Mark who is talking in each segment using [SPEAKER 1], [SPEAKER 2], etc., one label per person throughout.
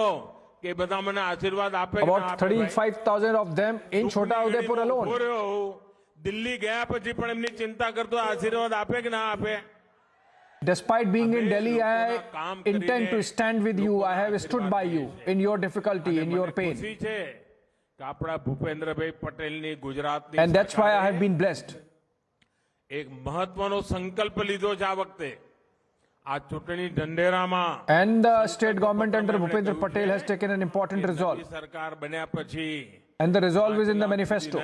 [SPEAKER 1] કે બધા મને આશીર્વાદ આપે.
[SPEAKER 2] About 35,000 of them in Chota Udaipur alone.
[SPEAKER 1] Delhi ગયા પછી પણ એમની ચિંતા કરતો આશીર્વાદ આપે કે ના આપે?
[SPEAKER 2] Despite being in Delhi, I intend to stand with you. I have stood by you in your difficulty, in your pain. And that's why I have been blessed.
[SPEAKER 1] એક મહત્વનો સંકલ્પ લીધો છે આ વખતે આ ચૂંટણી ઢંઢેરામાં.
[SPEAKER 2] And the state government under Bhupendra Patel has taken an important resolve.
[SPEAKER 1] સરકાર બન્યા પછી
[SPEAKER 2] And the resolve is in the manifesto.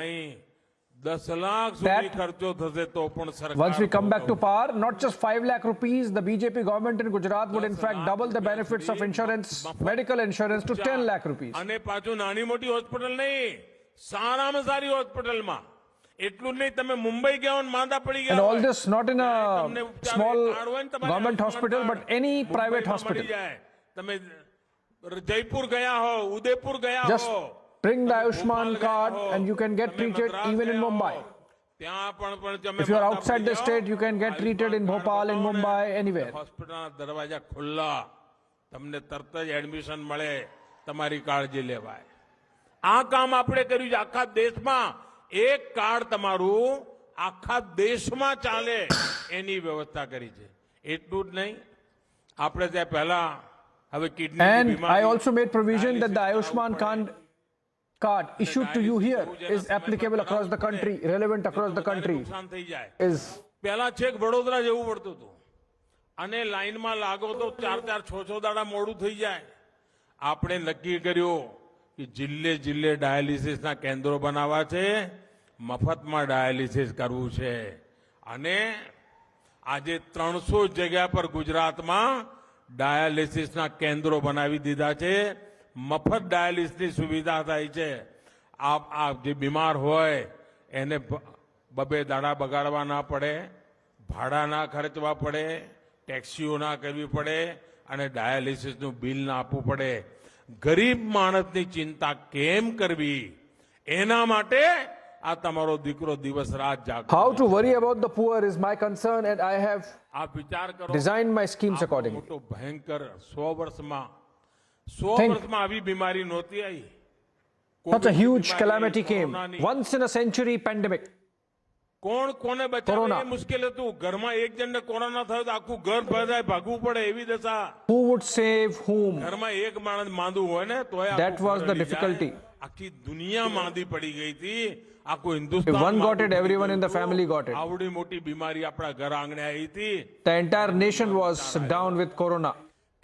[SPEAKER 1] 10 lakh સુધી ખર્ચો થશે તો પણ સરકાર,
[SPEAKER 2] Once we come back to power, not just 5 lakh rupees, the BJP government in Gujarat would in fact double the benefits of insurance, medical insurance to 10 lakh rupees.
[SPEAKER 1] અને પાછું નાની મોટી હોસ્પિટલ નહીં, સારામાં સારી હોસ્પિટલમાં. એટલું નહીં તમે મુંબઈ ગયા હો માંદા પડી ગયા.
[SPEAKER 2] And all this not in a small government hospital but any private hospital.
[SPEAKER 1] તમે જયપુર ગયા હો, ઉદયપુર ગયા
[SPEAKER 2] Just
[SPEAKER 1] હો,
[SPEAKER 2] bring the Ayushman card and you can get treated even in Mumbai. If you are outside the state, you can get treated in Bhopal, in Mumbai, anywhere.
[SPEAKER 1] હોસ્પિટલના દરવાજા ખુલ્લા, તમને તરત જ એડમિશન મળે, તમારી કાળજી લેવાય. આ કામ આપણે કર્યું છે આખા દેશમાં. એક કાર્ડ તમારું આખા દેશમાં ચાલે એની વ્યવસ્થા કરી છે. એટલું જ નહીં, આપણે ત્યાં પહેલા હવે kidney
[SPEAKER 2] And I also made provision that the Ayushman card issued to you here is applicable across the country, relevant across the country. Is
[SPEAKER 1] પહેલા છેક વડોદરા જવું પડતું હતું અને લાઈનમાં લાગો તો 4-4, 6-6 દાડા મોડું થઈ જાય. આપણે નક્કી કર્યું કે જિલ્લે જિલ્લે ડાયાલિસિસના કેન્દ્રો બનાવવા છે, મફતમાં ડાયાલિસિસ કરવું છે. અને આજે 300 જગ્યા પર ગુજરાતમાં ડાયાલિસિસના કેન્દ્રો બનાવી દીધા છે. મફત ડાયાલિસિસની સુવિધા થાય છે. આ જે બીમાર હોય એને બબે દાડા બગાડવા ના પડે, ભાડા ના ખર્ચવા પડે, ટેક્સીઓ ના કરવી પડે અને ડાયાલિસિસનું બિલ ના આપવું પડે. ગરીબ માણસની ચિંતા કેમ કરવી એના માટે આ તમારો દીકરો દિવસ રાત જાગે.
[SPEAKER 2] how to worry about the poor is my concern and I have
[SPEAKER 1] આ વિચાર કરો,
[SPEAKER 2] designed my schemes accordingly.
[SPEAKER 1] મોટો ભયંકર 100 વર્ષમાં આવી બીમારી નહોતી આવી.
[SPEAKER 2] Such a huge calamity came, once in a century pandemic.
[SPEAKER 1] કોણ કોને બચાવે એ મુશ્કેલ હતું. ઘરમાં એક જણને કોરોના થયો તો આખું ઘર બધાય ભાગવું પડે એવી દશા.
[SPEAKER 2] Who would save whom?
[SPEAKER 1] ઘરમાં એક માણસ માંદું હોય ને તો
[SPEAKER 2] That was the difficulty.
[SPEAKER 1] આખી દુનિયા માંદી પડી ગઈ હતી. આખું
[SPEAKER 2] If
[SPEAKER 1] Hindustan
[SPEAKER 2] one got it, everyone in the family got it.
[SPEAKER 1] આવડી મોટી બીમારી આપણા ઘર આંગણે આવી હતી.
[SPEAKER 2] The entire nation was down with corona.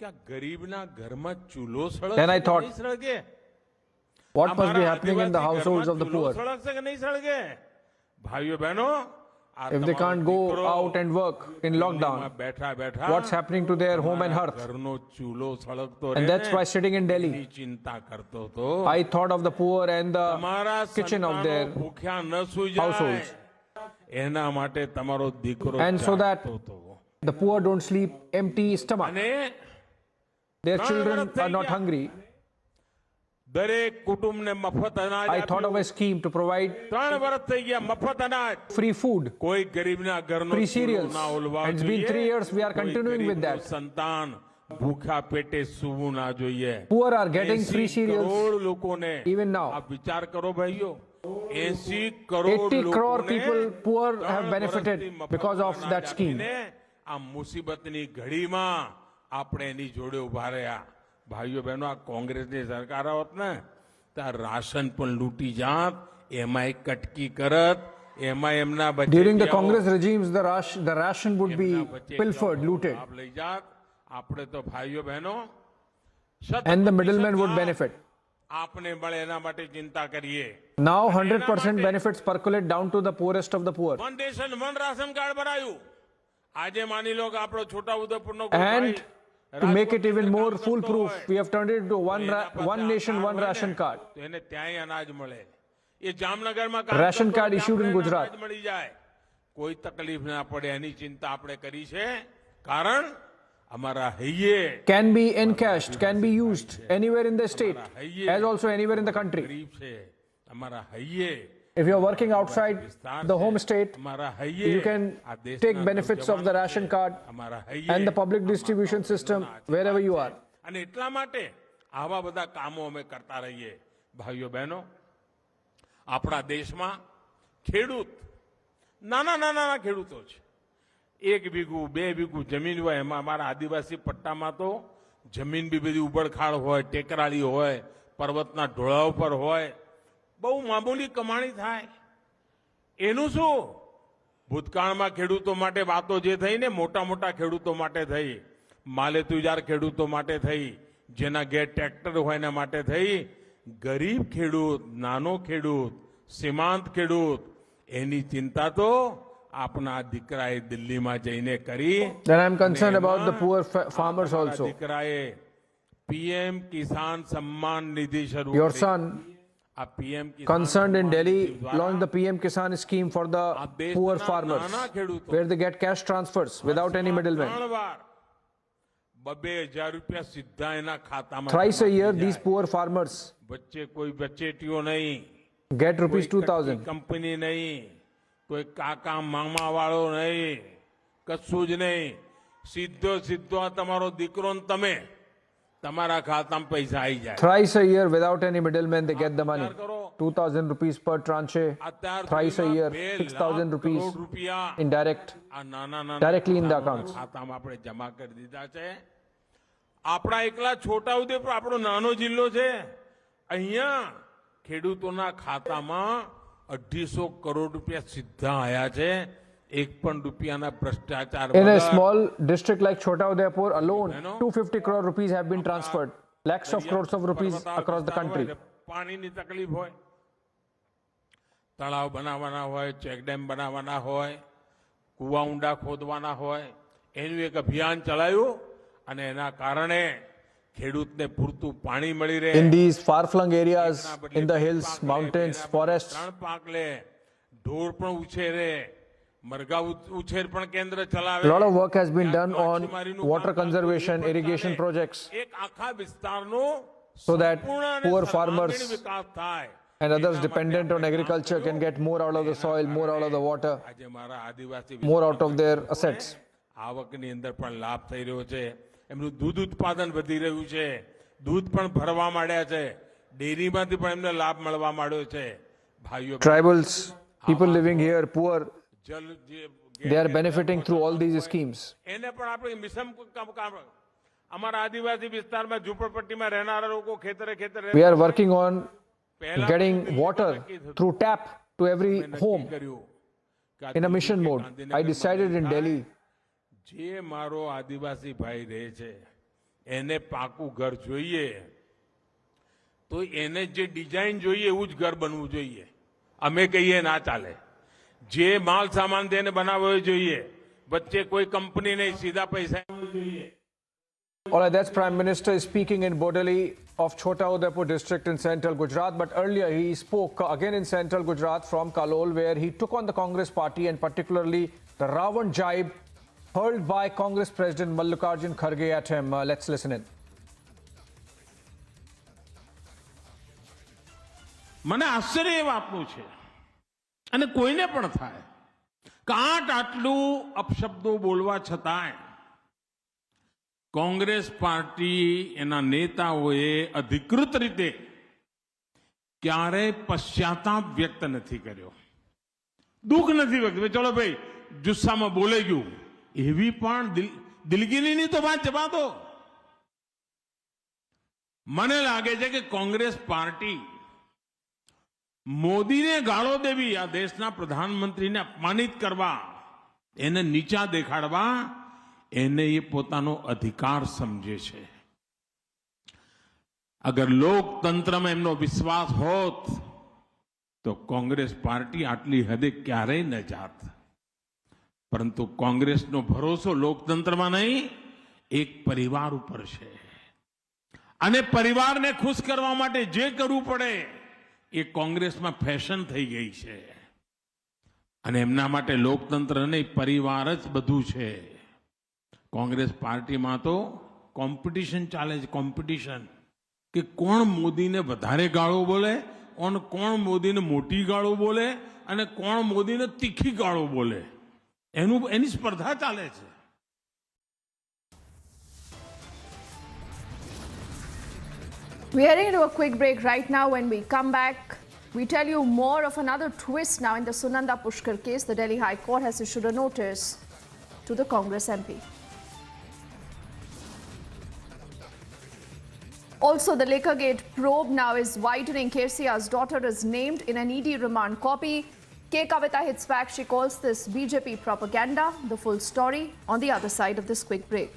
[SPEAKER 1] કે ગરીબના ઘરમાં ચૂલો
[SPEAKER 2] Then I thought,
[SPEAKER 1] સળગે.
[SPEAKER 2] what must be happening in the households of the poor?
[SPEAKER 1] સળગશે કે નહીં સળગે? ભાઈઓ બહેનો,
[SPEAKER 2] If they can't go out and work in lockdown,
[SPEAKER 1] બેઠા બેઠા
[SPEAKER 2] what's happening to their home and hearth?
[SPEAKER 1] ઘરનો ચૂલો સળગતો
[SPEAKER 2] And that's why sitting in Delhi,
[SPEAKER 1] ચિંતા કરતો હતો.
[SPEAKER 2] I thought of the poor and the
[SPEAKER 1] તમારા
[SPEAKER 2] kitchen of their
[SPEAKER 1] ભૂખ્યા ન સૂઈ જાય
[SPEAKER 2] households.
[SPEAKER 1] એના માટે તમારો દીકરો
[SPEAKER 2] And so that
[SPEAKER 1] જાગતો હતો.
[SPEAKER 2] the poor don't sleep empty stomach.
[SPEAKER 1] અને
[SPEAKER 2] Their children are not hungry.
[SPEAKER 1] દરેક કુટુંબને મફત અનાજ
[SPEAKER 2] I thought of a scheme to provide
[SPEAKER 1] 3 વર્ષ થઈ ગયા મફત અનાજ.
[SPEAKER 2] free food,
[SPEAKER 1] કોઈ ગરીબના ઘરનો
[SPEAKER 2] free
[SPEAKER 1] ચૂલો
[SPEAKER 2] cereals.
[SPEAKER 1] ના ઓલવા
[SPEAKER 2] And it's been
[SPEAKER 1] જોઈએ.
[SPEAKER 2] 3 years, we are
[SPEAKER 1] કોઈ
[SPEAKER 2] continuing with
[SPEAKER 1] ગરીબનું
[SPEAKER 2] that.
[SPEAKER 1] સંતાન ભૂખા પેટે સૂવું ના જોઈએ.
[SPEAKER 2] Poor are getting
[SPEAKER 1] 80
[SPEAKER 2] free cereals
[SPEAKER 1] crore લોકોને
[SPEAKER 2] even now.
[SPEAKER 1] આ વિચાર કરો ભાઈઓ, 80 કરોડ
[SPEAKER 2] 80 crore
[SPEAKER 1] લોકોને
[SPEAKER 2] people, poor,
[SPEAKER 1] 3
[SPEAKER 2] have benefited
[SPEAKER 1] વર્ષથી મફત
[SPEAKER 2] because of
[SPEAKER 1] અનાજ
[SPEAKER 2] that scheme.
[SPEAKER 1] આપીને આ મુસીબતની ઘડીમાં આપણે એની જોડે ઉભા રહ્યા. ભાઈઓ બહેનો, આ કોંગ્રેસની સરકાર હોત ને ત્યાં રાશન પણ લૂંટી જાત, એમાંય કટકી કરત, એમાં એમના
[SPEAKER 2] During the Congress regimes, the ration would be pilfered, looted,
[SPEAKER 1] લઈ જાત. આપણે તો ભાઈઓ બહેનો
[SPEAKER 2] and the middlemen would benefit.
[SPEAKER 1] આપને મળે એના માટે ચિંતા કરીએ.
[SPEAKER 2] Now 100% benefits percolate down to the poorest of the poor.
[SPEAKER 1] One nation one ration card બનાવ્યું. આજે માની લો કે આપણો છોટા ઉદેપુરનો
[SPEAKER 2] And to make it even more foolproof, we have turned it into one nation, one ration card.
[SPEAKER 1] તો એને ત્યાંય અનાજ મળે. એ જામનગરમાં
[SPEAKER 2] Ration card issued in Gujarat.
[SPEAKER 1] અનાજ મળી જાય, કોઈ તકલીફ ના પડે એની ચિંતા આપણે કરી છે. કારણ અમારા હૈયે
[SPEAKER 2] Can be encashed, can be used anywhere in the state, as also anywhere in the country.
[SPEAKER 1] ગરીબ છે. અમારા હૈયે
[SPEAKER 2] If you are working outside the home state,
[SPEAKER 1] અમારા હૈયે
[SPEAKER 2] you can
[SPEAKER 1] આ દેશના
[SPEAKER 2] take benefits of the ration card
[SPEAKER 1] અમારા હૈયે
[SPEAKER 2] and the public distribution system wherever you are.
[SPEAKER 1] અને એટલા માટે આવા બધા કામો અમે કરતા રહીએ. ભાઈઓ બહેનો, આપણા દેશમાં ખેડૂત નાના નાના ખેડૂતો છે. 1 વીઘું 2 વીઘું જમીન હોય, એમાં અમારા આદિવાસી પટ્ટામાં તો જમીન બી બધી ઉબડખાડ હોય, ટેકરાળી હોય, પર્વતના ઢોળા ઉપર હોય, બહુ મામૂલી કમાણી થાય. એનું શું? ભૂતકાળમાં ખેડૂતો માટે વાતો જે થઈ ને, મોટા મોટા ખેડૂતો માટે થઈ, માલેતુજાર ખેડૂતો માટે થઈ, જેના ઘેર ટ્રેક્ટર હોય એના માટે થઈ. ગરીબ ખેડૂત, નાનો ખેડૂત, સીમાંત ખેડૂત, એની ચિંતા તો આપના દીકરાએ દિલ્હીમાં જઈને કરી.
[SPEAKER 2] Then I'm concerned about the poor farmers also.
[SPEAKER 1] દીકરાએ પીએમ કિસાન સન્માન નિધિ શરૂ
[SPEAKER 2] Your
[SPEAKER 1] કરી.
[SPEAKER 2] son,
[SPEAKER 1] આ PM
[SPEAKER 2] concerned in Delhi, launched the PM Kisan scheme for the poor farmers,
[SPEAKER 1] નાના ખેડૂતો
[SPEAKER 2] where they get cash transfers without any middlemen.
[SPEAKER 1] 3 વાર 2,000 રૂપિયા સીધા એના ખાતામાં.
[SPEAKER 2] Thrice a year, these poor farmers
[SPEAKER 1] વચ્ચે કોઈ વચેટીઓ નહીં,
[SPEAKER 2] get rupees 2,000.
[SPEAKER 1] કંપની નહીં, કોઈ કાકા મામા વાળો નહીં, કશું જ નહીં. સીધો સીધો આ તમારો દીકરો ને તમે, તમારા ખાતામાં પૈસા આવી જાય.
[SPEAKER 2] Thrice a year, without any middlemen, they get the money. 2,000 rupees per tranche. Thrice a year, 6,000 rupees
[SPEAKER 1] રૂપિયા
[SPEAKER 2] indirect,
[SPEAKER 1] આ નાના નાના
[SPEAKER 2] directly in the accounts.
[SPEAKER 1] ખાતામાં આપણે જમા કરી દીધા છે. આપણા એકલા છોટાઉદેપુર આપણો નાનો જિલ્લો છે, અહીંયા ખેડૂતોના ખાતામાં 250 કરોડ રૂપિયા સીધા આયા છે. 1 પણ રૂપિયાના ભ્રષ્ટાચાર
[SPEAKER 2] In a
[SPEAKER 1] વગર.
[SPEAKER 2] small district like Chota Udaipur alone, 250 crore rupees have been transferred. Lakhs of crores of rupees across the country.
[SPEAKER 1] પાણીની તકલીફ હોય, તળાવ બનાવવાના હોય, ચેકડેમ બનાવવાના હોય, કુવા ઊંડા ખોદવાના હોય, એનું એક અભિયાન ચલાવ્યું અને એના કારણે ખેડૂતને પૂરતું પાણી મળી રહે.
[SPEAKER 2] In these far-flung areas, in the hills, mountains, forests,
[SPEAKER 1] 3 પાક લે, ઢોર પણ ઉછેરે, મરઘા ઉછેર પણ કેન્દ્ર ચલાવે.
[SPEAKER 2] a lot of work has been done on water conservation, irrigation projects,
[SPEAKER 1] એક આખા વિસ્તારનો
[SPEAKER 2] so that
[SPEAKER 1] સંપૂર્ણ અને
[SPEAKER 2] poor
[SPEAKER 1] સર્વાંગીણ
[SPEAKER 2] farmers
[SPEAKER 1] વિકાસ થાય.
[SPEAKER 2] and others dependent on agriculture can get more out of the soil, more out of the water,
[SPEAKER 1] આજે મારા આદિવાસી
[SPEAKER 2] more out of their assets.
[SPEAKER 1] આવકની અંદર પણ લાભ થઈ રહ્યો છે. એમનું દૂધ ઉત્પાદન વધી રહ્યું છે, દૂધ પણ ભરવા માંડ્યા છે, ડેરીમાંથી પણ એમને લાભ મળવા માંડ્યો છે. ભાઈઓ,
[SPEAKER 2] Tribals, people living here, poor,
[SPEAKER 1] જલ જે
[SPEAKER 2] they are benefiting through all these schemes.
[SPEAKER 1] એને પણ આપણે મિસમ કામ. અમારા આદિવાસી વિસ્તારમાં ઝૂંપડપટ્ટીમાં રહેનારા લોકો ખેતરે ખેતરે
[SPEAKER 2] We are working on getting water through tap to every home
[SPEAKER 1] કર્યું કે આ
[SPEAKER 2] in a mission mode. I decided in Delhi,
[SPEAKER 1] જે મારો આદિવાસી ભાઈ રહે છે એને પાકું ઘર જોઈએ તો એને જે ડિઝાઇન જોઈએ એવું જ ઘર બનવું જોઈએ. અમે કહીએ ના ચાલે. જે માલ સામાન તેને બનાવવો જોઈએ, વચ્ચે કોઈ કંપની નહીં, સીધા પૈસા જોઈએ.
[SPEAKER 2] all right, that's Prime Minister speaking in Bodali of Chota Udaipur district in central Gujarat. But earlier he spoke again in central Gujarat from Kalol, where he took on the Congress party and particularly the Ravan jibe hurled by Congress President Mallikarjun Kharge at him. Let's listen in.
[SPEAKER 1] મને આશ્ચર્ય એ વાતનું છે અને કોઈને પણ થાય કે આટલું અપશબ્દો બોલવા છતાંય કોંગ્રેસ પાર્ટી એના નેતાઓએ અધિકૃત રીતે ક્યારેય પશ્ચાતાપ વ્યક્ત નથી કર્યો, દુઃખ નથી વ્યક્ત. ચલો ભાઈ, જુસ્સામાં બોલે ગયું, એવી પણ દિલગીરીની તો વાત જવા દો. મને લાગે છે કે કોંગ્રેસ પાર્ટી મોદીને ગાળો દેવી, આ દેશના પ્રધાનમંત્રીને અપમાનિત કરવા, એને નીચા દેખાડવા, એને એ પોતાનો અધિકાર સમજે છે. અગર લોકતંત્રમાં એમનો વિશ્વાસ હોત તો કોંગ્રેસ પાર્ટી આટલી હદે ક્યારેય ન જાત. પરંતુ કોંગ્રેસનો ભરોસો લોકતંત્રમાં નહીં, એક પરિવાર ઉપર છે અને પરિવારને ખુશ કરવા માટે જે કરવું પડે એ કોંગ્રેસમાં ફેશન થઈ ગઈ છે અને એમના માટે લોકતંત્ર નહીં, પરિવાર જ બધું છે. કોંગ્રેસ પાર્ટીમાં તો કોમ્પિટિશન ચાલે છે, કોમ્પિટિશન કે કોણ મોદીને વધારે ગાળો બોલે અને કોણ મોદીને મોટી ગાળો બોલે અને કોણ મોદીને તીખી ગાળો બોલે, એની સ્પર્ધા ચાલે છે.
[SPEAKER 3] We're heading into a quick break right now. When we come back, we tell you more of another twist now in the Sunanda Pushkar case. The Delhi High Court has issued a notice to the Congress MP. Also, the Liquorgate probe now is widening. KCR's daughter is named in an ED remand copy. K. Kavita hits back. She calls this BJP propaganda. The full story on the other side of this quick break.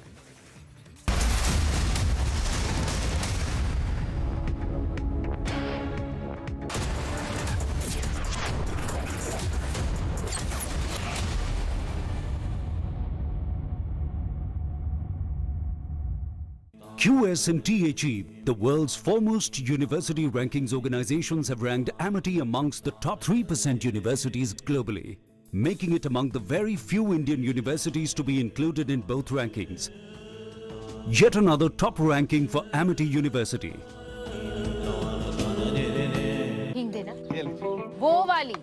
[SPEAKER 4] QSMTHE, the world's foremost university rankings organizations, have ranked Amity amongst the top 3% universities globally, making it among the very few Indian universities to be included in both rankings. Yet another top ranking for Amity University.
[SPEAKER 5] हिंग देना वो वाली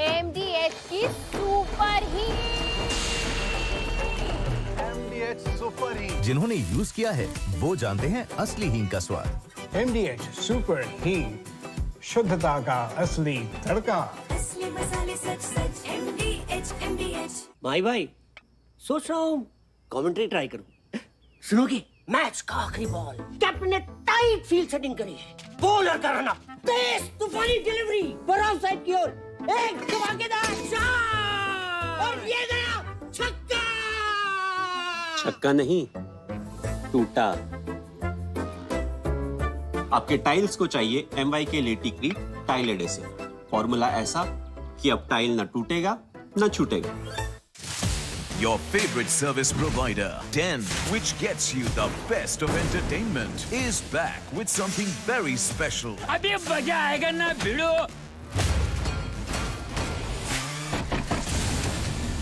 [SPEAKER 5] MDH की super hit
[SPEAKER 6] super हींग जिन्होंने use किया है वो जानते हैं असली हींग का स्वाद।
[SPEAKER 7] MDH सुपर हींग, शुद्धता का असली तड़का।
[SPEAKER 8] असली मसाले सच सच MDH।
[SPEAKER 9] भाई सोच रहा हूँ कमेंट्री ट्राई करूँ। सुनोगे? मैच का आखिरी बॉल, कैप्टन ने टाइट फील्ड सेटिंग करी है, बॉलर का रन अप, तेज तूफानी डिलीवरी, बराबर साइड की ओर, एक धमाकेदार शॉट और ये गया छक्का।
[SPEAKER 10] छक्का नहीं, टूटा। आपके टाइल्स को चाहिए MY के लेटिक्री टाइल एडेसिव। फॉर्मूला ऐसा कि अब टाइल न टूटेगा न छूटेगा।
[SPEAKER 6] Your favorite service provider, 10, which gets you the best of entertainment, is back with something very special.
[SPEAKER 9] अभी मजा आएगा ना भिड़ो।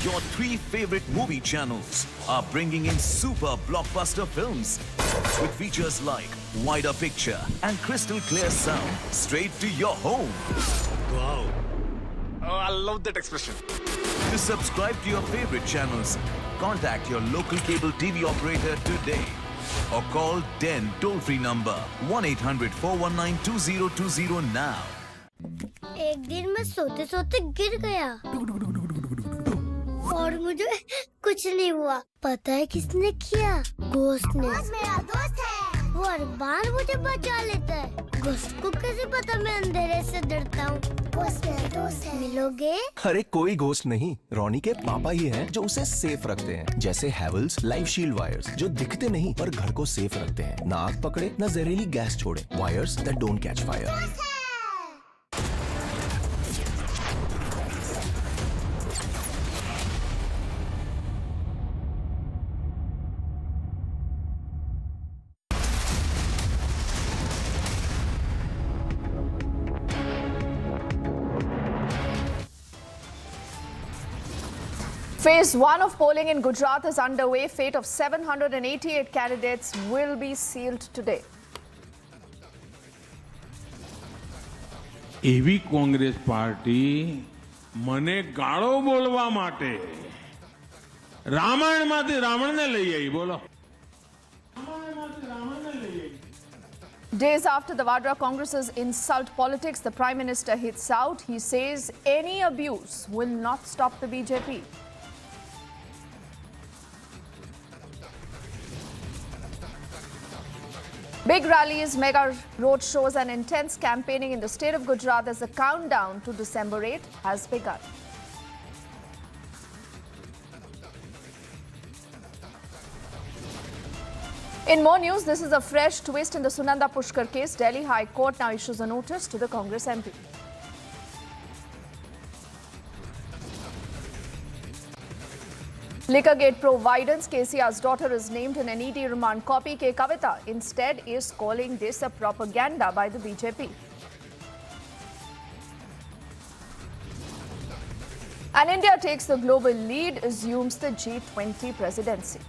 [SPEAKER 6] Your 3 favorite movie channels are bringing in super blockbuster films with features like wider picture and crystal clear sound straight to your home.
[SPEAKER 10] Wow. Oh, I love that expression.
[SPEAKER 6] To subscribe to your favorite channels, contact your local cable TV operator today or call 10 toll-free number 1-800-419-2020 now.
[SPEAKER 11] एक दिन मैं सोते सोते गिर गया और मुझे कुछ नहीं हुआ। पता है किसने किया? घोस्ट ने। मेरा दोस्त है, वो हर बार मुझे बचा लेता है। घोस्ट को कैसे पता मैं अंधेरे से डरता हूँ? घोस्ट मेरा दोस्त है। मिलोगे?
[SPEAKER 12] अरे कोई घोस्ट नहीं, रोनी के पापा ही हैं जो उसे सेफ रखते हैं। जैसे हैवेल्स लाइफ शील्ड वायर्स जो दिखते नहीं पर घर को सेफ रखते हैं। ना आग पकड़े न जहरीली गैस छोड़े। Wires that don't catch fire.
[SPEAKER 3] Phase 1 of polling in Gujarat is underway. Fate of 788 candidates will be sealed today.
[SPEAKER 1] એવી કોંગ્રેસ પાર્ટી મને ગાળો બોલવા માટે રામાયણમાંથી રાવણને લઈ આવી, બોલો.
[SPEAKER 3] Days after the Vadra Congress's insult politics, the Prime Minister hits out. He says any abuse will not stop the BJP. Big rallies, mega roadshows and intense campaigning in the state of Gujarat as the countdown to December 8 has begun. In more news, this is a fresh twist in the Sunanda Pushkar case. Delhi High Court now issues a notice to the Congress MP. Liquorgate providence, KCR's daughter is named in an ED remand copy. K. Kavita instead is calling this a propaganda by the BJP. And India takes the global lead, assumes the G20 presidency.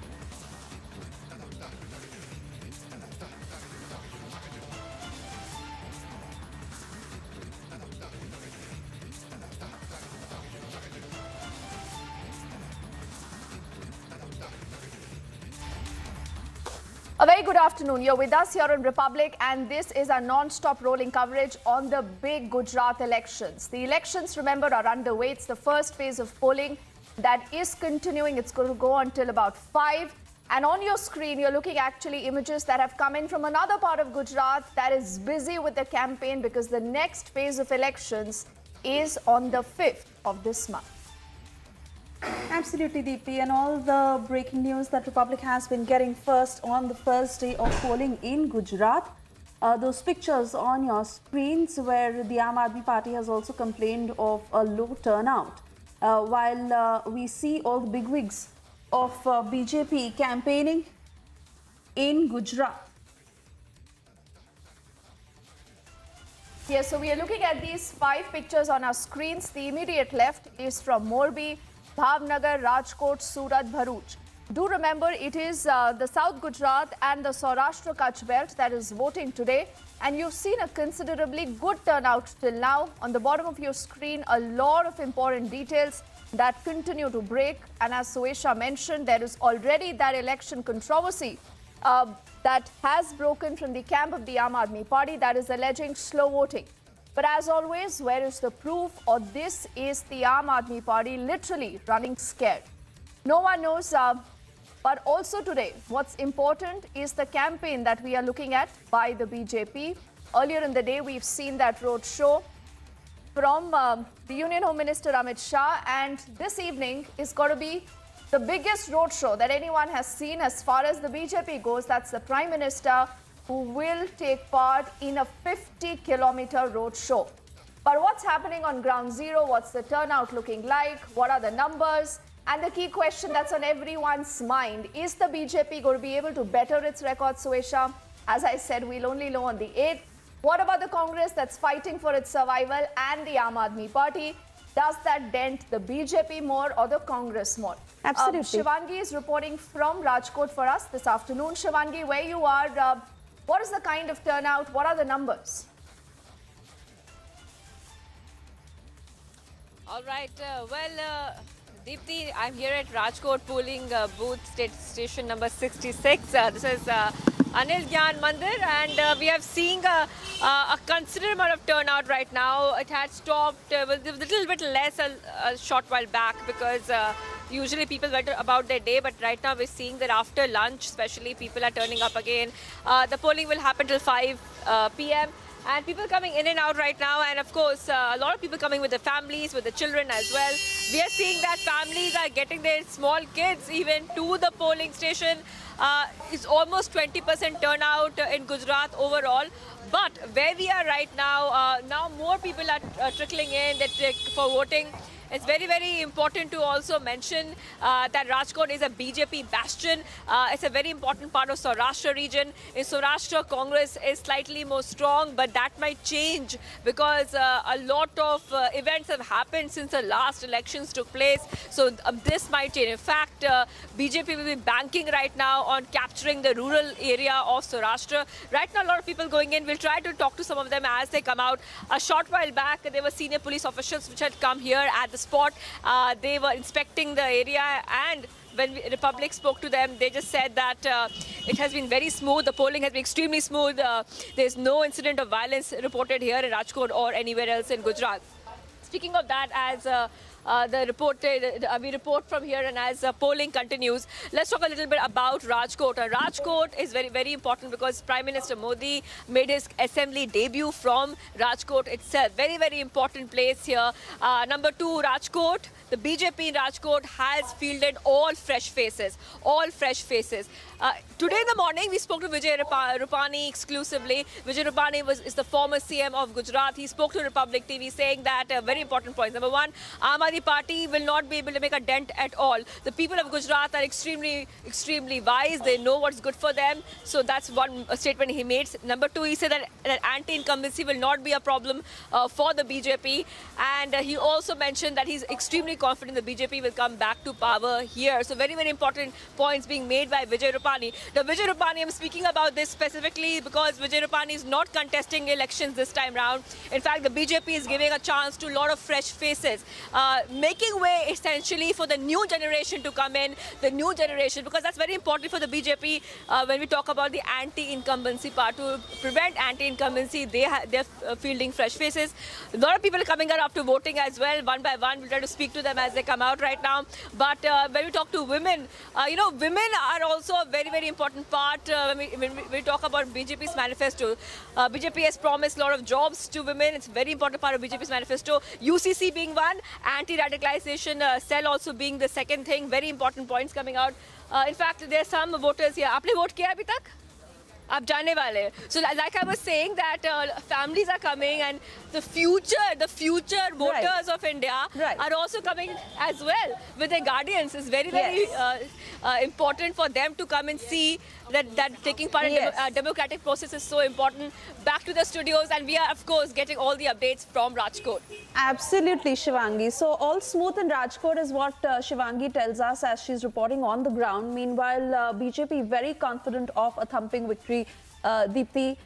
[SPEAKER 3] A very good afternoon. You're with us here on Republic, and this is our non-stop rolling coverage on the big Gujarat elections. The elections, remember, are underway. It's the first phase of polling that is continuing. It's going to go until about 5. And on your screen, you're looking actually images that have come in from another part of Gujarat that is busy with the campaign because the next phase of elections is on the 5th of this month.
[SPEAKER 13] Absolutely, Deepti, and all the breaking news that Republic has been getting first on the first day of polling in Gujarat. Those pictures on your screens where the Aam Aadmi Party has also complained of a low turnout. While we see all the bigwigs of BJP campaigning in Gujarat.
[SPEAKER 3] Yes, so we are looking at these 5 pictures on our screens. The immediate left is from Morbi, Bhavnagar, Rajkot, Surat, Bharuch. Do remember, it is the South Gujarat and the Saurashtra Kutch belt that is voting today. And you've seen a considerably good turnout till now. On the bottom of your screen, a lot of important details that continue to break. And as Suesha mentioned, there is already that election controversy that has broken from the camp of the Aam Aadmi Party that is alleging slow voting. But as always, where is the proof? Or this is the Aam Aadmi Party literally running scared. No one knows. But also today, what's important is the campaign that we are looking at by the BJP. Earlier in the day, we've seen that roadshow from the Union Home Minister Amit Shah. And this evening is going to be the biggest roadshow that anyone has seen as far as the BJP goes. That's the Prime Minister, who will take part in a 50-kilometer road show. But what's happening on ground zero? What's the turnout looking like? What are the numbers? And the key question that's on everyone's mind, is the BJP going to be able to better its record, Suesha? As I said, we'll only know on the 8th. What about the Congress that's fighting for its survival and the Aam Aadmi Party? Does that dent the BJP more or the Congress more?
[SPEAKER 13] Absolutely.
[SPEAKER 3] Shivangi is reporting from Rajkot for us this afternoon. Shivangi, where you are, what is the kind of turnout? What are the numbers?
[SPEAKER 14] All right. Deepti, I'm here at Rajkot polling booth station number 66. This is Anil Gyan Mandir, and we have seen a considerable amount of turnout right now. It had stopped a little bit less a short while back because usually people went about their day, but right now we're seeing that after lunch, especially, people are turning up again. The polling will happen till 5 p.m. And people coming in and out right now, and of course, a lot of people coming with their families, with the children as well. We are seeing that families are getting their small kids even to the polling station. It's almost 20% turnout in Gujarat overall. But where we are right now, now more people are trickling in for voting. It's very, very important to also mention that Rajkot is a BJP bastion. It's a very important part of Saurashtra region. In Saurashtra, Congress is slightly more strong, but that might change because a lot of events have happened since the last elections took place. So this might change. In fact, BJP will be banking right now on capturing the rural area of Saurashtra. Right now, a lot of people going in. We'll try to talk to some of them as they come out. A short while back, there were senior police officials which had come here at the spot. They were inspecting the area, and when Republic spoke to them, they just said that it has been very smooth. The polling has been extremely smooth. There's no incident of violence reported here in Rajkot or anywhere else in Gujarat. Speaking of that, as we report from here, and as polling continues, let's talk a little bit about Rajkot. Rajkot is very, very important because Prime Minister Modi made his assembly debut from Rajkot itself. Very, very important place here. Number 2, Rajkot. The BJP in Rajkot has fielded all fresh faces. All fresh faces. Today in the morning, we spoke to Vijay Rupani exclusively. Vijay Rupani is the former CM of Gujarat. He spoke to Republic TV saying that very important points. Number 1, Aam Aadmi Party will not be able to make a dent at all. The people of Gujarat are extremely, extremely wise. They know what's good for them. So that's one statement he made. Number 2, he said that anti-incumbency will not be a problem for the BJP. And he also mentioned that he's extremely confident the BJP will come back to power here. So very, very important points being made by Vijay Rupani. Now, Vijay Rupani, I'm speaking about this specifically because Vijay Rupani is not contesting elections this time round. In fact, the BJP is giving a chance to a lot of fresh faces. making way essentially for the new generation to come in, the new generation, because that's very important for the BJP when we talk about the anti-incumbency part. To prevent anti-incumbency, they're fielding fresh faces. A lot of people are coming out after voting as well, one by one. We'll try to speak to them as they come out right now. But when we talk to women, women are also a very, very important part when we talk about BJP's manifesto. BJP has promised a lot of jobs to women. It's a very important part of BJP's manifesto. UCC being one, anti-radicalization cell also being the second thing. Very important points coming out. In fact, there are some voters here. Aapne vote kiya abhi tak? आप जाने वाले. So like I was saying that families are coming and the future voters of India are also coming as well with their guardians. It's very, very important for them to come and see that taking part in democratic process is so important. Back to the studios, and we are of course getting all the updates from Rajkot.
[SPEAKER 13] Absolutely, Shivangi. So all smooth in Rajkot is what Shivangi tells us as she's reporting on the ground. Meanwhile, BJP very confident of a thumping victory. Deepthi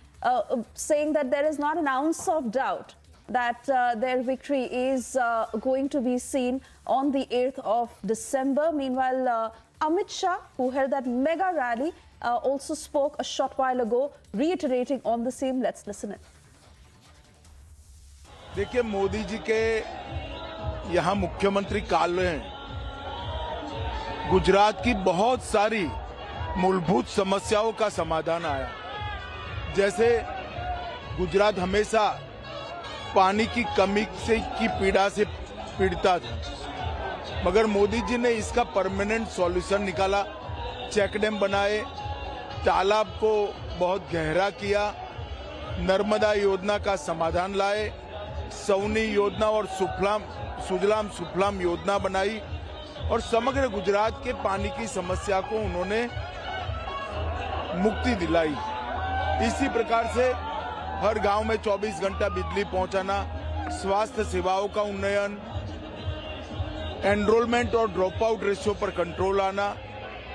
[SPEAKER 13] saying that there is not an ounce of doubt that their victory is going to be seen on the 8th of December. Meanwhile, Amit Shah, who held that mega rally, also spoke a short while ago, reiterating on the same. Let's listen in.
[SPEAKER 15] देखिए, मोदी जी के यहाँ मुख्यमंत्री काल हैं, गुजरात की बहुत सारी मूलभूत समस्याओं का समाधान आया. जैसे गुजरात हमेशा पानी की कमी की पीड़ा से पीड़िता था, मगर मोदी जी ने इसका परमानेंट सॉल्यूशन निकाला. चेक डैम बनाए, तालाब को बहुत गहरा किया, नर्मदा योजना का समाधान लाए, सौनी योजना और सुजलाम सुफलाम योजना बनाई और समग्र गुजरात के पानी की समस्या को उन्होंने मुक्ति दिलाई. इसी प्रकार से हर गांव में 24 घंटा बिजली पहुंचाना, स्वास्थ्य सेवाओं का उन्नयन, एनरोलमेंट और ड्रॉप आउट रेशियो पर कंट्रोल आना,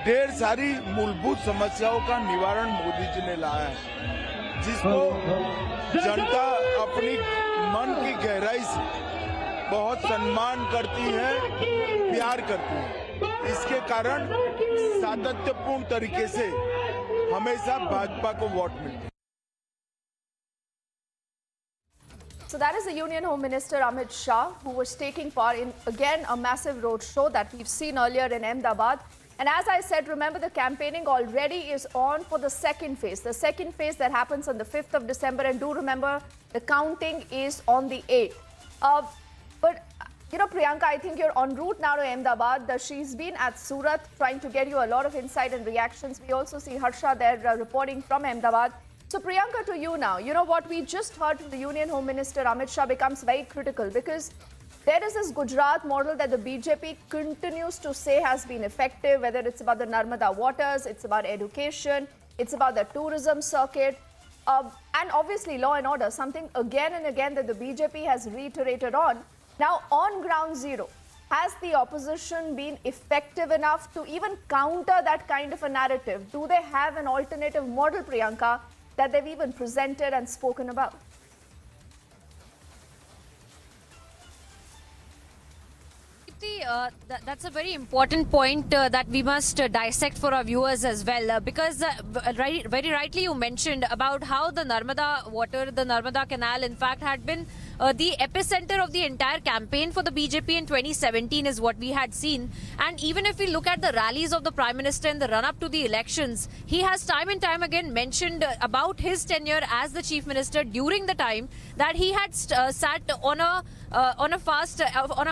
[SPEAKER 15] ढेर सारी मूलभूत समस्याओं का निवारण मोदी जी ने लाया है, जिसको जनता अपनी मन की गहराई से बहुत सम्मान करती है, प्यार करती है. इसके कारण सातत्यपूर्ण तरीके से हमेशा भाजपा को वोट मिलते हैं.
[SPEAKER 3] So that is the Union Home Minister Amit Shah, who was taking part in, again, a massive road show that we've seen earlier in Ahmedabad. And as I said, remember, the campaigning already is on for the second phase. The second phase that happens on the 5th of December. And do remember, the counting is on the 8th. But, Priyanka, I think you're en route now to Ahmedabad. She's been at Surat trying to get you a lot of insight and reactions. We also see Harsha there reporting from Ahmedabad. So, Priyanka, to you now. You know what we just heard from the Union Home Minister Amit Shah becomes very critical, because there is this Gujarat model that the BJP continues to say has been effective, whether it's about the Narmada waters, it's about education, it's about the tourism circuit, and obviously law and order, something again and again that the BJP has reiterated on. Now, on ground zero, has the opposition been effective enough to even counter that kind of a narrative? Do they have an alternative model, Priyanka, that they've even presented and spoken about?
[SPEAKER 5] That's a very important point that we must dissect for our viewers as well, because very rightly you mentioned about how the Narmada water, the Narmada canal, in fact, had been the epicenter of the entire campaign for the BJP in 2017 is what we had seen. And even if we look at the rallies of the Prime Minister in the run-up to the elections, he has time and time again mentioned about his tenure as the Chief Minister during the time that he had sat on a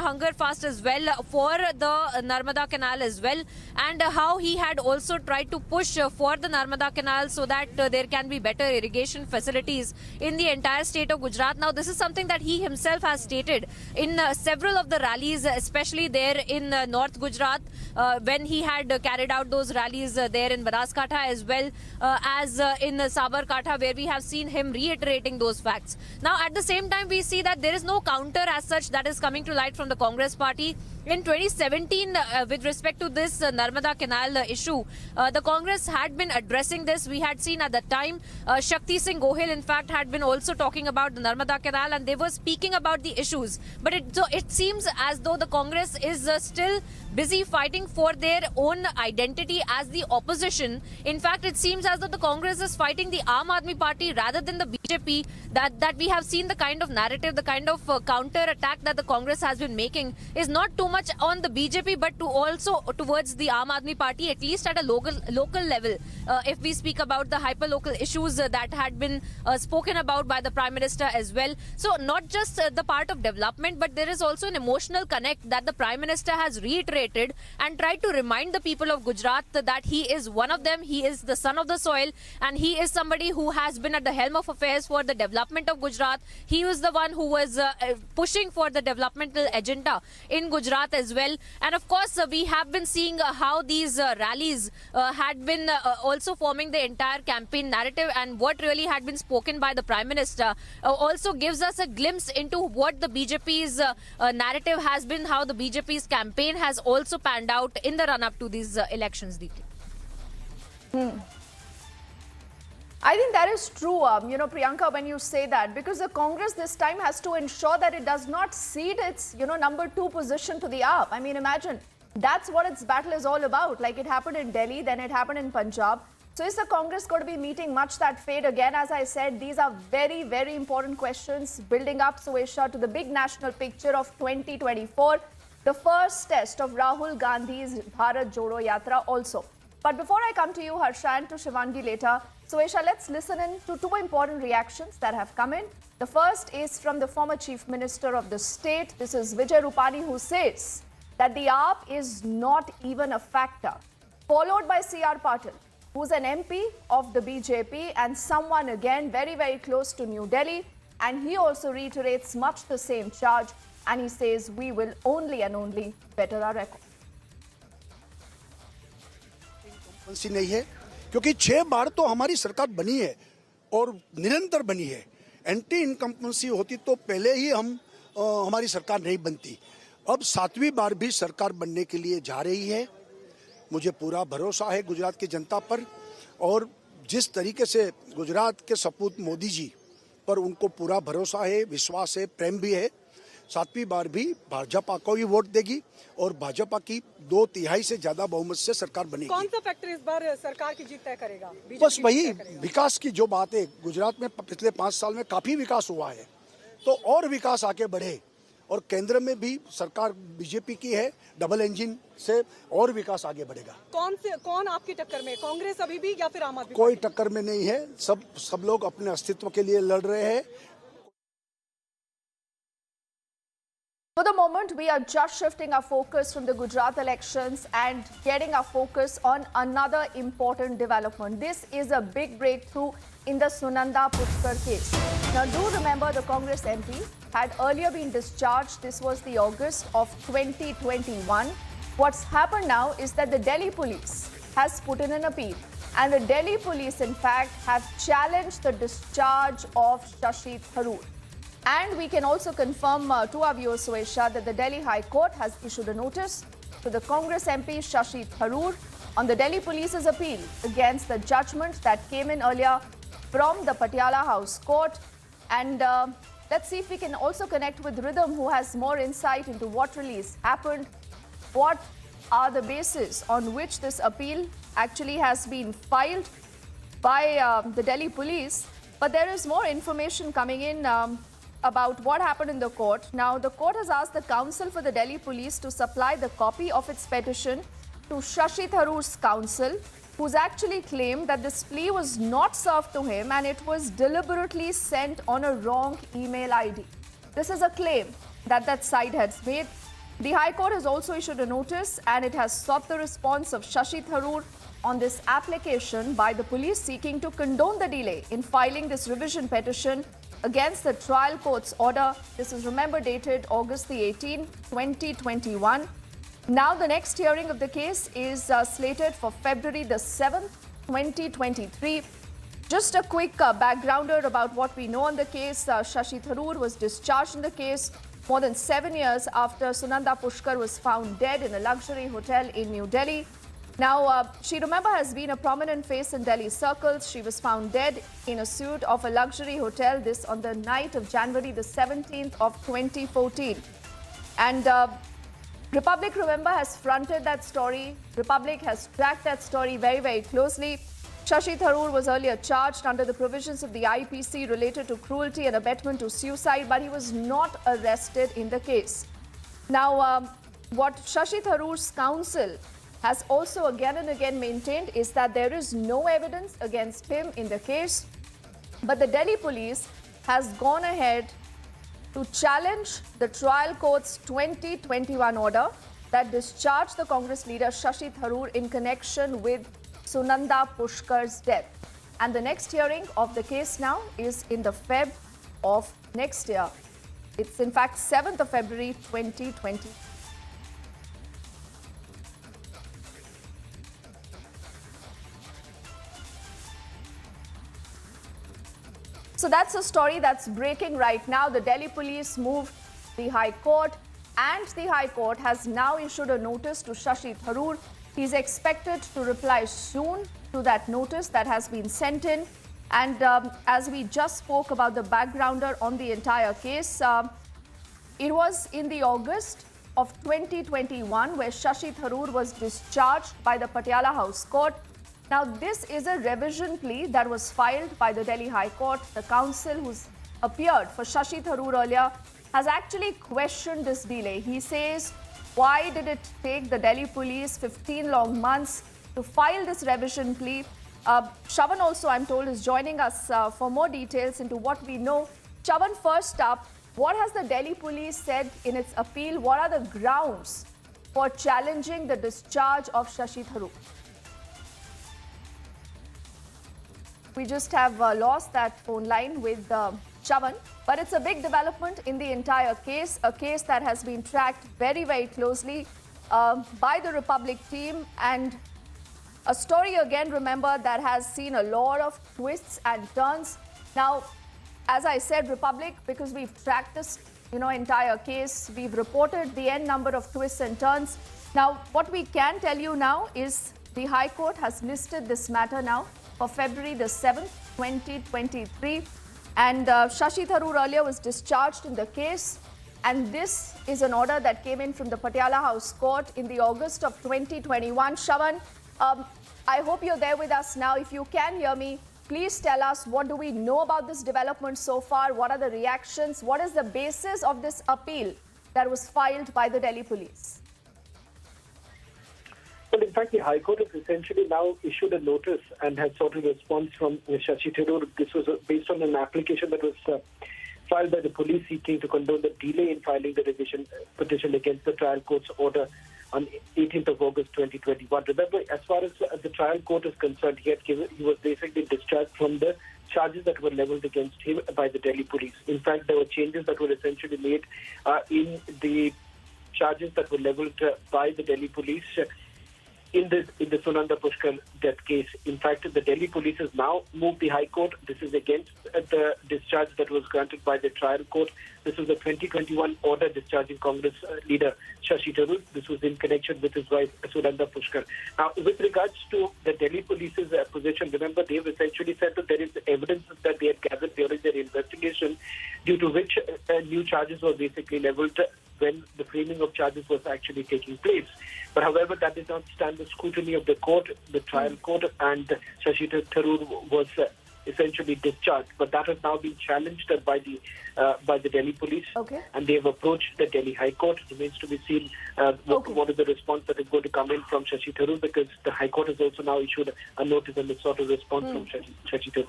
[SPEAKER 5] hunger fast as well for the Narmada Canal as well, and how he had also tried to push for the Narmada Canal so that there can be better irrigation facilities in the entire state of Gujarat. Now, this is something that he himself has stated in several of the rallies, especially there in North Gujarat, when he had carried out those rallies there in Banaskantha as well as in Sabarkantha, where we have seen him reiterating those facts. Now, at the same time, we see that there is no counter as such that is coming to light from the Congress party. in 2017, with respect to this Narmada Canal issue, the Congress had been addressing this. We had seen at the time, Shakti Singh Gohil, in fact, had been also talking about the Narmada Canal, and they were speaking about the issues. But it seems as though the Congress is still busy fighting for their own identity as the opposition. In fact, it seems as though the Congress is fighting the Aam Aadmi Party rather than the BJP. That we have seen the kind of narrative, the kind of counter attack that the Congress has been making is not too much on the BJP, but also towards the Aam Aadmi Party, at least at a local level. If we speak about the hyper-local issues that had been spoken about by the Prime Minister as well. So not just the part of development, but there is also an emotional connect that the Prime Minister has reiterated and tried to remind the people of Gujarat that he is one of them, he is the son of the soil, and he is somebody who has been at the helm of affairs for the development of Gujarat. He was the one who was pushing for the developmental agenda in Gujarat as well. And of course, we have been seeing how these rallies had been also forming the entire campaign narrative, and what really had been spoken by the Prime Minister also gives us a glimpse into what the BJP's narrative has been, how the BJP's campaign has also panned out in the run-up to these elections, Deepthi.
[SPEAKER 3] I think that is true, Priyanka, when you say that, because the Congress this time has to ensure that it does not cede its, number 2 position to the AAP. I mean, imagine, that's what its battle is all about. Like it happened in Delhi, then it happened in Punjab. So is the Congress going to be meeting much that fate? Again, as I said, these are very, very important questions building up, Suesha, to the big national picture of 2024, the first test of Rahul Gandhi's Bharat Jodo Yatra also. But before I come to you, Harsha, and to Shivangi later, Suesha, let's listen in to 2 important reactions that have come in. The first is from the former Chief Minister of the state. This is Vijay Rupani, who says that the AAP is not even a factor. Followed by C.R. Patil, who's an MP of the BJP and someone again very, very close to New Delhi. And he also reiterates much the same charge. And he says we will only and only better our record.
[SPEAKER 16] नहीं है, क्योंकि 6 बार तो हमारी सरकार बनी है और निरंतर बनी है। एंटी इनकम्पेंसी होती तो पहले ही हमारी सरकार नहीं बनती। अब 7वीं बार भी सरकार बनने के लिए जा रही है। मुझे पूरा भरोसा है गुजरात की जनता पर, और जिस तरीके से गुजरात के सपूत मोदी जी पर उनको पूरा भरोसा है, विश्वास है, प्रेम भी है। 7वीं बार भी भाजपा को ही वोट देगी और भाजपा की 2/3 से ज्यादा बहुमत से सरकार बनेगी।
[SPEAKER 17] कौन सा फैक्टर इस बार सरकार की जीत तय करेगा?
[SPEAKER 16] बस वही विकास की जो बात है, गुजरात में पिछले 5 साल में काफी विकास हुआ है, तो और विकास आगे बढ़े। और केंद्र में भी सरकार बीजेपी की है, डबल इंजन से और विकास आगे बढ़ेगा।
[SPEAKER 17] कौन आपकी टक्कर में, कांग्रेस अभी भी या फिर आम आदमी?
[SPEAKER 16] कोई टक्कर में नहीं है, सब लोग अपने अस्तित्व के लिए लड़ रहे हैं।
[SPEAKER 3] For the moment, we are just shifting our focus from the Gujarat elections and getting our focus on another important development. This is a big breakthrough in the Sunanda Pushkar case. Now, do remember the Congress MP had earlier been discharged. This was the August of 2021. What's happened now is that the Delhi police has put in an appeal. And the Delhi police, in fact, have challenged the discharge of Shashi Tharoor. And we can also confirm to our viewers, Suesha, that the Delhi High Court has issued a notice to the Congress MP Shashi Tharoor on the Delhi Police's appeal against the judgment that came in earlier from the Patiala House Court. And let's see if we can also connect with Rhythm, who has more insight into what really happened, what are the bases on which this appeal actually has been filed by the Delhi Police. But there is more information coming in about what happened in the court. Now, the court has asked the counsel for the Delhi Police to supply the copy of its petition to Shashi Tharoor's counsel, who's actually claimed that this plea was not served to him and it was deliberately sent on a wrong email ID. This is a claim that side has made. The High Court has also issued a notice and it has sought the response of Shashi Tharoor on this application by the police seeking to condone the delay in filing this revision petition against the trial court's order. This is, remember, dated August the 18th, 2021. Now, the next hearing of the case is slated for February the 7th, 2023. Just a quick backgrounder about what we know on the case. Shashi Tharoor was discharged in the case more than 7 years after Sunanda Pushkar was found dead in a luxury hotel in New Delhi. Now, she, remember, has been a prominent face in Delhi circles. She was found dead in a suite of a luxury hotel, this on the night of January the 17th of 2014. And Republic, remember, has fronted that story. Republic has tracked that story very, very closely. Shashi Tharoor was earlier charged under the provisions of the IPC related to cruelty and abetment to suicide, but he was not arrested in the case. Now, what Shashi Tharoor's counsel has also again and again maintained is that there is no evidence against him in the case, but the Delhi police has gone ahead to challenge the trial court's 2021 order that discharged the Congress leader Shashi Tharoor in connection with Sunanda Pushkar's death. And the next hearing of the case now is in the Feb of next year. It's in fact 7th of February 2020. So that's a story that's breaking right now. The Delhi police moved the High Court, and the High Court has now issued a notice to Shashi Tharoor. He's expected to reply soon to that notice that has been sent in. And as we just spoke about the backgrounder on the entire case, it was in the August of 2021 where Shashi Tharoor was discharged by the Patiala House Court. Now, this is a revision plea that was filed by the Delhi High Court. The counsel who's appeared for Shashi Tharoor earlier has actually questioned this delay. He says, why did it take the Delhi police 15 long months to file this revision plea? Shravan also, I'm told, is joining us for more details into what we know. Shravan, first up, what has the Delhi police said in its appeal? What are the grounds for challenging the discharge of Shashi Tharoor? We just have lost that phone line with Shravan, but it's a big development in the entire case, a case that has been tracked very, very closely by the Republic team, and a story again, remember, that has seen a lot of twists and turns. Now, as I said, Republic, because we've tracked this entire case, we've reported the n number of twists and turns. Now, what we can tell you now is the High Court has listed this matter now for February the 7th, 2023. And Shashi Tharoor earlier was discharged in the case. And this is an order that came in from the Patiala House Court in the August of 2021. Shravan, I hope you're there with us now. If you can hear me, please tell us, what do we know about this development so far? What are the reactions? What is the basis of this appeal that was filed by the Delhi police?
[SPEAKER 18] Well, in fact, the High Court has essentially now issued a notice and has sought a response from Shashi Tharoor. This was based on an application that was filed by the police seeking to condone the delay in filing the revision petition against the trial court's order on 18th of August 2021. Remember, as far as the trial court is concerned, he was basically discharged from the charges that were leveled against him by the Delhi police. In fact, there were changes that were essentially made in the charges that were leveled by the Delhi police in the Sunanda Pushkar death case. In fact, the Delhi police has now moved the High Court. This is against the discharge that was granted by the trial court. This was a 2021 order discharging Congress leader Shashi Tharoor. This was in connection with his wife Sunanda Pushkar. Now, with regards to the Delhi police's position, remember, they've essentially said that there is evidence that they had gathered during their investigation, due to which new charges were basically leveled when the framing of charges was actually taking place. But however, that did not stand the scrutiny of the court, the trial court, and Shashi Tharoor was essentially discharged. But that has now been challenged by the Delhi police, and they have approached the Delhi High Court. It remains to be seen what is the response that is going to come in from Shashi Tharoor, because the High Court has also now issued a notice and a sort of response from Shashi Tharoor.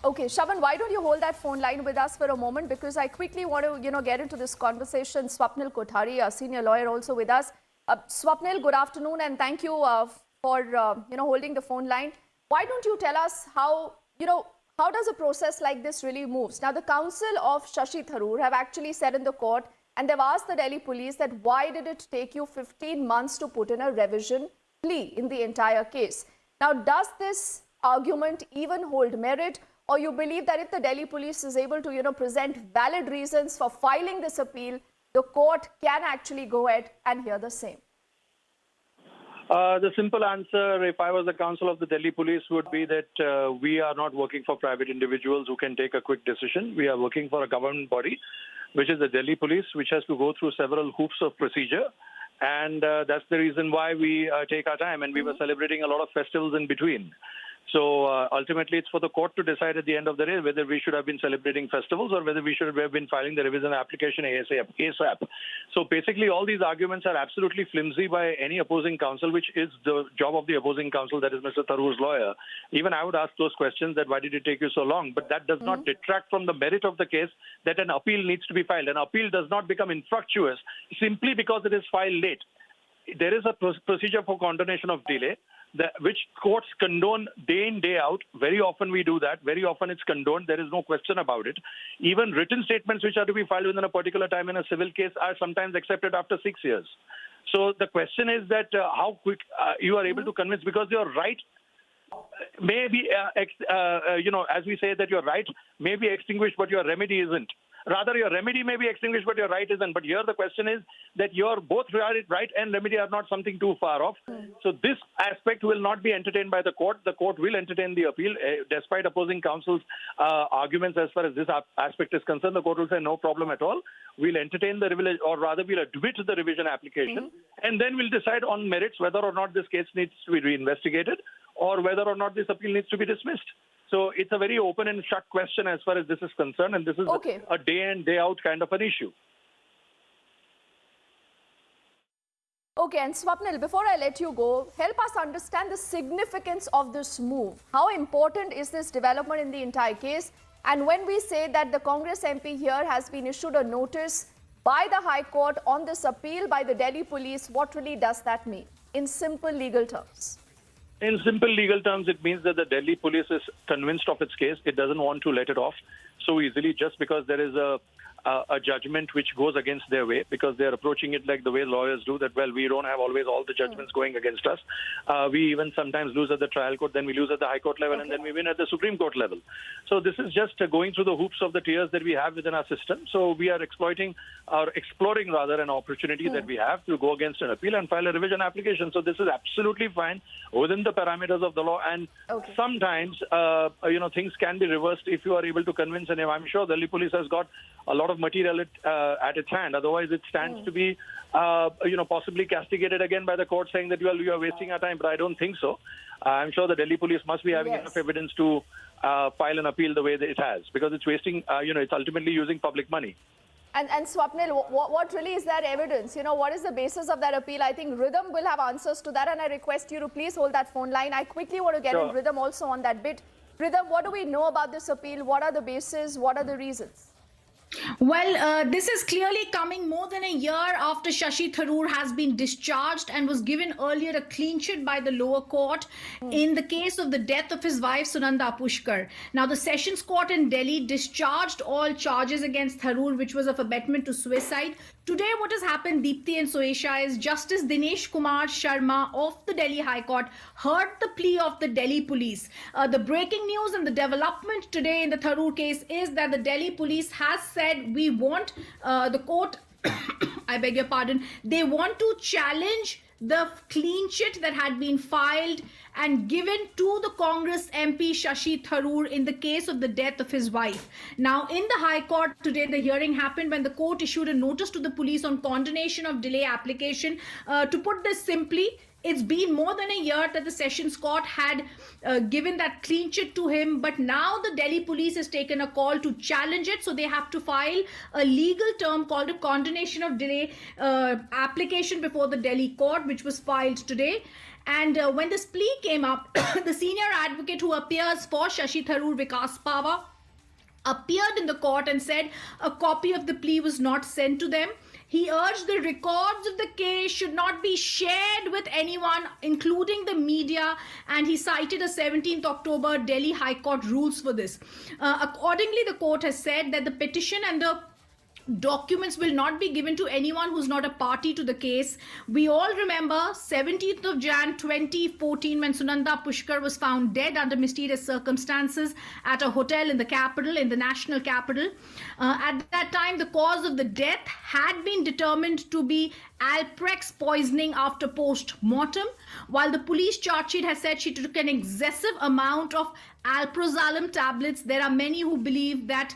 [SPEAKER 3] Okay, Shravan, why don't you hold that phone line with us for a moment, because I quickly want to get into this conversation. Swapnil Kothari, a senior lawyer, also with us. Swapnil, good afternoon, and thank you for holding the phone line. Why don't you tell us how does a process like this really moves? Now, the counsel of Shashi Tharoor have actually said in the court, and they've asked the Delhi police, that why did it take you 15 months to put in a revision plea in the entire case? Now, does this argument even hold merit, or you believe that if the Delhi police is able to, present valid reasons for filing this appeal, the court can actually go ahead and hear the same?
[SPEAKER 19] The simple answer, if I was the counsel of the Delhi police, would be that we are not working for private individuals who can take a quick decision. We are working for a government body, which is the Delhi police, which has to go through several hoops of procedure. And that's the reason why we take our time. And we were celebrating a lot of festivals in between. So ultimately, it's for the court to decide at the end of the day whether we should have been celebrating festivals or whether we should have been filing the revision application ASAP. So basically, all these arguments are absolutely flimsy by any opposing counsel, which is the job of the opposing counsel, that is Mr. Tharoor's lawyer. Even I would ask those questions that why did it take you so long? But that does not detract from the merit of the case that an appeal needs to be filed. An appeal does not become infructuous simply because it is filed late. There is a procedure for condonation of delay, which courts condone day in, day out. Very often we do that. Very often it's condoned. There is no question about it. Even written statements which are to be filed within a particular time in a civil case are sometimes accepted after 6 years. So the question is that how quick you are able to convince, because your right may be, as we say that your right may be extinguished, but your remedy isn't. Rather, your remedy may be extinguished, but your right isn't. But here the question is that your both right and remedy are not something too far off. So this aspect will not be entertained by the court. The court will entertain the appeal. Despite opposing counsel's arguments as far as this aspect is concerned, the court will say no problem at all. We'll entertain the revision, or rather we'll admit the revision application, and then we'll decide on merits whether or not this case needs to be reinvestigated or whether or not this appeal needs to be dismissed. So it's a very open and shut question as far as this is concerned, and this is a day in, day out kind of an issue.
[SPEAKER 3] Okay, and Swapnil, before I let you go, help us understand the significance of this move. How important is this development in the entire case? And when we say that the Congress MP here has been issued a notice by the High Court on this appeal by the Delhi police, what really does that mean in simple legal terms?
[SPEAKER 19] In simple legal terms, it means that the Delhi police is convinced of its case. It doesn't want to let it off so easily just because there is a judgment which goes against their way, because they're approaching it like the way lawyers do, that, well, we don't have always all the judgments going against us. We even sometimes lose at the trial court, then we lose at the High Court level, and then we win at the Supreme Court level. So this is just going through the hoops of the tiers that we have within our system. So we are exploring an opportunity that we have to go against an appeal and file a revision application. So this is absolutely fine within the parameters of the law. And sometimes, things can be reversed if you are able to convince. And I'm sure Delhi police has got a lot of material at its hand. Otherwise, it stands to be, possibly castigated again by the court, saying that, well, you are wasting our time. But I don't think so. I'm sure the Delhi police must be having enough evidence to file an appeal the way that it has, because it's wasting, it's ultimately using public money.
[SPEAKER 3] And Swapnil, what really is that evidence? What is the basis of that appeal? I think Rhythm will have answers to that, and I request you to please hold that phone line. I quickly want to get in Rhythm also on that bit. Rhythm, what do we know about this appeal? What are the bases? What are the reasons?
[SPEAKER 20] Well, this is clearly coming more than a year after Shashi Tharoor has been discharged and was given earlier a clean sheet by the lower court in the case of the death of his wife, Sunanda Pushkar. Now, the Sessions Court in Delhi discharged all charges against Tharoor, which was of abetment to suicide. Today, what has happened, Deepti and Soesha, is Justice Dinesh Kumar Sharma of the Delhi High Court heard the plea of the Delhi police. The breaking news and the development today in the Tharoor case is that the Delhi police has said, we want the court, I beg your pardon, they want to challenge the clean sheet that had been filed and given to the Congress MP Shashi Tharoor in the case of the death of his wife. Now, in the High Court today, the hearing happened when the court issued a notice to the police on condonation of delay application. To put this simply, it's been more than a year that the Sessions Court had given that clean sheet to him, but now the Delhi police has taken a call to challenge it, so they have to file a legal term called a condonation of delay application before the Delhi court, which was filed today. And when this plea came up, the senior advocate who appears for Shashi Tharoor, Vikas Pava, appeared in the court and said a copy of the plea was not sent to them. He urged the records of the case should not be shared with anyone, including the media, and he cited a 17th October Delhi High Court rules for this. Accordingly, the court has said that the petition and the documents will not be given to anyone who's not a party to the case. We all remember 17th of Jan 2014 when Sunanda Pushkar was found dead under mysterious circumstances at a hotel in the capital, in the national capital. At that time, the cause of the death had been determined to be Alprex poisoning after post-mortem, while the police charge sheet has said she took an excessive amount of alprazolam tablets. There are many who believe that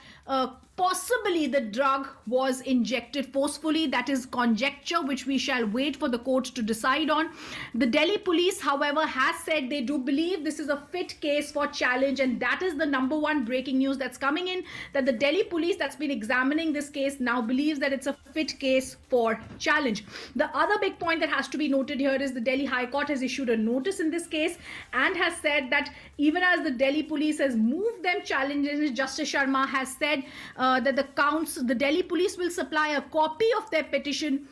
[SPEAKER 20] possibly the drug was injected forcefully. That is conjecture, which we shall wait for the court to decide on. The Delhi police, however, has said they do believe this is a fit case for challenge, and that is the number one breaking news that's coming in, that the Delhi police that's been examining this case now believes that it's a fit case for challenge. The other big point that has to be noted here is the Delhi High Court has issued a notice in this case and has said that even as the Delhi police has moved them challenges, Justice Sharma has said that the Delhi police will supply a copy of their petition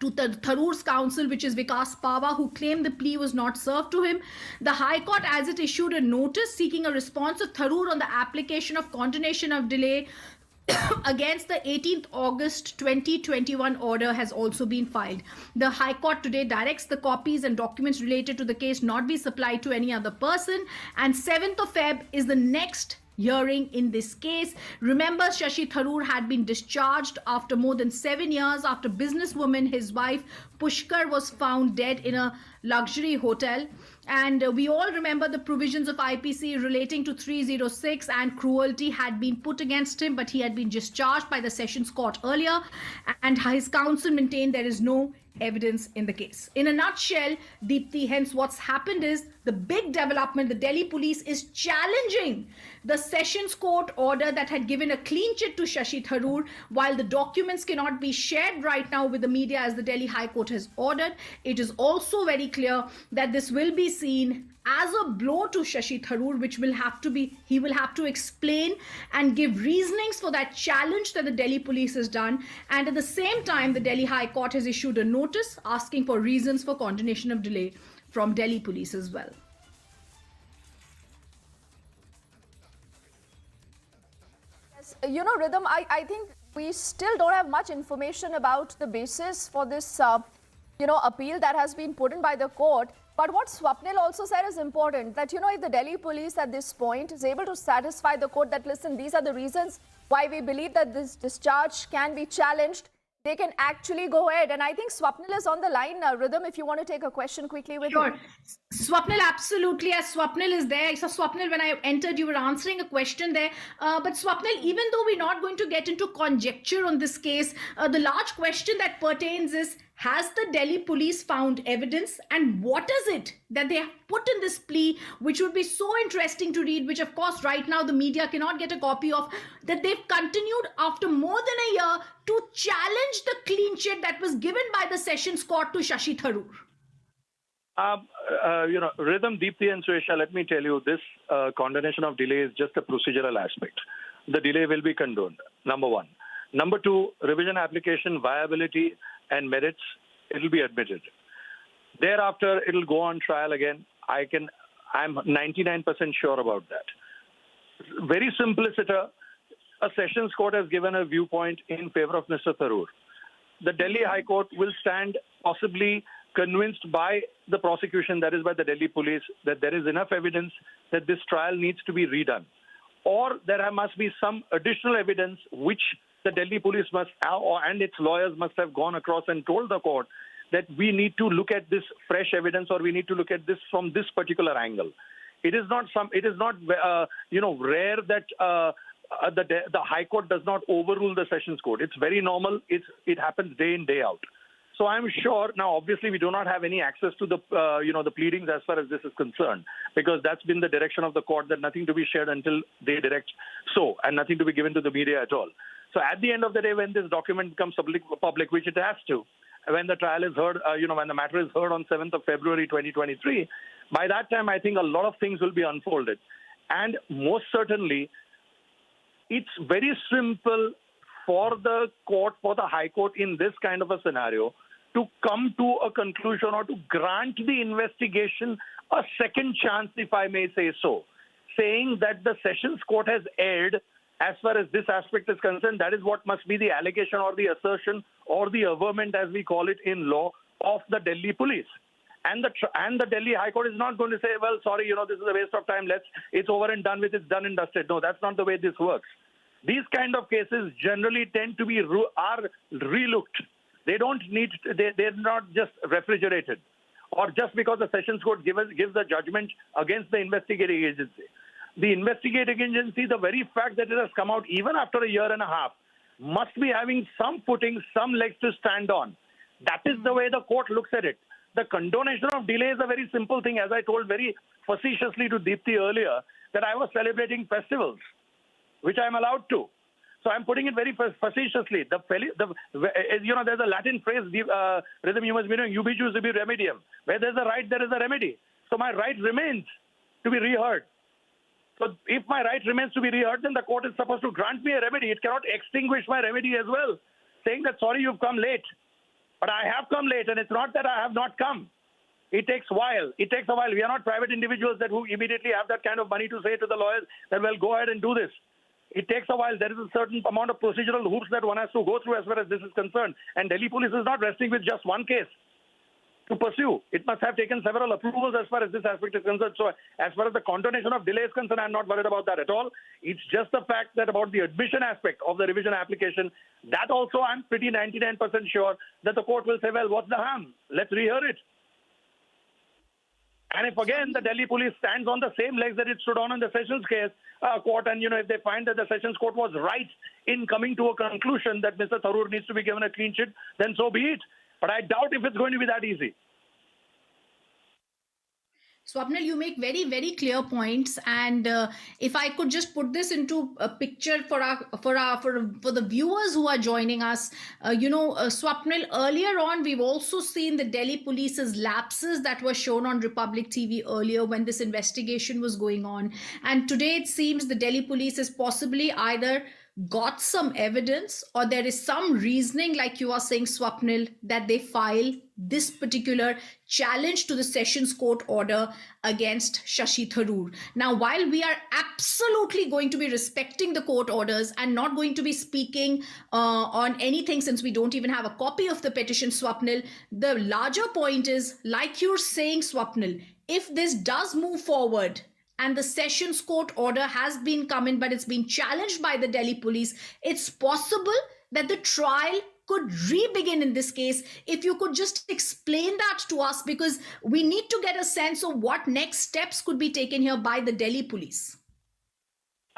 [SPEAKER 20] to Tharoor's counsel, which is Vikas Pava, who claimed the plea was not served to him. The High Court, as it issued a notice seeking a response of Tharoor on the application of continuation of delay against the 18th August 2021 order, has also been filed. The High Court today directs the copies and documents related to the case not be supplied to any other person, and 7th of Feb is the next hearing in this case. Remember, Shashi Tharoor had been discharged after more than 7 years after businesswoman, his wife Pushkar, was found dead in a luxury hotel. And we all remember the provisions of IPC relating to 306 and cruelty had been put against him, but he had been discharged by the Sessions Court earlier, and his counsel maintained there is no evidence in the case. In a nutshell, Deepthi, hence what's happened is the big development. The Delhi police is challenging the Sessions Court order that had given a clean chit to Shashi Tharoor. While the documents cannot be shared right now with the media as the Delhi High Court has ordered, it is also very clear that this will be seen as a blow to Shashi Tharoor, which will have to be, he will have to explain and give reasonings for that challenge that the Delhi police has done. And at the same time, the Delhi High Court has issued a notice asking for reasons for continuation of delay from Delhi police as well.
[SPEAKER 3] Yes, you know, Rhythm, I think we still don't have much information about the basis for this, appeal that has been put in by the court. But what Swapnil also said is important, that, if the Delhi police at this point is able to satisfy the court that, listen, these are the reasons why we believe that this discharge can be challenged, they can actually go ahead. And I think Swapnil is on the line now. Rhythm, if you want to take a question quickly with him.
[SPEAKER 20] Swapnil, absolutely. As Swapnil is there. So Swapnil, when I entered, you were answering a question there. But Swapnil, even though we're not going to get into conjecture on this case, the large question that pertains is, has the Delhi police found evidence, and what is it that they have put in this plea, which would be so interesting to read, which of course right now the media cannot get a copy of, that they've continued after more than a year to challenge the clean chit that was given by the Sessions Court to Shashi Tharoor?
[SPEAKER 19] Rhythm, Deepthi and Suesha, let me tell you, this condemnation of delay is just a procedural aspect. The delay will be condoned, number one. Number two, revision application viability and merits, it will be admitted. Thereafter, it will go on trial again. I'm 99% sure about that. Very simpliciter, a Sessions Court has given a viewpoint in favor of Mr. Tharoor. The Delhi High Court will stand possibly convinced by the prosecution, that is by the Delhi police, that there is enough evidence that this trial needs to be redone. Or there must be some additional evidence which the Delhi police must have, and its lawyers must have gone across and told the court that we need to look at this fresh evidence, or we need to look at this from this particular angle. It is not rare that the High Court does not overrule the Sessions Court. It's very normal. It happens day in, day out. So I'm sure, now obviously we do not have any access to the the pleadings as far as this is concerned, because that's been the direction of the court, that nothing to be shared until they direct so, and nothing to be given to the media at all. So at the end of the day, when this document becomes public, which it has to, when the trial is heard, when the matter is heard on 7th of February 2023, by that time I think a lot of things will be unfolded. And most certainly, it's very simple for the court, for the High Court in this kind of a scenario, to come to a conclusion or to grant the investigation a second chance, if I may say so, saying that the Sessions Court has erred as far as this aspect is concerned, that is what must be the allegation or the assertion or the averment, as we call it in law, of the Delhi police. And the Delhi High Court is not going to say, well, sorry, this is a waste of time. It's over and done with. It's done and dusted. No, that's not the way this works. These kind of cases generally tend to be are relooked. They don't need. They're not just refrigerated, or just because the Sessions Court gives a judgment against the investigating agency. The investigating agency, the very fact that it has come out even after a year and a half, must be having some footing, some legs to stand on. That is the way the court looks at it. The condonation of delay is a very simple thing, as I told very facetiously to Deepthi earlier, that I was celebrating festivals, which I'm allowed to. So I'm putting it very facetiously. There's a Latin phrase, Rhythm, you must be knowing, ubi jus ibi remedium. Where there's a right, there is a remedy. So my right remains to be reheard. So if my right remains to be reheard, then the court is supposed to grant me a remedy. It cannot extinguish my remedy as well, saying that, sorry, you've come late. But I have come late, and it's not that I have not come. It takes a while. It takes a while. We are not private individuals who immediately have that kind of money to say to the lawyers that, well, go ahead and do this. It takes a while. There is a certain amount of procedural hoops that one has to go through as far as this is concerned. And Delhi police is not resting with just one case to pursue. It must have taken several approvals as far as this aspect is concerned. So as far as the condonation of delay is concerned, I'm not worried about that at all. It's just the fact that about the admission aspect of the revision application, that also I'm pretty 99% sure that the court will say, well, what's the harm? Let's rehear it. And if again the Delhi police stands on the same legs that it stood on in the Sessions case court, and if they find that the Sessions court was right in coming to a conclusion that Mr. Tharoor needs to be given a clean sheet, then so be it. But I doubt if it's going to be that easy.
[SPEAKER 20] Swapnil, you make very, very clear points, and if I could just put this into a picture for the viewers who are joining us, Swapnil, earlier on we've also seen the Delhi police's lapses that were shown on Republic TV earlier when this investigation was going on, and today it seems the Delhi police is possibly either got some evidence or there is some reasoning, like you are saying, Swapnil, that they file this particular challenge to the Sessions Court order against Shashi Tharoor. Now, while we are absolutely going to be respecting the court orders and not going to be speaking on anything, since we don't even have a copy of the petition, Swapnil, the larger point is, like you're saying, Swapnil, if this does move forward, and the Sessions Court order has been come in, but it's been challenged by the Delhi police, it's possible that the trial could re-begin in this case. If you could just explain that to us, because we need to get a sense of what next steps could be taken here by the Delhi police.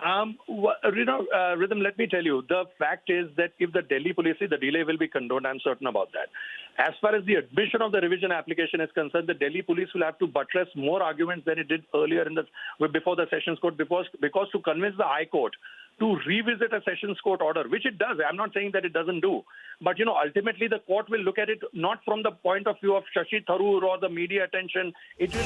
[SPEAKER 19] Rhythm, let me tell you, the fact is that if the Delhi police say the delay will be condoned, I'm certain about that. As far as the admission of the revision application is concerned, the Delhi police will have to buttress more arguments than it did earlier before the Sessions Court, because to convince the High Court to revisit a Sessions Court order, which it does. I'm not saying that it doesn't do. But, ultimately the court will look at it not from the point of view of Shashi Tharoor or the media attention. It will...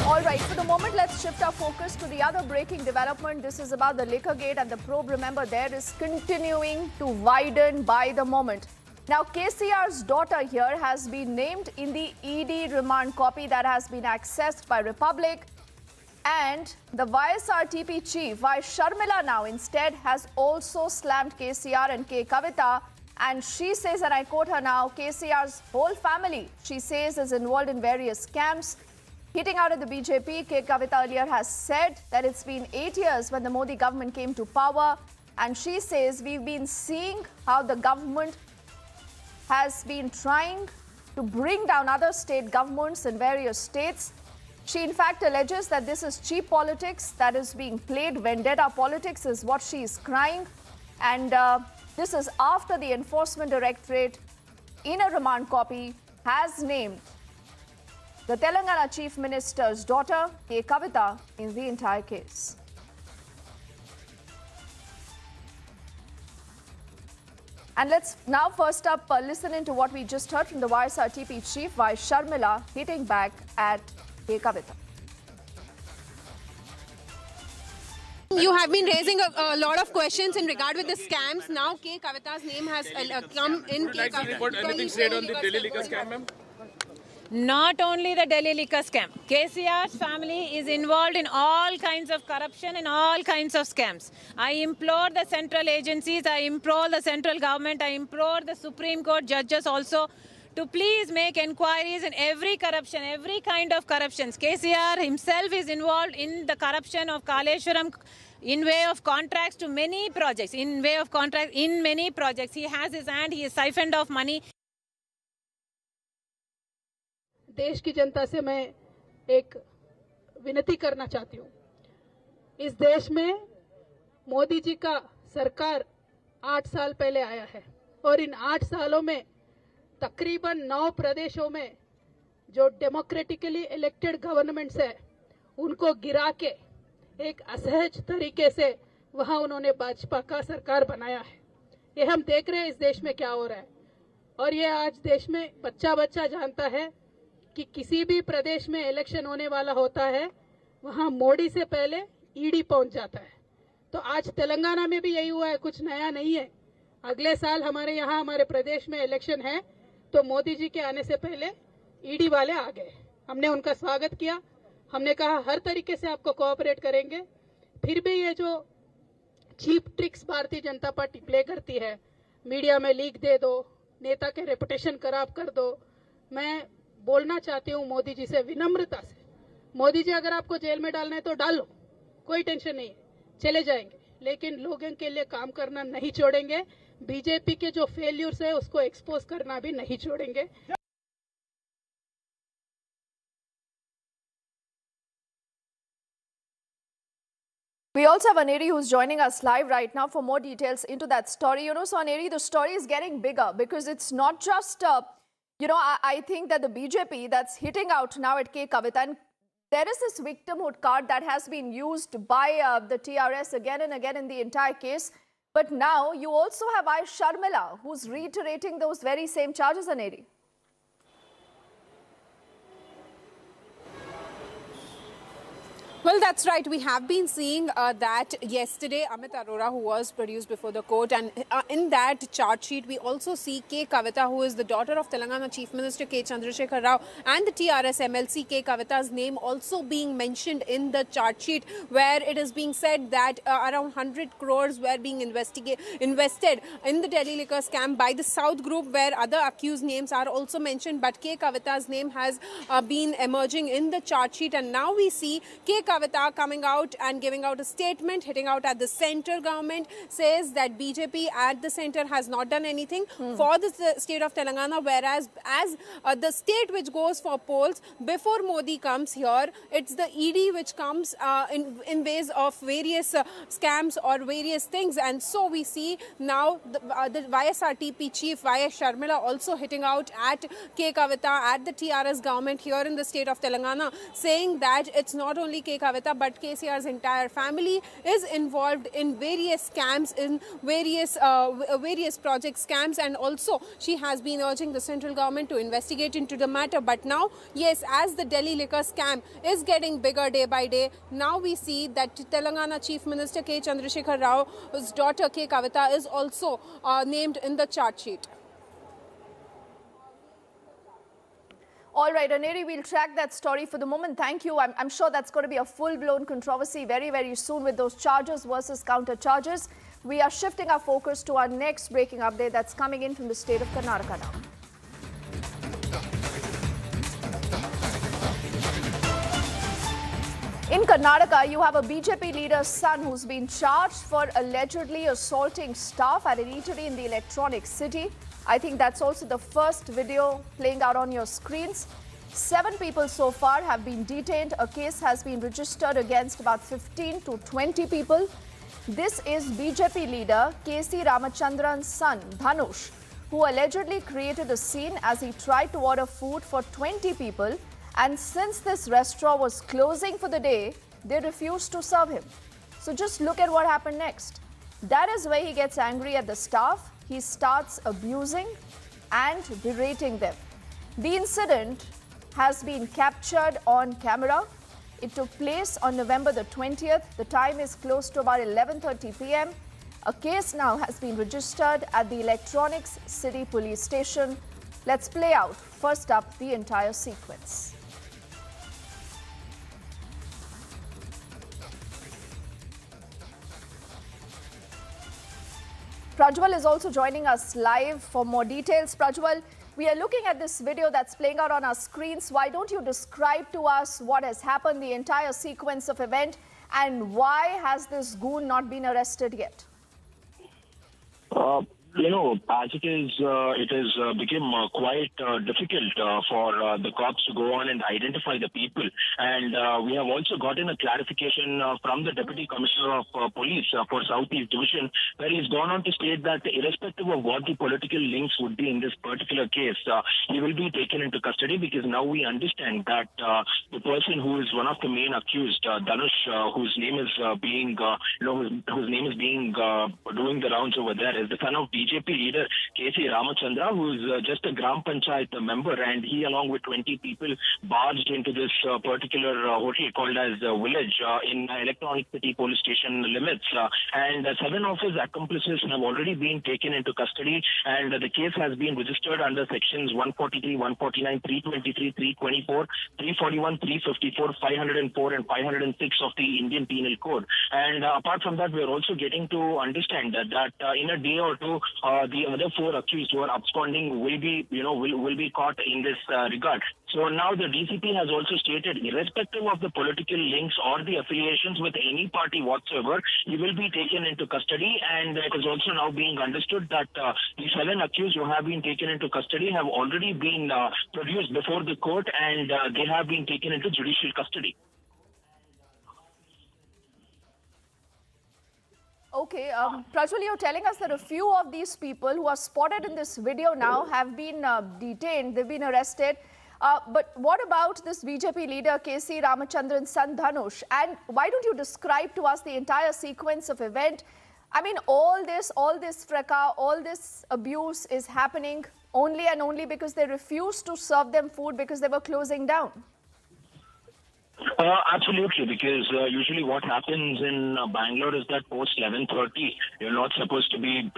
[SPEAKER 3] All right, for the moment, let's shift our focus to the other breaking development. This is about the liquor gate, and the probe, remember, there is continuing to widen by the moment. Now, KCR's daughter here has been named in the ED remand copy that has been accessed by Republic. And the YSRTP chief, Y. Sharmila, now instead has also slammed KCR and K. Kavita. And she says, and I quote her now, KCR's whole family, she says, is involved in various scams. Hitting out at the BJP, K. Kavita earlier has said that it's been 8 years when the Modi government came to power. And she says, we've been seeing how the government has been trying to bring down other state governments in various states. She in fact alleges that this is cheap politics that is being played. Vendetta politics is what she is crying. And this is after the Enforcement Directorate, in a remand copy, has named the Telangana Chief Minister's daughter, K. Kavita, in the entire case. And let's now first up listen into what we just heard from the YSRTP chief, Y. Sharmila, hitting back at K. Kavita.
[SPEAKER 21] You have been raising a lot of questions in regard with the scams. Now K. Kavita's name has come in.
[SPEAKER 1] Anything said on the Delhi liquor scam, ma'am?
[SPEAKER 2] Not only the Delhi liquor scam. KCR's family is involved in all kinds of corruption and all kinds of scams. I implore the central agencies, I implore the central government, I implore the Supreme Court judges also to please make inquiries in every corruption, every kind of corruptions. KCR himself is involved in the corruption of Kaleshwaram in way of contracts to many projects. In way of contracts in many projects. He has his hand, he is siphoned of money.
[SPEAKER 17] देश की जनता से मैं एक विनती करना चाहती हूँ। इस देश में मोदी जी का सरकार 8 साल पहले आया है और इन 8 सालों में तकरीबन 9 प्रदेशों में जो डेमोक्रेटिकली इलेक्टेड गवर्नमेंट्स है उनको गिरा के एक असहज तरीके से वहाँ उन्होंने भाजपा का सरकार बनाया है। ये हम देख रहे हैं इस देश में क्या हो रहा है और ये आज देश में बच्चा बच्चा जानता है कि किसी भी प्रदेश में इलेक्शन होने वाला होता है वहाँ मोदी से पहले ईडी पहुंच जाता है। तो आज तेलंगाना में भी यही हुआ है, कुछ नया नहीं है। अगले साल हमारे यहाँ हमारे प्रदेश में इलेक्शन है तो मोदी जी के आने से पहले ईडी वाले आ गए। हमने उनका स्वागत किया, हमने कहा हर तरीके से आपको कोऑपरेट करेंगे। फिर भी ये जो cheap tricks Bharatiya Janata party play करती है, मीडिया में लीक दे दो, नेता के रेपुटेशन खराब कर दो, मैं बोलना चाहती हूँ मोदी जी से विनम्रता से, मोदी जी अगर आपको जेल में डालना है तो डाल लो, कोई टेंशन नहीं है, चले जाएंगे, लेकिन लोगों के लिए काम करना नहीं छोड़ेंगे। बीजेपी के जो फेल्यूर्स है उसको एक्सपोज करना भी नहीं छोड़ेंगे।
[SPEAKER 3] We also have Aneri who's joining us live right now for more details into that story. You know, so Aneri, the story is getting bigger because it's not just, I think that the BJP that's hitting out now at K. Kavita, and there is this victimhood card that has been used by the TRS again and again in the entire case. But now you also have I. Sharmila who's reiterating those very same charges, Aneri.
[SPEAKER 21] Well, that's right. We have been seeing that yesterday, Amit Arora, who was produced before the court, and in that charge sheet, we also see K. Kavita, who is the daughter of Telangana Chief Minister K. Chandrasekhar Rao, and the TRS MLC K. Kavita's name also being mentioned in the charge sheet, where it is being said that around 100 crores were being invested in the Delhi liquor scam by the South Group, where other accused names are also mentioned, but K. Kavita's name has been emerging in the charge sheet, and now we see K. Kavita coming out and giving out a statement, hitting out at the central government, says that BJP at the center has not done anything for the state of Telangana, whereas as the state which goes for polls before Modi comes here, it's the ED which comes in ways of various scams or various things. And so we see now the YSRTP chief YS Sharmila also hitting out at K. Kavita, at the TRS government here in the state of Telangana, saying that it's not only K. Kavita but KCR's entire family is involved in various scams, in various project scams, and also she has been urging the central government to investigate into the matter. But now, yes, as the Delhi liquor scam is getting bigger day by day, now we see that Telangana Chief Minister K. Chandrasekhar Rao's daughter K. Kavita is also named in the charge sheet.
[SPEAKER 3] All right, Aneri, we'll track that story for the moment. Thank you. I'm sure that's going to be a full-blown controversy very, very soon with those charges versus counter-charges. We are shifting our focus to our next breaking update that's coming in from the state of Karnataka now. In Karnataka, you have a BJP leader's son who's been charged for allegedly assaulting staff at an eatery in the Electronic City. I think that's also the first video playing out on your screens. 7 people so far have been detained. A case has been registered against about 15 to 20 people. This is BJP leader K.C. Ramachandran's son, Dhanush, who allegedly created a scene as he tried to order food for 20 people. And since this restaurant was closing for the day, they refused to serve him. So just look at what happened next. That is where he gets angry at the staff. He starts abusing and berating them. The incident has been captured on camera. It took place on November the 20th. The time is close to about 11:30 p.m. A case now has been registered at the Electronics City Police Station Let's play out, first up, the entire sequence. Prajwal is also joining us live for more details. Prajwal, we are looking at this video that's playing out on our screens. Why don't you describe to us what has happened, the entire sequence of event, and why has this goon not been arrested yet?
[SPEAKER 4] As it has become quite difficult for the cops to go on and identify the people. And we have also gotten a clarification from the Deputy Commissioner of Police for Southeast Division, where he's gone on to state that irrespective of what the political links would be in this particular case, he will be taken into custody, because now we understand that the person who is one of the main accused, Dhanush, whose name is being doing the rounds over there, is the son of BJP leader K.C. Ramachandra, who is just a Gram Panchayat member, and he, along with 20 people, barged into this particular hotel called as Village in Electronic City police station limits. And 7 of his accomplices have already been taken into custody, and the case has been registered under sections 143, 149, 323, 324, 341, 354, 504 and 506 of the Indian Penal Code. And apart from that, we are also getting to understand that in a day or two, the other 4 accused who are absconding will be caught in this regard. So now the DCP has also stated, irrespective of the political links or the affiliations with any party whatsoever, he will be taken into custody. And it is also now being understood that the 7 accused who have been taken into custody have already been produced before the court, and they have been taken into judicial custody.
[SPEAKER 3] Okay, Prajwal, you're telling us that a few of these people who are spotted in this video now have been detained, they've been arrested. But what about this BJP leader, K.C. Ramachandran's son Dhanush? And why don't you describe to us the entire sequence of event? I mean, all this fracas, all this abuse is happening only and only because they refused to serve them food because they were closing down.
[SPEAKER 4] Absolutely, because usually what happens in Bangalore is that post 11:30, you're not supposed to be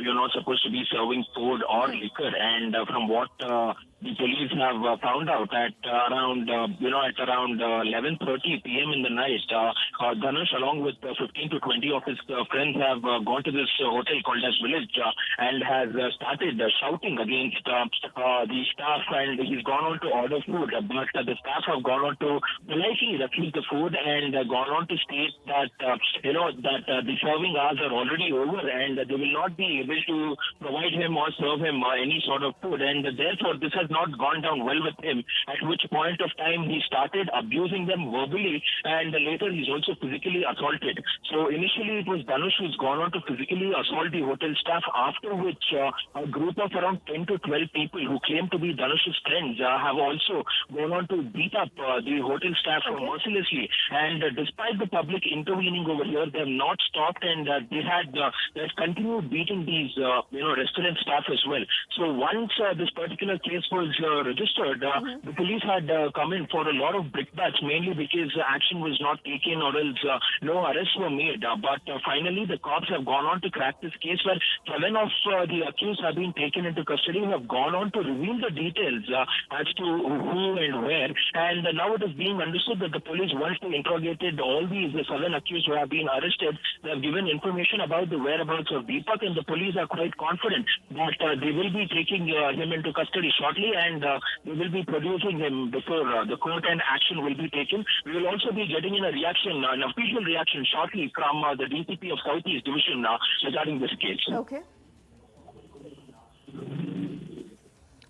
[SPEAKER 4] serving food or liquor, and from what the police have found out at around 11:30 p.m. in the night, Dhanush, along with 15 to 20 of his friends, have gone to this hotel called as Village and has started shouting against the staff, and he's gone on to order food, but the staff have gone on to politely refuse the food and gone on to state that the serving hours are already over and they will not be able to provide him or serve him any sort of food, and therefore this has not gone down well with him, at which point of time he started abusing them verbally, and later he's also physically assaulted. So initially it was Dhanush who's gone on to physically assault the hotel staff, after which a group of around 10 to 12 people who claim to be Dhanush's friends have also gone on to beat up the hotel staff mercilessly. And despite the public intervening over here, they have not stopped, and they've continued beating these restaurant staff as well. So once this particular case was registered, the police had come in for a lot of brickbats, mainly because action was not taken or else no arrests were made. But finally, the cops have gone on to crack this case, where 7 of the accused have been taken into custody, who have gone on to reveal the details as to who and where. And now it is being understood that the police, once they interrogated all these 7 accused who have been arrested, they have given information about the whereabouts of Deepak, and the police are quite confident that they will be taking him into custody shortly, and they will be producing him before the court, and action will be taken. We will also be getting in an official reaction shortly from the DCP of Southeast Division regarding this case.
[SPEAKER 3] Okay.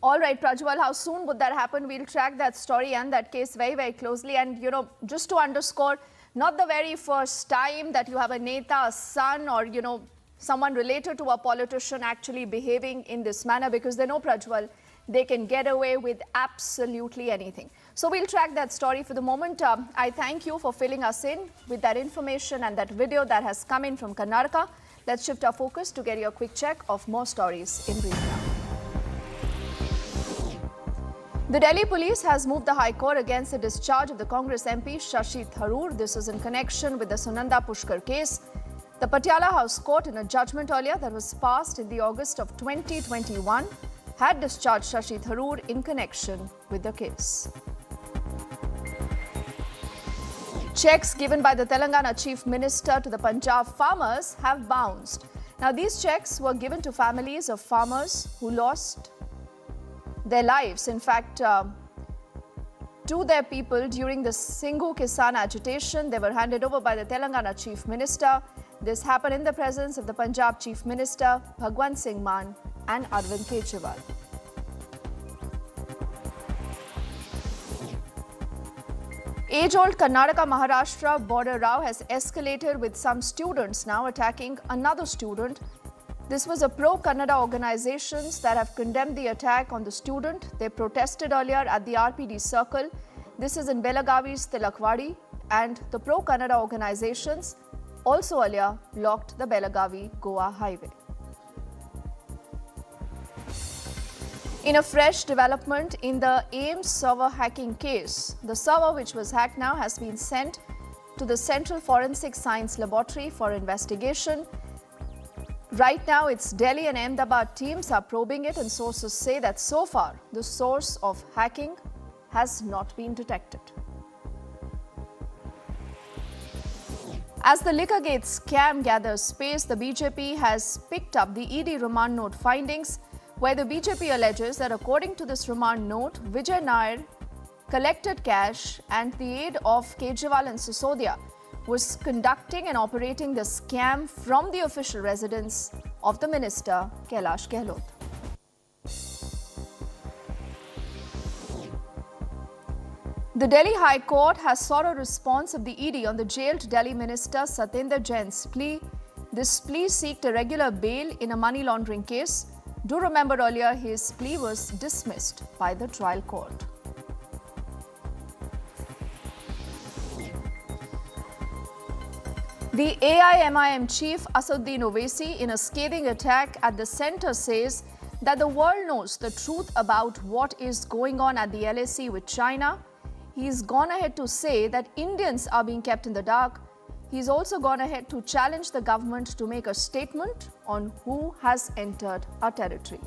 [SPEAKER 3] All right, Prajwal, how soon would that happen? We'll track that story and that case very, very closely. And, just to underscore, not the very first time that you have a Neta, a son, or, someone related to a politician actually behaving in this manner, because they know, Prajwal, they can get away with absolutely anything. So we'll track that story. For the moment, I thank you for filling us in with that information and that video that has come in from Karnataka. Let's shift our focus to get you a quick check of more stories in brief now. The Delhi police has moved the High Court against the discharge of the Congress MP Shashi Tharoor. This is in connection with the Sunanda Pushkar case. The Patiala House Court, in a judgment earlier that was passed in the August of 2021, had discharged Shashi Tharoor in connection with the case. Checks given by the Telangana Chief Minister to the Punjab farmers have bounced. Now, these checks were given to families of farmers who lost their lives. In fact, to their people during the Singhu Kisan agitation, they were handed over by the Telangana Chief Minister. This happened in the presence of the Punjab Chief Minister, Bhagwant Singh Mann and Arvind Kejriwal. Age-old Karnataka-Maharashtra border row has escalated with some students now attacking another student. This was a pro-Kannada organizations that have condemned the attack on the student. They protested earlier at the RPD circle. This is in Belagavi's Tilakwadi, and the pro-Kannada organizations also earlier blocked the Belagavi-Goa highway. In a fresh development in the AIMS server hacking case, the server which was hacked now has been sent to the Central Forensic Science Laboratory for investigation. Right now, its Delhi and Ahmedabad teams are probing it, and sources say that so far the source of hacking has not been detected. As the Liquorgate scam gathers pace, the BJP has picked up the ED remand note findings, where the BJP alleges that according to this remand note, Vijay Nair collected cash and the aid of Kejriwal and Sisodia was conducting and operating the scam from the official residence of the minister, Kailash Gehlot. The Delhi High Court has sought a response of the ED on the jailed Delhi minister Satyendra Jain's plea. This plea seeked a regular bail in a money laundering case. Do remember earlier his plea was dismissed by the trial court. The AIMIM chief Assaduddin Owaisi, in a scathing attack at the centre, says that the world knows the truth about what is going on at the LAC with China. He's gone ahead to say that Indians are being kept in the dark. He's also gone ahead to challenge the government to make a statement on who has entered our territory.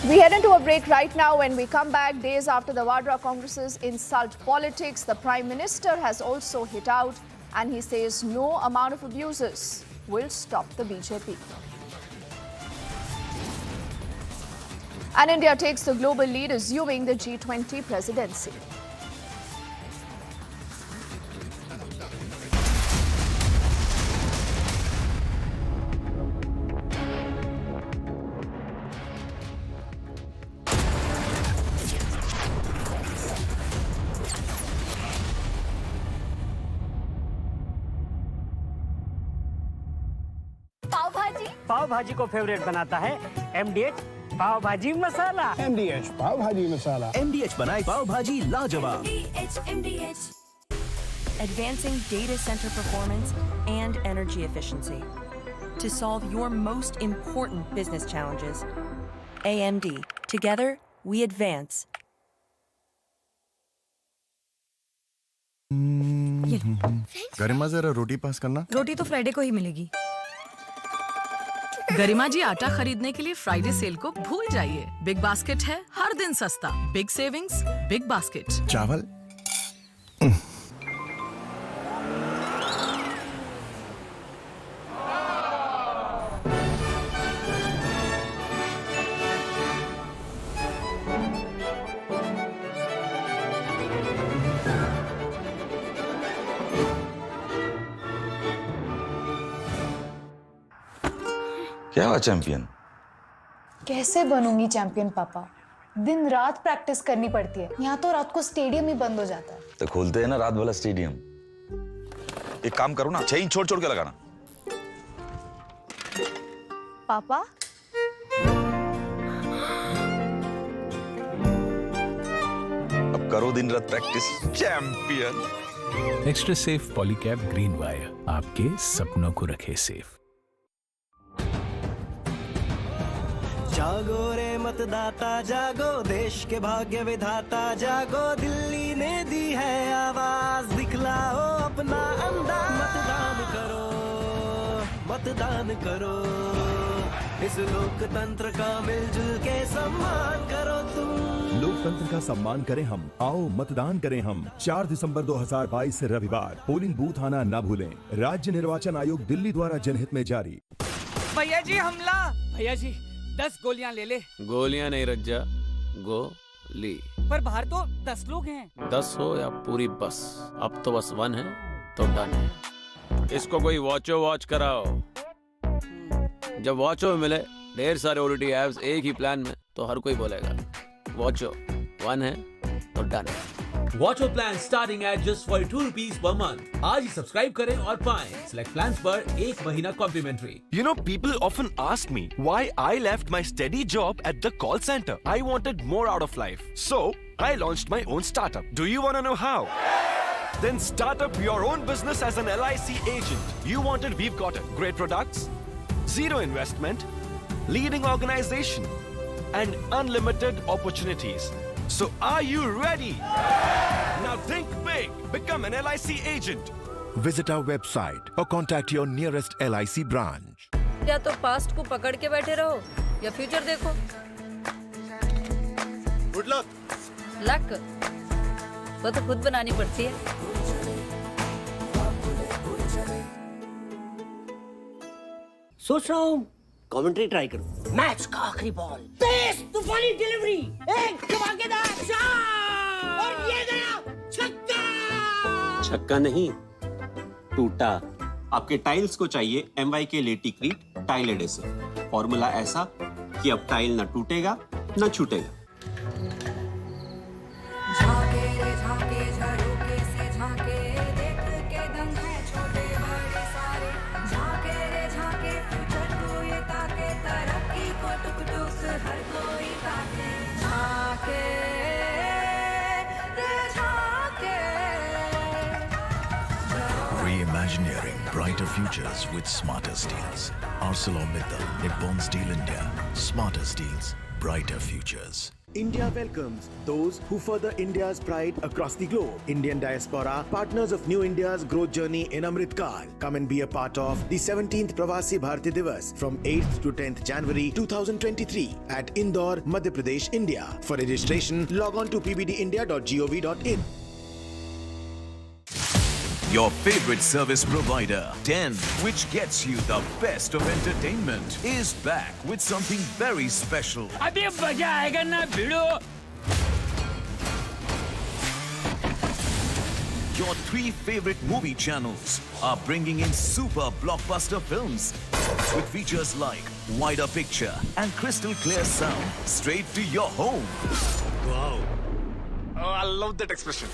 [SPEAKER 3] We head into a break right now. When we come back, days after the Vadra Congress's insult politics, the Prime Minister has also hit out, and he says no amount of abuses will stop the BJP. And India takes the global lead, assuming the G20 presidency.
[SPEAKER 9] पाव भाजी को favourite बनाता है MDH पाव भाजी मसाला।
[SPEAKER 7] MDH पाव भाजी मसाला।
[SPEAKER 6] MDH बनाए पाव भाजी लाजवाब।
[SPEAKER 8] MDH. Advancing data center performance and energy efficiency to solve your most important business challenges. AMD. Together, we advance.
[SPEAKER 7] गरिमा जरा रोटी पास करना।
[SPEAKER 22] रोटी तो फ्राइडे को ही मिलेगी। गरिमा जी आटा खरीदने के लिए फ्राइडे सेल को भूल जाइए। बिग बास्केट है हर दिन सस्ता। Big savings, big basket.
[SPEAKER 7] चावल
[SPEAKER 23] क्या हुआ चैंपियन?
[SPEAKER 24] कैसे बनूंगी चैंपियन पापा? दिन रात प्रैक्टिस करनी पड़ती है। यहाँ तो रात को स्टेडियम ही बंद हो जाता है।
[SPEAKER 23] तो खोलते हैं ना रात वाला स्टेडियम। एक काम करो ना, 6 इंच छोड़ छोड़ के लगाना।
[SPEAKER 24] पापा
[SPEAKER 23] अब करो दिन रात practice champion.
[SPEAKER 25] Extra safe Polycab green wire आपके सपनों को रखे सेफ।
[SPEAKER 10] जागो रे मतदाता जागो, देश के भाग्य विधाता जागो, दिल्ली ने दी है आवाज, दिखलाओ अपना अंदाज। मतदान करो, मतदान करो, इस लोकतंत्र का मिलजुल के सम्मान करो तुम।
[SPEAKER 11] लोकतंत्र का सम्मान करें हम, आओ मतदान करें हम। 4 दिसंबर 2022 रविवार, पोलिंग बूथ आना न भूलें। राज्य निर्वाचन आयोग दिल्ली द्वारा जनहित में जारी।
[SPEAKER 12] भैया जी हमला। भैया जी 10 गोलियां ले ले।
[SPEAKER 13] गोलियां नहीं रज्जा, गोली।
[SPEAKER 12] पर बाहर तो 10 लोग हैं।
[SPEAKER 13] 10 हो या पूरी बस, अब तो बस 1 है तो डन है। इसको कोई वॉच कराओ। जब वॉचो मिले ढेर सारे ओटीटी ऐप्स एक ही प्लान में, तो हर कोई बोलेगा वॉचो 1 है तो डन है।
[SPEAKER 14] Watcho plan starting at just 42 rupees per month। आज ही सब्सक्राइब करें और पाएं सिलेक्ट प्लान्स पर 1 महीना complementary.
[SPEAKER 26] You know, people often ask me why I left my steady job at the call center. I wanted more out of life. So, I launched my own startup. Do you want to know how? Then start up your own business as an LIC agent. You want it, we've got it. Great products, zero investment, leading organization, and unlimited opportunities. So are you ready? Now think big. Become an LIC agent.
[SPEAKER 27] Visit our website or contact your nearest LIC branch.
[SPEAKER 5] या तो past को पकड़ के बैठे रहो या future देखो।
[SPEAKER 26] Good luck.
[SPEAKER 5] Luck वो तो खुद बनानी पड़ती है।
[SPEAKER 9] सोच रहा हूँ कमेंट्री ट्राई करूं। मैच का आखिरी बॉल, तेज तूफानी डिलीवरी, एक धमाकेदार शॉट और ये गया छक्का।
[SPEAKER 28] छक्का नहीं, टूटा। आपके टाइल्स को चाहिए MY के लेटिक्रीट टाइल एडेसिव। फॉर्मूला ऐसा कि अब टाइल न टूटेगा न छूटेगा।
[SPEAKER 27] Reimagineering brighter futures with smarter steels. ArcelorMittal, Nippon Steel India. Smarter steels, brighter futures.
[SPEAKER 29] India welcomes those who further India's pride across the globe. Indian diaspora, partners of New India's growth journey in Amritkal. Come and be a part of the 17th Pravasi Bharati Divas from 8th to 10th January 2023 at Indore, Madhya Pradesh, India. For registration, log on to pbdindia.gov.in.
[SPEAKER 6] Your favorite service provider, 10, which gets you the best of entertainment, is back with something very special.
[SPEAKER 12] अभी मजा आएगा ना भिड़ो।
[SPEAKER 6] Your 3 favorite movie channels are bringing in super blockbuster films with features like wider picture and crystal clear sound straight to your home.
[SPEAKER 26] Wow. Oh, I love that expression.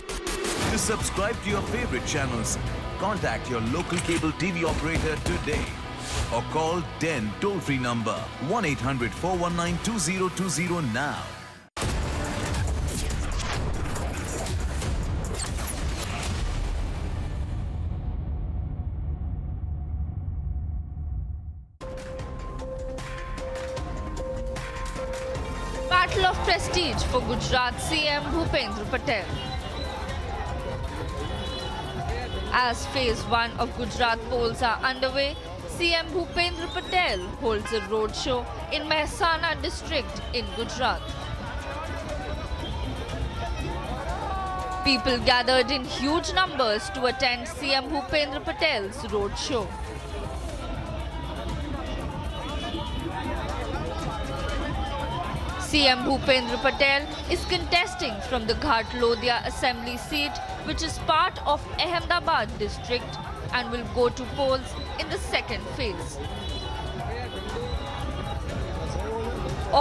[SPEAKER 6] To subscribe to your favorite channels, contact your local cable TV operator today or call 10 toll-free number 1-800-419-2020 now.
[SPEAKER 30] Battle of prestige for Gujarat CM Bhupendra Patel. As phase 1 of Gujarat polls are underway, CM Bhupendra Patel holds a roadshow in Mehsana district in Gujarat. People gathered in huge numbers to attend CM Bhupendra Patel's roadshow. CM Bhupendra Patel is contesting from the Ghat Lodhia assembly seat, which is part of Ahmedabad district, and will go to polls in the second phase.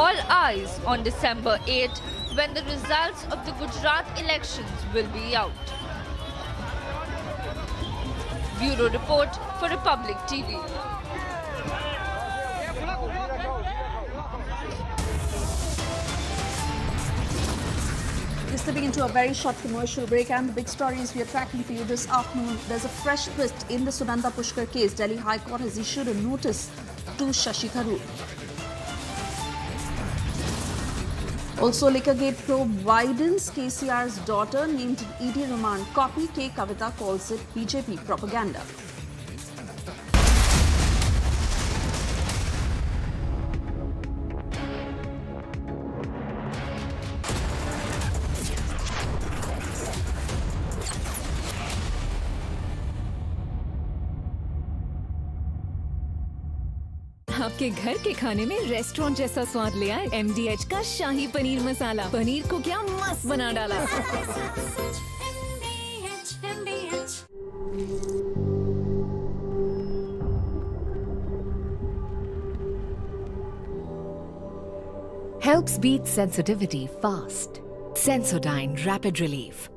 [SPEAKER 30] All eyes on December 8, when the results of the Gujarat elections will be out. Bureau report for Republic TV.
[SPEAKER 3] We're slipping into a very short commercial break, and the big stories we are tracking for you this afternoon. There's a fresh twist in the Sunanda Pushkar case. Delhi High Court has issued a notice to Shashi Tharoor.
[SPEAKER 1] Also, Liquorgate probe widens. KCR's daughter named ED remand copy. K. Kavita calls it BJP propaganda.
[SPEAKER 2] आपके घर के खाने में restaurant जैसा स्वाद ले आए MDH का शाही पनीर मसाला। पनीर को क्या मस्त बना डाला।
[SPEAKER 4] Helps beat sensitivity fast. Sensodyne Rapid Relief.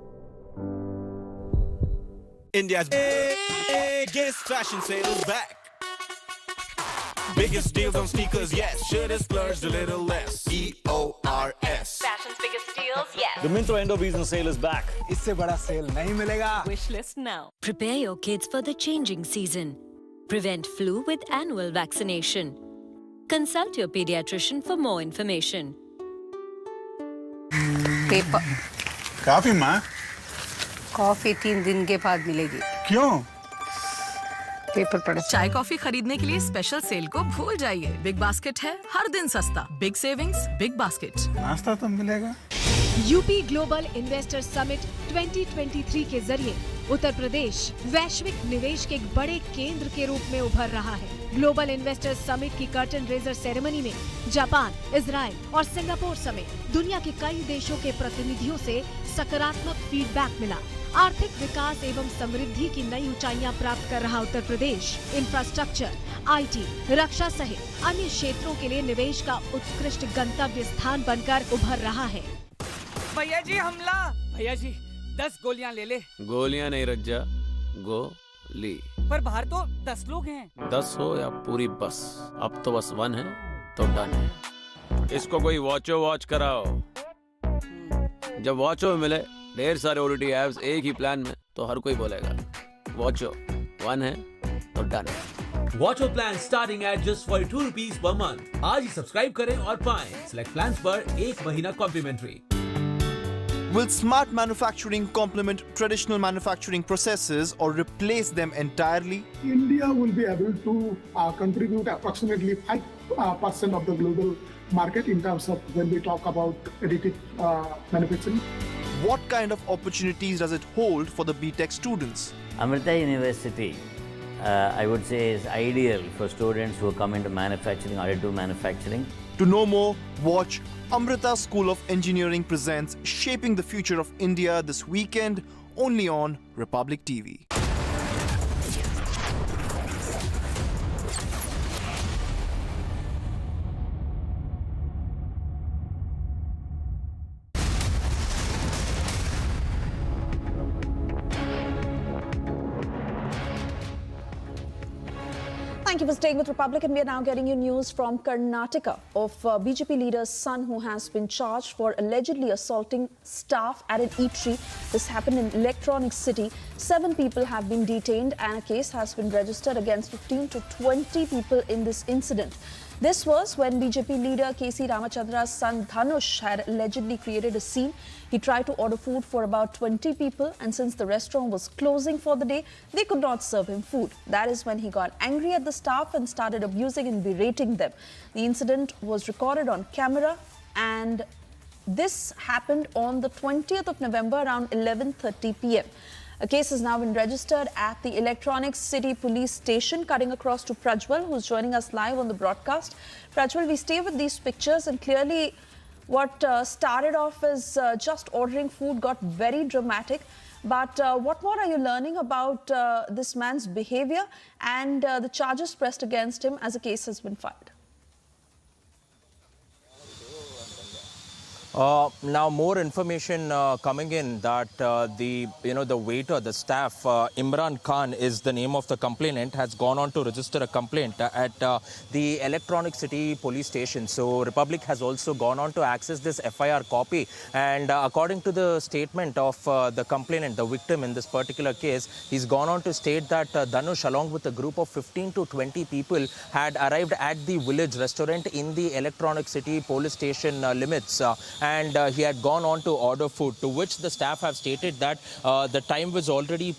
[SPEAKER 10] India's biggest fashion sale is back. Biggest deals on sneakers, yes. Should have splurged a little less. EORS.
[SPEAKER 2] Fashion's biggest deals, yes.
[SPEAKER 15] The Minto Endo Business Sale is back.
[SPEAKER 12] इससे बड़ा cell नहीं मिलेगा.
[SPEAKER 2] Wish list now.
[SPEAKER 16] Prepare your kids for the changing season. Prevent flu with annual vaccination. Consult your pediatrician for more information.
[SPEAKER 17] Paper.
[SPEAKER 7] काफी माँ.
[SPEAKER 17] Coffee 3 दिन के बाद मिलेगी.
[SPEAKER 7] क्यों?
[SPEAKER 17] पेपर पढ़ा.
[SPEAKER 22] चाय कॉफी खरीदने के लिए स्पेशल सेल को भूल जाइए. बिग बास्केट है हर दिन सस्ता. Big savings, big basket.
[SPEAKER 7] नाश्ता तो मिलेगा.
[SPEAKER 2] यूपी ग्लोबल इन्वेस्टर समिट 2023 के जरिए उत्तर प्रदेश वैश्विक निवेश के एक बड़े केंद्र के रूप में उभर रहा है. ग्लोबल इन्वेस्टर समिट की कर्टन रेजर सेरेमनी में जापान, इजराइल और सिंगापुर समेत दुनिया के कई देशों के प्रतिनिधियों से सकारात्मक फीडबैक मिला. आर्थिक विकास एवं समृद्धि की नई ऊंचाइयां प्राप्त कर रहा उत्तर प्रदेश इंफ्रास्ट्रक्चर, IT, रक्षा सहित अन्य क्षेत्रों के लिए निवेश का उत्कृष्ट गंतव्य स्थान बनकर उभर रहा है.
[SPEAKER 12] भैया जी हमला. भैया जी 10 गोलियां ले ले.
[SPEAKER 13] गोलियां नहीं रज्जा, गोली.
[SPEAKER 12] पर बाहर तो 10 लोग हैं.
[SPEAKER 13] 10 हो या पूरी बस, अब तो बस 1 है तो डन है. इसको कोई वॉच कराओ. जब वॉचो मिले ढेर सारे OTT ऐप्स एक ही प्लान में तो हर कोई बोलेगा वॉचो 1 है तो डन है.
[SPEAKER 14] Watcho plan starting at just 42 rupees per month. आज ही सब्सक्राइब करें और पाएं सिलेक्ट प्लान्स पर 1 महीना complementary.
[SPEAKER 18] Will smart manufacturing complement traditional manufacturing processes or replace them entirely?
[SPEAKER 7] India will be able to contribute approximately 5% of the global market in terms of when we talk about additive manufacturing.
[SPEAKER 18] What kind of opportunities does it hold for the BTech students?
[SPEAKER 19] Amrita University, I would say, is ideal for students who come into manufacturing, additive manufacturing.
[SPEAKER 18] To know more, watch Amrita School of Engineering presents Shaping the Future of India this weekend, only on Republic TV.
[SPEAKER 1] Thank you for staying with Republic, and we are now getting you news from Karnataka of BJP leader's son who has been charged for allegedly assaulting staff at an eatery. This happened in Electronic City. 7 people have been detained and a case has been registered against 15 to 20 people in this incident. This was when BJP leader KC Ramachandra's son Dhanush had allegedly created a scene. He tried to order food for about 20 people, and since the restaurant was closing for the day, they could not serve him food. That is when he got angry at the staff and started abusing and berating them. The incident was recorded on camera, and this happened on the 20th of November around 11:30 p.m. A case has now been registered at the Electronic City Police Station. Cutting across to Prajwal, who's joining us live on the broadcast. Prajwal, we stay with these pictures, and clearly what started off as just ordering food got very dramatic. But what more are you learning about this man's behavior and the charges pressed against him as a case has been filed?
[SPEAKER 20] Now more information coming in that the waiter, the staff, Imran Khan is the name of the complainant, has gone on to register a complaint at the Electronic City Police Station. So Republic has also gone on to access this FIR copy, and according to the statement of the complainant, the victim in this particular case, he's gone on to state that Dhanush, along with a group of 15 to 20 people, had arrived at the village restaurant in the Electronic City Police Station limits. and he had gone on to order food, to which the staff have stated that the time was already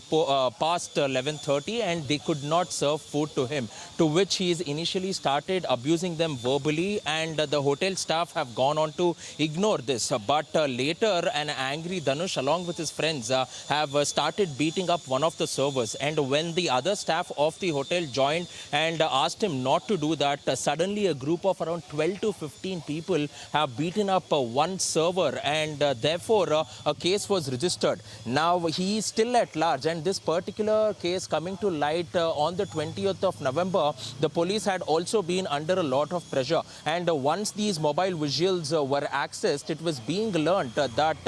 [SPEAKER 20] past 11:30 and they could not serve food to him, to which he is initially started abusing them verbally, and the hotel staff have gone on to ignore this. But later, an angry Dhanush along with his friends have started beating up one of the servers, and when the other staff of the hotel joined and asked him not to do that, suddenly a group of around 12 to 15 people have beaten up one server, and therefore a case was registered. Now he is still at large, and this particular case coming to light on the 20th of November, the police had also been under a lot of pressure, and once these mobile visuals were accessed, it was being learnt that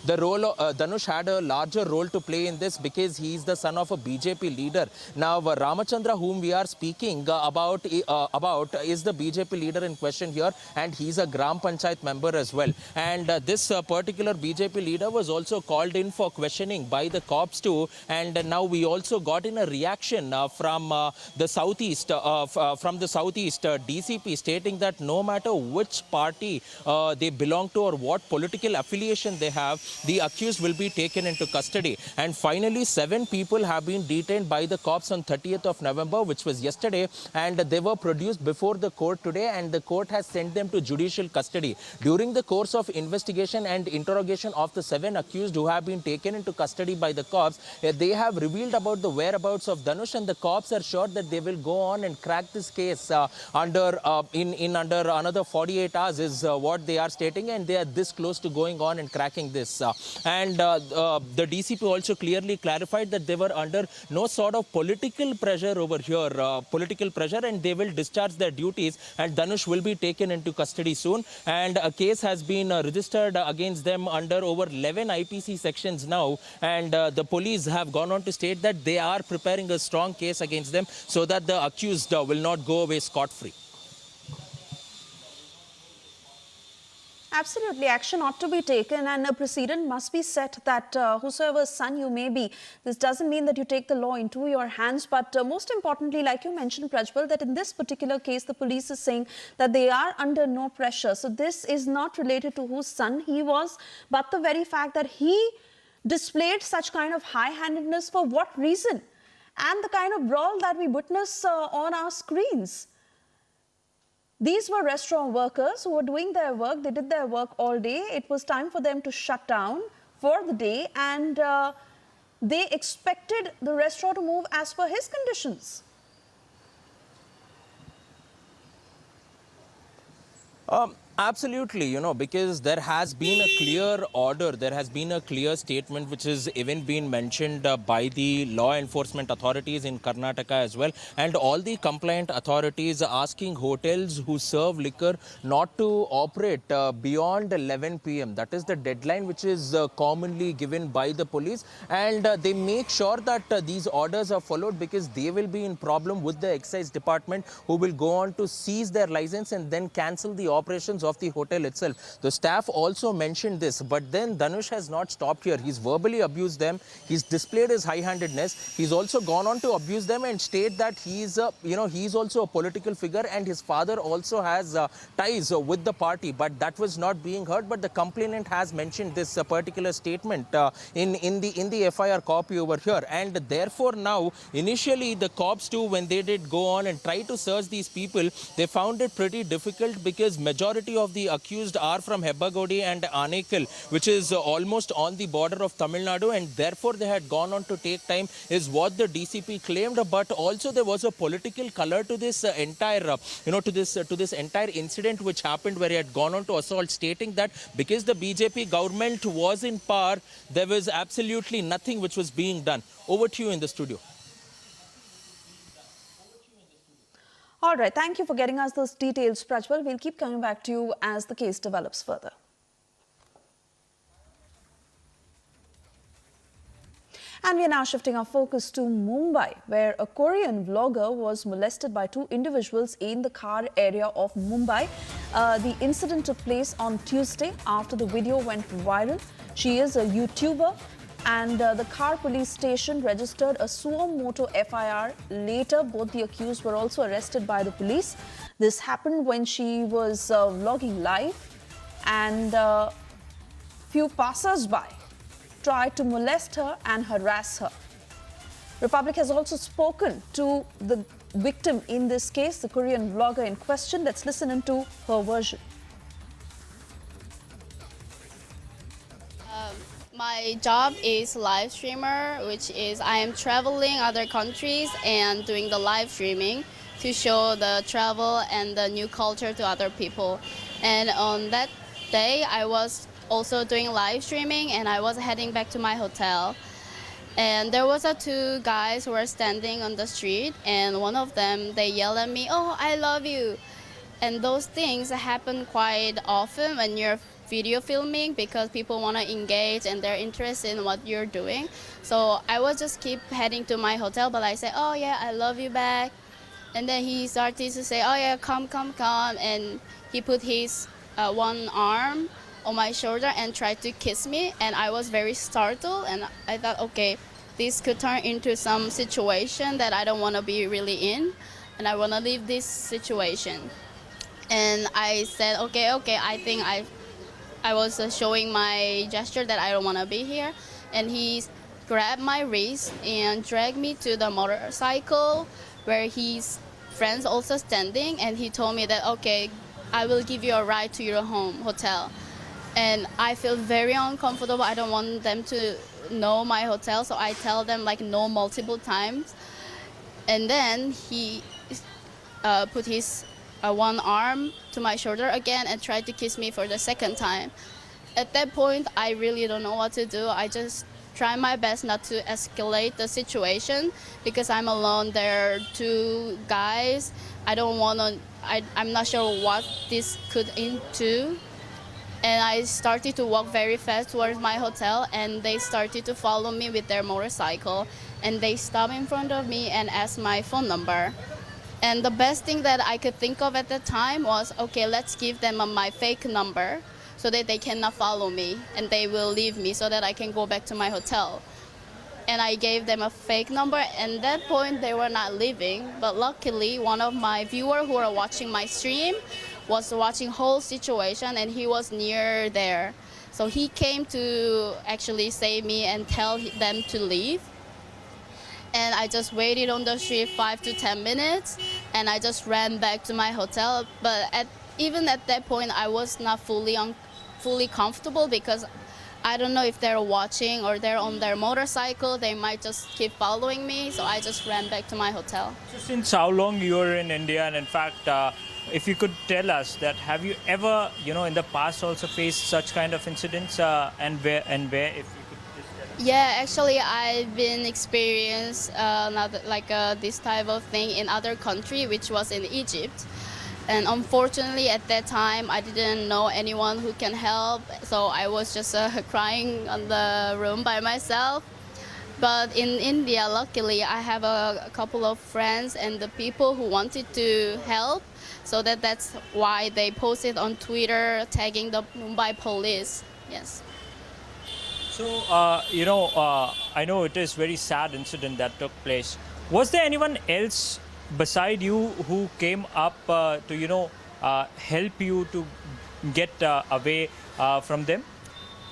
[SPEAKER 20] the role Dhanush had a larger role to play in this, because he is the son of a BJP leader. Now Ramachandra, whom we are speaking about is the BJP leader in question here, and he's a Gram Panchayat member as well. And this particular BJP leader was also called in for questioning by the cops too. And now we also got in a reaction from the southeast DCP, stating that no matter which party they belong to or what political affiliation they have, the accused will be taken into custody. And finally, 7 people have been detained by the cops on 30th of November, which was yesterday, and they were produced before the court today, and the court has sent them to judicial custody. During the course of investigation and interrogation of the 7 accused who have been taken into custody by the cops, they have revealed about the whereabouts of Dhanush, and the cops are sure that they will go on and crack this case under another 48 hours is what they are stating, and they are this close to going on and cracking this. The DCP also clearly clarified that they were under no sort of political pressure over here, and they will discharge their duties, and Dhanush will be taken into custody soon, and a case has been registered against them under over 11 IPC sections now, and the police have gone on to state that they are preparing a strong case against them so that the accused will not go away scot-free.
[SPEAKER 1] Absolutely, action ought to be taken, and a precedent must be set that whosoever's son you may be, this doesn't mean that you take the law into your hands. But most importantly, like you mentioned, Prajwal, that in this particular case, the police is saying that they are under no pressure. So this is not related to whose son he was, but the very fact that he displayed such kind of high-handedness, for what reason, and the kind of brawl that we witness on our screens. These were restaurant workers who were doing their work. They did their work all day. It was time for them to shut down for the day, and they expected the restaurant to move as per his conditions.
[SPEAKER 20] Absolutely, because there has been a clear order, there has been a clear statement which has even been mentioned by the law enforcement authorities in Karnataka as well, and all the compliant authorities asking hotels who serve liquor not to operate beyond 11 p.m. That is the deadline which is commonly given by the police, and they make sure that these orders are followed, because they will be in problem with the excise department, who will go on to seize their license and then cancel the operations of the hotel itself. The staff also mentioned this, but then Dhanush has not stopped here. He's verbally abused them. He's displayed his high-handedness. He's also gone on to abuse them and state that he's also a political figure, and his father also has ties with the party. But that was not being heard. But the complainant has mentioned this particular statement in the FIR copy over here, and therefore now initially the cops too, when they did go on and try to search these people, they found it pretty difficult, because majority of the accused are from Hebbagodi and Anekal, which is almost on the border of Tamil Nadu, and therefore they had gone on to take time, is what the DCP claimed. But also there was a political color to this entire to this entire incident which happened, where he had gone on to assault, stating that because the BJP government was in power, there was absolutely nothing which was being done. Over to you in the studio.
[SPEAKER 1] All right, thank you for getting us those details, Prajwal. We'll keep coming back to you as the case develops further. And we are now shifting our focus to Mumbai, where a Korean vlogger was molested by 2 individuals in the Khar area of Mumbai. The incident took place on Tuesday after the video went viral. She is a YouTuber, and the Khar police station registered a suo motu FIR. Later, both the accused were also arrested by the police. This happened when she was vlogging live, and few passers-by tried to molest her and harass her. Republic has also spoken to the victim in this case, the Korean vlogger in question. Let's listen into her version.
[SPEAKER 5] My job is live streamer, which is I am traveling other countries and doing the live streaming to show the travel and the new culture to other people. And on that day, I was also doing live streaming and I was heading back to my hotel. And there was two guys who were standing on the street, and one of them, they yelled at me, "Oh, I love you." And those things happen quite often when you're video filming because people want to engage and they're interested in what you're doing. So I was just keep heading to my hotel, but I said, "Oh yeah, I love you back." And then he started to say, "Oh yeah, come, come, come." And he put his one arm on my shoulder and tried to kiss me. And I was very startled and I thought, okay, this could turn into some situation that I don't want to be really in. And I want to leave this situation. And I said, okay, I think I was showing my gesture that I don't want to be here. And he grabbed my wrist and dragged me to the motorcycle where his friends also standing. And he told me that, okay, I will give you a ride to your hotel. And I feel very uncomfortable. I don't want them to know my hotel, so I tell them like no multiple times. And then he put his one arm to my shoulder again and tried to kiss me for the second time. At that point, I really don't know what to do. I just try my best not to escalate the situation because I'm alone. There are two guys. I don't want to, I'm not sure what this could into. And I started to walk very fast towards my hotel and they started to follow me with their motorcycle. And they stopped in front of me and asked my phone number. And the best thing that I could think of at the time was, okay, let's give them my fake number so that they cannot follow me and they will leave me so that I can go back to my hotel. And I gave them a fake number, and at that point they were not leaving. But luckily, one of my viewers who were watching my stream was watching whole situation and he was near there. So he came to actually save me and tell them to leave. And I just waited on the street 5 to 10 minutes and I just ran back to my hotel. But even at that point, I was not fully comfortable because I don't know if they're watching or they're on their motorcycle. They might just keep following me. So I just ran back to my hotel.
[SPEAKER 8] So since how long you're in India, and in fact, if you could tell us that, have you ever, in the past also faced such kind of incidents and where, if you could just tell us?
[SPEAKER 5] Yeah, actually, I've been experienced this type of thing in other country, which was in Egypt. And unfortunately, at that time, I didn't know anyone who can help. So I was just crying on the room by myself. But in India, luckily, I have a couple of friends and the people who wanted to help. So that's why they posted on Twitter tagging the Mumbai police. Yes.
[SPEAKER 8] So, I know it is very sad incident that took place. Was there anyone else beside you who came up to, help you to get away from them?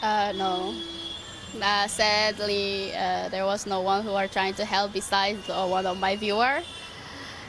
[SPEAKER 5] No. Sadly, there was no one who are trying to help besides one of my viewers.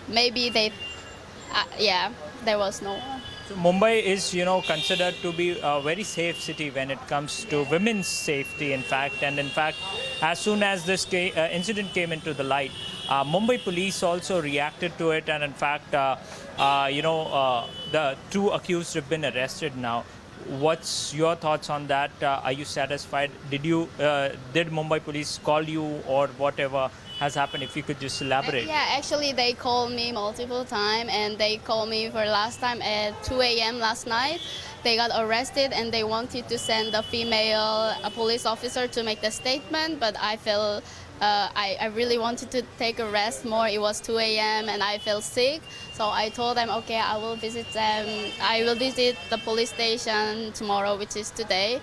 [SPEAKER 5] Maybe there was no one.
[SPEAKER 8] So Mumbai is, considered to be a very safe city when it comes to women's safety, in fact. And in fact, as soon as this incident came into the light, Mumbai police also reacted to it. And in fact, the two accused have been arrested now. What's your thoughts on that? Are you satisfied? Did Mumbai police call you or whatever has happened? If you could just elaborate.
[SPEAKER 5] Yeah, actually they called me multiple times and they called me for last time at 2 a.m. last night. They got arrested and they wanted to send a police officer to make the statement, but I felt I really wanted to take a rest more. It was 2 a.m. and I felt sick. So I told them, okay, I will visit them. I will visit the police station tomorrow, which is today.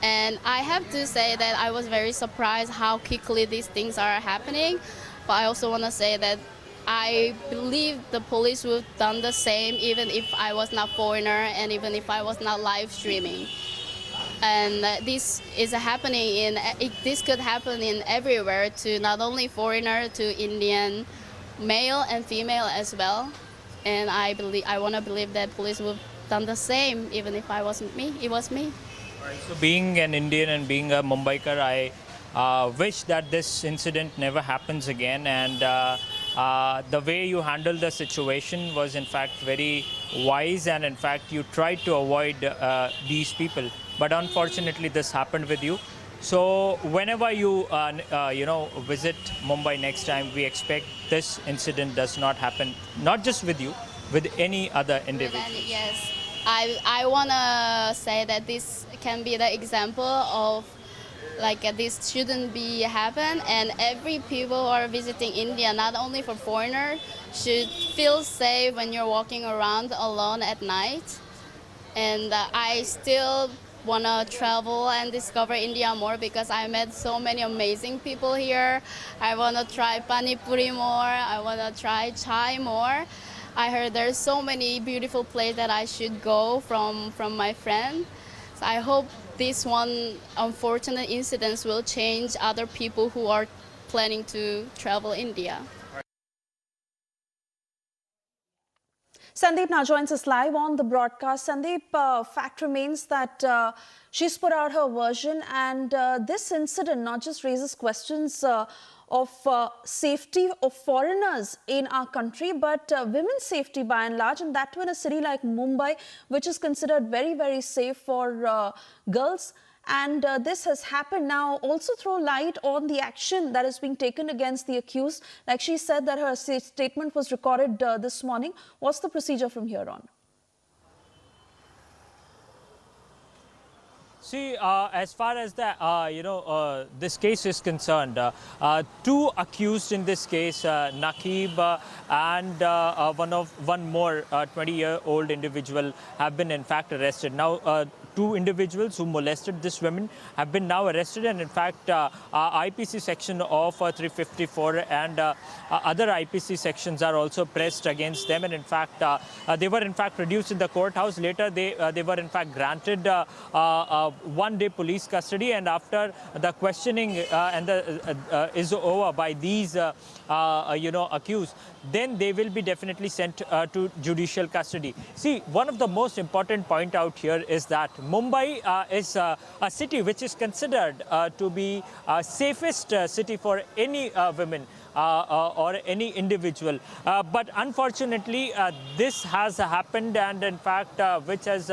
[SPEAKER 5] And I have to say that I was very surprised how quickly these things are happening. But I also want to say that I believe the police would have done the same even if I was not foreigner and even if I was not live streaming. and this is happening this could happen in everywhere, to not only foreigner, to Indian male and female as well. And I want to believe that police would have done the same, even if it wasn't me.
[SPEAKER 8] So being an Indian and being a Mumbaikar, I wish that this incident never happens again. And the way you handled the situation was in fact very wise, and in fact you tried to avoid these people. But unfortunately, this happened with you. So whenever you visit Mumbai next time, we expect this incident does not happen, not just with you, with any other individual.
[SPEAKER 5] Yes, I want to say that this can be the example of this shouldn't be happen, and every people who are visiting India, not only for foreigners, should feel safe when you're walking around alone at night. And I still want to travel and discover India more, because I met so many amazing people here. I want to try pani puri more. I want to try chai more. I heard there's so many beautiful places that I should go from my friend. So I hope this one unfortunate incident will change other people who are planning to travel India.
[SPEAKER 1] Sandeep now joins us live on the broadcast. Sandeep, fact remains that she's put out her version, and this incident not just raises questions of safety of foreigners in our country, but women's safety by and large, and that too in a city like Mumbai, which is considered very, very safe for girls. And this has happened now. Also throw light on the action that is being taken against the accused. Like she said that her statement was recorded this morning. What's the procedure from here on?
[SPEAKER 8] See, as far as the, this case is concerned, two accused in this case, Nakib and one more 20-year-old individual have been in fact arrested. Now, two individuals who molested this woman have been now arrested, and in fact IPC section of 354 and other IPC sections are also pressed against them, and in fact they were in fact produced in the courthouse. Later they were in fact granted one-day police custody, and after the questioning is over by these accused, then they will be definitely sent to judicial custody. See, one of the most important point out here is that Mumbai is a city which is considered to be safest city for any women or any individual. But unfortunately, this has happened, and in fact, which has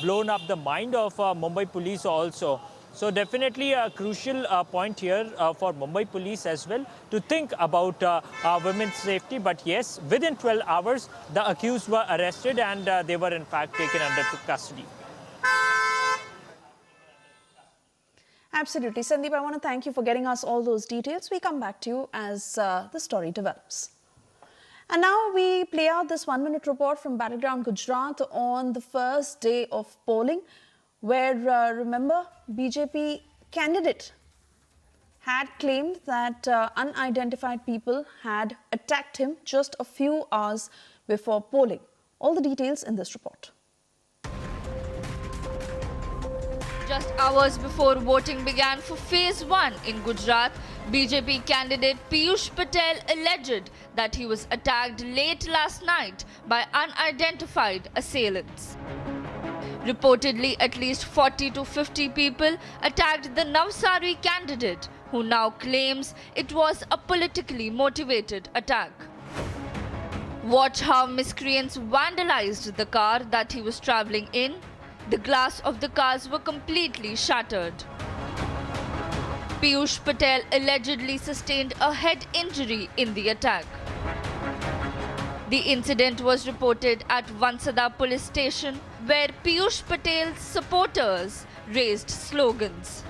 [SPEAKER 8] blown up the mind of Mumbai police also. So definitely a crucial point here for Mumbai police as well to think about women's safety. But yes, within 12 hours, the accused were arrested, and they were in fact taken under custody.
[SPEAKER 1] Absolutely. Sandeep, I want to thank you for getting us all those details. We come back to you as the story develops. And now we play out this 1-minute report from Battleground Gujarat on the first day of polling, where, remember, BJP candidate had claimed that unidentified people had attacked him just a few hours before polling. All the details in this report.
[SPEAKER 30] Just hours before voting began for Phase 1 in Gujarat, BJP candidate Piyush Patel alleged that he was attacked late last night by unidentified assailants. Reportedly, at least 40 to 50 people attacked the Navsari candidate, who now claims it was a politically motivated attack. Watch how miscreants vandalized the car that he was travelling in. The glass of the cars were completely shattered. Piyush Patel allegedly sustained a head injury in the attack. The incident was reported at Vansada police station, where Piyush Patel's supporters raised slogans.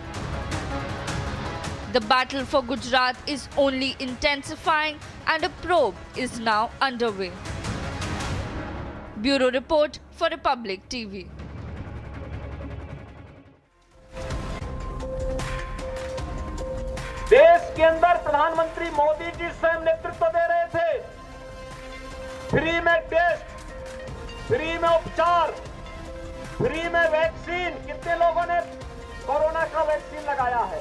[SPEAKER 30] The battle for Gujarat is only intensifying, and a probe is now underway. Bureau Report for Republic TV.
[SPEAKER 9] देश के अंदर प्रधानमंत्री मोदी जी स्वयं नेतृत्व दे रहे थे। Free में test, free में उपचार, फ्री में वैक्सीन, कितने लोगों ने कोरोना का वैक्सीन लगाया है?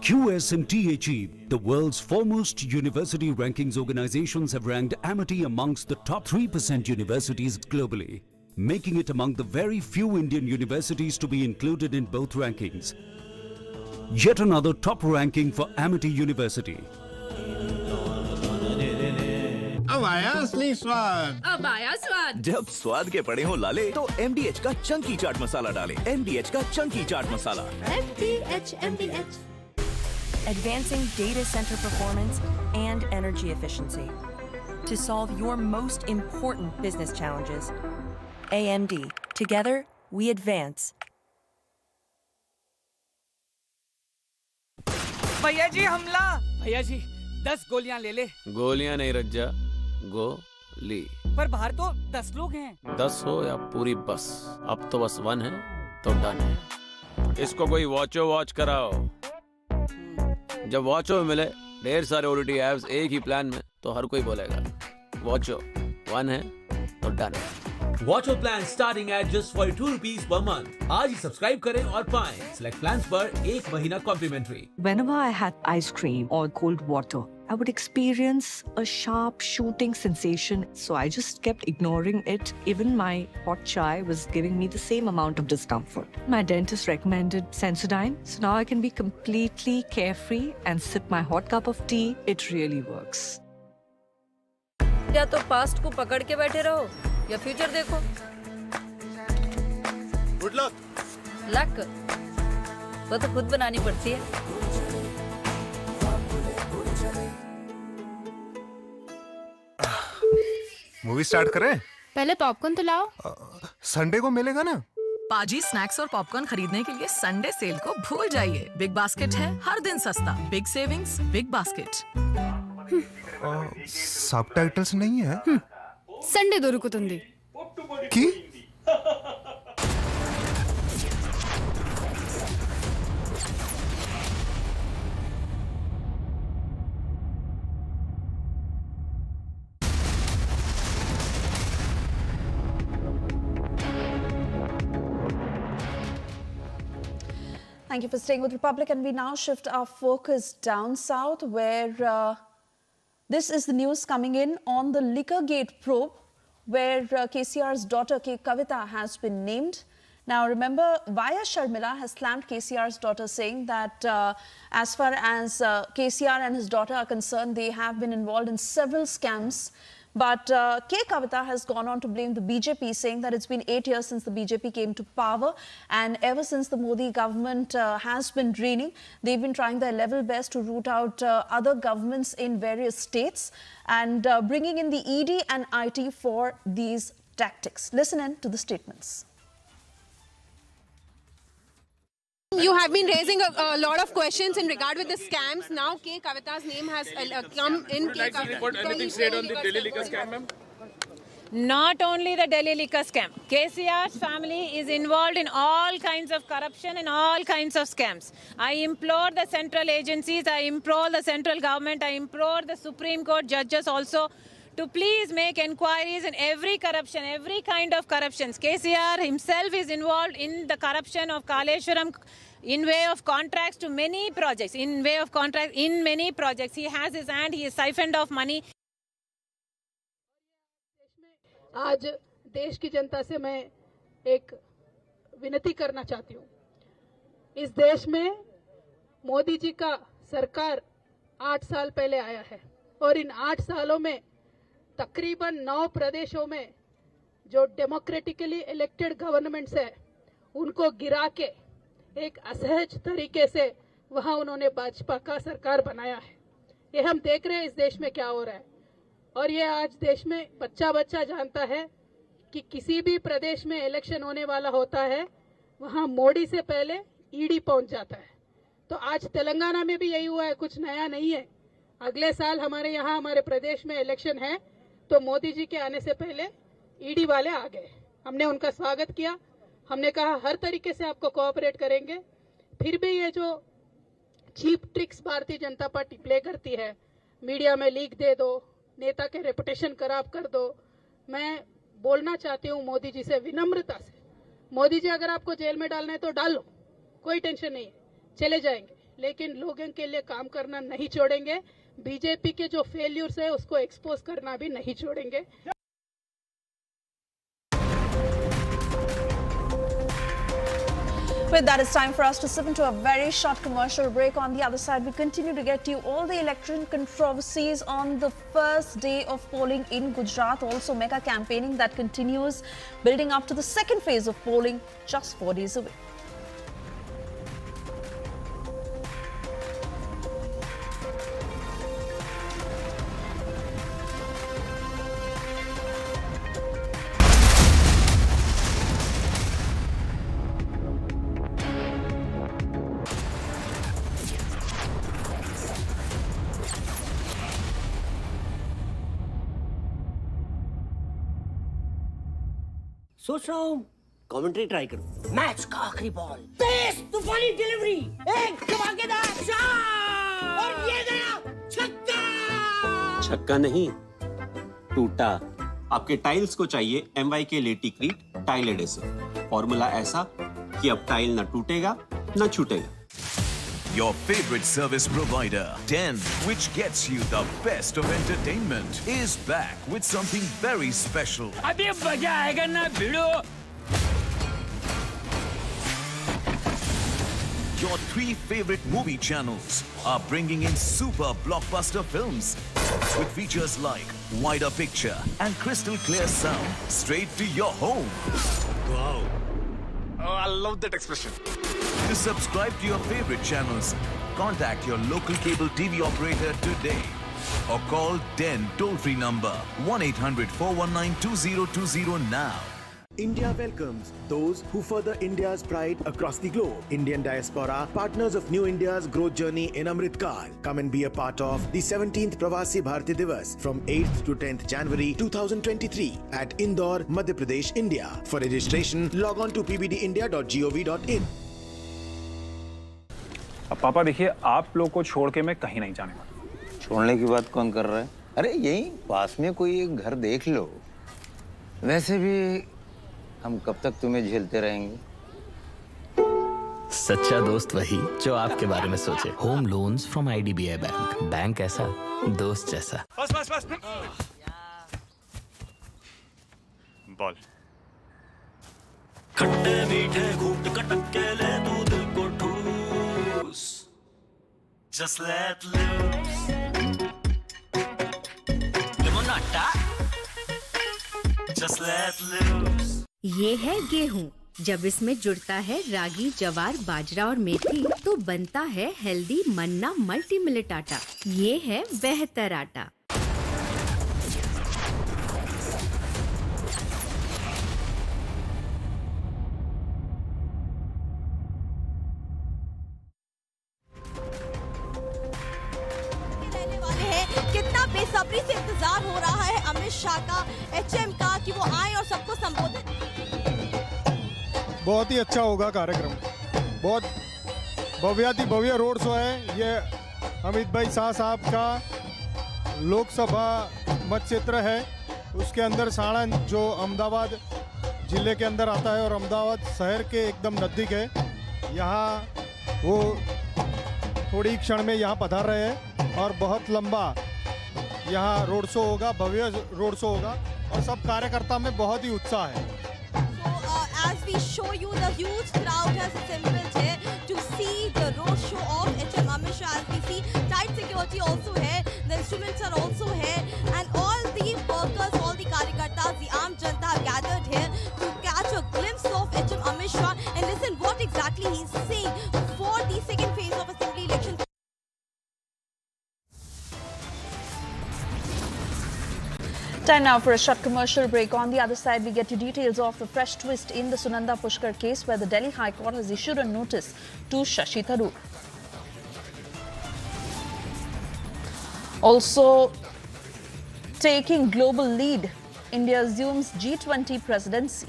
[SPEAKER 6] QSMTHE, the world's foremost university rankings organizations, have ranked Amity amongst the top 3% universities globally, making it among the very few Indian universities to be included in both rankings. Yet another top ranking for Amity University.
[SPEAKER 11] अब आया असली स्वाद।
[SPEAKER 21] अब आया स्वाद।
[SPEAKER 11] जब स्वाद के पड़े हो लाले तो MDH का चंकी चाट मसाला डालें। MDH का Chunky chaat masala.
[SPEAKER 23] MDH. Advancing data center performance and energy efficiency to solve your most important business challenges. AMD. Together, we advance.
[SPEAKER 12] भैया जी हमला। भैया जी 10 गोलियां ले ले।
[SPEAKER 13] गोलियां नहीं रज्जा, गोली।
[SPEAKER 12] पर बाहर तो 10 लोग हैं।
[SPEAKER 13] 10 हो या पूरी बस, अब तो बस 1 है तो डन है। इसको कोई वॉचो वॉच कराओ। जब वॉचो में मिले ढेर सारे OTT एप्स एक ही प्लान में तो हर कोई बोलेगा वॉचो 1 है तो डन है।
[SPEAKER 14] Watcho plan starting at just 42 rupees per month. आज ही सब्सक्राइब करें और पाएं select plans पर 1 महीना complimentary.
[SPEAKER 24] Whenever I had ice cream or cold water, I would experience a sharp shooting sensation. So I just kept ignoring it. Even my hot chai was giving me the same amount of discomfort. My dentist recommended Sensodyne. So now I can be completely carefree and sip my hot cup of tea. It really works.
[SPEAKER 25] या तो past को पकड़ के बैठे रहो या future देखो।
[SPEAKER 18] Good luck.
[SPEAKER 25] Luck वो तो खुद बनानी पड़ती है।
[SPEAKER 18] मूवी स्टार्ट करें?
[SPEAKER 26] पहले पॉपकॉर्न तो लाओ।
[SPEAKER 18] संडे को मिलेगा ना?
[SPEAKER 22] पाजी स्नैक्स और पॉपकॉर्न खरीदने के लिए संडे सेल को भूल जाइए। बिग बास्केट है हर दिन सस्ता। Big savings, big basket.
[SPEAKER 18] Subtitles नहीं है?
[SPEAKER 26] संडे దొరుకుతుంది
[SPEAKER 18] की?
[SPEAKER 1] Thank you for staying with Republic, and we now shift our focus down south, where this is the news coming in on the liquor gate probe, where KCR's daughter K. Kavita has been named. Now, remember, Vaya Sharmila has slammed KCR's daughter, saying that as far as KCR and his daughter are concerned, they have been involved in several scams. But K. Kavita has gone on to blame the BJP, saying that it's been 8 years since the BJP came to power, and ever since the Modi government has been reigning, they've been trying their level best to root out other governments in various states and bringing in the ED and IT for these tactics. Listen in to the statements.
[SPEAKER 27] You have been raising a lot of questions in regard with the scams. Now K. Kavita's name has come in.
[SPEAKER 28] Would you like to report anything said on the Delhi liquor scam, ma'am?
[SPEAKER 27] Not only the Delhi liquor scam. KCR's family is involved in all kinds of corruption and all kinds of scams. I implore the central agencies, I implore the central government, I implore the Supreme Court judges also to please make inquiries in every corruption, every kind of corruptions. KCR himself is involved in the corruption of Kaleshwaram in way of contracts to many projects. In way of contracts in many projects, he has his hand, he is siphoned of money.
[SPEAKER 29] आज देश की जनता से मैं एक विनती करना चाहती हूँ। इस देश में मोदी जी का सरकार 8 साल पहले आया है और इन 8 सालों में तकरीबन 9 प्रदेशों में जो डेमोक्रेटिकली इलेक्टेड गवर्नमेंट्स है उनको गिरा के एक असहज तरीके से वहां उन्होंने भाजपा का सरकार बनाया है। ये हम देख रहे हैं इस देश में क्या हो रहा है और ये आज देश में बच्चा बच्चा जानता है कि किसी भी प्रदेश में इलेक्शन होने वाला होता है वहां मोदी से पहले ईडी पहुंच जाता है। तो आज तेलंगाना में भी यही हुआ है, कुछ नया नहीं है। अगले साल हमारे यहाँ हमारे प्रदेश में इलेक्शन है तो मोदी जी के आने से पहले ईडी वाले आ गए। हमने उनका स्वागत किया, हमने कहा हर तरीके से आपको कोऑपरेट करेंगे। फिर भी ये जो cheap tricks Bharatiya Janata party play करती है, मीडिया में लीक दे दो, नेता के रेपुटेशन खराब कर दो, मैं बोलना चाहती हूँ मोदी जी से विनम्रता से, मोदी जी अगर आपको जेल में डालना है तो डालो, कोई टेंशन नहीं है, चले जाएंगे, लेकिन लोगों के लिए काम करना नहीं छोड़ेंगे। बीजेपी के जो फेल्यूर्स है उसको एक्सपोज करना भी नहीं छोड़ेंगे।
[SPEAKER 1] With that, it's time for us to slip into a very short commercial break. On the other side, we continue to get to you all the election controversies on the first day of polling in Gujarat. Also, mega campaigning that continues, building up to the second phase of polling just 4 days away.
[SPEAKER 2] सोच रहा हूँ commentary try करूँ। Match का आखिरी ball, तेज तूफानी delivery, एक धमाकेदार shot और ये गया छक्का।
[SPEAKER 3] छक्का नहीं, टूटा। आपके टाइल्स को चाहिए MY के लेटिक्रीट टाइल एडेसिव। फॉर्मूला ऐसा कि अब टाइल न टूटेगा न छूटेगा।
[SPEAKER 11] Your favorite service provider, 10, which gets you the best of entertainment, is back with something very special.
[SPEAKER 12] अभी मजा आएगा ना भिड़ो।
[SPEAKER 11] Your 3 favorite movie channels are bringing in super blockbuster films with features like wider picture and crystal clear sound straight to your home.
[SPEAKER 28] Wow. Oh, I love that expression.
[SPEAKER 11] To subscribe to your favorite channels, contact your local cable TV operator today or call 10 toll-free number 1-800-419-2020 now.
[SPEAKER 4] India welcomes those who further India's pride across the globe. Indian diaspora, partners of New India's growth journey in Amritkal. Come and be a part of the 17th Pravasi Bharati Divas from 8th to 10th January 2023 at Indore, Madhya Pradesh, India. For registration, log on to pbdindia.gov.in.
[SPEAKER 7] अब पापा देखिए, आप लोग को छोड़ के मैं कहीं नहीं जाने वाला।
[SPEAKER 10] छोड़ने की बात कौन कर रहा है? अरे यहीं पास में कोई एक घर देख लो। वैसे भी हम कब तक तुम्हें झेलते रहेंगे?
[SPEAKER 15] सच्चा दोस्त वही जो आपके बारे में सोचे। Home loans from IDBI bank. Bank ऐसा, दोस्त जैसा।
[SPEAKER 28] बस। बॉल।
[SPEAKER 16] खट्टे मीठे घूंट कटक के ले तू दिल को ठूस। Just let loose. लिमोनाटा। Just let loose.
[SPEAKER 17] ये है गेहूं। जब इसमें जुड़ता है रागी, जवार, बाजरा और मेथी तो बनता है हेल्दी मन्ना मल्टी मिलेट आटा। ये है बेहतर आटा।
[SPEAKER 19] कितना बेसब्री से इंतजार हो रहा है अमित शाह का, HM का, कि वो आए और सबको संबोधित।
[SPEAKER 21] बहुत ही अच्छा होगा कार्यक्रम, बहुत भव्याति भव्य रोड शो है। ये अमित भाई शाह साहब का लोकसभा मत क्षेत्र है, उसके अंदर साणंद जो अहमदाबाद जिले के अंदर आता है और अहमदाबाद शहर के एकदम नज़दीक है। यहाँ वो थोड़ी क्षण में यहाँ पधार रहे हैं और बहुत लंबा यहाँ रोड शो होगा, भव्य रोड शो होगा और सब कार्यकर्ता में बहुत ही उत्साह है।
[SPEAKER 19] As we show you, the huge crowd has assembled here to see the road show of HM Amit Shah. As we see, tight security also here, the instruments are also here, and all the workers, all the karyakartas, the armed janta have gathered here to catch a glimpse of HM Amit Shah and listen what exactly he's saying for the second phase of assembly elections.
[SPEAKER 1] Time now for a short commercial break. On the other side, we get you details of the fresh twist in the Sunanda Pushkar case, where the Delhi High Court has issued a notice to Shashi Tharoor. Also, taking global lead, India assumes G20 presidency.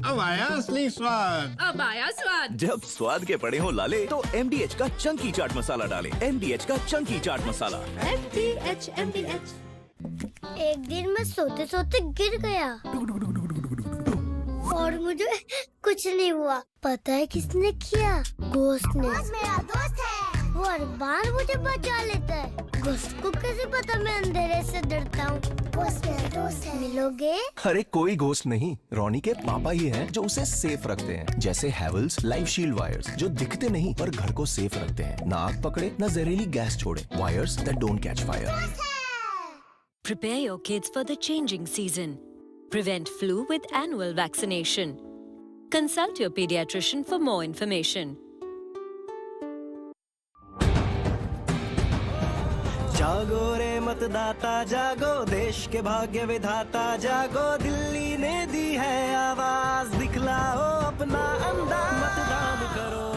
[SPEAKER 5] अब आया असली स्वाद।
[SPEAKER 25] अब आया स्वाद।
[SPEAKER 11] जब स्वाद के पड़े हो लाले तो MDH का चंकी चाट मसाला डालें। MDH का चंकी चाट मसाला।
[SPEAKER 6] MDH। एक दिन मैं सोते सोते गिर गया और मुझे कुछ नहीं हुआ। पता है किसने किया? घोस्ट ने। मेरा दोस्त है, वो हर बार मुझे बचा लेता है। घोस्ट को कैसे पता मैं अंधेरे से डरता हूँ? घोस्ट मेरा दोस्त है। मिलोगे?
[SPEAKER 8] अरे कोई घोस्ट नहीं, रोनी के पापा ही हैं जो उसे सेफ रखते हैं। जैसे हैवेल्स लाइफ शील्ड वायर्स जो दिखते नहीं पर घर को सेफ रखते हैं। ना आग पकड़े न जहरीली गैस छोड़े। Wires that don't catch fire.
[SPEAKER 9] Prepare your kids for the changing season. Prevent flu with annual vaccination. Consult your pediatrician for more information.
[SPEAKER 13] जागो रे मतदाता जागो, देश के भाग्य विधाता जागो, दिल्ली ने दी है आवाज, दिखलाओ अपना अंदाज। मतदान करो,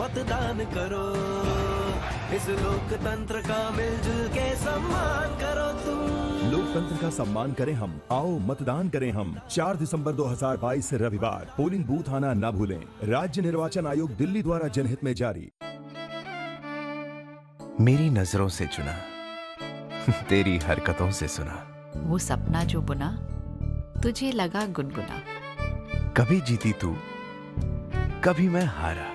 [SPEAKER 13] मतदान करो, इस लोकतंत्र का मिलजुल के सम्मान करो तुम।
[SPEAKER 14] लोकतंत्र का सम्मान करें हम, आओ मतदान करें हम। 4 दिसंबर 2022 रविवार, पोलिंग बूथ आना न भूलें। राज्य निर्वाचन आयोग दिल्ली द्वारा जनहित में जारी।
[SPEAKER 20] मेरी नजरों से चुना, तेरी हरकतों से सुना।
[SPEAKER 23] वो सपना जो बुना, तुझे लगा गुनगुना।
[SPEAKER 20] कभी जीती तू, कभी मैं हारा,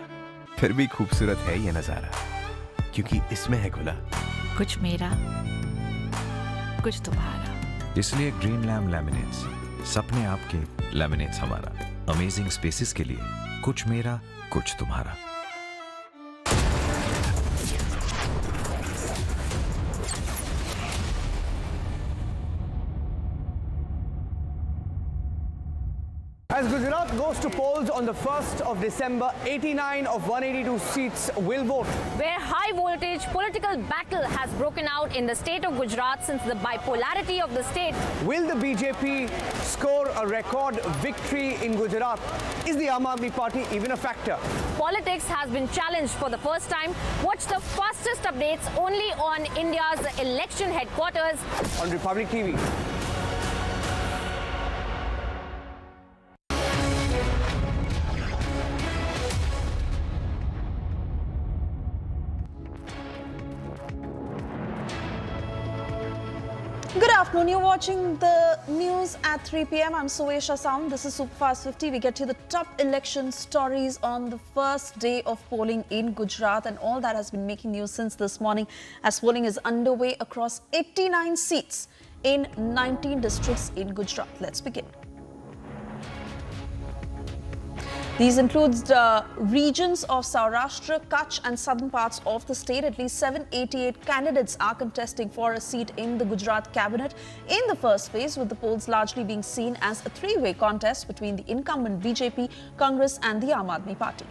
[SPEAKER 20] फिर भी खूबसूरत है ये नजारा, क्योंकि इसमें है खुला
[SPEAKER 23] कुछ मेरा, कुछ तुम्हारा।
[SPEAKER 24] इसलिए ग्रीन लैम लैमिनेट्स, सपने आपके, लैमिनेट्स हमारा। अमेजिंग स्पेसेस के लिए कुछ मेरा, कुछ तुम्हारा।
[SPEAKER 30] As Gujarat goes to polls on the 1st of December, 89 of 182 seats will vote.
[SPEAKER 31] Where high voltage political battle has broken out in the state of Gujarat since the bipolarity of the state.
[SPEAKER 30] Will the BJP score a record victory in Gujarat? Is the Aam Aadmi Party even a factor?
[SPEAKER 31] Politics has been challenged for the first time. Watch the fastest updates only on India's election headquarters
[SPEAKER 30] on Republic TV.
[SPEAKER 1] Good afternoon. You're watching the news at 3 p.m. I'm Suesha Sound. This is Superfast 50. We get to the top election stories on the first day of polling in Gujarat, and all that has been making news since this morning as polling is underway across 89 seats in 19 districts in Gujarat. Let's begin. These include regions of Saurashtra, Kutch and southern parts of the state. At least 788 candidates are contesting for a seat in the Gujarat cabinet in the first phase, with the polls largely being seen as a three-way contest between the incumbent BJP, Congress and the Aam Aadmi Party.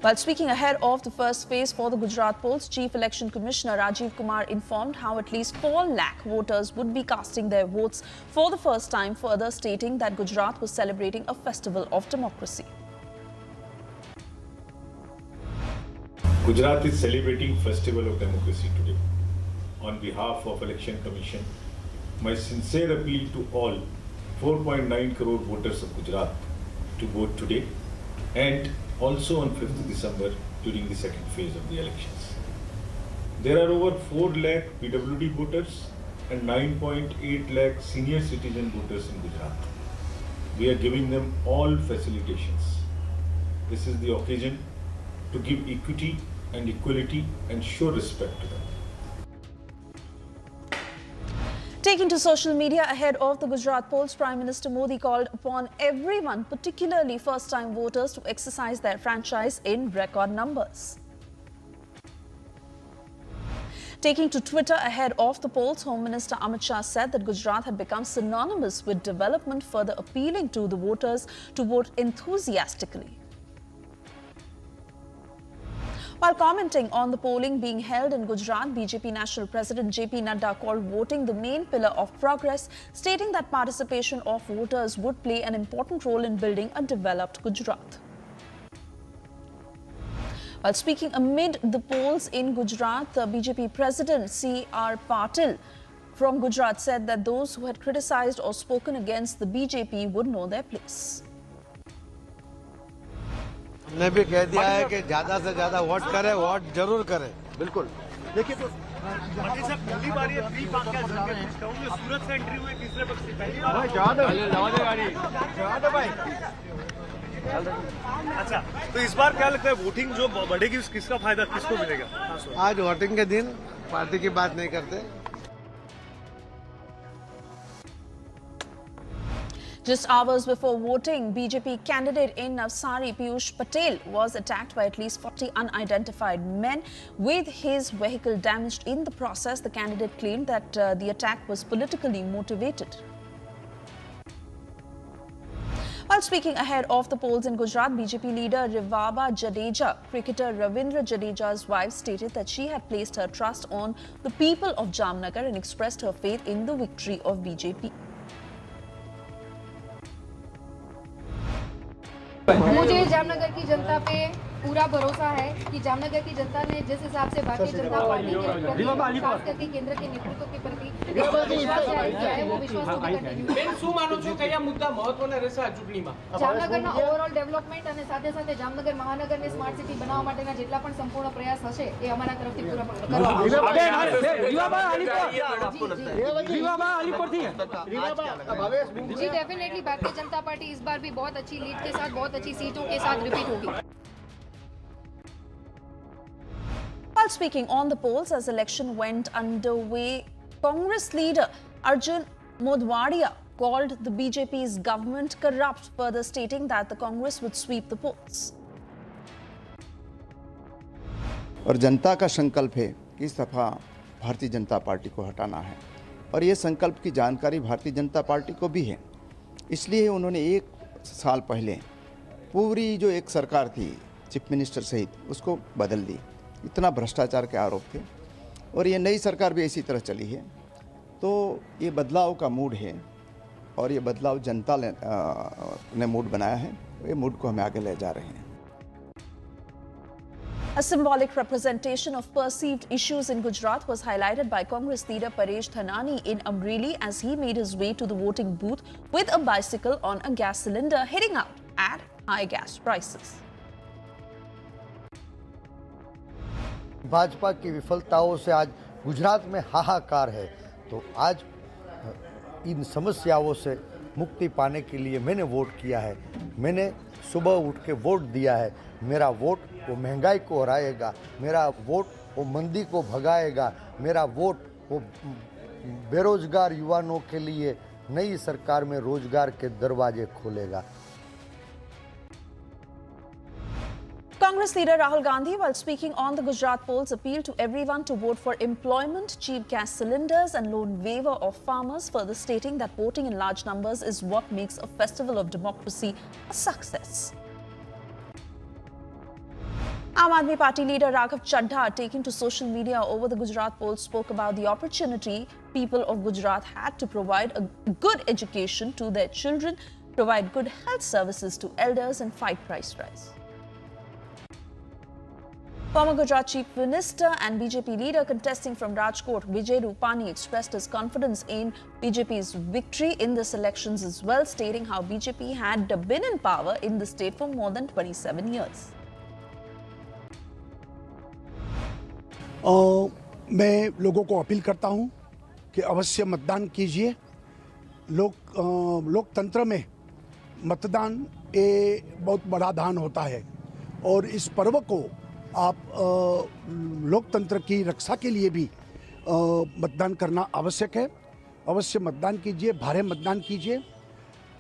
[SPEAKER 1] While speaking ahead of the first phase for the Gujarat polls, Chief Election Commissioner Rajiv Kumar informed how at least 4 lakh voters would be casting their votes for the first time, further stating that Gujarat was celebrating a festival of democracy.
[SPEAKER 32] Gujarat is celebrating Festival of Democracy today. On behalf of Election Commission, my sincere appeal to all 4.9 crore voters of Gujarat to vote today and also on 5th December during the second phase of the elections. There are over 4 lakh PWD voters and 9.8 lakh senior citizen voters in Gujarat. We are giving them all facilitations. This is the occasion to give equity and equality and show respect to them.
[SPEAKER 1] Taking to social media ahead of the Gujarat polls, Prime Minister Modi called upon everyone, particularly first-time voters, to exercise their franchise in record numbers. Taking to Twitter ahead of the polls, Home Minister Amit Shah said that Gujarat had become synonymous with development, further appealing to the voters to vote enthusiastically. While commenting on the polling being held in Gujarat, BJP National President JP Nadda called voting the main pillar of progress, stating that participation of voters would play an important role in building a developed Gujarat. While speaking amid the polls in Gujarat, the BJP President C.R. Patil from Gujarat said that those who had criticized or spoken against the BJP would know their place.
[SPEAKER 2] हमने भी कह दिया है कि ज्यादा से ज्यादा vote करें, वोट जरूर करें।
[SPEAKER 3] बिल्कुल। देखिए तो पहली बार ये फ्री पास का सूरत से एंट्री हुई तीसरे पक्ष से पहली बार। अच्छा, तो इस बार क्या लगता है वोटिंग जो बढ़ेगी किसका फायदा किसको मिलेगा?
[SPEAKER 2] आज वोटिंग के दिन पार्टी की बात नहीं करते।
[SPEAKER 1] Just hours before voting, BJP candidate in Navsari, Piyush Patel, was attacked by at least 40 unidentified men with his vehicle damaged in the process. The candidate claimed that the attack was politically motivated. While speaking ahead of the polls in Gujarat, BJP leader Rivaba Jadeja, cricketer Ravindra Jadeja's wife, stated that she had placed her trust on the people of Jamnagar and expressed her faith in the victory of BJP.
[SPEAKER 4] मुझे जामनगर की जनता पे पूरा भरोसा है कि जामनगर की जनता ने जिस हिसाब से भारतीय जनता पार्टी के प्रति, खास करके केंद्र के नेतृत्व के प्रति विश्वास जाहिर किया है, वो विश्वास तो कंटिन्यू
[SPEAKER 7] શું માનો છો કયા મુદ્દા મહત્વના રહેશે આ ચૂંટણીમાં?
[SPEAKER 4] જામનગરના ઓવરઓલ ડેવલપમેન્ટ અને સાથે સાથે જામનગર મહાનગરને સ્માર્ટ સિટી બનાવવા માટેના જેટલા પણ સંપૂર્ણ પ્રયાસ હશે એ અમારા તરફથી પૂરા કરવામાં जी डेफिनेटली भारतीय जनता पार्टी इस बार भी बहुत अच्छी लीड के साथ, बहुत अच्छी सीटों के साथ रिपीट होगी।
[SPEAKER 1] While speaking on the polls as election went underway, Congress leader Arjun Modwadia called the BJP's government corrupt, further stating that the Congress would sweep the polls.
[SPEAKER 10] और जनता का संकल्प है कि इस दफा भारतीय जनता पार्टी को हटाना है और ये संकल्प की जानकारी भारतीय जनता पार्टी को भी है। इसलिए उन्होंने एक साल पहले पूरी जो एक सरकार थी चीफ मिनिस्टर सहित उसको बदल दी। इतना भ्रष्टाचार के आरोप थे और ये नई सरकार भी इसी तरह चली है। तो ये बदलाव का मूड है और ये बदलाव जनता ने मूड बनाया है। ये मूड को हम आगे ले जा रहे हैं।
[SPEAKER 1] A symbolic representation of perceived issues in Gujarat was highlighted by Congress leader Paresh Thanani in Amreli as he made his way to the voting booth with a bicycle on a gas cylinder, heading out at high gas prices.
[SPEAKER 2] Bhajpa की विफलताओं से आज गुजरात में हाहाकार है, तो आज इन समस्याओं से मुक्ति पाने के लिए मैंने वोट किया है। मैंने सुबह उठ के वोट दिया है। मेरा वोट वो महंगाई को हराएगा, मेरा वोट वो मंदी को भगाएगा, मेरा वोट वो बेरोजगार युवाओं के लिए नई सरकार में रोजगार के दरवाजे खोलेगा।
[SPEAKER 1] Congress leader Rahul Gandhi, while speaking on the Gujarat polls, appealed to everyone to vote for employment, cheap gas cylinders and loan waiver of farmers, further stating that voting in large numbers is what makes a festival of democracy a success. Aam Aadmi Party leader Raghav Chaddha, taking to social media over the Gujarat polls, spoke about the opportunity people of Gujarat had to provide a good education to their children, provide good health services to elders and fight price rise. Former Gujarat Chief Minister and BJP leader contesting from Rajkot, Vijay Rupani, expressed his confidence in BJP's victory in this elections as well, stating how BJP had been in power in the state for more than 27 years.
[SPEAKER 12] मैं लोगों को appeal करता हूं कि अवश्य मतदान कीजिए। लोकतंत्र में मतदान एक बहुत बड़ा दान होता है और इस पर्व को आप लोकतंत्र की रक्षा के लिए भी मतदान करना आवश्यक है। अवश्य मतदान कीजिए, भारे मतदान कीजिए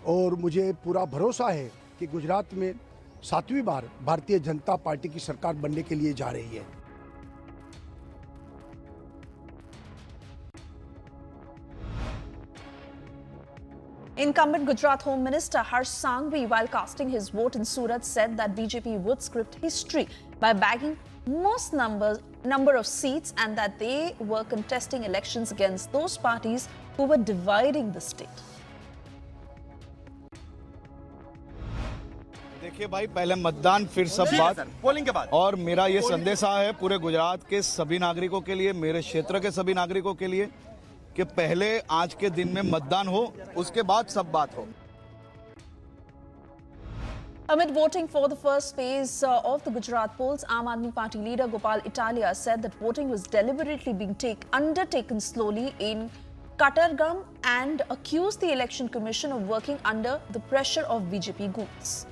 [SPEAKER 12] और मुझे पूरा भरोसा है कि गुजरात में 7वीं बार भारतीय जनता पार्टी की सरकार बनने के लिए जा रही है।
[SPEAKER 1] Incumbent Gujarat Home Minister Harsh Sanghvi, while casting his vote in Surat, said that BJP would script history by bagging most number of seats and that they were contesting elections against those parties who were dividing the state.
[SPEAKER 2] देखिए भाई, पहले मतदान फिर सब बात,
[SPEAKER 3] polling के बाद।
[SPEAKER 2] और मेरा ये संदेशा है पूरे गुजरात के सभी नागरिकों के लिए, मेरे क्षेत्र के सभी नागरिकों के लिए
[SPEAKER 5] कि पहले आज के दिन में मतदान हो, उसके बाद सब बात हो।
[SPEAKER 1] Amid voting for the first phase of the Gujarat polls, Aam Aadmi Party leader Gopal Italia said that voting was deliberately being undertaken slowly in Katargam and accused the Election Commission of working under the pressure of BJP goons.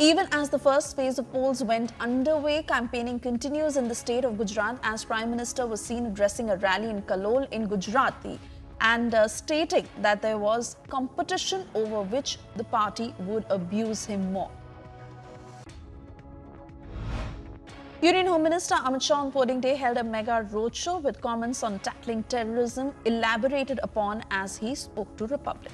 [SPEAKER 1] Even as the first phase of polls went underway, campaigning continues in the state of Gujarat as Prime Minister was seen addressing a rally in Kalol in Gujarati and stating that there was competition over which the party would abuse him more. Union Home Minister Amit Shah on polling day held a mega roadshow with comments on tackling terrorism elaborated upon as he spoke to Republic.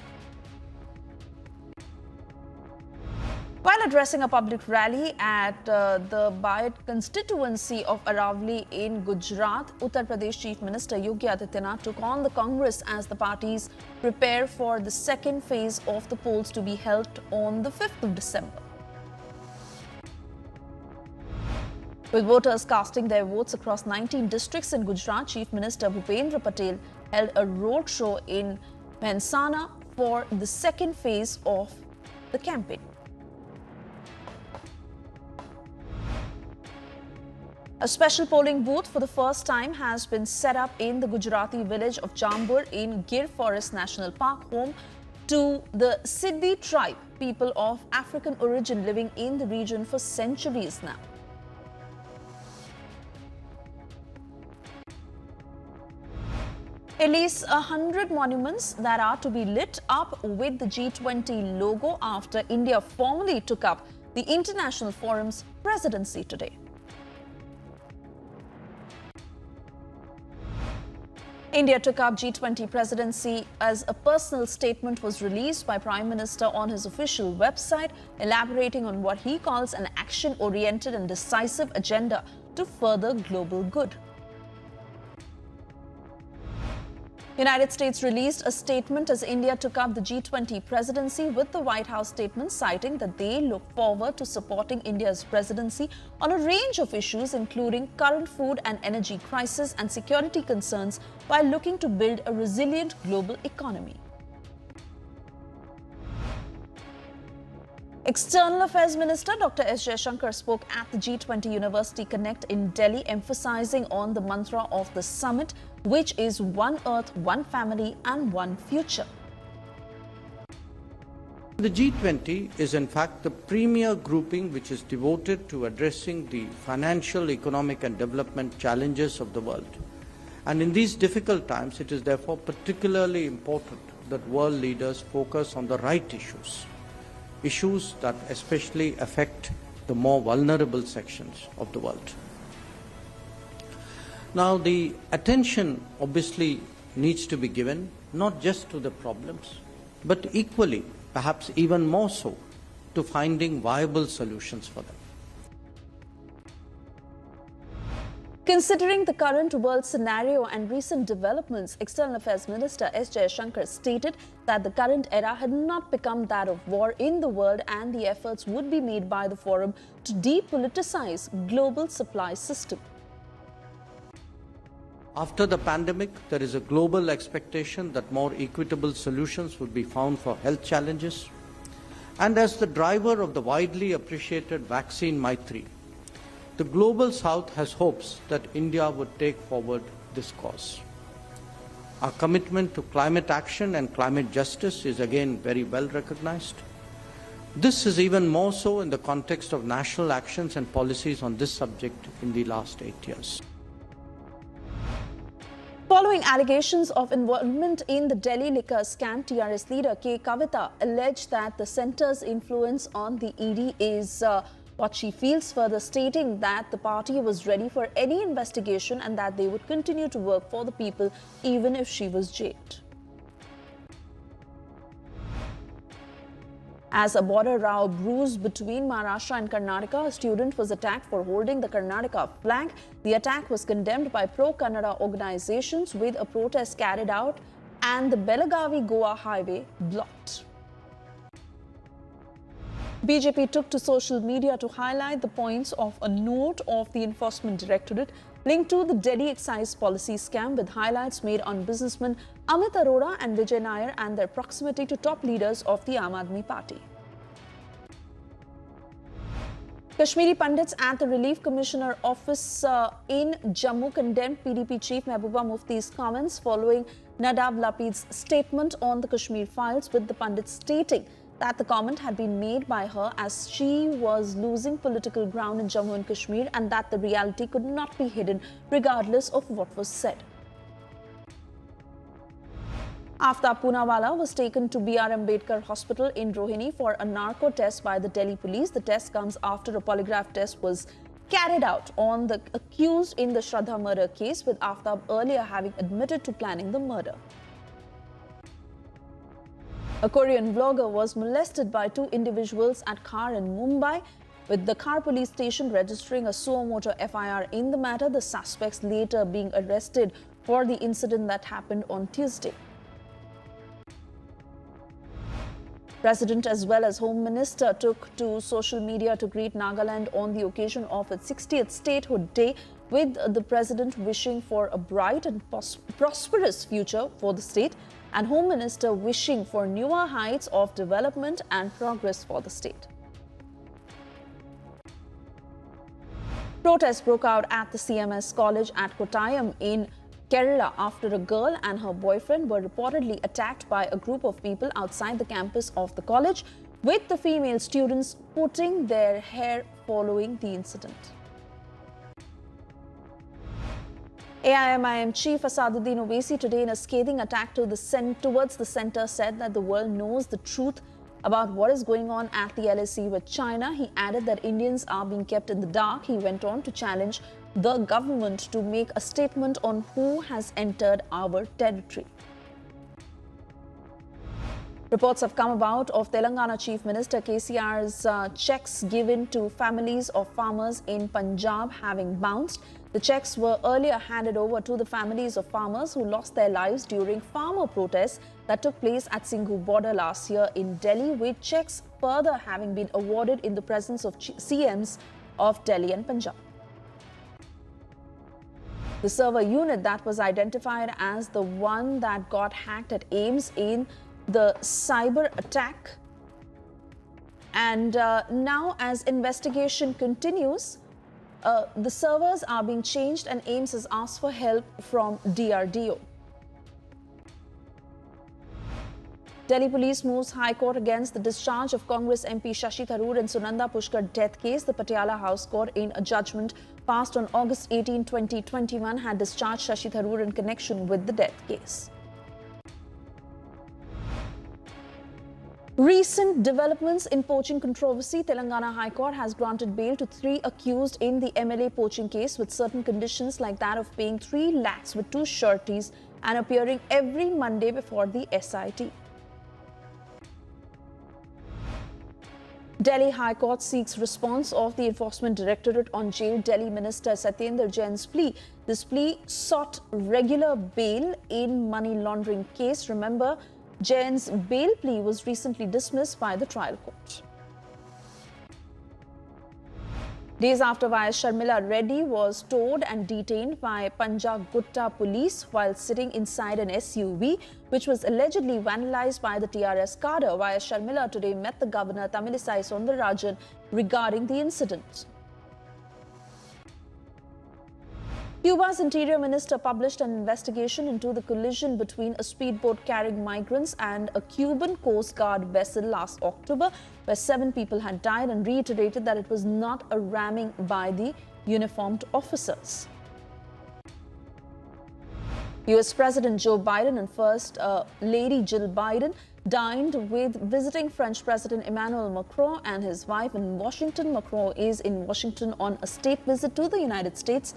[SPEAKER 1] While addressing a public rally at the Bayat constituency of Aravali in Gujarat, Uttar Pradesh Chief Minister Yogi Adityanath took on the Congress as the parties prepare for the second phase of the polls to be held on the 5th of December. With voters casting their votes across 19 districts in Gujarat, Chief Minister Bhupendra Patel held a roadshow in Mehsana for the second phase of the campaign. A special polling booth for the first time has been set up in the Gujarati village of Jambur in Gir Forest National Park, home to the Siddhi tribe, people of African origin living in the region for centuries now. At least 100 monuments that are to be lit up with the G20 logo after India formally took up the International Forum's presidency today. India took up G20 presidency as a personal statement was released by Prime Minister on his official website, elaborating on what he calls an action-oriented and decisive agenda to further global good. United States released a statement as India took up the G20 presidency, with the White House statement citing that they look forward to supporting India's presidency on a range of issues, including current food and energy crisis and security concerns, while looking to build a resilient global economy. External Affairs Minister Dr. S. Jaishankar spoke at the G20 University Connect in Delhi, emphasizing on the mantra of the summit, which is one earth, one family and one future.
[SPEAKER 15] The G20 is in fact the premier grouping which is devoted to addressing the financial, economic and development challenges of the world. And in these difficult times, it is therefore particularly important that world leaders focus on the right issues that especially affect the more vulnerable sections of the world. Now, the attention obviously needs to be given not just to the problems, but equally, perhaps even more so, to finding viable solutions for them.
[SPEAKER 1] Considering the current world scenario and recent developments, External Affairs Minister S. Jaishankar stated that the current era had not become that of war in the world and the efforts would be made by the forum to depoliticize global supply system.
[SPEAKER 15] After the pandemic, there is a global expectation that more equitable solutions would be found for health challenges. And as the driver of the widely appreciated vaccine Maitri, the Global South has hopes that India would take forward this cause. Our commitment to climate action and climate justice is again very well recognized. This is even more so in the context of national actions and policies on this subject in the last 8 years.
[SPEAKER 1] Following allegations of involvement in the Delhi liquor scam, TRS leader K. Kavita alleged that the centre's influence on the ED is what she feels, further stating that the party was ready for any investigation and that they would continue to work for the people even if she was jailed. As a border row brews between Maharashtra and Karnataka, a student was attacked for holding the Karnataka flag. The attack was condemned by pro-Kannada organizations, with a protest carried out and the Belagavi-Goa highway blocked. BJP took to social media to highlight the points of a note of the Enforcement Directorate linked to the Delhi excise policy scam, with highlights made on businessmen Amit Arora and Vijay Nair and their proximity to top leaders of the Aam Aadmi Party. Kashmiri Pandits at the Relief Commissioner Office in Jammu condemned PDP Chief Mehbooba Mufti's comments following Nadav Lapid's statement on the Kashmir files, with the Pandits stating that the comment had been made by her as she was losing political ground in Jammu and Kashmir, and that the reality could not be hidden regardless of what was said. Aftab Poonawala was taken to B.R. Ambedkar Hospital in Rohini for a narco test by the Delhi police. The test comes after a polygraph test was carried out on the accused in the Shraddha murder case, with Aftab earlier having admitted to planning the murder. A Korean vlogger was molested by two individuals at car in Mumbai, with the car police station registering a suo motu FIR in the matter, the suspects later being arrested for the incident that happened on Tuesday. President as well as Home Minister took to social media to greet Nagaland on the occasion of its 60th Statehood Day, with the President wishing for a bright and prosperous future for the state, and Home Minister wishing for newer heights of development and progress for the state. Protests broke out at the CMS College at Kottayam in Kerala after a girl and her boyfriend were reportedly attacked by a group of people outside the campus of the college, with the female students putting their hair following the incident. AIMIM Chief Asaduddin Owaisi today, in a scathing attack towards the centre, said that the world knows the truth about what is going on at the LSE with China. He added that Indians are being kept in the dark. He went on to challenge the government to make a statement on who has entered our territory. Reports have come about of Telangana Chief Minister KCR's checks given to families of farmers in Punjab having bounced. The checks were earlier handed over to the families of farmers who lost their lives during farmer protests that took place at Singhu border last year in Delhi, with checks further having been awarded in the presence of CMs of Delhi and Punjab. The server unit that was identified as the one that got hacked at AIIMS in the cyber attack, and now as investigation continues, the servers are being changed and AIIMS has asked for help from DRDO. Delhi police moves High Court against the discharge of Congress MP Shashi Tharoor and Sunanda Pushkar death case. The Patiala House Court, in a judgment passed on August 18, 2021, had discharged Shashi Tharoor in connection with the death case. Recent developments in poaching controversy. Telangana High Court has granted bail to 3 accused in the MLA poaching case, with certain conditions like that of paying 3 lakhs with 2 sureties and appearing every Monday before the SIT. Delhi High Court seeks response of the Enforcement Directorate on jailed Delhi Minister Satyendra Jain's plea. This plea sought regular bail in money laundering case. Remember, Jain's bail plea was recently dismissed by the trial court. Days after Y.S. Sharmila Reddy was towed and detained by Punjab Gutta police while sitting inside an SUV, which was allegedly vandalized by the TRS cadre, Y.S. Sharmila today met the governor Tamilisai Soundararajan regarding the incident. Cuba's Interior Minister published an investigation into the collision between a speedboat carrying migrants and a Cuban Coast Guard vessel last October, where 7 people had died, and reiterated that it was not a ramming by the uniformed officers. US President Joe Biden and First Lady Jill Biden dined with visiting French President Emmanuel Macron and his wife in Washington. Macron is in Washington on a state visit to the United States,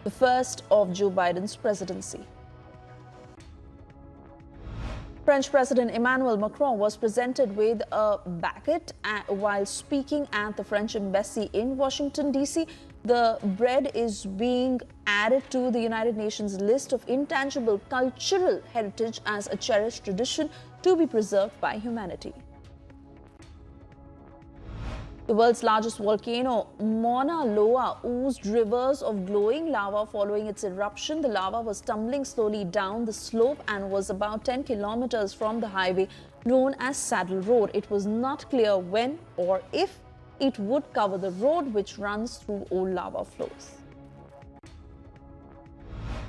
[SPEAKER 1] the first of Joe Biden's presidency. French President Emmanuel Macron was presented with a baguette while speaking at the French embassy in Washington, D.C. The bread is being added to the United Nations list of intangible cultural heritage as a cherished tradition to be preserved by humanity. The world's largest volcano, Mauna Loa, oozed rivers of glowing lava following its eruption. The lava was tumbling slowly down the slope and was about 10 kilometers from the highway known as Saddle Road. It was not clear when or if it would cover the road which runs through old lava flows.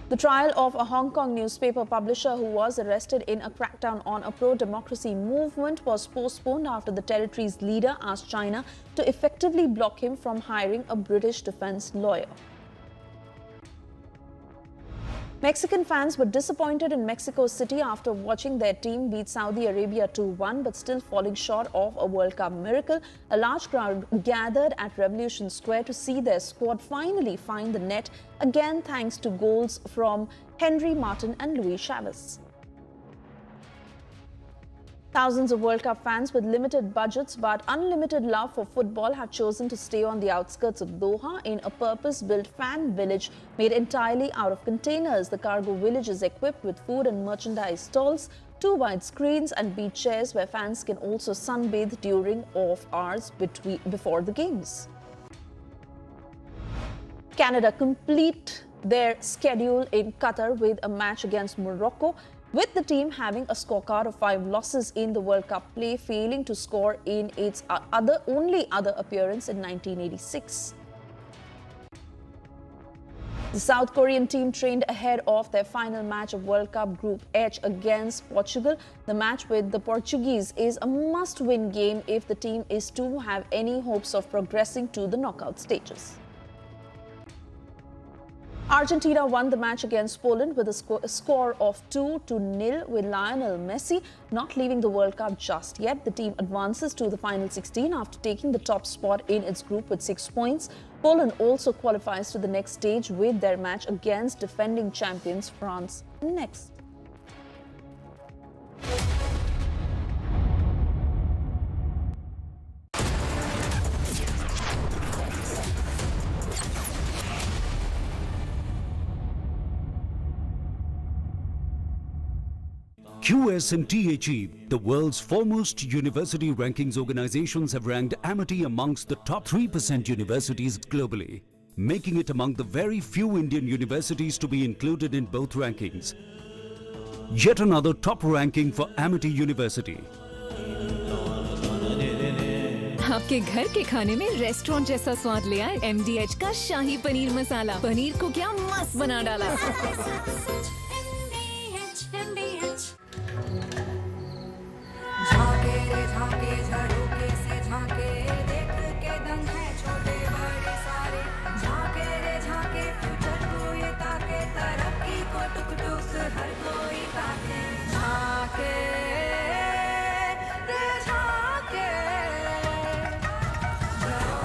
[SPEAKER 1] The trial of a Hong Kong newspaper publisher who was arrested in a crackdown on a pro-democracy movement was postponed after the territory's leader asked China to effectively block him from hiring a British defense lawyer. Mexican fans were disappointed in Mexico City after watching their team beat Saudi Arabia 2-1 but still falling short of a World Cup miracle. A large crowd gathered at Revolution Square to see their squad finally find the net, again thanks to goals from Henry Martin and Luis Chavez. Thousands of World Cup fans with limited budgets but unlimited love for football have chosen to stay on the outskirts of Doha in a purpose-built fan village made entirely out of containers. The cargo village is equipped with food and merchandise stalls, 2 wide screens and beach chairs where fans can also sunbathe during off hours before the games. Canada complete their schedule in Qatar with a match against Morocco, with the team having a scorecard of 5 losses in the World Cup play, failing to score in its only other appearance in 1986. The South Korean team trained ahead of their final match of World Cup Group H against Portugal. The match with the Portuguese is a must-win game if the team is to have any hopes of progressing to the knockout stages. Argentina won the match against Poland with a score of 2-0 with Lionel Messi not leaving the World Cup just yet. The team advances to the final 16 after taking the top spot in its group with 6 points. Poland also qualifies to the next stage with their match against defending champions France next.
[SPEAKER 11] QS and THE, the world's foremost university rankings organizations, have ranked Amity amongst the top 3% universities globally, making it among the very few Indian universities to be included in both rankings. Yet another top ranking for Amity University.
[SPEAKER 16] आपके घर के खाने में restaurant जैसा स्वाद ले आए MDH का शाही पनीर मसाला। पनीर को क्या मस्त बना डाला।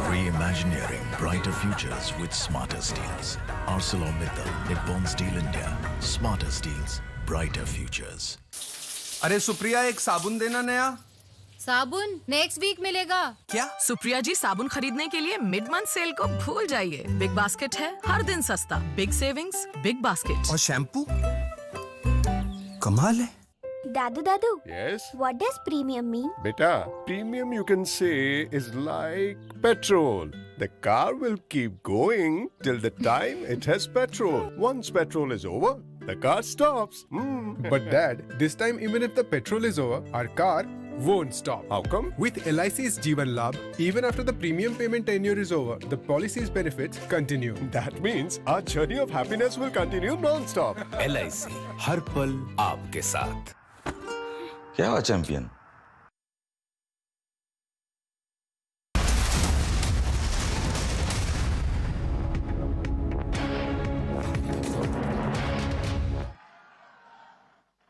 [SPEAKER 24] Reimagineering brighter futures with smarter steels. ArcelorMittal, Nippon Steel India. Smarter steels, brighter futures.
[SPEAKER 17] अरे सुप्रिया, एक साबुन देना नया।
[SPEAKER 4] साबुन नेक्स्ट वीक मिलेगा।
[SPEAKER 23] क्या? सुप्रिया जी, साबुन खरीदने के लिए मिड मंथ सेल को भूल जाइए। बिग बास्केट है, हर दिन सस्ता। Big savings, big basket.
[SPEAKER 17] और शैम्पू? कमाल है।
[SPEAKER 6] Dadu,
[SPEAKER 18] Yes?
[SPEAKER 6] what does premium mean?
[SPEAKER 18] Beta, premium you can say is like petrol. The car will keep going till the time it has petrol. Once petrol is over, the car stops.
[SPEAKER 19] But Dad, this time even if the petrol is over, our car won't stop.
[SPEAKER 18] How come?
[SPEAKER 19] With LIC's Jeevan Labh, even after the premium payment tenure is over, the policy's benefits continue.
[SPEAKER 18] That means our journey of happiness will continue non-stop.
[SPEAKER 24] LIC, हर पल आपके साथ।
[SPEAKER 21] क्या हुआ champion?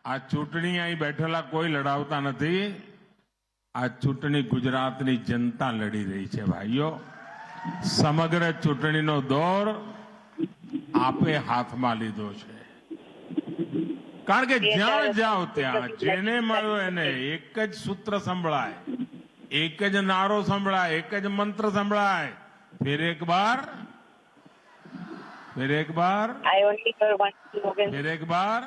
[SPEAKER 22] આ ચૂંટણી અહીં બેઠેલા કોઈ લડાવતા નથી. આ ચૂંટણી ગુજરાતની જનતા લડી રહી છે ભાઈઓ. સમગ્ર ચૂંટણીનો દોર આપે હાથમાં લીધો છે. કારણ કે જ્યાં જાઓ ત્યાં જેને મળ્યો એને એક જ સૂત્ર સંભળાય, એક જ નારો સંભળાય, એક જ મંત્ર સંભળાય. फिर एक बार, फिर एक बार, फिर एक बार.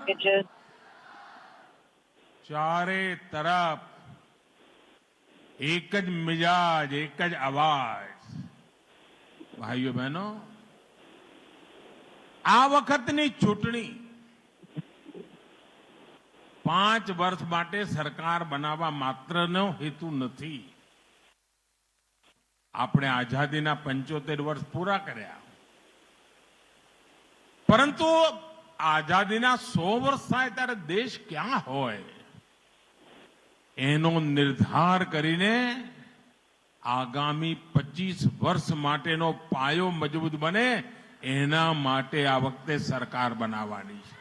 [SPEAKER 22] चारे तरफ एक ज मिजाज, एक ज आवाज। भाइयों बहनों, आ वखतनी चूंटणी 5 વર્ષ માટે સરકાર બનાવવા માત્રનો હેતુ નથી। આપણે આઝાદીના 75 વર્ષ પૂરા કર્યા, પરંતુ આઝાદીના 100 વર્ષ થાય ત્યારે દેશ ક્યાં હોય એનો નિર્ધાર કરીને આગામી 25 વર્ષ માટેનો પાયો મજબૂત બને એના માટે આ વખતે સરકાર બનાવવાની છે।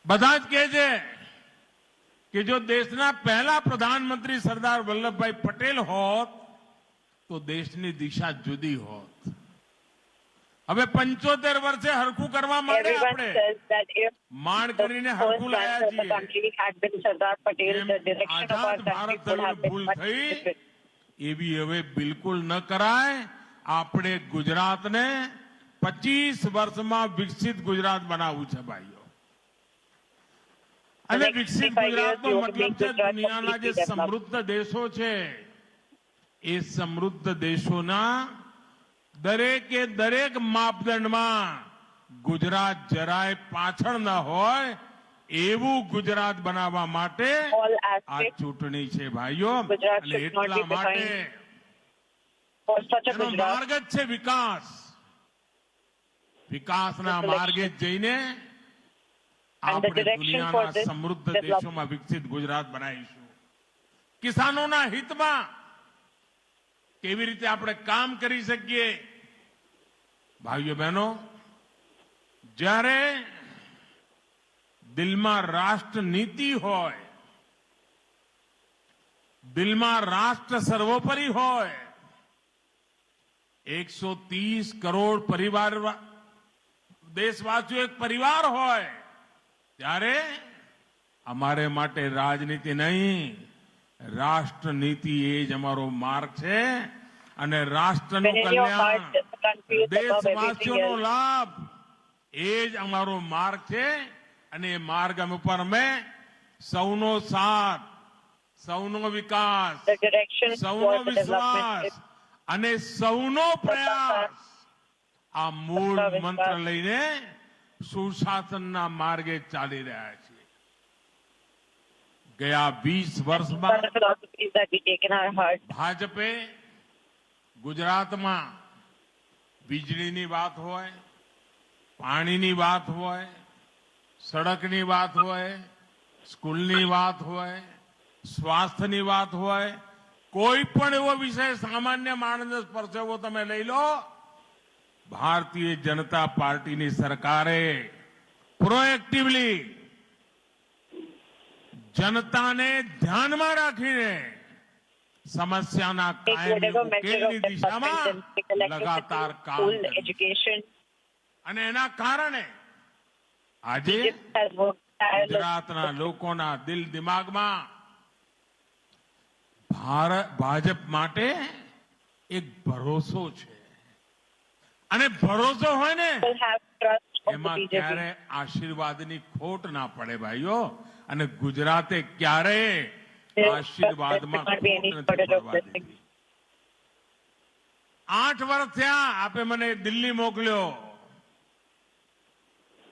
[SPEAKER 22] બધા જ કહે છે કે જો દેશના પહેલા પ્રધાનમંત્રી સરદાર વલ્લભભાઈ પટેલ હોત તો દેશની દિશા જુદી હોત। હવે 75 વર્ષે હરખું કરવા માટે આપણે માંડ કરીને હરખું લાયા છીએ। આઝાદ ભારત દળને ભૂલ થઈ એવી હવે બિલકુલ ન કરાય। આપણે ગુજરાતને 25 વર્ષમાં વિકસિત ગુજરાત બનાવવું છે ભાઈઓ। અને વિકસિત ગુજરાતનો મતલબ છે દુનિયાના જે સમૃદ્ધ દેશો છે એ સમૃદ્ધ દેશોના દરેકે દરેક માપદંડમાં ગુજરાત જરાય પાછળ ન હોય એવું ગુજરાત બનાવવા માટે આ ચૂંટણી છે ભાઈઓ। અને એટલા માટે એનો માર્ગ જ છે વિકાસ। વિકાસના માર્ગે જઈને આપણે દુનિયાના સમૃદ્ધ દેશોમાં વિકસિત ગુજરાત બનાવીશું। કિસાનોના હિતમાં કેવી રીતે આપણે કામ કરી શકીએ। ભાઈઓ બહેનો, જ્યારે દિલમાં રાષ્ટ્ર નીતિ હોય, દિલમાં રાષ્ટ્ર સર્વોપરી હોય, 130 કરોડ પરિવાર દેશવાસીઓ એક પરિવાર હોય, ત્યારે અમારે માટે રાજનીતિ નહીં, રાષ્ટ્ર નીતિ એ જ અમારો માર્ગ છે। અને રાષ્ટ્રનું કલ્યાણ, દેશવાસીઓનો લાભ એ જ અમારો માર્ગ છે। અને એ માર્ગ ઉપર અમે સૌનો સાથ, સૌનો વિકાસ, સૌનો વિશ્વાસ અને સૌનો પ્રયાસ આ મૂળ મંત્ર લઈને સુશાસનના માર્ગે ચાલી રહ્યા છીએ। ગયા 20 વર્ષમાં ભાજપે ગુજરાતમાં વીજળીની વાત હોય, પાણીની વાત હોય, સડકની વાત હોય, સ્કૂલની વાત હોય, સ્વાસ્થ્યની વાત હોય, કોઈ પણ એવો વિષય સામાન્ય માણસને સ્પર્શે એવો તમે લઈ લો, ભારતીય જનતા પાર્ટીની સરકારે પ્રોએક્ટિવલી જનતાને ધ્યાનમાં રાખીને સમસ્યાના કાયમી ઉકેલની દિશામાં લગાતાર કામ કર્યું। અને એના કારણે આજે ગુજરાતના લોકોના દિલ દિમાગમાં ભાજપ માટે એક ભરોસો છે। અને ભરોસો હોય ને એમાં ક્યારે આશીર્વાદની ખોટ ના પડે ભાઈઓ। અને ગુજરાતે ક્યારે આશીર્વાદમાં ખોટ નથી પડવા દીધી। 8 વર્ષ થયા આપે મને દિલ્હી મોકલ્યો,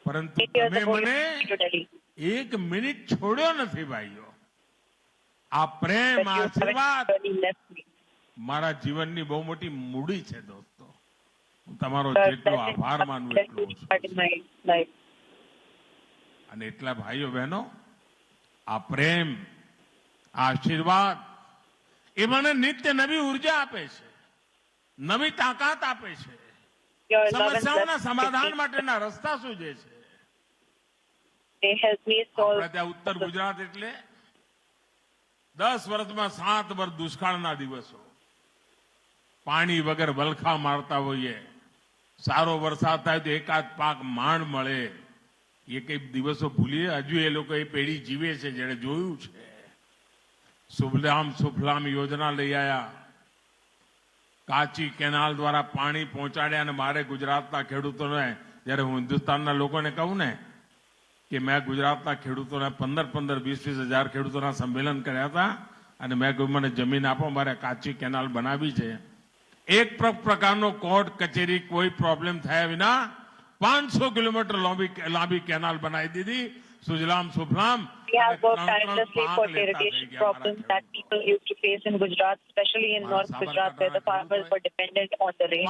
[SPEAKER 22] પરંતુ તમે મને 1 મિનિટ છોડ્યો નથી ભાઈઓ। આ પ્રેમ, આશીર્વાદ મારા જીવનની બહુ મોટી મૂડી છે દોસ્તો। હું તમારો જેટલો આભાર માનું એટલો ઓછો। અને એટલા ભાઈઓ બહેનો, આ પ્રેમ, આશીર્વાદ એ મને નિત્ય નવી ઉર્જા આપે છે, નવી તાકાત આપે છે, સમસ્યાઓના સમાધાન માટેના રસ્તા સૂચે છે। આપણે ત્યાં ઉત્તર ગુજરાત એટલે 10 વર્ષમાં 7 વર્ષ દુષ્કાળના દિવસો, પાણી વગર વલખા મારતા હોઈએ, સારો વરસાદ થાય તો એકાદ પાક માંડ મળે, એ કઈ દિવસો ભૂલીએ? હજુ એ લોકો એ પેઢી જીવે છે જેણે જોયું છે। સુફલામ સુફલામ યોજના લઈ આવ્યા, કાચી કેનાલ દ્વારા પાણી પહોંચાડ્યા। અને મારે ગુજરાતના ખેડૂતોને, જ્યારે હું હિન્દુસ્તાનના લોકોને કહું ને કે મેં ગુજરાતના ખેડૂતોના 15-15, 20-20 હજાર ખેડૂતોના સંમેલન કર્યા હતા અને મેં કહ્યું મને જમીન આપો, મારે કાચી કેનાલ બનાવી છે. એક પ્રકારનો કોર્ટ કચેરી કોઈ પ્રોબ્લેમ થયા વિના 500 કિલોમીટર લાંબી કેનાલ બનાવી દીધી. Sujalam Sufalam.
[SPEAKER 8] We have worked tirelessly for irrigation problems that people used to face in Gujarat, especially in North Gujarat, where the farmers were dependent on the rain.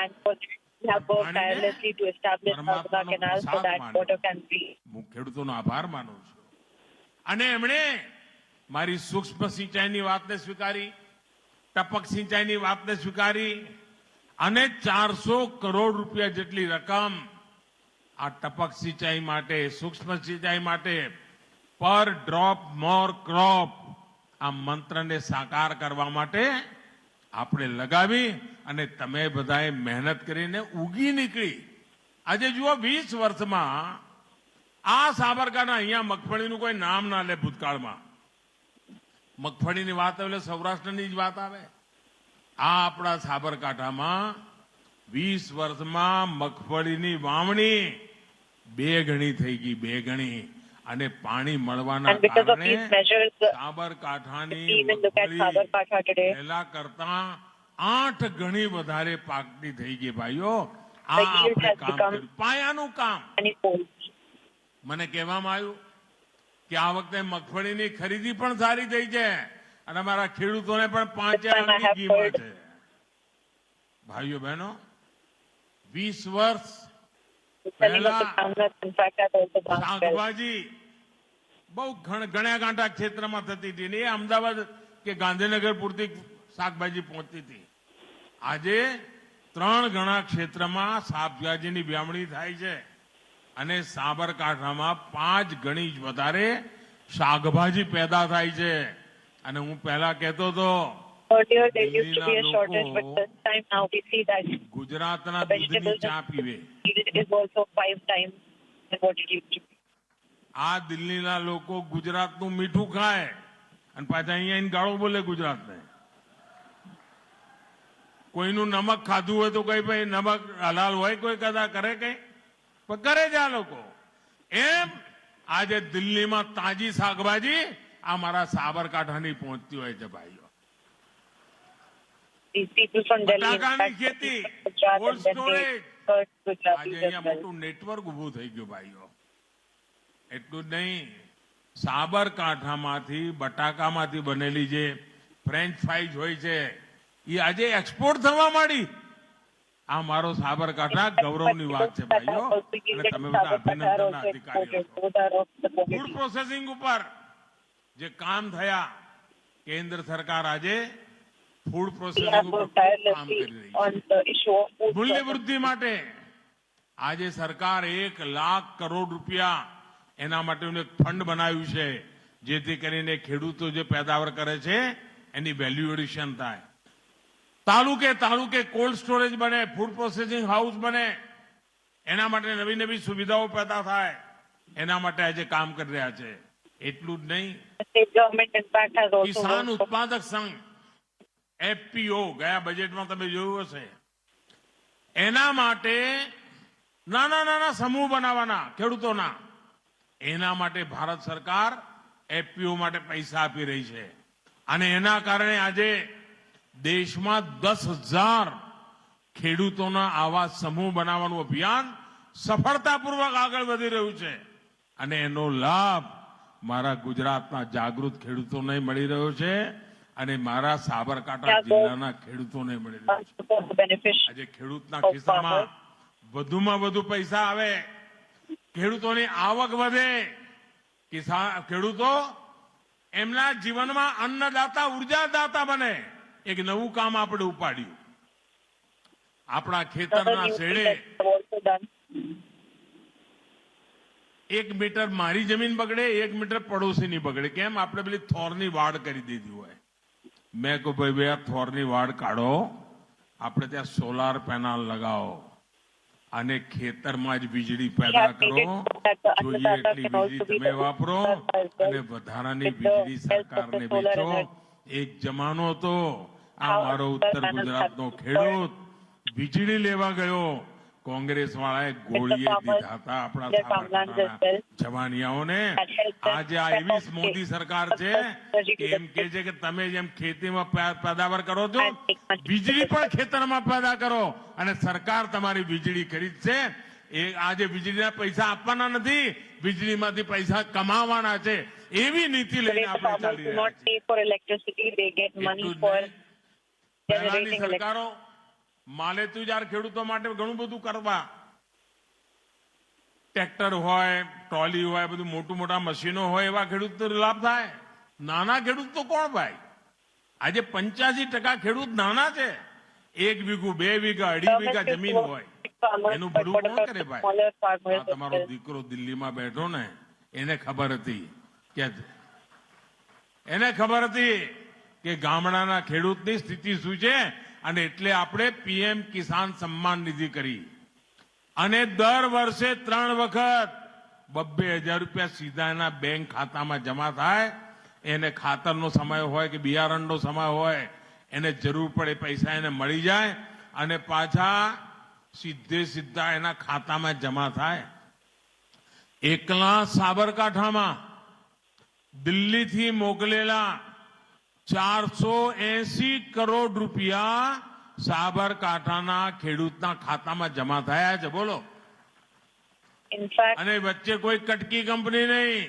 [SPEAKER 8] And for this, we have worked tirelessly to establish Shraddha canal so that water can be.
[SPEAKER 22] હું ખેડૂતોનો આભાર માનું છું. અને એમણે મારી સૂક્ષ્મ સિંચાઈની વાતને સ્વીકારી, ટપક સિંચાઈની વાતને સ્વીકારી અને 400 કરોડ રૂપિયા જેટલી રકમ આ ટપક સિંચાઈ માટે, સૂક્ષ્મ સિંચાઈ માટે, પર ડ્રોપ મોર ક્રોપ આ મંત્રને સાકાર કરવા માટે આપણે લગાવી અને તમે બધાએ મહેનત કરીને ઉગી નીકળી. આજે જુઓ 20 વર્ષમાં આ સાબરકાંઠા, અહીંયા મગફળીનું કોઈ નામ ના લે. ભૂતકાળમાં મગફળીની વાત આવે સૌરાષ્ટ્રની જ વાત આવે. આ આપણા સાબરકાંઠામાં 20 વર્ષમાં મગફળીની વાવણી 2 ગણી થઈ ગઈ, 2 ગણી. અને પાણી મળવાના કારણે સાબરકાંઠાની મગફળી પહેલા કરતા 8 ગણી વધારે પાકતી થઈ ગઈ. ભાઈઓ, આ આપણે કામ કર્યું, પાયાનું કામ. મને કહેવામાં આવ્યું કે આ વખતે મગફળીની ખરીદી પણ સારી થઈ છે અને અમારા ખેડૂતોને પણ 5000 ની કિંમત છે. ભાઈઓ બહેનો, 20 વર્ષ પહેલા શાકભાજી બહુ ગણ્યા ગાંઠા ક્ષેત્રમાં થતી હતી ને એ અમદાવાદ કે ગાંધીનગર પૂરતી શાકભાજી પહોંચતી હતી. આજે 3 ગણા ક્ષેત્રમાં શાકભાજીની વાવણી થાય છે અને સાબરકાંઠામાં 5 ગણી વધારે શાકભાજી પેદા થાય છે. અને હું પહેલા કહેતો હતો ગુજરાતના દૂધની ચા પીવે. આ દિલ્હીના લોકો ગુજરાતનું મીઠું ખાય અને પાછા અહીંયા ગાળો બોલે ગુજરાતને. કોઈનું નમક ખાધું હોય તો કઈ ભાઈ નમક હલાલ હોય, કોઈ કદા કરે કઈ પણ કરે છે આ લોકો. એમ આજે દિલ્હીમાં તાજી શાકભાજી આ મારા સાબરકાંઠાની પહોંચતી હોય છે. ભાઈઓ, બટાકાની ખેતી, કોલ્ડ સ્ટોરેજ, આજે અહીંયા મોટું નેટવર્ક ઉભું થઈ ગયું. ભાઈઓ, એટલું જ નહીં, સાબરકાંઠામાંથી બટાકામાંથી બનેલી જે ફ્રેન્ચ ફ્રાઈઝ હોય છે એ આજે એક્સપોર્ટ થવા માંડી. આ મારો સાબરકાંઠા ગૌરવની વાત છે ભાઈઓ. અને તમે બધા અભિનંદનના અધિકારીઓ છો. ફૂડ પ્રોસેસિંગ ઉપર જે કામ થયા, કેન્દ્ર સરકાર આજે ફૂડ પ્રોસેસિંગ ઉપર કામ કરી રહી છે. મૂલ્ય વૃદ્ધિ માટે આજે સરકાર 1 લાખ કરોડ રૂપિયા એના માટેનું એક ફંડ બનાવ્યું છે, જેથી કરીને ખેડૂતો જે પેદાવાર કરે છે એની વેલ્યુ એડિશન થાય. તાલુકે કોલ્ડ સ્ટોરેજ બને, ફૂડ પ્રોસેસિંગ હાઉસ બને, એના માટે નવી નવી સુવિધાઓ પેદા થાય, એના માટે આજે કામ કરી રહ્યા છે. એટલું જ નહીં, કિસાન ઉત્પાદક સંઘ FPO ગયા બજેટમાં તમે જોયું હશે, એના માટે નાના સમૂહ બનાવવાના ખેડૂતોના, એના માટે ભારત સરકાર FPO માટે પૈસા આપી રહી છે. અને એના કારણે આજે દેશમાં 10,000 ખેડૂતોના આવા સમૂહ બનાવવાનું અભિયાન સફળતાપૂર્વક આગળ વધી રહ્યું છે. અને એનો લાભ મારા ગુજરાતના જાગૃત ખેડૂતોને મળી રહ્યો છે અને મારા સાબરકાંઠા જિલ્લાના ખેડૂતોને મળી રહ્યો છે. આજે ખેડૂતના ખિસ્સામાં વધુમાં વધુ પૈસા આવે, ખેડૂતોની આવક વધે, ખેડૂતો એમના જીવનમાં અન્નદાતા, ઉર્જાદાતા બને. એક નવું કામ આપણે ઉપાડ્યું. આપણા ખેતરના શેડે 1 મીટર મારી જમીન બગડે, 1 મીટર પડોશીની બગડે. કેમ? આપણે પેલી થોરની વાડ કરી દીધી હોય. મેં કહું ભાઈ આ થોરની વાડ કાઢો, આપણે ત્યાં સોલાર પેનલ લગાવો અને ખેતરમાં જ વીજળી પેદા કરો. જોઈએ એટલી વીજળી તમે વાપરો અને વધારાની વીજળી સરકારને વેચો. એક જમાનો હતો, આ મારો ઉત્તર ગુજરાતનો ખેડૂત વીજળી લેવા ગયો કોંગ્રેસ વાળાએ ગોળીએ દીધા હતા આપણા સાબરકાંઠાના જવાનિયાઓને. આજે આ એવી મોદી સરકાર છે કે એમ કે છે કે તમે જેમ ખેતીમાં પેદાવાર કરો છો, વીજળી પણ ખેતરમાં પેદા કરો અને સરકાર તમારી વીજળી ખરીદશે. એ આજે વીજળીના પૈસા આપવાના નથી, વીજળીમાંથી પૈસા કમાવાના છે, એવી નીતિ લઈને આપણે ચાલી રહ્યા છીએ. પહેલાની સરકારો માલેતુજાર ખેડૂતો માટે ઘણું બધું કરવા, ટ્રેક્ટર હોય, ટ્રોલી હોય, બધું મોટું મોટા મશીનો હોય, એવા ખેડૂતો લાભ થાય. નાના ખેડૂત તો કોણ ભાઈ? આજે 85% ખેડૂત નાના છે. 1 વીઘું, 2 વીઘા, 2.5 વીઘા જમીન હોય, એનું ભરું કોણ કરે ભાઈ? આ તમારો દીકરો દિલ્હીમાં બેઠો ને, એને ખબર હતી કે ગામડાના ખેડૂતની સ્થિતિ શું છે, અને એટલે આપણે પીએમ કિસાન સન્માન નિધિ કરી અને દર વર્ષે 3 વખત 2,000 રૂપિયા સીધા એના બેંક ખાતામાં જમા થાય. એને ખાતરનો સમય હોય કે બિયારણનો સમય હોય, એને જરૂર પડે પૈસા એને મળી જાય અને પાછા સીધા એના ખાતામાં જમા થાય. એકલા સાબરકાંઠામાં દિલ્હીથી મોકલેલા 480 કરોડ રૂપિયા સાબરકાંઠાના ખેડૂતના ખાતામાં જમા થયા છે. બોલો. અને વચ્ચે કોઈ કટકી કંપની નહીં,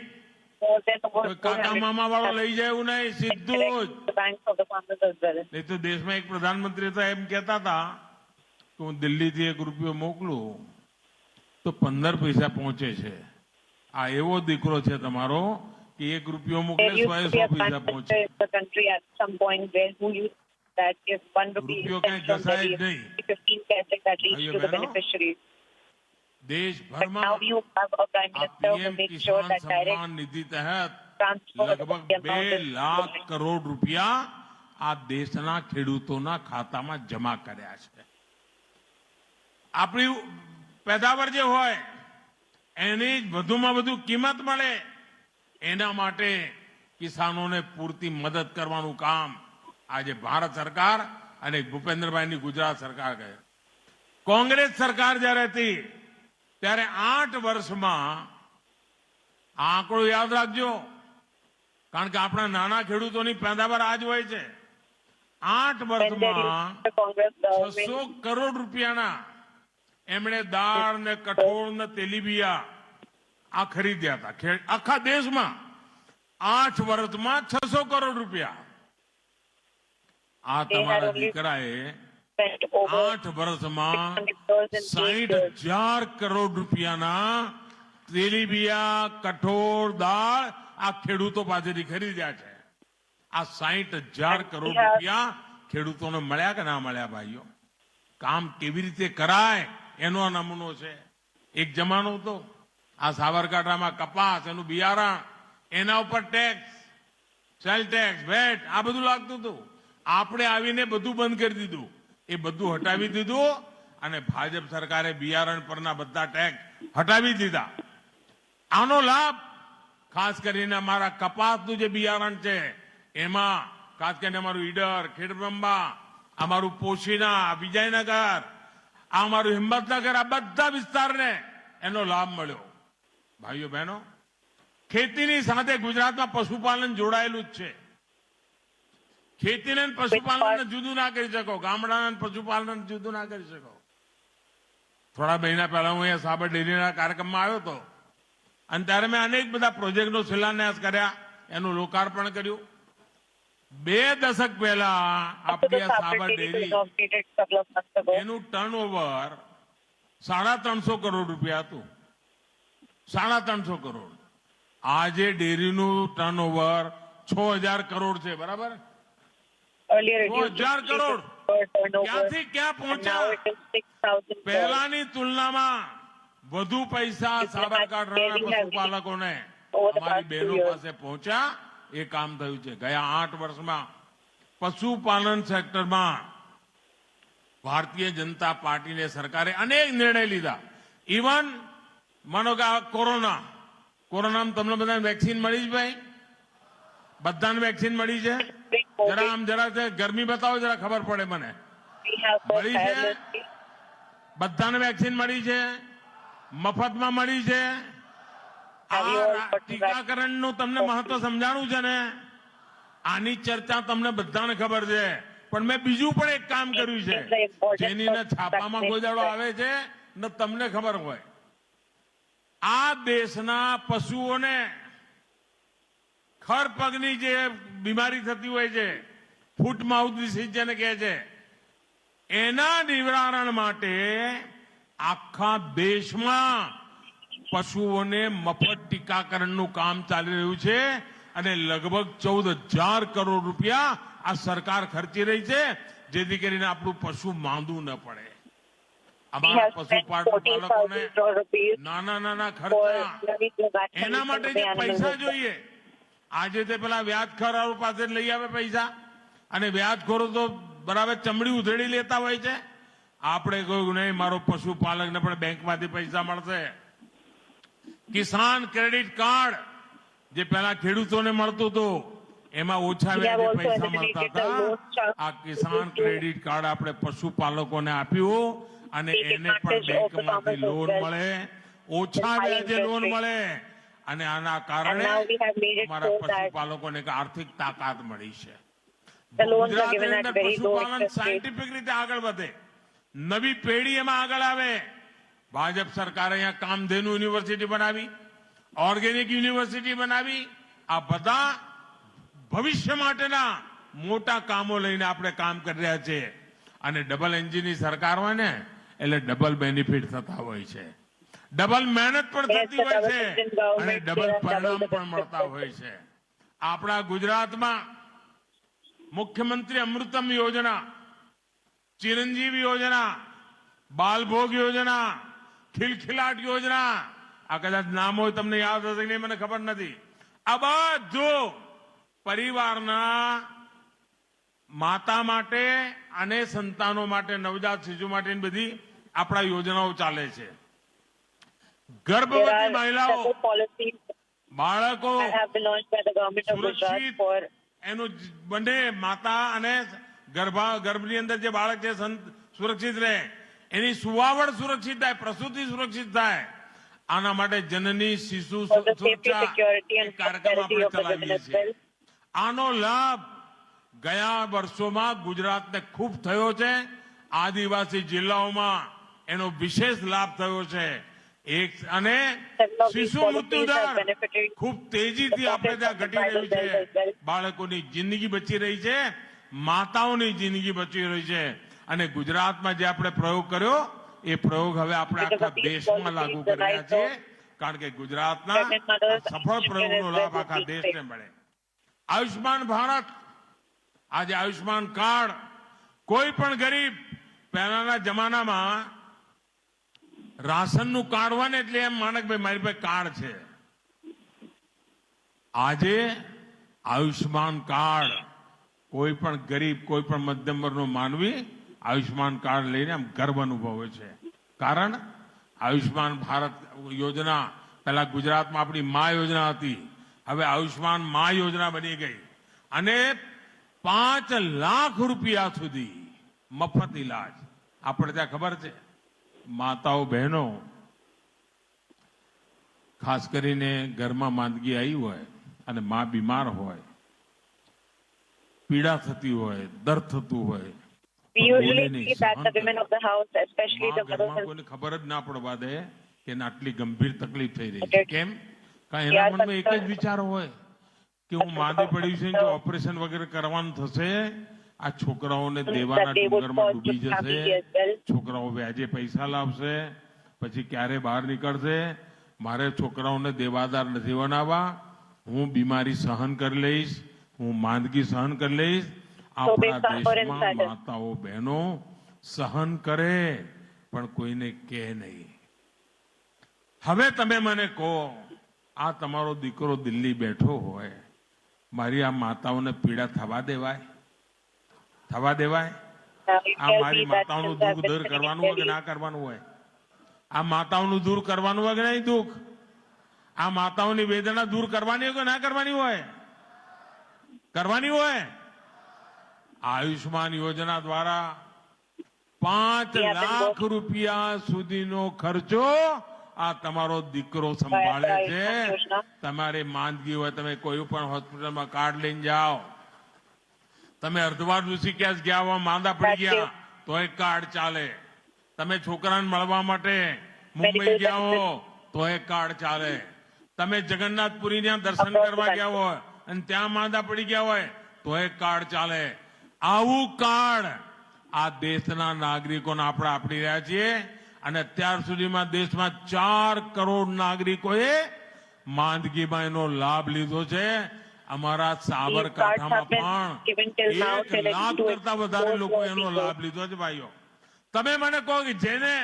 [SPEAKER 22] કોઈ કાકા મામા વાળો લઈ જાય એવું નહીં, સીધું જ. નહીં તો દેશમાં એક પ્રધાનમંત્રી હતા, એમ કહેતા હતા કે હું દિલ્હીથી 1 રૂપિયો મોકલું તો 15 પૈસા પહોંચે છે. આ એવો દીકરો છે તમારો કે 1 રૂપિયો મોકલે 100 પૈસા પહોંચે. રૂપિયો ક્યાંય ઘસાય જ નહીં. દેશભરમાં પીએમ કિસાન સન્માન નિધિ તહેત લગભગ 2 લાખ કરોડ રૂપિયા આ દેશના ખેડૂતોના ખાતામાં જમા કર્યા છે. આપણી પેદાવાર જે હોય એની વધુમાં વધુ કિંમત મળે, એના માટે કિસાનોને પૂરતી મદદ કરવાનું કામ આજે ભારત સરકાર અને ભૂપેન્દ્રભાઈની ગુજરાત સરકાર કરે. કોંગ્રેસ સરકાર જ્યારે હતી ત્યારે 8 વર્ષમાં, આંકડો યાદ રાખજો કારણ કે આપણા નાના ખેડૂતોની પેદાવાર આજ હોય છે, 8 વર્ષમાં 600 કરોડ રૂપિયાના એમણે દાળ ને કઠોળ ને તેલીબિયા આ ખરીદ્યા હતા આખા દેશમાં. 8 વર્ષમાં 600 કરોડ રૂપિયા. આ તમારા દીકરાએ 8 વર્ષમાં 60,000 કરોડ રૂપિયાના તેલીબિયા, કઠોળ, દાળ આ ખેડૂતો પાસેથી ખરીદ્યા છે. આ 60,000 કરોડ રૂપિયા ખેડૂતોને મળ્યા કે ના મળ્યા ભાઈઓ? કામ કેવી રીતે કરાય એનો આ નમૂનો છે. એક જમાનો હતો આ સાબરકાંઠામાં કપાસ, એનું બિયારણ, એના ઉપર ટેક્સ, સેલ ટેક્સ, વેટ આ બધું લાગતું હતું. આપણે આવીને બધું બંધ કરી દીધું, એ બધું હટાવી દીધું અને ભાજપ સરકારે બિયારણ પરના બધા ટેક્સ હટાવી દીધા. આનો લાભ ખાસ કરીને અમારા કપાસનું જે બિયારણ છે એમાં, ખાસ કરીને અમારું ઈડર, ખેડબ્રહ્મા, અમારું પોશીના, વિજયનગર, અમારું હિંમતનગર, આ બધા વિસ્તારને એનો લાભ મળ્યો. ભાઈઓ બહેનો, ખેતીની સાથે ગુજરાતમાં પશુપાલન જોડાયેલું જ છે. ખેતીને પશુપાલનને જુદું ના કરી શકો, ગામડાના પશુપાલન જુદું ના કરી શકો. થોડા મહિના પહેલા હું અહીંયા સાબર ડેરીના કાર્યક્રમમાં આવ્યો હતો અને ત્યારે મેં અનેક બધા પ્રોજેક્ટનો શિલાન્યાસ કર્યા, એનું લોકાર્પણ કર્યું. 2 દશક પહેલા આપણી સાબર ડેરી, એનું ટર્નઓવર 350 કરોડ રૂપિયા હતું. 350 કરોડ. આજે ડેરીનું ટર્નઓવર 6,000 કરોડ છે. બરાબર? 6,000 કરોડ ક્યાંથી ક્યાં પહોંચ્યા? પહેલાની તુલનામાં વધુ પૈસા સાબરકાંઠાના પશુપાલકોને, અમારી બહેનો પાસે પહોંચ્યા. એ કામ થયું છે. ગયા 8 વર્ષમાં પશુપાલન સેક્ટરમાં ભારતીય જનતા પાર્ટીને સરકારે અનેક નિર્ણય લીધા. ઇવન માનો કે આ કોરોનામાં તમને બધાને વેક્સિન મળી જ ભાઈ? બધાને વેક્સિન મળી છે? જરા ગરમી બતાવો, જરા ખબર પડે મને. મળી છે? બધાને વેક્સિન મળી છે, મફતમાં મળી છે. આ ટીકાકરણનું તમને મહત્વ સમજાણું છે ને, આની ચર્ચા તમને બધાને ખબર છે, પણ મેં બીજું પણ એક કામ કર્યું છે જેની છાપામાં ગોજાડો આવે છે ને તમને ખબર હોય. આ દેશના પશુઓને ખર પગની જે બીમારી થતી હોય છે, ફૂટ માઉથ ડિસીઝ જેને કહે છે, એના નિવારણ માટે આખા દેશમાં પશુઓને મફત ટીકાકરણનું કામ ચાલી રહ્યું છે અને લગભગ 14,000 કરોડ રૂપિયા આ સરકાર ખર્ચી રહી છે, જેથી કરીને આપણું પશુ માંદું ન પડે. અમારા પશુપાલકોને નાના ખર્ચા, એના માટે જે પૈસા જોઈએ, આજે તે પેલા વ્યાજખોરો પાસે લઈ આવે પૈસા, અને વ્યાજખોરો તો બરાબર ચમડી ઉધેડી લેતા હોય છે. આપણે કહ્યું નહીં, મારો પશુપાલકને પણ બેંકમાંથી પૈસા મળશે. કિસાન ક્રેડિટ કાર્ડ જે પેલા ખેડૂતોને મળતું હતું, એમાં ઓછા વ્યાજે પૈસા મળતા હતા. આ કિસાન ક્રેડિટ કાર્ડ આપણે પશુપાલકોને આપ્યું અને એને પણ બેંકમાંથી લોન મળે, ઓછા વ્યાજે લોન મળે, અને આના કારણે અમારા પશુપાલકોને આર્થિક તાકાત મળી છે. ગુજરાતની અંદર પશુપાલન સાયન્ટિફિક રીતે આગળ વધે, નવી પેઢી એમાં આગળ આવે. ભાજપ સરકારે અહીંયા કામધેનુ યુનિવર્સિટી બનાવી, ઓર્ગેનિક યુનિવર્સિટી બનાવી. આ બધા ભવિષ્ય માટેના મોટા કામો લઈને આપણે કામ કરી રહ્યા છીએ. અને ડબલ એન્જિનની સરકાર હોય ને એટલે ડબલ બેનિફિટ થતા હોય છે, ડબલ મહેનત પણ થતી હોય છે અને ડબલ પરિણામ પણ મળતા હોય છે. આપણા ગુજરાતમાં મુખ્યમંત્રી અમૃતમ યોજના, ચિરંજીવી યોજના, બાલભોગ યોજના, ખિલખિલાટ યોજના, આ કદાચ નામ હોય તમને યાદ હશે કે નહીં મને ખબર નથી. આ બધું પરિવારના માતા માટે અને સંતાનો માટે, નવજાત શિશુ માટેની બધી આપણા યોજનાઓ ચાલે છે. ગર્ભવતી મહિલાઓ, બાળકો સુરક્ષિત, એનું બંને માતા અને ગર્ભની અંદર જે બાળક છે સુરક્ષિત રહે, એની સુવાવડ સુરક્ષિત થાય, પ્રસૂતિ સુરક્ષિત થાય. આના માટે જનની શિશુ સુરક્ષા કાર્યક્રમ આપણે ચલાવીએ છીએ. આનો લાભ ગયા વર્ષોમાં ગુજરાતને ખૂબ થયો છે. આદિવાસી જિલ્લાઓમાં એનો વિશેષ લાભ થયો છે. અને શિશુ મૃત્યુદર ખૂબ તેજીથી આપણે ત્યાં ઘટી રહ્યું છે. બાળકોની જિંદગી બચી રહી છે, માતાઓની જિંદગી બચી રહી છે. અને ગુજરાતમાં જે આપણે પ્રયોગ કર્યો, એ પ્રયોગ હવે આપણે આખા દેશમાં લાગુ કરી રહ્યા છીએ, કારણ કે ગુજરાતના સફળ પ્રયોગનો લાભ આખા દેશને મળે. આયુષ્માન ભારત, આજે આયુષ્માન કાર્ડ, કોઈ પણ ગરીબ, પહેલાના જમાનામાં રાશનનું કાર્ડ હોય ને એટલે એમ માને કે ભાઈ મારી પાસે કાર્ડ છે. આજે આયુષ્માન કાર્ડ, કોઈ પણ ગરીબ, કોઈ પણ મધ્યમ વર્ગનો માનવી આયુષ્માન કાર્ડ લઈને આમ ગર્વ અનુભવે છે. કારણ આયુષ્માન ભારત યોજના પહેલા ગુજરાતમાં આપણી મા યોજના હતી, હવે આયુષ્માન મા યોજના બની ગઈ અને 5 લાખ રૂપિયા સુધી મફત ઈલાજ. આપણે ત્યાં ખબર છે, માતાઓ બહેનો ખાસ કરીને ઘરમાં માંદગી આવી હોય અને મા બીમાર હોય, પીડા થતી હોય, દર્દ થતું હોય, કોઈને ખબર જ ના પડવા દે કે આટલી ગંભીર તકલીફ થઈ રહી છે. કેમ? કારણ એના મનમાં એક જ વિચાર હોય કે હું માંદી પડી છું, જો ઓપરેશન વગેરે કરવાનું થશે, આ છોકરાઓને દેવાના ડુંગરમાં ડૂબી જશે, છોકરાઓ વ્યાજે પૈસા લાવશે, પછી ક્યારે બહાર નીકળશે. મારે છોકરાઓને દેવાદાર નથી બનાવવા, હું બીમારી સહન કરી લઈશ, હું માંદગી સહન કરી લઈશ. આપણા દેશમાં માતાઓ બહેનો સહન કરે પણ કોઈને કહે નહીં. હવે તમે મને કહો, આ તમારો દીકરો દિલ્હી બેઠો હોય, મારી આ માતાઓને પીડા થવા દેવાય? થવા દેવાય? આ મારી માતાઓનું દુઃખ દૂર કરવાનું હોય કે ના કરવાનું હોય? આ માતાઓનું દૂર કરવાનું હોય કે નહીં દુઃખ? આ માતાઓની વેદના દૂર કરવાની હોય કે ના કરવાની હોય? કરવાની હોય. આયુષ્માન યોજના દ્વારા 5 લાખ રૂપિયા સુધીનો ખર્ચો આ તમારો દીકરો સંભાળે છે. તમારે માંદગી હોય, તમે કોઈ પણ હોસ્પિટલમાં કાર્ડ લઈને જાઓ. તમે અર્ધવાર ઋષિકેશ ગયા હો, માંદા પડી ગયા તો એક કાર્ડ ચાલે. તમે છોકરાને મળવા માટે મુંબઈ ગયા હો તો એક કાર્ડ ચાલે. તમે જગન્નાથપુરીના દર્શન કરવા ગયા હોય અને ત્યાં માંદા પડી ગયા હોય તો એક કાર્ડ ચાલે. આવું કાર્ડ આ દેશના નાગરિકોને આપણે આપી રહ્યા છીએ અને અત્યાર સુધીમાં દેશમાં 4 કરોડ નાગરિકોએ માંદગીમાં એનો લાભ લીધો છે. અમારા સાબરકાંઠામાં પણ 1 લાખ કરતા વધારે લોકો એનો લાભ લીધો છે. ભાઈઓ, તમે મને કહો કે જેને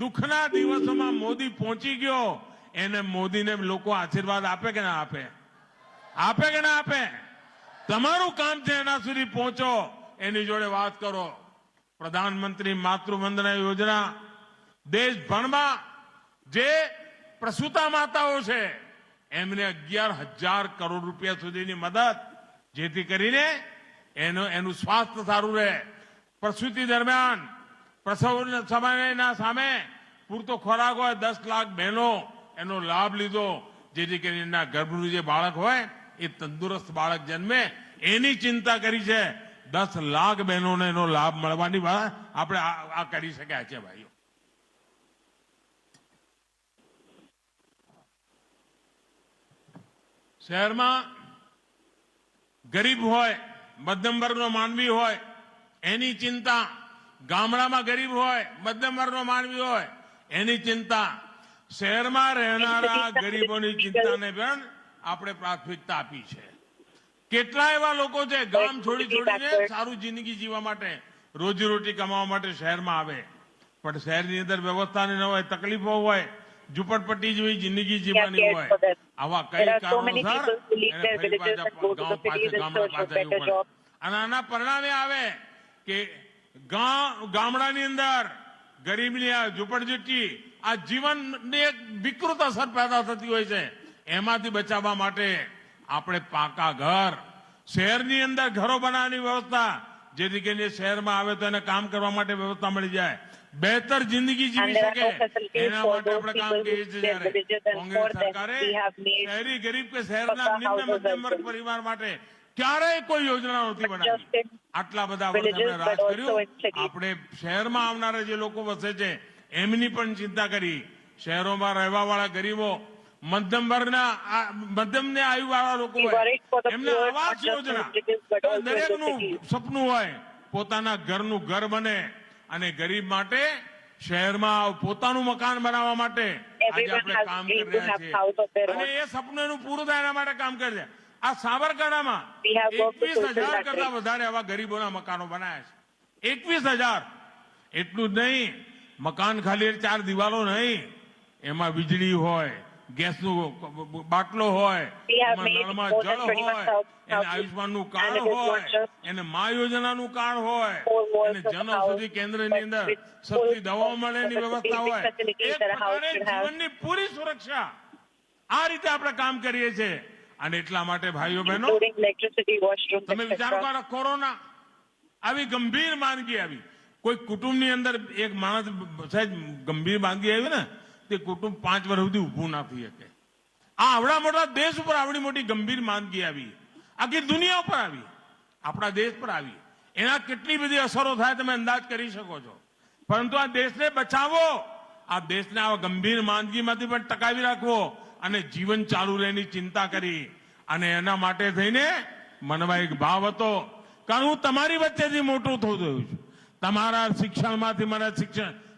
[SPEAKER 22] દુઃખના દિવસોમાં મોદી પહોંચી ગયો એને મોદીને લોકો આશીર્વાદ આપે કે ના આપે? આપે કે ના આપે? તમારું કામ છે એના સુધી પહોંચો, એની જોડે વાત કરો. પ્રધાનમંત્રી માતૃવંદના યોજના દેશભરમાં જે પ્રસૂતા માતાઓ છે એમને 11,000 કરોડ રૂપિયા સુધીની મદદ, જેથી કરીને એનું સ્વાસ્થ્ય સારું રહે. પ્રસૂતિ દરમિયાન પ્રસવ સમયના સામે પૂરતો ખોરાક હોય, 10 લાખ બહેનો એનો લાભ લીધો, જેથી કરીને એના ગર્ભનું જે બાળક હોય એ તંદુરસ્ત બાળક જન્મે એની ચિંતા કરી છે. 10 લાખ બહેનોને એનો લાભ મળવાની વાત આપણે આ કરી શક્યા છે. ભાઈઓ, શહેરમાં ગરીબ હોય, મધ્યમ વર્ગનો માનવી હોય એની ચિંતા, ગામડામાં ગરીબ હોય, મધ્યમ વર્ગનો માનવી હોય એની ચિંતા, શહેરમાં રહેનારા ગરીબોની ચિંતાને પણ આપણે પ્રાથમિકતા આપી છે. કેટલા એવા લોકો છે ગામ છોડીને સારું જિંદગી જીવવા માટે, રોજીરોટી કમાવા માટે શહેરમાં આવે, પણ શહેરની અંદર વ્યવસ્થા ન હોય, તકલીફો હોય, ઝુંપડપટ્ટી જેવી જિંદગી જીવવાની હોય. આવા કઈ કારણોસર અને આના પરિણામે આવે કે ગામડાની અંદર ગરીબની ઝુંપડપટ્ટી આ જીવનની એક વિકૃત અસર પેદા થતી હોય છે. એમાંથી બચાવવા માટે આપણે પાકા ઘર, શહેરની અંદર ઘરો બનાવવાની વ્યવસ્થા, જેથી કરીને શહેરમાં આવે તો એને કામ કરવા માટે વ્યવસ્થા મળી જાય, બહેતર જિંદગી જીવી શકે, એના માટે આપણે કામ કરીએ છીએ. કોંગ્રેસ સરકારે શહેરી ગરીબ કે શહેરના નિમ્ન મધ્યમ વર્ગ પરિવાર માટે ક્યારેય કોઈ યોજના નથી બનાવી. આટલા બધા વર્ષ એમણે રાજ કર્યું. આપણે શહેરમાં આવનારા જે લોકો વસે છે એમની પણ ચિંતા કરી. શહેરોમાં રહેવા વાળા ગરીબો, મધ્યમ વર્ગના, મધ્યમ આયુ વાળા લોકો હોય એમને આવાસ યોજના, દરેકનું સપનું હોય પોતાના ઘરનું ઘર બને, અને ગરીબ માટે શહેરમાં પોતાનું મકાન બનાવવા માટે આજે આપણે કામ કરી રહ્યા છીએ અને એ સપનું પૂરું થાય એના માટે કામ કરે છે. આ સાબરકાંઠામાં 21,000 કરતા વધારે આવા ગરીબોના મકાનો બનાવ્યા છે. 21,000. એટલું જ નહીં, મકાન ખાલી 4 દિવાલો નહીં, એમાં વીજળી હોય, ગેસનું બાટલો હોય, એમાં નળમાં જળ હોય, એને આયુષ્માનનું કાર્ડ હોય, એને મા યોજનાનું કાર્ડ હોય, એને જનઔષધિ કેન્દ્રની અંદર સસ્તી દવાઓ મળે એની વ્યવસ્થા હોય, એક પ્રકારે જીવનની પૂરી સુરક્ષા. આ રીતે આપણે કામ કરીએ છીએ. અને એટલા માટે ભાઈઓ બહેનો, તમે વિચારો કરો, કોરોના આવી ગંભીર માંદગી આવી, કોઈ કુટુંબની અંદર એક માણસ સાહેબ ગંભીર માંદગી આવી ને તે કુટુંબ 5 વર્ષ સુધી ઊભું ના થઈ શકે. આ આવડા મોટા દેશ ઉપર આવડી મોટી ગંભીર માંદગી આવી, આખી દુનિયા ઉપર આવી, આપણા દેશ પર આવી. એના કેટલી બધી અસરો થાય તમે અંદાજ કરી શકો છો. પરંતુ આ દેશને બચાવો, આ દેશને આ ગંભીર માંદગીમાંથી પણ ટકાવી રાખવો અને જીવન ચાલુ રહેની ચિંતા કરી. અને એના માટે થઈને મનમાં એક ભાવ હતો, કારણ હું તમારી વચ્ચેથી મોટું થતું છું. તમારા શિક્ષણમાંથી મને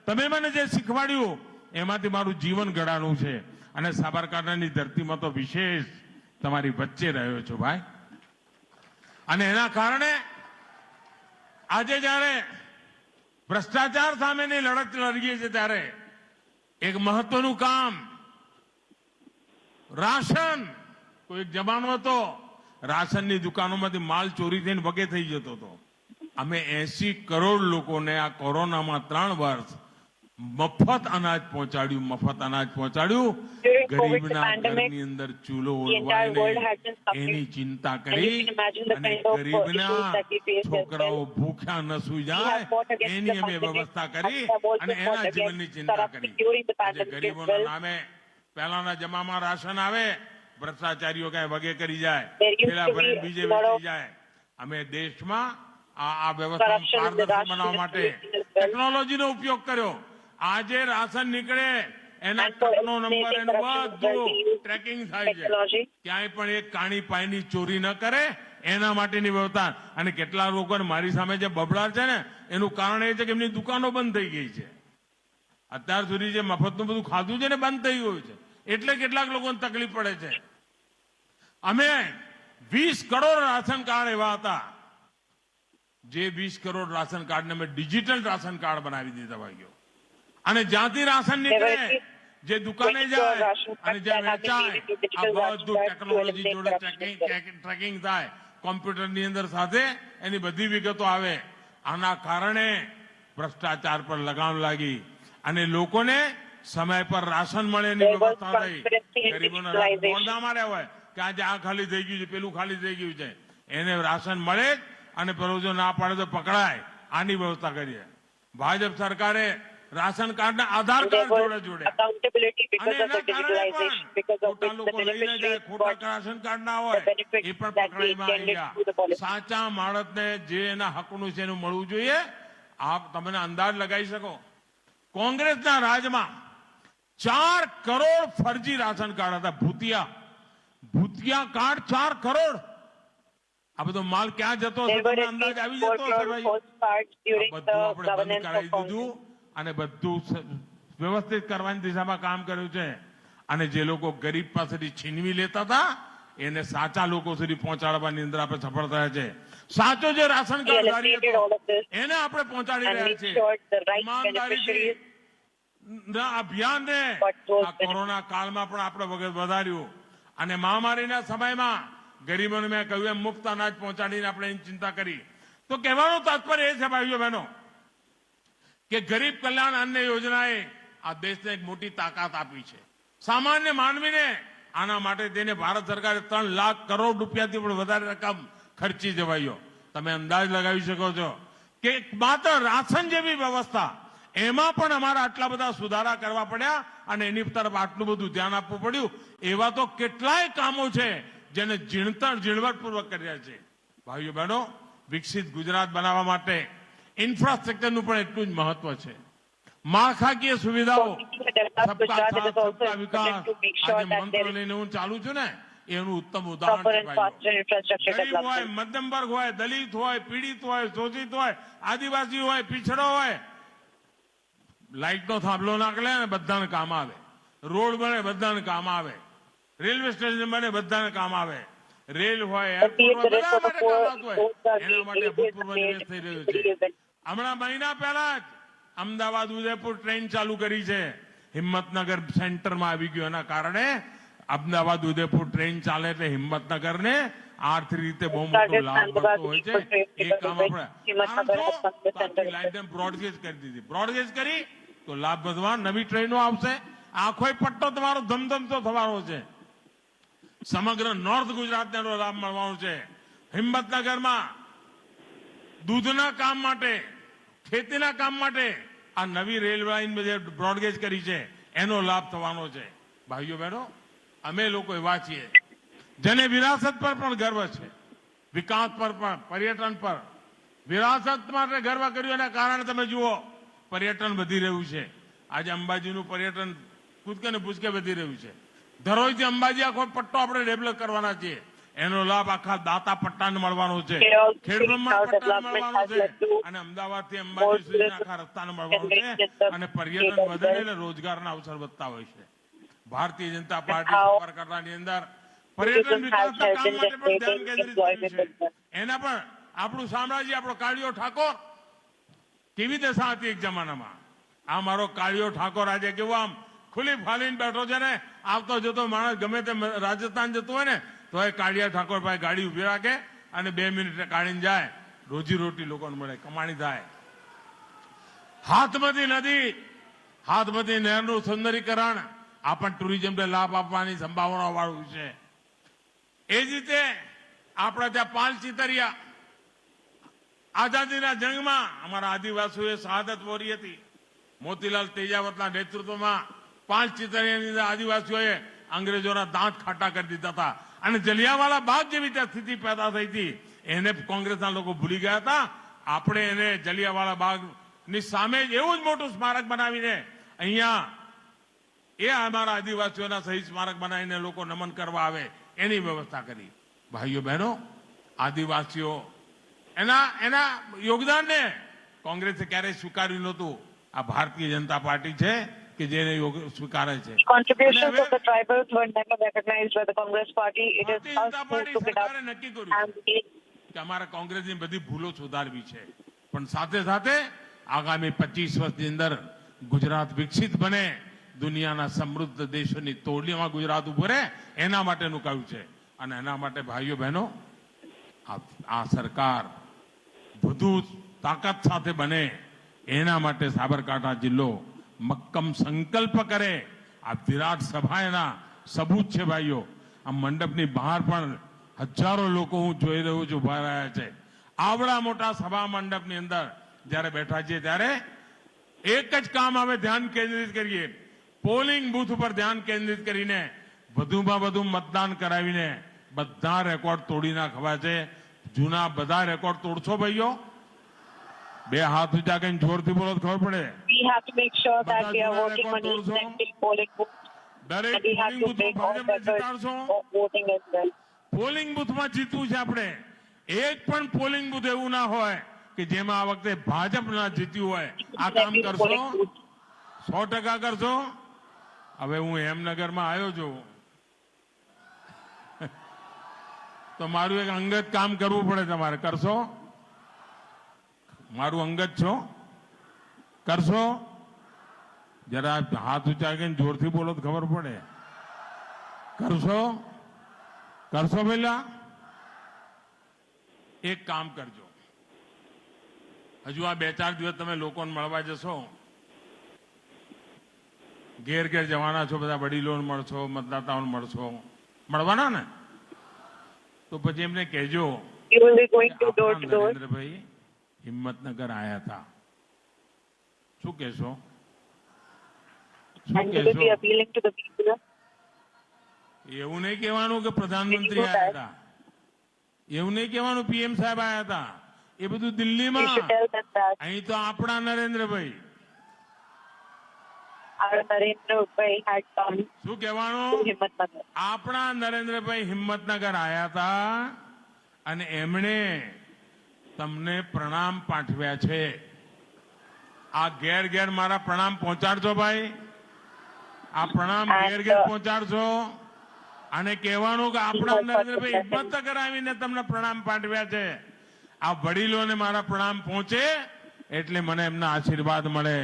[SPEAKER 22] તમે મને જે શીખવાડ્યું એમાંથી મારું જીવન ઘડાનું છે. અને સાબરકાંઠાની ધરતીમાં તો વિશેષ તમારી વચ્ચે રહ્યો છું ભાઈ. અને એના કારણે આજે જ્યારે ભ્રષ્ટાચાર સામેની લડત લડીએ છીએ ત્યારે એક મહત્વનું કામ, રાશન. કોઈ એક જમાનો હતો રાશનની દુકાનોમાંથી માલ ચોરી થઈને વગે થઈ જતો હતો. અમે 80 કરોડ લોકોને આ કોરોનામાં 3 વર્ષ મફત અનાજ પહોંચાડ્યું, મફત અનાજ પહોંચાડ્યું.
[SPEAKER 8] During COVID
[SPEAKER 22] ગરીબના
[SPEAKER 8] pandemic,
[SPEAKER 22] ઘરની અંદર ચૂલો
[SPEAKER 8] the entire
[SPEAKER 22] ઓલવાય
[SPEAKER 8] world
[SPEAKER 22] નહીં
[SPEAKER 8] has been suffering.
[SPEAKER 22] એની ચિંતા
[SPEAKER 8] And you
[SPEAKER 22] કરી
[SPEAKER 8] can imagine the
[SPEAKER 22] અને
[SPEAKER 8] kind of
[SPEAKER 22] ગરીબના
[SPEAKER 8] issues that we face as
[SPEAKER 22] છોકરાઓ
[SPEAKER 8] well.
[SPEAKER 22] ભૂખ્યા ન સૂઈ
[SPEAKER 8] We
[SPEAKER 22] જાય
[SPEAKER 8] have fought against
[SPEAKER 22] any
[SPEAKER 8] the
[SPEAKER 22] અમે
[SPEAKER 8] pandemic.
[SPEAKER 22] વ્યવસ્થા કરી
[SPEAKER 8] We have also
[SPEAKER 22] અને
[SPEAKER 8] fought
[SPEAKER 22] એના
[SPEAKER 8] against
[SPEAKER 22] જીવનની ચિંતા
[SPEAKER 8] corruption
[SPEAKER 22] કરી.
[SPEAKER 8] during the
[SPEAKER 22] આજે
[SPEAKER 8] pandemic as
[SPEAKER 22] ગરીબોના
[SPEAKER 8] well.
[SPEAKER 22] નામે પહેલાના જમામાં રાશન આવે, ભ્રષ્ટાચારીઓ કઈ વગે કરી જાય,
[SPEAKER 8] There used
[SPEAKER 22] પેલા
[SPEAKER 8] to be
[SPEAKER 22] ભરીને બીજે
[SPEAKER 8] a lot
[SPEAKER 22] વેચી
[SPEAKER 8] of
[SPEAKER 22] જાય. અમે દેશમાં આ વ્યવસ્થામાં
[SPEAKER 8] corruption in the
[SPEAKER 22] પારદર્શક
[SPEAKER 8] ration
[SPEAKER 22] બનાવવા માટે
[SPEAKER 8] distribution as well.
[SPEAKER 22] ટેકનોલોજીનો ઉપયોગ કર્યો. આજે રાશન નીકળે એના
[SPEAKER 8] And for
[SPEAKER 22] ટ્રકનો નંબર
[SPEAKER 8] eliminating
[SPEAKER 22] એનું
[SPEAKER 8] corruption as well,
[SPEAKER 22] બધું
[SPEAKER 8] we use
[SPEAKER 22] ટ્રેકિંગ થાય છે.
[SPEAKER 8] technology.
[SPEAKER 22] ક્યાંય પણ એક કાણી પાયની ચોરી ન કરે એના માટેની વ્યવસ્થા. અને કેટલા લોકોને મારી સામે જે બબડાટ છે ને એનું કારણ એ છે કે એમની દુકાનો બંધ થઈ ગઈ છે. અત્યાર સુધી જે મફતનું બધું ખાધું છે ને બંધ થઈ ગયું છે એટલે કેટલાક લોકોને તકલીફ પડે છે. અમે 20 કરોડ રાશન કાર્ડ એવા હતા જે 20 કરોડ રાશન કાર્ડને અમે ડિજિટલ રાશન કાર્ડ બનાવી દીધા ભાઈઓ. અને જ્યાંથી રાશન નીકળે જે દુકાને જાય અને જ્યાં વેચાય આ બધું ટેકનોલોજી જોડે ટ્રેકિંગ થાય, કોમ્પ્યુટરની અંદર સાથે એની બધી વિગતો આવે. આના કારણે ભ્રષ્ટાચાર પર લગામ લાગી અને લોકોને સમય પર રાશન મળે એની વ્યવસ્થા થઈ. ગરીબોને મોંઢા માર્યા હોય કે આજે આ ખાલી થઈ ગયું છે, પેલું ખાલી થઈ ગયું છે, એને રાશન મળે અને પેલો જો ના પાડે તો પકડાય. આની વ્યવસ્થા કરીએ. ભાજપ સરકારે રાશન કાર્ડના આધાર કાર્ડ જોડે જોડે
[SPEAKER 8] Accountability
[SPEAKER 22] અને
[SPEAKER 8] because of
[SPEAKER 22] એના
[SPEAKER 8] the
[SPEAKER 22] કારણે
[SPEAKER 8] digitalization,
[SPEAKER 22] પણ
[SPEAKER 8] because of
[SPEAKER 22] ખોટા
[SPEAKER 8] which the
[SPEAKER 22] લોકો લઈને જાય,
[SPEAKER 8] beneficiaries
[SPEAKER 22] ખોટા
[SPEAKER 8] got
[SPEAKER 22] રાશન કાર્ડ ના હોય
[SPEAKER 8] the benefits
[SPEAKER 22] એ પણ
[SPEAKER 8] that we
[SPEAKER 22] પકડાઈમાં આવી
[SPEAKER 8] intended
[SPEAKER 22] ગયા.
[SPEAKER 8] through the policy.
[SPEAKER 22] સાચા માણસને જે એના હકનું છે એનું મળવું જોઈએ. આપ તમને અંદાજ લગાવી શકો કોંગ્રેસના રાજમાં 4 કરોડ ફરજી રાશન કાર્ડ હતા. ભૂતિયા કાર્ડ 4 કરોડ. આ બધો માલ ક્યાં જતો હશે
[SPEAKER 8] There were
[SPEAKER 22] તમને
[SPEAKER 8] at
[SPEAKER 22] અંદાજ
[SPEAKER 8] least
[SPEAKER 22] આવી
[SPEAKER 8] 4
[SPEAKER 22] જતો હશે
[SPEAKER 8] crore
[SPEAKER 22] ભાઈ.
[SPEAKER 8] postcards during
[SPEAKER 22] બધું
[SPEAKER 8] the
[SPEAKER 22] આપણે બંધ
[SPEAKER 8] governance
[SPEAKER 22] કરાવી
[SPEAKER 8] of Congress.
[SPEAKER 22] દીધું અને બધું વ્યવસ્થિત કરવાની દિશામાં કામ કર્યું છે. અને જે લોકો ગરીબ પાસેથી છીનવી લેતા હતા એને સાચા લોકો સુધી પહોંચાડવાની અંદર આપણે સફળ થયા છે. સાચો જે રાશન કાર્ડ ધારી હતો એને આપણે પહોંચાડી
[SPEAKER 8] And
[SPEAKER 22] રહ્યા
[SPEAKER 8] make
[SPEAKER 22] છે.
[SPEAKER 8] sure the right
[SPEAKER 22] ઈમાનદારીથી
[SPEAKER 8] beneficiaries
[SPEAKER 22] ના અભિયાનને
[SPEAKER 8] got those
[SPEAKER 22] આ કોરોના કાળમાં પણ આપણે વધાર્યું અને મહામારીના સમયમાં ગરીબોને મેં કહ્યું એમ મુફ્ત અનાજ પહોંચાડીને આપણે એની ચિંતા કરી. તો કહેવાનું તાત્પર્ય એ છે ભાઈઓ બહેનો કે ગરીબ કલ્યાણ અન્ન યોજનાએ આ દેશને એક મોટી તાકાત આપી છે. સામાન્ય માનવીને આના માટે તેને ભારત સરકારે 3 લાખ કરોડ રૂપિયાથી પણ વધારે રકમ ખર્ચી છે ભાઈઓ. તમે અંદાજ લગાવી શકો છો કે માત્ર રાશન જેવી વ્યવસ્થા એમાં પણ અમારા આટલા બધા સુધારા કરવા પડ્યા અને એની તરફ આટલું બધું ધ્યાન આપવું પડ્યું. એવા તો કેટલાય કામો છે જેને ઝીણવટપૂર્વક કર્યા છે. ભાઈઓ બહેનો, વિકસિત ગુજરાત બનાવવા માટે ઇન્ફ્રાસ્ટ્રક્ચરનું પણ એટલું જ મહત્વ છે. માળખાકીય સુવિધાઓ સબકા સાથ સબકા વિકાસ આજે મંત્ર લઈને હું ચાલુ છું ને એનું ઉત્તમ ઉદાહરણ છે ભાઈઓ. ગરીબ હોય, મધ્યમ વર્ગ હોય, દલિત હોય, પીડિત હોય, શોષિત હોય, આદિવાસી હોય, પીછડો હોય, લાઇટનો થાંભલો નાખલે ને બધાને કામ આવે. રોડ બને બધાને કામ આવે. રેલવે સ્ટેશન બને બધાને કામ આવે. રેલ હોય, એરપોર્ટ હોય, બધા માટે કામ આવતું હોય. એના માટે અભૂતપૂર્વ નિવેશ થઈ રહ્યું છે. હમણાં મહિના પહેલા જ અમદાવાદ ઉદયપુર ટ્રેન ચાલુ કરી છે. હિંમતનગર સેન્ટરમાં આવી ગયું એના કારણે અમદાવાદ ઉદયપુર ટ્રેન ચાલે એટલે હિંમતનગરને આર્થિક રીતે બહુ મોટો લાભ મળતો હોય છે. એ કામ આપણે લાઇનને બ્રોડગેજ કરી દીધી. બ્રોડગેજ કરી તો લાભ વધવા નવી ટ્રેનો આવશે. આખો પટ્ટો તમારો ધમધમતો થવાનો છે. સમગ્ર નોર્થ ગુજરાતને લાભ મળવાનો છે. હિંમતનગરમાં દૂધના કામ માટે, ખેતીના કામ માટે આ નવી રેલ લાઇન જે બ્રોડગેજ કરી છે એનો લાભ થવાનો છે. ભાઈઓ બહેનો, અમે લોકો એવા છીએ જેને વિરાસત પર પણ ગર્વ છે, વિકાસ પર પણ, પર્યટન પર. વિરાસત માટે ગર્વ કર્યું એના કારણે તમે જુઓ પર્યટન વધી રહ્યું છે. આજે અંબાજીનું પર્યટન કૂદકે ને ભૂસકે વધી રહ્યું છે. ધરોઈથી અંબાજી આખો પટ્ટો આપણે ડેવલપ કરવાના છીએ. એનો લાભ આખા દાતા પટ્ટાને મળવાનો છે, ખેડબ્રહ્મા પટ્ટાને મળવાનો છે અને અમદાવાદથી અંબાજી સુધી આખા રસ્તાને મળવાનો છે. અને પર્યટન વધે એટલે રોજગારના અવસર વધતા હોય છે. ભારતીય જનતા પાર્ટી સાબરકાંઠાની અંદર પર્યટન વિકાસના કામ માટે પણ ધ્યાન કેન્દ્રિત કર્યું છે. એના પણ આપણું સામ્રાજ્ય, આપણો કાળિયો ઠાકોર કેવી દશા હતી એક જમાનામાં. આ મારો કાળિયો ઠાકોર આજે કેવો આમ ખુલ્લી ફાલીને બેઠો છે ને. આવતો જતો માણસ ગમે તે રાજસ્થાન જતો હોય ને તો એ કાળિયા ઠાકોર ભાઈ ગાડી ઉભી રાખે અને 2 મિનિટ કાઢીને જાય. રોજી રોટી લોકોને મળે, કમાણી થાય. હાથમાંથી નદી હાથમતી નહેરનું સુંદરીકરણ આ પણ ટુરિઝમને લાભ આપવાની સંભાવના વાળું છે. એ જ રીતે આપણા ત્યાં 5 ચિતરિયા આઝાદીના જંગમાં અમારા આદિવાસીઓએ શહાદત વરી હતી. મોતીલાલ તેજાવતના નેતૃત્વમાં 5 ચિતરિયાની અંદર આદિવાસીઓએ અંગ્રેજોના દાંત ખાટા કરી દીધા હતા અને જલિયાવાલા બાગ જેવી ત્યાં સ્થિતિ પેદા થઈ હતી. એને કોંગ્રેસના લોકો ભૂલી ગયા હતા. આપણે એને જલિયાવાલા બાગની સામે જ એવું જ મોટું સ્મારક બનાવીને અહીંયા એ અમારા આદિવાસીઓના શહીદ સ્મારક બનાવીને લોકો નમન કરવા આવે એની વ્યવસ્થા કરી. ભાઈઓ બહેનો, આદિવાસીઓ એના યોગદાનને કોંગ્રેસે ક્યારેય સ્વીકાર્યું નહોતું. આ ભારતીય જનતા પાર્ટી છે કે જેને સ્વીકારે છે.
[SPEAKER 8] Contributions of the tribals were never recognized by the Congress party. It is us who took it up.
[SPEAKER 22] નક્કી કર્યું કે અમારા કોંગ્રેસની બધી ભૂલો સુધારવી છે, પણ સાથે સાથે આગામી 25 વર્ષની અંદર ગુજરાત વિકસિત બને, દુનિયાના સમૃદ્ધ દેશોની તોડીમાં ગુજરાત ઉભો રહે, એના માટેનું કહ્યું છે. અને એના માટે ભાઈઓ બહેનો, આ સરકાર વધુ તાકાત સાથે બને એના માટે સાબરકાંઠા જિલ્લો મક્કમ સંકલ્પ કરે. આ વિરાટ સભા એના સબૂત છે. ભાઈઓ, આ મંડપની બહાર પણ હજારો લોકો હું જોઈ રહ્યો છું ઉભા રહ્યા છે. આવડા મોટા સભા મંડપની અંદર જ્યારે બેઠા છીએ ત્યારે એક જ કામ આવે, ધ્યાન કેન્દ્રિત કરીએ. પોલિંગ બૂથ ઉપર ધ્યાન કેન્દ્રિત કરીને વધુમાં વધુ મતદાન કરાવીને બધા રેકોર્ડ તોડી નાખવા છે. જૂના બધા રેકોર્ડ તોડશો ભાઈઓ? 2 હાથ ઊંચા કરીને જોરથી બોલો તો ખબર પડે.
[SPEAKER 8] We have to make sure that we are working on each polling booth.
[SPEAKER 22] દરેક
[SPEAKER 8] And we have
[SPEAKER 22] polling
[SPEAKER 8] to make all
[SPEAKER 22] બૂથમાં
[SPEAKER 8] efforts
[SPEAKER 22] જીતાડશો.
[SPEAKER 8] of voting as well.
[SPEAKER 22] Polling બૂથમાં જીતવું છે આપણે. એક પણ પોલિંગ બૂથ એવું ના હોય કે જેમાં આ વખતે ભાજપ ના જીત્યું હોય. આ કામ કરશો? 100% કરશો. હવે હું હેમનગરમાં આવ્યો છું તો મારું એક અંગત કામ કરવું પડે. તમારે કરશો? મારું અંગત છો, કરશો? જરા હાથ ઊંચા કરીને જોરથી બોલો તો ખબર પડે. કરશો? કરશો પેલા? એક કામ કરજો. હજુ આ 2-4 દિવસ તમે લોકોને મળવા જશો, ઘેર ઘેર જવાના છો, બધા વડીલોને મળશો, મતદાતાઓને મળશો, મળવાના ને? તો પછી એમને કહેજો નરેન્દ્રભાઈ હિંમતનગર આયા હતા. શું કહેશો? એવું નહીં કહેવાનું કે પ્રધાનમંત્રી આયા હતા, એવું નહીં કહેવાનું પીએમ સાહેબ આયા હતા. એ બધું દિલ્હીમાં. અહીં તો આપણા નરેન્દ્રભાઈ. શું કહેવાનું? આપણા નરેન્દ્રભાઈ હિંમતનગર આયા હતા અને એમણે તમને પ્રણામ પાઠવ્યા છે. આ ઘેર ઘેર મારા પ્રણામ પહોંચાડજો ભાઈ. આ પ્રણામ ઘેર ઘેર પહોંચાડજો અને કહેવાનું કે આપણા નરેન્દ્રભાઈ હિંમતનગર આવીને તમને પ્રણામ પાઠવ્યા છે. આ વડીલોને મારા પ્રણામ પહોંચે એટલે મને એમના આશીર્વાદ મળે.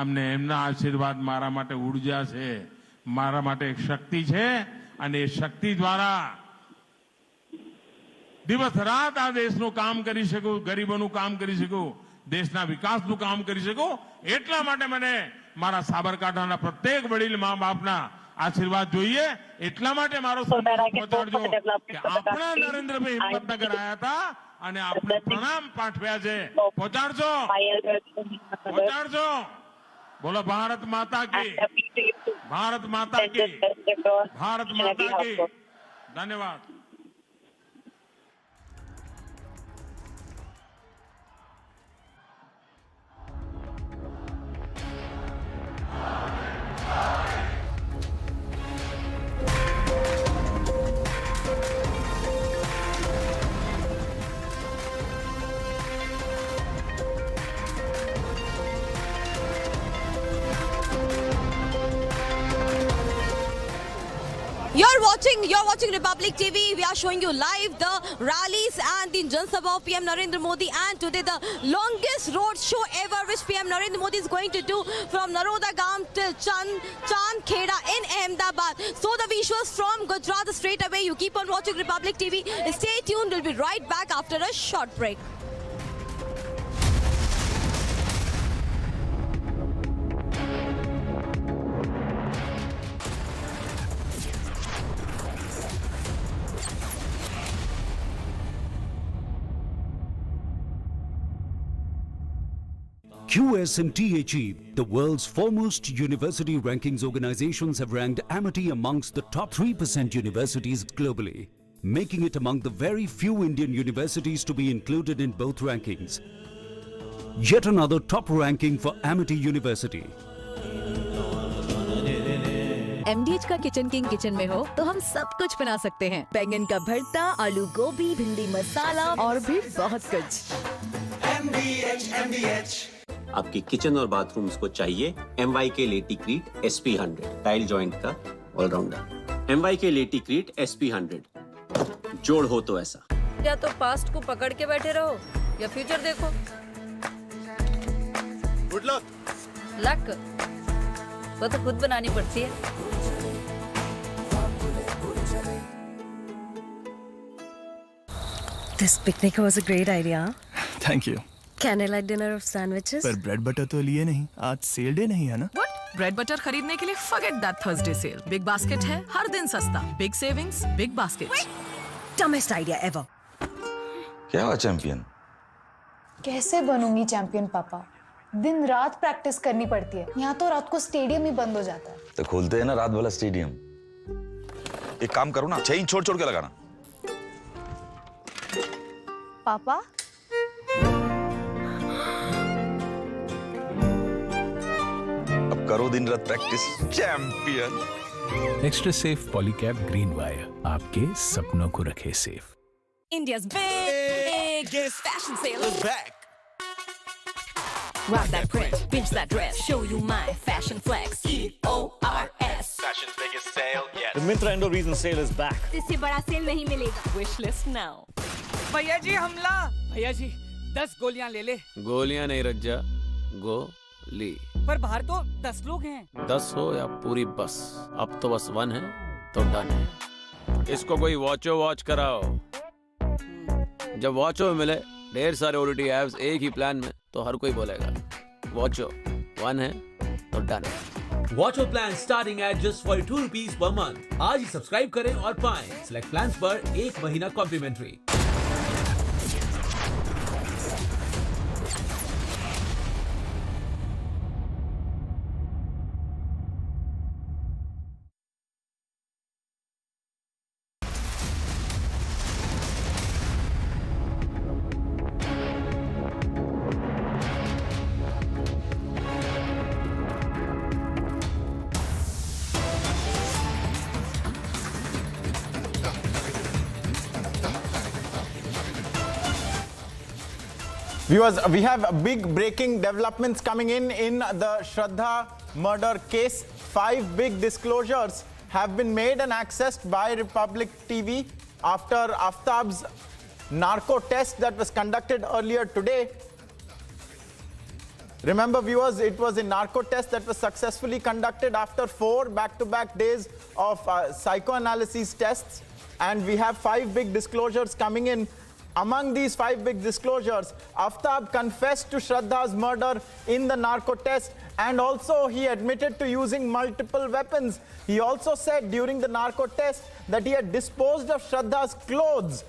[SPEAKER 22] અમને એમના આશીર્વાદ મારા માટે ઉર્જા છે, મારા માટે એક શક્તિ છે અને એ શક્તિ દ્વારા દિવસ રાત આ દેશનું કામ કરી શકું, ગરીબોનું કામ કરી શકું, દેશના વિકાસનું કામ કરી શકું. એટલા માટે મને મારા સાબરકાંઠાના પ્રત્યેક વડીલ મા બાપના આશીર્વાદ જોઈએ. એટલા માટે મારો સંદેશ પહોંચાડજો કે આપણા નરેન્દ્રભાઈ હિંમતનગર આવ્યા હતા અને આપણે પ્રણામ પાઠવ્યા છે. પહોંચાડજો, પહોંચાડજો. બોલો ભારત માતા કી, ભારત માતા કી, ભારત માતા કી. ધન્યવાદ.
[SPEAKER 9] You're watching Republic TV. We are showing you live the rallies and the Jan Sabha of PM Narendra Modi, and today the longest road show ever which PM Narendra Modi is going to do from Narodagam till Chandkheda in Ahmedabad. So the visuals from Gujarat straight away. You keep on watching Republic TV. Stay tuned. We'll be right back after a short break.
[SPEAKER 11] QS and THE, the world's foremost university rankings organizations, have ranked Amity amongst the top 3% universities globally, making it among the very few Indian universities to be included in both rankings. Yet another top ranking for Amity University.
[SPEAKER 16] MDH का kitchen king kitchen में हो तो हम सब कुछ बना सकते हैं। बैंगन का भरता, आलू गोभी, भिंडी मसाला और भी बहुत कुछ।
[SPEAKER 7] आपकी किचन और बाथरूम्स को चाहिए MYK लेटीक्रीट SP100 टाइल जॉइंट का ऑलराउंडर। MYK लेटीक्रीट SP100 जोड़ हो तो ऐसा।
[SPEAKER 13] या तो पास्ट को पकड़ के बैठे रहो या फ्यूचर देखो।
[SPEAKER 3] Good luck.
[SPEAKER 13] लक वो तो खुद बनानी पड़ती है।
[SPEAKER 14] This picnic was a great idea.
[SPEAKER 20] Thank you.
[SPEAKER 14] Candlelight dinner of sandwiches.
[SPEAKER 20] पर ब्रेड बटर तो लिए नहीं, आज सेल डे नहीं है ना?
[SPEAKER 23] What? ब्रेड बटर खरीदने के लिए forget that Thursday sale. Big basket है, हर दिन सस्ता। Big savings, big basket.
[SPEAKER 14] Dumbest idea ever.
[SPEAKER 21] क्या हुआ चैंपियन?
[SPEAKER 4] कैसे बनूंगी चैंपियन पापा? दिन रात प्रैक्टिस करनी पड़ती है। यहाँ तो रात को स्टेडियम ही बंद हो जाता है।
[SPEAKER 21] तो खोलते हैं ना रात वाला स्टेडियम। एक काम करो ना, चेन छोड़ छोड़ के लगाना।
[SPEAKER 4] पापा
[SPEAKER 21] अब करो दिन रात practice champion.
[SPEAKER 20] Extra safe Polycab green wire आपके सपनों को रखे safe.
[SPEAKER 16] India's biggest fashion sale is back. Rock that print, pinch that dress, show you my fashion flex. EORS.
[SPEAKER 3] Fashion's biggest sale, yes.
[SPEAKER 25] The Myntra Indo Region sale is back.
[SPEAKER 16] इससे बड़ा cell नहीं मिलेगा।
[SPEAKER 25] Wish list now.
[SPEAKER 26] भैया जी हमला। भैया जी 10 गोलियां ले ले।
[SPEAKER 27] गोलियां नहीं रज्जा, गोली।
[SPEAKER 26] पर बाहर तो 10 लोग हैं।
[SPEAKER 27] 10 हो या पूरी बस, अब तो बस 1 है तो डन है। इसको कोई वॉचो वॉच कराओ। जब वॉचो में मिले ढेर सारे OTT ऐप्स एक ही प्लान में तो हर कोई बोलेगा वॉचो 1 है तो डन है।
[SPEAKER 28] Watcho plan starting at just 42 rupees per month. आज ही सब्सक्राइब करें और पाएं सिलेक्ट प्लान्स पर 1 महीना complementary.
[SPEAKER 29] Viewers, we have big breaking developments coming in the Shraddha murder case. 5 big disclosures have been made and accessed by Republic TV after Aftab's narco test that was conducted earlier today. Remember, viewers, it was a narco test that was successfully conducted after 4 back-to-back days of psychoanalysis tests, and we have 5 big disclosures coming in. Among these 5 big disclosures, Aftab confessed to Shraddha's murder in the narco test, and also he admitted to using multiple weapons. He also said during the narco test that he had disposed of Shraddha's clothes,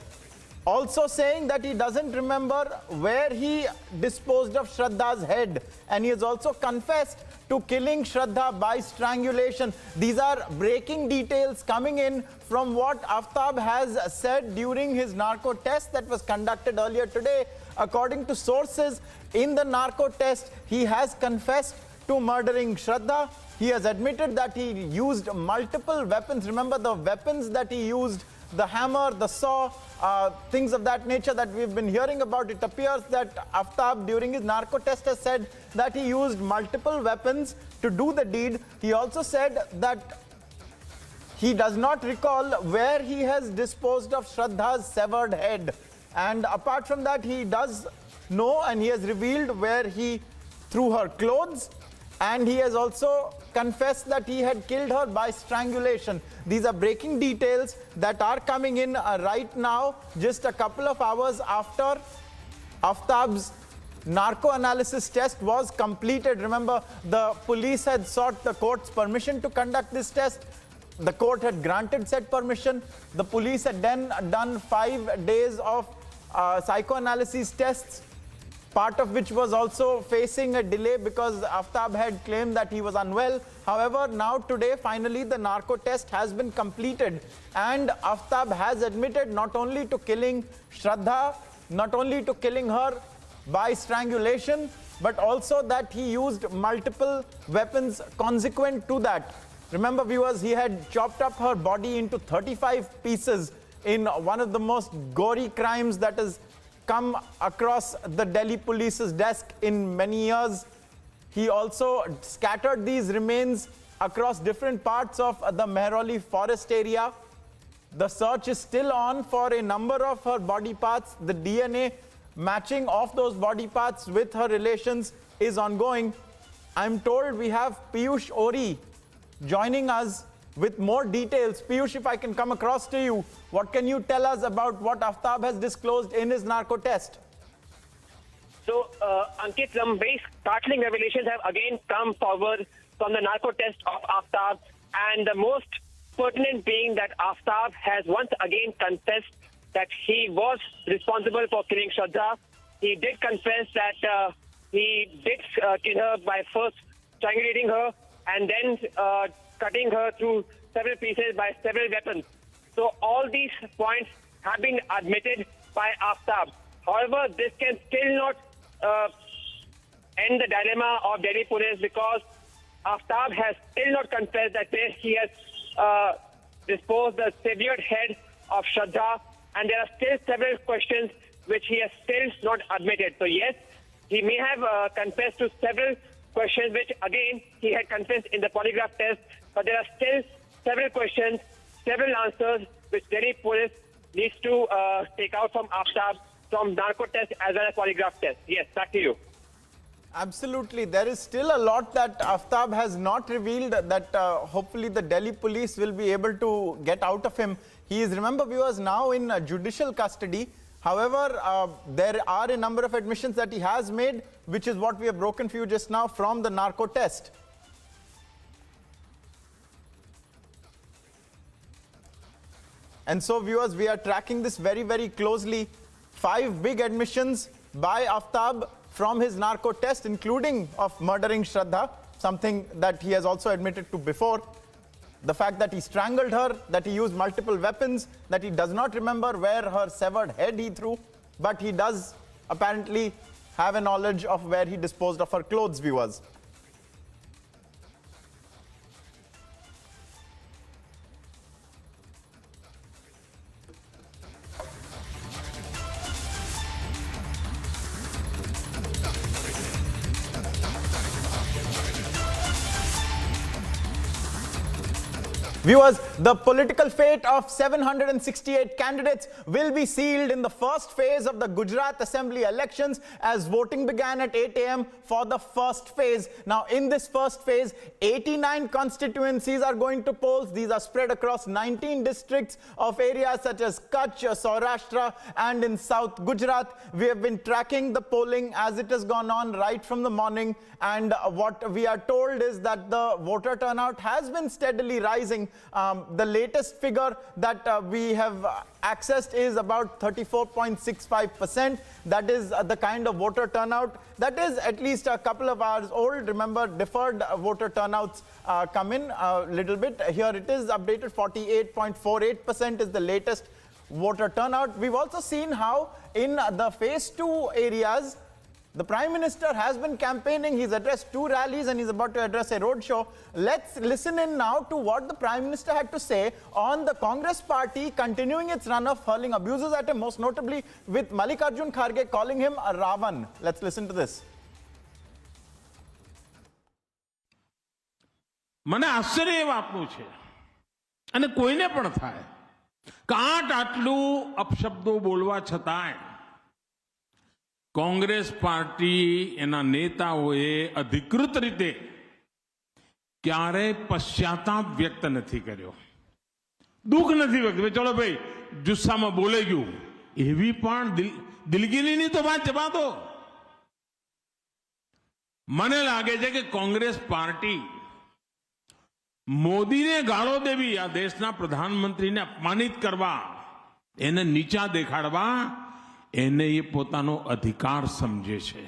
[SPEAKER 29] also saying that he doesn't remember where he disposed of Shraddha's head, and he has also confessed to killing Shraddha by strangulation. These are breaking details coming in from what Aftab has said during his narco test that was conducted earlier today. According to sources, in the narco test, he has confessed to murdering Shraddha. He has admitted that he used multiple weapons. Remember the weapons that he used, the hammer, the saw, things of that nature that we've been hearing about. It appears that Aftab during his narco test has said that he used multiple weapons to do the deed. He also said that he does not recall where he has disposed of Shraddha's severed head. And apart from that, he does know, and he has revealed where he threw her clothes, and he has also confessed that he had killed her by strangulation. These are breaking details that are coming in right now, just a couple of hours after Aftab's narco analysis test was completed. Remember, the police had sought the court's permission to conduct this test. The court had granted said permission. The police had then done 5 days of psychoanalysis tests. part of which was also facing a delay because Aftab had claimed that he was unwell. However, now today, finally, the narco test has been completed, and Aftab has admitted not only to killing Shraddha, not only to killing her by strangulation, but also that he used multiple weapons consequent to that. Remember, viewers, he had chopped up her body into 35 pieces in one of the most gory crimes that has come across the Delhi police's desk in many years. He also scattered these remains across different parts of the Mehrauli forest area. The search is still on for a number of her body parts. The DNA matching of those body parts with her relations is ongoing. I'm told we have Piyush Ori joining us with more details. Piyush, if I can come across to you, what can you tell us about what Aftab has disclosed in his narco test?
[SPEAKER 1] So, Ankit, some very startling revelations have again come forward from the narco test of Aftab, and the most pertinent being that Aftab has once again confessed that he was responsible for killing Shraddha. He did confess that he did kill her by first strangulating her and then cutting her through several pieces by several weapons. So all these points have been admitted by Aftab. However, this can still not end the dilemma of Delhi police, because Aftab has still not confessed that he has disposed the severed head of Shraddha, and there are still several questions which he has still not admitted. So yes, he may have confessed to several questions which again he had confessed in the polygraph test, but there are still several questions, several answers which Delhi police needs to take out from Aftab from narco test as well as polygraph test. Yes, back to you.
[SPEAKER 29] Absolutely. There is still a lot that Aftab has not revealed that hopefully the Delhi police will be able to get out of him. He is, remember viewers, now in judicial custody. However, there are a number of admissions that he has made, which is what we have broken for you just now from the narco test. And so viewers, we are tracking this very, very closely. 5 big admissions by Aftab from his narco test, including of murdering Shraddha, something that he has also admitted to before. The fact that he strangled her, that he used multiple weapons, that he does not remember where her severed head he threw, but he does apparently have a knowledge of where he disposed of her clothes, viewers. Viewers, the political fate of 768 candidates will be sealed in the first phase of the Gujarat Assembly elections as voting began at 8 a.m. for the first phase. Now, in this first phase, 89 constituencies are going to polls. These are spread across 19 districts of areas such as Kutch, Saurashtra, and in South Gujarat. We have been tracking the polling as it has gone on right from the morning, and what we are told is that the voter turnout has been steadily rising. The latest figure that we have accessed is about 34.65%. That is the kind of voter turnout that is at least a couple of hours old. Remember, deferred voter turnouts come in a little bit. Here it is updated. 48.48% is the latest voter turnout. We've also seen how in the phase 2 areas, the Prime Minister has been campaigning. He's addressed 2 rallies and he's about to address a roadshow. Let's listen in now to what the Prime Minister had to say on the Congress party continuing its run of hurling abuses at him, most notably with Mallikarjun Kharge calling him a Ravan. Let's listen to this.
[SPEAKER 22] મને આશ્ચર્ય એ વાતનું છે અને કોઈને પણ થાય કાટ આટલું અપશબ્દો બોલવા છતાંય કોંગ્રેસ પાર્ટી એના નેતાઓએ અધિકૃત રીતે ક્યારે પશ્ચાતાપ વ્યક્ત નથી કર્યો, દુઃખ નથી વ્યક્ત. ચલો ભાઈ, જુસ્સામાં બોલે ગયું, એવી પણ દિલગીરીની તો વાત જવા દો. મને લાગે છે કે કોંગ્રેસ પાર્ટી મોદીને ગાળો દેવી, આ દેશના પ્રધાનમંત્રીને અપમાનિત કરવા, એને નીચા દેખાડવા, એને એ પોતાનો અધિકાર સમજે છે.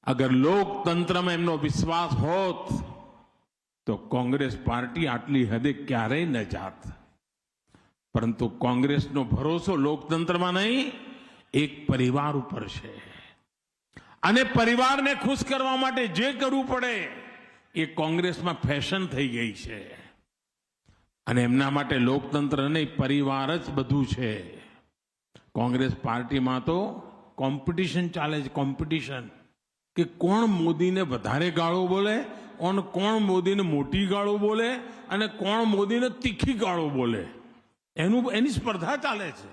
[SPEAKER 22] અગર લોકતંત્રમાં એમનો વિશ્વાસ હોત તો કોંગ્રેસ પાર્ટી આટલી હદે ક્યારેય ન જાત. પરંતુ કોંગ્રેસનો ભરોસો લોકતંત્રમાં નહીં, એક પરિવાર ઉપર છે. અને પરિવારને ખુશ કરવા માટે જે કરવું પડે એ કોંગ્રેસમાં ફેશન થઈ ગઈ છે. અને એમના માટે લોકતંત્ર નહીં, પરિવાર જ બધું છે. કોંગ્રેસ પાર્ટીમાં તો કોમ્પિટિશન ચાલે છે, કોમ્પિટિશન, કે કોણ મોદીને વધારે ગાળો બોલે અને કોણ મોદીને મોટી ગાળો બોલે અને કોણ મોદીને તીખી ગાળો બોલે, એની સ્પર્ધા ચાલે છે.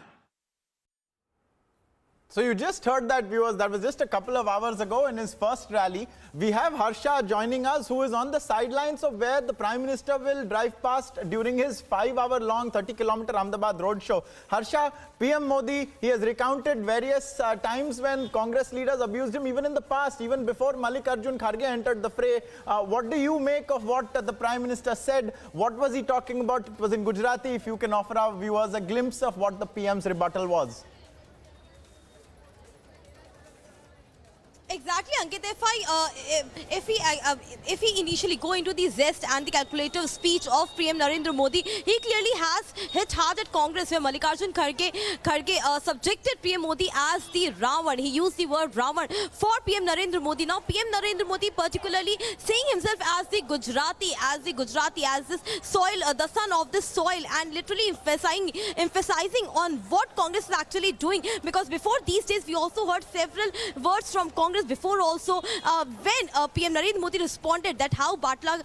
[SPEAKER 29] So you just heard that, viewers. That was just a couple of hours ago in his first rally. We have Harsha joining us, who is on the sidelines of where the Prime Minister will drive past during his 5-hour-long 30-kilometer Ahmedabad roadshow. Harsha, PM Modi, he has recounted various times when Congress leaders abused him, even in the past, even before Mallikarjun Kharge entered the fray. What do you make of what the Prime Minister said? What was he talking about? It was in Gujarati. If you can offer our viewers a glimpse of what the PM's rebuttal was.
[SPEAKER 9] Exactly, Ankit. If he initially go into the zest and the calculative speech of PM Narendra Modi, he clearly has hit hard at Congress, where Mallikarjun Kharge subjected PM Modi as the Ravan. He used the word Ravan for PM Narendra Modi. Now, PM Narendra Modi particularly seeing himself as the Gujarati, as this soil, the son of this soil, and literally emphasizing on what Congress is actually doing. Because before these days, we also heard several words from Congress before also, when PM Narendra Modi responded that how Batla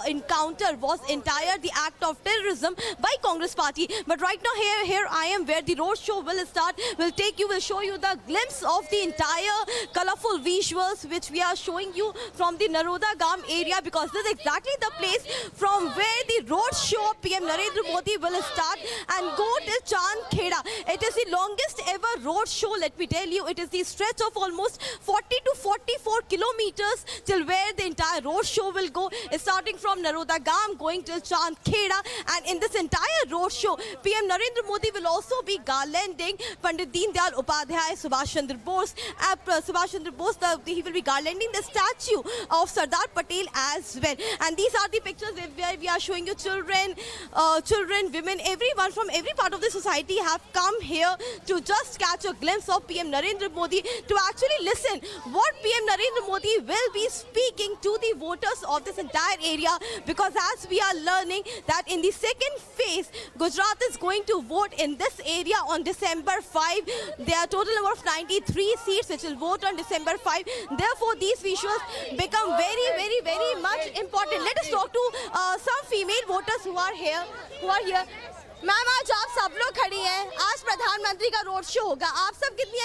[SPEAKER 9] encounter was entire the act of terrorism by Congress party. But right now here I am where the road show will start, will show you the glimpse of the entire colorful visuals which we are showing you from the Naroda Gam area, because this is exactly the place from where the road show PM Narendra Modi will start and go till Chandkheda. It is the longest ever road show, let me tell you. It is the stretch of almost 40 to 44 kilometers till where the entire road show will go, starting from Naroda Gam, going till Chandkheda. And in this entire road show, PM Narendra Modi will also be garlanding Pandit Deen Dayal Upadhyay, Subhash Chandra Bose. He will be garlanding the statue of Sardar Patel as well. And these are the pictures where we are showing you children, women, everyone from every part of the society have come here to just catch a glimpse of PM Narendra Modi, to actually listen what PM Narendra Modi will be speaking to the voters of this entire area. Because as we are learning that in the second phase, Gujarat is going to vote in this area on December 5. There are total number of 93 seats which will vote on December 5. Therefore, these visuals become very, very much important. Let us talk to some female voters who are here. Ma'am, आज आप सब लोग खड़ी हैं, आज प्रधानमंत्री का road show होगा, आप सब कितनी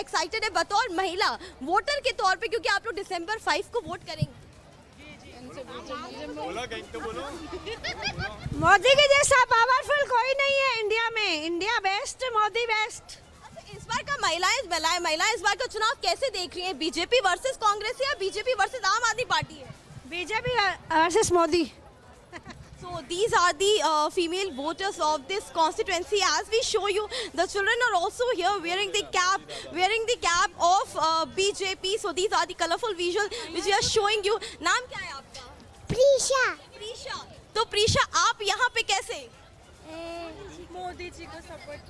[SPEAKER 9] एक्साइटेड है बतौर महिला वोटर के तौर पे, क्योंकि आप लोग दिसंबर 5 को वोट करेंगे?
[SPEAKER 2] मोदी के जैसा पावरफुल कोई नहीं है इंडिया में. India best, Modi best.
[SPEAKER 9] इस बार का महिलाएं इस बार का चुनाव कैसे देख रही हैं? बीजेपी वर्सेस कांग्रेस या बीजेपी वर्सेस आम आदमी पार्टी है?
[SPEAKER 2] BJP versus Modi.
[SPEAKER 9] So these are the female voters of this constituency. As we show you, the children are also here wearing the cap of BJP. So these are the colorful visuals which we are showing you. नाम क्या है आपका?
[SPEAKER 2] प्रीशा.
[SPEAKER 9] तो प्रीशा, आप यहाँ पे कैसे?
[SPEAKER 2] मोदी जी को सपोर्ट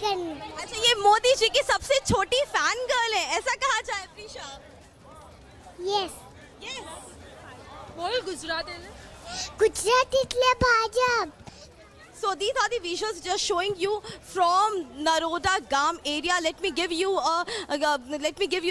[SPEAKER 2] करने.
[SPEAKER 9] अच्छा, ये मोदी जी की सबसे छोटी फैन गर्ल है, ऐसा कहा जाए प्रीशा?
[SPEAKER 2] Yes.
[SPEAKER 9] बोल गुजराती
[SPEAKER 2] એટલે Bhajap.
[SPEAKER 9] So these are the visuals just showing you from Naroda Gam area. Let me give you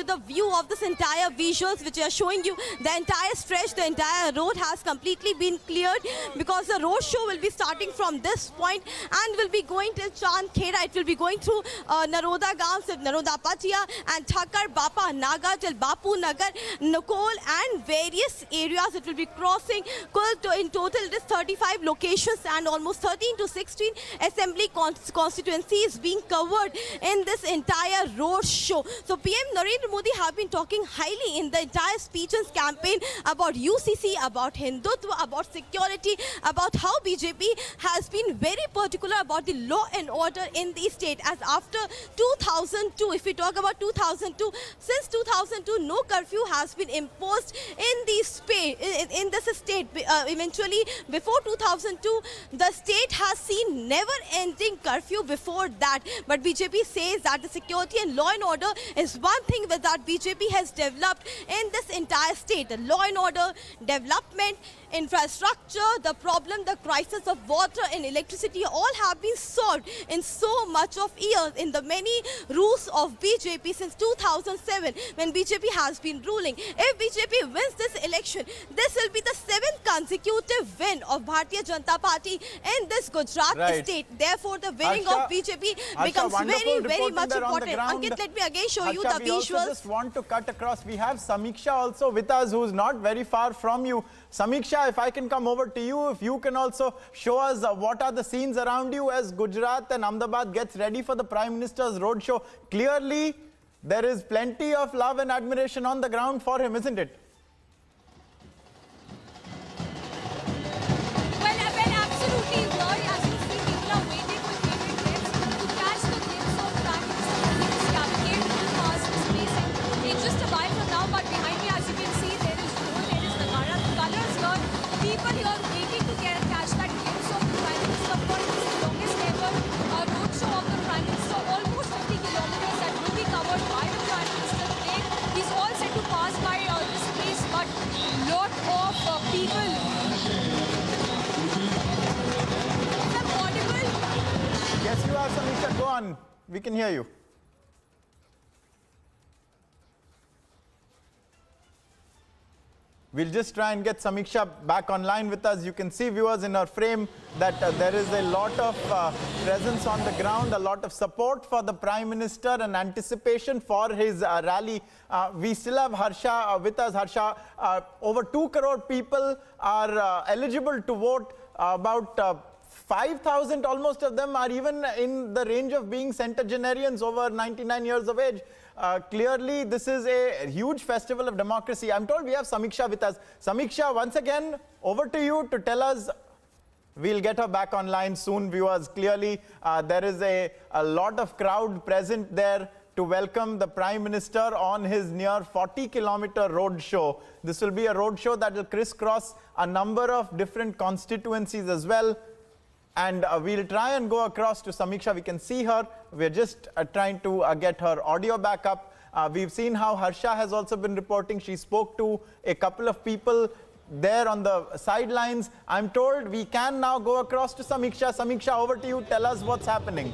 [SPEAKER 9] the view of this entire visuals which are showing you. The entire stretch, the entire road has completely been cleared, because the road show will be starting from this point and will be going till Chandkheda. It will be going through Naroda Gam, Naroda Patia, and Thakar, Bapa Nagar till Bapu Nagar, Nakol, and various areas. It will be crossing in total it is 35 locations and almost 13 13 to 16 assembly constituencies being covered in this entire road show. So PM Narendra Modi have been talking highly in the entire speech and campaign about UCC, about Hindutva, about security, about how BJP has been very particular about the law and order in the state. As after 2002, if we talk about 2002, since 2002, no curfew has been imposed in the space, in this state. Eventually, before 2002, the state has seen never-ending curfew before that. But BJP says that the security and law and order is one thing that BJP has developed in this entire state. The law and order, development, infrastructure, the problem, the crisis of water and electricity all have been solved in so much of years in the many rules of BJP since 2007 when BJP has been ruling. If BJP wins this election, this will be the 7th consecutive win of Bharatiya Janata Party in this Gujarat state. Therefore, the winning of BJP becomes very, very much important. Ankit, let me again show you the visuals.
[SPEAKER 29] We also just want to cut across. We have Samiksha also with us, who's not very far from you. Samiksha, if I can come over to you, if you can also show us what are the scenes around you as Gujarat and Ahmedabad gets ready for the Prime Minister's roadshow. Clearly, there is plenty of love and admiration on the ground for him, isn't it?
[SPEAKER 4] Well, absolutely. As you see, people are waiting with bated breath to catch the glimpse of Prime Minister Modi's cavalcade past this place. It's just a while from now, but behind me, as you can see, there is gold, there is Nagara, the colours here. People here waiting to catch that glimpse of the Prime Minister. Of course, this is the longest ever roadshow of the Prime Minister, almost 50 kilometers that will be covered by the Prime Minister today. He's all set to pass by this place, but lot of people. Is that audible?
[SPEAKER 29] Yes, you are, Samiksha. Go on. We can hear you. We'll just try and get Samiksha back online with us. You can see, viewers, in our frame that there is a lot of presence on the ground, a lot of support for the Prime Minister and anticipation for his rally. We still have Harsha with us. Harsha, over 2 crore people are eligible to vote. About 5,000 almost of them are even in the range of being centenarians over 99 years of age. Clearly, this is a huge festival of democracy. I'm told we have Samiksha with us. Samiksha, once again, over to you to tell us. We'll get her back online soon, viewers. Clearly, there is a lot of crowd present there to welcome the Prime Minister on his near 40-kilometer road show. This will be a road show that will crisscross a number of different constituencies as well. And we'll try and go across to Samiksha. We can see her. We're just trying to get her audio back up. We've seen how Harsha has also been reporting. She spoke to a couple of people there on the sidelines. I'm told we can now go across to Samiksha. Samiksha, over to you. Tell us what's happening.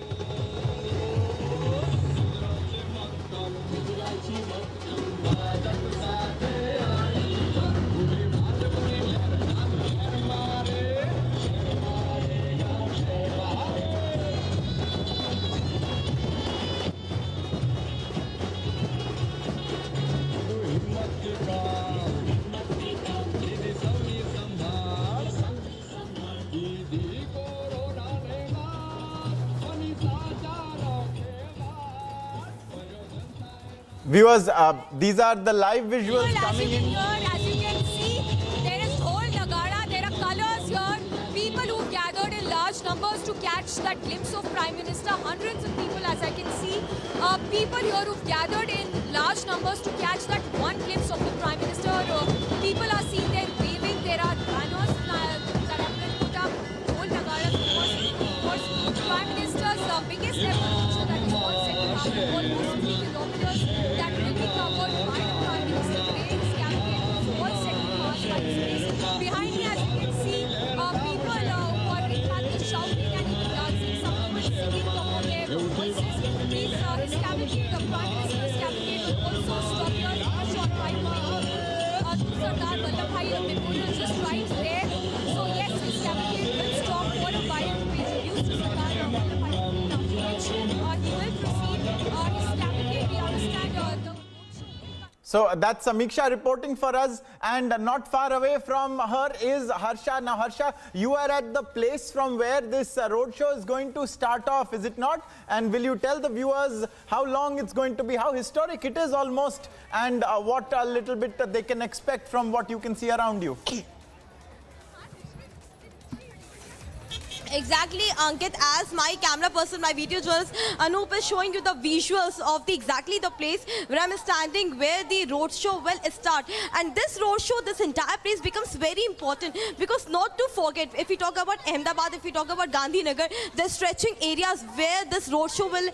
[SPEAKER 29] Viewers, these are the live visuals coming in.
[SPEAKER 4] As you can see, there is whole Nagara, there are colours here. People who gathered in large numbers to catch that glimpse of Prime Minister. Hundreds of people, as I can see. People here who've gathered in large numbers to catch that one glimpse of the Prime Minister. People are seen there waving. There are banners that have been put up. Whole Nagara, of course, the Prime Minister's biggest ever roadshow that is all set to happen. Almost 3 kilometers. That will be covered by the Prime Minister today. His campaign is all set to pass by this place. Behind me, as you can see, people who are in fact shouting and even dancing. Some people singing top of their voices. His cavalcade, the Prime Minister's cavalcade, will also stop here for a short while.
[SPEAKER 29] So that's Samiksha reporting for us, and not far away from her is Harsha. Now Harsha, you are at the place from where this roadshow is going to start off, is it not? And will you tell the viewers how long it's going to be, how historic it is almost, and what a little bit they can expect from what you can see around you?
[SPEAKER 9] Exactly, Ankit, as my camera person, my video journalist Anup is showing you the visuals of exactly the place where I'm standing, where the roadshow will start. And this roadshow, this entire place becomes very important, because not to forget, if we talk about Ahmedabad, if we talk about Gandhinagar, the stretching areas where this roadshow will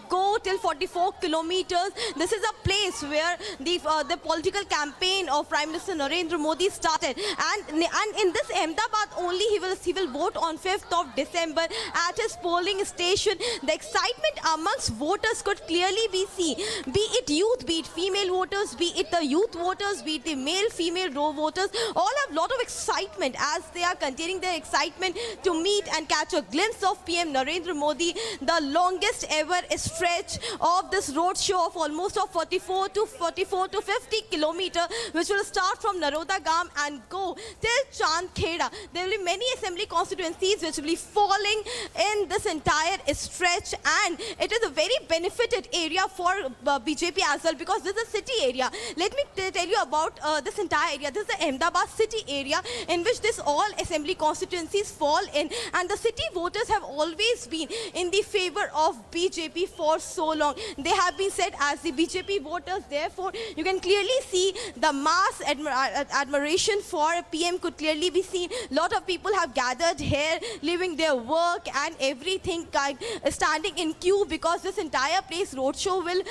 [SPEAKER 9] go till 44 kilometers. This is a place where the political campaign of Prime Minister Narendra Modi started. And in this Ahmedabad only, he will vote on 5th of December at his polling station. The excitement amongst voters could clearly be seen. Be it youth, be it female voters, be it the youth voters, be it the male-female row voters, all have a lot of excitement as they are containing their excitement to meet and catch a glimpse of PM Narendra Modi, the longest ever stretch of this roadshow of almost 44 to 50 kilometers, which will start from Naroda and go till Chandkheda. There will be many assembly constituencies which will be falling in this entire stretch, and it is a very benefited area for BJP as well, because this is a city area. Let me tell you about this entire area. This is the Ahmedabad city area in which this all assembly constituencies fall in, and the city voters have always been in the favor of BJP for so long. They have been said as the BJP voters. Therefore, you can clearly see the mass admiration for PM could clearly be seen. A lot of people have gathered here, leaving their work and everything, standing in queue, because this entire place roadshow will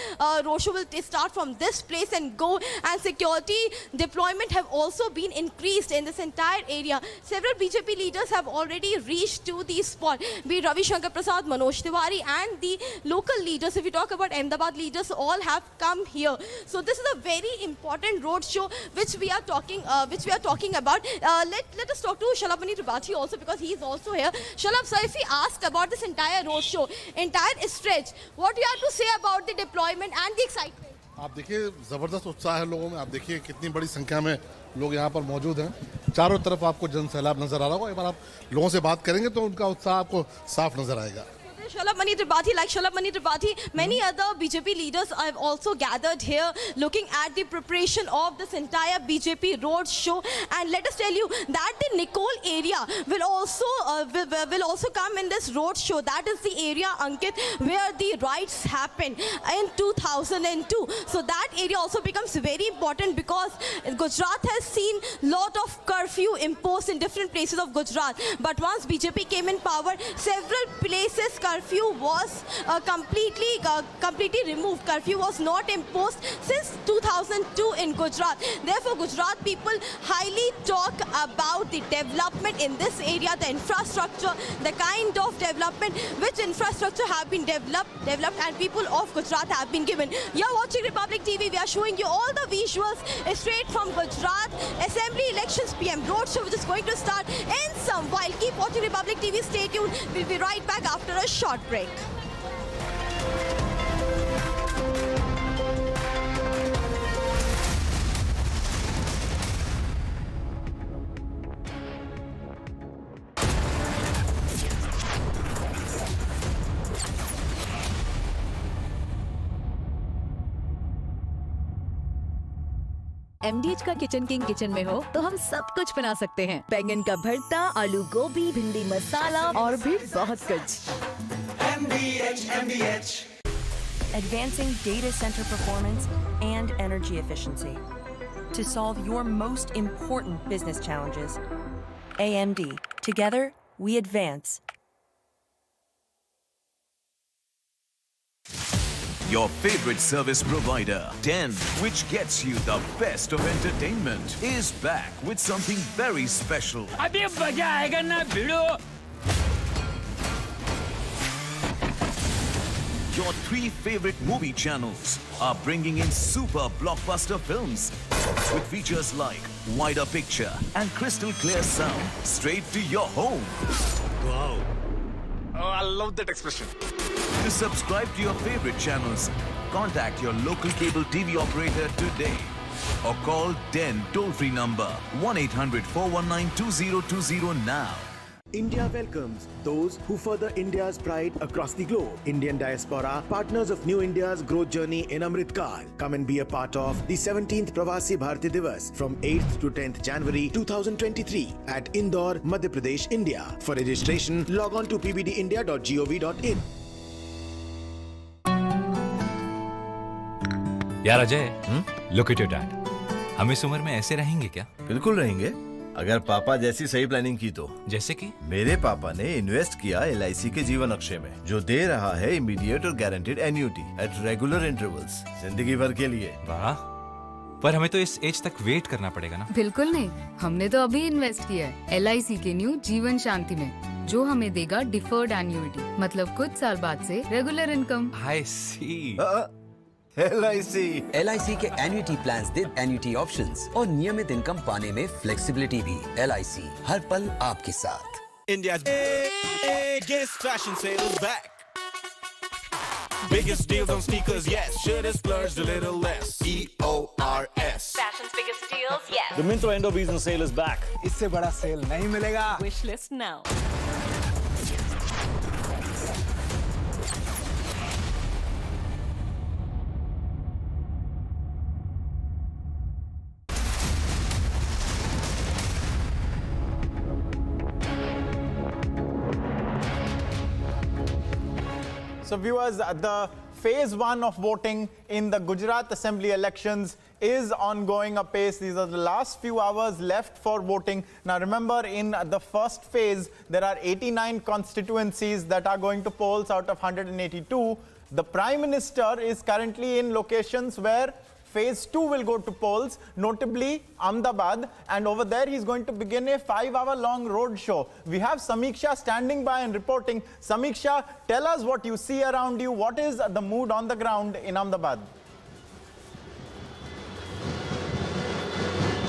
[SPEAKER 9] start from this place and go, and security deployment have also been increased in this entire area. Several BJP leaders have already reached to the spot, be it Ravi Shankar Prasad, Manoj Tiwari, and the local leaders. If we talk about Ahmedabad leaders, all have come here. So this is a very important roadshow which we are talking about. Let us talk to Shalabh Tripathi also, because he is also here. Shalabh, sir, if we ask about this entire roadshow, entire stretch, what do you have to say about the deployment and the excitement?
[SPEAKER 5] आप देखिए जबरदस्त उत्साह है लोगों में. आप देखिए कितनी बड़ी संख्या में लोग यहाँ पर मौजूद हैं. चारों तरफ आपको जन सैलाब नजर आ रहा होगा. एक बार आप लोगों से बात करेंगे तो उनका उत्साह आपको साफ नजर आएगा.
[SPEAKER 9] Shalabh Tripathi, many other BJP leaders have also gathered here, looking at the preparation of this entire BJP road show. And let us tell you that the Nicole area will also come in this road show. That is the area, Ankit, where the riots happened in 2002. So that area also becomes very important, because Gujarat has seen lot of curfew imposed in different places of Gujarat. But once BJP came in power, several places curfew was completely removed. Curfew was not imposed since 2002 in Gujarat. Therefore, Gujarat people highly talk about the development in this area, the infrastructure, the kind of development which infrastructure have been developed, and people of Gujarat have been given. You're watching Republic TV. We are showing you all the visuals straight from Gujarat Assembly Elections PM Roadshow, which is going to start in some while. Keep watching Republic TV. Stay tuned. We'll be right back after a short break.
[SPEAKER 16] MDH का kitchen king kitchen में हो तो हम सब कुछ बना सकते हैं. बैंगन का भरता, आलू गोभी, भिंडी मसाला और भी बहुत कुछ.
[SPEAKER 6] MDH. Advancing data center performance and energy efficiency to solve your most important business challenges. AMD. Together, we advance.
[SPEAKER 10] Your favorite service provider, 10, which gets you the best of entertainment, is back with something very special.
[SPEAKER 26] अभी मजा आएगा ना भिड़ो.
[SPEAKER 10] Your 3 favorite movie channels are bringing in super blockbuster films with features like wider picture and crystal clear sound straight to your home.
[SPEAKER 3] Wow. Oh, I love that expression.
[SPEAKER 10] To subscribe to your favorite channels, Contact your local cable TV operator today or call DEN toll-free number 1-800-419-2020 now.
[SPEAKER 7] India welcomes those who further India's pride across the globe. Indian diaspora, partners of New India's growth journey in Amrit Kaal. Come and be a part of the 17th Pravasi Bharati Divas from 8th to 10th January 2023 at Indore, Madhya Pradesh, India. For registration, log on to pbdindia.gov.in.
[SPEAKER 20] यार Ajay, look at your dad. हम इस उम्र में ऐसे रहेंगे क्या?
[SPEAKER 8] बिल्कुल रहेंगे, अगर पापा जैसी सही प्लानिंग की तो।
[SPEAKER 20] जैसे कि?
[SPEAKER 8] मेरे पापा ने इन्वेस्ट किया LIC के जीवन अक्षय में, जो दे रहा है इमीडिएट और guaranteed annuity at regular intervals, जिंदगी भर के लिए।
[SPEAKER 20] वाह, पर हमें तो इस एज तक वेट करना पड़ेगा ना?
[SPEAKER 11] बिल्कुल नहीं, हमने तो अभी इन्वेस्ट किया है LIC के न्यू जीवन शांति में, जो हमें देगा डिफर्ड एन्युटी, मतलब कुछ साल बाद से regular income.
[SPEAKER 20] I see.
[SPEAKER 8] LIC
[SPEAKER 12] के एन्युटी प्लान्स दे एन्युटी ऑप्शंस और नियमित इनकम पाने में फ्लेक्सिबिलिटी भी। LIC हर पल आपके साथ।
[SPEAKER 15] India's biggest fashion sale is back. Biggest deals on sneakers, yes. Should have splurged a little less. EORS.
[SPEAKER 25] Fashion's biggest deals, yes. The Myntra End of Season sale is back.
[SPEAKER 26] इससे बड़ा cell नहीं मिलेगा।
[SPEAKER 25] Wish list now.
[SPEAKER 29] So viewers, the phase 1 of voting in the Gujarat Assembly elections is ongoing apace. These are the last few hours left for voting. Now remember, in the first phase, there are 89 constituencies that are going to polls out of 182. The Prime Minister is currently in locations where Phase 2 will go to polls, notably Ahmedabad, and over there he's going to begin a 5-hour-long road show. We have Samiksha standing by and reporting. Samiksha, tell us what you see around you. What is the mood on the ground in Ahmedabad?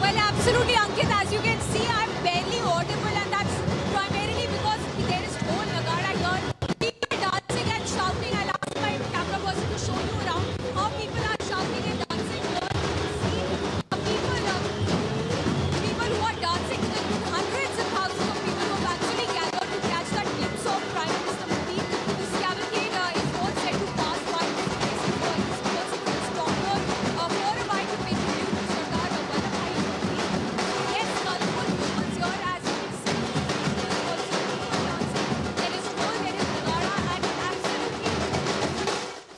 [SPEAKER 9] Well, absolutely, Ankit. As you can see, I'm barely audible, and that's primarily because there is whole Nagara here. People dancing and shouting. I'll ask my camera person to show you around how people are shouting and dancing. People who are dancing, hundreds and thousands of people who have actually gathered to catch that glimpse of Prime Minister Modi. This cavalcade is all set to pass by this place. It's stronger. For a while to pay tribute to Shraddha, yes, colorful visuals here as you can see. There is whole, there is Nagara, and absolutely.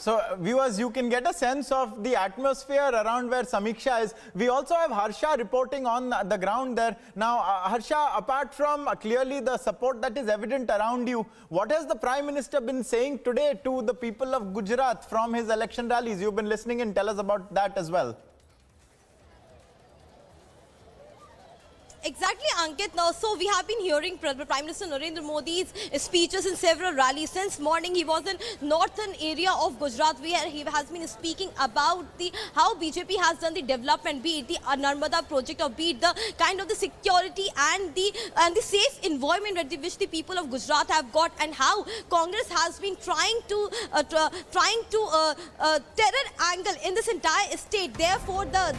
[SPEAKER 29] So viewers, you can get a sense of the atmosphere around where Samiksha is. We also have Harsha reporting on the ground there. Now, Harsha, apart from clearly the support that is evident around you, what has the Prime Minister been saying today to the people of Gujarat from his election rallies? You've been listening in. Tell us about that as well.
[SPEAKER 9] Exactly, Ankit. Now, so we have been hearing Prime Minister Narendra Modi's speeches in several rallies. Since morning, he was in northern area of Gujarat, where he has been speaking about how BJP has done the development, be it the Narmada project or be it the kind of the security and the safe environment which the people of Gujarat have got, and how Congress has been trying to terror angle in this entire state. Therefore, the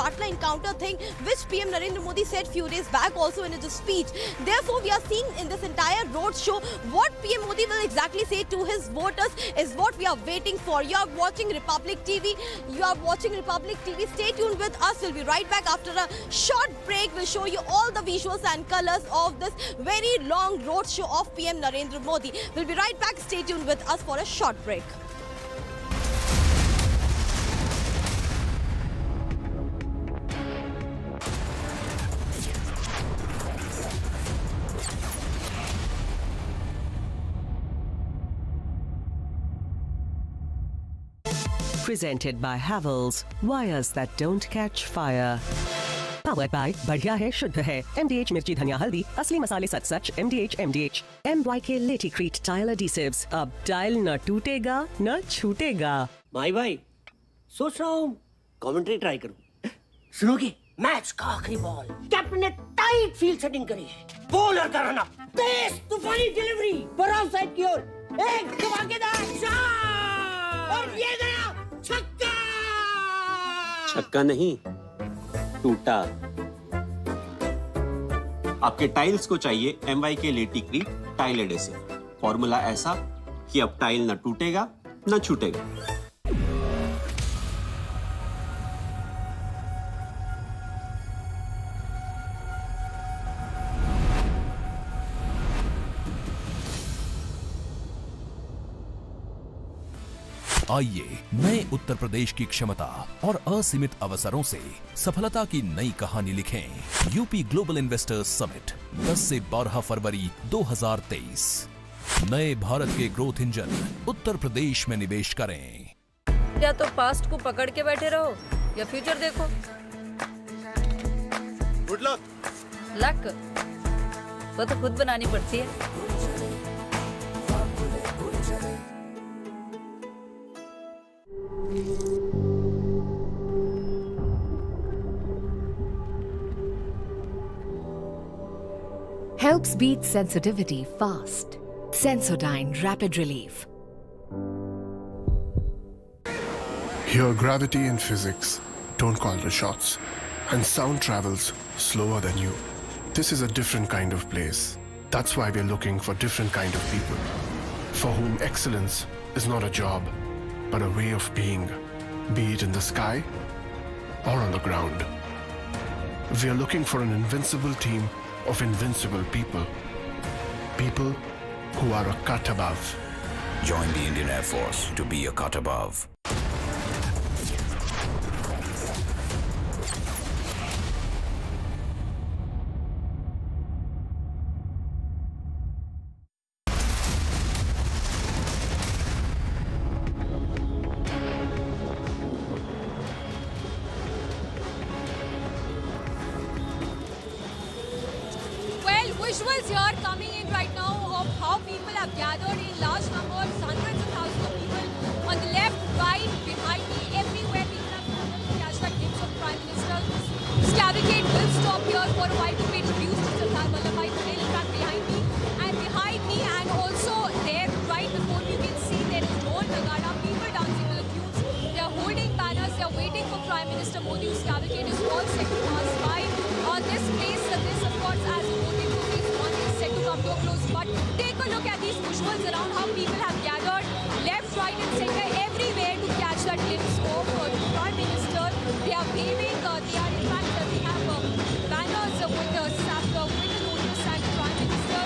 [SPEAKER 9] Batla encounter thing, which PM Narendra Modi said few days back also in his speech. Therefore, we are seeing in this entire road show what PM Modi will exactly say to his voters is what we are waiting for. You are watching Republic TV. Stay tuned with us. We'll be right back after a short break. We'll show you all the visuals and colors of this very long road show of PM Narendra Modi. We'll be right back. Stay tuned with us for a short break.
[SPEAKER 17] Presented by Havells, wires that don't catch fire. Powered by बढ़िया है शुद्ध है MDH मिर्ची धनिया हल्दी असली मसाले सच MDH MYK Laticrete Tile Adhesives, अब टाइल न टूटेगा न छूटेगा।
[SPEAKER 18] भाई सोच रहा हूँ कमेंट्री ट्राई करूँ। सुनोगे? मैच का आखिरी बॉल, कैप्टन ने टाइट फील्ड सेटिंग करी है, बॉलर का रन अप, तेज तूफानी डिलीवरी, बराबर साइड की ओर एक धमाकेदार शॉट और ये गया छक्का।
[SPEAKER 1] छक्का नहीं, टूटा। आपके टाइल्स को चाहिए MY के लेटिक्री टाइल एडेसिव। फॉर्मूला ऐसा कि अब टाइल न टूटेगा न छूटेगा।
[SPEAKER 13] आइए नए उत्तर प्रदेश की क्षमता और असीमित अवसरों से सफलता की नई कहानी लिखें। यूपी ग्लोबल इन्वेस्टर्स समिट 10 से 12 फरवरी 2023। नए भारत के ग्रोथ इंजन उत्तर प्रदेश में निवेश करें।
[SPEAKER 14] या तो पास्ट को पकड़ के बैठे रहो या फ्यूचर देखो।
[SPEAKER 3] Good luck.
[SPEAKER 14] लक वो तो खुद बनानी पड़ती है।
[SPEAKER 19] Helps beat sensitivity fast. Sensodyne Rapid Relief.
[SPEAKER 21] Here, gravity and physics don't call the shots, and sound travels slower than you. This is a different kind of place. That's why we're looking for different kind of people, for whom excellence is not a job, but a way of being, be it in the sky or on the ground. We are looking for an invincible team of invincible people. People who are a cut above.
[SPEAKER 23] Join the Indian Air Force to be a cut above.
[SPEAKER 9] Visuals here coming in right now of how people have gathered in large numbers, hundreds of thousands of people on the left, right, behind me, everywhere people have gathered to catch that glimpse of Prime Minister. This cavalcade will stop here for a while to pay tribute to Sardar Vallabhbhai Patel. In fact, behind me and also there, right before you can see there is Dhol Nagada, people dancing to the tunes. They are holding banners, they are waiting for Prime Minister Modi, whose cavalcade is all set to pass by. This place, this of course as voting set to come to a close, but take a look at these visuals around how people have gathered left, right and center everywhere to catch that glimpse of the Prime Minister. They are waving, they are in fact, we have banners with the notice and Prime Minister.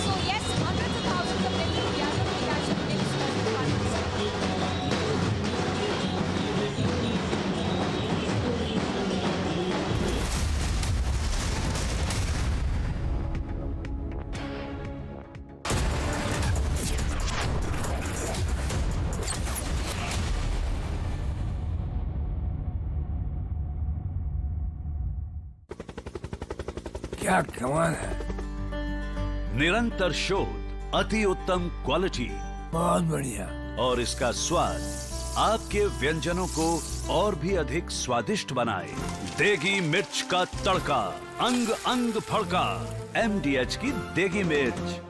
[SPEAKER 9] So yes, hundreds of thousands of them will gather to catch that glimpse of the Prime Minister.
[SPEAKER 10] क्या कमाल है। निरंतर शोध, अति उत्तम quality,
[SPEAKER 18] बहुत बढ़िया,
[SPEAKER 10] और इसका स्वाद आपके व्यंजनों को और भी अधिक स्वादिष्ट बनाए। देगी मिर्च का तड़का, अंग अंग फड़का, MDH की देगी मिर्च।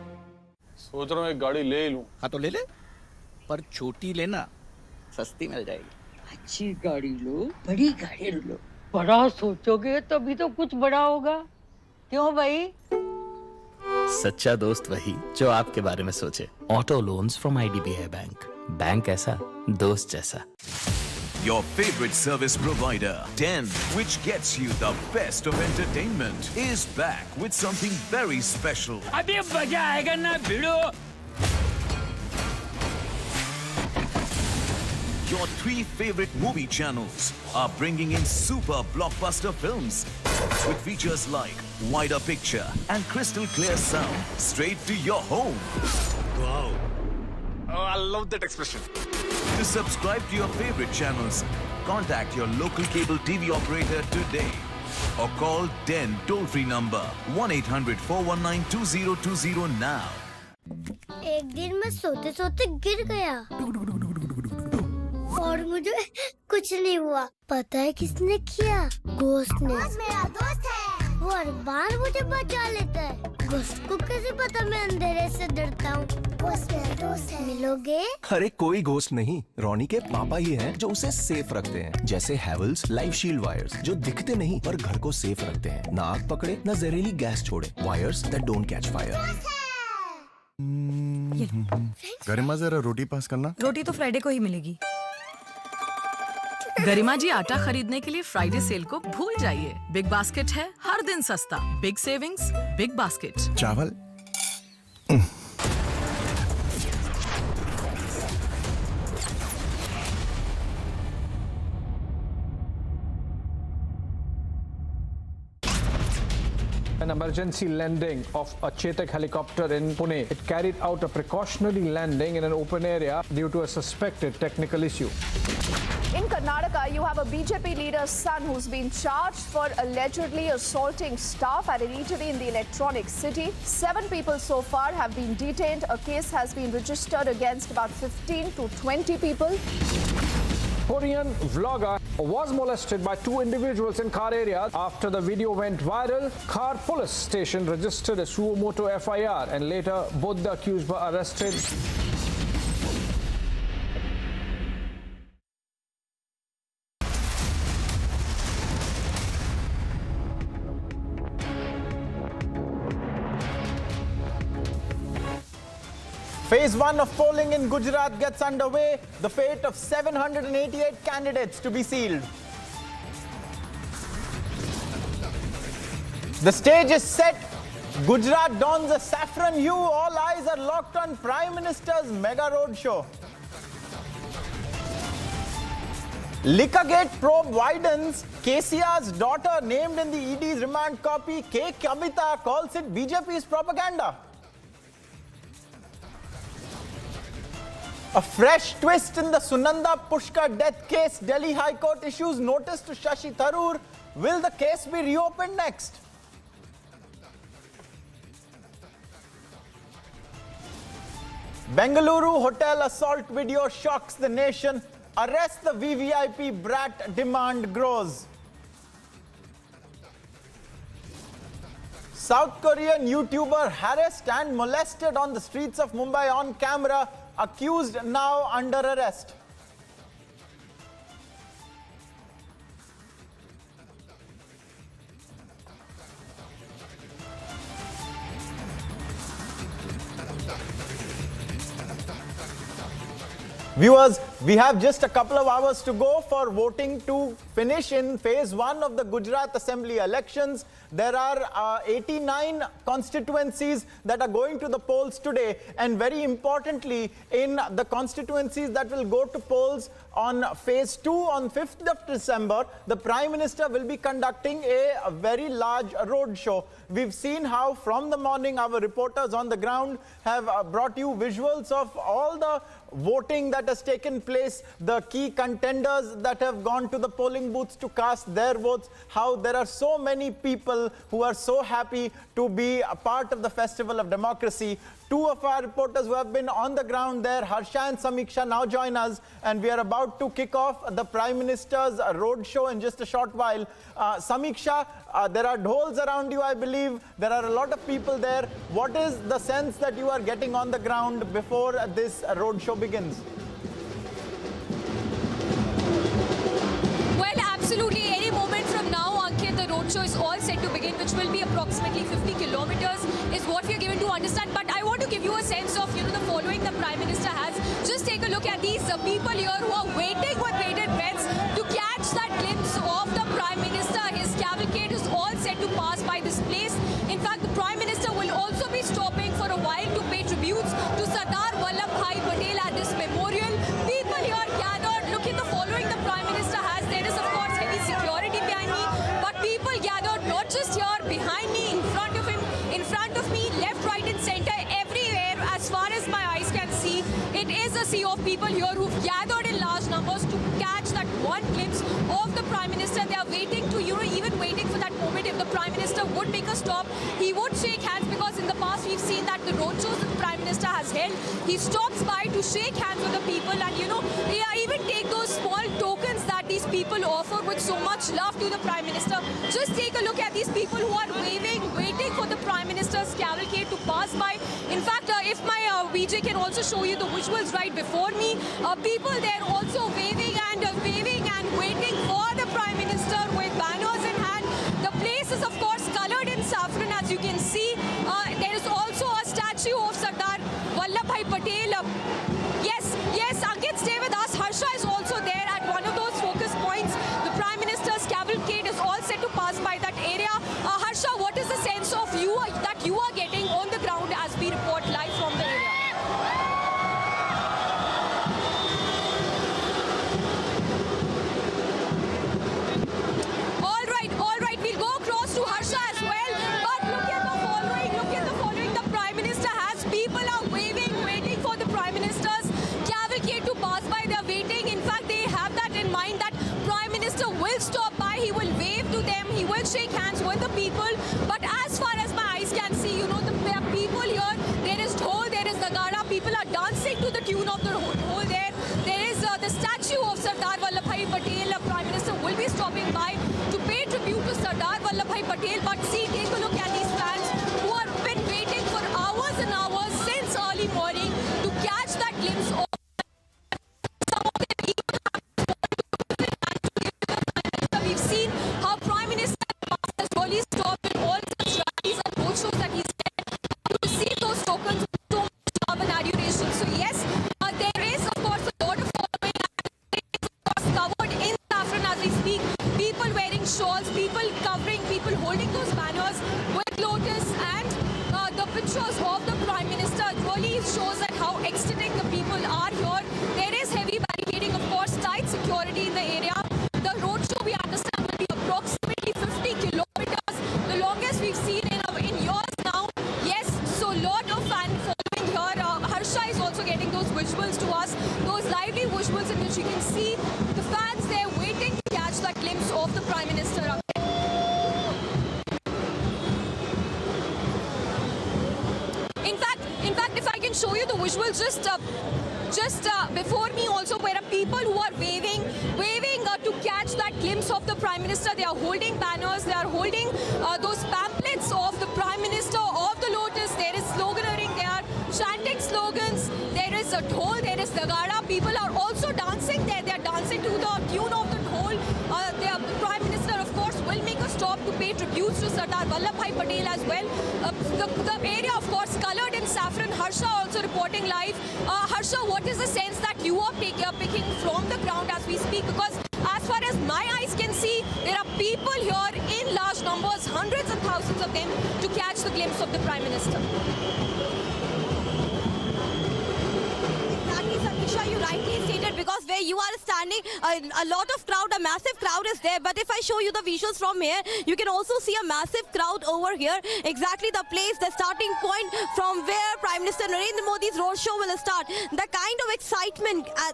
[SPEAKER 24] सोच रहा हूँ एक गाड़ी ले लूं।
[SPEAKER 27] हाँ तो ले ले, पर छोटी लेना, सस्ती मिल जाएगी।
[SPEAKER 28] अच्छी गाड़ी लो, बड़ी गाड़ी लो। बड़ा सोचोगे तभी तो कुछ बड़ा होगा। क्यों भाई?
[SPEAKER 27] सच्चा दोस्त वही जो आपके बारे में सोचे। Auto loans from IDBI bank. Bank ऐसा, दोस्त जैसा।
[SPEAKER 10] Your favorite service provider, Den, which gets you the best of entertainment, is back with something very special.
[SPEAKER 18] अभी मजा आएगा ना भिड़ो।
[SPEAKER 10] Your 3 favorite movie channels are bringing in super blockbuster films with features like wider picture and crystal clear sound straight to your home.
[SPEAKER 3] Wow. Oh, I love that expression.
[SPEAKER 10] To subscribe to your favorite channels, contact your local cable TV operator today or call Den toll-free number 1-800-419-2020 now.
[SPEAKER 30] एक दिन मैं सोते सोते गिर गया और मुझे कुछ नहीं हुआ। पता है किसने किया? घोस्ट ने। मेरा दोस्त है। वो हर बार मुझे बचा लेता है। उसको कैसे पता मैं अंधेरे से डरता हूँ? मिलोगे?
[SPEAKER 2] अरे कोई घोस्ट नहीं, रोनी के पापा ही हैं जो उसे सेफ रखते हैं। जैसे हैवेल्स लाइफ शील्ड वायर्स जो दिखते नहीं पर घर को सेफ रखते हैं। ना आग पकड़े न जहरीली गैस छोड़े। Wires that don't catch fire.
[SPEAKER 4] Garima जरा रोटी पास करना।
[SPEAKER 5] रोटी तो फ्राइडे को ही मिलेगी। गरिमा जी आटा खरीदने के लिए फ्राइडे सेल को भूल जाइए। बिग बास्केट है हर दिन सस्ता। Big savings big basket.
[SPEAKER 4] चावल
[SPEAKER 6] An emergency landing of a Chetak helicopter in Pune. It carried out a precautionary landing in an open area due to a suspected technical issue.
[SPEAKER 7] In Karnataka, you have a BJP leader's son who's been charged for allegedly assaulting staff at an eatery in the Electronic City. 7 people so far have been detained. A case has been registered against about 15 to 20 people.
[SPEAKER 6] Korean vlogger was molested by 2 individuals in car area. After the video went viral, Khar police station registered a suo moto FIR and later both the accused were arrested.
[SPEAKER 29] Phase 1 of polling in Gujarat gets underway. The fate of 788 candidates to be sealed. The stage is set. Gujarat dons a saffron hue. All eyes are locked on Prime Minister's mega roadshow. Liquorgate probe widens. KCR's daughter named in the ED's remand copy, K. Kavita, calls it BJP's propaganda. A fresh twist in the Sunanda Pushkar death case. Delhi High Court issues notice to Shashi Tharoor. Will the case be reopened next? Bengaluru hotel assault video shocks the nation. Arrest the VVIP brat demand grows. South Korean YouTuber harassed and molested on the streets of Mumbai on camera. Accused now under arrest. Viewers, we have just a couple of hours to go for voting to finish in phase 1 of the Gujarat Assembly elections. There are 89 constituencies that are going to the polls today, and very importantly, in the constituencies that will go to polls on phase 2 on 5th of December, the Prime Minister will be conducting a very large roadshow. We've seen how from the morning our reporters on the ground have brought you visuals of all the voting that has taken place, the key contenders that have gone to the polling booths to cast their votes, how there are so many people who are so happy to be a part of the festival of democracy. 2 of our reporters who have been on the ground there, Harsha and Samiksha, now join us, and we are about to kick off the Prime Minister's roadshow in just a short while. Samiksha, there are dhols around you, I believe. There are a lot of people there. What is the sense that you are getting on the ground before this roadshow begins?
[SPEAKER 8] Well, absolutely. Any moment from now, Ankit, the roadshow is all set to begin, which will be approximately 50 kilometers, is what we are given to understand. But I want to give you a sense of, the following the Prime Minister has. Just take a look at these people here who are waiting with bated breaths to catch that glimpse of the Prime Minister. His cavalcade is all set to pass by this place. In fact, the Prime Minister will also be stopping for a while to pay tributes to Sardar Vallabhbhai Patel at this memorial. People here gathered. Look at the following the Prime Minister has. There is, of course, heavy security behind me. But people gathered not just here, behind me, in front of him, in front of me, left, right and center, everywhere, as far as my eyes can see. It is a sea of people here who've gathered in large numbers to catch that one glimpse of the Prime Minister. They are waiting to, even waiting for that moment. If the Prime Minister would make a stop, he would shake hands, because in the past we've seen that the roadshows that the Prime Minister has held, he stops by to shake hands with the people and, even take those small tokens that the these people offer with so much love to the Prime Minister. Just take a look at these people who are waiting for the Prime Minister's cavalcade to pass by. In fact, if my VJ can also show you the visuals right before me, people there also waving and waiting for the Prime Minister with banners in hand. The place is, of course, colored in saffron, as you can see. There is also a statue of Sardar Vallabhbhai Patel. Yes, Ankit, stay with us. Harsha is also there at one of those focus points. The Prime Minister's cavalcade is all set to pass by that area. Harsha, what is the sense of that you are getting on the ground as we report live from the area? All right, we'll go across to Harsha as well. But look at the following the Prime Minister has. People are waiting for the Prime Minister's cavalcade to pass by. They're waiting. In fact, they have that in mind that Prime Minister will stop by, he will wave to them, he will shake hands with the people. But as far as my eyes can see, there are people here. There is dhol, there is nagara. People are dancing to the tune of the dhol there. There is the statue of Sardar Vallabhbhai Patel. Prime Minister will be stopping by to pay tribute to Sardar Vallabhbhai Patel. But see, take a look at these fans who have been waiting for hours and hours since early morning to catch that glimpse of we've seen how Prime Minister has really stopped in all such rallies and roadshows that he's had to see those tokens with so much love and adoration. So yes, there is of course a lot of following covered in saffron as we speak. People wearing shawls, people covering, people holding those banners with lotus and the pictures of the Prime Minister really shows that how ecstatic the people are here. There is heavy barricading, of course, tight security in the area. The roadshow, we understand, will be approximately 50 kilometers, the longest we've seen in years now. Yes, so lot of fan following here. Harsha is also getting those visuals to us, those lively visuals in which you can see the fans there waiting to catch that glimpse of the Prime Minister. In fact, if I can show you the visuals just before me also, where are people who are waving to catch that glimpse of the Prime Minister. They are holding banners, they are holding those pamphlets of the Prime Minister, of the lotus. There is sloganeering, they are chanting slogans, there is a dhol, there is nagara. People are also dancing there, they are dancing to the tune of the dhol. The Prime Minister, of course, will make a stop to pay tributes to Sardar Vallabhbhai Patel as well. The area, of course, colored in saffron. Harsha also reporting live. Harsha, what is the sense that you are picking from the ground as we speak? Because as far as my eyes can see, there are people here in large numbers, hundreds and thousands of them, to catch the glimpse of the Prime Minister.
[SPEAKER 9] Exactly, Satisha, you rightly stated, because where you are standing, a lot of crowd, a massive crowd is there. But if I show you the visuals from here, you can also see a massive crowd over here. Exactly the place, the starting point from where Prime Minister Narendra Modi's roadshow will start. The kind of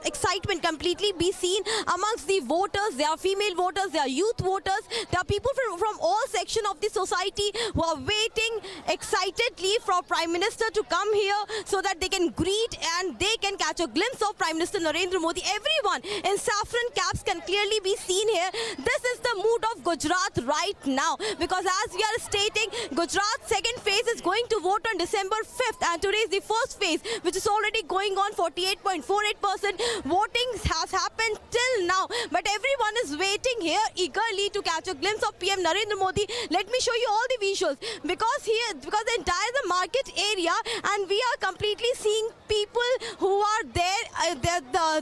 [SPEAKER 9] excitement completely be seen amongst the voters. There are female voters, there are youth voters, there are people from all sections of the society who are waiting excitedly for Prime Minister to come here so that they can greet and they can catch a glimpse of Prime Minister Narendra Modi. Everyone in saffron caps can clearly be seen here. This is the mood of Gujarat right now, because as we are stating, Gujarat's second phase is going to vote on December 5th, and today is the first phase, which is already going on. 48.48% voting has happened till now, but everyone is waiting here eagerly to catch a glimpse of PM Narendra Modi. Let me show you all the visuals, because the entire market area, and we are completely seeing people who are there,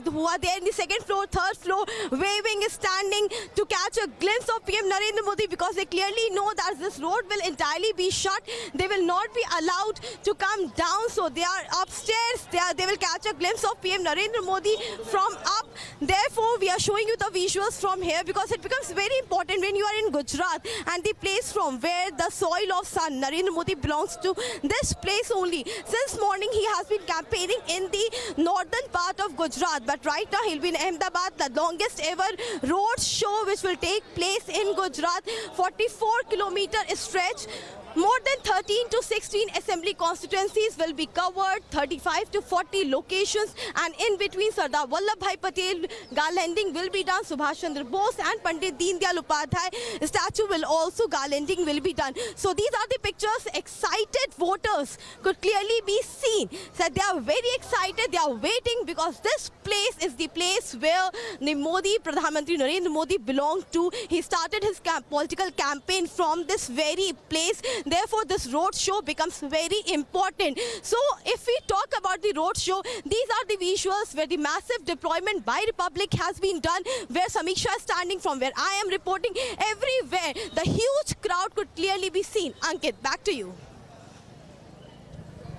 [SPEAKER 9] who are there in the second floor, third floor, waving, standing to catch a glimpse of PM Narendra Modi, because they clearly know that this road will entirely be shut. They will not be allowed to come down, so they are upstairs. They will catch a glimpse of PM Narendra Modi from up. Therefore, we are showing you the visuals from here, because it becomes very important when you are in Gujarat and the place from where the soil of son Narendra Modi belongs to, this place only. Since morning, he has been campaigning in the northern part of Gujarat, but right now he'll be in Ahmedabad, the longest ever road show which will take place in Gujarat. 44-kilometer stretch More than 13 to 16 assembly constituencies will be covered, 35 to 40 locations, and in between Sardar Vallabhbhai Patel garlanding will be done. Subhash Chandra Bose and Pandit Deen Dayal Upadhyay statue will also garlanding will be done. So these are the pictures. Excited voters could clearly be seen. So they are very excited. They are waiting because this place is the place where the Modi, Pradhan Mantri Narendra Modi belonged to. He started his political campaign from this very place. Therefore, this road show becomes very important. So, if we talk about the road show, these are the visuals where the massive deployment by Republic has been done, where Samiksha is standing, from where I am reporting. Everywhere, the huge crowd could clearly be seen. Ankit, back to you.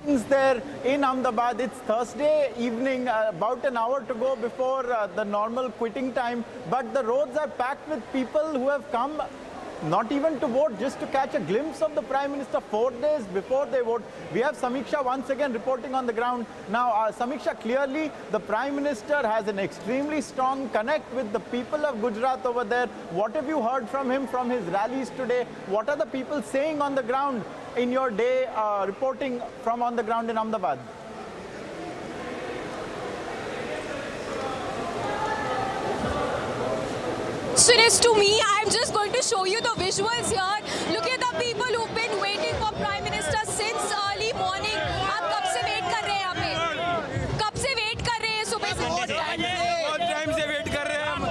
[SPEAKER 29] There in Ahmedabad, it's Thursday evening, about an hour to go before the normal quitting time, but the roads are packed with people who have come not even to vote, just to catch a glimpse of the Prime Minister 4 days before they vote. We have Samiksha once again reporting on the ground. Now, Samiksha, clearly the Prime Minister has an extremely strong connect with the people of Gujarat over there. What have you heard from him from his rallies today? What are the people saying on the ground in your day reporting from on the ground in Ahmedabad?
[SPEAKER 8] Suresh, to me, I'm just going to show you the visuals here. Look at the people who've been waiting for Prime Minister since early morning. आप कब से wait कर रहे हैं यहाँ पे? कब से वेट कर रहे हैं सुबह से? बहुत टाइम से वेट कर रहे हैं हम।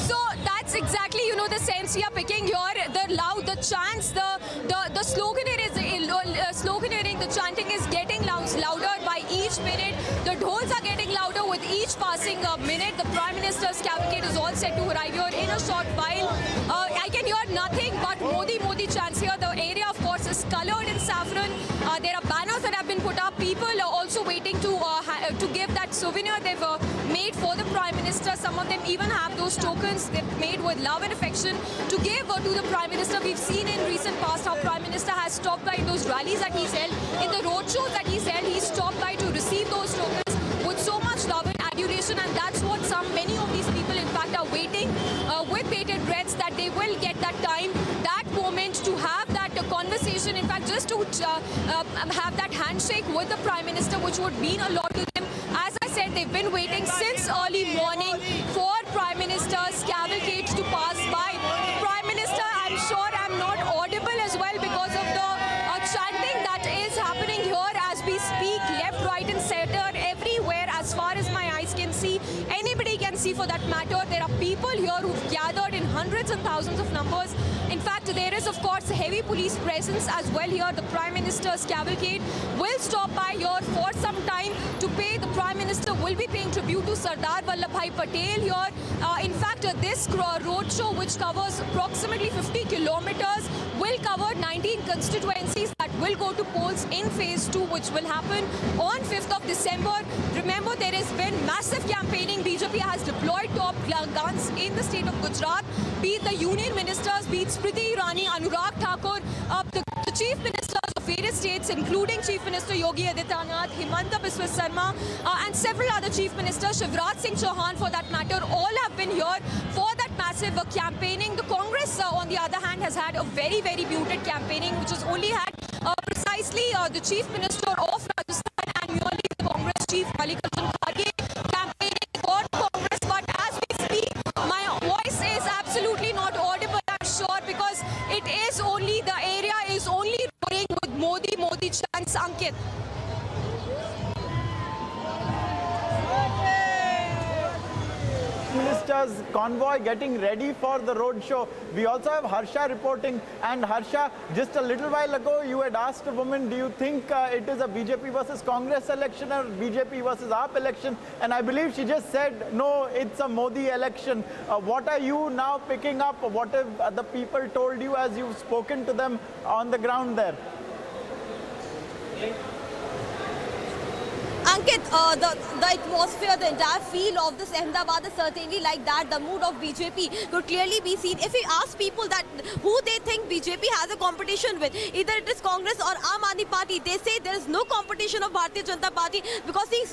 [SPEAKER 8] So that's exactly, you know, the sense we are picking here. The loud, the chants, the sloganeering, the chanting is getting louder by each minute. The dhols are getting louder with each passing minute. The Prime Minister's cavalcade is all set to arrive here in a short while. I can hear nothing but Modi, Modi chants here. The area, of course, is colored in saffron. There are banners that have been put up. People are also waiting to give that souvenir they've made for the Prime Minister. Some of them even have those tokens they've made with love and affection to give to the Prime Minister. We've seen in recent past how Prime Minister has stopped by those rallies that he's held, in the roadshows that he's held. He's stopped by to receive those tokens with so much love and adulation, and that's what many of these people in fact are waiting with bated breaths, that they will get that time, that moment to have that conversation, in fact just to have that handshake with the Prime Minister, which would mean a lot to them. As I said, they've been waiting since early morning for Prime Minister's cavalcade to pass by. Prime Minister, I'm sure I'm not audible as well because of the chanting that is happening here as we speak, left, right and center, everywhere as far as my eyes can see. Anybody can see for that matter. There are people here who've gathered in hundreds and thousands of numbers. In fact, there is, of course, heavy police presence as well here. The Prime Minister's cavalcade will stop by here for some time to pay. The Prime Minister will be paying tribute to Sardar Vallabhbhai Patel here. In fact, this road show, which covers approximately 50 kilometers, will cover 19 constituencies that will go to polls in phase 2, which will happen on 5th of December. Remember, there has been massive campaigning. BJP has deployed top guns in the state of Gujarat, be it the union ministers, be it Smriti Irani, Anurag Thakur, the chief ministers of various states, including Chief Minister Yogi Adityanath, Himanta Biswa Sarma, and several other chief ministers, Shivraj Singh Chauhan for that matter, all have been here for that massive campaigning. The Congress, on the other hand, has had a very, very muted campaigning, which has only had precisely the Chief Minister of Rajasthan and merely the Congress Chief Mallikarjun Kharge campaigning for Congress. But as we speak, my voice is absolutely not audible, I'm sure, because it is only, the area is only roaring with Modi, Modi chants. Ankit.
[SPEAKER 29] Minister's convoy getting ready for the road show. We also have Harsha reporting. And Harsha, just a little while ago, you had asked a woman, do you think it is a BJP versus Congress election or BJP versus AAP election? And I believe she just said, no, it's a Modi election. What are you now picking up? What have the people told you as you've spoken to them on the ground there?
[SPEAKER 9] Ankit, the atmosphere, the entire feel of this Ahmedabad is certainly like that. The mood of BJP could clearly be seen. If we ask people that who they think BJP has a competition with, either it is Congress or Aam Aadmi Party, they say there is no competition of Bharatiya Janata Party because they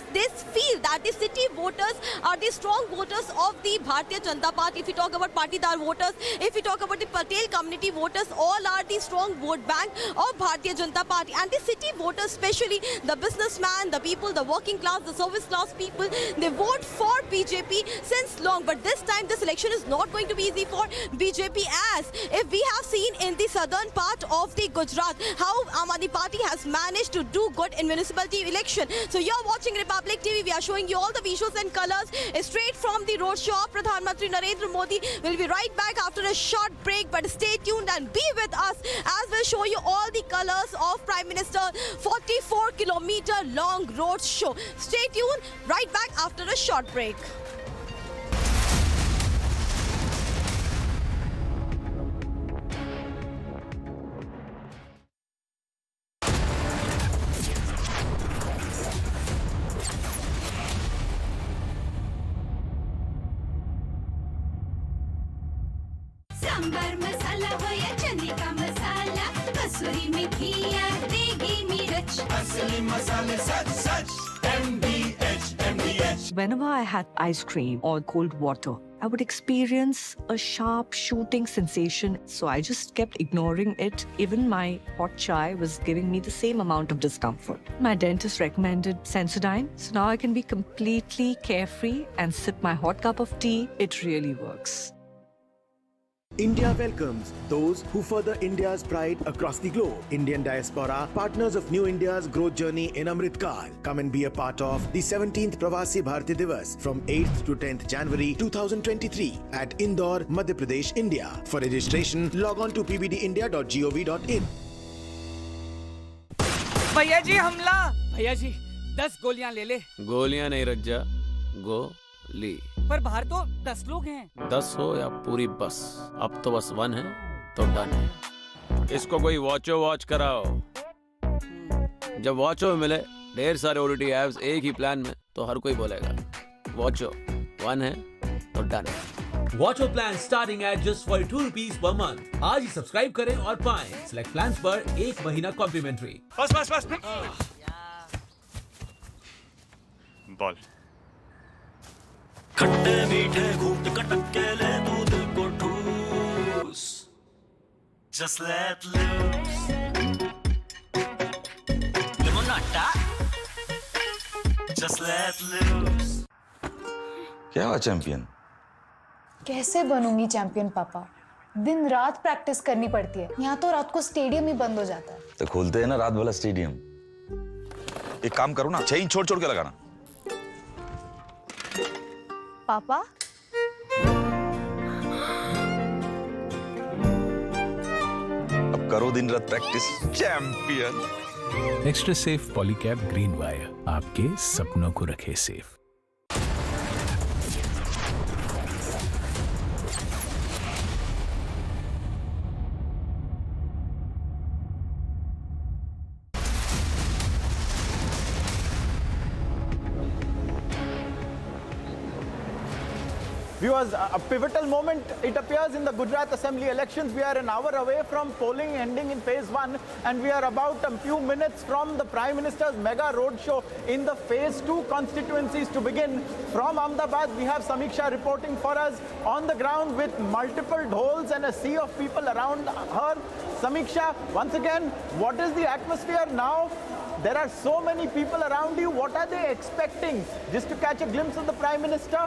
[SPEAKER 9] feel that the city voters are the strong voters of the Bharatiya Janata Party. If we talk about Patidar voters, if we talk about the Patel community voters, all are the strong vote bank of Bharatiya Janata Party. And the city voters, especially the businessman, the people, the working class, the service class people, they vote for BJP since long. But this time, this election is not going to be easy for BJP, as if we have seen in the southern part of the Gujarat how Aam Aadmi Party has managed to do good in municipality election. So you're watching Republic TV. We are showing you all the visuals and colors straight from the roadshow. Pradhan Mantri Narendra Modi will be right back after a short break. But stay tuned and be with us as we'll show you all the colors of Prime Minister 44-kilometer long road show. Stay tuned, right back after a short break.
[SPEAKER 1] Sambar masala हो या चने का मसाला, कसूरी मेथी या देगी मिर्च, असली मसाले सच सच MDH.
[SPEAKER 11] Whenever I had ice cream or cold water, I would experience a sharp shooting sensation. So I just kept ignoring it. Even my hot chai was giving me the same amount of discomfort. My dentist recommended Sensodyne. So now I can be completely carefree and sip my hot cup of tea. It really works.
[SPEAKER 12] India welcomes those who further India's pride across the globe. Indian diaspora, partners of New India's growth journey in Amrit Kaal. Come and be a part of the 17th Pravasi Bharati Divas from 8th to 10th January 2023 at Indore, Madhya Pradesh, India. For registration, log on to pbdindia.gov.in.
[SPEAKER 15] भैया जी हमला! भैया जी 10 गोलियां ले ले।
[SPEAKER 27] गोलियां नहीं रज्जा, गोली।
[SPEAKER 15] पर बाहर तो 10 लोग हैं।
[SPEAKER 27] 10 हो या पूरी बस, अब तो बस 1 है तो डन है। इसको कोई वॉच कराओ। जब वॉचो में मिले ढेर सारे OTT ऐप्स एक ही प्लान में, तो हर कोई बोलेगा वॉचो 1 है तो डन है।
[SPEAKER 16] Watcho plan starting at just 42 rupees per month. आज ही सब्सक्राइब करें और पाएं सिलेक्ट प्लान्स पर 1 महीना कॉम्प्लीमेंट्री।
[SPEAKER 3] बस बॉल
[SPEAKER 17] खट्टे मीठे घूट कटक के ले तू दिल को ठूस just let loose limonata just let loose।
[SPEAKER 20] क्या हुआ चैंपियन?
[SPEAKER 22] कैसे बनूंगी चैंपियन पापा? दिन रात प्रैक्टिस करनी पड़ती है। यहाँ तो रात को स्टेडियम ही बंद हो जाता है।
[SPEAKER 20] तो खोलते हैं ना रात वाला स्टेडियम। एक काम करो ना, 6 इंच छोड़ के लगाना।
[SPEAKER 22] पापा
[SPEAKER 20] अब करो दिन रात practice champion.
[SPEAKER 25] Extra safe Polycab green wire आपके सपनों को रखे safe.
[SPEAKER 29] Viewers, a pivotal moment, it appears, in the Gujarat Assembly elections. We are an hour away from polling ending in phase 1, and we are about a few minutes from the Prime Minister's mega roadshow in the phase 2 constituencies to begin. From Ahmedabad, we have Samiksha reporting for us on the ground with multiple dhols and a sea of people around her. Samiksha, once again, what is the atmosphere now? There are so many people around you. What are they expecting? Just to catch a glimpse of the Prime Minister.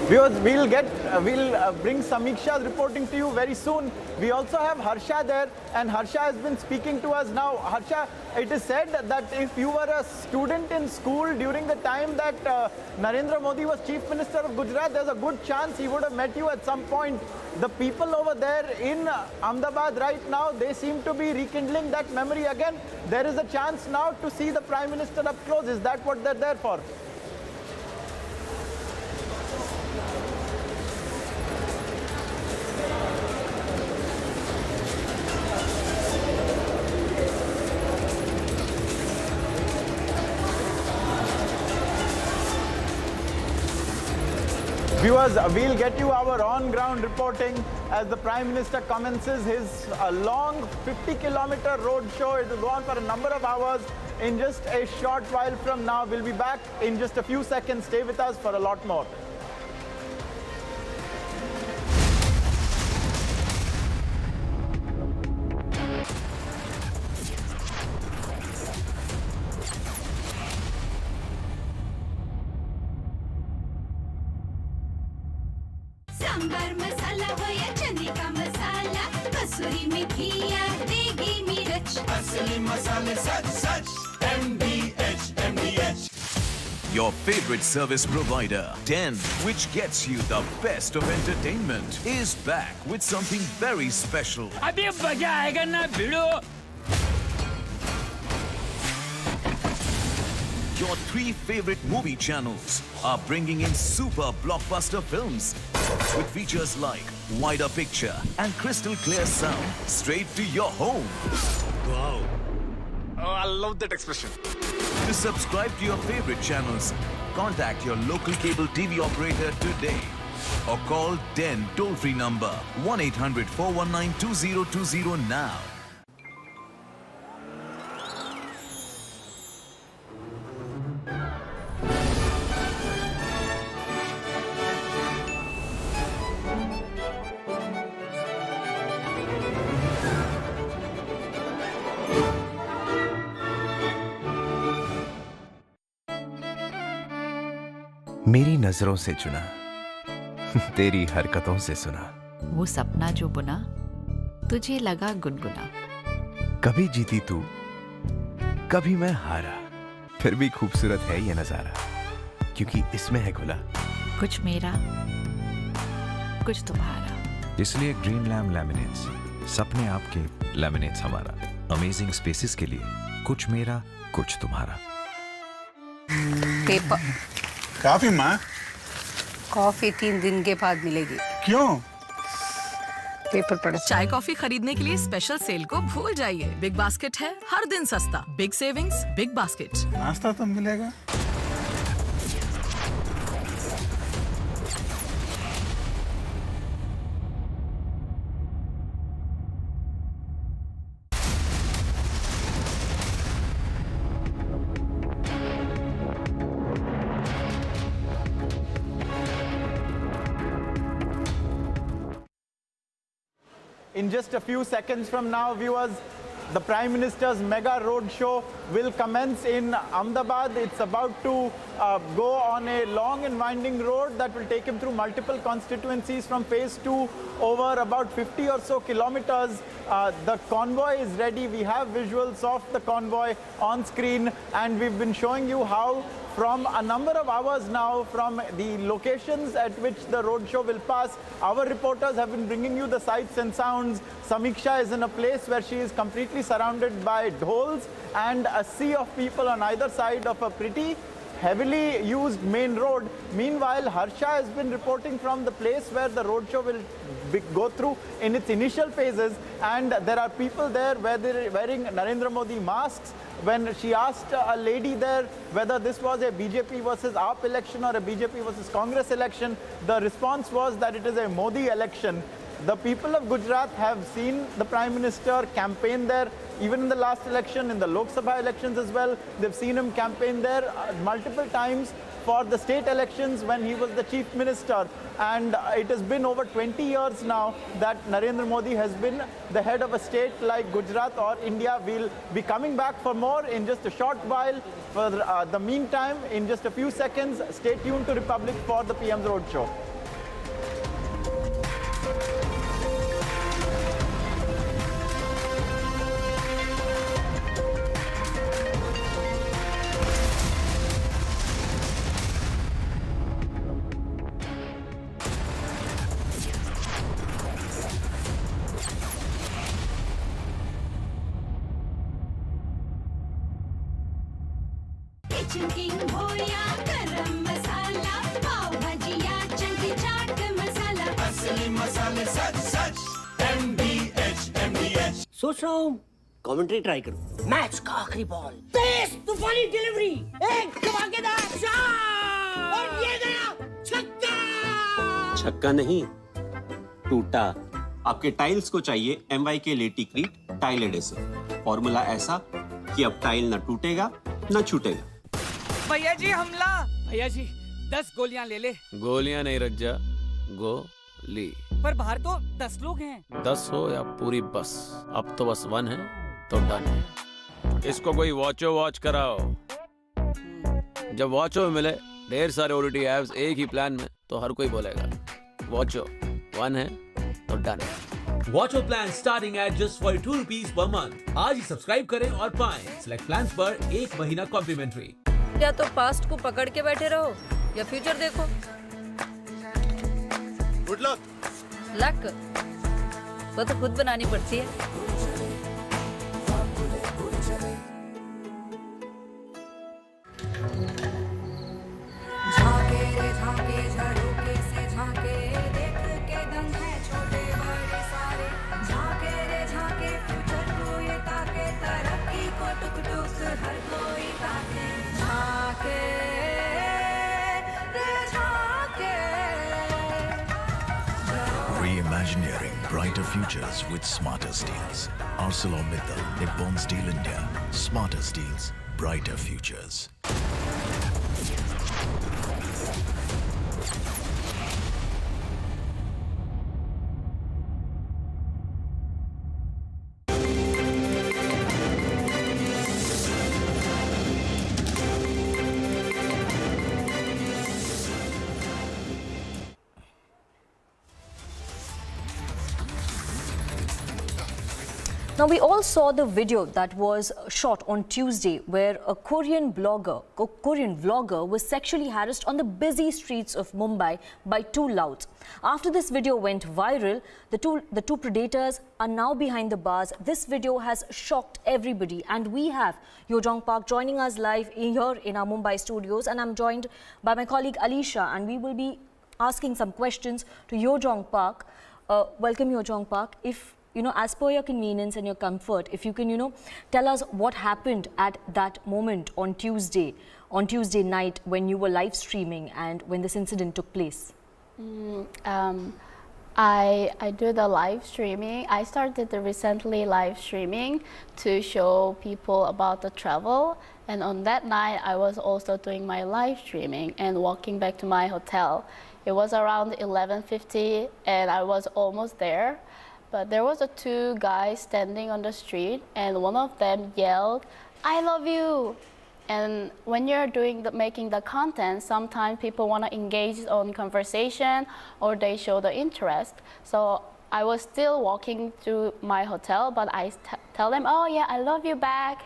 [SPEAKER 29] Viewers, we'll bring Samiksha's reporting to you very soon. We also have Harsha there, and Harsha has been speaking to us now. Harsha, it is said that if you were a student in school during the time that Narendra Modi was Chief Minister of Gujarat, there's a good chance he would have met you at some point. The people over there in Ahmedabad right now, they seem to be rekindling that memory again. There is a chance now to see the Prime Minister up close. Is that what they're there for? Viewers, we'll get you our on-ground reporting as the Prime Minister commences his long 50-kilometer road show. It will go on for a number of hours. In just a short while from now, we'll be back in just a few seconds. Stay with us for a lot more.
[SPEAKER 1] Sambar masala हो या चने का मसाला कसूरी मेथी या देगी मिर्च असली मसाले सच सच MDH
[SPEAKER 10] Your favorite service provider, 10, which gets you the best of entertainment, is back with something very special.
[SPEAKER 15] अभी मजा आएगा ना भिड़ो.
[SPEAKER 10] Your 3 favorite movie channels are bringing in super blockbuster films with features like wider picture and crystal clear sound straight to your home.
[SPEAKER 13] Wow. Oh, I love that expression.
[SPEAKER 10] To subscribe to your favorite channels, contact your local cable TV operator today or call 10 toll-free number 1-800-419-2020 now.
[SPEAKER 2] मेरी नजरों से चुना, तेरी हरकतों से सुना,
[SPEAKER 14] वो सपना जो बुना तुझे लगा गुनगुना.
[SPEAKER 2] कभी जीती तू, कभी मैं हारा, फिर भी खूबसूरत है ये नजारा, क्योंकि इसमें है खुला
[SPEAKER 14] कुछ मेरा कुछ तुम्हारा.
[SPEAKER 25] इसलिए ग्रीन लैम लैमिनेट्स, सपने आपके, लैमिनेट्स हमारा. अमेजिंग स्पेसेस के लिए कुछ मेरा कुछ तुम्हारा.
[SPEAKER 14] पेपर
[SPEAKER 13] काफी माँ.
[SPEAKER 14] कॉफी 3 दिन के बाद मिलेगी.
[SPEAKER 13] क्यों?
[SPEAKER 14] पेपर पढ़.
[SPEAKER 5] चाय कॉफी खरीदने के लिए स्पेशल सेल को भूल जाइए. बिग बास्केट है हर दिन सस्ता. Big savings, big basket.
[SPEAKER 13] नाश्ता तो मिलेगा.
[SPEAKER 29] In just a few seconds from now, viewers, the Prime Minister's mega road show will commence in Ahmedabad. It's about to go on a long and winding road that will take him through multiple constituencies from phase 2 over about 50 or so kilometers. The convoy is ready. We have visuals of the convoy on screen, and we've been showing you how from a number of hours now, from the locations at which the roadshow will pass, our reporters have been bringing you the sights and sounds. Samiksha is in a place where she is completely surrounded by dhols and a sea of people on either side of a pretty heavily used main road. Meanwhile, Harsha has been reporting from the place where the roadshow will go through in its initial phases, and there are people there wearing Narendra Modi masks. When she asked a lady there whether this was a BJP versus AAP election or a BJP versus Congress election, the response was that it is a Modi election. The people of Gujarat have seen the Prime Minister campaign there, even in the last election, in the Lok Sabha elections as well. They've seen him campaign there multiple times for the state elections when he was the Chief Minister. And it has been over 20 years now that Narendra Modi has been the head of a state like Gujarat or India. We'll be coming back for more in just a short while. For the meantime, in just a few seconds, stay tuned to Republic for the PM's Roadshow.
[SPEAKER 1] Kitchen king हो या गरम मसाला पाव भाजी या चंकी चाट मसाला असली मसाले सच सच MDH
[SPEAKER 18] सोच रहा हूँ कमेंट्री ट्राई करूँ. मैच का आखिरी बॉल, तेज तूफानी डिलीवरी, एक धमाकेदार शॉट और ये गया छक्का.
[SPEAKER 4] छक्का नहीं, टूटा। आपके टाइल्स को चाहिए MY के लेटिक्रीट टाइल एडेसिव। फॉर्मूला ऐसा कि अब टाइल न टूटेगा न छूटेगा।
[SPEAKER 15] भैया जी हमला। भैया जी 10 गोलियां ले ले।
[SPEAKER 27] गोलियां नहीं रज्जा, गोली।
[SPEAKER 15] पर बाहर तो 10 लोग हैं।
[SPEAKER 27] 10 हो या पूरी बस, अब तो बस 1 है तो डन है। इसको कोई वॉचो वॉच कराओ। जब वॉचो में मिले ढेर सारे OTT एप्स एक ही प्लान में तो हर कोई बोलेगा वॉचो 1 है तो डन है।
[SPEAKER 16] Watcho plan starting at just 42 rupees per month. आज ही सब्सक्राइब करें और पाएं सिलेक्ट प्लान्स पर 1 महीना कॉम्प्लीमेंट्री।
[SPEAKER 6] या तो पास्ट को पकड़ के बैठे रहो या फ्यूचर देखो।
[SPEAKER 3] Good luck.
[SPEAKER 6] लक वो तो खुद बनानी पड़ती है।
[SPEAKER 1] झांके रे झांके झरोके से झांके, देख के दंग है छोटे बड़े सारे। झांके रे झांके फ्यूचर को ये ताके, तरक्की को टुक टुक हर कोई ताके। झांके रे झांके।
[SPEAKER 7] Reimagineering brighter futures with smarter steels. ArcelorMittal, Nippon Steel India. Smarter steels, brighter futures.
[SPEAKER 19] Now, we all saw the video that was shot on Tuesday where a Korean vlogger was sexually harassed on the busy streets of Mumbai by two louts. After this video went viral, the two predators are now behind the bars. This video has shocked everybody, and we have Yo Jong Park joining us live here in our Mumbai studios, and I'm joined by my colleague Alisha, and we will be asking some questions to Yo Jong Park. Welcome, Yo Jong Park. If as per your convenience and your comfort, if you can, tell us what happened at that moment on Tuesday night when you were live streaming and when this incident took place.
[SPEAKER 21] I do the live streaming. I started the recently live streaming to show people about the travel. And on that night, I was also doing my live streaming and walking back to my hotel. It was around 11:50 and I was almost there. But there was two guys standing on the street, and one of them yelled, "I love you!" And when you're making the content, sometimes people want to engage on conversation or they show the interest. So I was still walking through my hotel, but I tell them, "Oh yeah, I love you back."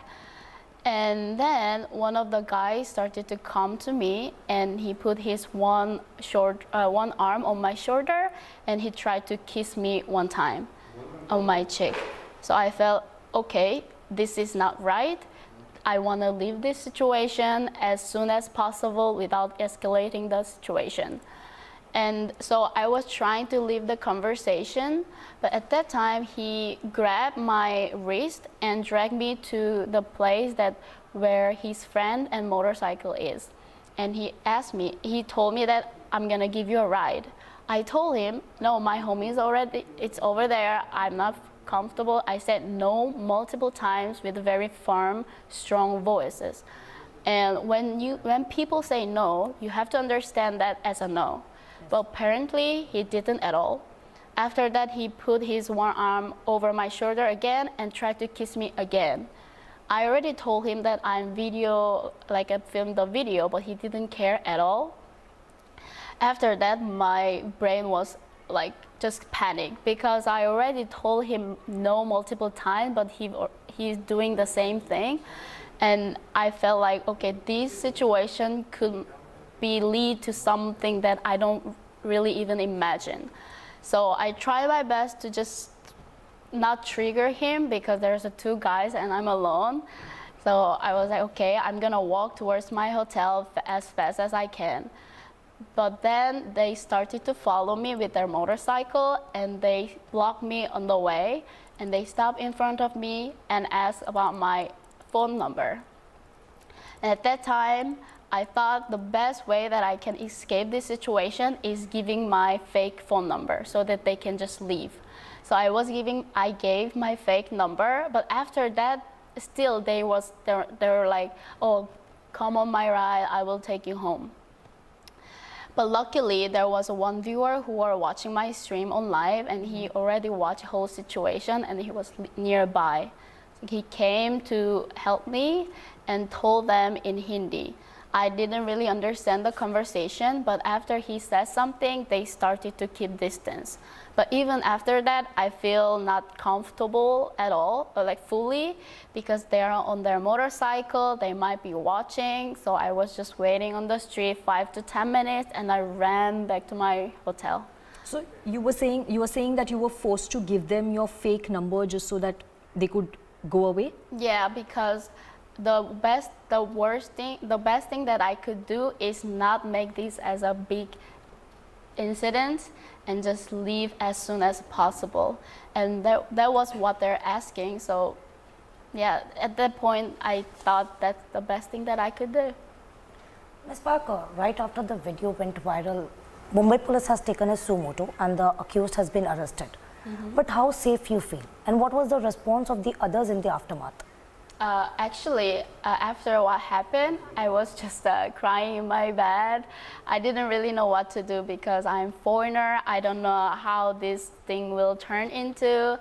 [SPEAKER 21] And then one of the guys started to come to me, and he put his one arm on my shoulder, and he tried to kiss me one time on my cheek. So I felt, okay, this is not right. I want to leave this situation as soon as possible without escalating the situation. And so I was trying to leave the conversation, but at that time he grabbed my wrist and dragged me to the place where his friend and motorcycle is. And he told me that I'm gonna give you a ride. I told him, no, my home is it's over there. I'm not comfortable. I said no multiple times with very firm, strong voices. And when people say no, you have to understand that as a no. But apparently he didn't at all. After that, he put his one arm over my shoulder again and tried to kiss me again. I already told him that I filmed the video, but he didn't care at all. After that, my brain was just panicked because I already told him no multiple times, but he's doing the same thing. And I felt like, okay, this situation could lead to something that I don't really even imagine. So I tried my best to just not trigger him because there's two guys and I'm alone. So I was like, okay, I'm gonna walk towards my hotel as fast as I can. But then they started to follow me with their motorcycle and they blocked me on the way, and they stopped in front of me and asked about my phone number. And at that time, I thought the best way that I can escape this situation is giving my fake phone number so that they can just leave. So I gave my fake number, but after that, still they were like, oh, come on my ride, I will take you home. But luckily, there was one viewer who was watching my stream on live, and he already watched the whole situation, and he was nearby. He came to help me and told them in Hindi. I didn't really understand the conversation, but after he said something, they started to keep distance. But even after that, I feel not comfortable at all, or like fully, because they're on their motorcycle, they might be watching. So I was just waiting on the street 5 to 10 minutes, and I ran back to my hotel.
[SPEAKER 19] So you were saying that you were forced to give them your fake number just so that they could go away?
[SPEAKER 21] Yeah, because the best thing that I could do is not make this as a big incident and just leave as soon as possible. And that was what they're asking. So yeah, at that point, I thought that's the best thing that I could do.
[SPEAKER 8] Ms. Parker, right after the video went viral, Mumbai police has taken a suo motu and the accused has been arrested. But how safe you feel? And what was the response of the others in the aftermath?
[SPEAKER 21] Actually, after what happened, I was just crying in my bed. I didn't really know what to do because I'm foreigner. I don't know how this thing will turn into.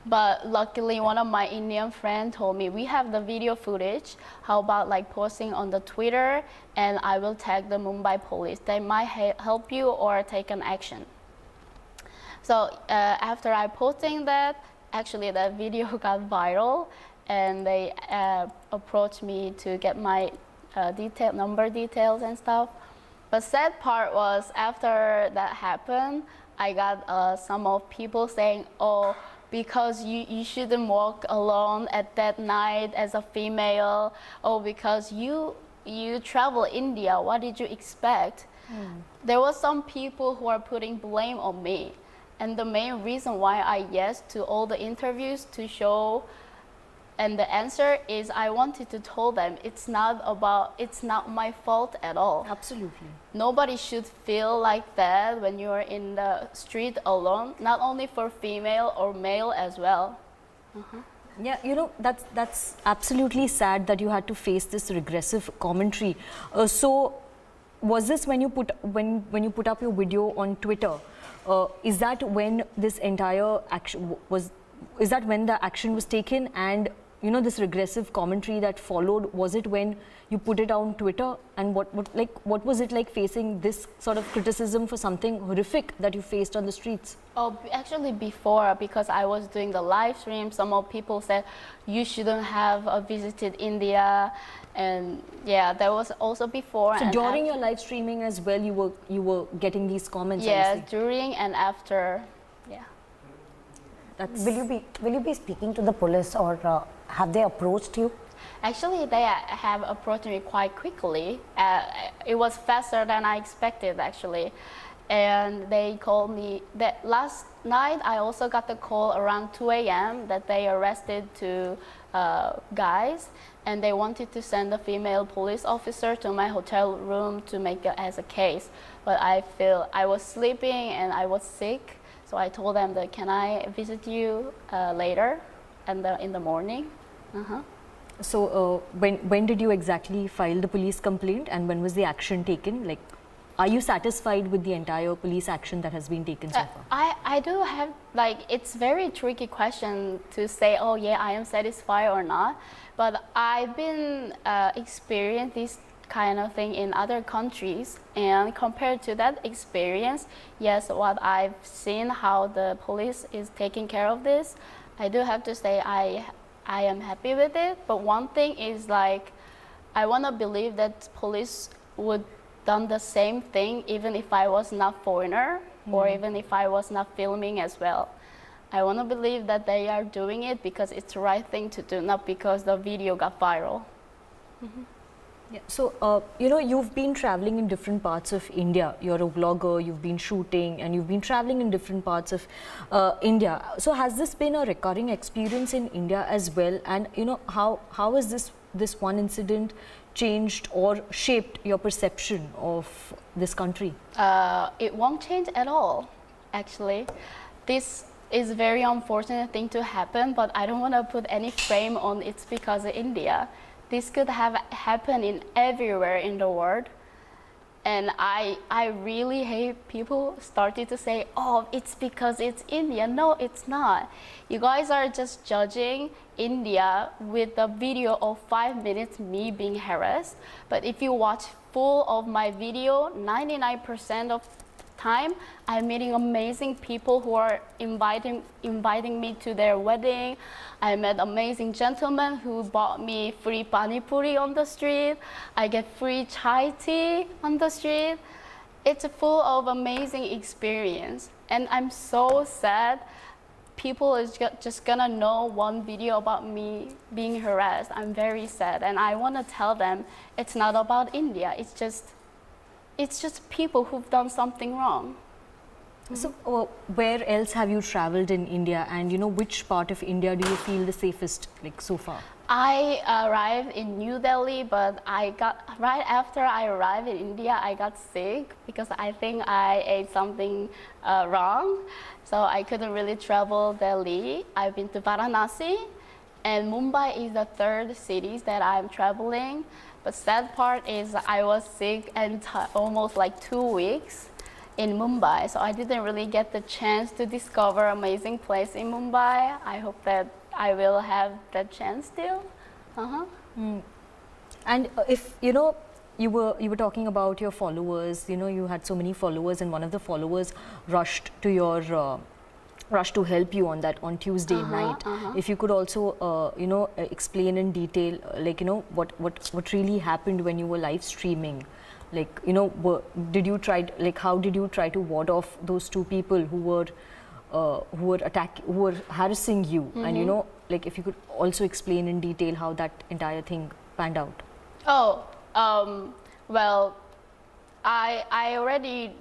[SPEAKER 21] But luckily, one of my Indian friends told me, we have the video footage. How about like posting on the Twitter, and I will tag the Mumbai police. They might help you or take an action. So after I posting that, actually that video got viral, and they approached me to get my number details and stuff. But sad part was after that happened, I got some of people saying, oh, because you shouldn't walk alone at that night as a female, or because you travel India, what did you expect? There was some people who are putting blame on me. And the main reason why I yes to all the interviews to show, and the answer is I wanted to tell them it's not my fault at all.
[SPEAKER 19] Absolutely.
[SPEAKER 21] Nobody should feel like that when you're in the street alone, not only for female or male as well.
[SPEAKER 19] Yeah, you know, that's absolutely sad that you had to face this regressive commentary. So was this when you put up your video on Twitter? Is that when this entire action was? Is that when the action was taken, and you know this regressive commentary that followed? Was it when you put it on Twitter? And what was it like facing this sort of criticism for something horrific that you faced on the streets?
[SPEAKER 21] Oh, actually before, because I was doing the live stream, some of people said you shouldn't have visited India, and yeah, that was also before.
[SPEAKER 19] So during your live streaming as well, you were getting these comments.
[SPEAKER 21] Yeah, during and after. Yeah.
[SPEAKER 8] Will you be speaking to the police, or have they approached you?
[SPEAKER 21] Actually, they have approached me quite quickly. It was faster than I expected, actually. And they called me. That last night, I also got the call around 2 a.m. that they arrested two guys, and they wanted to send a female police officer to my hotel room to make it as a case. But I was sleeping and I was sick, so I told them that can I visit you later, and in the morning.
[SPEAKER 19] So when did you exactly file the police complaint, and when was the action taken? Like, are you satisfied with the entire police action that has been taken so far?
[SPEAKER 21] I do have, like, it's very tricky question to say, oh yeah, I am satisfied or not. But I've been experienced this kind of thing in other countries, and compared to that experience, yes, what I've seen how the police is taking care of this, I do have to say I am happy with it. But one thing is, like, I want to believe that police would done the same thing even if I was not foreigner, or even if I was not filming as well. I want to believe that they are doing it because it's the right thing to do, not because the video got viral.
[SPEAKER 19] Yeah. So, you know, you've been traveling in different parts of India. You're a vlogger, you've been shooting, and you've been traveling in different parts of India. So has this been a recurring experience in India as well? And, you know, how is this this one incident changed or shaped your perception of this country?
[SPEAKER 21] It won't change at all, actually. This is a very unfortunate thing to happen, but I don't want to put any frame on it's because of India. This could have happened in everywhere in the world. And I really hate people started to say, oh, it's because it's India. No, it's not. You guys are just judging India with a video of 5 minutes me being harassed. But if you watch full of my video, 99% of time, I'm meeting amazing people who are inviting me to their wedding. I met amazing gentlemen who bought me free pani puri on the street. I get free chai tea on the street. It's full of amazing experience. And I'm so sad people is just gonna know one video about me being harassed. I'm very sad. And I wanna tell them it's not about India. It's just people who've done something wrong.
[SPEAKER 19] So, where else have you traveled in India, and which part of India do you feel the safest, like so far?
[SPEAKER 21] I arrived in New Delhi, but right after I arrived in India, I got sick because I think I ate something wrong. So I couldn't really travel Delhi. I've been to Varanasi, and Mumbai is the third city that I'm traveling. But sad part is I was sick and almost like 2 weeks in Mumbai, so I didn't really get the chance to discover amazing place in Mumbai. I hope that I will have that chance still.
[SPEAKER 19] And if you were talking about your followers, you had so many followers, and one of the followers rushed to help you on Tuesday night. If you could also explain in detail, like what really happened when you were live streaming, like did you try, like how did you try to ward off those two people who were harassing you, and like if you could also explain in detail how that entire thing panned out.
[SPEAKER 21] Well, I already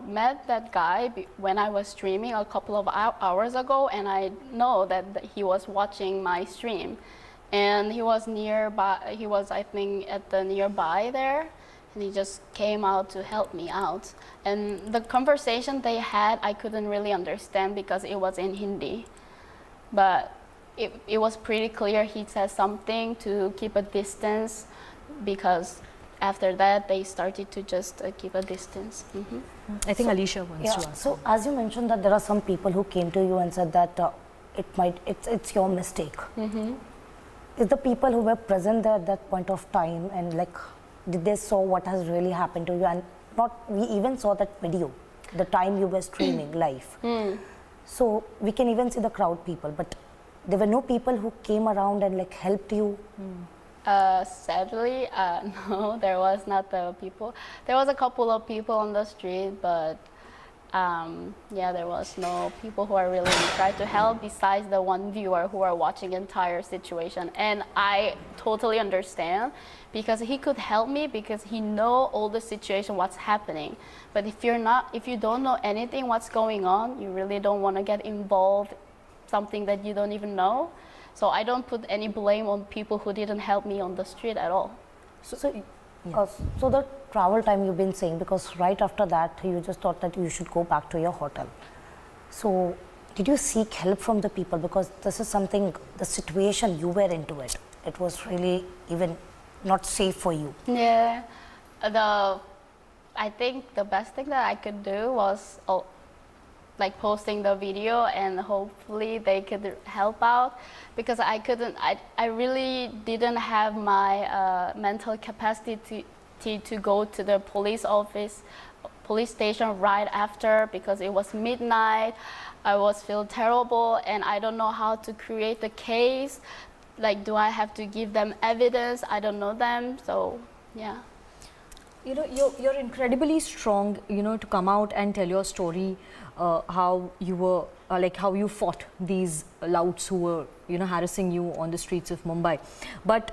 [SPEAKER 21] met that guy when I was streaming a couple of hours ago, and I know that he was watching my stream, and he was nearby. He was, I think, at the nearby there, and he just came out to help me out. And the conversation they had, I couldn't really understand because it was in Hindi, but it was pretty clear he said something to keep a distance, because after that, they started to just keep a distance.
[SPEAKER 19] I think Alicia wants to ask.
[SPEAKER 8] So, as you mentioned that there are some people who came to you and said that it's your mistake. Is the people who were present there at that point of time, and like, did they saw what has really happened to you? And we even saw that video, the time you were streaming live. So we can even see the crowd people, but there were no people who came around and like helped you.
[SPEAKER 21] Sadly, no, there was not the people. There was a couple of people on the street, but yeah, there was no people who are really trying to help besides the one viewer who are watching entire situation. And I totally understand, because he could help me because he know all the situation, what's happening. But if you don't know anything what's going on, you really don't want to get involved something that you don't even know. So I don't put any blame on people who didn't help me on the street at all.
[SPEAKER 8] So the travel time you've been saying, because right after that you just thought that you should go back to your hotel. So did you seek help from the people, because this is something, the situation you were into it was really even not safe for you?
[SPEAKER 21] Yeah, I think the best thing that I could do was like posting the video, and hopefully they could help out, because I really didn't have my mental capacity to go to the police station right after, because it was midnight. I was feel terrible, and I don't know how to create the case. Like, do I have to give them evidence? I don't know them, so yeah.
[SPEAKER 19] You're incredibly strong, to come out and tell your story, how you were, how you fought these louts who were, harassing you on the streets of Mumbai. But,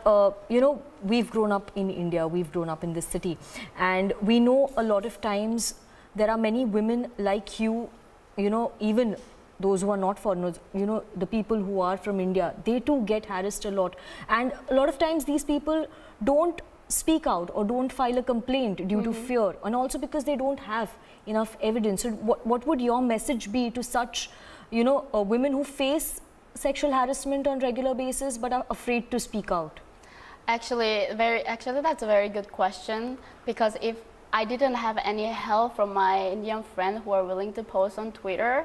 [SPEAKER 19] we've grown up in India, we've grown up in this city, and we know a lot of times there are many women like you, even those who are not foreigners, you know, the people who are from India, they too get harassed a lot. And a lot of times these people don't speak out or don't file a complaint due to fear, and also because they don't have enough evidence. So what would your message be to such, you know, women who face sexual harassment on regular basis but are afraid to speak out?
[SPEAKER 21] Actually, that's a very good question, because if I didn't have any help from my Indian friends who are willing to post on Twitter,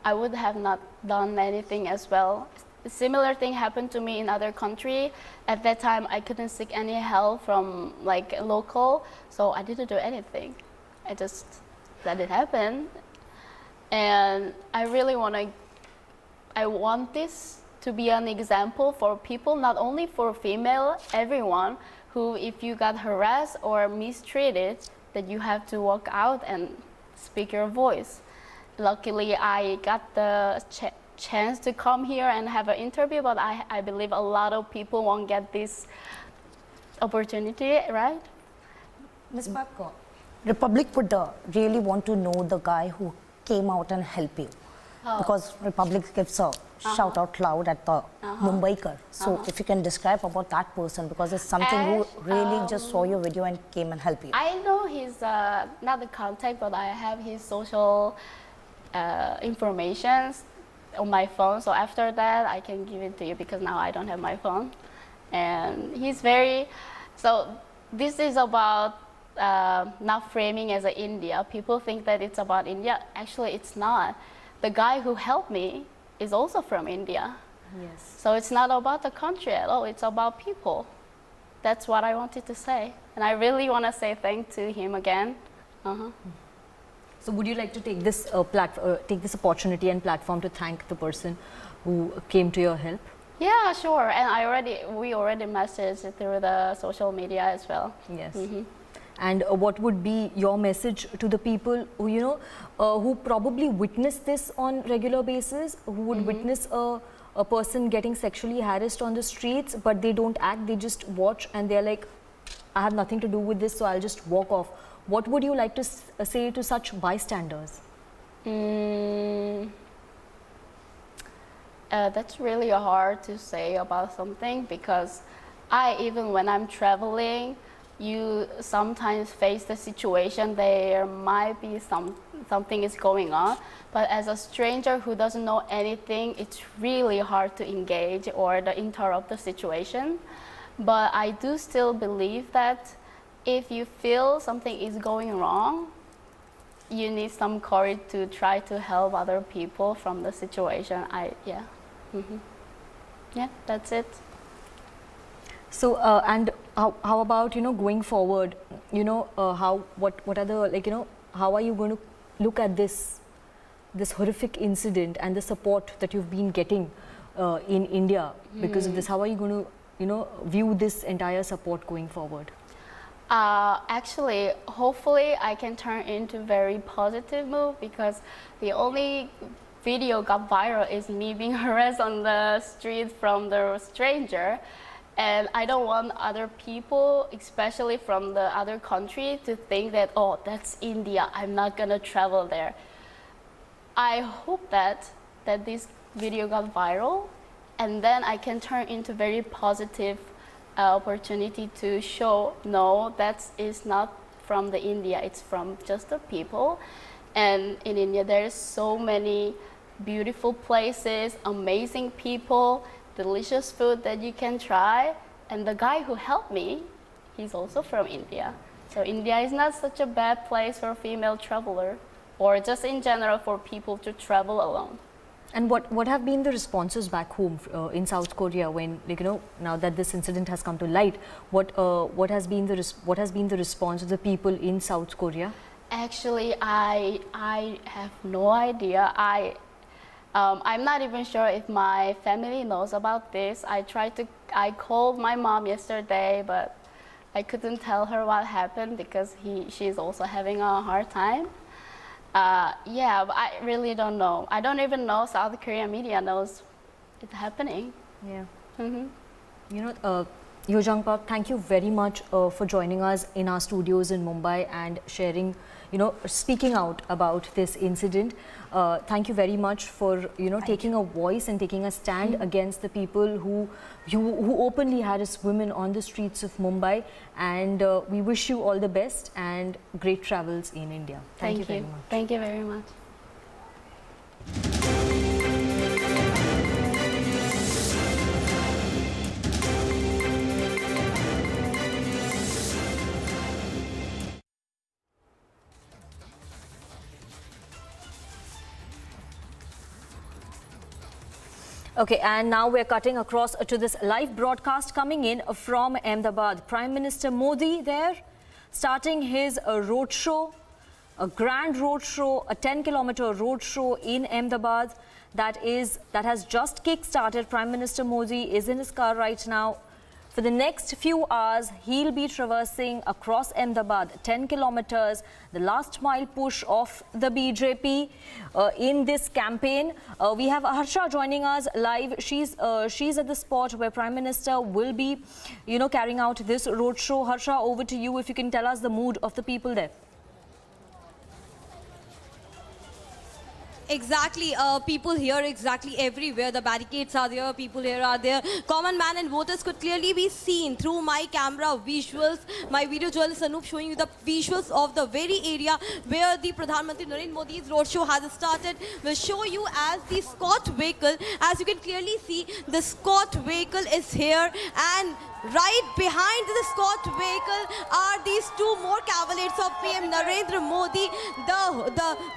[SPEAKER 21] I would have not done anything as well. A similar thing happened to me in other country. At that time, I couldn't seek any help from like local, so I didn't do anything. I just let it happen. And I really I want this to be an example for people, not only for female, everyone, who if you got harassed or mistreated, that you have to walk out and speak your voice. Luckily, I got the chance to come here and have an interview, but I believe a lot of people won't get this opportunity, right?
[SPEAKER 8] Ms. Parker, Republic would really want to know the guy who came out and helped you. Because Republic gives a shout out loud at the Mumbaikar. So if you can describe about that person, because it's something who really just saw your video and came and helped you.
[SPEAKER 21] I know his, not the contact, but I have his social information on my phone. So after that, I can give it to you, because now I don't have my phone. And he's very, so this is about not framing as a India. People think that it's about India. Actually, it's not. The guy who helped me is also from India.
[SPEAKER 19] Yes.
[SPEAKER 21] So it's not about the country at all, it's about people. That's what I wanted to say. And I really want to say thanks to him again.
[SPEAKER 19] So would you like to take this take this opportunity and platform to thank the person who came to your help?
[SPEAKER 21] Yeah, sure. And we already messaged through the social media as well.
[SPEAKER 19] Yes. And what would be your message to the people who, you know, who probably witness this on regular basis, who would witness a person getting sexually harassed on the streets, but they don't act, they just watch and they're like, I have nothing to do with this, so I'll just walk off. What would you like to say to such bystanders?
[SPEAKER 21] That's really hard to say about something, because even when I'm traveling, you sometimes face the situation, there might be something is going on, but as a stranger who doesn't know anything, it's really hard to engage or to interrupt the situation. But I do still believe that if you feel something is going wrong, you need some courage to try to help other people from the situation. Yeah, that's it.
[SPEAKER 19] So and how about, you know, going forward, you know, what are the, like, you know, how are you going to look at this horrific incident and the support that you've been getting in India because of this? How are you going to, you know, view this entire support going forward?
[SPEAKER 21] Actually, hopefully I can turn into very positive move, because the only video got viral is me being harassed on the street from the stranger. And I don't want other people, especially from the other country, to think that, oh, that's India, I'm not gonna travel there. I hope that this video got viral, and then I can turn into very positive opportunity to show, no, that is not from the India, it's from just the people. And in India, there's so many beautiful places, amazing people, delicious food that you can try. And the guy who helped me, he's also from India. So India is not such a bad place for a female traveler, or just in general for people to travel alone.
[SPEAKER 19] And what have been the responses back home in South Korea when, like, you know, now that this incident has come to light, what has been the response of the people in South Korea?
[SPEAKER 21] Actually, I have no idea. I'm not even sure if my family knows about this. I called my mom yesterday, but I couldn't tell her what happened because she's also having a hard time. Yeah, but I really don't know. I don't even know South Korean media knows it's happening.
[SPEAKER 19] Yeah. You know, Yojang Park, thank you very much for joining us in our studios in Mumbai and sharing, speaking out about this incident. Thank you very much for, taking a voice and taking a stand against the people who openly harass women on the streets of Mumbai. And we wish you all the best and great travels in India. Thank you very much.
[SPEAKER 21] Thank you very much.
[SPEAKER 19] Okay, and now we're cutting across to this live broadcast coming in from Ahmedabad. Prime Minister Modi there, starting his roadshow, a grand roadshow, a 10-kilometer roadshow in Ahmedabad that has just kick-started. Prime Minister Modi is in his car right now. For the next few hours, he'll be traversing across Ahmedabad, 10 kilometers, the last mile push of the BJP in this campaign. We have Harsha joining us live. She's at the spot where Prime Minister will be, carrying out this roadshow. Harsha, over to you if you can tell us the mood of the people there.
[SPEAKER 9] Exactly, people here exactly everywhere. The barricades are there, people here are there. Common man and voters could clearly be seen through my camera visuals. My video journalist Anup showing you the visuals of the very area where the Pradhan Mantri Narendra Modi's roadshow has started. We'll show you as the Scott vehicle. As you can clearly see, the Scott vehicle is here, and right behind the Scott vehicle are these two more cavalcades of PM Narendra Modi.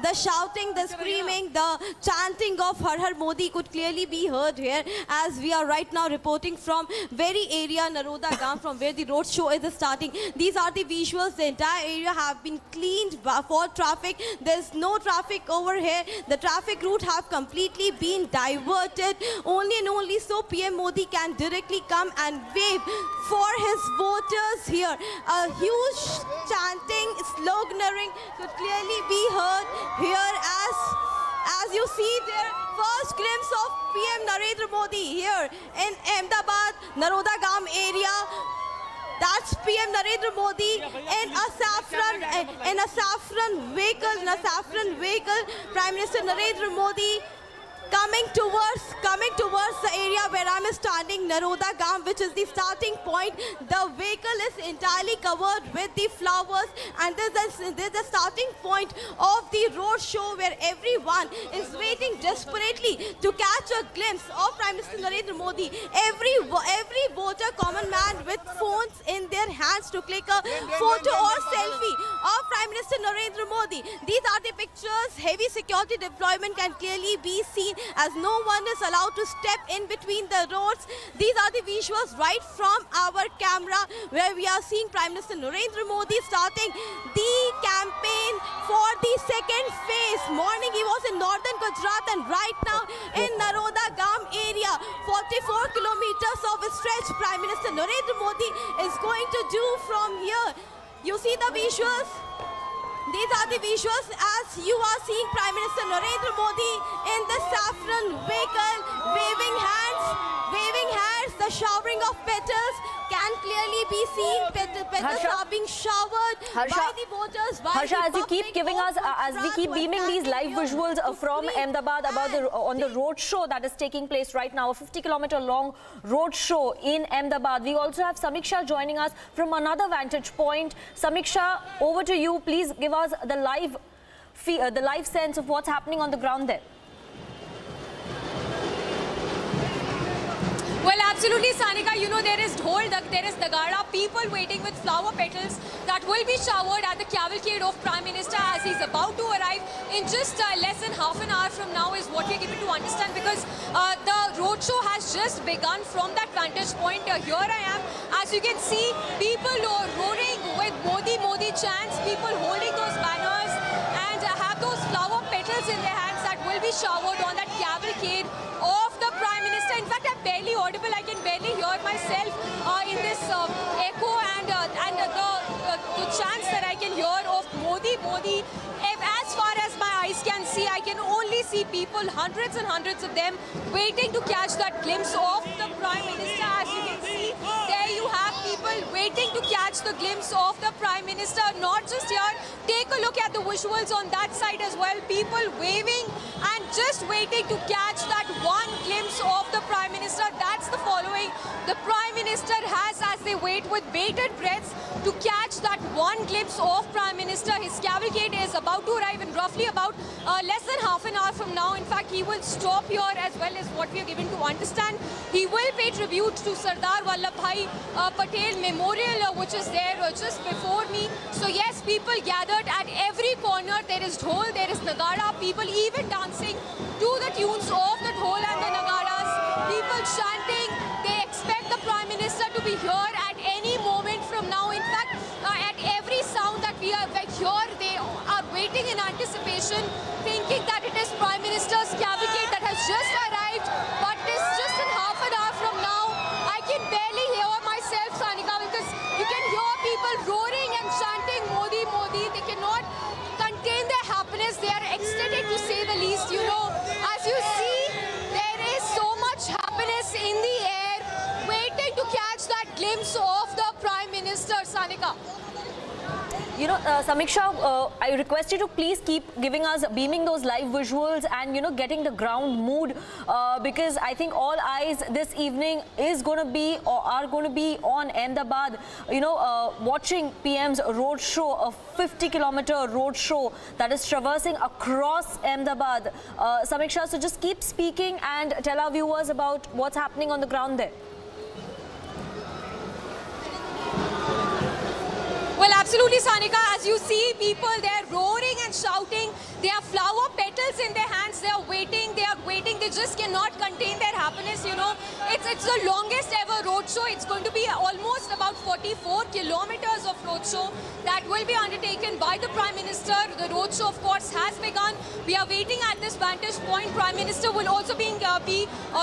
[SPEAKER 9] The shouting, the screaming, the chanting of Har Har Modi could clearly be heard here, as we are right now reporting from very area Naroda Gam, from where the road show is starting. These are the visuals. The entire area have been cleaned for traffic. There's no traffic over here. The traffic route have completely been diverted. Only and only so PM Modi can directly come and wave for his voters here. A huge chanting, sloganeering could clearly be heard here as you see there. First glimpse of PM Narendra Modi here in Ahmedabad, Naroda Gam area. That's PM Narendra Modi in a saffron vehicle. Prime Minister Narendra Modi coming towards the area where I'm standing, Naroda Gam, which is the starting point. The vehicle is entirely covered with the flowers, and there's the starting point of the road show where everyone is waiting desperately to catch a glimpse of Prime Minister Narendra Modi. Every voter, common man with phones in their hands to click a photo or selfie of Prime Minister Narendra Modi. These are the pictures. Heavy security deployment can clearly be seen, as no one is allowed to step in between the roads. These are the visuals right from our camera, where we are seeing Prime Minister Narendra Modi starting the campaign for the second phase. Morning he was in northern Gujarat, and right now in Naroda Gam area, 44 kilometers of a stretch Prime Minister Narendra Modi is going to do from here. You see the visuals? These are the visuals as you are seeing Prime Minister Narendra Modi in the saffron vehicle, waving hands, the showering of petals can clearly be seen. Petals are being showered by the voters.
[SPEAKER 19] Harsha, as you keep giving us, as we keep beaming these live visuals from Ahmedabad on the road show that is taking place right now, a 50-kilometer long road show in Ahmedabad. We also have Samiksha joining us from another vantage point. Samiksha, over to you. Please give us the live sense of what's happening on the ground there.
[SPEAKER 11] Well, absolutely, Sanika. You know, there is dhol, there is nagara, people waiting with flower petals that will be showered at the cavalcade of Prime Minister as he's about to arrive in just less than half an hour from now, is what we're given to understand, because the roadshow has just begun from that vantage point. Here I am. As you can see, people are roaring with Modi, Modi chants, people holding those banners and have those flower petals in their hands that will be showered on that cavalcade of the Prime Minister. In fact, I'm barely audible. I can barely hear myself in this echo and the chants that I can hear of Modi, Modi. As far as my eyes can see, I can only see people, hundreds and hundreds of them, waiting to catch that glimpse of the Prime Minister. As you can see, there you have people waiting to catch the glimpse of the Prime Minister. Not just here, take a look at the visuals on that side as well. People waving and just waiting to catch that one glimpse of the Prime Minister. That's the following the Prime Minister has as they wait with bated breaths to catch that one glimpse of Prime Minister. His cavalcade is about to arrive in roughly about less than half an hour from now. In fact, he will stop here as well as what we are given to understand. He will pay tribute to Sardar Vallabhbhai Patel Memorial, which is there just before me. So yes, people gathered at every corner. There is dhol, there is nagara, people even dancing to the tunes of the dhol and the nagaras. People chanting. They expect the Prime Minister to be here at any moment from now. In fact, at every sound that we are here, they are waiting in anticipation, thinking that it is Prime Minister's cavalcade that has just arrived. But it's just in half an hour from now. I can barely hear myself, Sanika, because you can hear people roaring and chanting Modi, Modi. They cannot contain their happiness. They are ecstatic, to say the least. You know, as you see, there is so much happiness in the air, waiting to catch that glimpse of the Prime Minister, Sanika.
[SPEAKER 19] You know, Samiksha, I request you to please keep giving us, beaming those live visuals and, you know, getting the ground mood because I think all eyes this evening is going to be or are going to be on Ahmedabad, you know, watching PM's roadshow, a 50-kilometer roadshow that is traversing across Ahmedabad. Samiksha, so just keep speaking and tell our viewers about what's happening on the ground there.
[SPEAKER 11] Well, absolutely, Sanika. As you see, people, they're roaring and shouting. They have flower petals in their hands. They are waiting. They are waiting. They just cannot contain their happiness, you know. It's the longest ever roadshow. It's going to be almost about 44 kilometers of roadshow that will be undertaken by the Prime Minister. The roadshow, of course, has begun. We are waiting at this vantage point. Prime Minister will also be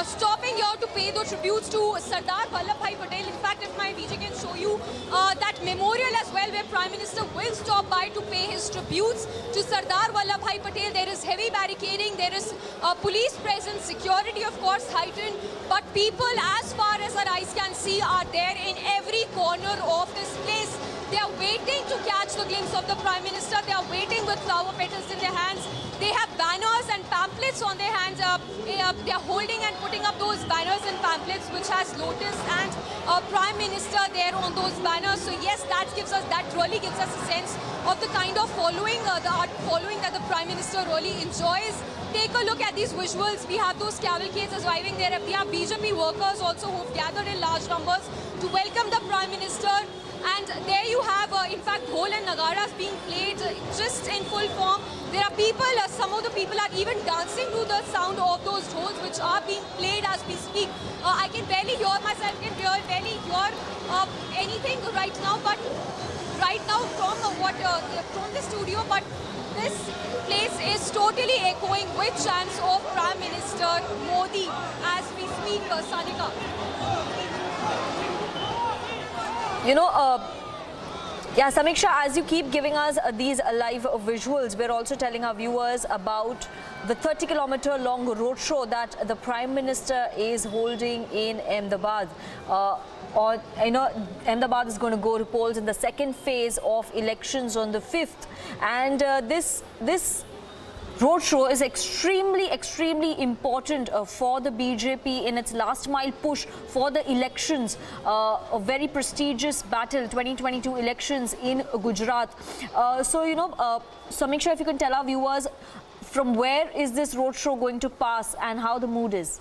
[SPEAKER 11] stopping here to pay the tributes to Sardar Vallabhbhai Patel. In fact, if my VJ can show you that memorial as well, where Prime Minister will stop by to pay his tributes to Sardar Vallabhbhai Patel. There is heavy barricading, there is police presence, security of course heightened, but people as far as our eyes can see are there in every corner of this place. They are waiting to catch the glimpse of the Prime Minister. They are waiting with flower petals in their hands. They have banners and pamphlets on their hands. They are holding and putting up those banners and pamphlets which has Lotus and Prime Minister there on those banners. So yes, that really gives us a sense of the kind of following, the art following that the Prime Minister really enjoys. Take a look at these visuals. We have those cavalcades arriving there. We have BJP workers also who've gathered in large numbers to welcome the Prime Minister. And there you have, in fact, dhol and nagaras being played just in full form. There are people, some of the people are even dancing to the sound of those dhols which are being played as we speak. I can barely hear myself, barely hear anything right now, but right now from the studio, but this place is totally echoing with chants of Prime Minister Modi as we speak, Sanika.
[SPEAKER 19] You know, yeah, Samiksha, as you keep giving us these live visuals, we're also telling our viewers about the 30-kilometer long roadshow that the Prime Minister is holding in Ahmedabad. Ahmedabad is going to go to polls in the second phase of elections on the 5th. And this roadshow is extremely important for the BJP in its last mile push for the elections, a very prestigious battle, 2022 elections in Gujarat. So, you know, Samiksha, if you can tell our viewers from where is this roadshow going to pass and how the mood is?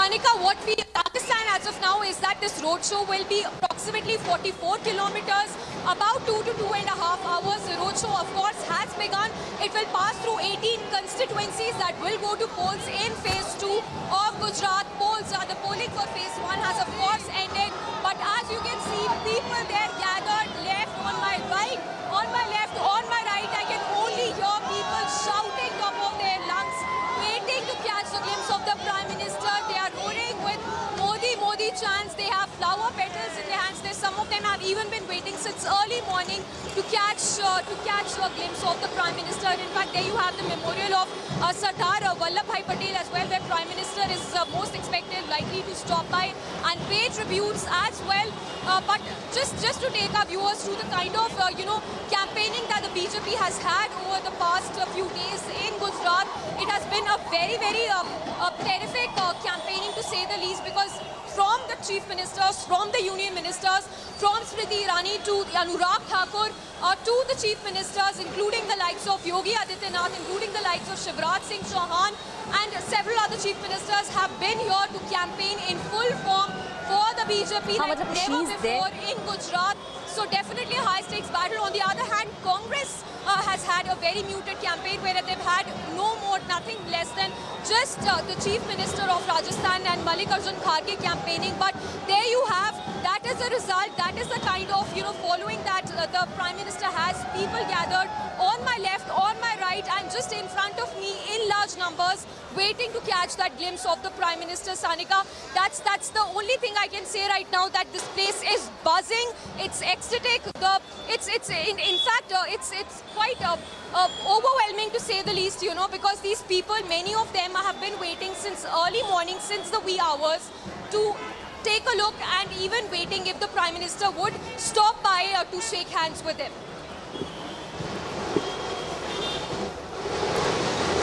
[SPEAKER 11] Sanika, what we understand as of now is that this roadshow will be approximately 44 kilometers, about 2 to 2.5 hours. The roadshow, of course, has begun. It will pass through 18 constituencies that will go to polls in phase 2 of Gujarat. The polling for phase 1 has, of course, ended. But as you can see, people there gathered left, on my right, on my left, on my right. I can only hear people shouting top of their lungs, waiting to catch the glimpse of the Prime Minister. They are roaring with Modi, Modi chants. They have flower petals in their hands. Some of them have have even been waiting since early morning to catch a glimpse of the Prime Minister. In fact, there you have the memorial of Sardar Vallabhbhai Patel as well, where Prime Minister is most expected likely to stop by and pay tributes as well. But just to take our viewers through the kind of campaigning that the BJP has had over the past few days in Gujarat, it has been a very terrific campaigning to say the least, because from the chief ministers, from the union ministers, from Smriti Irani to Anurag Thakur, to the chief ministers, including the likes of Yogi Adityanath, including the likes of Shivraj Singh Chauhan, and several other chief ministers have been here to campaign in full form for the BJP like never before in Gujarat. So definitely a high stakes battle. On the other hand, Congress has had a very muted campaign where they've had nothing less than just the chief minister of Rajasthan and Mallikarjun Kharge campaigning. But there you have, that is the result, that is the kind of following that the Prime Minister has. People gathered on my left, on my right, and just in front of me in large numbers, waiting to catch that glimpse of the Prime Minister. Sanika, that's the only thing I can say right now, that this place is buzzing. It's ecstatic. In fact, it's quite overwhelming to say the least, because these people, many of them have been waiting since early morning, since the wee hours, to take a look, and even waiting if the Prime Minister would stop by to shake hands with him.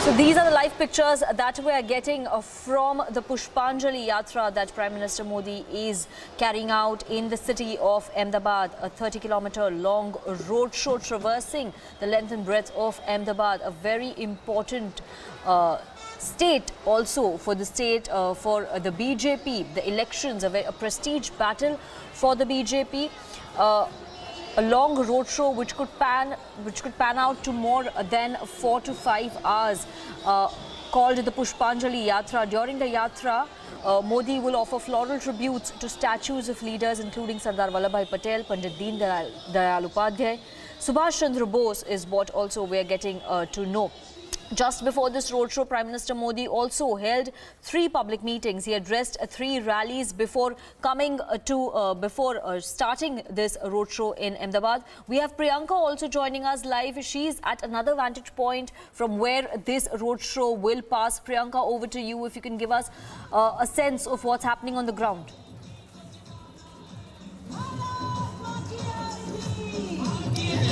[SPEAKER 19] So these are the live pictures that we are getting from the Pushpanjali Yatra that Prime Minister Modi is carrying out in the city of Ahmedabad, a 30-kilometer long roadshow traversing the length and breadth of Ahmedabad, a very important state also for the state, for the BJP, the elections, a prestige battle for the BJP. A long roadshow which could pan out to more than 4 to 5 hours, called the Pushpanjali Yatra. During the Yatra, Modi will offer floral tributes to statues of leaders including Sardar Vallabhbhai Patel, Pandit Deen Dayal Upadhyay, Subhash Chandra Bose is what also we are getting to know. Just before this roadshow, Prime Minister Modi also held 3 public meetings. He addressed 3 rallies before starting this roadshow in Ahmedabad. We have Priyanka also joining us live. She's at another vantage point from where this roadshow will pass. Priyanka, over to you, if you can give us a sense of what's happening on the ground.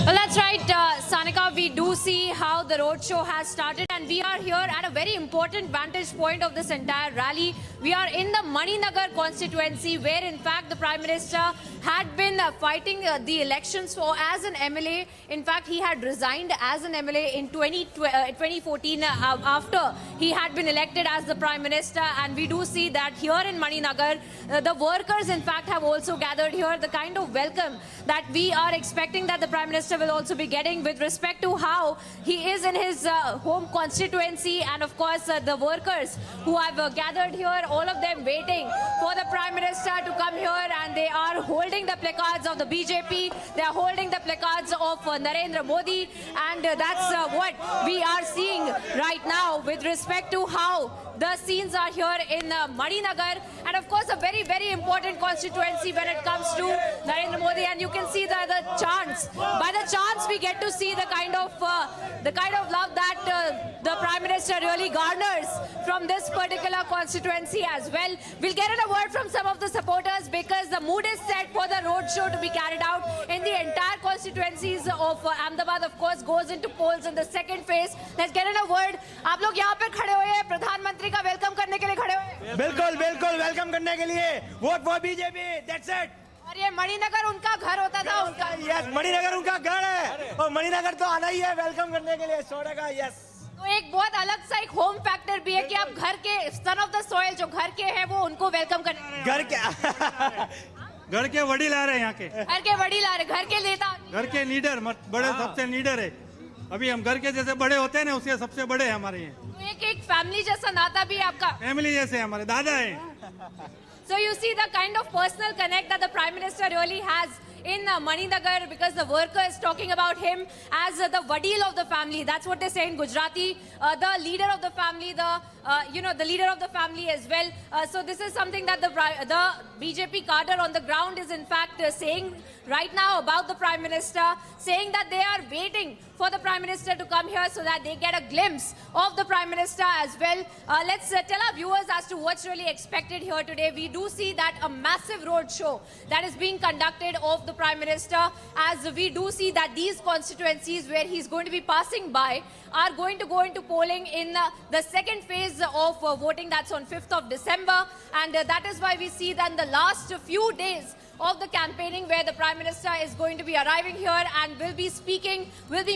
[SPEAKER 11] Well, that's right, Sanika. We do see how the roadshow has started, and we are here at a very important vantage point of this entire rally. We are in the Maninagar constituency, where in fact the Prime Minister had been fighting the elections as an MLA. In fact, he had resigned as an MLA in 2014 after he had been elected as the Prime Minister. And we do see that here in Maninagar, the workers in fact have also gathered here. The kind of welcome that we are expecting that the Prime Minister will also be getting with respect to how he is in his home constituency, and of course the workers who have gathered here, all of them waiting for the Prime Minister to come here, and they are holding the placards of the BJP, they are holding the placards of Narendra Modi, and that's what we are seeing right now with respect to how the scenes are here in Maninagar, and of course a very, very important constituency when it comes to Narendra Modi. And you can see the chants. By the chants, we get to see the kind of love that the Prime Minister really garners from this particular constituency as well. We'll get in a word from some of the supporters, because the mood is set for the roadshow to be carried out in the entire constituencies of Ahmedabad. Of course, goes into polls in the second phase. Let's get in a word. आप लोग यहाँ पे खड़े हुए हैं, प्रधानमंत्री का welcome करने के लिए खड़े हुए।
[SPEAKER 15] बिल्कुल बिल्कुल वेलकम करने के लिए। Vote for BJP, that's it.
[SPEAKER 11] और ये मणिनगर उनका घर होता था, उनका
[SPEAKER 15] यस, मणिनगर उनका घर है, और मणिनगर तो आना ही है वेलकम करने के लिए, सोने का यस।
[SPEAKER 11] तो एक बहुत अलग सा एक होम फैक्टर भी है कि आप घर के सन ऑफ द सॉइल जो घर के हैं वो उनको वेलकम करने।
[SPEAKER 3] घर के वडील आ रहे हैं यहाँ के।
[SPEAKER 11] घर के वडील आ रहे, घर के नेता, घर
[SPEAKER 3] के लीडर, बड़े सबसे लीडर है। अभी हम घर के जैसे बड़े होते हैं ना, उसके सबसे बड़े हैं हमारे यहाँ।
[SPEAKER 11] तो एक फैमिली जैसा नाता भी आपका।
[SPEAKER 3] फैमिली जैसे हमारे दादा है।
[SPEAKER 11] So you see the kind of personal connect that the Prime Minister really has in Maninagar because the worker is talking about him as the vadil of the family. That's what they say in Gujarati. The leader of the family, the leader of the family as well. So this is something that the BJP cadre on the ground is in fact saying right now about the Prime Minister, saying that they are waiting for the Prime Minister to come here so that they get a glimpse of the Prime Minister as well. Let's tell our viewers as to what's really expected here today. We do see that a massive road show that is being conducted of the Prime Minister, as we do see that these constituencies where he's going to be passing by are going to go into polling in the second phase of voting. That's on 5th of December. And that is why we see that in the last few days of the campaigning where the Prime Minister is going to be arriving here and will be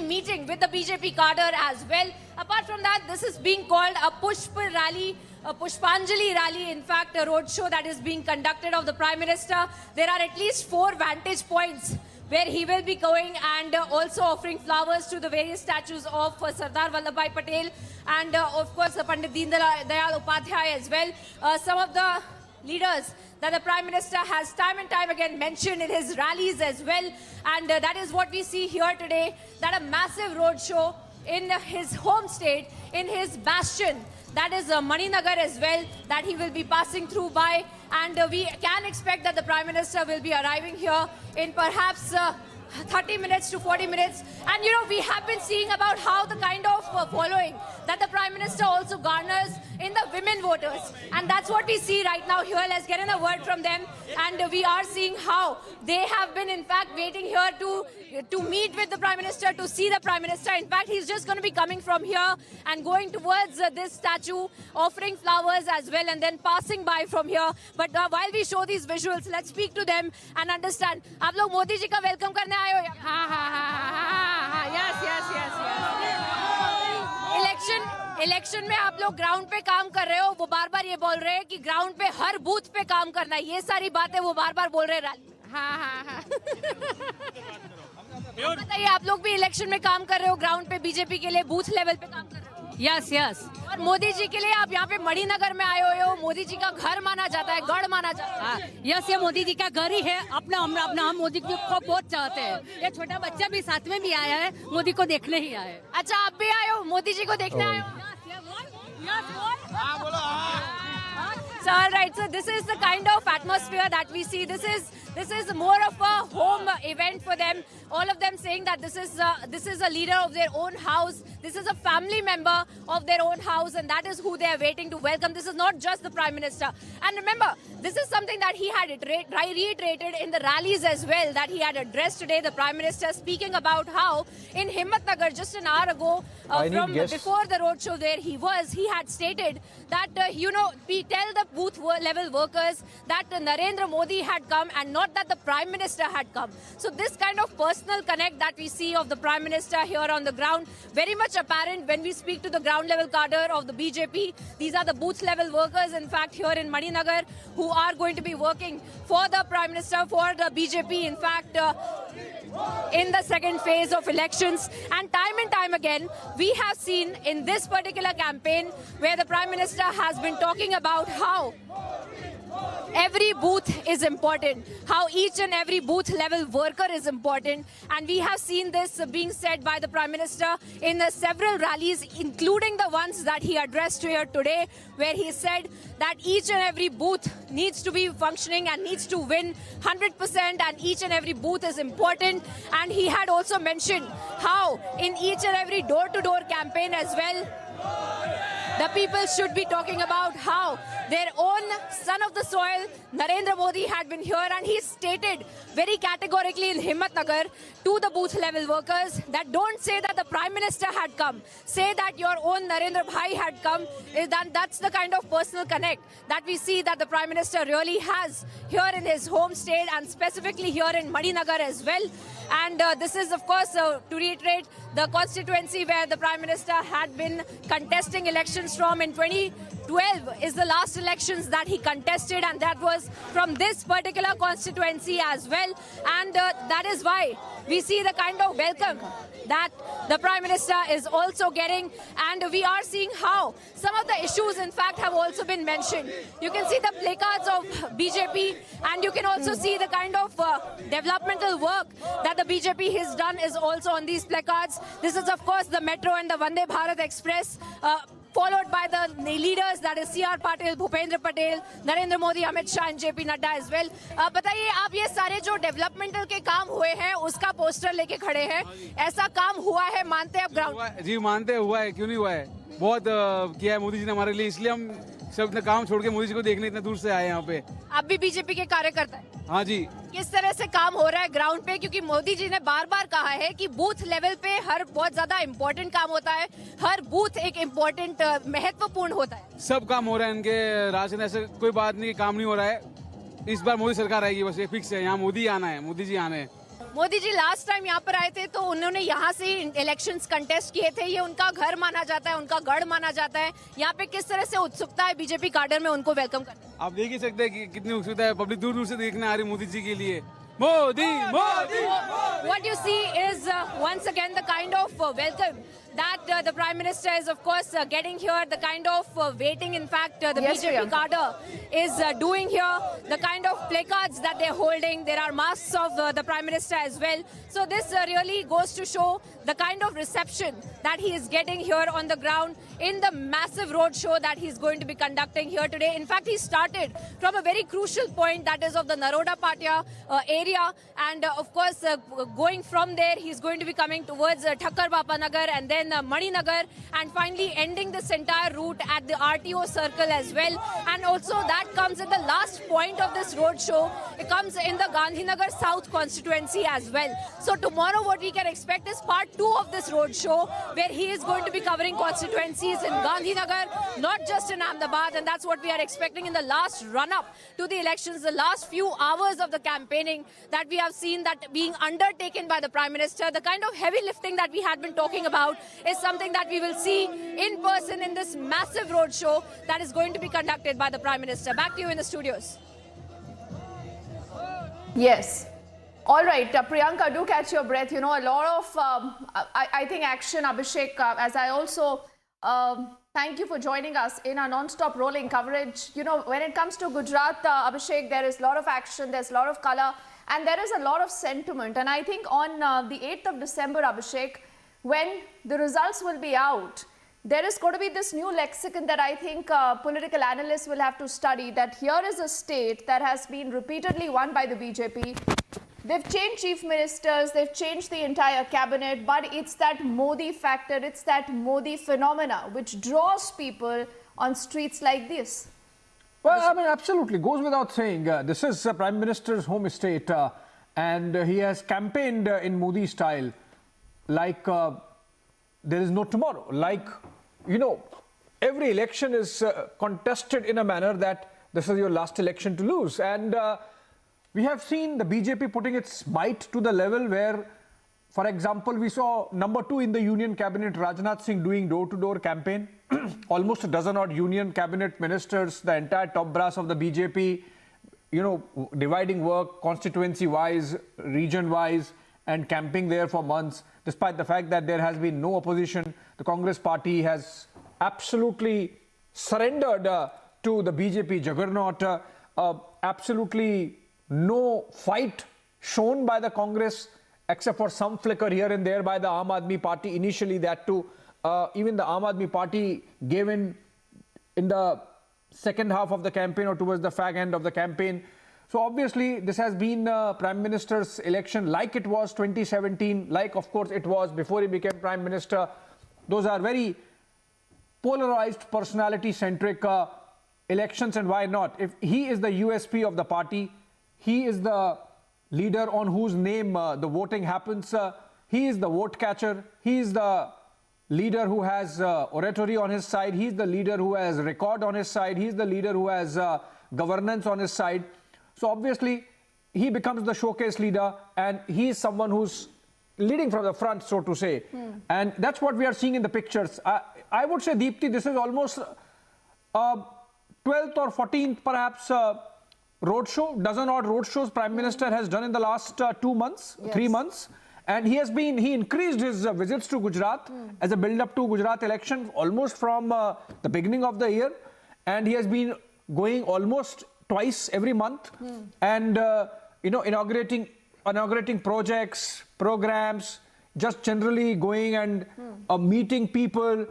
[SPEAKER 11] meeting with the BJP cadre as well. Apart from that, this is being called a Pushpa rally, a Pushpanjali rally, in fact, a road show that is being conducted of the Prime Minister. There are at least 4 vantage points where he will be going and also offering flowers to the various statues of Sardar Vallabhbhai Patel and of course Pandit Deen Dayal Upadhyay as well. Some of the leaders that the Prime Minister has time and time again mentioned in his rallies as well. And that is what we see here today, that a massive road show in his home state, in his bastion, that is Maninagar as well, that he will be passing through by. And we can expect that the Prime Minister will be arriving here in perhaps 30 minutes to 40 minutes. And we have been seeing about how the kind of following that the Prime Minister also garners in the women voters. And that's what we see right now here. Let's get in a word from them. And we are seeing how they have been in fact waiting here to meet with the Prime Minister, to see the Prime Minister. In fact, he's just going to be coming from here and going towards this statue, offering flowers as well, and then passing by from here. But while we show these visuals, let's speak to them and understand. आप लोग मोदी जी का welcome करने आए हो? हाँ, yes. Election में आप लोग ग्राउंड पे काम कर रहे हो. वो बार-बार ये बोल रहे हैं कि ग्राउंड पे हर बूथ पे काम करना है. ये सारी बातें वो बार-बार बोल रहे हैं. हाँ. बताइए, आप लोग भी इलेक्शन में काम कर रहे हो, ग्राउंड पे बीजेपी के लिए बूथ लेवल पे काम कर रहे हो? यस. और मोदी जी के लिए आप यहाँ पे मणिनगर में आए हुए हो. मोदी जी का घर माना जाता है, गढ़ माना जाता है.
[SPEAKER 10] यस, ये मोदी जी का घर ही है. अपना हम मोदी जी को बहुत चाहते हैं. ये छोटा बच्चा भी साथ में भी आया है, मोदी को देखने ही आया है.
[SPEAKER 11] अच्छा, आप भी आए हो, मोदी जी को देखने आए हो? So all right, so this is the kind of atmosphere that we see. This is more of a home event for them. All of them saying that this is a leader of their own house. This is a family member of their own house, and that is who they are waiting to welcome. This is not just the Prime Minister. And remember, this is something that he had reiterated in the rallies as well, that he had addressed today. The Prime Minister speaking about how in Himatnagar just an hour ago, before the roadshow there he had stated that we tell the booth level workers that Narendra Modi had come and not that the Prime Minister had come. So this kind of personal connect that we see of the Prime Minister here on the ground, very much apparent when we speak to the ground level cadre of the BJP. These are the booth level workers, in fact, here in Maninagar, who are going to be working for the Prime Minister, for the BJP, in fact, in the second phase of elections. And time again, we have seen in this particular campaign where the Prime Minister has been talking about how every booth is important, how each and every booth level worker is important. And we have seen this being said by the Prime Minister in several rallies, including the ones that he addressed here today, where he said that each and every booth needs to be functioning and needs to win 100%, and each and every booth is important. And he had also mentioned how in each and every door-to-door campaign as well, the people should be talking about how their own son of the soil, Narendra Modi, had been here, and he stated very categorically in Himatnagar to the booth level workers that don't say that the Prime Minister had come, say that your own Narendra Bhai had come. That's the kind of personal connect that we see that the Prime Minister really has here in his home state, and specifically here in Maninagar as well. And this is, of course, to reiterate, the constituency where the Prime Minister had been contesting elections comes from. In 2012 is the last elections that he contested, and that was from this particular constituency as well. And that is why we see the kind of welcome that the Prime Minister is also getting, and we are seeing how some of the issues in fact have also been mentioned. You can see the placards of BJP, and you can also see the kind of developmental work that the BJP has done is also on these placards. This is of course the Metro and the Vande Bharat Express, followed by the leaders, that is C.R. Patil, Bhupendra Patel, Narendra Modi, Amit Shah and J.P. Nadda as well. बताइए आप ये सारे जो developmental के काम हुए हैं उसका पोस्टर लेके खड़े हैं, ऐसा काम हुआ है, मानते हैं आप ग्राउंड?
[SPEAKER 2] जी मानते हैं, हुआ है, क्यों नहीं हुआ है, बहुत किया है मोदी जी ने हमारे लिए, इसलिए हम सब अपना काम छोड़ के मोदी जी को देखने इतने दूर से आए यहाँ पे।
[SPEAKER 11] आप भी बीजेपी के कार्यकर्ता हैं?
[SPEAKER 2] हाँ जी।
[SPEAKER 11] किस तरह से काम हो रहा है ग्राउंड पे, क्योंकि मोदी जी ने बार बार कहा है कि बूथ लेवल पे हर बहुत ज्यादा इम्पोर्टेंट काम होता है, हर बूथ एक इम्पोर्टेंट महत्वपूर्ण होता है।
[SPEAKER 2] सब काम हो रहा है इनके राज में, ऐसे कोई बात नहीं, काम नहीं हो रहा है। इस बार मोदी सरकार आएगी, बस ये फिक्स है, यहाँ मोदी आना है, मोदी जी आना है।
[SPEAKER 11] मोदी जी लास्ट टाइम यहाँ पर आए थे तो उन्होंने यहाँ से इलेक्शंस कंटेस्ट किए थे, ये उनका घर माना जाता है, उनका गढ़ माना जाता है। यहाँ पे किस तरह से उत्सुकता है बीजेपी काडर में उनको वेलकम करने?
[SPEAKER 2] आप देख ही सकते हैं कि कितनी उत्सुकता है, पब्लिक दूर दूर से देखने आ रही मोदी जी के लिए। Modi Modi.
[SPEAKER 11] What you see is once again the kind of welcome that the Prime Minister is of course getting here, the kind of waiting in fact the BJP cadre is doing here, the kind of placards that they're holding, there are masks of the Prime Minister as well. So this really goes to show the kind of reception that he is getting here on the ground in the massive road show that he's going to be conducting here today. In fact, he started from a very crucial point, that is of the Naroda Patia area, and of course going from there he's going to be coming towards Thakkar Bapanagar and then Maninagar, and finally ending this entire route at the RTO circle as well. And also that comes at the last point of this road show. It comes in the Gandhinagar South constituency as well. So tomorrow what we can expect is part 2 of this road show, where he is going to be covering constituencies in Gandhinagar, not just in Ahmedabad, and that's what we are expecting in the last run-up to the elections, the last few hours of the campaigning that we have seen that being undertaken by the Prime Minister. The kind of heavy lifting that we had been talking about is something that we will see in person in this massive road show that is going to be conducted by the Prime Minister. Back to you in the studios.
[SPEAKER 12] Yes. All right, Priyanka, do catch your breath. You know, a lot of, I think, action, Abhishek, as I also thank you for joining us in our non-stop rolling coverage. You know, when it comes to Gujarat, Abhishek, there is a lot of action, there's a lot of color, and there is a lot of sentiment. And I think on the 8th of December, Abhishek, when the results will be out, there is going to be this new lexicon that I think political analysts will have to study, that here is a state that has been repeatedly won by the BJP. They've changed chief ministers, they've changed the entire cabinet, but it's that Modi factor, it's that Modi phenomena which draws people on streets like this.
[SPEAKER 17] Well, I mean, absolutely. Goes without saying. This is Prime Minister's home state, and he has campaigned in Modi style like there is no tomorrow. Like, you know, every election is contested in a manner that this is your last election to lose. And we have seen the BJP putting its might to the level where, for example, we saw number 2 in the Union Cabinet, Rajnath Singh, doing door-to-door campaign. Almost a dozen odd Union Cabinet ministers, the entire top brass of the BJP, you know, dividing work constituency-wise, region-wise, and camping there for months, despite the fact that there has been no opposition. The Congress party has absolutely surrendered to the BJP juggernaut. Absolutely no fight shown by the Congress, except for some flicker here and there by the Aam Aadmi Party. Initially, that too, even the Aam Aadmi Party gave in the second half of the campaign or towards the fag end of the campaign. So obviously, this has been Prime Minister's election like it was 2017, like of course it was before he became Prime Minister. Those are very polarized, personality-centric elections, and why not? If he is the USP of the party, he is the leader on whose name the voting happens. He is the vote catcher. He is the leader who has oratory on his side. He is the leader who has record on his side. He is the leader who has governance on his side. So obviously, he becomes the showcase leader, and he is someone who's leading from the front, so to say. And that's what we are seeing in the pictures. I would say, Deepti, this is almost 12th or 14th perhaps roadshow, dozen odd roadshows Prime Minister has done in the last 2 months, 3 months. And he increased his visits to Gujarat as a build-up to Gujarat election almost from the beginning of the year. And he has been going almost twice every month and, inaugurating projects, programs, just generally going and meeting people.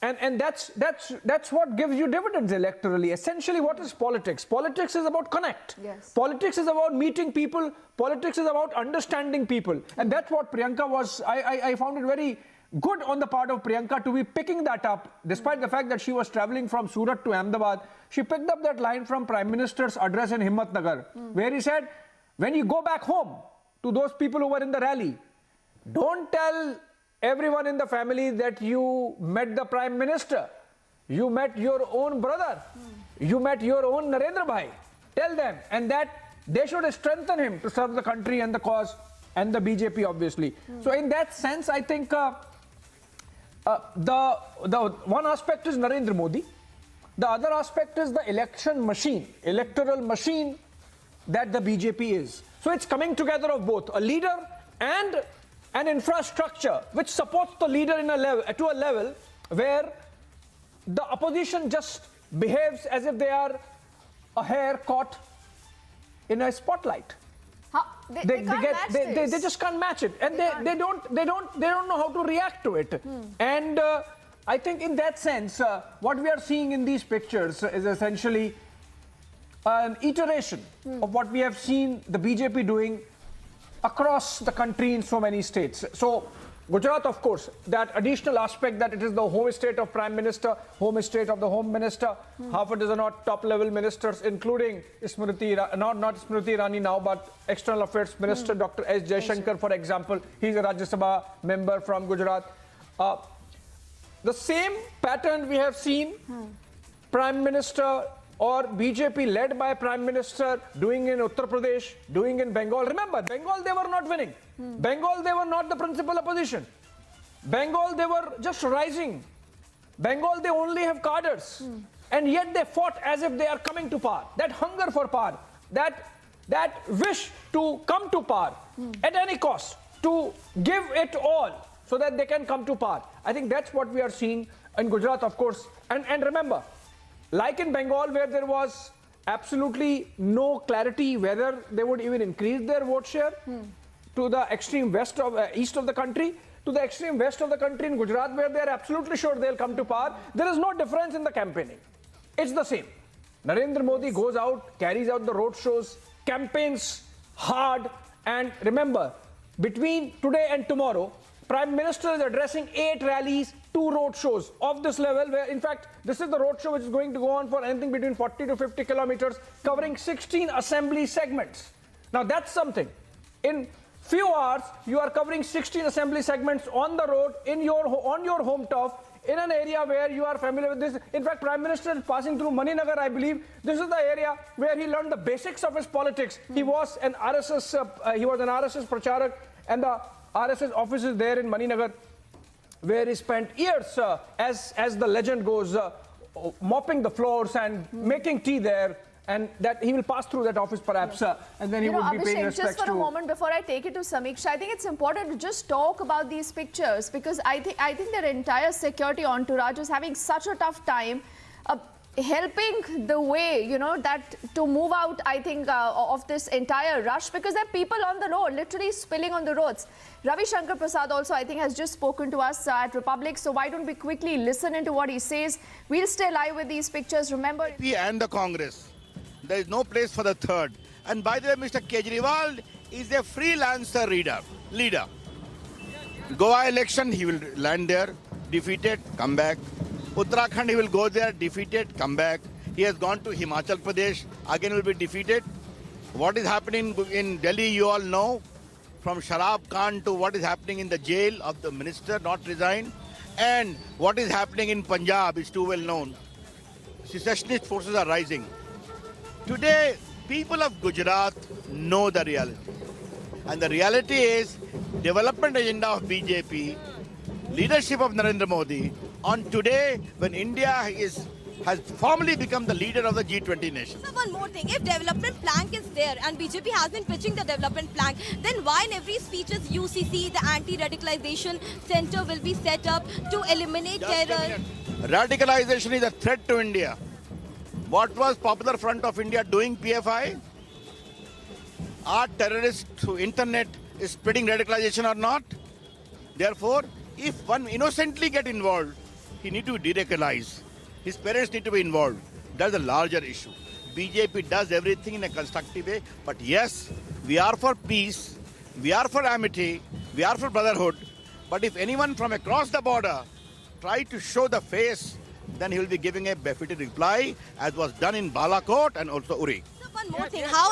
[SPEAKER 17] And that's what gives you dividends electorally. Essentially, what is politics? Politics is about connect.
[SPEAKER 12] Yes.
[SPEAKER 17] Politics is about meeting people. Politics is about understanding people. And that's what Priyanka was. I found it very good on the part of Priyanka to be picking that up, despite the fact that she was traveling from Surat to Ahmedabad. She picked up that line from Prime Minister's address in Himatnagar, where he said, when you go back home to those people who were in the rally, don't tell everyone in the family that you met the Prime Minister. You met your own brother. You met your own Narendra Bhai. Tell them, and that they should strengthen him to serve the country and the cause and the BJP, obviously. So in that sense, I think the one aspect is Narendra Modi. The other aspect is the electoral machine that the BJP is. So it's coming together of both a leader and an infrastructure which supports the leader to a level where the opposition just behaves as if they are a hare caught in a spotlight. They just can't match it, and they don't know how to react to it. And I think in that sense, what we are seeing in these pictures is essentially an iteration of what we have seen the BJP doing across the country in so many states. So Gujarat, of course, that additional aspect that it is the home state of Prime Minister, home state of the Home Minister, half a dozen odd top-level ministers, including Smriti, not Smriti Irani now, but External Affairs Minister Dr. S. Jaishankar, for example. He's a Rajya Sabha member from Gujarat. The same pattern we have seen Prime Minister or BJP led by Prime Minister doing in Uttar Pradesh, doing in Bengal. Remember, Bengal, they were not winning. Bengal, they were not the principal opposition. Bengal, they were just rising. Bengal, they only have cadres. And yet they fought as if they are coming to power. That hunger for power, that wish to come to power at any cost, to give it all so that they can come to power. I think that's what we are seeing in Gujarat, of course. And remember, like in Bengal, where there was absolutely no clarity whether they would even increase their vote share to the extreme east of the country, to the extreme west of the country in Gujarat, where they are absolutely sure they'll come to power, there is no difference in the campaigning. It's the same. Narendra Modi goes out, carries out the road shows, campaigns hard, and remember, between today and tomorrow, Prime Minister is addressing 8 rallies, 2 road shows of this level, where in fact this is the road show which is going to go on for anything between 40 to 50 kilometers, covering 16 assembly segments. Now that's something. In few hours, you are covering 16 assembly segments on the road on your home turf, in an area where you are familiar with this. In fact, Prime Minister is passing through Maninagar, I believe. This is the area where he learned the basics of his politics. He was an RSS pracharak, and the RSS office is there in Maninagar, where he spent years, as the legend goes, mopping the floors and making tea there. And that he will pass through that office perhaps, and then he would be paying respects to...
[SPEAKER 12] Just for a moment before I take it to Samiksha, I think it's important to just talk about these pictures, because I think their entire security entourage is having such a tough time helping the way, that to move out, I think, of this entire rush, because there are people on the road, literally spilling on the roads. Ravi Shankar Prasad also, I think, has just spoken to us at Republic, so why don't we quickly listen into what he says. We'll stay live with these pictures. Remember...
[SPEAKER 5] And the Congress. There is no place for the third. And by the way, Mr. Kejriwal is a freelancer leader. Goa election, he will land there, defeated, come back. Uttarakhand, he will go there, defeated, come back. He has gone to Himachal Pradesh, again will be defeated. What is happening in Delhi, you all know. From Sharab Khan to what is happening in the jail of the minister, not resigned. And what is happening in Punjab is too well known. Secessionist forces are rising. Today, people of Gujarat know the reality. And the reality is development agenda of BJP, leadership of Narendra Modi, on today when India has formally become the leader of the G20 nation.
[SPEAKER 9] So one more thing, if development plank is there and BJP has been pitching the development plank, then why in every speeches UCC, the anti-radicalization center will be set up to eliminate terror?
[SPEAKER 5] Radicalization is a threat to India. What was Popular Front of India doing, PFI? Are terrorists through internet spreading radicalization or not? Therefore, if one innocently get involved, he need to de-radicalize. His parents need to be involved. That's a larger issue. BJP does everything in a constructive way, but yes, we are for peace, we are for amity, we are for brotherhood. But if anyone from across the border try to show the face, then he will be giving a befitting reply, as was done in Balakot and also Uri.
[SPEAKER 9] One more thing, how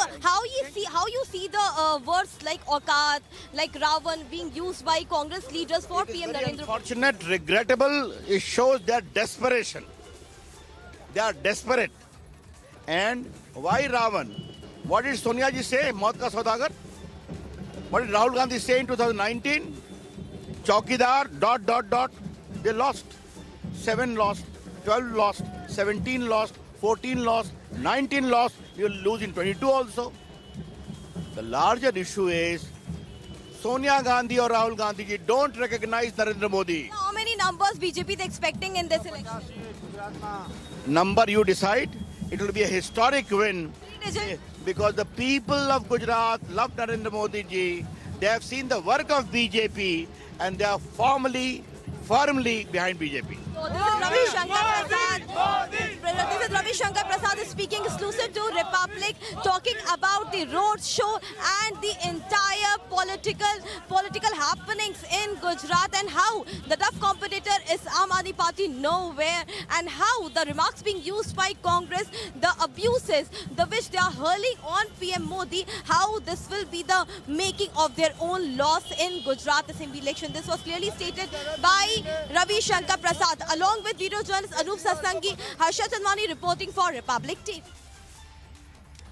[SPEAKER 9] you see the words like Aukat, like Ravan being used by Congress leaders for PM Narendra Modi?
[SPEAKER 5] Unfortunate, regrettable. It shows their desperation. They are desperate. And why Ravan? What did Sonia ji say? Maut ka Saudagar? What did Rahul Gandhi say in 2019? Chaukidar, ... They lost. 7 lost, 12 lost, 17 lost, 14 lost, 19 lost. You will lose in 22 also. The larger issue is Sonia Gandhi or Rahul Gandhi ji don't recognize Narendra Modi.
[SPEAKER 9] How many numbers BJP is expecting in this election?
[SPEAKER 5] Number you decide. It will be a historic win because the people of Gujarat love Narendra Modi ji. They have seen the work of BJP and they are firmly behind BJP.
[SPEAKER 9] So this is Ravi Shankar Prasad. This is Ravi Shankar Prasad speaking exclusive to Republic, talking about the Roadshow and the entire political happenings in Gujarat and how the tough competitor is Aam Aadmi Party nowhere, and how the remarks being used by Congress, the abuses, the which they are hurling on PM Modi, how this will be the making of their own loss in Gujarat Assembly election. This was clearly stated by Ravi Shankar Prasad, along with video journalist Anup Sasangi, Harsha Chandwani reporting for Republic TV.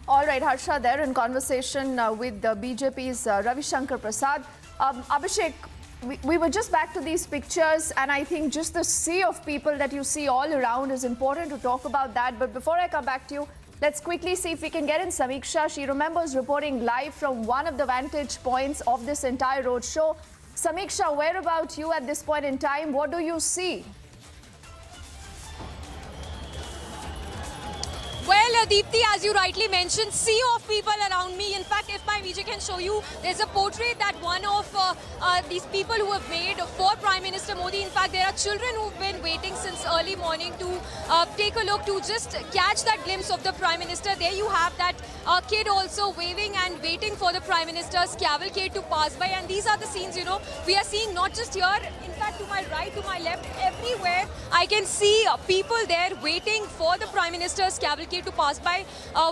[SPEAKER 12] All right, Harsha there in conversation with the BJP's Ravi Shankar Prasad. Abhishek, we were just back to these pictures, and I think just the sea of people that you see all around is important to talk about that. But before I come back to you, let's quickly see if we can get in Samiksha. She remembers reporting live from one of the vantage points of this entire roadshow. Samiksha, where about you at this point in time? What do you see?
[SPEAKER 11] Well, Deepthi, as you rightly mentioned, sea of people around me. In fact, if my VJ can show you, there's a portrait that one of these people who have made for Prime Minister Modi. In fact, there are children who've been waiting since early morning to take a look, to just catch that glimpse of the Prime Minister. There you have that kid also waving and waiting for the Prime Minister's cavalcade to pass by. And these are the scenes, you know, we are seeing not just here. In fact, to my right, to my left, everywhere, I can see people there waiting for the Prime Minister's cavalcade to pass by.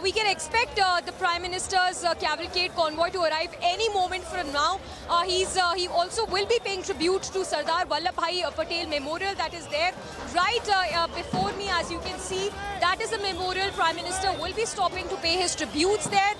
[SPEAKER 11] We can expect the Prime Minister's cavalcade convoy to arrive any moment from now. He also will be paying tribute to Sardar Vallabhbhai Patel Memorial that is there right before me. As you can see, that is a memorial. Prime Minister will be stopping to pay his tributes there,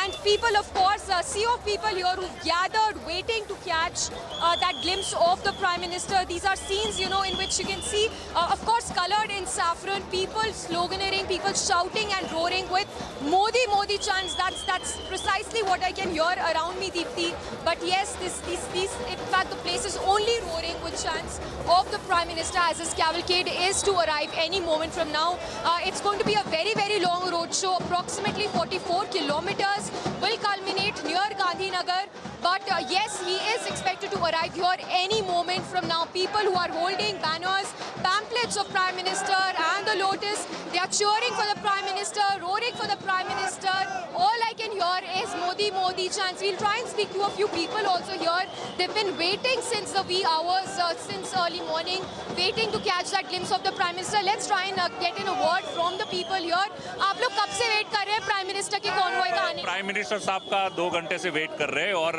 [SPEAKER 11] and people, of course, a sea of people here who've gathered waiting to catch that glimpse of the Prime Minister. These are scenes, you know, in which you can see, of course, colored in saffron, people sloganeering, people shouting and roaring with Modi, Modi chants. That's precisely what I can hear around me, Deepthi. But yes, in fact, the place is only roaring with chants of the Prime Minister as his cavalcade is to arrive any moment from now. It's going to be a very, very long road show, approximately 44 kilometers, will culminate near Gandhinagar. But yes, he is expected to arrive here any moment from now. People who are holding banners, pamphlets of Prime Minister and the Lotus, they are cheering for the Prime Minister, roaring for the Prime Minister. All I can hear is Modi, Modi chants. We'll try and speak to a few people also here. They've been waiting since the wee hours, since early morning, waiting to catch that glimpse of the Prime Minister. Let's try and get in a word from the people here. आप लोग कब से wait कर रहे हैं prime minister के convoy का आने?
[SPEAKER 13] प्राइम मिनिस्टर साहब का 2 घंटे से वेट कर रहे हैं और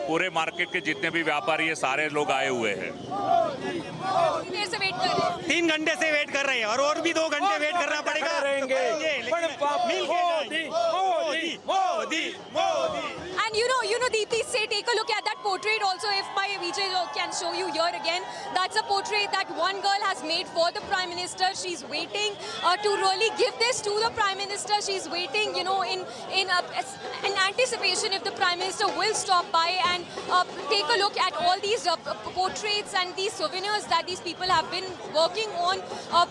[SPEAKER 13] पूरे मार्केट के जितने भी व्यापारी है सारे लोग आए हुए हैं।
[SPEAKER 11] देर से वेट कर रहे हैं?
[SPEAKER 15] 3 घंटे से वेट कर रहे हैं और भी 2 घंटे वेट करना पड़ेगा।
[SPEAKER 13] Modi, Modi, Modi, Modi.
[SPEAKER 11] And you know, Deepthi, say take a look at that portrait also, if my Vijay can show you here again, that's a portrait that one girl has made for the Prime Minister. She's waiting to really give this to the Prime Minister. She's waiting, you know, in anticipation if the Prime Minister will stop by and take a look at all these portraits and these souvenirs that these people have been working on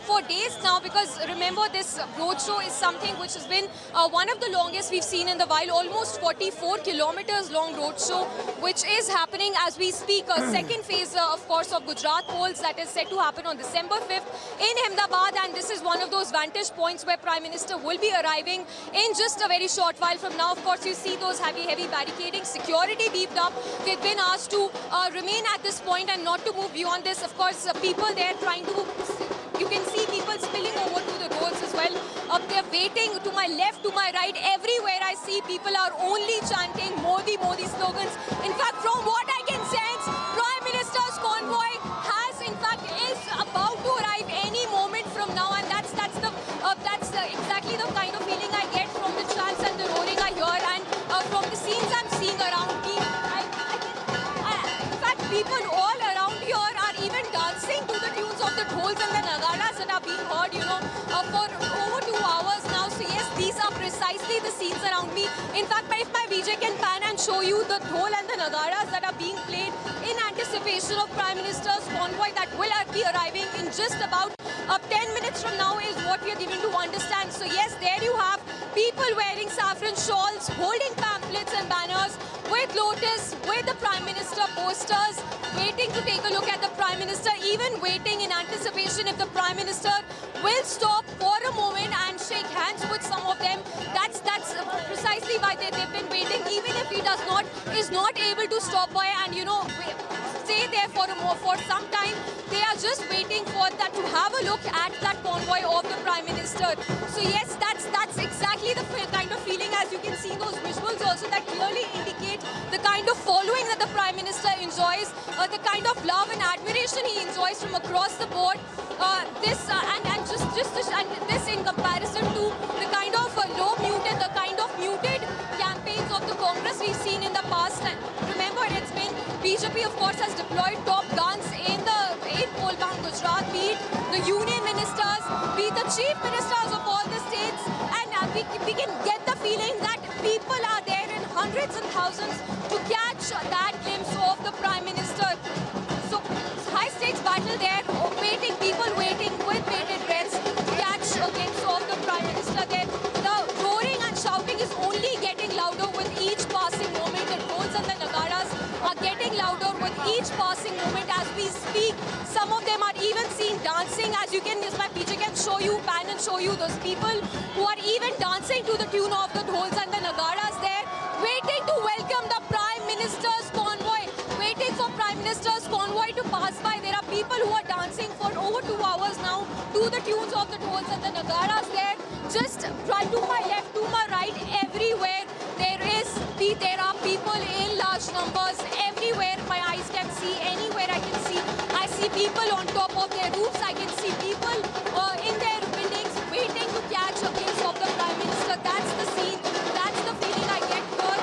[SPEAKER 11] for days now. Because remember, this roadshow is something which has been one of the longest we've seen in the while, almost 44 kilometers long roadshow, which is happening as we speak. A second phase, of course, of Gujarat polls that is set to happen on December 5th in Ahmedabad, and this is one of those vantage points where Prime Minister will be arriving in just a very short while from now. Of course, you see those heavy barricading, security beefed up. They've been asked to remain at this point and not to move beyond this. Of course, people there trying to, you can see people spilling over to the roads as well. They're waiting to my left, to my right. Everywhere I see, people are only chanting Modi, Modi slogans. In fact, from what I can sense, Prime Minister's convoy has, in fact, is about to arrive any moment from now, and that's exactly the kind of feeling I get from the chants and the roaring I hear, and from the scenes I'm seeing around me. In fact, people all around here are even dancing to the tunes of the dhols and the nagaras that are being heard, you know, for over 2 hours now. So yes, these are precisely the scenes around me. In fact, if my VJ can pan and show you the dhol and the nagaras that are being played in anticipation of Prime Minister's convoy that will be arriving in just about 10 minutes from now, is what we are given to understand. So yes, there you have people wearing saffron shawls, holding pamphlets and banners with Lotus, with the Prime Minister posters, waiting to take a look at the Prime Minister, even waiting in anticipation if the Prime Minister will stop for a moment and shake hands with some of them. That's precisely why they've been waiting, even if he is not able to stop by and, you know, stay there for some time. They are just waiting for that, to have a look at that convoy of the Prime Minister. So yes, that's exactly the kind of feeling, as you can see those visuals also, that clearly indicate the kind of following that the Prime Minister enjoys, the kind of love and admiration he enjoys from across the board. This in comparison to the kind of muted campaigns of the Congress we've seen in the past. And remember, it's been BJP, of course, has deployed top guns in Polbound Gujarat, be it the union ministers, be it the chief ministers of all the states, and we can get the feeling that people are there in hundreds and thousands to catch that glimpse of the Prime Minister. So high stakes battle there, waiting, people waiting with bated breaths to catch a glimpse of the Prime Minister there. The roaring and shouting is only getting louder with each passing moment. The dhols and the nagaras are getting louder with each passing moment as we speak. Some of them are even seen dancing, as you can, as my PJ can show you, pan and show you those people who are even dancing to the tune of the dhols and the nagaras there, waiting to welcome the Prime Minister's convoy, waiting for Prime Minister's convoy to pass by. There are people who are dancing for over 2 hours now to the tunes of the dhols and the nagaras there. Just right to my left, to my right, everywhere there are people in large numbers. Everywhere my eyes can see, anywhere I can see. I see people on top of their roofs. I can see people in their buildings waiting to catch a glimpse of the Prime Minister. That's the scene. That's the feeling I get here.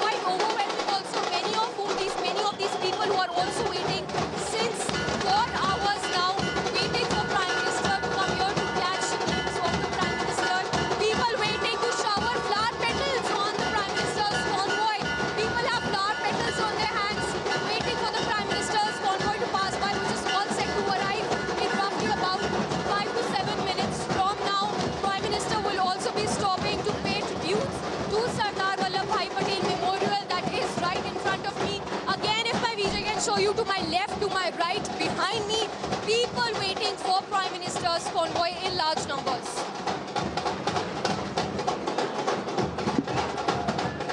[SPEAKER 11] Quite overwhelming also. Many of these people who are also waiting since 4 hours now, waiting for Prime Minister to come here to catch a glimpse of the Prime Minister. People waiting to shower flower petals on the Prime Minister's convoy. People have flower petals on their hands, waiting for the Prime Minister's convoy to pass by, which is all set to arrive in roughly about 5 to 7 minutes from now. Prime Minister will also be stopping to pay tributes to Sardar Vallabhbhai Patel Memorial that is right in front of me. Again, if my VJ can show you, to my left, to my right, behind me, people waiting for Prime Minister's convoy in large numbers.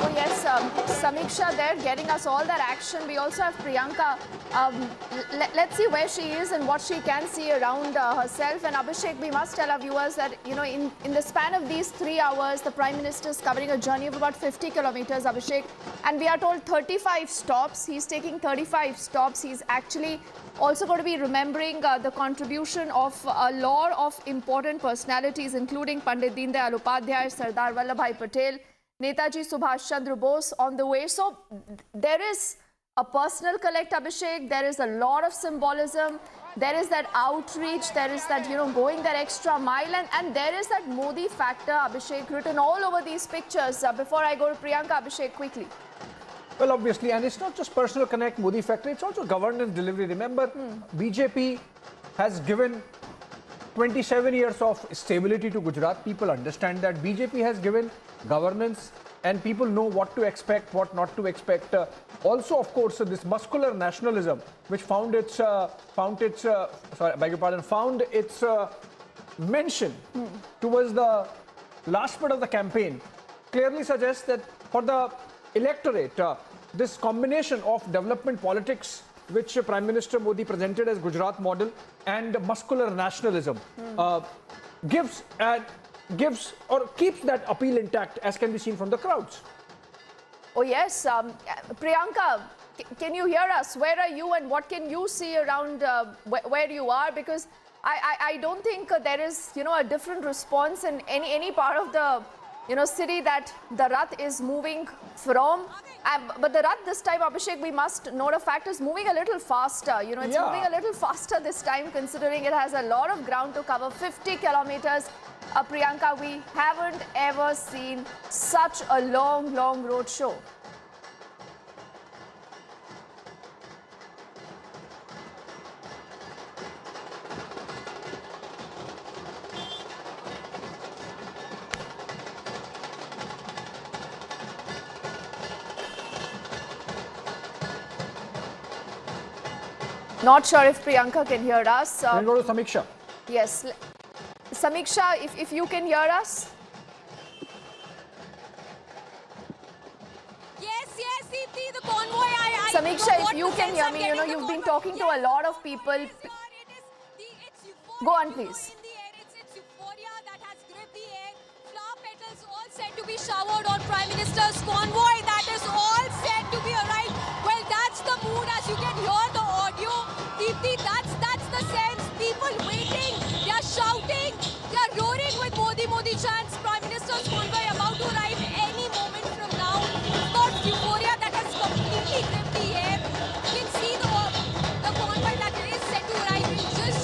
[SPEAKER 12] Oh yes, Samiksha there getting us all that action. We also have Priyanka. Let's see where she is and what she can see around herself. And Abhishek, we must tell our viewers that, you know, in the span of these 3 hours, the Prime Minister is covering a journey of about 50 kilometers, Abhishek. And we are told 35 stops. He's taking 35 stops. He's actually also going to be remembering the contribution of a lot of important personalities, including Pandit Deendayal Upadhyay, Sardar Vallabhbhai Patel, Netaji Subhash Chandra Bose on the way. So there is a personal collect, Abhishek. There is a lot of symbolism. There is that outreach. There is that, going that extra mile. And there is that Modi factor, Abhishek, written all over these pictures. Before I go to Priyanka, Abhishek, quickly.
[SPEAKER 17] Well, obviously, and it's not just personal connect, Modi factor, it's also governance delivery. Remember, BJP has given 27 years of stability to Gujarat. People understand that. BJP has given governance and people know what to expect, what not to expect. Also, of course, this muscular nationalism, which found its mention towards the last part of the campaign, clearly suggests that for the electorate, this combination of development politics, which Prime Minister Modi presented as Gujarat model, and muscular nationalism, gives or keeps that appeal intact, as can be seen from the crowds.
[SPEAKER 12] Oh yes, Priyanka, can you hear us? Where are you and what can you see around where you are? Because I don't think there is, a different response in any part of the, city that the Rath is moving from. But the Rath this time, Abhishek, we must note a fact, is moving a little faster. It's moving a little faster this time, considering it has a lot of ground to cover, 50 kilometers. Priyanka, we haven't ever seen such a long road show. Not sure if Priyanka can hear us.
[SPEAKER 17] We'll go to Samiksha.
[SPEAKER 12] Yes. Samiksha, if you can hear us.
[SPEAKER 11] Yes, Deepti, the convoy.
[SPEAKER 12] Samiksha, if you can hear me, you've been talking to a lot of people. Go on, please.
[SPEAKER 11] It's euphoria that has gripped the air. Flower petals all set to be showered on Prime Minister's convoy. That is all set to be arrived. Well, that's the mood, as you can hear the audio. Deepti, that's the sense. People waiting. They are shouting. They are roaring with Modi chants. Prime Minister's convoy about to arrive any moment from now. Of course, euphoria that has completely gripped the air. You can see the convoy that is set to arrive in just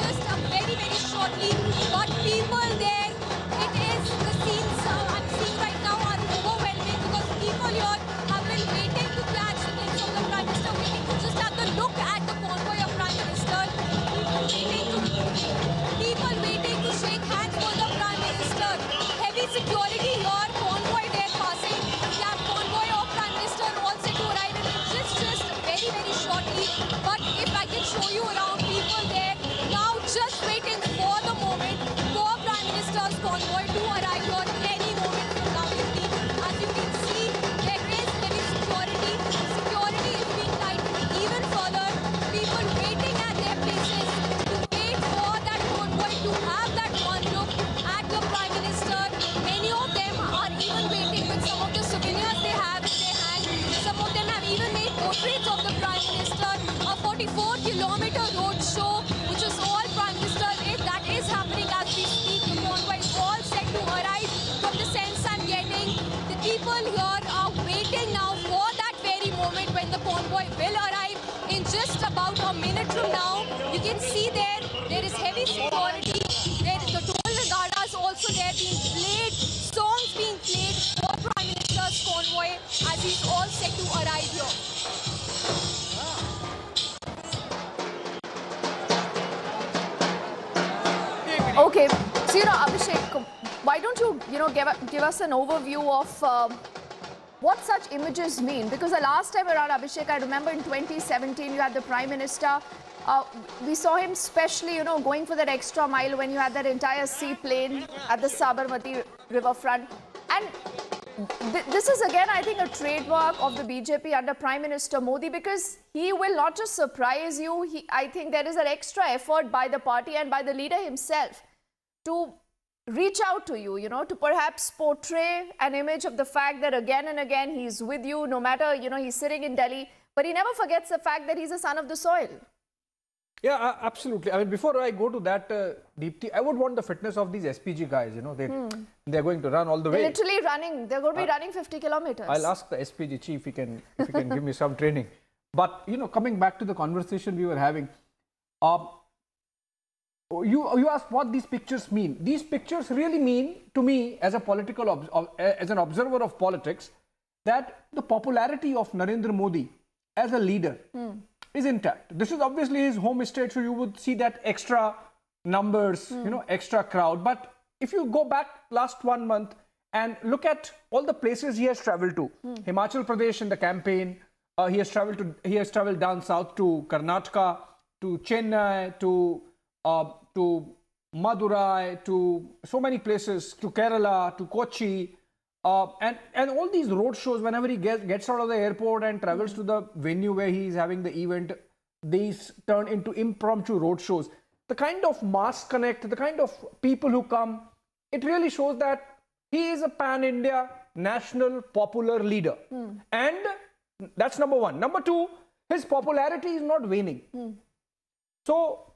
[SPEAKER 11] very shortly. But people there, it is the scenes I'm seeing right now are overwhelming, because people here have been waiting to catch the glimpse of the Prime Minister, waiting to just have the look at the convoy of Prime Minister. People waiting to shake hands with the Prime Minister. Heavy security here, convoy there passing. Yeah, convoy of Prime Minister all set to arrive in just very shortly. But if I can show you around, people there now just waiting for the moment for Prime Minister's convoy to arrive here any moment from now. As you can see, there is heavy security. Security is being tightened even further. People waiting at their places to wait for that convoy to have that one look at the Prime Minister. Many of them are even waiting with some of the souvenirs they have in their hand. Some of them have even made portraits of the Prime Minister. A 44-kilometer road show, which is all Prime Minister. If that is happening as we speak, the convoy is all set to arrive. From the sense I'm getting, the people here are waiting now for that very moment when the convoy will arrive in just about a minute from now. You can see there is heavy security. There is the toll regatas also there being played, songs being played for Prime Minister's convoy as he's all set to arrive here.
[SPEAKER 12] Okay, so Abhishek, why don't you give us an overview of what such images mean? Because the last time around, Abhishek, I remember in 2017 you had the Prime Minister. We saw him specially, going for that extra mile when you had that entire seaplane at the Sabarmati riverfront. And this is again, I think, a trademark of the BJP under Prime Minister Modi, because he will not just surprise you. I think there is an extra effort by the party and by the leader himself to reach out to you, to perhaps portray an image of the fact that again and again he's with you, no matter, he's sitting in Delhi, but he never forgets the fact that he's a son of the soil.
[SPEAKER 17] Yeah, absolutely. I mean, before I go to that, Deepti, I would want the fitness of these SPG guys. They're going to run all the way.
[SPEAKER 12] They're literally running. They're going to be running 50 kilometers.
[SPEAKER 17] I'll ask the SPG chief if he can give me some training. But, you know, coming back to the conversation we were having, you asked what these pictures mean. These pictures really mean to me, as a as an observer of politics, that the popularity of Narendra Modi as a leader is intact. This is obviously his home state, so you would see that extra numbers, you know, extra crowd. But if you go back last 1 month and look at all the places he has traveled to, Himachal Pradesh in the campaign, he has traveled down south to Karnataka, to Chennai, to Madurai, to so many places, to Kerala, to Kochi, and all these road shows. Whenever he gets out of the airport and travels to the venue where he is having the event, these turn into impromptu road shows. The kind of mass connect, the kind of people who come, it really shows that he is a pan-India national popular leader. And that's number one. Number two, his popularity is not waning. So,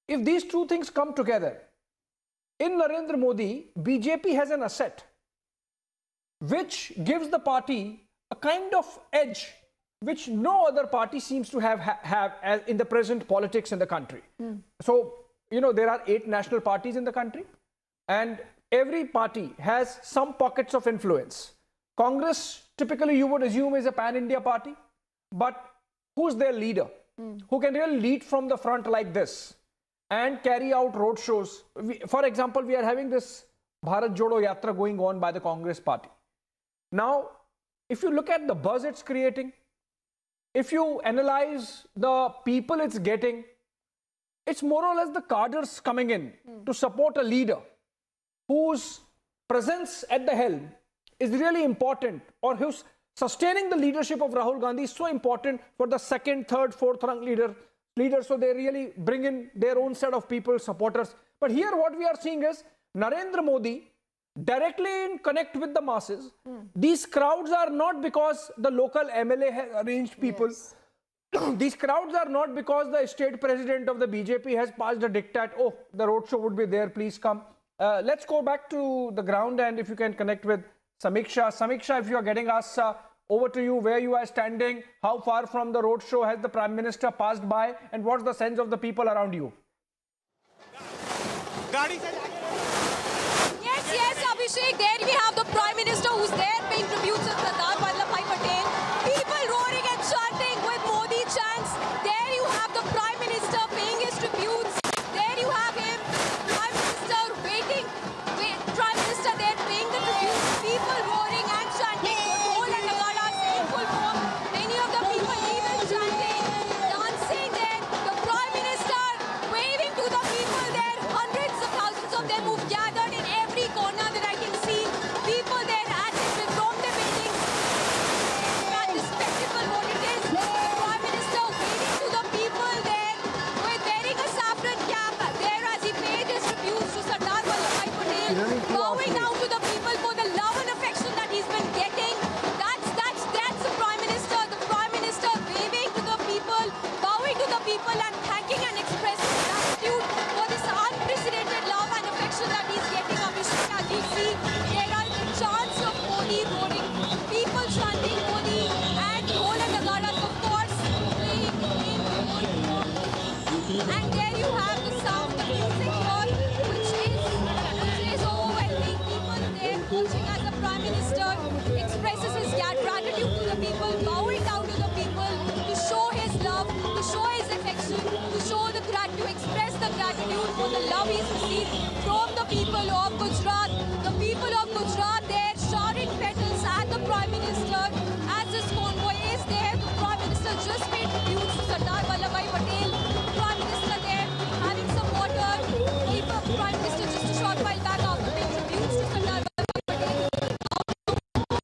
[SPEAKER 17] if these two things come together, in Narendra Modi, BJP has an asset which gives the party a kind of edge which no other party seems to have as in the present politics in the country. So, you know, there are 8 national parties in the country, and every party has some pockets of influence. Congress, typically you would assume, is a pan-India party, but who's their leader? Who can really lead from the front like this and carry out road shows? For example, we are having this Bharat Jodo Yatra going on by the Congress party. Now, if you look at the buzz it's creating, if you analyze the people it's getting, it's more or less the cadres coming in to support a leader whose presence at the helm is really important, or who's sustaining the leadership of Rahul Gandhi is so important for the second, third, fourth rank leader. So they really bring in their own set of people, supporters. But here what we are seeing is Narendra Modi directly connect with the masses. These crowds are not because the local MLA has arranged people. These crowds are not because the state president of the BJP has passed a diktat, oh, the roadshow would be there, please come. Let's go back to the ground, and if you can connect with Samiksha. Samiksha, if you are getting us, over to you, where you are standing, how far from the roadshow has the Prime Minister passed by, and what's the sense of the people around you?
[SPEAKER 11] Yes, Abhishek, there we have the Prime Minister who's there paying tributes to Sardar Vallabhbhai Patel. People roaring and chanting with Modi chants. There you have the Prime Minister paying his tributes. There you have him, Prime Minister waiting. Prime Minister there paying the tributes. People roaring and chanting. Dhol and Nagada in full form. Many of the people even chanting, dancing there. The Prime Minister waving to the people there. Hundreds of thousands of them who've gathered in every corner that I can see. People there at it from the buildings. At the spectacle what it is. The Prime Minister waving to the people there with wearing a saffron cap there as he paid his tributes to Sardar Vallabhbhai Patel. Bowing down to the people for the love and affection that he's been getting. That's the Prime Minister. The Prime Minister waving to the people, bowing to the people and thanking and expressing gratitude for this unprecedented love and affection that he's getting. Abhishek, as you see, there are the chants of Modi roaring, people chanting Modi, and Dhol and Nagaras, of course, playing in full form. And there you have the sound, the music here, which is overwhelming. People there watching as the Prime Minister expresses his gratitude to the people, bowing down to the people to show his love, to show his affection, to show the gratitude, to express the gratitude for the love he's received from the people of Gujarat. The people of Gujarat there showering petals at the Prime Minister as this convoy is there. The Prime Minister just paid tributes to Sardar Vallabhbhai Patel. Prime Minister there having some water. The Prime Minister just a short while back after paying tributes to Sardar Vallabhbhai Patel.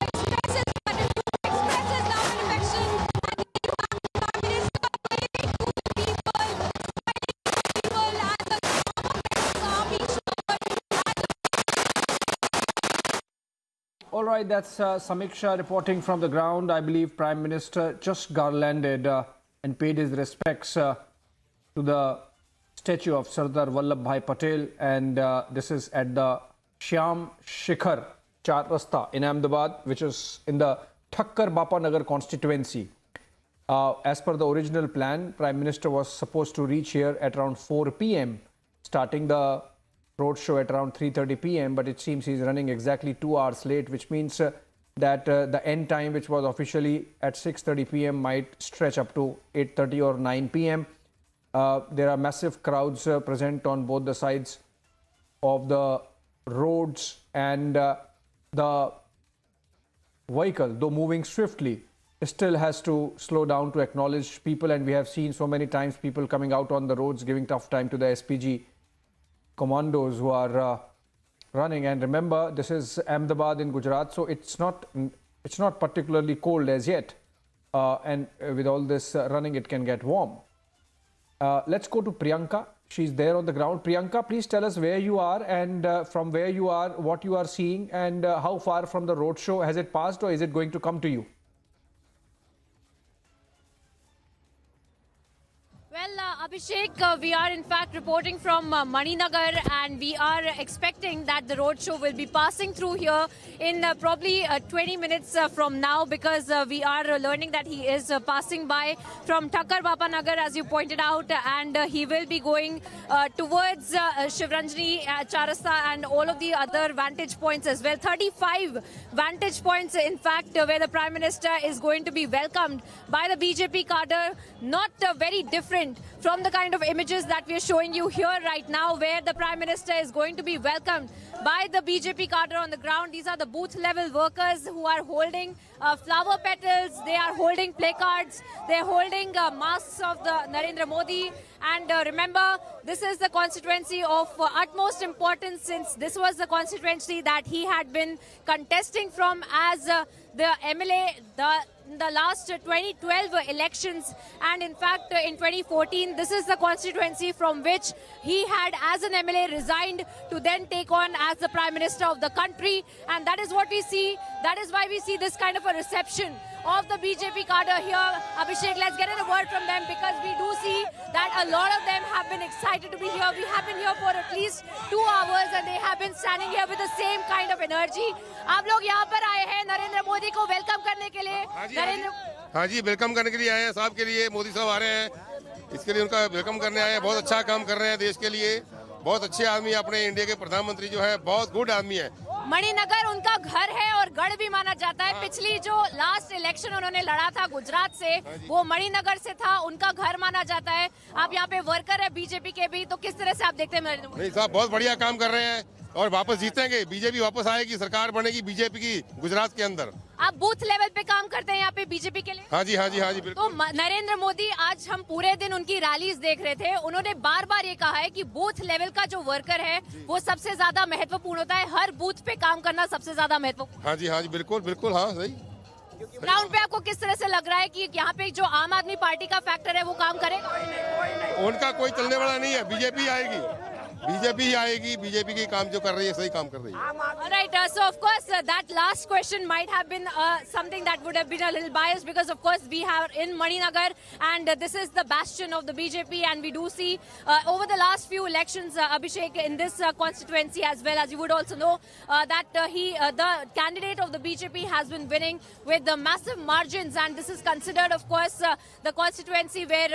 [SPEAKER 11] Expresses gratitude, expresses love and affection. And then you have the Prime Minister waving to the people, smiling to the people as the army
[SPEAKER 17] All right, that's Samiksha reporting from the ground. I believe Prime Minister just garlanded and paid his respects to the statue of Sardar Vallabhbhai Patel, and this is at the Shyam Shikhar Char Rasta in Ahmedabad, which is in the Thakkar Bapanagar constituency. As per the original plan, Prime Minister was supposed to reach here at around 4 p.m., starting the roadshow at around 3:30 p.m., but it seems he's running exactly 2 hours late, which means that the end time, which was officially at 6:30 p.m., might stretch up to 8:30 or 9 p.m. There are massive crowds present on both the sides of the roads, and the vehicle, though moving swiftly, still has to slow down to acknowledge people, and we have seen so many times people coming out on the roads giving tough time to the SPG commandos who are running. And remember, this is Ahmedabad in Gujarat, so it's not particularly cold as yet, and with all this running it can get warm. Let's go to Priyanka. She's there on the ground. Priyanka, please tell us where you are, and from where you are, what you are seeing, and how far from the roadshow has it passed, or is it going to come to you?
[SPEAKER 10] Well, Abhishek, we are in fact reporting from Maninagar, and we are expecting that the roadshow will be passing through here in probably 20 minutes from now, because we are learning that he is passing by from Thakkar Bapanagar, as you pointed out, and he will be going towards Shivranjani, Charasta, and all of the other vantage points as well. 35 vantage points, in fact, where the Prime Minister is going to be welcomed by the BJP cadre, not very different from the kind of images that we are showing you here right now, where the Prime Minister is going to be welcomed by the BJP cadre on the ground. These are the booth level workers who are holding flower petals, they are holding placards, they're holding masks of the Narendra Modi. And remember, this is the constituency of utmost importance, since this was the constituency that he had been contesting from as the MLA the last 2012 elections, and in fact in 2014 this is the constituency from which he had as an MLA resigned to then take on as the Prime Minister of the country. And that is what we see. That is why we see this kind of a reception of the BJP cadre here. Abhishek, let's get in a word from them, because we do see that a lot of them have been excited to be here. We have been here for at least 2 hours and they have been standing here with the same kind of energy. आप लोग यहाँ पर आए हैं नरेंद्र मोदी को welcome करने के लिए।
[SPEAKER 14] हाँ जी, वेलकम करने के लिए आए हैं। साहब के लिए मोदी साहब आ रहे हैं, इसके लिए उनका वेलकम करने आए हैं। बहुत अच्छा काम कर रहे हैं देश के लिए, बहुत अच्छे आदमी। अपने इंडिया के प्रधानमंत्री जो है बहुत गुड आदमी है।
[SPEAKER 10] मणिनगर उनका घर है और गढ़ भी माना जाता है। पिछली जो लास्ट इलेक्शन उन्होंने लड़ा था गुजरात से, वो मणिनगर से था, उनका घर माना जाता है। आप यहाँ पे वर्कर है बीजेपी के भी, तो किस तरह से आप देखते हैं?
[SPEAKER 14] नहीं साहब, बहुत बढ़िया काम कर रहे हैं और वापस जीतेंगे। बीजेपी वापस आएगी, सरकार बनेगी बीजेपी की गुजरात के अंदर।
[SPEAKER 10] आप बूथ लेवल पे काम करते हैं यहाँ पे बीजेपी के लिए?
[SPEAKER 14] हाँ जी, हाँ जी, हाँ जी, बिल्कुल।
[SPEAKER 10] तो नरेंद्र मोदी, आज हम पूरे दिन उनकी रैलीज देख रहे थे, उन्होंने बार बार ये कहा है कि बूथ लेवल का जो वर्कर है वो सबसे ज्यादा महत्वपूर्ण होता है, हर बूथ पे काम करना सबसे ज्यादा महत्वपूर्ण।
[SPEAKER 14] हाँ जी, हाँ जी, बिल्कुल बिल्कुल, हाँ सही।
[SPEAKER 10] ग्राउंड पे आपको किस तरह से लग रहा है कि यहाँ पे जो आम आदमी पार्टी का फैक्टर है वो काम करेगा?
[SPEAKER 14] उनका कोई चलने वाला नहीं है, बीजेपी आएगी, बीजेपी ही आएगी। बीजेपी की काम जो कर रही है सही काम कर रही है।
[SPEAKER 10] Right, so of course that last question might have been something that would have been a little biased, because of course we have in Maninagar, and this is the bastion of the BJP, and we do see over the last few elections, Abhishek, in this constituency as well, as you would also know, that the candidate of the BJP has been winning with the massive margins, and this is considered of course the constituency where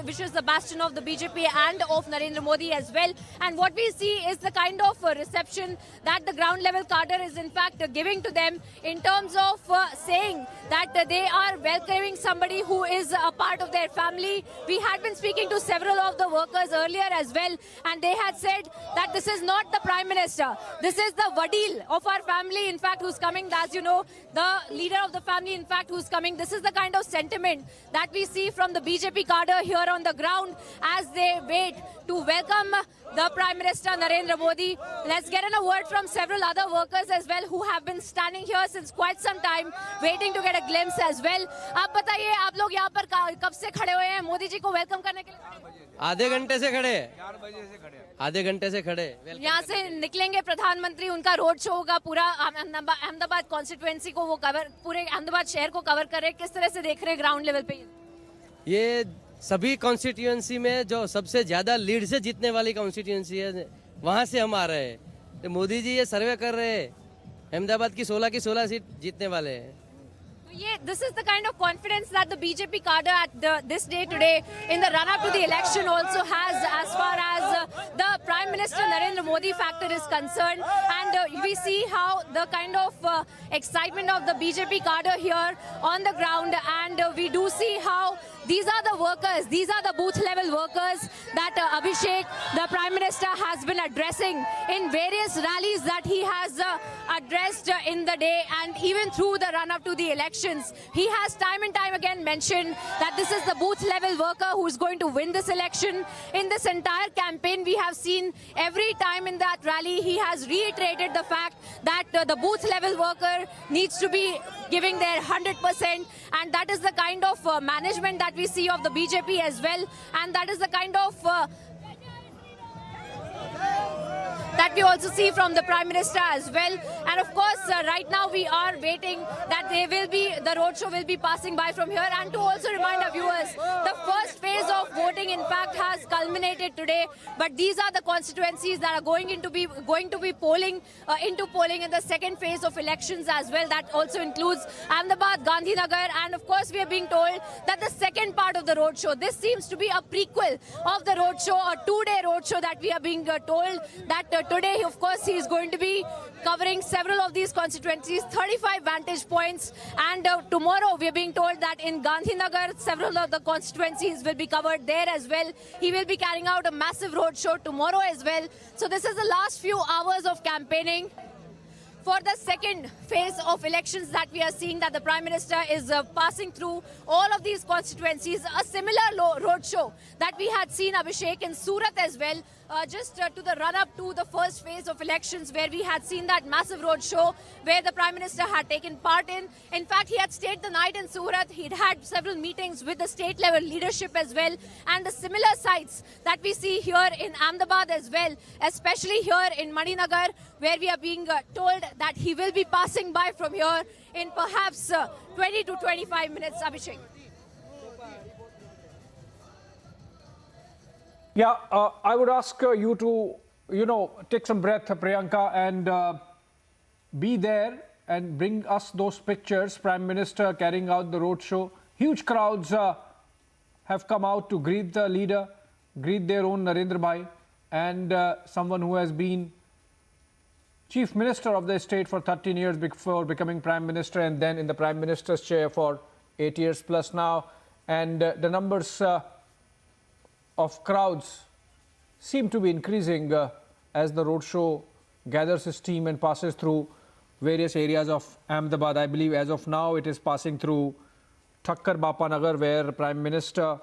[SPEAKER 10] which is the bastion of the BJP and of Narendra Modi as well. And what we see is the kind of reception that the ground level cadre is in fact giving to them, in terms of saying that they are welcoming somebody who is a part of their family. We had been speaking to several of the workers earlier as well, and they had said that this is not the Prime Minister, this is the Vadil of our family, in fact, who's coming. As you know, the leader of the family, in fact, who's coming. This is the kind of sentiment that we see from the BJP cadre here on the ground as they wait to welcome the Prime Minister Narendra Modi. Let's get in a word from several other workers as well who have been standing here since quite some time, waiting to get a glimpse as well. आप बताइए, आप लोग यहाँ पर कब से खड़े हुए हैं मोदी जी को वेलकम करने के लिए?
[SPEAKER 20] आधे घंटे से खड़े, 4 बजे से खड़े, आधे घंटे से खड़े।
[SPEAKER 10] यहाँ से निकलेंगे प्रधानमंत्री, उनका रोड शो होगा, पूरा अहमदाबाद कॉन्स्टिट्यूएंसी को वो कवर, पूरे अहमदाबाद शहर को कवर करे। किस तरह से देख रहे हैं ग्राउंड लेवल पे?
[SPEAKER 20] ये सभी कॉन्स्टिट्यूएंसी में जो सबसे ज्यादा लीड से जीतने वाली कॉन्स्टिट्यूएंसी है, वहां से हम आ रहे हैं। तो मोदी जी ये सर्वे कर रहे हैं, अहमदाबाद की 16 सीट जीतने वाले हैं।
[SPEAKER 10] तो This is the kind of confidence that the BJP cadre at this day today in the run-up to the election also has as far as the Prime Minister Narendra Modi factor is concerned. And we see how the kind of excitement of the BJP cadre here on the ground, and we do see how these are the workers, these are the booth level workers that Abhishek, the Prime Minister, has been addressing in various rallies that he has addressed in the day and even through the run-up to the elections. He has time and time again mentioned that this is the booth level worker who is going to win this election. In this entire campaign, we have seen every time in that rally, he has reiterated the fact that the booth level worker needs to be giving their 100%, and that is the kind of management that we see of the BJP as well, and that is the kind of that we also see from the Prime Minister as well. And of course, right now we are waiting that the roadshow will be passing by from here. And to also remind our viewers, the first phase of voting in fact has culminated today, but these are the constituencies that are going to be polling in the second phase of elections as well. That also includes Ahmedabad, Gandhinagar, and of course we are being told that the second part of the roadshow, this seems to be a prequel of the roadshow, a two-day roadshow that we are being told that today, of course, he is going to be covering several of these constituencies, 35 vantage points. And tomorrow, we are being told that in Gandhinagar, several of the constituencies will be covered there as well. He will be carrying out a massive roadshow tomorrow as well. So this is the last few hours of campaigning for the second phase of elections that we are seeing, that the Prime Minister is passing through all of these constituencies. A similar roadshow that we had seen, Abhishek, in Surat as well, just to the run-up to the first phase of elections, where we had seen that massive roadshow where the Prime Minister had taken part in. In fact, he had stayed the night in Surat. He'd had several meetings with the state-level leadership as well, and the similar sites that we see here in Ahmedabad as well, especially here in Maninagar, where we are being told that he will be passing by from here in perhaps 20 to 25 minutes, Abhishek.
[SPEAKER 17] Yeah, I would ask you to, take some breath, Priyanka, and be there and bring us those pictures. Prime Minister carrying out the roadshow. Huge crowds have come out to greet the leader, greet their own Narendra Bhai, and someone who has been Chief Minister of the state for 13 years before becoming Prime Minister, and then in the Prime Minister's chair for 8 years plus now. And the numbers of crowds seem to be increasing as the roadshow gathers its steam and passes through various areas of Ahmedabad. I believe as of now it is passing through Thakkar Bapanagar, where Prime Minister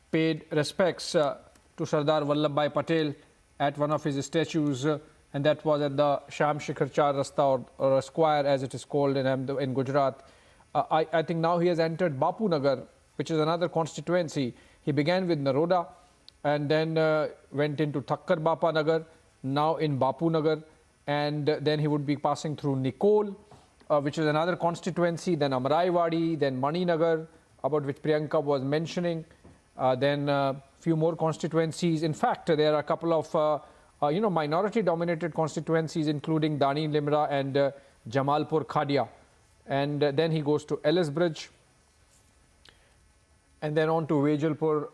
[SPEAKER 17] paid respects to Sardar Vallabhbhai Patel at one of his statues, and that was at the Sham Shikhar Char Rasta, or square as it is called in Gujarat. I think now he has entered Bapu Nagar, which is another constituency. He began with Naroda and then went into Thakkar Bapanagar, now in Bapu Nagar, and then he would be passing through Nicole, which is another constituency, then Amraivadi, then Maninagar, about which Priyanka was mentioning, then a few more constituencies. In fact, there are a couple of minority-dominated constituencies, including Dani Limra and Jamalpur Khadia. And then he goes to Ellisbridge, and then on to Vejalpur,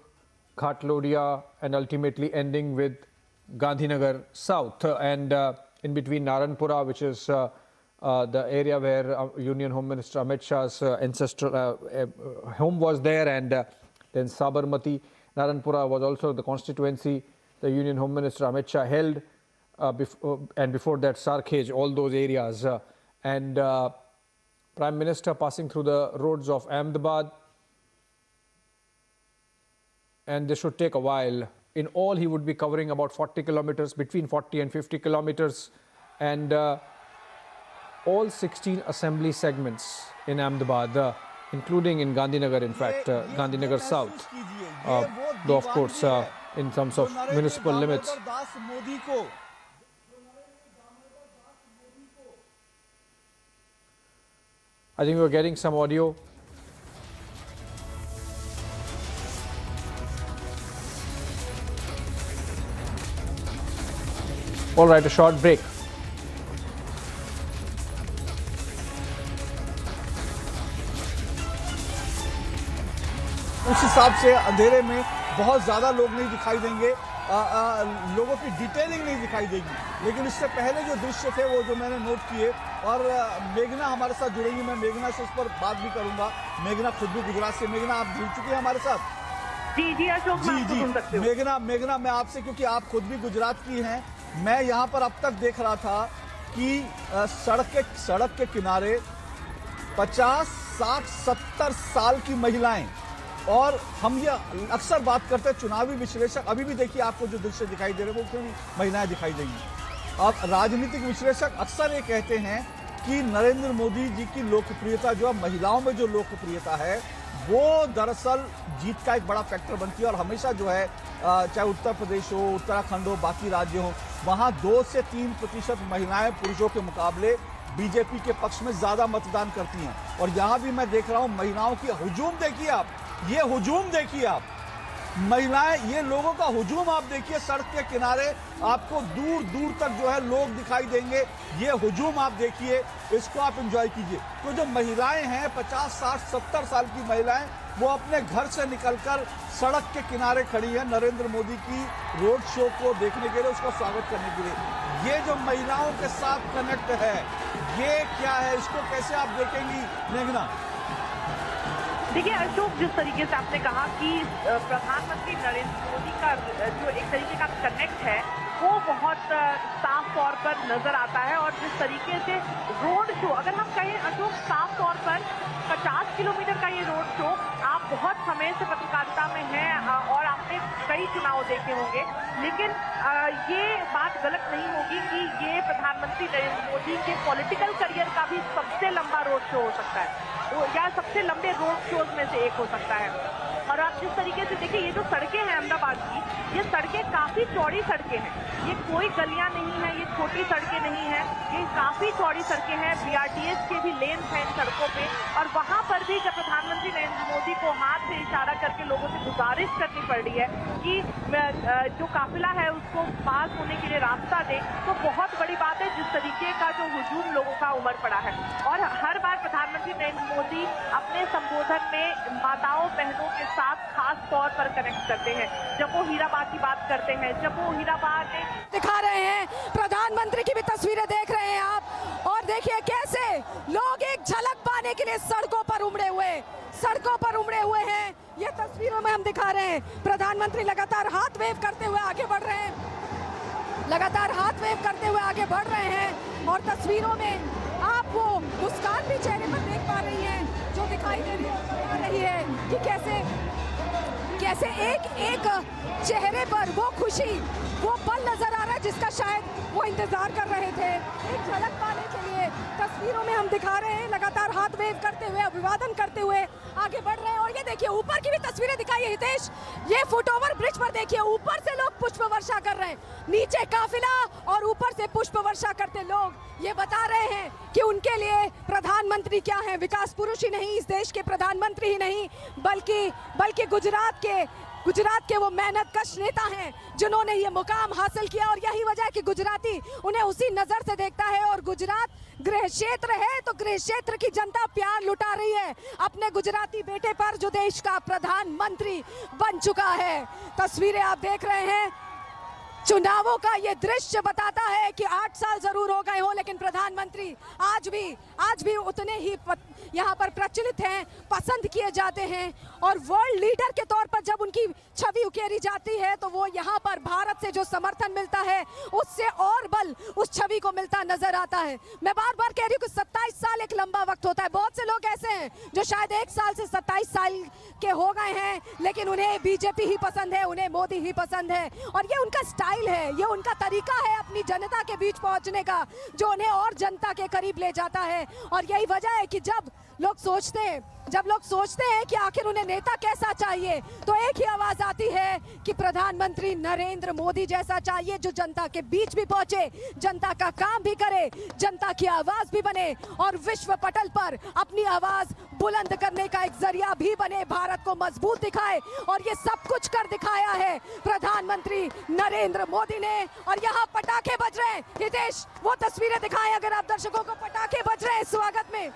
[SPEAKER 17] Ghatlodia, and ultimately ending with Gandhinagar South. And in between Naranpura, which is the area where Union Home Minister Amit Shah's ancestral home was there, and then Sabarmati. Naranpura was also the constituency the Union Home Minister Amit Shah held, and before that Sarkhej, all those areas. And Prime Minister passing through the roads of Ahmedabad, and this should take a while. In all, he would be covering about 40 kilometers, between 40 and 50 kilometers, and all 16 assembly segments in Ahmedabad, including in Gandhinagar, in fact, Gandhinagar South, though of course in terms of municipal limits. I think we're getting some audio. All right, a short break.
[SPEAKER 4] उस हिसाब से अंधेरे में बहुत ज़्यादा लोग नहीं दिखाई देंगे, लोगों की डिटेलिंग नहीं दिखाई देगी। लेकिन इससे पहले जो दृश्य थे वो जो मैंने नोट किए, और मेघना हमारे साथ जुड़ेंगी, मैं मेघना से उस पर बात भी करूंगा। मेघना खुद भी गुजरात से। मेघना, आप जुड़ चुके हैं हमारे साथ?
[SPEAKER 18] जी अशोक,
[SPEAKER 4] जी। मेघना, मैं आपसे, क्योंकि आप खुद भी गुजरात की हैं, मैं यहाँ पर अब तक देख रहा था कि सड़क के किनारे 50, 60, 70 साल की महिलाएं, और हम ये अक्सर बात करते हैं चुनावी विश्लेषक, अभी भी देखिए आपको जो दृश्य दिखाई दे रहे हैं वो क्यों महिलाएं दिखाई देंगी। अब राजनीतिक विश्लेषक अक्सर ये कहते हैं कि नरेंद्र मोदी जी की लोकप्रियता जो है, महिलाओं में जो लोकप्रियता है, वो दरअसल जीत का एक बड़ा फैक्टर बनती है। और हमेशा जो है, चाहे उत्तर प्रदेश हो, उत्तराखंड हो, बाकी राज्य हो, वहाँ 2 से 3% महिलाएं पुरुषों के मुकाबले बीजेपी के पक्ष में ज्यादा मतदान करती हैं। और यहाँ भी मैं देख रहा हूँ महिलाओं की हुजूम, देखिए आप, ये हुजूम देखिए आप, महिलाएं, ये लोगों का हुजूम आप देखिए। सड़क के किनारे आपको दूर दूर तक जो है लोग दिखाई देंगे, ये हुजूम आप देखिए, इसको आप एंजॉय कीजिए। तो जो महिलाएं हैं, 50, 60, 70 साल की महिलाएं, वो अपने घर से निकलकर सड़क के किनारे खड़ी है नरेंद्र मोदी की रोड शो को देखने के लिए, उसका स्वागत करने के लिए। ये जो महिलाओं के साथ कनेक्ट है, ये क्या है, इसको कैसे आप देखेंगी मेघना?
[SPEAKER 18] देखिए अशोक, जिस तरीके से आपने कहा कि प्रधानमंत्री नरेंद्र मोदी का जो एक तरीके का कनेक्ट है वो बहुत साफ तौर पर नजर आता है। और जिस तरीके से रोड शो, अगर हम कहें अशोक, साफ तौर पर 50 किलोमीटर का ये रोड शो, आप बहुत समय से पत्रकारिता में हैं और आपने कई चुनाव देखे होंगे, लेकिन ये बात गलत नहीं होगी कि ये प्रधानमंत्री नरेंद्र मोदी के पॉलिटिकल करियर का भी सबसे लंबा रोड शो हो सकता है, या सबसे लंबे रोड शोज में से एक हो सकता है। और आप जिस तरीके से देखिए, ये जो सड़कें हैं अहमदाबाद की, ये सड़कें काफी चौड़ी सड़कें हैं, ये कोई गलियां नहीं है, ये छोटी सड़कें नहीं है, ये काफी चौड़ी सड़कें हैं। BRTS के भी लेन हैं इन सड़कों पे, और वहां पर भी जब प्रधानमंत्री नरेंद्र मोदी को हाथ से इशारा करके लोगों से गुजारिश करनी पड़ रही है कि जो काफिला है उसको पास होने के लिए रास्ता दे, तो बहुत बड़ी बात है जिस तरीके का जो हुजूम लोगों का उमड़ पड़ा है। और हर बार प्रधानमंत्री नरेंद्र मोदी अपने संबोधन में माताओं बहनों के साथ खास तौर पर कनेक्ट करते हैं। जब वो हीराबाग की बात करते हैं, जब वो हीराबाग में
[SPEAKER 22] दिखा रहे हैं, प्रधानमंत्री की भी तस्वीरें देख रहे हैं आप, और देखिए कैसे लोग एक झलक पाने के लिए सड़कों पर उमड़े हुए हैं। ये तस्वीरों में हम दिखा रहे हैं, प्रधानमंत्री लगातार हाथ वेव करते हुए आगे बढ़ रहे हैं, और तस्वीरों में आप वो मुस्कान भी चेहरे पर देख पा रही हैं जो दिखाई दे रही है कि कैसे एक चेहरे पर वो खुशी, वो पल नजर आ रहा है जिसका शायद वो इंतजार कर रहे थे। एक झलक पाने के लिए तस्वीरों में हम दिखा रहे हैं, लगातार हाथ वेव करते हुए, अभिवादन करते हुए आगे बढ़ रहे हैं। और ये देखिए ऊपर की भी तस्वीरें दिखाई है हितेश, ये फुटओवर ब्रिज पर देखिए, ऊपर से लोग पुष्प वर्षा कर रहे हैं, नीचे काफिला और ऊपर से पुष्प वर्षा करते लोग ये बता रहे हैं कि उनके लिए प्रधानमंत्री क्या है, विकास पुरुष ही नहीं, इस देश के प्रधानमंत्री ही नहीं, बल्कि गुजरात के वो मेहनतकश नेता हैं जिन्होंने ये मुकाम हासिल किया। और यही वजह है कि गुजराती उन्हें उसी नजर से देखता है। और गुजरात गृह क्षेत्र है तो गृह क्षेत्र की जनता प्यार लुटा रही है अपने गुजराती बेटे पर जो देश का प्रधानमंत्री बन चुका है। तस्वीरें आप देख रहे हैं, चुनावों का ये दृश्य बताता है कि 8 साल जरूर हो गए हो, लेकिन प्रधानमंत्री आज भी उतने ही यहाँ पर प्रचलित हैं, पसंद किए जाते हैं। और वर्ल्ड लीडर के तौर पर जब उनकी छवि उकेरी जाती है तो वो यहाँ पर भारत से जो समर्थन मिलता है उससे और बल उस छवि को मिलता नजर आता है। मैं बार बार कह रही हूँ कि 27 साल एक लंबा वक्त होता है। बहुत से लोग ऐसे हैं जो शायद 1 साल से 27 साल के हो गए हैं, लेकिन उन्हें बीजेपी ही पसंद है, उन्हें मोदी ही पसंद है। और ये उनका स्टाइल है, ये उनका तरीका है अपनी जनता के बीच पहुंचने का, जो उन्हें और जनता के करीब ले जाता है। और यही वजह है कि जब लोग सोचते हैं कि आखिर उन्हें नेता कैसा चाहिए, तो एक ही आवाज आती है कि प्रधानमंत्री नरेंद्र मोदी जैसा चाहिए, जो जनता के बीच भी पहुंचे, जनता का काम भी करे, जनता की आवाज भी बने और विश्व पटल पर अपनी आवाज बुलंद करने का एक जरिया भी बने, भारत को मजबूत दिखाए। और ये सब कुछ कर दिखाया है प्रधानमंत्री नरेंद्र मोदी ने। और यहाँ पटाखे बज रहे हैं, हितेश वो तस्वीरें दिखाएं अगर आप दर्शकों को, पटाखे बज रहे हैं स्वागत में।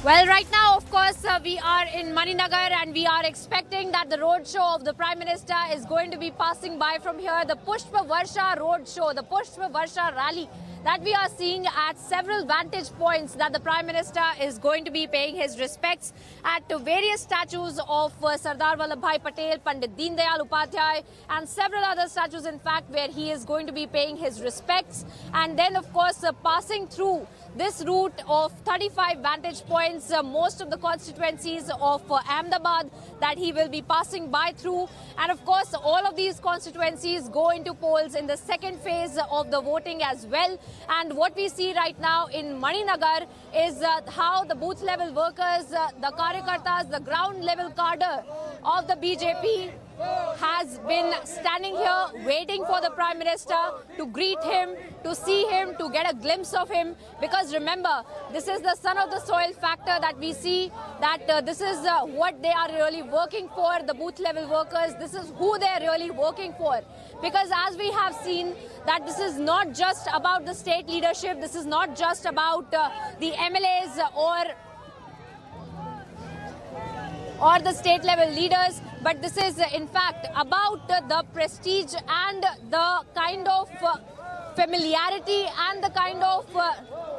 [SPEAKER 10] Well, right now, of course, we are in Maninagar and we are expecting that the roadshow of the Prime Minister is going to be passing by from here. The Pushpa Varsha roadshow, the Pushpa Varsha rally that we are seeing at several vantage points that the Prime Minister is going to be paying his respects at various statues of Sardar Vallabhbhai Patel, Pandit Deen Dayal Upadhyay and several other statues, in fact, where he is going to be paying his respects. And then, of course, passing through this route of 35 vantage points, most of the constituencies of Ahmedabad that he will be passing by through. And of course, all of these constituencies go into polls in the second phase of the voting as well. And what we see right now in Maninagar is how the booth level workers, the karyakartas, the ground level cadre of the BJP has been standing here waiting for the Prime Minister to greet him, to see him, to get a glimpse of him. Because remember, this is the son of the soil factor that we see, that this is what they are really working for, the booth level workers. This is who they are really working for. Because as we have seen, that this is not just about the state leadership, this is not just about the MLAs or the state level leaders, but this is in fact about the prestige and the kind of familiarity and the kind of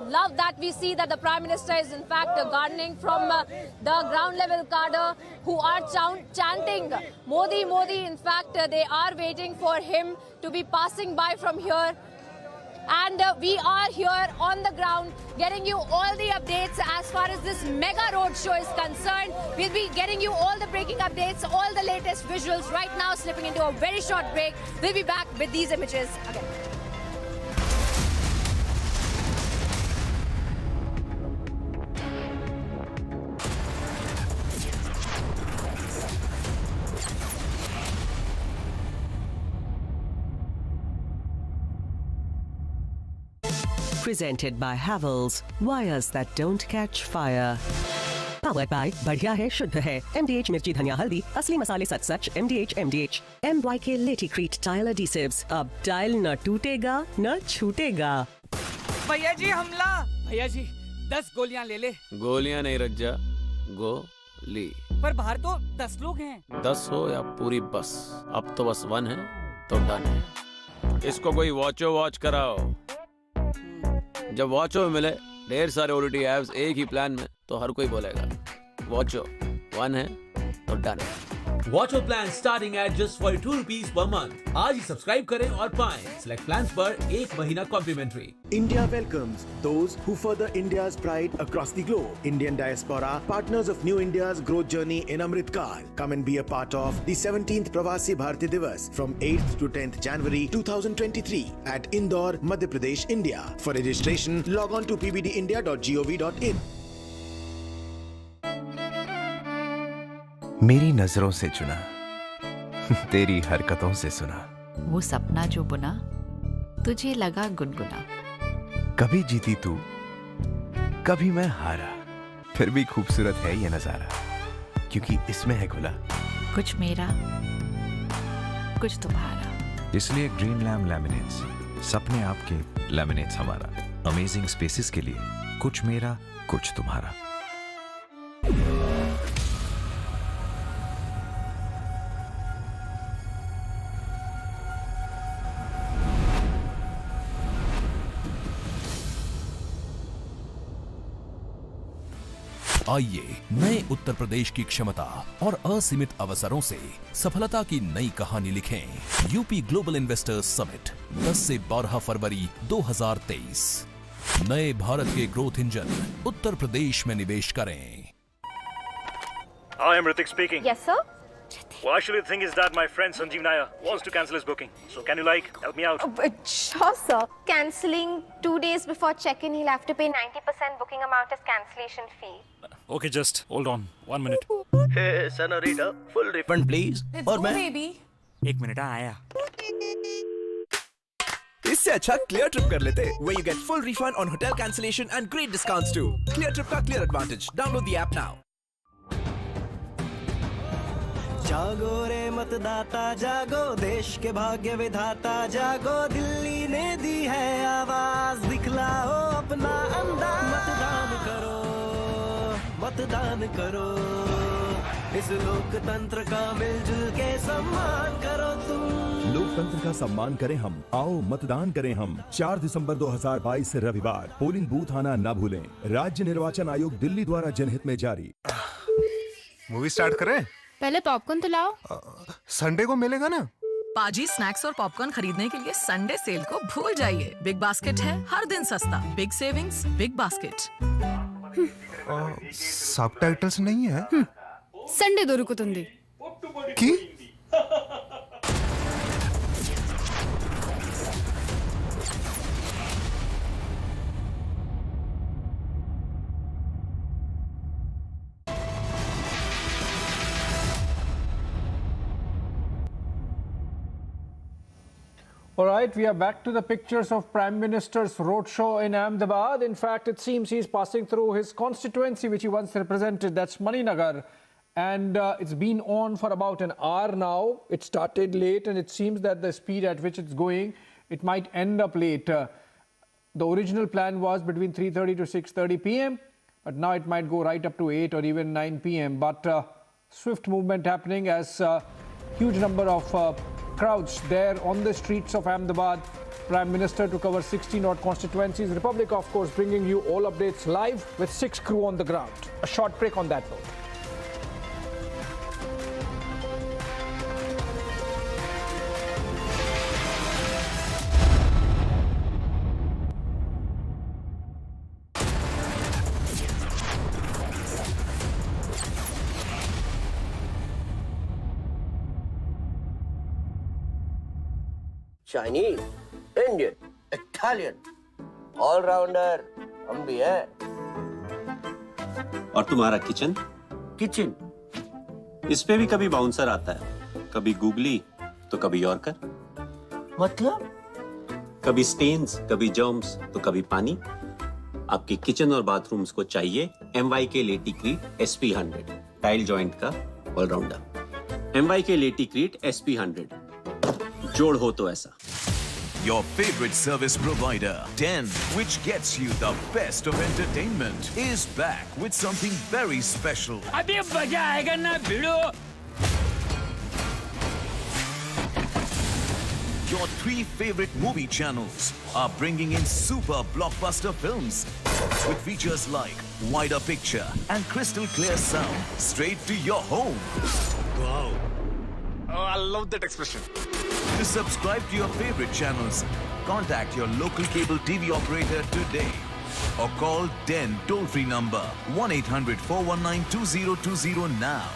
[SPEAKER 10] love that we see that the Prime Minister is in fact garnering from the ground level cadre who are chanting Modi, Modi. In fact, they are waiting for him to be passing by from here. And we are here on the ground getting you all the updates as far as this mega road show is concerned. We'll be getting you all the breaking updates, all the latest visuals right now, slipping into a very short break. We'll be back with these images again.
[SPEAKER 6] Presented by Havells, wires that don't catch fire. Powered by बढ़िया है शुद्ध है MDH मिर्ची धनिया हल्दी असली मसाले सच सच MDH MYK Laticrete Tile Adhesives अब टाइल न टूटेगा न छूटेगा।
[SPEAKER 16] भैया जी हमला। भैया जी 10 गोलियां ले ले।
[SPEAKER 23] गोलियां नहीं रख जा, गोली।
[SPEAKER 16] पर बाहर तो 10 लोग हैं।
[SPEAKER 23] 10 हो या पूरी बस, अब तो बस 1 है तो डन है। इसको कोई वॉच कराओ। जब वॉचो में मिले ढेर सारे OTT ऐप्स एक ही प्लान में तो हर कोई बोलेगा वॉचो 1 है तो डन है।
[SPEAKER 24] Watcho plan starting at just 42 rupees per month। आज ही सब्सक्राइब करें और पाएं सिलेक्ट प्लान्स पर 1 महीना complementary.
[SPEAKER 25] India welcomes those who further India's pride across the globe. Indian diaspora, partners of New India's growth journey in Amrit Kaal. Come and be a part of the 17th Pravasi Bharati Divas from 8th to 10th January 2023 at Indore, Madhya Pradesh, India. For registration, log on to pbdindia.gov.in.
[SPEAKER 26] मेरी नजरों से चुना, तेरी हरकतों से सुना,
[SPEAKER 27] वो सपना जो बुना तुझे लगा गुनगुना।
[SPEAKER 26] कभी जीती तू, कभी मैं हारा, फिर भी खूबसूरत है ये नजारा, क्योंकि इसमें है खुला
[SPEAKER 27] कुछ मेरा कुछ तुम्हारा।
[SPEAKER 26] इसलिए ग्रीन लैम लैमिनेट्स, सपने आपके, लैमिनेट्स हमारा। अमेजिंग स्पेसेस के लिए कुछ मेरा कुछ तुम्हारा।
[SPEAKER 28] आइए नए उत्तर प्रदेश की क्षमता और असीमित अवसरों से सफलता की नई कहानी लिखें। यूपी ग्लोबल इन्वेस्टर्स समिट 10 से 12 फरवरी 2023। नए भारत के ग्रोथ इंजन उत्तर प्रदेश में निवेश करें।
[SPEAKER 3] Hi, I'm Ritik speaking.
[SPEAKER 29] Yes, sir.
[SPEAKER 3] Well, actually, the thing is that my friend Sanjeev Nair wants to cancel his booking. So, can you help me out?
[SPEAKER 29] Sure, sir. Cancelling 2 days before check-in, he'll have to pay 90% booking amount as cancellation fee.
[SPEAKER 3] Okay, just hold on. 1 minute.
[SPEAKER 30] Hey, Senorita, full refund, please.
[SPEAKER 29] Let's go, baby.
[SPEAKER 3] 1 minute, आया।
[SPEAKER 30] इससे अच्छा clear trip कर लेते, where you get full refund on hotel cancellation and great discounts too. Clear Trip का clear advantage. Download the app now.
[SPEAKER 31] जागो रे मतदाता जागो, देश के भाग्य विधाता जागो, दिल्ली ने दी है आवाज, दिखलाओ अपना अंदाज। मतदान करो, मतदान करो, इस लोकतंत्र का मिलजुल के सम्मान करो तुम।
[SPEAKER 1] लोकतंत्र का सम्मान करें हम, आओ मतदान करें हम। 4 दिसंबर 2022 रविवार, पोलिंग बूथ आना न भूलें। राज्य निर्वाचन आयोग दिल्ली द्वारा जनहित में जारी।
[SPEAKER 2] मूवी स्टार्ट करें?
[SPEAKER 5] पहले पॉपकॉर्न तो लाओ।
[SPEAKER 2] संडे को मिलेगा ना?
[SPEAKER 7] पाजी स्नैक्स और पॉपकॉर्न खरीदने के लिए संडे सेल को भूल जाइए। बिग बास्केट है, हर दिन सस्ता। Big savings, big basket.
[SPEAKER 2] Subtitles नहीं है?
[SPEAKER 5] సండే దొరుకుతుంది.
[SPEAKER 2] की?
[SPEAKER 17] All right, we are back to the pictures of Prime Minister's roadshow in Ahmedabad. In fact, it seems he's passing through his constituency, which he once represented. That's Maninagar. And it's been on for about an hour now. It started late, and it seems that the speed at which it's going, it might end up late. The original plan was between 3:30 to 6:30 p.m., but now it might go right up to 8 or even 9 p.m. But swift movement happening as huge number of crowds there on the streets of Ahmedabad. Prime Minister to cover 16 odd constituencies. Republic, of course, bringing you all updates live with 6 crew on the ground. A short break on that note.
[SPEAKER 8] Chinese, Indian, Italian, allrounder हम भी हैं।
[SPEAKER 9] और तुम्हारा kitchen?
[SPEAKER 8] Kitchen
[SPEAKER 9] इस पे भी कभी bouncer आता है, कभी गूगली तो कभी यॉर्कर।
[SPEAKER 8] मतलब?
[SPEAKER 9] कभी स्टेन्स, कभी जर्म्स तो कभी पानी। आपके किचन और बाथरूम्स को चाहिए MYK लेटीक्रीट SP100, टाइल जॉइंट का ऑलराउंडर। MYK लेटीक्रीट SP100, जोड़ हो तो ऐसा।
[SPEAKER 28] Your favorite service provider, 10, which gets you the best of entertainment, is back with something very special.
[SPEAKER 16] अभी मजा आएगा ना भिड़ो।
[SPEAKER 28] Your 3 favorite movie channels are bringing in super blockbuster films with features like wider picture and crystal clear sound straight to your home.
[SPEAKER 2] Wow. Oh, I love that expression.
[SPEAKER 28] To subscribe to your favorite channels, contact your local cable TV operator today or call DEN toll-free number 1-800-419-2020 now.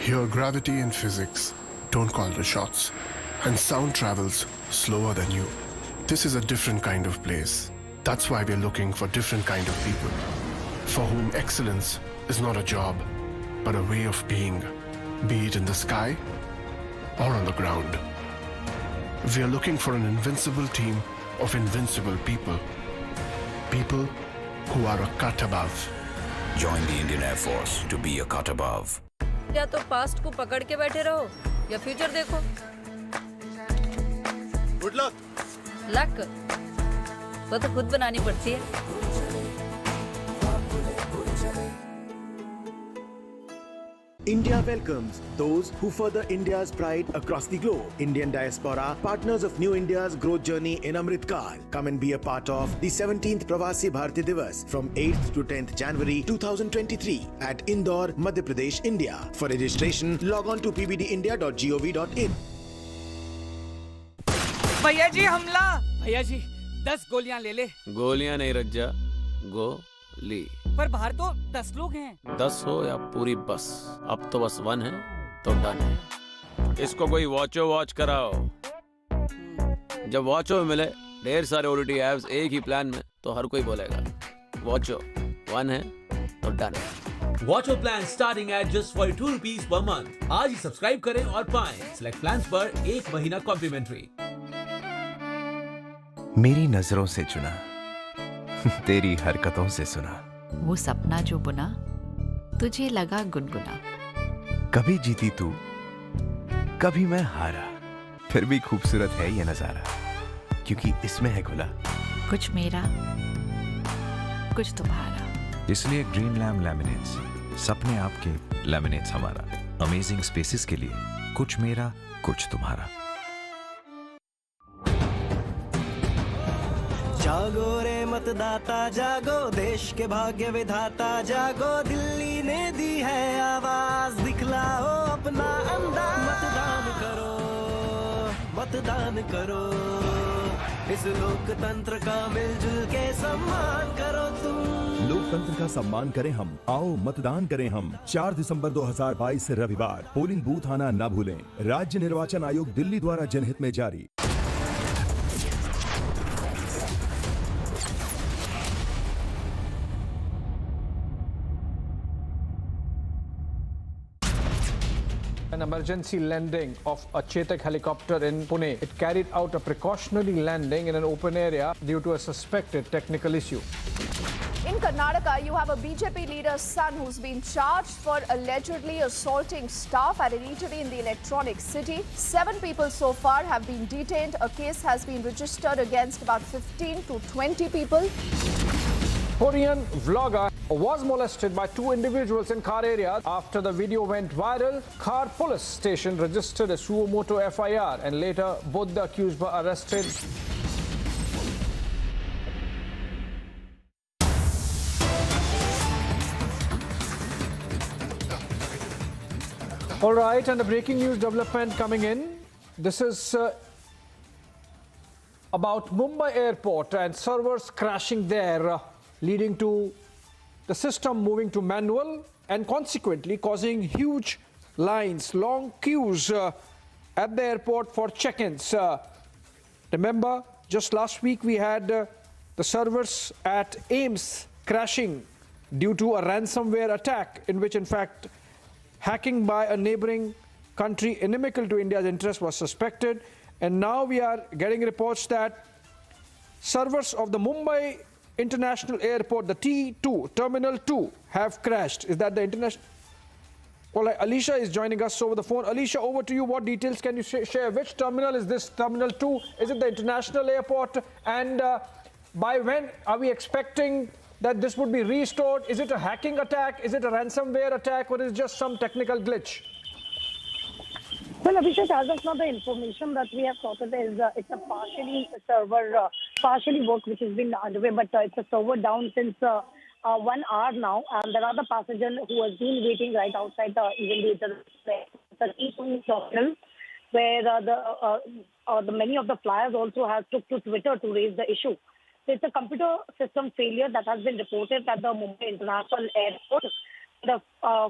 [SPEAKER 2] Here, gravity and physics don't call the shots, and sound travels slower than you. This is a different kind of place. That's why we're looking for different kind of people, for whom excellence is not a job, but a way of being, be it in the sky or on the ground. We are looking for an invincible team of invincible people. People who are a cut above.
[SPEAKER 28] Join the Indian Air Force to be a cut above.
[SPEAKER 12] या तो past को पकड़ के बैठे रहो या future देखो।
[SPEAKER 3] Good luck.
[SPEAKER 12] Luck वो तो खुद बनानी पड़ती है।
[SPEAKER 25] India welcomes those who further India's pride across the globe. Indian diaspora, partners of New India's growth journey in Amritkal. Come and be a part of the 17th Pravasi Bharti Divas from 8th to 10th January 2023 at Indore, Madhya Pradesh, India. For registration, log on to pbdindia.gov.in.
[SPEAKER 16] भैया जी हमला। भैया जी 10 गोलियां ले ले।
[SPEAKER 23] गोलियां नहीं रज्जा, गोली।
[SPEAKER 16] पर बाहर तो 10 लोग हैं।
[SPEAKER 23] 10 हो या पूरी बस, अब तो बस 1 है तो डन है। इसको कोई वॉच कराओ। जब वॉचो में मिले ढेर सारे OTT एप्स एक ही प्लान में तो हर कोई बोलेगा वॉचो 1 है तो डन है।
[SPEAKER 24] Watcho plan starting at just 42 rupees per month. आज ही सब्सक्राइब करें और पाएं सिलेक्ट प्लान्स पर 1 महीना कॉम्प्लीमेंट्री।
[SPEAKER 26] मेरी नजरों से चुना, तेरी हरकतों से सुना,
[SPEAKER 27] वो सपना जो बुना तुझे लगा गुनगुना।
[SPEAKER 26] कभी जीती तू, कभी मैं हारा, फिर भी खूबसूरत है ये नजारा, क्योंकि इसमें है खुला
[SPEAKER 27] कुछ मेरा कुछ तुम्हारा।
[SPEAKER 26] इसलिए ग्रीन लैम लैमिनेट्स, सपने आपके, लैमिनेट्स हमारा। अमेजिंग स्पेसेस के लिए कुछ मेरा कुछ तुम्हारा।
[SPEAKER 31] जागो रे मतदाता जागो, देश के भाग्य विधाता जागो, दिल्ली ने दी है आवाज, दिखलाओ अपना अंदाज। मतदान करो, मतदान करो, इस लोकतंत्र का मिलजुल के सम्मान करो तुम।
[SPEAKER 1] लोकतंत्र का सम्मान करें हम, आओ मतदान करें हम। 4 दिसंबर 2022 रविवार, पोलिंग बूथ आना न भूलें। राज्य निर्वाचन आयोग दिल्ली द्वारा जनहित में जारी।
[SPEAKER 17] An emergency landing of a Chetak helicopter in Pune. It carried out a precautionary landing in an open area due to a suspected technical issue.
[SPEAKER 4] In Karnataka, you have a BJP leader's son who's been charged for allegedly assaulting staff at an eatery in the Electronic City. 7 people so far have been detained. A case has been registered against about 15 to 20 people.
[SPEAKER 17] Korean vlogger was molested by 2 individuals in Khar area. After the video went viral, Khar police station registered a suo motu FIR and later both the accused were arrested. All right, and the breaking news development coming in. This is about Mumbai airport and servers crashing there, leading to the system moving to manual and consequently causing huge lines, long queues at the airport for check-ins. Remember, just last week we had the servers at AIMS crashing due to a ransomware attack in which in fact hacking by a neighboring country inimical to India's interest was suspected. And now we are getting reports that servers of the Mumbai International Airport, the T2, Terminal 2, have crashed. Is that the international? All right, Alicia is joining us over the phone. Alicia, over to you. What details can you share? Which terminal is this? Terminal 2? Is it the international airport? And by when are we expecting that this would be restored? Is it a hacking attack? Is it a ransomware attack? Or is it just some technical glitch?
[SPEAKER 10] Well, Abhishek, as of now, the information that we have gotten is it's a partially work which has been underway, but it's a server down since 1 hour now. And there are the passengers who has been waiting right outside even the T2 terminal, where the many of the flyers also have took to Twitter to raise the issue. So it's a computer system failure that has been reported at the Mumbai International Airport. The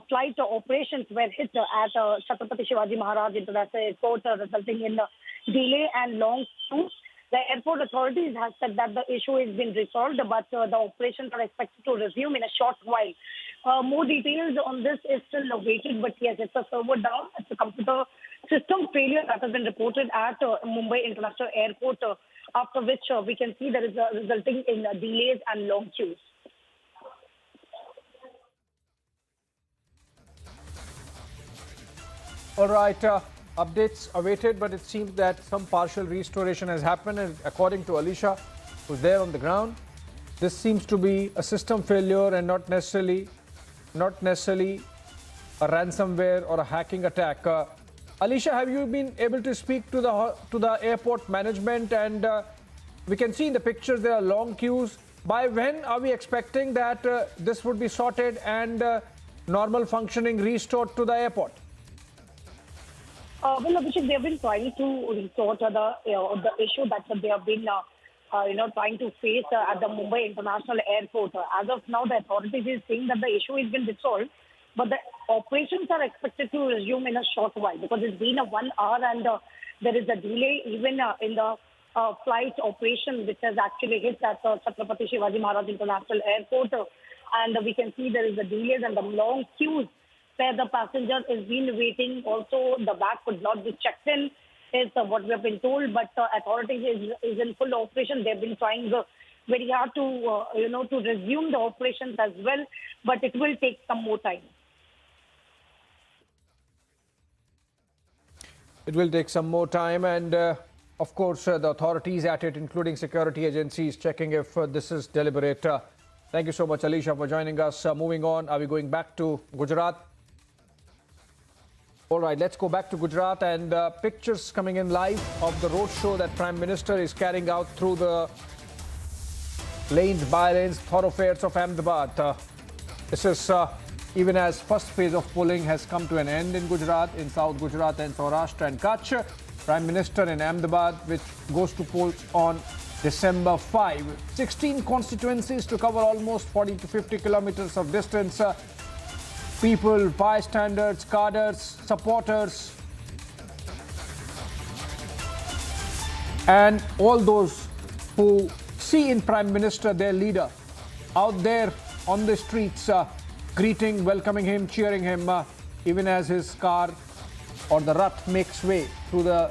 [SPEAKER 10] flight operations were hit at Chhatrapati Shivaji Maharaj International Airport, resulting in delay and long queues. The airport authorities have said that the issue has been resolved, but the operations are expected to resume in a short while. More details on this is still awaited, but yes, it's a server down. It's a computer system failure that has been reported at Mumbai International Airport, after which we can see there is resulting in delays and long queues.
[SPEAKER 17] All right, updates awaited, but it seems that some partial restoration has happened. And according to Alicia, who's there on the ground, this seems to be a system failure and not necessarily a ransomware or a hacking attack. Alicia, have you been able to speak to the airport management? And we can see in the pictures there are long queues. By when are we expecting that this would be sorted and normal functioning restored to the airport?
[SPEAKER 10] Well, Abhishek, they have been trying to resort the issue that they have been, trying to face at the Mumbai International Airport. As of now, the authorities is saying that the issue has been resolved, but the operations are expected to resume in a short while because it's been 1 hour and there is a delay even in the flight operation, which has actually hit at Chhatrapati Shivaji Maharaj International Airport. And we can see there is a delays and the long queues where the passenger is been waiting. Also, the bag could not be checked in, is what we have been told. But authorities is in full operation. They've been trying very hard to, to resume the operations as well. But it will take some more time.
[SPEAKER 17] It will take some more time. And of course, the authorities at it, including security agencies, checking if this is deliberate. Thank you so much, Alicia, for joining us. Moving on, are we going back to Gujarat? All right, let's go back to Gujarat, and pictures coming in live of the roadshow that Prime Minister is carrying out through the lanes, by-lanes, thoroughfares of Ahmedabad. This is even as first phase of polling has come to an end in Gujarat, in South Gujarat and Saurashtra and Kutch. Prime Minister in Ahmedabad, which goes to polls on December 5. 16 constituencies to cover almost 40 to 50 kilometers of distance. People, bystanders, cadres, supporters, and all those who see in Prime Minister their leader out there on the streets, greeting, welcoming him, cheering him, even as his car or the Rath makes way through the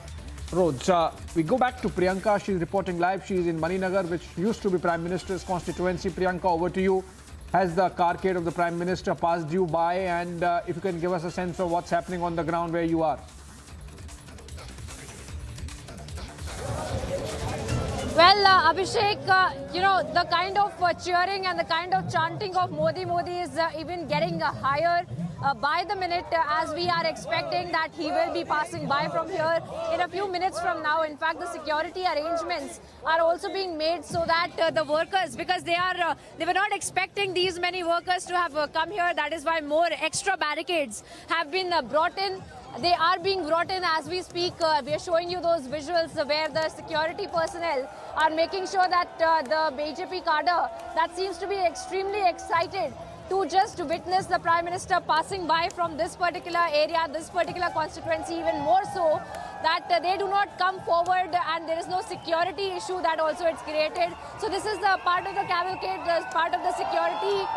[SPEAKER 17] roads. We go back to Priyanka. She's reporting live. She's in Maninagar, which used to be Prime Minister's constituency. Priyanka, over to you. Has the carcade of the Prime Minister passed you by? And if you can give us a sense of what's happening on the ground where you are.
[SPEAKER 6] Well, Abhishek, the kind of cheering and the kind of chanting of Modi, Modi is even getting higher by the minute, as we are expecting that he will be passing by from here in a few minutes from now. In fact, the security arrangements are also being made so that the workers, because they were not expecting these many workers to have come here. That is why more extra barricades have been brought in. They are being brought in as we speak. We are showing you those visuals where the security personnel are making sure that the BJP cadre that seems to be extremely excited to just witness the Prime Minister passing by from this particular area, this particular constituency, even more so that they do not come forward, and there is no security issue that also it's created. So this is the part of the cavalcade, part of the security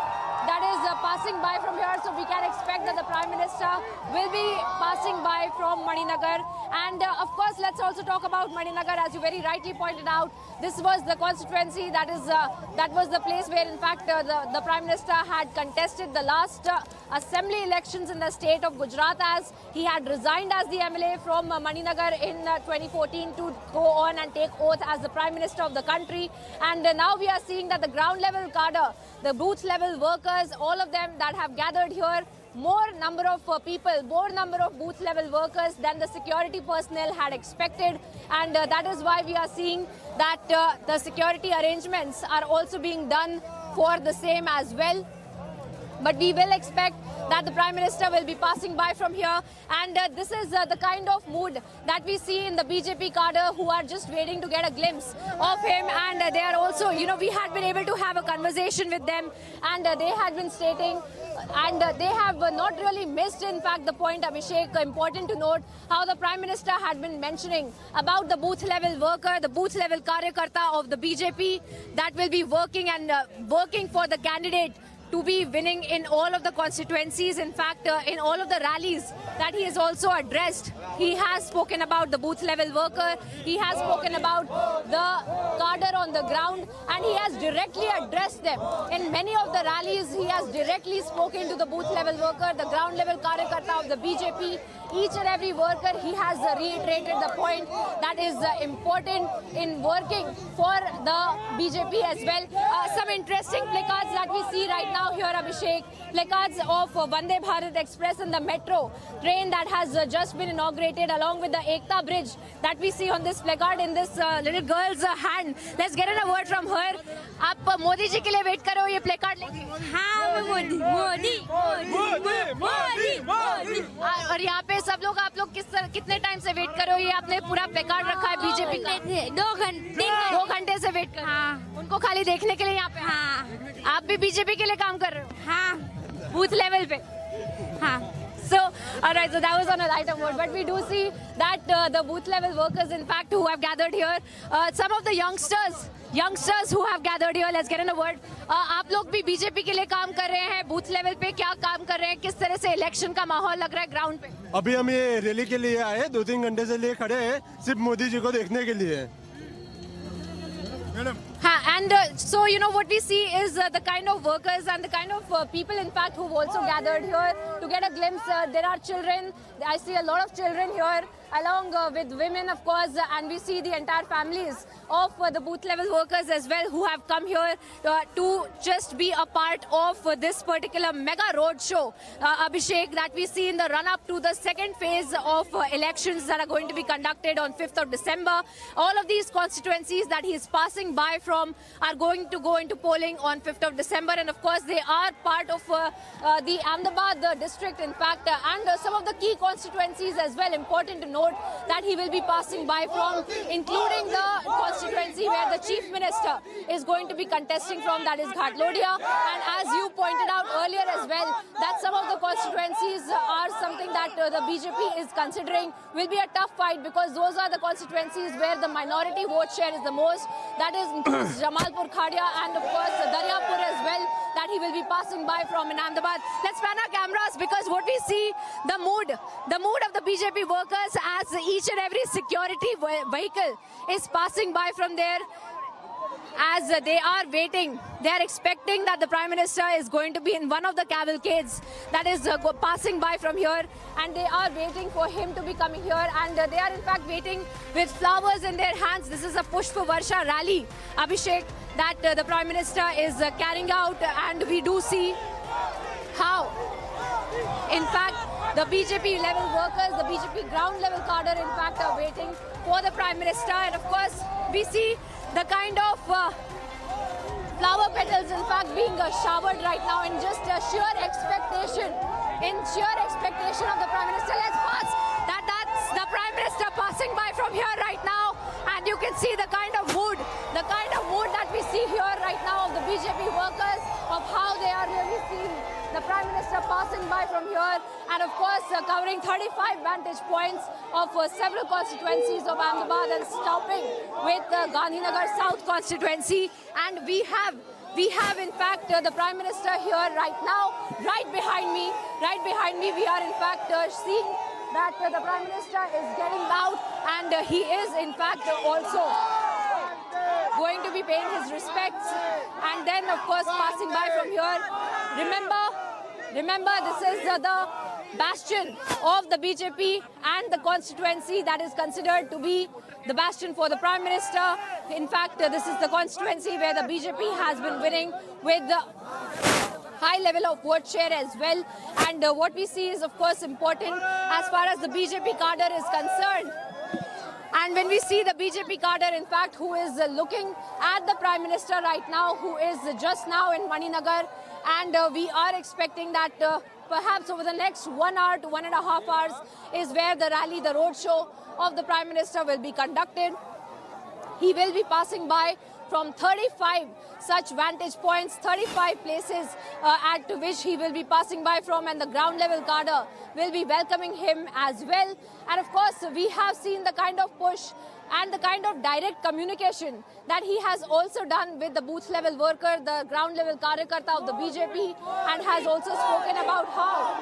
[SPEAKER 6] that is passing by from here. So we can expect that the Prime Minister will be passing by from Maninagar. And of course, let's also talk about Maninagar. As you very rightly pointed out, this was the constituency, that was the place where in fact the Prime Minister had contested the last assembly elections in the state of Gujarat, as he had resigned as the MLA from Maninagar in 2014 to go on and take oath as the Prime Minister of the country. And now we are seeing that the ground level cadre, the booth level workers, all of them that have gathered here, more number of people, more number of booth level workers than the security personnel had expected. And that is why we are seeing that the security arrangements are also being done for the same as well. But we will expect that the Prime Minister will be passing by from here. And this is the kind of mood that we see in the BJP cadre, who are just waiting to get a glimpse of him. And they are also, we had been able to have a conversation with them, and they had been stating, and they have not really missed, in fact, the point, Abhishek, important to note how the Prime Minister had been mentioning about the booth level worker, the booth level karyakarta of the BJP that will be working and working for the candidate to be winning in all of the constituencies. In fact, in all of the rallies that he has also addressed, he has spoken about the booth level worker, he has spoken about the cadre on the ground, and he has directly addressed them. In many of the rallies, he has directly spoken to the booth level worker, the ground level karyakarta of the BJP. Each and every worker, he has reiterated the point that is important in working for the BJP as well. Some interesting placards that we see right now here, Abhishek, placards of Vande Bharat Express and the metro train that has just been inaugurated, along with the Ekta Bridge that we see on this placard in this little girl's hand. Let's get in a word from her. आप मोदी जी के लिए wait कर रहे हो ये placard लेके? हाँ, मोदी मोदी मोदी मोदी मोदी। और यहाँ पे सब लोग, आप लोग कितने टाइम से वेट कर रहे हो? ये आपने पूरा प्लेकार्ड रखा है बीजेपी का? 2 घंटे से वेट कर रहे हो? उनको खाली देखने के लिए यहाँ पे? हाँ। आप भी बीजेपी के लिए काम कर रहे हो? हाँ, बूथ लेवल पे? हाँ। So, alright, so that was on a lighter note, but we do see that the booth level workers, in fact, who have gathered here, some of the youngsters who have gathered here, let's get in a word. आप लोग भी BJP के लिए काम कर रहे हैं, booth level पे क्या काम कर रहे हैं, किस तरह से इलेक्शन का माहौल लग रहा है ग्राउंड पे?
[SPEAKER 11] अभी हम ये रैली के लिए आए, 2-3 घंटे से लिए खड़े हैं, सिर्फ मोदी जी को देखने के लिए.
[SPEAKER 6] And so, what we see is the kind of workers and the kind of people, in fact, who've also gathered here to get a glimpse. There are children. I see a lot of children here. along with women, of course, and we see the entire families of the booth level workers as well who have come here to just be a part of this particular mega road show, Abhishek, that we see in the run-up to the second phase of elections that are going to be conducted on 5th of December. All of these constituencies that he is passing by from are going to go into polling on 5th of December, and of course they are part of the Ahmedabad district, in fact, and some of the key constituencies as well. Important to note that he will be passing by from, including the constituency where the Chief Minister is going to be contesting from, that is Ghatlodia. And as you pointed out earlier as well, that some of the constituencies are something that the BJP is considering will be a tough fight, because those are the constituencies where the minority vote share is the most. That is includes Jamalpur, Khadia, and of course Daryapur as well, that he will be passing by from in Ahmedabad. Let's pan our cameras, because what we see, the mood of the BJP workers as each and every security vehicle is passing by from there, as they are waiting. They are expecting that the Prime Minister is going to be in one of the cavalcades that is passing by from here, and they are waiting for him to be coming here, and they are in fact waiting with flowers in their hands. This is a Pushpa Varsha rally, Abhishek, that the Prime Minister is carrying out, and we do see how, in fact, the BJP level workers, the BJP ground level cadre, in fact, are waiting for the Prime Minister. And of course, we see the kind of flower petals, in fact, being showered right now in just sheer expectation of the Prime Minister. Let's pass. That's the Prime Minister passing by from here right now. And you can see the kind of mood that we see here right now of the BJP workers, of how they are really seeing the Prime Minister passing by from here, and of course covering 35 vantage points of several constituencies of Ahmedabad, and stopping with Gandhinagar South constituency. And we have in fact the Prime Minister here right now, right behind me we are in fact seeing that the Prime Minister is getting out, and he is in fact also going to be paying his respects, and then of course passing by from here. Remember, this is the bastion of the BJP and the constituency that is considered to be the bastion for the Prime Minister. In fact, this is the constituency where the BJP has been winning with the high level of vote share as well. And what we see is, of course, important as far as the BJP cadre is concerned. And when we see the BJP cadre, in fact, who is looking at the Prime Minister right now, who is just now in Maninagar, and we are expecting that perhaps over the next 1 hour to 1.5 hours is where the rally, the roadshow of the Prime Minister will be conducted. He will be passing by from 35 such vantage points, 35 places at which he will be passing by from, and the ground level cadre will be welcoming him as well. And of course, we have seen the kind of push and the kind of direct communication that he has also done with the booth level worker, the ground level karyakarta of the BJP, and has also spoken about how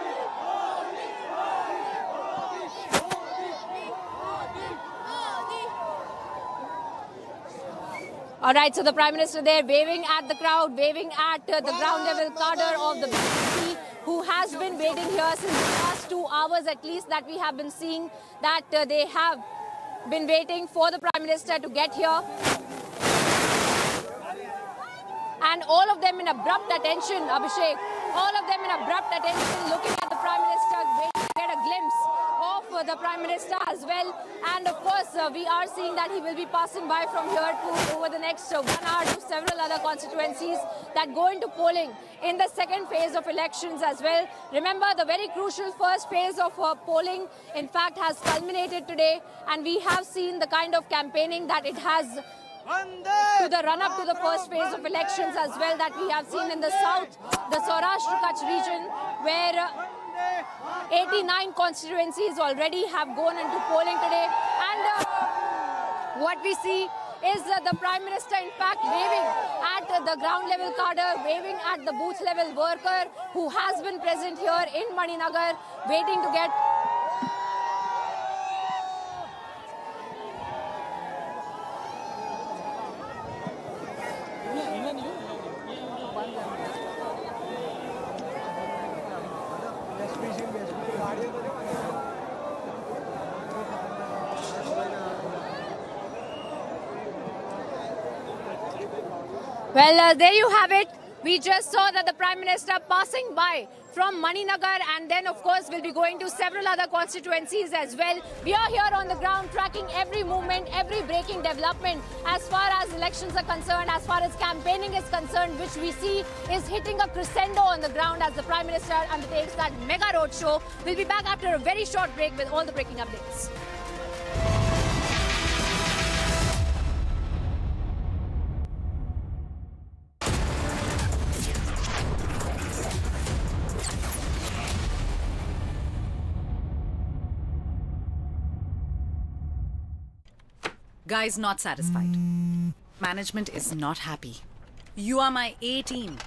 [SPEAKER 6] all right, so the Prime Minister there waving at the crowd, waving at the ground level cadre of the BJP, who has been waiting here since the last 2 hours at least, that we have been seeing that they have been waiting for the Prime Minister to get here. And all of them in abrupt attention, Abhishek, all of them in abrupt attention, looking at the Prime Minister, waiting to get a glimpse of the Prime Minister as well. And of course, we are seeing that he will be passing by from here to over the next 1 hour to several other constituencies that go into polling in the second phase of elections as well. Remember, the very crucial first phase of polling, in fact, has culminated today, and we have seen the kind of campaigning that it has to the run-up to the first phase of elections as well, that we have seen in the south, the Saurashtra Kutch region, where 89 constituencies already have gone into polling today. And what we see is the Prime Minister, in fact, waving at the ground level cadre, waving at the booth level worker who has been present here in Maninagar, waiting to get Well, there you have it. We just saw that the Prime Minister passing by from Maninagar, and then of course we'll be going to several other constituencies as well. We are here on the ground tracking every movement, every breaking development as far as elections are concerned, as far as campaigning is concerned, which we see is hitting a crescendo on the ground as the Prime Minister undertakes that mega roadshow. We'll be back after a very short break with all the breaking updates.
[SPEAKER 12] Guys not satisfied. Management is not happy. You are my A team.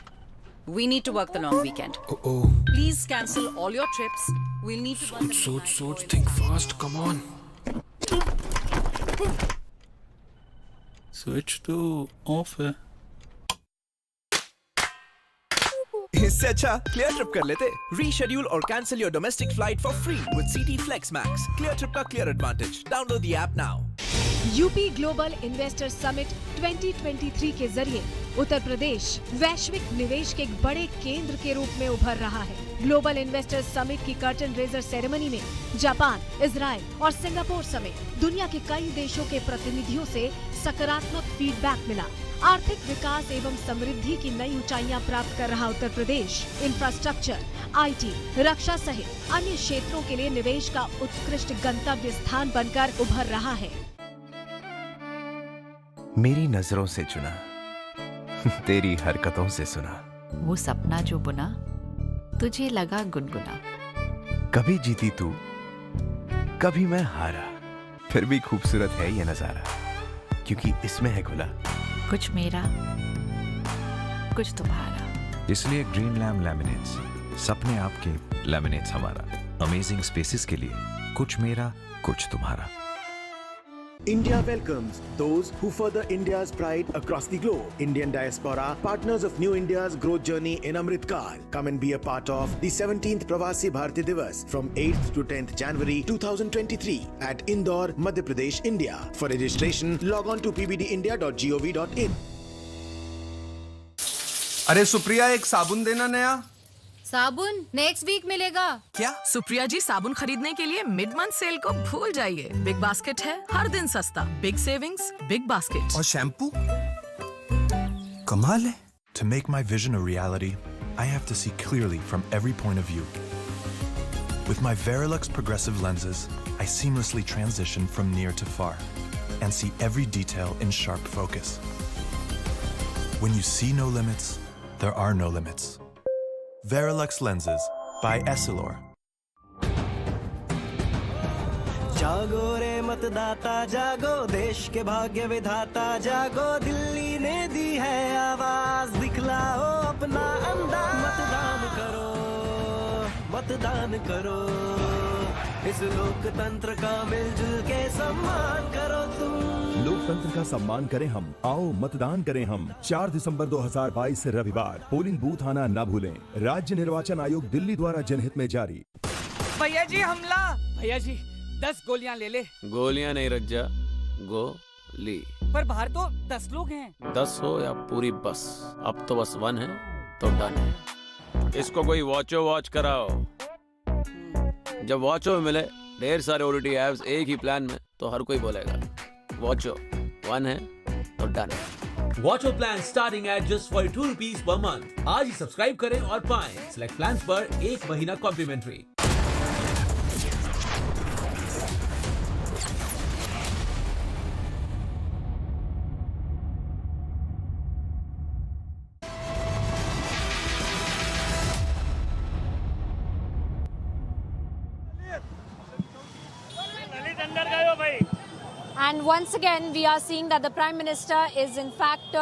[SPEAKER 12] We need to work the long weekend.
[SPEAKER 26] Oh.
[SPEAKER 12] Please cancel all your trips. We'll need to
[SPEAKER 26] Soch, think fast, come on.
[SPEAKER 7] Switch to off है.
[SPEAKER 26] इससे अच्छा clear trip कर लेते. Reschedule or cancel your domestic flight for free with CT Flex Max. Clear trip का clear advantage. Download the app now.
[SPEAKER 13] UP global investor summit 2023 के जरिए उत्तर प्रदेश वैश्विक निवेश के एक बड़े केंद्र के रूप में उभर रहा है. ग्लोबल इन्वेस्टर समिट की कर्टन रेजर सेरेमनी में जापान, इजराइल और सिंगापुर समेत दुनिया के कई देशों के प्रतिनिधियों से सकारात्मक फीडबैक मिला. आर्थिक विकास एवं समृद्धि की नई ऊंचाइयां प्राप्त कर रहा उत्तर प्रदेश इंफ्रास्ट्रक्चर, IT, रक्षा सहित अन्य क्षेत्रों के लिए निवेश का उत्कृष्ट गंतव्य स्थान बनकर उभर रहा है.
[SPEAKER 26] मेरी नजरों से चुना, तेरी हरकतों से सुना.
[SPEAKER 27] वो सपना जो बुना तुझे लगा गुनगुना.
[SPEAKER 26] कभी जीती तू, कभी मैं हारा, फिर भी खूबसूरत है ये नजारा, क्योंकि इसमें है खुला
[SPEAKER 27] कुछ मेरा कुछ तुम्हारा.
[SPEAKER 26] इसलिए ग्रीन लैम लैमिनेट्स, सपने आपके, लैमिनेट्स हमारा. अमेजिंग स्पेसेस के लिए कुछ मेरा कुछ तुम्हारा.
[SPEAKER 25] India welcomes those who further India's pride across the globe. Indian diaspora, partners of New India's growth journey in Amritkar. Come and be a part of the 17th Pravasi Bharti Divas from 8th to 10th January 2023 at Indore, Madhya Pradesh, India. For registration, log on to pbdindia.gov.in.
[SPEAKER 26] अरे सुप्रिया, एक साबुन देना नया.
[SPEAKER 12] साबुन next week मिलेगा.
[SPEAKER 26] क्या?
[SPEAKER 12] सुप्रिया जी, साबुन खरीदने के लिए मिड मंथ सेल को भूल जाइए. बिग बास्केट है, हर दिन सस्ता. Big savings, big basket.
[SPEAKER 26] और शैम्पू? कमाल है. To make my vision a reality, I have to see clearly from every point of view. With my Verilux progressive lenses, I seamlessly transition from near to far and see every detail in sharp focus. When you see no limits, there are no limits. Verilux lenses by Essilor.
[SPEAKER 31] जागो रे मतदाता जागो, देश के भाग्य विधाता जागो. दिल्ली ने दी है आवाज, दिखलाओ अपना अंदाज. मतदान करो, मतदान करो. इस लोकतंत्र का मिलजुल के सम्मान करो तुम.
[SPEAKER 1] लोकतंत्र का सम्मान करें हम, आओ मतदान करें हम. 4 दिसंबर 2022 से रविवार. पोलिंग बूथ आना न भूलें. राज्य निर्वाचन आयोग दिल्ली द्वारा जनहित में जारी.
[SPEAKER 16] भैया जी हमला. भैया जी 10 गोलियां ले ले.
[SPEAKER 23] गोलियां नहीं रज्जा, गोली.
[SPEAKER 16] पर बाहर तो 10 लोग हैं.
[SPEAKER 23] 10 हो या पूरी बस, अब तो बस 1 है तो डन है. इसको कोई वॉचो वॉच कराओ. जब वॉचो में मिले ढेर सारे OTT एप्स एक ही प्लान में, तो हर कोई बोलेगा वॉचो 1 है तो डन है.
[SPEAKER 24] Watcho plan starting at just 42 rupees per month. आज ही सब्सक्राइब करें और पाएं सिलेक्ट प्लान्स पर 1 महीना complementary.
[SPEAKER 6] And once again, we are seeing that the Prime Minister is in fact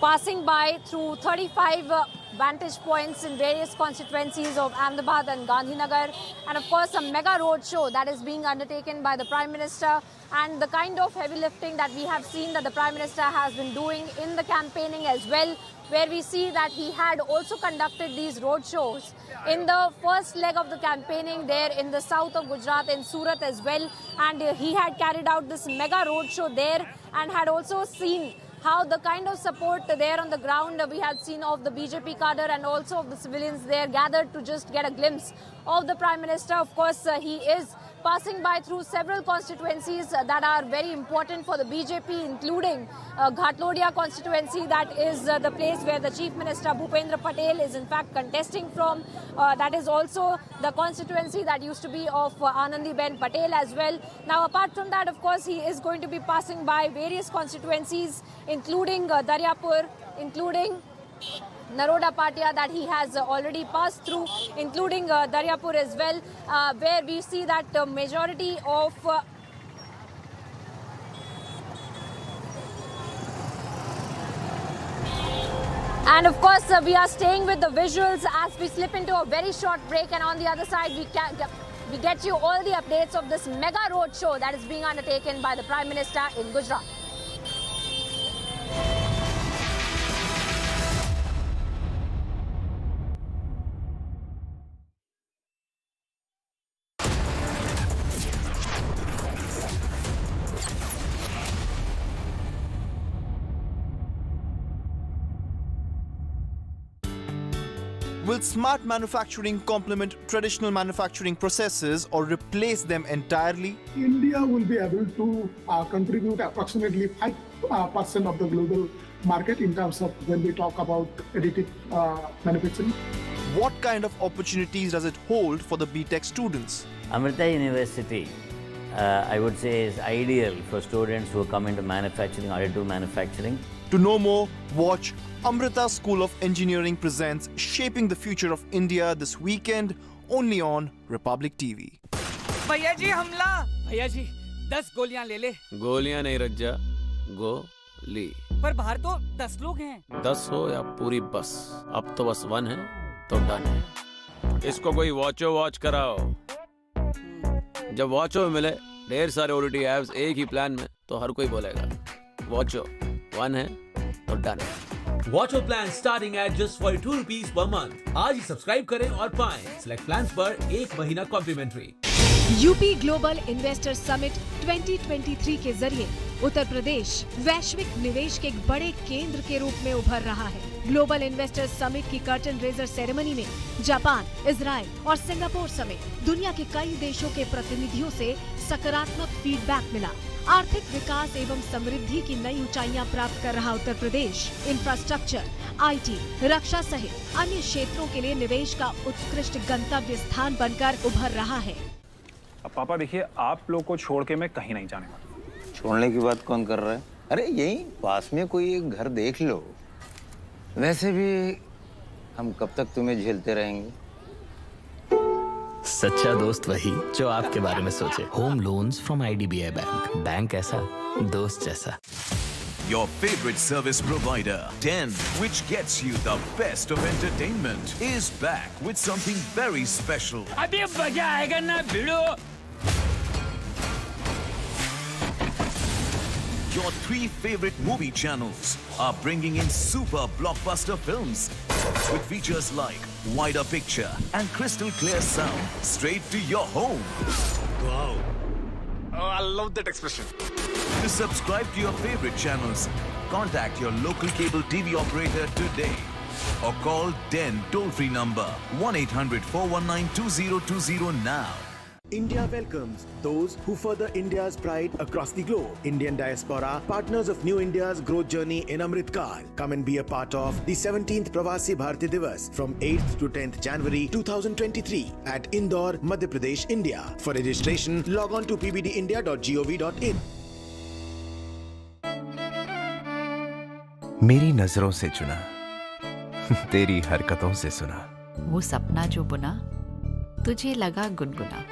[SPEAKER 6] passing by through 35 vantage points in various constituencies of Ahmedabad and Gandhinagar. And of course, a mega roadshow that is being undertaken by the Prime Minister, and the kind of heavy lifting that we have seen that the Prime Minister has been doing in the campaigning as well, where we see that he had also conducted these roadshows in the first leg of the campaigning there in the south of Gujarat, in Surat as well. And he had carried out this mega roadshow there and had also seen how the kind of support there on the ground we had seen of the BJP cadre and also of the civilians there gathered to just get a glimpse of the Prime Minister. Of course, he is passing by through several constituencies that are very important for the BJP, including Ghatlodiya constituency, that is the place where the Chief Minister Bhupendra Patel is in fact contesting from. That is also the constituency that used to be of Anandiben Patel as well. Now, apart from that, of course, he is going to be passing by various constituencies, including Daryapur, including Naroda Patia that he has already passed through, including Daryapur as well, where we see that majority of and of course we are staying with the visuals as we slip into a very short break, and on the other side we get you all the updates of this mega road show that is being undertaken by the Prime Minister in Gujarat.
[SPEAKER 5] Will smart manufacturing complement traditional manufacturing processes or replace them entirely?
[SPEAKER 8] India will be able to contribute approximately 5% of the global market in terms of when we talk about additive manufacturing.
[SPEAKER 5] What kind of opportunities does it hold for the BTech students?
[SPEAKER 14] Amrita University, I would say, is ideal for students who come into manufacturing, additive manufacturing.
[SPEAKER 5] To know more, watch Amrita School of Engineering presents Shaping the Future of India this weekend, only on Republic TV.
[SPEAKER 16] भैया जी हमला! भैया जी 10 गोलियां ले ले।
[SPEAKER 23] गोलियां नहीं रज्जा, गोली।
[SPEAKER 16] पर बाहर तो 10 लोग हैं।
[SPEAKER 23] 10 हो या पूरी बस, अब तो बस 1 है तो डन है। इसको कोई वॉच कराओ। जब वॉचो में मिले ढेर सारे OTT एप्स एक ही प्लान में, तो हर कोई बोलेगा वॉचो 1 है तो डन है।
[SPEAKER 24] Watcho plan starting at just 42 rupees per month. आज ही सब्सक्राइब करें और पाएं सिलेक्ट प्लान्स पर 1 महीना complimentary.
[SPEAKER 13] UP global investor summit 2023 के जरिए उत्तर प्रदेश वैश्विक निवेश के एक बड़े केंद्र के रूप में उभर रहा है। ग्लोबल इन्वेस्टर समिट की कर्टन रेजर सेरेमनी में जापान, इजराइल और सिंगापुर समेत दुनिया के कई देशों के प्रतिनिधियों से सकारात्मक फीडबैक मिला। आर्थिक विकास एवं समृद्धि की नई ऊंचाइयां प्राप्त कर रहा उत्तर प्रदेश इंफ्रास्ट्रक्चर, IT, रक्षा सहित अन्य क्षेत्रों के लिए निवेश का उत्कृष्ट गंतव्य स्थान बनकर उभर रहा है।
[SPEAKER 15] अब पापा देखिए, आप लोग को छोड़ के मैं कहीं नहीं जाने वाला।
[SPEAKER 18] छोड़ने की बात कौन कर रहा है? अरे यहीं पास में कोई एक घर देख लो। वैसे भी हम कब तक तुम्हें झेलते रहेंगे?
[SPEAKER 19] सच्चा दोस्त वही जो आपके बारे में सोचे। Home loans from IDBI bank. Bank ऐसा, दोस्त जैसा।
[SPEAKER 20] Your favorite service provider, 10, which gets you the best of entertainment, is back with something very special.
[SPEAKER 16] अभी मजा आएगा ना भिड़ो।
[SPEAKER 20] Your 3 favorite movie channels are bringing in super blockbuster films with features like wider picture and crystal clear sound straight to your home.
[SPEAKER 2] Wow. Oh, I love that expression.
[SPEAKER 20] To subscribe to your favorite channels, contact your local cable TV operator today or call 10 toll-free number 1-800-419-2020 now.
[SPEAKER 25] India welcomes those who further India's pride across the globe. Indian diaspora, partners of New India's growth journey in Amritkar. Come and be a part of the 17th Pravasi Bharti Divas from 8th to 10th January 2023 at Indore, Madhya Pradesh, India. For registration, log on to pbdindia.gov.in.
[SPEAKER 21] मेरी नजरों से चुना, तेरी हरकतों से सुना।
[SPEAKER 27] वो सपना जो बुना, तुझे लगा गुनगुना।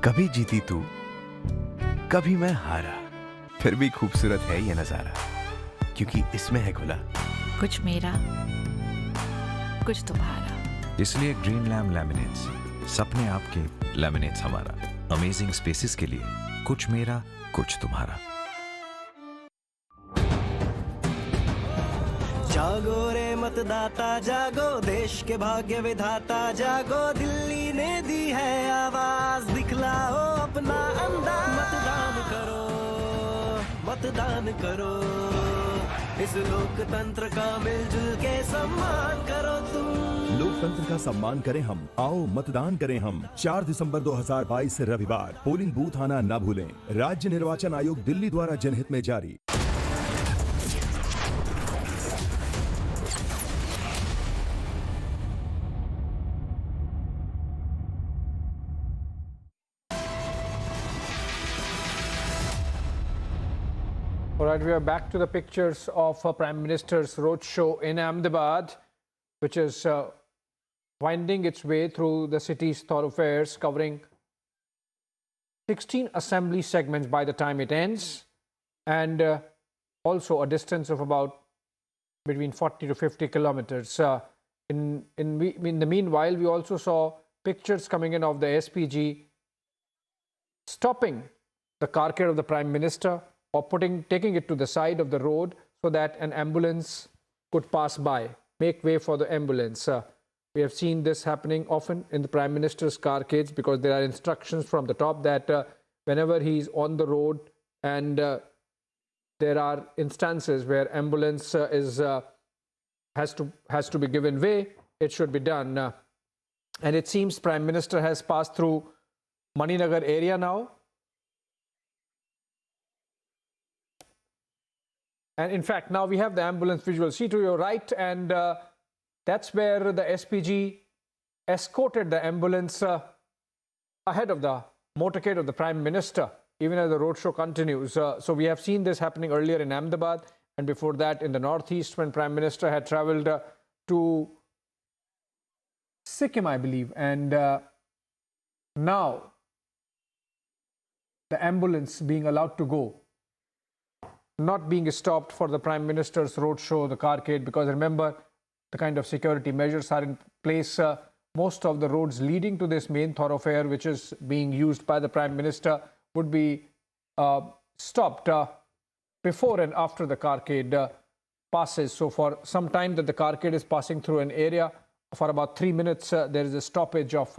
[SPEAKER 21] कभी जीती तू, कभी मैं हारा, फिर भी खूबसूरत है ये नजारा, क्योंकि इसमें है खुला
[SPEAKER 27] कुछ मेरा, कुछ तुम्हारा।
[SPEAKER 21] इसलिए ग्रीन लैम लैमिनेट्स, सपने आपके, लैमिनेट्स हमारा। अमेजिंग स्पेसेस के लिए कुछ मेरा, कुछ तुम्हारा।
[SPEAKER 31] जागो रे मतदाता जागो, देश के भाग्य विधाता जागो, दिल्ली ने दी है आवाज, दिखलाओ अपना अंदाज। मतदान करो, मतदान करो। इस लोकतंत्र का मिलजुल के सम्मान करो तुम।
[SPEAKER 1] लोकतंत्र का सम्मान करें हम, आओ मतदान करें हम। 4 दिसंबर 2022 रविवार, पोलिंग बूथ आना न भूलें। राज्य निर्वाचन आयोग दिल्ली द्वारा जनहित में जारी।
[SPEAKER 3] All right, we are back to the pictures of Prime Minister's roadshow in Ahmedabad, which is winding its way through the city's thoroughfares, covering 16 assembly segments by the time it ends, and also a distance of about between 40 to 50 kilometers. In the meanwhile, we also saw pictures coming in of the SPG stopping the carcade of the Prime Minister, or taking it to the side of the road so that an ambulance could pass by, make way for the ambulance. We have seen this happening often in the Prime Minister's carcades, because there are instructions from the top that whenever he's on the road and there are instances where ambulance has to be given way, it should be done. And it seems Prime Minister has passed through Maninagar area now. And in fact, now we have the ambulance visual. See to your right, and that's where the SPG escorted the ambulance ahead of the motorcade of the Prime Minister, even as the roadshow continues. So we have seen this happening earlier in Ahmedabad, and before that in the northeast, when Prime Minister had travelled to Sikkim, I believe. And now the ambulance being allowed to go, not being stopped for the Prime Minister's roadshow, the carcade, because remember, the kind of security measures are in place. Most of the roads leading to this main thoroughfare, which is being used by the Prime Minister, would be stopped before and after the carcade passes. So for some time that the carcade is passing through an area, for about 3 minutes, there is a stoppage of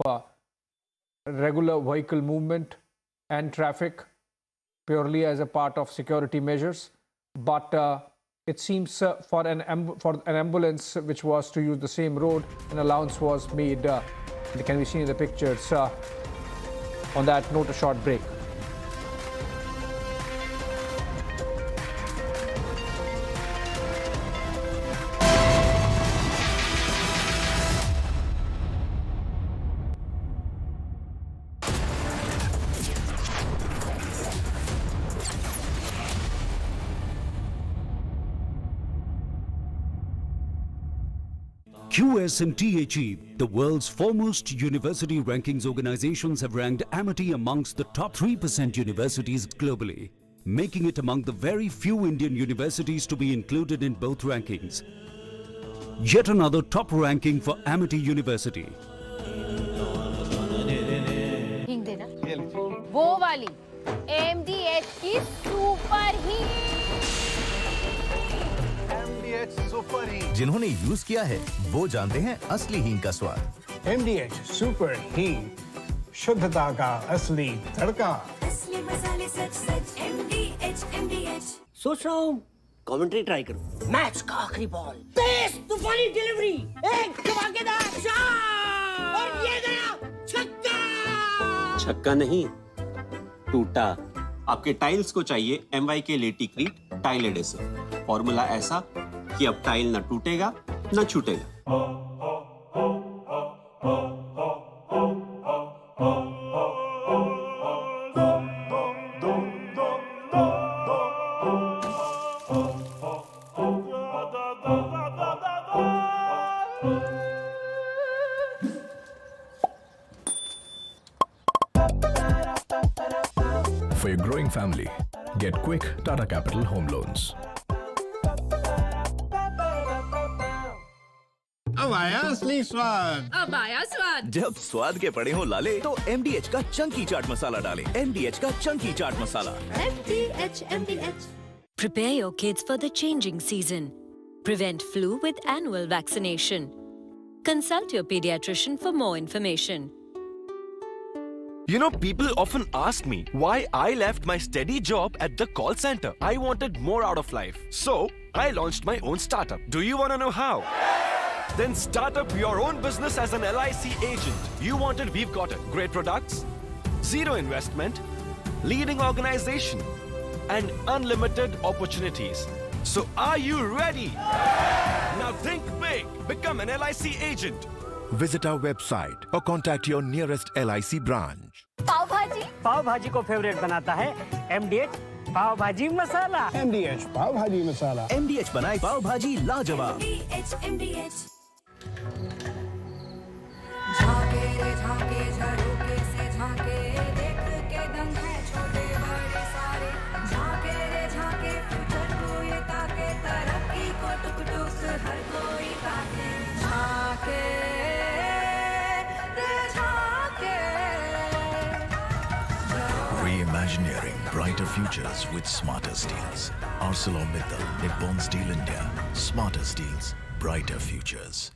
[SPEAKER 3] regular vehicle movement and traffic, purely as a part of security measures. But it seems for an ambulance which was to use the same road, an allowance was made. It can be seen in the pictures. On that note, a short break.
[SPEAKER 4] QS and THE, the world's foremost university rankings organizations, have ranked Amity amongst the top 3% universities globally, making it among the very few Indian universities to be included in both rankings. Yet another top ranking for Amity University.
[SPEAKER 6] वो वाली MDH की super hit.
[SPEAKER 21] Super हींग, जिन्होंने use किया है वो जानते हैं असली हींग का स्वाद।
[SPEAKER 7] MDH सुपर हींग, शुद्धता का असली तड़का।
[SPEAKER 9] असली मसाले सच सच MDH।
[SPEAKER 10] सोच रहा हूँ कमेंट्री ट्राई करूँ। मैच का आखिरी बॉल, तेज तूफानी डिलीवरी, एक धमाकेदार शॉट और ये गया छक्का।
[SPEAKER 11] छक्का नहीं, टूटा। आपके टाइल्स को चाहिए MY के लेटिक्रीट टाइल एडेसिव। फॉर्मूला ऐसा कि अब टाइल न टूटेगा न छूटेगा।
[SPEAKER 21] For your growing family, get quick Tata Capital home loans.
[SPEAKER 7] अब आया असली स्वाद।
[SPEAKER 27] अब आया स्वाद।
[SPEAKER 21] जब स्वाद के पड़े हो लाले तो MDH का चंकी चाट मसाला डालें। MDH का Chunky chaat masala.
[SPEAKER 9] MDH। Prepare your kids for the changing season. Prevent flu with annual vaccination. Consult your pediatrician for more information.
[SPEAKER 21] You know, people often ask me why I left my steady job at the call center. I wanted more out of life. So, I launched my own startup. Do you want to know how? Then start up your own business as an LIC agent. You want it, we've got it. Great products, zero investment, leading organization, and unlimited opportunities. So are you ready? Now think big. Become an LIC agent.
[SPEAKER 1] Visit our website or contact your nearest LIC branch.
[SPEAKER 10] पाव भाजी को favourite बनाता है MDH पाव भाजी मसाला।
[SPEAKER 7] MDH पाव भाजी मसाला।
[SPEAKER 19] MDH बनाए पाव भाजी लाजवाब।
[SPEAKER 5] झाके रे झाके झरोके से झाके देख के दंग है छोटे बड़े सारे झाके रे झाके फ्यूचर को ये ताके तरक्की को टुक टुक हर कोई ताके झाके रे झाके
[SPEAKER 20] Reimagineering brighter futures with smarter steels. ArcelorMittal, Nippon Steel India. Smarter steels, brighter futures.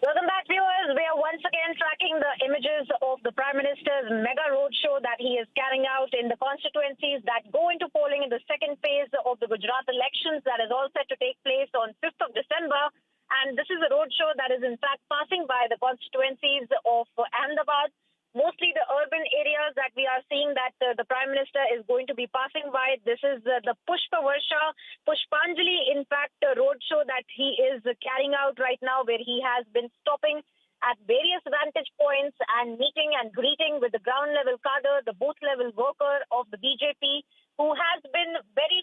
[SPEAKER 8] Welcome back, viewers. We are once again tracking the images of the Prime Minister's mega roadshow that he is carrying out in the constituencies that go into polling in the second phase of the Gujarat elections that is all set to take place on 5th of December. And this is a roadshow that is in fact passing by the constituencies of Ahmedabad, mostly the urban areas that we are seeing that the Prime Minister is going to be passing by. This is the Pushpa Varsha, Pushpanjali, in fact, roadshow that he is carrying out right now, where he has been stopping at various vantage points and meeting and greeting with the ground level cadre, the booth level worker of the BJP, who has been very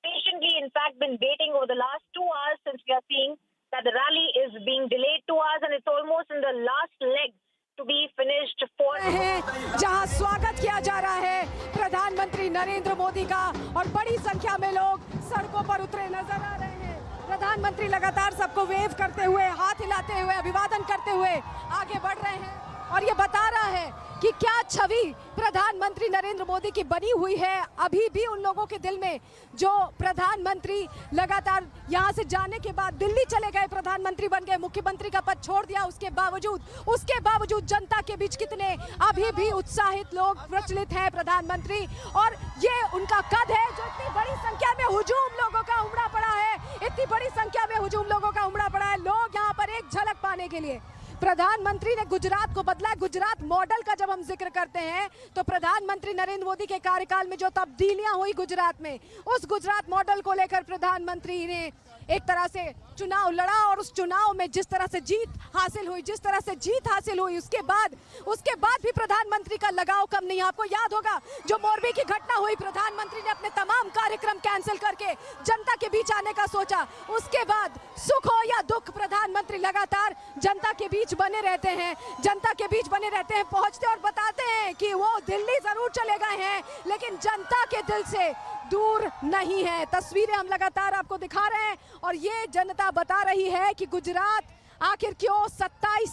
[SPEAKER 8] patiently, in fact, been waiting over the last 2 hours since we are seeing that the rally is being delayed 2 hours and it's almost in the last leg to be finished for
[SPEAKER 13] जहां स्वागत किया जा रहा है प्रधानमंत्री नरेंद्र मोदी का और बड़ी संख्या में लोग सड़कों पर उतरे नजर आ रहे हैं। प्रधानमंत्री लगातार सबको वेव करते हुए, हाथ हिलाते हुए, अभिवादन करते हुए आगे बढ़ रहे हैं और ये बता रहा है कि क्या छवि प्रधानमंत्री नरेंद्र मोदी की बनी हुई है अभी भी उन लोगों के दिल में जो प्रधानमंत्री लगातार यहां से जाने के बाद दिल्ली चले गए, प्रधानमंत्री बन गए, मुख्यमंत्री का पद छोड़ दिया, उसके बावजूद जनता के बीच कितने अभी भी उत्साहित लोग प्रचलित हैं प्रधानमंत्री। और ये उनका कद है जो इतनी बड़ी संख्या में हुजूम लोगों का उमड़ा पड़ा है, इतनी बड़ी संख्या में हुजूम लोगों का उमड़ा पड़ा है। लोग यहाँ पर एक झलक पाने के लिए प्रधानमंत्री ने गुजरात को बदला। गुजरात मॉडल का जब हम जिक्र करते हैं तो प्रधानमंत्री नरेंद्र मोदी के कार्यकाल में जो तब्दीलियां हुई गुजरात में, उस गुजरात मॉडल को लेकर प्रधानमंत्री ने एक तरह से चुनाव लड़ा और उस चुनाव में जिस तरह से जीत हासिल हुई, उसके बाद भी प्रधानमंत्री का लगाव कम नहीं। आपको याद होगा जो मोरबी की घटना हुई, प्रधानमंत्री ने अपने तमाम कार्यक्रम कैंसिल करके जनता के बीच आने का सोचा। उसके बाद सुख हो या दुख, प्रधानमंत्री लगातार जनता के बीच बने रहते हैं, पहुंचते और बताते हैं कि वो दिल्ली जरूर चले गए हैं लेकिन जनता के दिल से दूर नहीं है। तस्वीरें हम लगातार आपको दिखा रहे हैं और ये जनता बता रही है कि गुजरात आखिर क्यों 27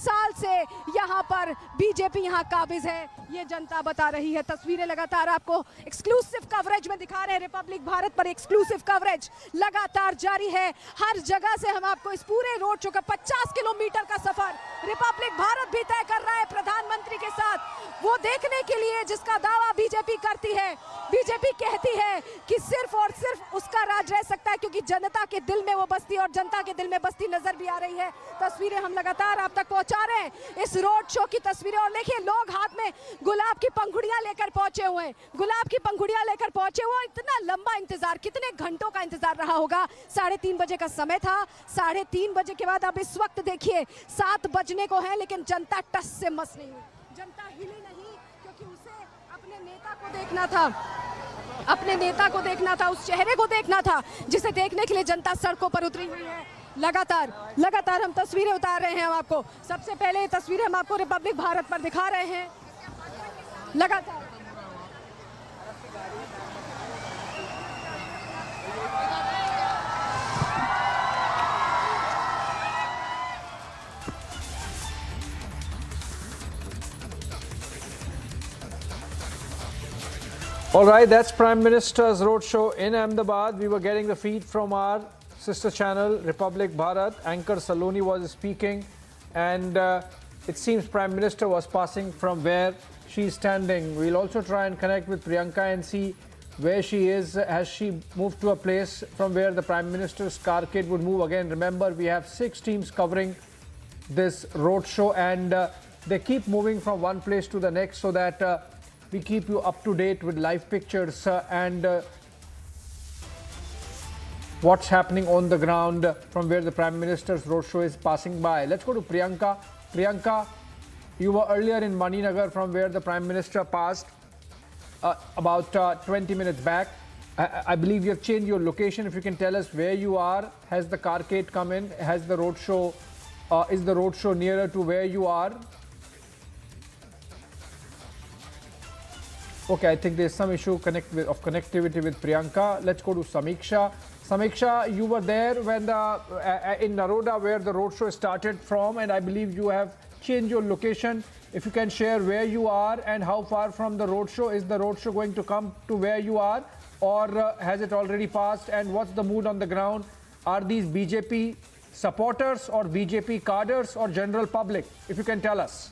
[SPEAKER 13] साल से यहाँ पर बीजेपी यहाँ काबिज है, ये जनता बता रही है। तस्वीरें लगातार आपको एक्सक्लूसिव कवरेज में दिखा रहे हैं, रिपब्लिक भारत पर एक्सक्लूसिव कवरेज लगातार जारी है। हर जगह से हम आपको इस पूरे रोड शो का 50 किलोमीटर का सफर रिपब्लिक भारत भी तय कर रहा है प्रधानमंत्री के साथ, वो देखने के लिए जिसका दावा बीजेपी करती है। बीजेपी कहती है कि सिर्फ और सिर्फ उसका राज रह सकता है क्योंकि जनता के दिल में वो बस्ती और जनता के दिल में बस्ती नजर भी आ रही है। तस्वीरें हम लगातार आप तक पहुंचा रहे हैं, इस रोड शो की तस्वीरें। और देखिए लोग हाथ में गुलाब की पंखुड़ियां लेकर पहुंचे हुए हैं, इतना लंबा इंतजार, कितने घंटों का इंतजार रहा होगा। 3:30 बजे का समय था, 3:30 बजे के बाद अब इस वक्त देखिए 7 बजने को है लेकिन जनता टस से मस नहीं हुई, जनता हिली नहीं क्योंकि उसे अपने नेता को देखना था, उस चेहरे को देखना था जिसे देखने के लिए जनता सड़कों पर उतरी हुई है। लगातार हम तस्वीरें उतार रहे हैं हम आपको। सबसे पहले ये तस्वीरें हम आपको रिपब्लिक भारत पर दिखा रहे हैं लगातार।
[SPEAKER 3] All right, that's Prime Minister's Roadshow in Ahmedabad. We were getting the feed from our sister channel, Republic Bharat. Anchor Saloni was speaking, and it seems Prime Minister was passing from where she's standing. We'll also try and connect with Priyanka and see where she is. Has she moved to a place from where the Prime Minister's carcade would move again? Remember, we have 6 teams covering this roadshow, and they keep moving from one place to the next so that we keep you up to date with live pictures and what's happening on the ground from where the Prime Minister's roadshow is passing by. Let's go to Priyanka. Priyanka, you were earlier in Maninagar from where the Prime Minister passed about 20 minutes back. I believe you have changed your location. If you can tell us where you are. Has the carcade come in? Has the roadshow, is the roadshow nearer to where you are? Okay, I think there's some issue of connectivity with Priyanka. Let's go to Samiksha. Samiksha, you were there when in Naroda where the roadshow started from, and I believe you have changed your location. If you can share where you are and how far from the roadshow. Is the roadshow going to come to where you are, or has it already passed? And what's the mood on the ground? Are these BJP supporters or BJP cadres or general public? If you can tell us.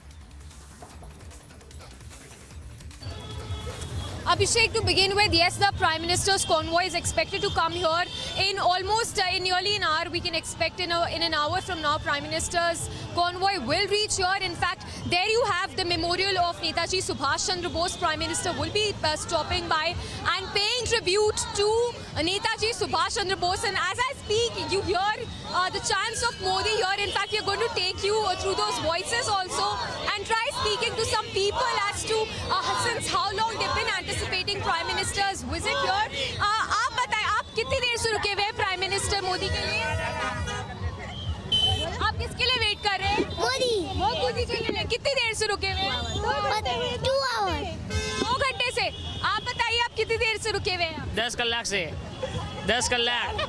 [SPEAKER 6] Abhishek, to begin with, yes, the Prime Minister's convoy is expected to come here in almost in nearly an hour. We can expect in an hour from now, Prime Minister's convoy will reach here. In fact, there you have the memorial of Netaji Subhash Chandra Bose. Prime Minister will be stopping by and paying tribute to Netaji Subhash Chandra Bose. And as I speak, you hear the chants of Modi here. In fact, we are going to take you through those voices also and try speaking to some people as to since how long they've been anticipating Prime Minister's visit here. आप बताएं, आप कितनी देर से रुके हुए हैं Prime Minister Modi के लिए? आप किसके लिए वेट कर रहे हैं? मोदी के लिए कितनी देर से रुके हुए हैं? 2 hours. 2 घंटे से. आप बताइए, आप कितनी देर से रुके हुए हैं?
[SPEAKER 12] 10 कलाक से. 10 कलाक.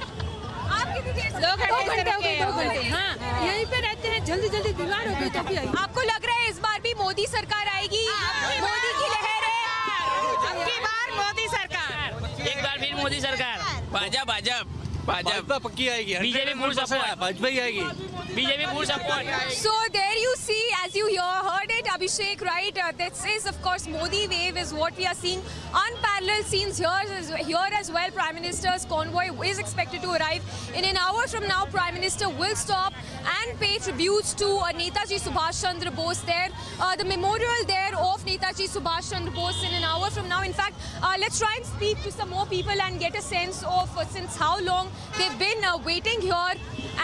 [SPEAKER 6] आप कितनी देर से?
[SPEAKER 12] 2 घंटे हो गए.
[SPEAKER 6] 2 घंटे.
[SPEAKER 12] हाँ,
[SPEAKER 6] यहीं पे रहते हैं. जल्दी बीमार हो गए तो भी आई. आपको लग रहा है इस बार भी मोदी सरकार आएगी? मोदी की लहर है.
[SPEAKER 12] अबकी बार मोदी सरकार. एक बार फिर मोदी सरकार. भाजपा पक्की आएगी. BJP full support. भाजपा ही आएगी. BJP full support.
[SPEAKER 6] So there you see, as you heard it, Abhishek, right? This is, of course, Modi wave is what we are seeing. Unparalleled scenes here as well. Prime Minister's convoy is expected to arrive in an hour from now. Prime Minister will stop and pay tributes to Netaji Subhash Chandra Bose there. The memorial there of Netaji Subhash Chandra Bose in an hour from now. In fact, let's try and speak to some more people and get a sense of since how long they've been waiting here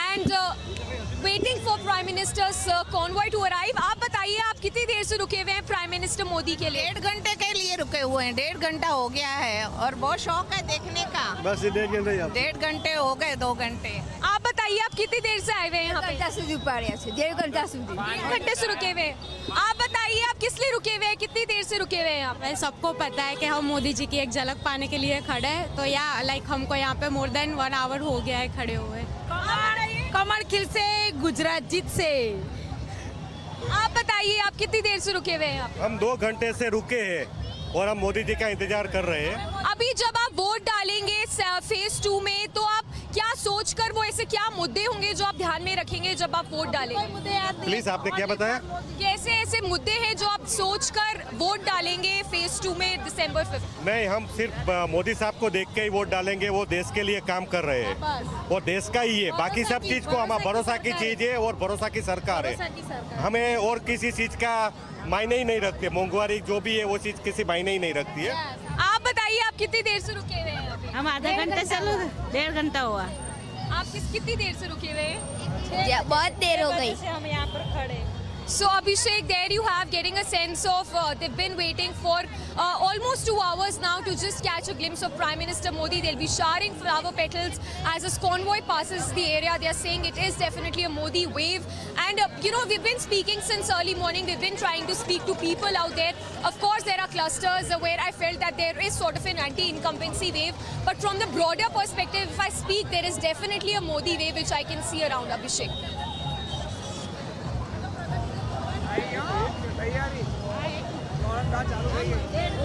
[SPEAKER 6] and waiting for Prime Minister's convoy to arrive. आप बताइए, आप कितनी देर से रुके हुए हैं Prime Minister Modi के लिए?
[SPEAKER 14] 1.5 घंटे के लिए रुके हुए हैं. 1.5 घंटा हो गया है और बहुत शौक है देखने का.
[SPEAKER 7] बस 1.5 घंटे.
[SPEAKER 14] 1.5 घंटे हो गए. 2 घंटे.
[SPEAKER 6] आप बताइए, आप कितनी देर से आए हुए हैं यहाँ पे?
[SPEAKER 14] 1.5 घंटा से
[SPEAKER 6] 1 घंटे से रुके हुए हैं. आप बताइए, आप किस लिए रुके हुए हैं? कितनी देर से रुके हुए हैं यहाँ पे?
[SPEAKER 15] सबको पता है कि हम मोदी जी की एक झलक पाने के लिए खड़े हैं, तो हमको यहाँ पे मोर देन 1 आवर हो गया है खड़े हुए.
[SPEAKER 14] कमल खिल से गुजरात जीत से.
[SPEAKER 6] आप बताइए, आप कितनी देर से रुके हुए हैं?
[SPEAKER 7] हम 2 घंटे से रुके हैं और हम मोदी जी का इंतजार कर रहे हैं.
[SPEAKER 6] अभी जब आप वोट डालेंगे फेज 2 में, तो आप क्या सोचकर, वो ऐसे क्या मुद्दे होंगे जो आप ध्यान में रखेंगे जब आप वोट डालेंगे?
[SPEAKER 7] प्लीज, आपने क्या बताया?
[SPEAKER 6] कैसे ऐसे मुद्दे हैं जो आप सोचकर वोट डालेंगे फेज 2 में दिसंबर 5?
[SPEAKER 7] नहीं, हम सिर्फ मोदी साहब को देख के ही वोट डालेंगे. वो देश के लिए काम कर रहे हैं. वो देश का ही है. बाकी सब चीज को हमारा भरोसा की चीज है और भरोसा की सरकार है. हमें और किसी चीज का मायने ही नहीं रखते. महंगाई जो भी है वो चीज किसी मायने ही नहीं रखती है.
[SPEAKER 6] आप बताइए, आप कितनी देर से रुके हुए हैं?
[SPEAKER 15] हम आधा घंटे से 1.5 घंटा हुआ.
[SPEAKER 6] आप कितनी देर से रुके हुए हैं?
[SPEAKER 14] बहुत देर हो गई.
[SPEAKER 15] हम यहाँ पर खड़े.
[SPEAKER 6] So Abhishek, there you have getting a sense of they've been waiting for almost 2 hours now to just catch a glimpse of Prime Minister Modi. They'll be showering flower petals as this convoy passes the area. They are saying it is definitely a Modi wave. And we've been speaking since early morning. We've been trying to speak to people out there. Of course, there are clusters where I felt that there is sort of an anti-incumbency wave. But from the broader perspective, if I speak, there is definitely a Modi wave which I can see around, Abhishek.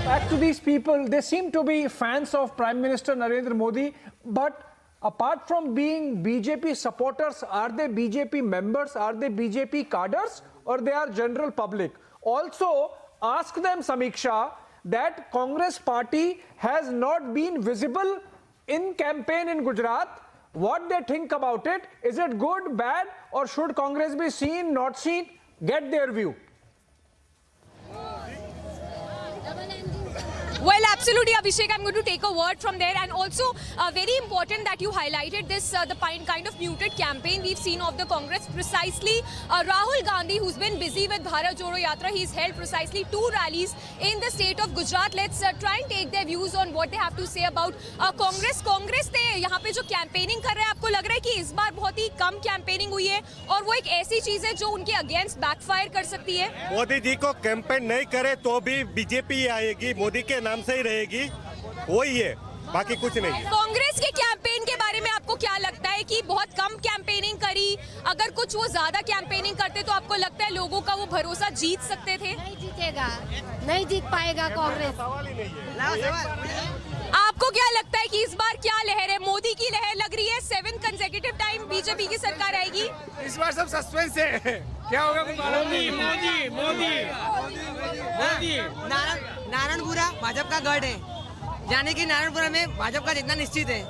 [SPEAKER 3] Back to these people, they seem to be fans of Prime Minister Narendra Modi, but apart from being BJP supporters, are they BJP members, are they BJP cadres, or they are general public? Also, ask them, Samiksha, that Congress party has not been visible in campaign in Gujarat. What they think about it? Is it good, bad, or should Congress be seen, not seen? Get their view.
[SPEAKER 2] Well, absolutely, Abhishek. I'm going to take a word from there. And also, very important that you highlighted this, the kind of muted campaign we've seen of the Congress. Precisely, Rahul Gandhi, who's been busy with Bharat Jodo Yatra, he's held precisely 2 rallies in the state of Gujarat. Let's try and take their views on what they have to say about Congress. Congress ने यहाँ पे जो campaigning कर रहे हैं, आपको लग रहा है कि इस बार बहुत ही कम कैंपेनिंग हुई है और वो एक ऐसी चीज है जो उनके अगेंस्ट बैकफायर कर सकती है?
[SPEAKER 7] मोदी जी को कैंपेन नहीं करे तो भी बीजेपी आएगी, मोदी के नाम से ही रहेगी, वही है, बाकी कुछ नहीं।
[SPEAKER 2] कांग्रेस के कैंपेन के बारे में आपको क्या लगता है कि बहुत कम कैंपेनिंग करी? अगर कुछ वो ज्यादा कैंपेनिंग करते तो आपको लगता है लोगों का वो भरोसा जीत सकते थे?
[SPEAKER 16] नहीं जीतेगा, नहीं जीत पाएगा कांग्रेस।
[SPEAKER 2] आपको क्या लगता है कि इस बार क्या लहर है? मोदी की लहर लग रही है, 7th कंसेक्यूटिव टाइम बीजेपी की सरकार आएगी?
[SPEAKER 17] इस बार सब सस्पेंस है, क्या होगा? मोदी
[SPEAKER 18] नारायणपुरा भाजपा का गढ़ है, यानी कि नारायणपुरा में भाजपा का जितना निश्चित है,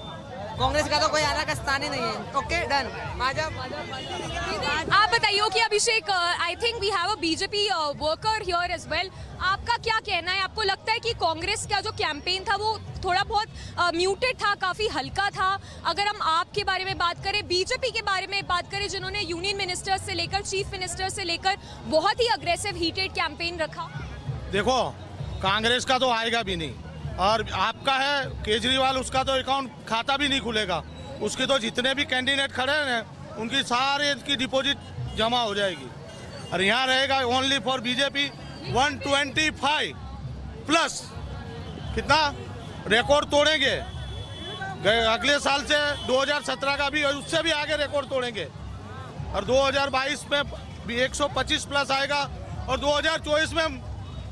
[SPEAKER 18] कांग्रेस का तो कोई आना का स्थान ही नहीं है। Okay, done.
[SPEAKER 2] आप बताइए कि Abhishek, I think we have a BJP worker here as well. आपका क्या कहना है? आपको लगता है कि कांग्रेस का जो कैंपेन था वो थोड़ा बहुत म्यूटेड था, काफी हल्का था? अगर हम आपके बारे में बात करें, बीजेपी के बारे में बात करें, जिन्होंने यूनियन मिनिस्टर से लेकर चीफ मिनिस्टर से लेकर बहुत ही अग्रेसिव हीटेड कैंपेन रखा।
[SPEAKER 17] देखो, कांग्रेस का तो आएगा भी नहीं, और आपका है केजरीवाल, उसका तो अकाउंट खाता भी नहीं खुलेगा। उसके तो जितने भी कैंडिडेट खड़े हैं उनकी सारे की डिपॉजिट जमा हो जाएगी, और यहाँ रहेगा ओनली फॉर बीजेपी 125 प्लस। कितना रिकॉर्ड तोड़ेंगे अगले साल से, 2017 का भी, उससे भी आगे रिकॉर्ड तोड़ेंगे, और 2022 में भी 125 प्लस आएगा, और 2024 में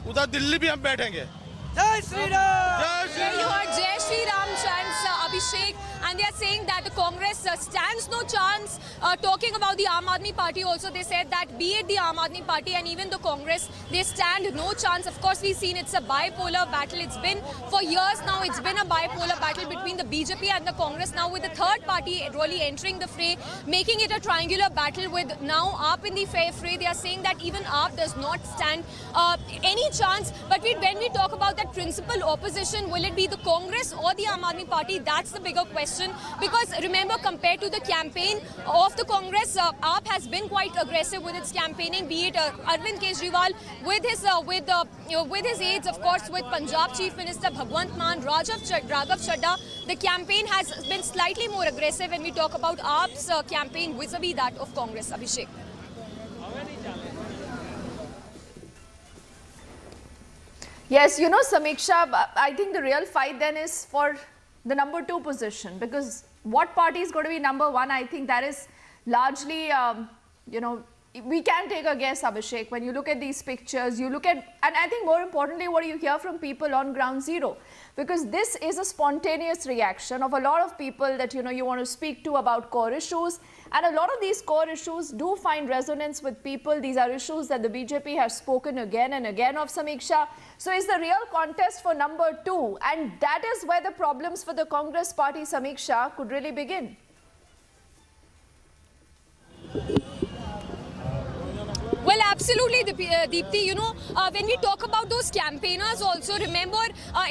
[SPEAKER 17] उधर दिल्ली भी हम बैठेंगे।
[SPEAKER 18] जय Shri Ram.
[SPEAKER 2] Jai Shri Ram chants, Abhishek, and they are saying that the Congress stands no chance. Talking about the Aam Aadmi Party also, they said that be it the Aam Aadmi Party and even the Congress, they stand no chance. Of course, we've seen it's a bipolar battle. It's been for years now, it's been a bipolar battle between the BJP and the Congress. Now with the third party really entering the fray, making it a triangular battle with now AAP in the fray. They are saying that even AAP does not stand any chance. But when we talk about that principal opposition, will it be the Congress or the Aam Aadmi Party? That's the bigger question, because remember, compared to the campaign of the Congress, AAP has been quite aggressive with its campaigning, be it Arvind Kejriwal with his aides, of course, with Punjab Chief Minister Bhagwant Mann, Raghav Shraddha. The campaign has been slightly more aggressive when we talk about AAP's campaign vis-a-vis that of Congress. Abhishek.
[SPEAKER 22] Yes, you know, Samiksha, I think the real fight then is for the number 2 position, because what party is going to be number 1? I think that is largely, you know, we can take a guess, Abhishek. When you look at these pictures, you look at, and I think more importantly, what you hear from people on ground zero, because this is a spontaneous reaction of a lot of people that, you know, you want to speak to about core issues. And a lot of these core issues do find resonance with people. These are issues that the BJP has spoken again and again of, Samiksha. So it's the real contest for number 2. And that is where the problems for the Congress party, Samiksha, could really begin.
[SPEAKER 2] Well, absolutely, Deepthi. You know, when we talk about those campaigners also, remember,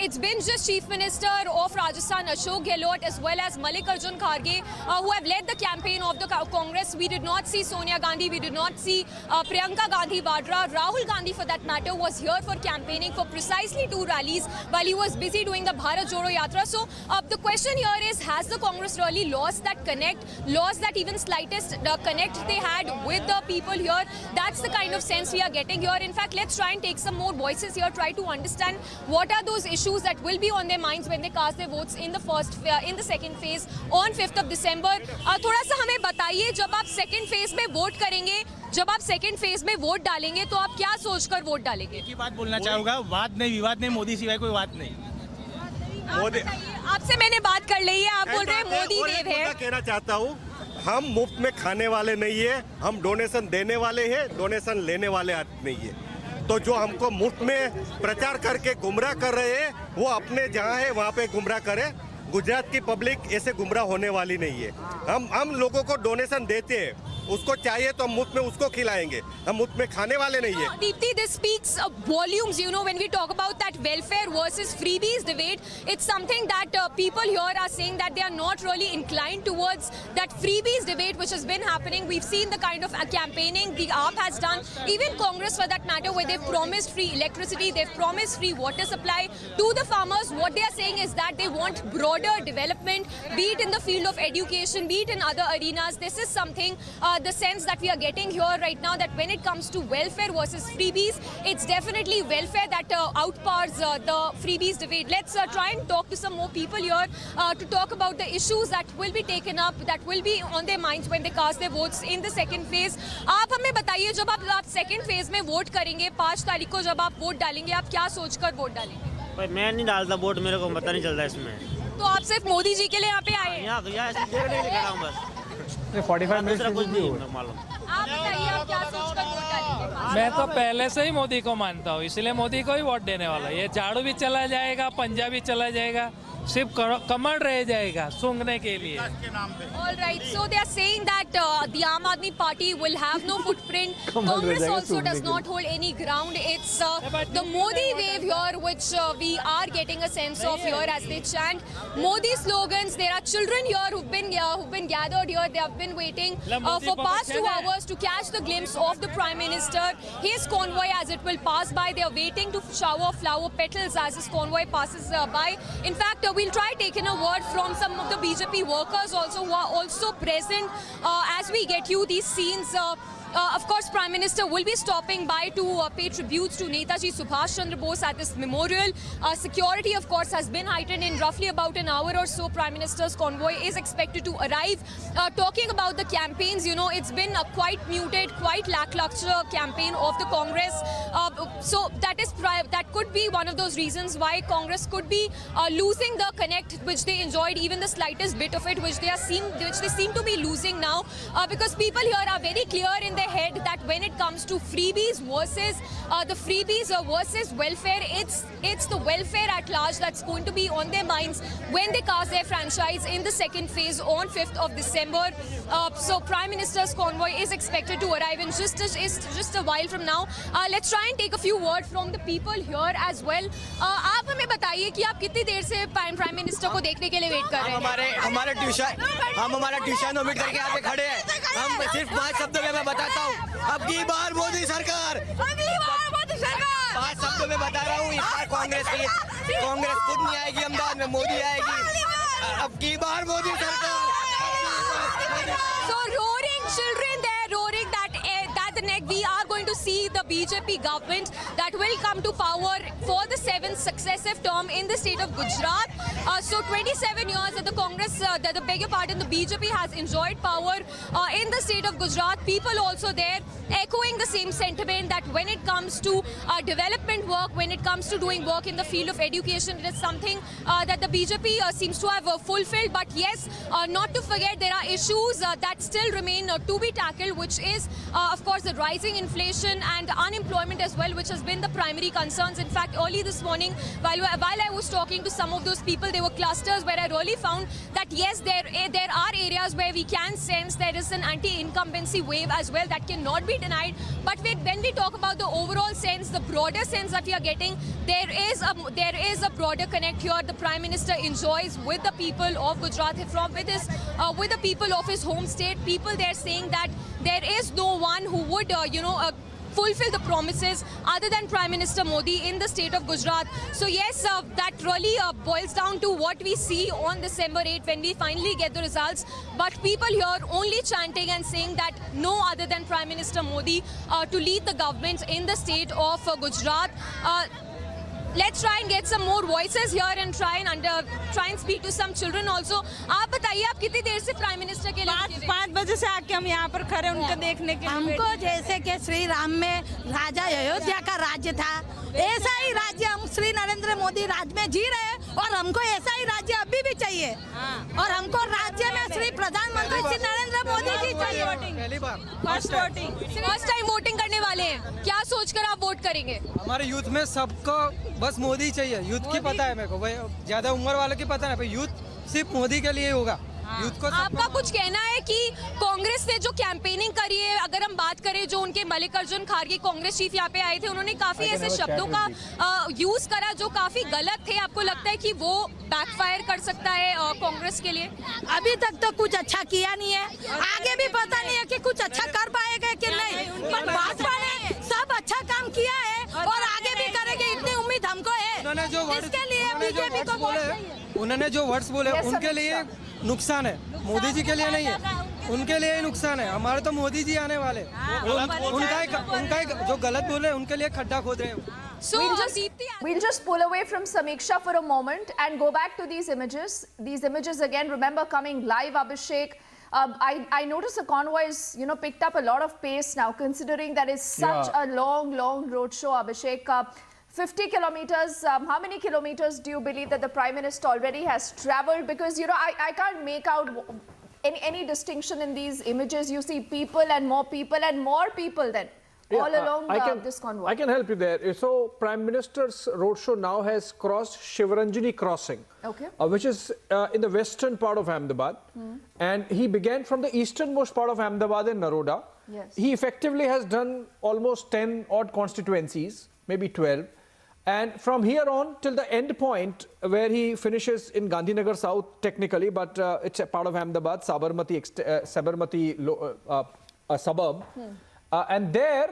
[SPEAKER 2] it's been just Chief Minister of Rajasthan, Ashok Gehlot, as well as Mallikarjun Kharge, who have led the campaign of the Congress. We did not see Sonia Gandhi, we did not see Priyanka Gandhi Vadra. Rahul Gandhi, for that matter, was here for campaigning for precisely 2 rallies while he was busy doing the Bharat Jodo Yatra. So, the question here is, has the Congress really lost that connect, lost that even slightest connect they had with the people here? That's the kind of sense we are getting here. In fact, let's try and take some more voices here, try to understand what are those issues that will be on their minds when they cast their votes in the second phase on 5th of December. थोड़ा सा हमें बताइए, जब आप second phase में vote करेंगे, जब आप सेकंड फेज में वोट डालेंगे तो आप क्या सोचकर वोट डालेंगे?
[SPEAKER 4] एक ही बात बोलना चाहूँगा, वाद नहीं विवाद नहीं, मोदी सिवाय कोई बात नहीं।
[SPEAKER 2] आपसे मैंने बात कर ली है, आप बोल रहे हैं मोदी देव है।
[SPEAKER 7] कहना चाहता हूँ, हम मुफ्त में खाने वाले नहीं है, हम डोनेशन देने वाले हैं, डोनेशन लेने वाले नहीं है। तो जो हमको मुफ्त में प्रचार करके गुमराह कर रहे हैं, वो अपने जहाँ है वहाँ पे गुमराह करे। गुजरात की पब्लिक ऐसे गुमराह होने वाली नहीं है। हम लोगों को डोनेशन देते हैं, उसको चाहिए तो हम मुफ्त में उसको खिलाएंगे, हम मुफ्त में खाने वाले नहीं है।
[SPEAKER 2] Deepti, this speaks volumes, you know, when we talk about that welfare versus freebies debate. It's something that people here are saying that they are not really inclined towards that freebies debate which has been happening. We've seen the kind of campaigning the AAP has done, even Congress for that matter, where they've promised free electricity, they've promised free water supply to the farmers. What they are saying is that they want broader development, be it in the field of education, be it in other arenas. This is something the sense that we are getting here right now, that when it comes to welfare versus freebies, it's definitely welfare that outpowers the freebies debate. Let's try and talk to some more people here to talk about the issues that will be taken up, that will be on their minds when they cast their votes in the second phase. आप हमें बताइए, जब आप second phase में vote करेंगे, 5 तारीख को जब आप वोट डालेंगे, आप क्या सोचकर वोट डालेंगे?
[SPEAKER 11] भाई मैं नहीं डालता वोट, मेरे को पता नहीं चलता इसमें।
[SPEAKER 2] तो आप सिर्फ मोदी जी के लिए यहाँ पे आए हैं?
[SPEAKER 11] यहाँ देखने के लिए खड़ा हूँ बस।
[SPEAKER 3] 45 मिनट
[SPEAKER 11] कुछ नहीं मालूम।
[SPEAKER 2] आप बताइए, आप क्या सोचकर वोट डालेंगे?
[SPEAKER 23] मैं तो पहले से ही मोदी को मानता हूँ, इसलिए मोदी को ही वोट देने वाला। ये झाड़ू भी चला जाएगा, पंजा भी चला जाएगा, सिर्फ कमल रह जाएगा सूंघने के लिए।
[SPEAKER 2] All right, so they are saying that the Aam Aadmi Party will have no footprint. Congress also does not hold any ground. It's the Modi wave here, which we are getting a sense of here as they chant Modi slogans. There are children here who've been gathered here. They have been waiting for past 2 hours to catch the glimpse of the Prime Minister, his convoy as it will pass by. They are waiting to shower flower petals as this convoy passes by. In fact, we'll try taking a word from some of the BJP workers also who are also present as we get you these scenes. Of course, Prime Minister will be stopping by to pay tributes to Netaji Subhash Chandra Bose at this memorial. Security, of course, has been heightened in roughly about an hour or so. Prime Minister's convoy is expected to arrive. Talking about the campaigns, you know, it's been a quite muted, quite lackluster campaign of the Congress. So that could be one of those reasons why Congress could be losing the connect which they enjoyed, even the slightest bit of it, which they seem to be losing now, because people here are very clear in their head that when it comes to freebies versus versus welfare, it's the welfare at large that's going to be on their minds when they cast their franchise in the second phase on 5th of December. So Prime Minister's convoy is expected to arrive in just a while from now. Let's try and take a few words from the people here as well. आप हमें बताइए कि आप कितनी देर से prime minister को देखने के लिए वेट कर रहे हैं?
[SPEAKER 18] हमारा ट्यूशन ओमिट करके यहाँ पे खड़े हैं। हम सिर्फ 5 शब्दों में मैं बताता हूँ, अब की बार मोदी सरकार, 5 शब्दों में बता रहा हूँ, इस बार कांग्रेस खुद नहीं आएगी अहमदाबाद में, मोदी आएगी। अब की बार मोदी सरकार।
[SPEAKER 2] So roaring children there, roaring that the neck. We are going to see the BJP government that will come to power for the 7th successive term in the state of Gujarat. So 27 years that the Congress, the BJP has enjoyed power in the state of Gujarat. People also there echoing the same sentiment that when it comes to development work, when it comes to doing work in the field of education, it is something that the BJP seems to have fulfilled. But yes, not to forget, there are issues that still remain to be tackled, which is, of course, the rising inflation and unemployment as well, which has been the primary concerns. In fact, early this morning, while I was talking to some of those people, there were clusters where I really found that yes, there are areas where we can sense there is an anti-incumbency wave as well that cannot be denied. But when we talk about the overall sense, the broader sense that we are getting, there is a broader connect here. The Prime Minister enjoys with the people of Gujarat, with the people of his home state. People there saying that there is no one who would fulfill the promises other than Prime Minister Modi in the state of Gujarat. So yes, that really boils down to what we see on December 8 when we finally get the results. But people here only chanting and saying that no other than Prime Minister Modi to lead the government in the state of Gujarat. let's try and get some more voices here and try and speak to some children also. आप बताइए आप कितनी देर से prime minister के लिए
[SPEAKER 14] 5 बजे से आके हम यहाँ पर खड़े उनको देखने के लिए। हमको जैसे कि श्री राम में राजा अयोध्या का राज्य था, ऐसा ही राज्य हम श्री नरेंद्र मोदी राज्य में जी रहे हैं और हमको ऐसा ही राज्य अभी भी चाहिए। और हमको राज्य में श्री प्रधानमंत्री श्री नरेंद्र मोदी जी चाहिए।
[SPEAKER 2] फर्स्ट टाइम वोटिंग करने वाले हैं, क्या सोचकर आप वोट करेंगे?
[SPEAKER 1] हमारे यूथ में सबको बस मोदी चाहिए। यूथ की पता है मेरे को, भाई ज्यादा उम्र वालों की पता है, यूथ सिर्फ मोदी के लिए होगा। यूथ को
[SPEAKER 2] आपका कुछ कहना है कि कांग्रेस ने जो कैंपेनिंग करी है, अगर हम बात करें जो उनके मल्लिकार्जुन खड़गे कांग्रेस चीफ यहाँ पे आए थे, उन्होंने काफी ऐसे शब्दों का यूज करा जो काफी गलत थे। आपको लगता है कि वो बैकफायर कर सकता है कांग्रेस के लिए?
[SPEAKER 14] अभी तक तो कुछ अच्छा किया नहीं है, आगे भी पता नहीं है कि कुछ अच्छा कर पाएगा कि नहीं, पर भाजपा ने सब अच्छा काम किया है और आगे भी करेगी, इतनी उम्मीद हमको है। इसके लिए बीजेपी को
[SPEAKER 1] उन्होंने जो वर्ड्स बोले उनके लिए नुकसान है, मोदी जी के लिए नहीं है, उनके लिए ही नुकसान है। हमारे तो मोदी जी आने वाले, उनका जो गलत बोले उनके लिए खड्डा खोद रहे हैं।
[SPEAKER 22] So we'll just pull away from Samiksha for a moment and go back to these images. These images again, remember, coming live, Abhishek. I notice the convoy is, picked up a lot of pace now, considering that it's such a long roadshow, Abhishek. 50 kilometers, how many kilometers do you believe that the Prime Minister already has travelled? Because, I can't make out any distinction in these images. You see people and more people then. All along this convoy.
[SPEAKER 3] I can help you there. So, Prime Minister's roadshow now has crossed Shivaranjani crossing, which is in the western part of Ahmedabad. And he began from the easternmost part of Ahmedabad in Naroda.
[SPEAKER 22] Yes.
[SPEAKER 3] He effectively has done almost 10 odd constituencies, maybe 12. And from here on till the end point where he finishes in Gandhinagar South technically, but it's a part of Ahmedabad, Sabarmati suburb. And there,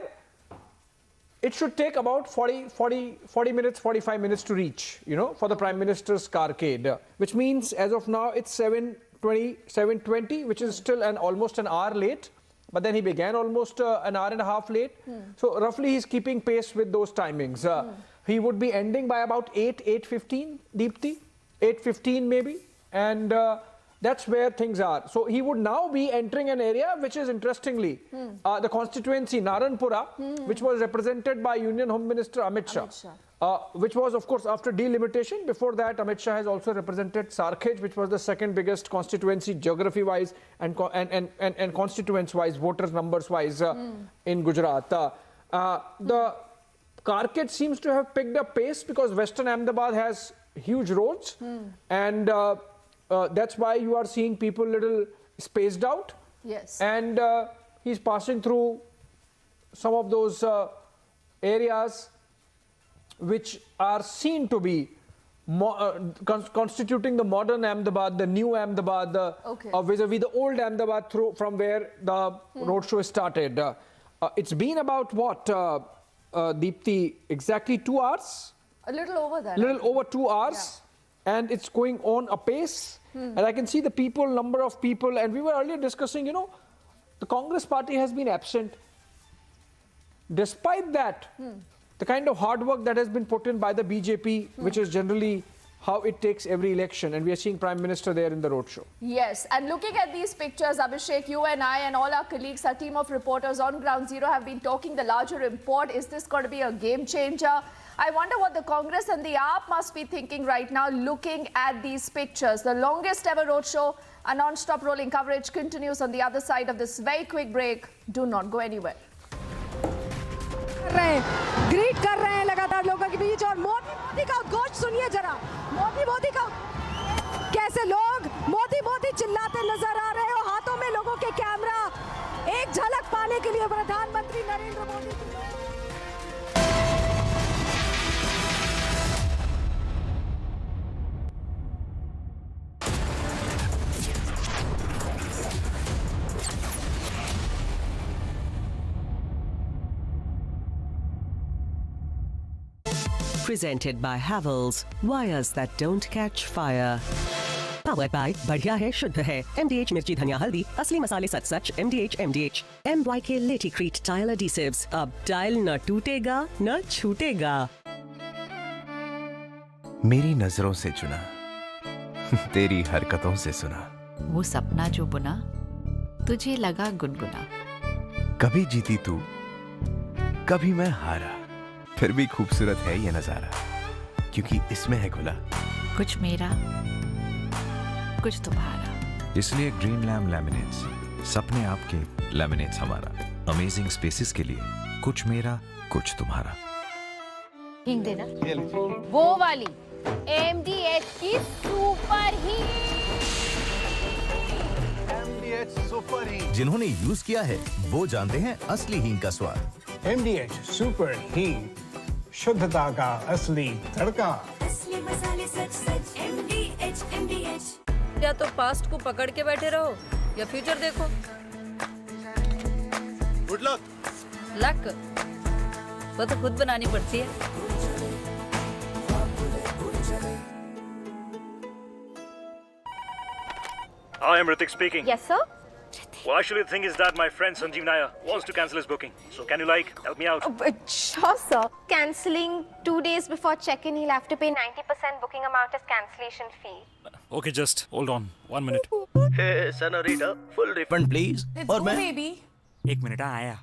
[SPEAKER 3] it should take about 40 minutes, 45 minutes to reach, for the Prime Minister's carcade, which means as of now, it's 7:20, which is still almost an hour late. But then he began almost an hour and a half late. So roughly he's keeping pace with those timings. He would be ending by about 8:15, Deepti, 8:15 maybe. And that's where things are. So he would now be entering an area which is interestingly the constituency Naranpura, which was represented by Union Home Minister Amit Shah. Which was, of course, after delimitation. Before that, Amit Shah has also represented Sarkhej, which was the second biggest constituency geography-wise and constituents-wise, voters numbers-wise in Gujarat. The carcade seems to have picked up pace because Western Ahmedabad has huge roads, and that's why you are seeing people little spaced out.
[SPEAKER 22] Yes.
[SPEAKER 3] And he's passing through some of those areas which are seen to be constituting the modern Ahmedabad, the new Ahmedabad, vis-a-vis the old Ahmedabad from where the roadshow started. It's been about what, Deepti, exactly 2 hours?
[SPEAKER 22] A little over that.
[SPEAKER 3] A little over 2 hours. Yeah. And it's going on apace. And I can see the number of people, and we were earlier discussing, the Congress party has been absent. Despite that, the kind of hard work that has been put in by the BJP, which is generally how it takes every election, and we are seeing Prime Minister there in the roadshow.
[SPEAKER 22] Yes, and looking at these pictures, Abhishek, you and I and all our colleagues, our team of reporters on Ground Zero have been talking the larger import. Is this going to be a game changer? I wonder what the Congress and the AAP must be thinking right now looking at these pictures. The longest ever roadshow, a non-stop rolling coverage continues on the other side of this very quick break. Do not go anywhere.
[SPEAKER 13] Greet कर रहे हैं लगातार लोगों के बीच और मोदी का उद्घोष सुनिए जरा। मोदी का कैसे लोग मोदी चिल्लाते नजर आ रहे हो, हाथों में लोगों के कैमरा, एक झलक पाने के लिए प्रधानमंत्री नरेंद्र मोदी की।
[SPEAKER 9] Presented by Havells, wires that don't catch fire. Powered by बढ़िया है शुद्ध है MDH मिर्ची धनिया हल्दी असली मसाले सच MDH MYK Laticrete tile adhesives, अब टाइल न टूटेगा न छूटेगा।
[SPEAKER 10] मेरी नजरों से चुना, तेरी हरकतों से सुना।
[SPEAKER 19] वो सपना जो बुना, तुझे लगा गुनगुना।
[SPEAKER 10] कभी जीती तू, कभी मैं हारा, फिर भी खूबसूरत है ये नजारा, क्योंकि इसमें है खुला
[SPEAKER 19] कुछ मेरा, कुछ तुम्हारा।
[SPEAKER 21] इसलिए ग्रीन लैम लैमिनेट्स, सपने आपके, लैमिनेट्स हमारा। अमेजिंग स्पेसेस के लिए कुछ मेरा, कुछ तुम्हारा।
[SPEAKER 6] हिंग देना। वो वाली MDH की सुपर हिट।
[SPEAKER 24] जिन्होंने यूज किया है वो जानते हैं असली हींग का स्वाद।
[SPEAKER 3] MDH सुपर हींग, शुद्धता का असली तड़का।
[SPEAKER 5] असली मसाले सच सच MDH।
[SPEAKER 25] या तो पास्ट को पकड़ के बैठे रहो या फ्यूचर देखो।
[SPEAKER 17] Good luck.
[SPEAKER 25] लक वो तो खुद बनानी पड़ती है।
[SPEAKER 26] Hi, I'm Ritik speaking.
[SPEAKER 6] Yes, sir.
[SPEAKER 26] Well, actually, the thing is that my friend Sanjeev Nair wants to cancel his booking. So, can you help me out?
[SPEAKER 6] Sure, sir. Cancelling 2 days before check-in, he'll have to pay 90% booking amount as cancellation fee.
[SPEAKER 26] Okay, just hold on. 1 minute.
[SPEAKER 24] Hey, senorita, full refund please. और मैं
[SPEAKER 26] एक minute आया।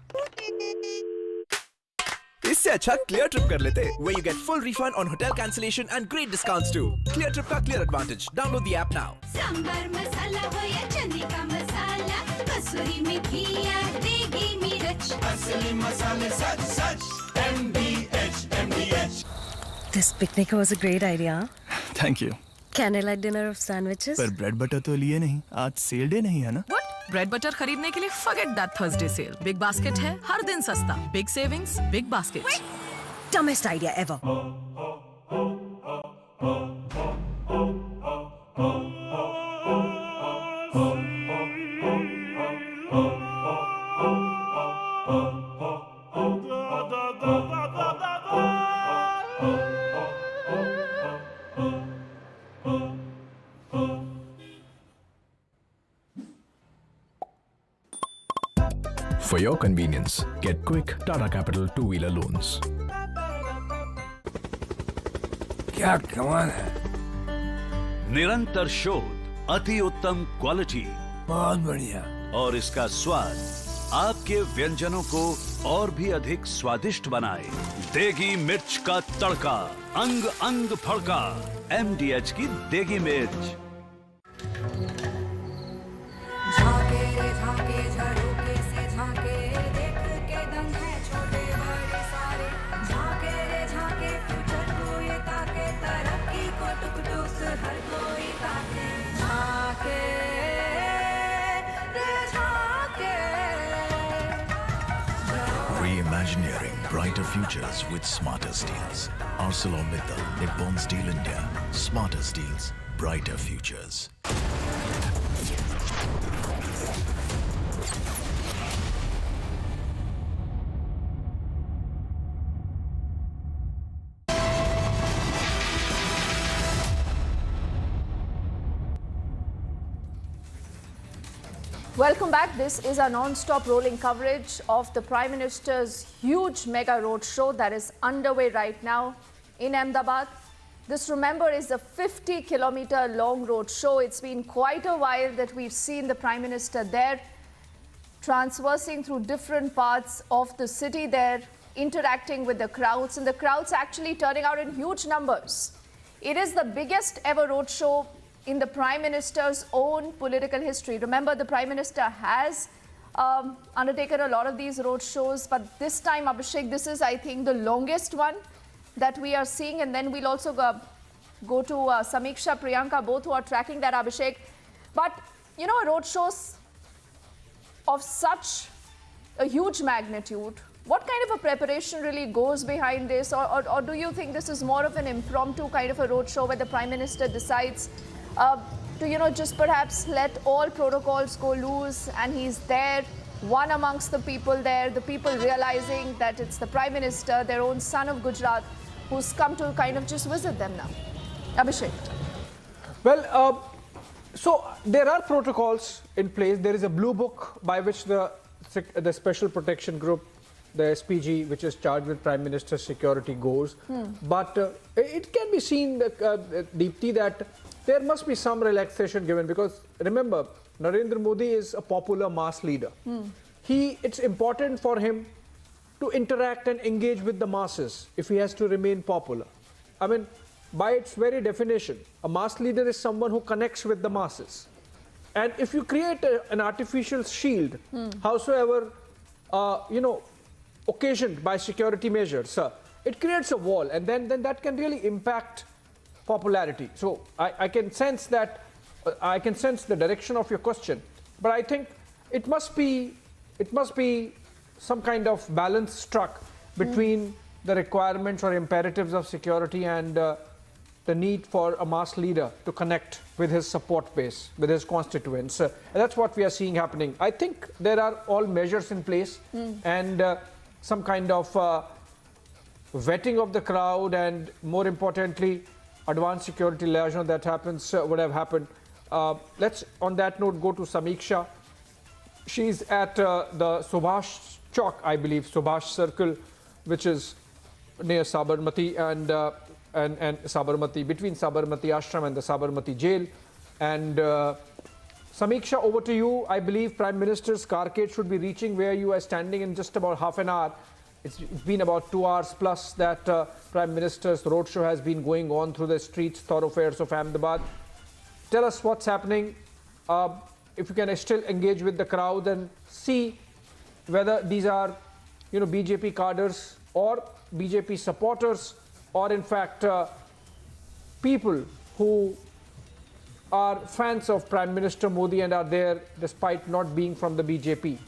[SPEAKER 10] इससे अच्छा clear trip कर लेते, where you get full refund on hotel cancellation and great discounts too. Clear Trip का clear advantage. Download the app now.
[SPEAKER 5] Sambar masala हो या चने का मसाला, कसूरी मेथी या देगी मिर्च, असली मसाले सच सच MDH।
[SPEAKER 27] This picnic was a great idea.
[SPEAKER 28] Thank you.
[SPEAKER 27] Candlelight dinner of sandwiches.
[SPEAKER 28] पर ब्रेड बटर तो लिए नहीं, आज सेल डे नहीं है ना?
[SPEAKER 29] What? ब्रेड बटर खरीदने के लिए forget that Thursday sale. Big basket है, हर दिन सस्ता. Big savings, big basket.
[SPEAKER 27] Dumbest idea ever.
[SPEAKER 30] For your convenience, get quick Tata Capital two-wheeler loans.
[SPEAKER 31] क्या कमाल है।
[SPEAKER 32] निरंतर शोध, अति उत्तम क्वालिटी,
[SPEAKER 31] बहुत बढ़िया,
[SPEAKER 32] और इसका स्वाद आपके व्यंजनों को और भी अधिक स्वादिष्ट बनाए। देगी मिर्च का तड़का, अंग अंग फड़का। MDH की देगी मिर्च।
[SPEAKER 5] झाके रे झाके झरोके से झाके, देख के दंग है छोटे बड़े सारे, झाके रे झाके फ्यूचर को ये ताके, तरक्की को टुक टुक हर कोई ताके, झाके रे झाके।
[SPEAKER 24] Reimagineering brighter futures with smarter steels. ArcelorMittal, Nippon Steel India. Smarter steels, brighter futures.
[SPEAKER 22] Welcome back. This is our non-stop rolling coverage of the Prime Minister's huge mega roadshow that is underway right now in Ahmedabad. This, remember, is a 50-kilometer long roadshow. It's been quite a while that we've seen the Prime Minister there, transversing through different parts of the city there, interacting with the crowds, and the crowds actually turning out in huge numbers. It is the biggest ever roadshow in the Prime Minister's own political history. Remember, the Prime Minister has undertaken a lot of these road shows, but this time, Abhishek, this is, I think, the longest one that we are seeing. And then we'll also go to Samiksha, Priyanka, both who are tracking that, Abhishek. But, you know, road shows of such a huge magnitude, what kind of a preparation really goes behind this? Or do you think this is more of an impromptu kind of a road show where the Prime Minister decides to, you know, just perhaps let all protocols go loose, and he's there, one amongst the people there, the people realizing that it's the Prime Minister, their own son of Gujarat, who's come to kind of just visit them now? Abhishek.
[SPEAKER 3] Well, so there are protocols in place. There is a blue book by which the Special Protection Group, the SPG, which is charged with Prime Minister's security, goes. But it can be seen, Deepti, that there must be some relaxation given, because remember, Narendra Modi is a popular mass leader. It's important for him to interact and engage with the masses if he has to remain popular. I mean, by its very definition, a mass leader is someone who connects with the masses. And if you create an artificial shield, howsoever, occasioned by security measures, it creates a wall, and then that can really impact popularity. So I can sense that, I can sense the direction of your question, but I think it must be some kind of balance struck between the requirements or imperatives of security and the need for a mass leader to connect with his support base, with his constituents. And that's what we are seeing happening. I think there are all measures in place, and some kind of vetting of the crowd, and more importantly, advanced security liaison that happens would have happened. Let's, on that note, go to Samiksha. She's at the Subhash Chowk, I believe, Subhash Circle, which is near Sabarmati and Sabarmati, between Sabarmati Ashram and the Sabarmati Jail. And Samiksha, over to you. I believe Prime Minister's carcade should be reaching where you are standing in just about half an hour. It's been about 2 hours plus that Prime Minister's roadshow has been going on through the streets, thoroughfares of Ahmedabad. Tell us what's happening. If you can still engage with the crowd and see whether these are, BJP cadres or BJP supporters, or in fact people who are fans of Prime Minister Modi and are there despite not being from the BJP.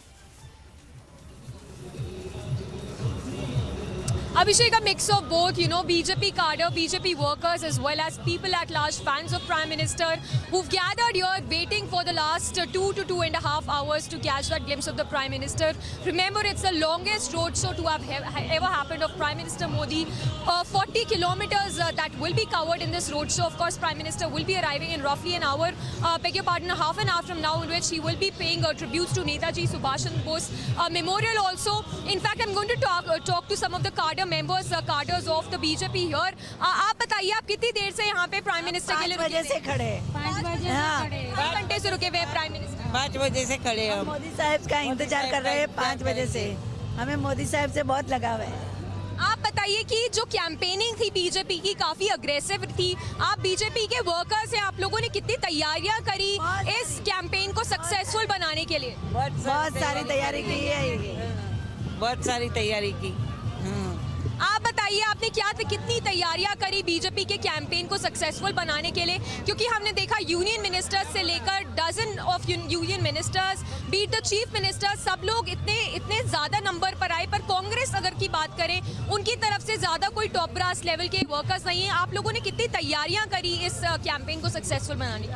[SPEAKER 6] Abhishek, a mix of both, BJP cadre, BJP workers, as well as people at large, fans of Prime Minister, who've gathered here waiting for the last 2 to 2.5 hours to catch that glimpse of the Prime Minister. Remember, it's the longest roadshow to have ever happened of Prime Minister Modi. 40 kilometers that will be covered in this roadshow. Of course, Prime Minister will be arriving in roughly an hour, half an hour from now, in which he will be paying tributes to Netaji Subhash Chandra Bose memorial also. In fact, I'm going to talk to some of the cadre members, cadres of the BJP here. आप बताइए, आप कितनी देर से यहाँ पे prime minister के लिए
[SPEAKER 2] 5 बजे से खड़े हैं।
[SPEAKER 6] 5 बजे से खड़े हैं। 5 घंटे से रुके हुए हैं प्राइम मिनिस्टर।
[SPEAKER 2] 5 बजे से खड़े हैं। मोदी साहब का इंतजार कर रहे हैं 5 बजे से। हमें मोदी साहब से बहुत लगाव है।
[SPEAKER 6] आप बताइए कि जो कैंपेनिंग थी बीजेपी की काफी अग्रेसिव थी, आप बीजेपी के वर्कर्स हैं, आप लोगों ने कितनी तैयारियां करी इस कैंपेन को सक्सेसफुल बनाने के लिए?
[SPEAKER 2] बहुत सारी तैयारी की है, बहुत सारी तैयारी की।
[SPEAKER 6] आप बताइए, आपने कितनी तैयारियां करी बीजेपी के कैंपेन को सक्सेसफुल बनाने के लिए? क्योंकि हमने देखा यूनियन मिनिस्टर्स से लेकर dozen of union ministers, be it the chief minister, सब लोग इतने ज्यादा नंबर पर आए, पर कांग्रेस अगर की बात करें, उनकी तरफ से ज्यादा कोई टॉप ब्रास लेवल के वर्कर्स नहीं है। आप लोगों ने कितनी तैयारियां करी इस कैंपेन को सक्सेसफुल बनाने की?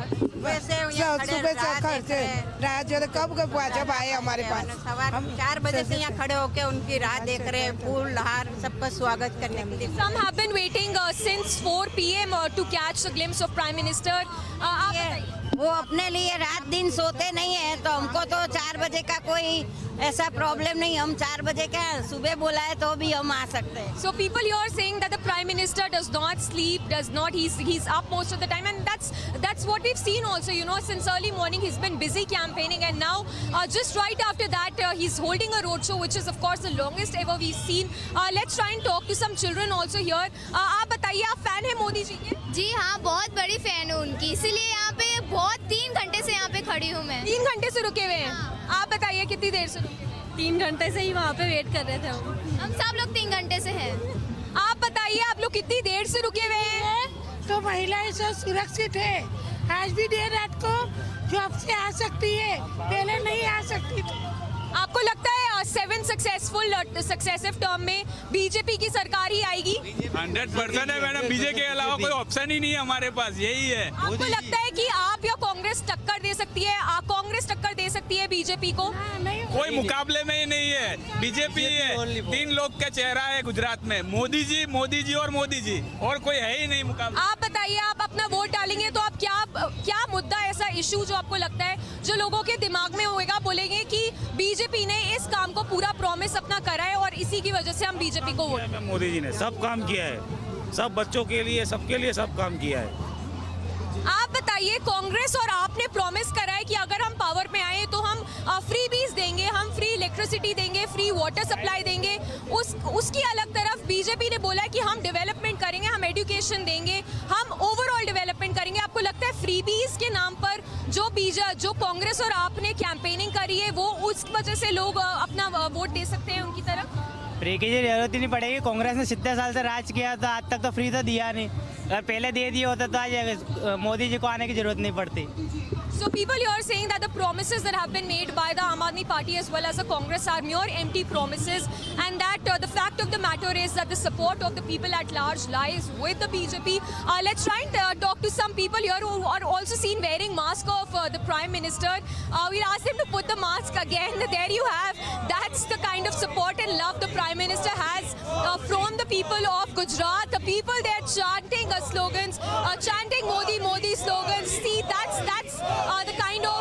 [SPEAKER 2] कब आए हमारे पास, हम 4 बजे से यहाँ खड़े होकर उनकी राह देख रहे हैं, फूल हार सबका स्वागत करने के लिए।
[SPEAKER 6] Some have been waiting since 4 PM to catch the glimpse of Prime Minister. आप बताइए।
[SPEAKER 2] वो अपने लिए रात दिन सोते नहीं है, तो हमको तो 4 बजे का कोई ऐसा प्रॉब्लम नहीं। हम 4 बजे का सुबह बोला है तो भी हम आ सकते हैं।
[SPEAKER 6] So people here are saying that the Prime Minister does not sleep, he's up most of the time, and that's what we've seen also. Since early morning he's been busy campaigning, and now just right after that he's holding a roadshow, which is of course the longest ever we've seen. Let's try and talk to some children also here. आप बताइए, आप fan है मोदी जी के?
[SPEAKER 4] जी हाँ, बहुत बड़ी fan हूँ उनकी, इसीलिए यहाँ पे 3 घंटे से यहाँ पे खड़ी हूँ मैं।
[SPEAKER 6] 3 घंटे से रुके हुए हैं? हाँ। आप बताइए, कितनी देर से रुके?
[SPEAKER 4] 3 घंटे से ही वहाँ पे वेट कर रहे थे हम सब लोग 3 घंटे से हैं।
[SPEAKER 6] आप बताइए, आप लोग कितनी देर से रुके हुए हैं?
[SPEAKER 2] तो महिलाएं सब सुरक्षित है, आज भी देर रात को जॉब से आ सकती है, पहले नहीं आ सकती थी।
[SPEAKER 6] आपको लगता है 7 सक्सेसिव टर्म में बीजेपी की सरकार ही आएगी?
[SPEAKER 7] 100% है मैडम, बीजेपी के अलावा कोई ऑप्शन ही नहीं है हमारे पास, यही है।
[SPEAKER 6] आपको लगता है कि आप या कांग्रेस टक्कर दे सकती है? कांग्रेस टक्कर दे सकती है बीजेपी को?
[SPEAKER 7] कोई मुकाबले में ही नहीं है, बीजेपी है। 3 लोग का चेहरा है गुजरात में, मोदी जी और मोदी जी, और कोई है ही नहीं मुकाबला।
[SPEAKER 6] आप बताइए, आप अपना वोट डालेंगे तो आप क्या मुद्दा ऐसा इशू जो आपको लगता है जो लोगों के दिमाग में होएगा, बोलेंगे कि बीजेपी ने इस काम को पूरा प्रॉमिस अपना करा है और इसी की वजह से हम बीजेपी को वोट।
[SPEAKER 1] मोदी जी ने सब काम किया है, सब बच्चों के लिए, सबके लिए सब काम किया है।
[SPEAKER 6] आप बताइए, कांग्रेस और आपने प्रॉमिस करा है कि अगर हम पावर में आए तो हम फ्री बीज देंगे, हम फ्री इलेक्ट्रिसिटी देंगे, फ्री वाटर सप्लाई देंगे। उसकी अलग तरफ बीजेपी ने बोला है कि हम डेवलपमेंट करेंगे, हम एजुकेशन देंगे, हम ओवरऑल डेवलपमेंट करेंगे। आपको लगता है फ्री बीज के नाम पर जो कांग्रेस और आपने कैंपेनिंग करी है वो उस वजह से लोग अपना वोट दे सकते हैं उनकी तरफ?
[SPEAKER 8] फ्री की जरूरत ही नहीं पड़ेगी। कांग्रेस ने 70 साल से राज किया था, आज तक तो फ्री तो दिया नहीं। अगर पहले दे दिए होते तो आज मोदी जी को आने की जरूरत नहीं पड़ती।
[SPEAKER 6] So people here are saying that the promises that have been made by the Aam Aadmi Party as well as the Congress are mere empty promises, and that the fact of the matter is that the support of the people at large lies with the BJP. Let's try and talk to some people here who are also seen wearing mask of the Prime Minister. We'll ask them to put the mask again. There you have. That's the kind of support and love the Prime Minister has from the people of Gujarat. The people there chanting slogans, chanting Modi, Modi slogans. See, that's the kind of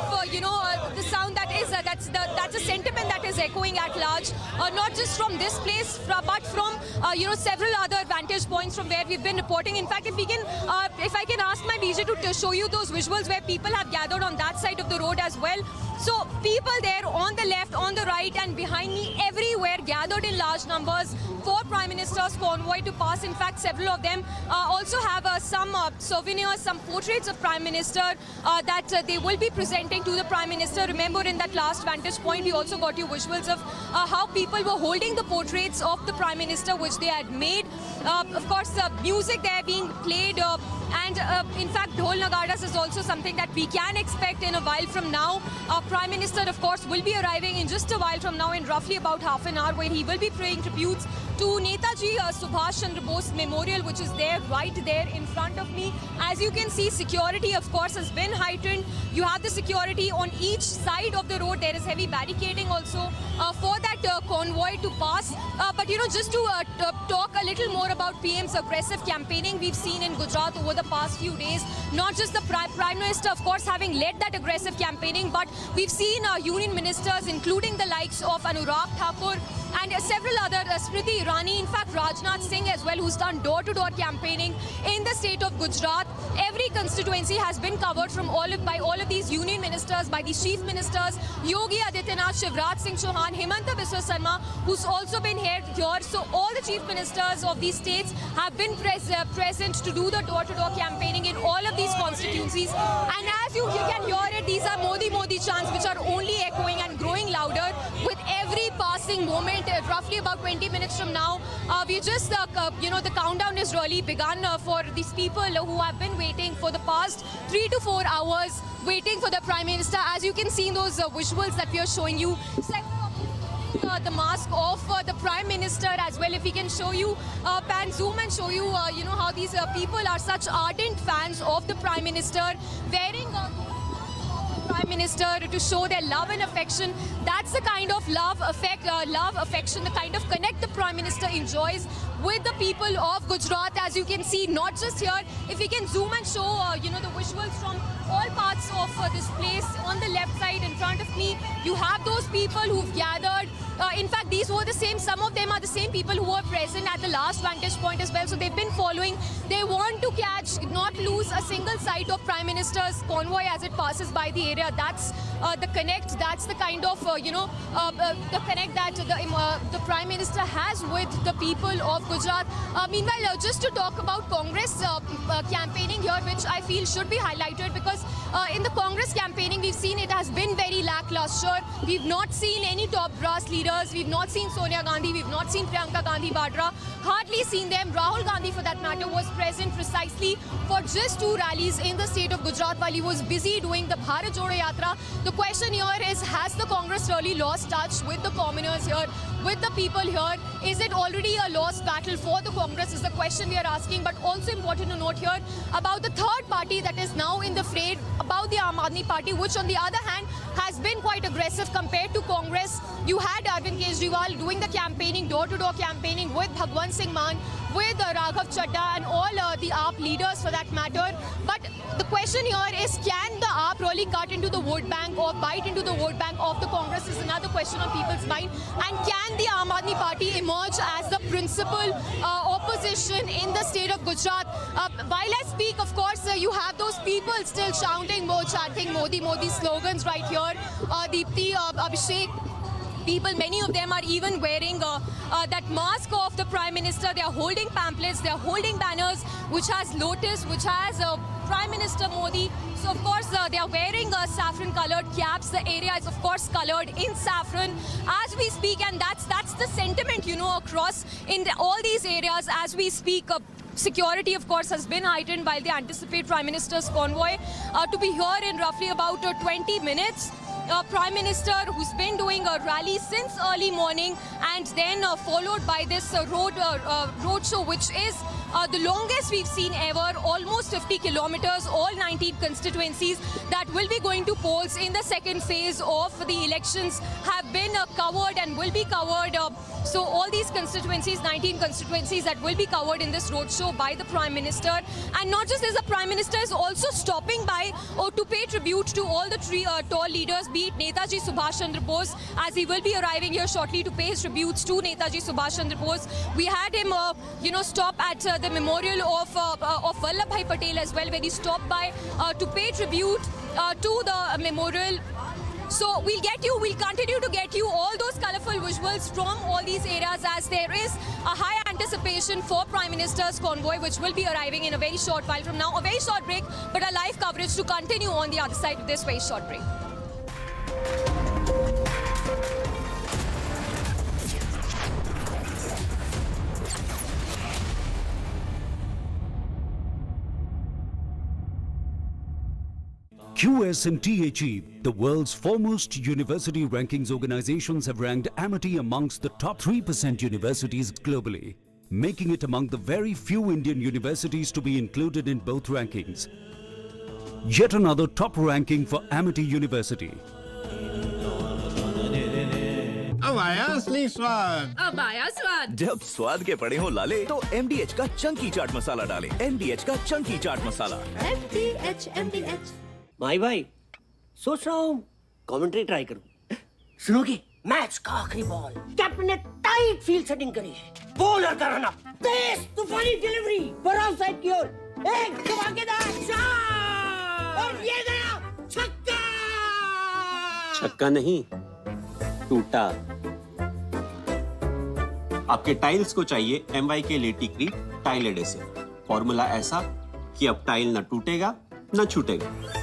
[SPEAKER 6] the sound that is that's a sentiment that is echoing at large, not just from this place but from several other vantage points from where we've been reporting. In fact, if I can ask my DJ to show you those visuals where people have gathered on that side of the road as well. So people there on the left, on the right and behind me, everywhere gathered in large numbers for Prime Minister's convoy to pass. In fact, several of them also have some souvenirs, some portraits of Prime Minister that they will be presenting to the Prime Minister. Remember, in that last vantage point, we also got you visuals of how people were holding the portraits of the Prime Minister, which they had made. Of course, music there being played, and in fact, Dhol Nagaras is also something that we can expect in a while from now. Prime Minister, of course, will be arriving in just a while from now, in roughly about half an hour, where he will be paying tributes to Netaji Subhash Chandra Bose Memorial, which is there, right there in front of me. As you can see, security, of course, has been heightened. You have the security on each side of the road. There is heavy barricading also for that convoy to pass. But just to talk a little more about PM's aggressive campaigning we've seen in Gujarat over the past few days. Not just the Prime Minister, of course, having led that aggressive campaigning, but we've seen union ministers, including the likes of Anurag Thakur and several other, Smriti Irani, in fact Rajnath Singh as well, who's done door-to-door campaigning in the state of Gujarat. Every constituency has been covered by all of these union ministers, by these chief ministers, Yogi Adityanath, Shivraj Singh Chauhan, Himanta Biswa Sarma, who's also been here. So all the chief ministers of these states have been present to do the door-to-door campaigning in all of these constituencies. And as you can hear it, these are Modi Modi chants which are only echoing and growing louder with every passing moment. Roughly about 20 minutes from now, we just the countdown is really begun for these people who have been waiting for the past 3 to 4 hours, waiting for the Prime Minister. As you can see in those visuals that we are showing you, the mask of the Prime Minister as well. If we can show you, pan zoom and show you, how these people are such ardent fans of the Prime Minister, wearing Prime Minister to show their love and affection. That's the kind of love, affection, the kind of connect the Prime Minister enjoys with the people of Gujarat. As you can see, not just here, if we can zoom and show, the visuals from all parts of this place. On the left side in front of me, you have those people who've gathered. In fact, these were the same, some of them are the same people who were present at the last vantage point as well. So they've been following. They want to catch, not lose a single sight of Prime Minister's convoy as it passes by the area. That's the connect. That's the kind of, the connect that the Prime Minister has with the people of Gujarat. Meanwhile, just to talk about Congress campaigning here, which I feel should be highlighted, because in the Congress campaigning, we've seen it has been very lackluster. We've not seen any top brass leaders. We've not seen Sonia Gandhi. We've not seen Priyanka Gandhi Vadra. Hardly seen them. Rahul Gandhi, for that matter, was present precisely for just 2 rallies in the state of Gujarat while he was busy doing the Bharat Jodo Yatra. The question here is, has the Congress really lost touch with the commoners here, with the people here? Is it already a lost battle for the Congress is the question we are asking. But also important to note here about the third party that is now in the fray, about the Aam Aadmi Party, which on the other hand has been quite aggressive compared to Congress. You had Arvind Kejriwal doing the campaigning, door-to-door campaigning with Bhagwant Singh Mann,
[SPEAKER 9] with Raghav Chadha and all the AAP leaders for that matter. But the question here is, can the AAP really cut into the vote bank or bite into the vote bank of the Congress is another question on people's mind. And can the Aam Aadmi Party emerge as the principal opposition in the state of Gujarat? While I speak, of course, you have those people still chanting Modi, Modi slogans right here. Deepthi, Abhishek. People, many of them are even wearing that mask of the Prime Minister. They are holding pamphlets, they are holding banners which has Lotus, which has Prime Minister Modi. So of course they are wearing saffron colored caps. The area is of course colored in saffron as we speak, and that's the sentiment, you know, across in all these areas as we speak. Security, of course, has been heightened while they anticipate Prime Minister's convoy to be here in roughly about 20 minutes. Prime Minister who's been doing a rally since early morning and then followed by this roadshow, which is the longest we've seen ever, almost 50 kilometers, all 19 constituencies that will be going to polls in the second phase of the elections have been covered and will be covered. So all these constituencies, 19 constituencies that will be covered in this roadshow by the Prime Minister. And not just this, the Prime Minister is also stopping by to pay tribute to all the three tall leaders, be it Netaji Subhash Chandra Bose, as he will be arriving here shortly to pay his tributes to Netaji Subhash Chandra Bose. We had him, stop at the memorial of Vallabhbhai Patel as well, where he stopped by to pay tribute to the memorial. So we'll continue to get you all those colourful visuals from all these areas as there is a high anticipation for Prime Minister's convoy, which will be arriving in a very short while from now. A very short break, but a live coverage to continue on the other side of this very short break.
[SPEAKER 32] QS&THE, the world's foremost university rankings organizations, have ranked Amity amongst the top 3% universities globally, making it among the very few Indian universities to be included in both rankings. Yet another top ranking for Amity University.
[SPEAKER 11] अब आया असली स्वाद।
[SPEAKER 29] अब आया स्वाद।
[SPEAKER 30] जब स्वाद के पड़े हो लाले तो MDH का चंकी चाट मसाला डालें। MDH का चंकी चाट मसाला।
[SPEAKER 12] MDH। भाई सोच रहा हूँ कमेंट्री ट्राई करूँ। सुनोगे? मैच का आखिरी बॉल कैप्टन ने टाइट फील्ड सेटिंग करी है। बॉलर का रन अप, तेज तूफानी डिलीवरी, बराबर साइड की ओर एक धमाकेदार शॉट और ये गया छक्का। छक्का नहीं, टूटा। आपके टाइल्स को चाहिए MY के लेटिक्री टाइल एडेसिव। फॉर्मूला ऐसा कि अब टाइल न टूटेगा न छूटेगा।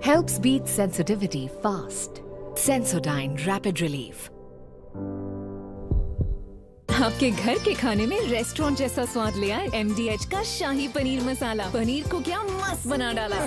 [SPEAKER 13] Helps beat sensitivity fast. Sensodyne Rapid Relief.
[SPEAKER 27] आपके घर के खाने में रेस्टोरेंट जैसा स्वाद ले आए MDH का शाही पनीर मसाला। पनीर को क्या मस्त बना डाला।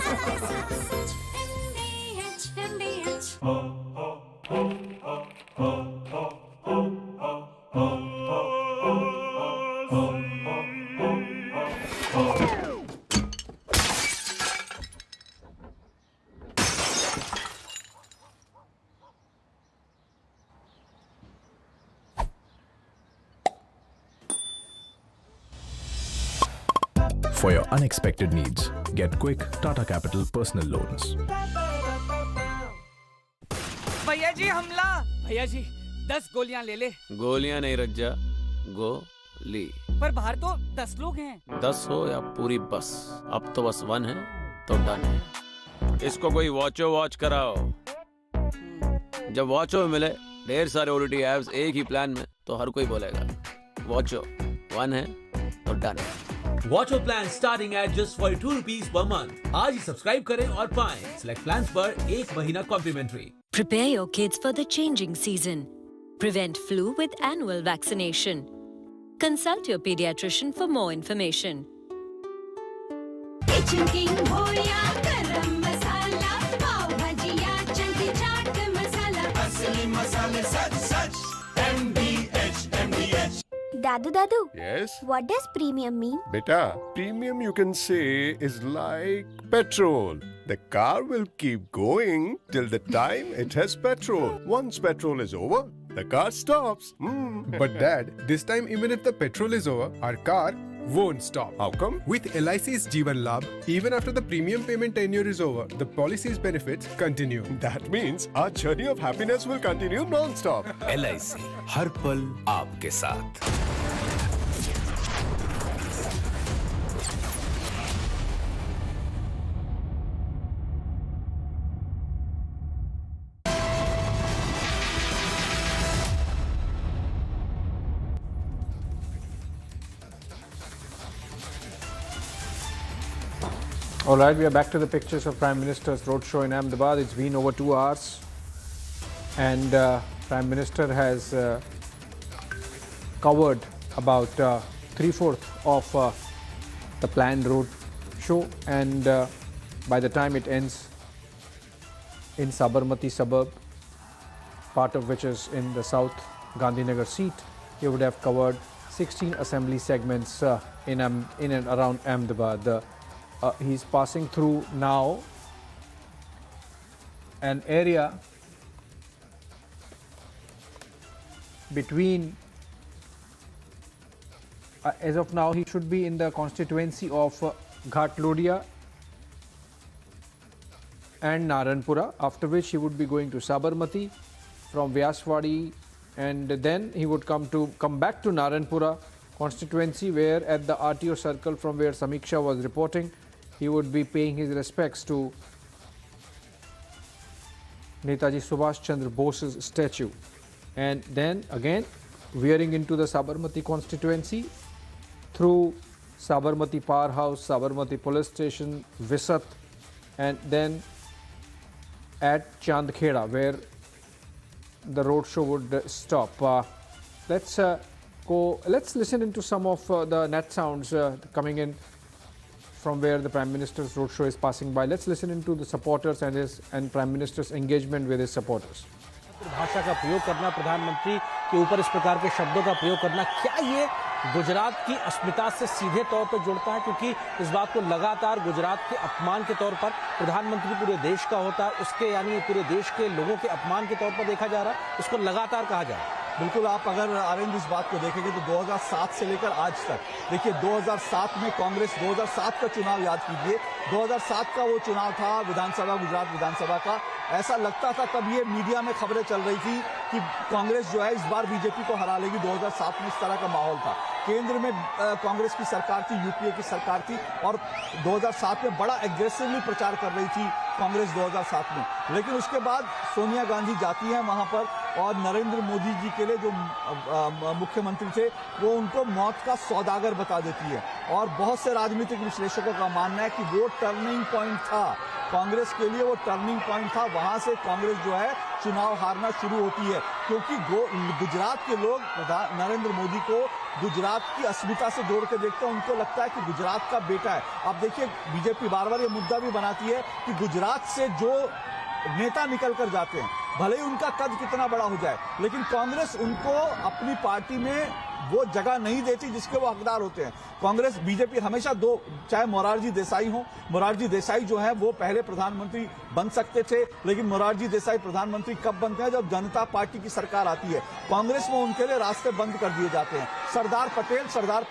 [SPEAKER 30] For your unexpected needs, get quick Tata Capital personal loans.
[SPEAKER 14] भैया जी हमला। भैया जी 10 गोलियां ले ले।
[SPEAKER 15] गोलियां नहीं रख जा, गोली।
[SPEAKER 14] पर बाहर तो 10 लोग हैं।
[SPEAKER 15] 10 हो या पूरी बस, अब तो बस 1 है तो डन है। इसको कोई वॉच कराओ। जब वॉचो मिले ढेर सारे OTT एप्स एक ही प्लान में तो हर कोई बोलेगा वॉचो 1 है तो डन है।
[SPEAKER 16] Watcho plan starting at just 42 rupees per month। आज ही सब्सक्राइब करें और पाएं सिलेक्ट प्लान्स पर 1 महीना complementary.
[SPEAKER 27] Prepare your kids for the changing season. Prevent flu with annual vaccination. Consult your pediatrician for more information.
[SPEAKER 5] चिंकिंग हो या गरम मसाला, पाव भाजी या चंकी चाट मसाला, असली मसाले सच सच MDH.
[SPEAKER 10] Dadu,
[SPEAKER 11] Yes?
[SPEAKER 10] what does premium mean?
[SPEAKER 11] Beta, premium you can say is like petrol. The car will keep going till the time it has petrol. Once petrol is over, the car stops.
[SPEAKER 17] But Dad, this time even if the petrol is over, our car won't stop.
[SPEAKER 11] How come?
[SPEAKER 17] With LIC's Jeevan Labh, even after the premium payment tenure is over, the policy's benefits continue.
[SPEAKER 11] That means our journey of happiness will continue non-stop.
[SPEAKER 18] LIC, हर पल आपके साथ.
[SPEAKER 3] All right, we are back to the pictures of Prime Minister's roadshow in Ahmedabad. It's been over 2 hours, and Prime Minister has covered about 3/4 of the planned roadshow, and by the time it ends in Sabarmati suburb, part of which is in the South Gandhinagar seat, he would have covered 16 assembly segments in and around Ahmedabad. He's passing through now an area between, as of now, he should be in the constituency of Ghatlodia and Naranpura, after which he would be going to Sabarmati from Vyaswadi, and then he would come back to Naranpura constituency, where at the RTO circle from where Samiksha was reporting, he would be paying his respects to Netaji Subhash Chandra Bose's statue, and then again veering into the Sabarmati constituency through Sabarmati Power House, Sabarmati Police Station, Visat, and then at Chandkheda, where the roadshow would stop. Let's listen into some of the net sounds coming in from where the Prime Minister's roadshow is passing by. Let's listen into the supporters and Prime Minister's engagement with his supporters.
[SPEAKER 19] भाषा का प्रयोग करना, प्रधानमंत्री के ऊपर इस प्रकार के शब्दों का प्रयोग करना, क्या ये गुजरात की अस्मिता से सीधे तौर पर जुड़ता है? क्योंकि इस बात को लगातार गुजरात के अपमान के तौर पर प्रधानमंत्री पूरे देश का होता है, उसके यानी पूरे देश के लोगों के अपमान के तौर पर देखा जा रहा है, इसको लगातार कहा जा रहा है.
[SPEAKER 20] बिल्कुल, आप अगर अरविंद इस बात को देखेंगे तो 2007 से लेकर आज तक, देखिए 2007 में कांग्रेस, 2007 का चुनाव याद कीजिए, 2007 का वो चुनाव था विधानसभा, गुजरात विधानसभा का. ऐसा लगता था तब ये मीडिया में खबरें चल रही थी कि कांग्रेस जो है इस बार बीजेपी को हरा लेगी. 2007 में इस तरह का माहौल था. केंद्र में कांग्रेस की सरकार थी, यूपीए की सरकार थी, और 2007 में बड़ा एग्रेसिवली प्रचार कर रही थी कांग्रेस 2007 में. लेकिन उसके बाद सोनिया गांधी जाती हैं वहां पर, और नरेंद्र मोदी जी के लिए जो मुख्यमंत्री थे वो उनको मौत का सौदागर बता देती है. और बहुत से राजनीतिक विश्लेषकों का मानना है कि वो टर्निंग पॉइंट था कांग्रेस के लिए, वो टर्निंग पॉइंट था. वहां से कांग्रेस जो है चुनाव हारना शुरू होती है, क्योंकि गुजरात के लोग नरेंद्र मोदी को गुजरात की अस्मिता से जोड़ के देखते हैं. उनको लगता है कि गुजरात का बेटा है. आप देखिए, बीजेपी बार बार ये मुद्दा भी बनाती है कि गुजरात से जो नेता निकल कर जाते हैं, भले ही उनका कद कितना बड़ा हो जाए, लेकिन कांग्रेस उनको अपनी पार्टी में वो जगह नहीं देती जिसके वो हकदार होते हैं. कांग्रेस, बीजेपी हमेशा चाहे मोरारजी देसाई हो, मोरारजी देसाई जो है वो पहले प्रधानमंत्री बन सकते थे, लेकिन मोरारजी देसाई प्रधानमंत्री कब बनते हैं? जब जनता पार्टी की सरकार आती है. कांग्रेस में उनके लिए रास्ते बंद कर दिए जाते हैं. सरदार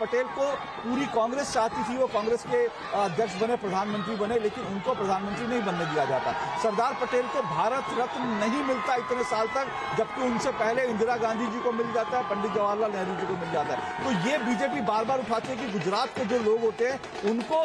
[SPEAKER 20] पटेल को पूरी कांग्रेस चाहती थी, वो कांग्रेस के अध्यक्ष बने, प्रधानमंत्री बने, लेकिन उनको प्रधानमंत्री नहीं बनने दिया जाता. सरदार पटेल को भारत रत्न नहीं मिलता इतने साल तक, जबकि उनसे पहले इंदिरा गांधी जी को मिल जाता है, पंडित जवाहरलाल नेहरू जी को मिल जाता है. तो ये बीजेपी बार बार उठाती है कि गुजरात के जो लोग होते हैं उनको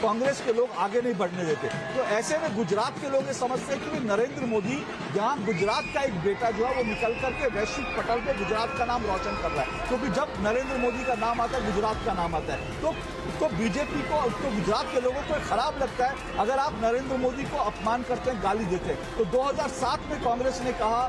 [SPEAKER 20] कांग्रेस के लोग आगे नहीं बढ़ने देते. तो ऐसे में गुजरात के लोग ये समझते हैं कि नरेंद्र मोदी यहाँ गुजरात का एक बेटा जो है वो निकल करके वैश्विक पटल पे गुजरात का नाम रोशन कर रहा है. क्योंकि जब नरेंद्र मोदी का नाम आता है, गुजरात का नाम आता है, तो बीजेपी को, तो गुजरात के लोगों को खराब लगता है अगर आप नरेंद्र मोदी को अपमान करते हैं, गाली देते हैं. तो 2007 में कांग्रेस ने कहा,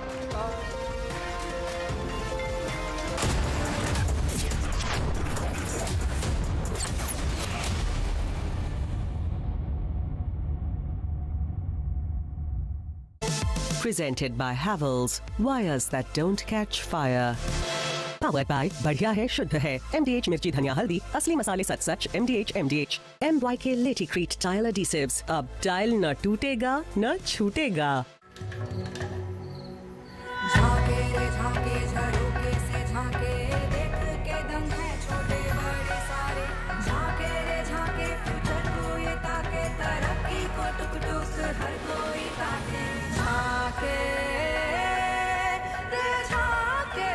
[SPEAKER 1] Presented by Havells, wires that don't catch fire. Powered by बढ़िया है शुद्ध है MDH मिर्ची धनिया हल्दी असली मसाले सच सच MDH MYK Laticrete Tile Adhesives, अब टाइल न टूटेगा न छूटेगा।
[SPEAKER 5] झांके रे झांके झरोके से झांके देख के दम है छोटे बड़े सारे झांके रे झांके फ्यूचर को ये ताके तरक्की को टुक टुक हर कोई ताके झांके रे झांके।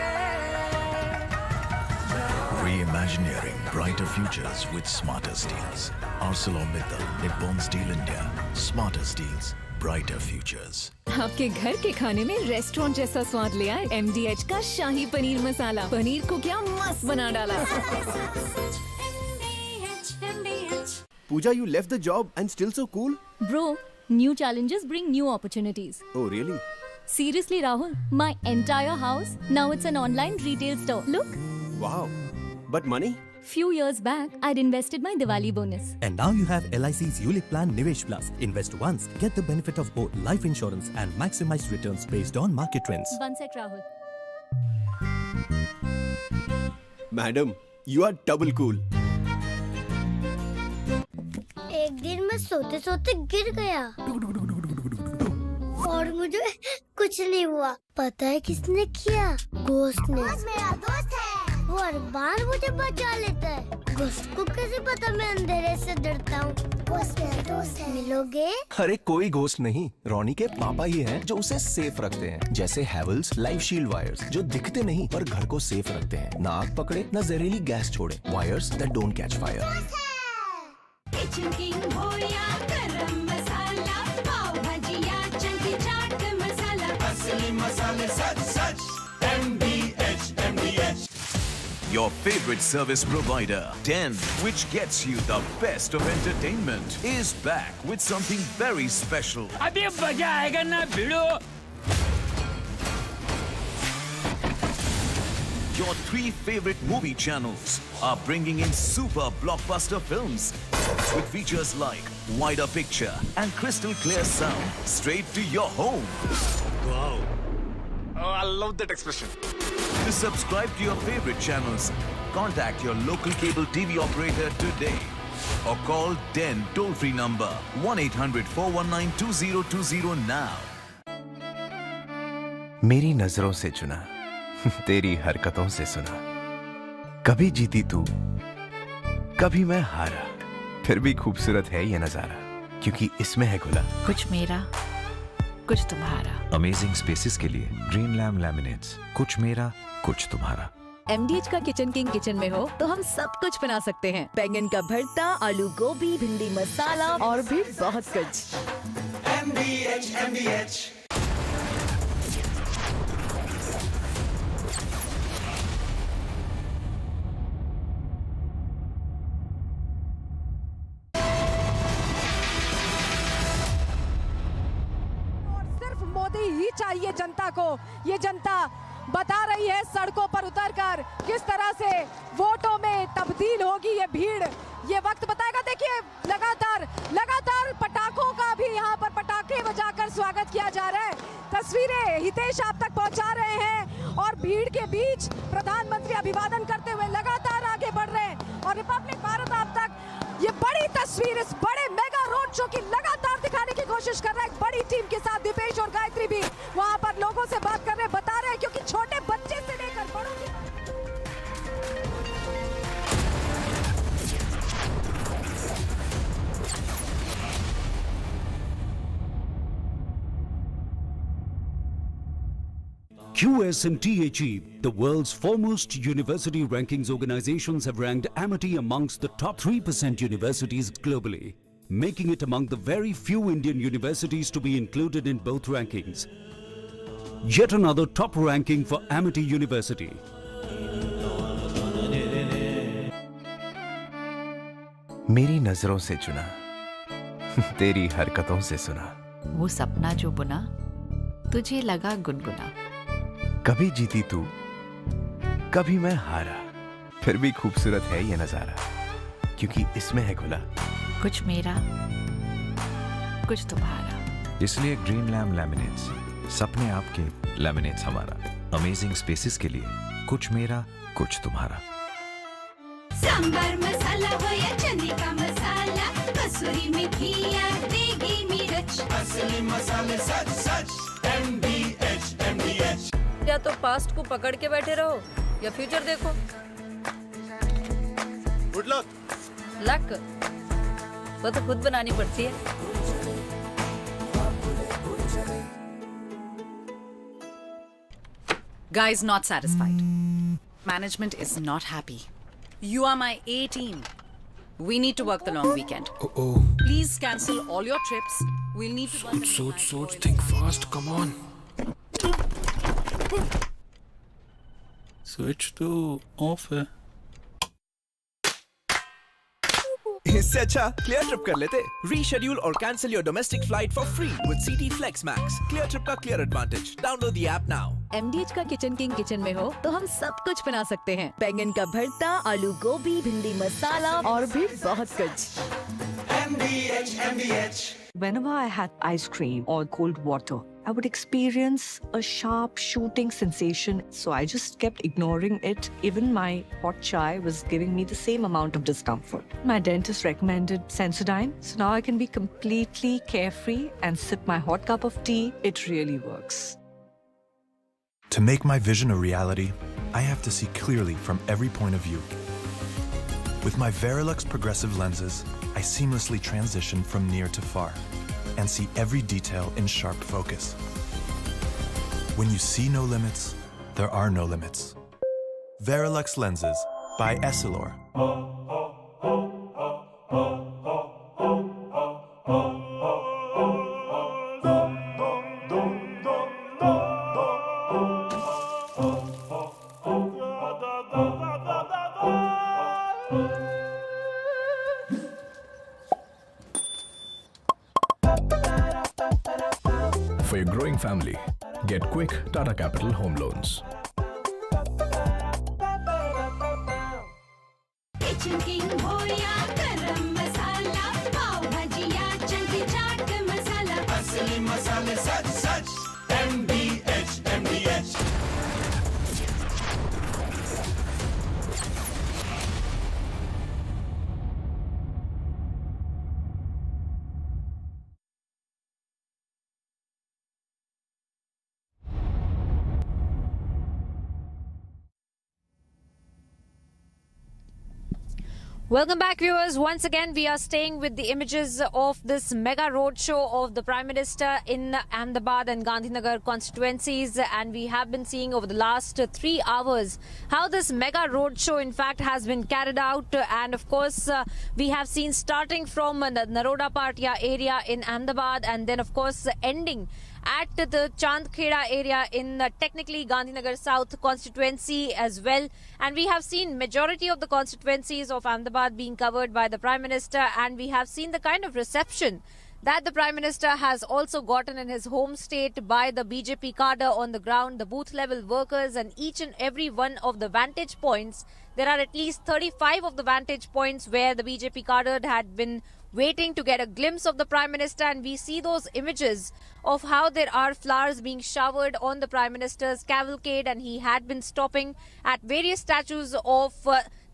[SPEAKER 18] Reimagineering brighter futures with smarter steels. ArcelorMittal, Nippon Steel India. Smarter steels, brighter futures.
[SPEAKER 27] आपके घर के खाने में रेस्टोरेंट जैसा स्वाद ले आए MDH का शाही पनीर मसाला। पनीर को क्या मस्त बना डाला।
[SPEAKER 2] Pooja, you left the job and still so cool?
[SPEAKER 4] Bro, new challenges bring new opportunities.
[SPEAKER 2] Oh, really?
[SPEAKER 4] Seriously, Rahul, my entire house, now it's an online retail store. Look.
[SPEAKER 2] Wow. But money?
[SPEAKER 4] Few years back, I'd invested my Diwali bonus.
[SPEAKER 7] And now you have LIC's ULIP plan Nivesh Plus. Invest once, get the benefit of both life insurance and maximized returns based on market trends.
[SPEAKER 4] One sec, Rahul.
[SPEAKER 2] Madam, you are double cool.
[SPEAKER 10] एक दिन मैं सोते सोते गिर गया और मुझे कुछ नहीं हुआ। पता है किसने किया? घोस्ट ने। मेरा दोस्त है, वो हर बार मुझे बचा लेता है। घोस्ट को कैसे पता मैं अंधेरे से डरता हूँ? घोस्ट मेरा दोस्त है। मिलोगे?
[SPEAKER 7] अरे कोई घोस्ट नहीं, रोनी के पापा ही हैं जो उसे सेफ रखते हैं। जैसे हैवल्स लाइफ शील्ड वायर्स जो दिखते नहीं पर घर को सेफ रखते हैं। ना आग पकड़े न जहरीली गैस छोड़े। Wires that don't catch fire.
[SPEAKER 5] Kitchen King भोरिया गरम मसाला पाव भजिया चंकी चाट मसाला असली मसाले सच सच MDH
[SPEAKER 32] Your favorite service provider, Den, which gets you the best of entertainment, is back with something very special.
[SPEAKER 14] अभी मजा आएगा ना भिड़ो।
[SPEAKER 32] Your 3 favorite movie channels are bringing in super blockbuster films with features like wider picture and crystal clear sound straight to your home.
[SPEAKER 18] Wow. Oh, I love that expression.
[SPEAKER 32] To subscribe to your favorite channels, contact your local cable TV operator today or call Den toll-free number 1-800-419-2020 now.
[SPEAKER 18] मेरी नजरों से चुना, तेरी हरकतों से सुना। कभी जीती तू, कभी मैं हारा, फिर भी खूबसूरत है ये नजारा, क्योंकि इसमें है खुला
[SPEAKER 27] कुछ मेरा, कुछ तुम्हारा।
[SPEAKER 18] अमेजिंग स्पेसेस के लिए ग्रीन लैम लैमिनेट्स, कुछ मेरा कुछ तुम्हारा।
[SPEAKER 27] MDH का किचन किंग किचन में हो तो हम सब कुछ बना सकते हैं। बैंगन का भरता, आलू गोभी, भिंडी मसाला और भी बहुत कुछ।
[SPEAKER 5] MDH
[SPEAKER 21] मोदी ही चाहिए जनता को। ये जनता बता रही है सड़कों पर उतरकर किस तरह से वोटों में तब्दील होगी ये भीड़। ये वक्त बताएगा। देखिए लगातार पटाखों का भी यहाँ पर पटाखे बजाकर स्वागत किया जा रहा है। तस्वीरें हितेश आप तक पहुँचा रहे हैं और भीड़ के बीच प्रधानमंत्री अभिवादन करते हुए लगातार आगे बढ़ रहे हैं और रिपब्लिक भारत आप तक ये बड़ी तस्वीर इस बड़े मेगा रोड शो की लगातार दिखाने की कोशिश कर रहा है। एक बड़ी टीम के साथ दीपेश और गायत्री भी वहां पर लोगों से बात कर रहे हैं, बता रहे हैं, क्योंकि छोटे बच्चे से लेकर बड़ों की
[SPEAKER 22] QS&THE, the world's foremost university rankings organizations, have ranked Amity amongst the top 3% universities globally, making it among the very few Indian universities to be included in both rankings. Yet another top ranking for Amity University.
[SPEAKER 18] मेरी नजरों से चुना, तेरी हरकतों से सुना।
[SPEAKER 27] वो सपना जो बुना तुझे लगा गुनगुना।
[SPEAKER 18] कभी जीती तू, कभी मैं हारा, फिर भी खूबसूरत है ये नजारा, क्योंकि इसमें है खुला
[SPEAKER 27] कुछ मेरा, कुछ तुम्हारा।
[SPEAKER 18] इसलिए ग्रीन लैम लैमिनेट्स, सपने आपके, लैमिनेट्स हमारा। अमेजिंग स्पेसेस के लिए कुछ मेरा कुछ तुम्हारा।
[SPEAKER 5] सांबर मसाला हो या चने का मसाला, कसूरी मेथी या देगी मिर्च, असली मसाले सच सच MDH।
[SPEAKER 6] या तो पास्ट को पकड़ के बैठे रहो या फ्यूचर देखो।
[SPEAKER 11] Good luck.
[SPEAKER 6] लक वो तो खुद बनानी पड़ती है।
[SPEAKER 8] Guys not satisfied. Management is not happy. You are my A team. We need to work the long weekend. Please cancel all your trips. We'll need to work.
[SPEAKER 9] Soch, think fast. Come on. Switch to off है।
[SPEAKER 7] इससे अच्छा clear trip कर लेते। Reschedule और cancel your domestic flight for free with सीटी flex max. Clear trip का clear advantage. Download the app now.
[SPEAKER 12] MDH का kitchen king kitchen में हो तो हम सब कुछ बना सकते हैं। बैंगन का भरता, आलू गोभी, भिंडी मसाला और भी बहुत कुछ।
[SPEAKER 13] MDH। Whenever I had ice cream or cold water, I would experience a sharp shooting sensation. So I just kept ignoring it. Even my hot chai was giving me the same amount of discomfort. My dentist recommended Sensodyne. So now I can be completely carefree and sip my hot cup of tea. It really works.
[SPEAKER 18] To make my vision a reality, I have to see clearly from every point of view. With my Verilux progressive lenses, I seamlessly transition from near to far and see every detail in sharp focus. When you see no limits, there are no limits. Verilux lenses by Essilor.
[SPEAKER 23] For your growing family, get quick Tata Capital home loans.
[SPEAKER 5] Kitchen king हो या गरम मसाला, पाव भाजी या चंकी चाट मसाला, असली मसाले सच सच MDH।
[SPEAKER 21] Welcome back, viewers. Once again, we are staying with the images of this mega roadshow of the Prime Minister in Ahmedabad and Gandhinagar constituencies. And we have been seeing over the last 3 hours how this mega roadshow, in fact, has been carried out. And of course, we have seen starting from the Naroda Patia area in Ahmedabad and then, of course, ending at the Chandkheda area in technically Gandhinagar South constituency as well. And we have seen majority of the constituencies of Ahmedabad being covered by the Prime Minister, and we have seen the kind of reception that the Prime Minister has also gotten in his home state by the BJP cadre on the ground, the booth level workers, and each and every one of the vantage points. There are at least 35 of the vantage points where the BJP cadre had been waiting to get a glimpse of the Prime Minister, and we see those images of how there are flowers being showered on the Prime Minister's cavalcade, and he had been stopping at various statues of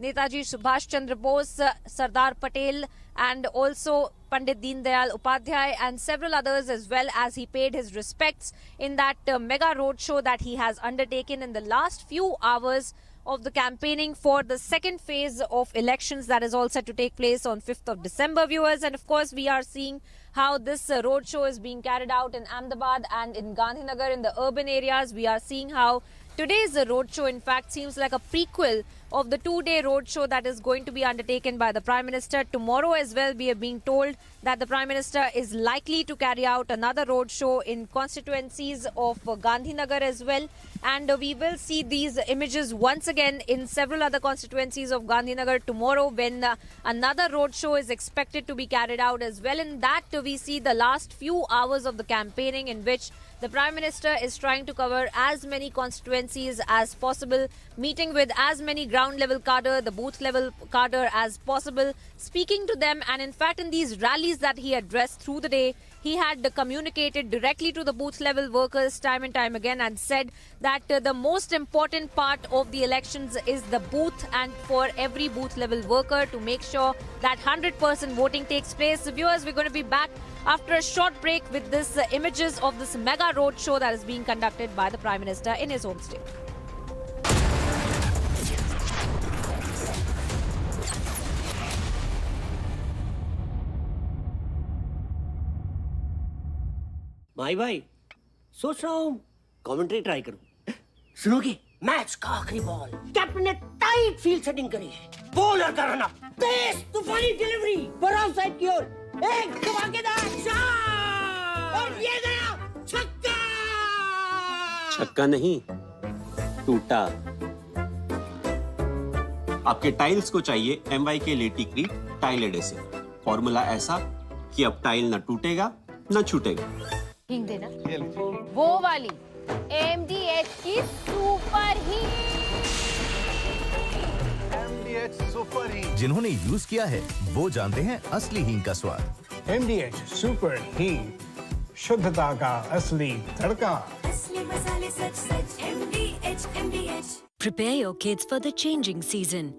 [SPEAKER 21] Netaji Subhash Chandra Bose, Sardar Patel, and also Pandit Deen Dayal Upadhyay and several others, as well as he paid his respects in that mega roadshow that he has undertaken in the last few hours of the campaigning for the second phase of elections that is all set to take place on 5th of December, viewers. And of course, we are seeing how this roadshow is being carried out in Ahmedabad and in Gandhinagar in the urban areas. We are seeing how today's roadshow, in fact, seems like a prequel of the 2-day roadshow that is going to be undertaken by the Prime Minister. Tomorrow as well, we are being told that the Prime Minister is likely to carry out another roadshow in constituencies of Gandhinagar as well. And we will see these images once again in several other constituencies of Gandhinagar tomorrow when another roadshow is expected to be carried out as well. In that, we see the last few hours of the campaigning in which the Prime Minister is trying to cover as many constituencies as possible, meeting with as many ground
[SPEAKER 3] ground level cadre, the booth level cadre as possible, speaking to them. And in fact, in these rallies that he addressed through the day, he had communicated directly to the booth level workers time and time again and said that the most important part of the elections is the booth, and for every booth level worker to make sure that 100% voting takes place. So viewers, we're going to be back after a short break with this images of this mega road show that is being conducted by the Prime Minister in his home state.
[SPEAKER 15] भाई सोच रहा हूँ commentary try करूं। सुनोगे? Match का आखिरी ball, captain ने tight field setting करी है, बॉलर का रन अप, तेज तूफानी डिलीवरी, पर ऑफ साइड की ओर एक धमाकेदार शॉट और ये गया छक्का।
[SPEAKER 16] छक्का नहीं, टूटा। आपके टाइल्स को चाहिए MYK लेटिक्रीट टाइल एडेसिव। फॉर्मूला ऐसा कि अब टाइल न टूटेगा न छूटेगा।
[SPEAKER 17] हींग देना, वो वाली MDH की super heat.
[SPEAKER 19] MDH super heat, जिन्होंने यूज किया है वो जानते हैं असली हींग का स्वाद।
[SPEAKER 24] MDH सुपर हीट, शुद्धता का असली तड़का।
[SPEAKER 5] असली मसाले सच सच MDH।
[SPEAKER 25] Prepare your kids for the changing season.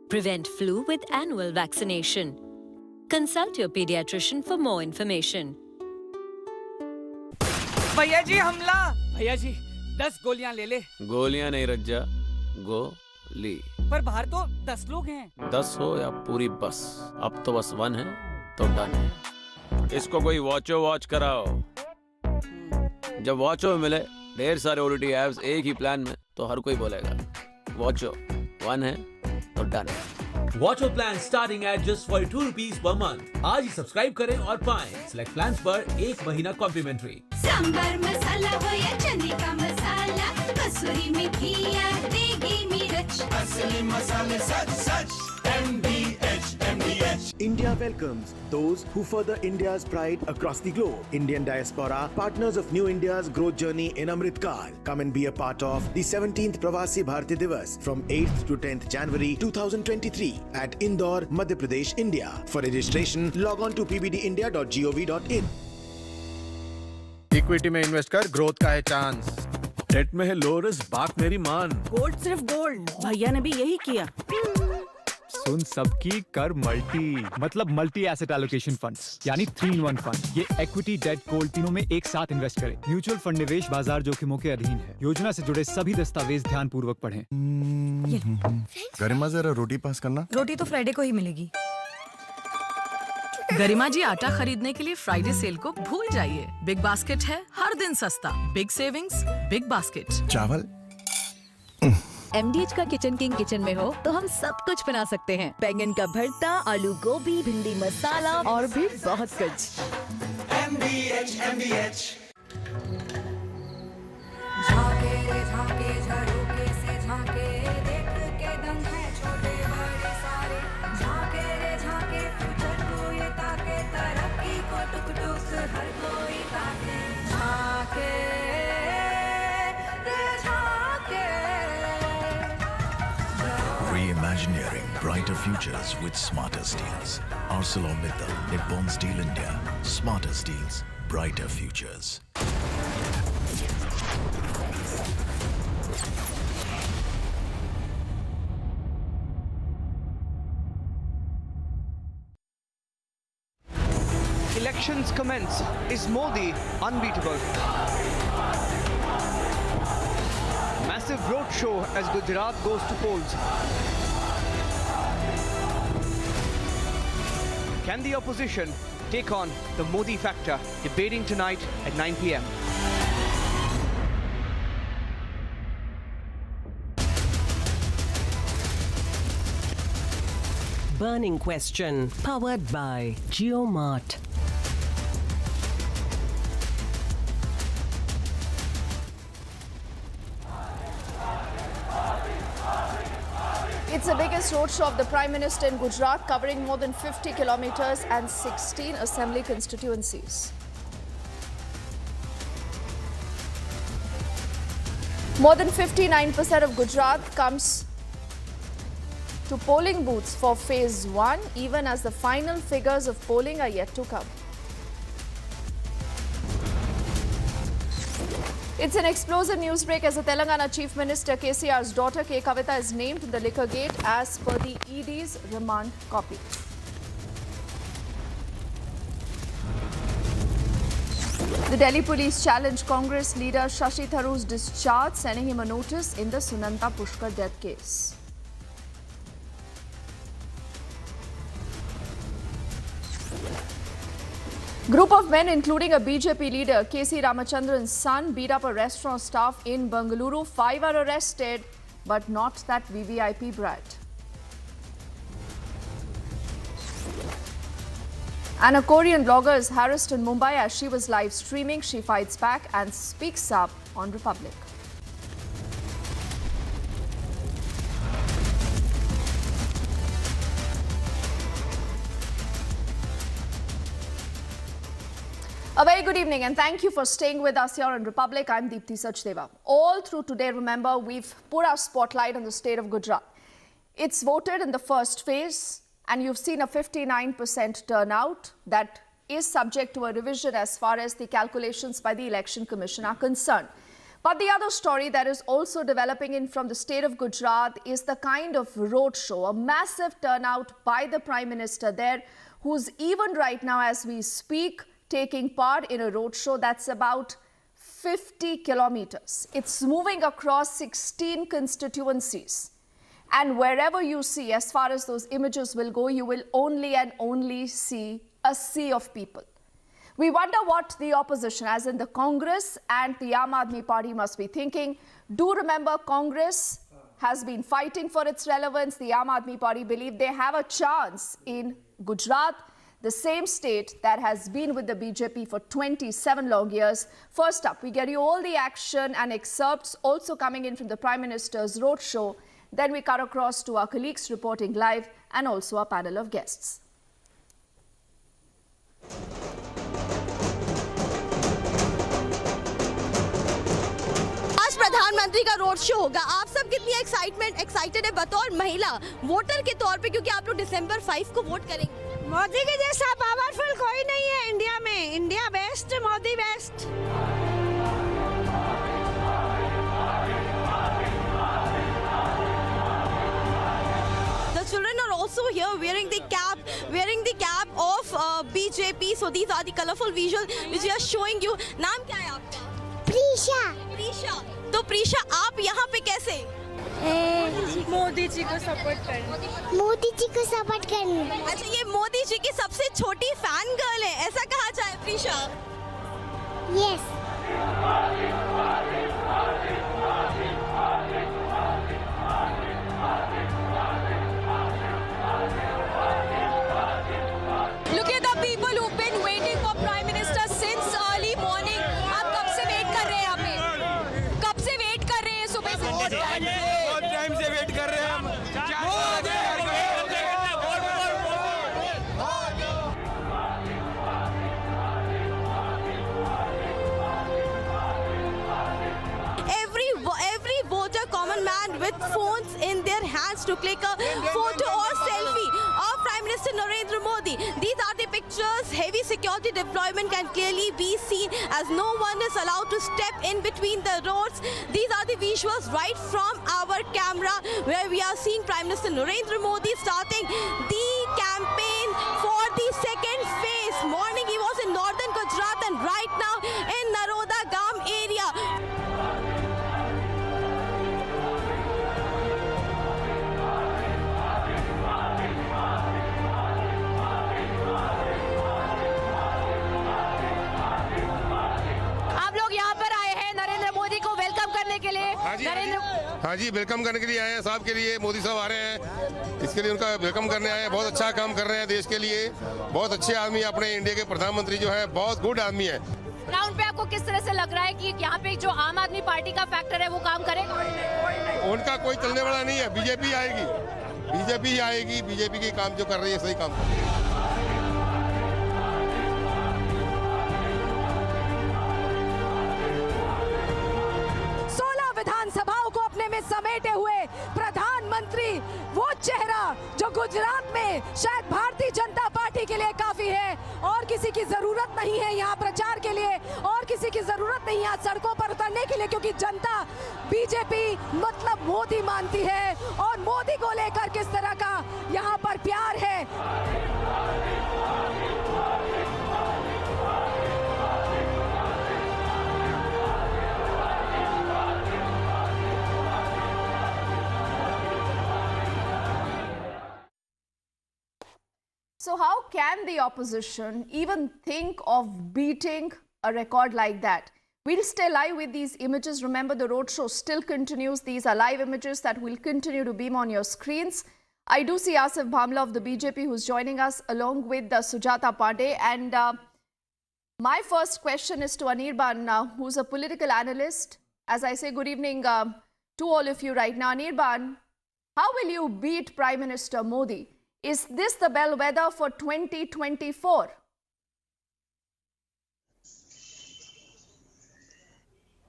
[SPEAKER 25] Prevent flu with annual vaccination. Consult your pediatrician for more information.
[SPEAKER 14] भैया जी हमला। भैया जी 10 गोलियां ले ले।
[SPEAKER 9] गोलियां नहीं रज्जा, गोली।
[SPEAKER 14] पर बाहर तो 10 लोग हैं।
[SPEAKER 9] 10 हो या पूरी बस, अब तो बस 1 है तो डन है। इसको कोई वॉच कराओ। जब वॉचो मिले ढेर सारे OTT एप्स एक ही प्लान में, तो हर कोई बोलेगा वॉचो 1 है तो डन है।
[SPEAKER 26] Watcho plan starting at just four 2 rupees per month. आज ही सब्सक्राइब करें और पाएं सिलेक्ट प्लान्स पर 1 महीना कॉम्प्लीमेंट्री।
[SPEAKER 5] सांबर मसाला हो या चने का मसाला, कसूरी मेथी या देगी मिर्च, असली मसाले सच सच MDH।
[SPEAKER 2] India welcomes those who further India's pride across the globe. Indian diaspora, partners of New India's growth journey in Amrit Kaal. Come and be a part of the 17th Pravasi Bharati Divas from 8th to 10th January 2023 at Indore, Madhya Pradesh, India. For registration, log on to pbdindia.gov.in.
[SPEAKER 28] Equity में invest कर, growth का है chance. Date में है low risk, बात मेरी मान।
[SPEAKER 29] Gold सिर्फ गोल्ड, भैया ने भी यही किया।
[SPEAKER 30] सुन सबकी, कर मल्टी, मतलब मल्टी एसेट एलोकेशन फंड्स, यानी 3-in-1 फंड। ये इक्विटी, डेट, गोल्ड तीनों में एक साथ इन्वेस्ट करें। म्यूचुअल फंड निवेश बाजार जोखिमों के अधीन है। योजना से जुड़े सभी दस्तावेज ध्यान पूर्वक पढ़ें।
[SPEAKER 19] गरिमा जरा रोटी पास करना।
[SPEAKER 21] रोटी तो फ्राइडे को ही मिलेगी। गरिमा जी आटा खरीदने के लिए फ्राइडे सेल को भूल जाइए। बिग बास्केट है, हर दिन सस्ता। Big savings, big basket.
[SPEAKER 19] चावल।
[SPEAKER 12] MDH का किचन किंग किचन में हो तो हम सब कुछ बना सकते हैं। बैंगन का भरता, आलू गोभी, भिंडी मसाला और भी बहुत कुछ।
[SPEAKER 5] MDH। झाके रे झाके झरोके से झाके, देख के दम है छोटे बड़े सारे। झाके रे झाके फ्यूचर को ये ताके, तरक्की को टुक टुक हर कोई ताके। झाके रे झाके।
[SPEAKER 19] Reimagineering brighter futures with smarter steels. ArcelorMittal, Nippon Steel India. Smarter steels, brighter futures.
[SPEAKER 31] Elections commence. Is Modi unbeatable? Massive roadshow as Gujarat goes to polls. Can the opposition take on the Modi factor? Debating tonight at 9 p.m.
[SPEAKER 1] Burning Question, powered by GeoMart.
[SPEAKER 21] It's the biggest roadshow of the Prime Minister in Gujarat, covering more than 50 kilometers and 16 assembly constituencies. More than 59% of Gujarat comes
[SPEAKER 4] to polling booths for phase 1, even as the final figures of polling are yet to come. It's an explosive news break as the Telangana Chief Minister KCR's daughter K. Kavita is named in the liquor gate as per the ED's remand copy. The Delhi police challenged Congress leader Shashi Tharoor's discharge, sending him a notice in the Sunanda Pushkar death case. Group of men, including a BJP leader, KC Ramachandran's son, beat up a restaurant staff in Bengaluru. 5 are arrested, but not that VVIP brat. And a Korean blogger is harassed in Mumbai as she was live streaming. She fights back and speaks up on Republic. A very good evening and thank you for staying with us here on Republic. I'm Deepthi Sachdeva. All through today, remember, we've put our spotlight on the state of Gujarat. It's voted in the first phase and you've seen a 59% turnout that is subject to a revision as far as the calculations by the Election Commission are concerned. But the other story that is also developing in from the state of Gujarat is the kind of roadshow, a massive turnout by the Prime Minister there, who's even right now as we speak, taking part in a roadshow that's about 50 kilometers. It's moving across 16 constituencies. And wherever you see, as far as those images will go, you will only and only see a sea of people. We wonder what the opposition, as in the Congress and the Aam Aadmi Party, must be thinking. Do remember, Congress has been fighting for its relevance. The Aam Aadmi Party believe they have a chance in Gujarat, the same state that has been with the BJP for 27 long years. First up, we get you all the action and excerpts also coming in from the Prime Minister's roadshow. Then we cut across to our colleagues reporting live and also a panel of guests.
[SPEAKER 6] आज प्रधानमंत्री का road show होगा। आप सब कितनी excited है बतौर महिला वोटर के तौर पे, क्योंकि आप लोग दिसंबर 5 को वोट करेंगे।
[SPEAKER 7] मोदी के जैसा पावरफुल कोई नहीं है इंडिया में। India best, Modi best.
[SPEAKER 6] Children are also here wearing the cap of BJP. So these are the colorful visuals which we are showing you. नाम क्या है आपका? प्रीशा। तो प्रीशा, आप यहाँ पे कैसे?
[SPEAKER 7] मोदी जी को सपोर्ट करने।
[SPEAKER 6] अच्छा, ये मोदी जी की सबसे छोटी फैन गर्ल है, ऐसा कहा जाए Prisha?
[SPEAKER 7] Yes.
[SPEAKER 6] Look at the people who've been waiting for Prime Minister since early morning. आप कब से वेट कर रहे हैं यहाँ पे? कब से वेट कर रहे हैं सुबह से?
[SPEAKER 8] बहुत टाइम से वेट कर रहे हैं हम।
[SPEAKER 6] Every voter, common man with phones in their hands to click a photo or selfie of Prime Minister Narendra Modi. These are the pictures. Heavy security deployment can clearly be seen as no one is allowed to step in between the roads. These are the visuals right from our camera where we are seeing Prime Minister Narendra Modi starting the campaign for the second phase. Morning he was in northern Gujarat and right now in Naroda Gam area.
[SPEAKER 8] हाँ जी, welcome करने के लिए आए हैं। साहब के लिए मोदी साहब आ रहे हैं, इसके लिए उनका वेलकम करने आए हैं। बहुत अच्छा काम कर रहे हैं देश के लिए, बहुत अच्छे आदमी। अपने इंडिया के प्रधानमंत्री जो है बहुत गुड आदमी है।
[SPEAKER 3] ग्राउंड पे आपको किस तरह से लग रहा है कि यहाँ पे जो आम आदमी पार्टी का फैक्टर है वो काम करेगा?
[SPEAKER 8] उनका कोई चलने वाला नहीं है। बीजेपी आएगी। बीजेपी के काम जो कर रही है सही काम कर रही है।
[SPEAKER 21] विधानसभाओं को अपने में समेटे हुए प्रधानमंत्री, वो चेहरा शायद भारतीय जनता पार्टी के लिए काफी है और किसी की जरूरत नहीं है यहाँ प्रचार के लिए और किसी की जरूरत नहीं है सड़कों पर उतरने के लिए, क्योंकि जनता बीजेपी मतलब मोदी मानती है और मोदी को लेकर किस तरह का यहाँ पर प्यार है।
[SPEAKER 4] So how can the opposition even think of beating a record like that? We'll stay live with these images. Remember, the roadshow still continues. These are live images that will continue to beam on your screens. I do see Asif Bhamla of the BJP who's joining us along with Sujata Pandey. And my first question is to Anirban, who's a political analyst. As I say, good evening to all of you right now. Anirban, how will you beat Prime Minister Modi? Is this the bellwether for 2024?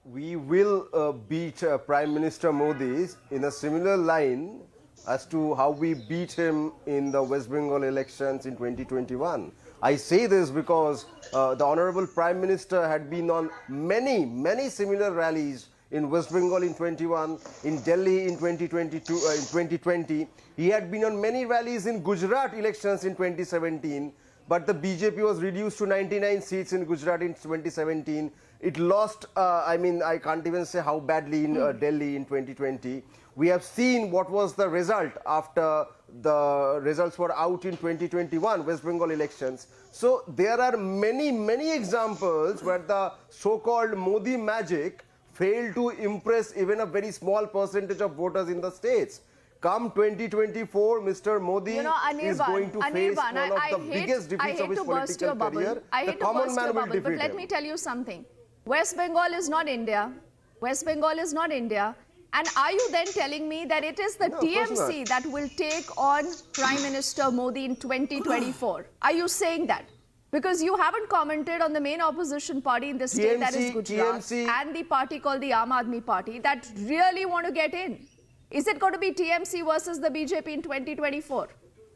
[SPEAKER 10] We will beat Prime Minister Modi in a similar line as to how we beat him in the West Bengal elections in 2021. I say this because the Honorable Prime Minister had been on many similar rallies in West Bengal in 21, in Delhi in 2020. He had been on many rallies in Gujarat elections in 2017, but the BJP was reduced to 99 seats in Gujarat in 2017. It lost, I can't even say how badly in Delhi in 2020. We have seen what was the result after the results were out in 2021 West Bengal elections. So there are many examples where the so-called Modi magic failed to impress even a very small percentage of voters in the states. Come 2024, Mr. Modi is going to face one of the biggest defeats of his political career. The common man will defeat him.
[SPEAKER 4] But let me tell you something. West Bengal is not India. West Bengal is not India. And are you then telling me that it is the TMC that will take on Prime Minister Modi in 2024? Are you saying that? Because you haven't commented on the main opposition party in the state, that is Gujarat, and the party called the Aam Aadmi Party that really want to get in. Is it going to be TMC versus the BJP in 2024?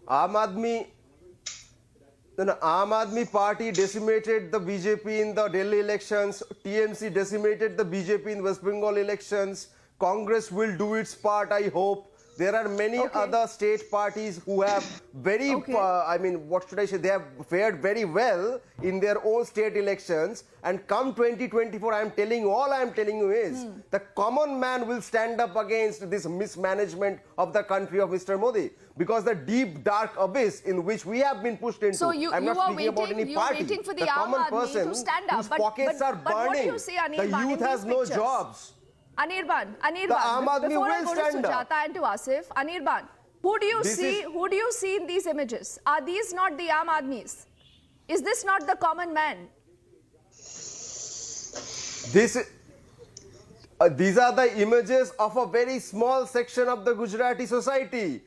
[SPEAKER 10] Aam Aadmi Party decimated the BJP in the Delhi elections. TMC decimated the BJP in West Bengal elections. Congress will do its part, I hope. There are many other state parties who have very, they have fared very well in their own state elections. And come 2024, all I am telling you is the common man will stand up against this mismanagement of the country of Mr. Modi. Because the deep, dark abyss in which we have been pushed into,
[SPEAKER 4] so
[SPEAKER 10] I'm not speaking about any party.
[SPEAKER 4] Waiting for the
[SPEAKER 10] common person
[SPEAKER 4] to stand up.
[SPEAKER 10] whose pockets are burning,
[SPEAKER 4] what do you see,
[SPEAKER 10] the youth has no jobs.
[SPEAKER 4] Anirban,
[SPEAKER 10] before
[SPEAKER 4] I go to Sujata and to Asif, Anirban, who do you see in these images? Are these not the Aam Aadmis? Is this not the common man?
[SPEAKER 10] These are the images of a very small section of the Gujarati society.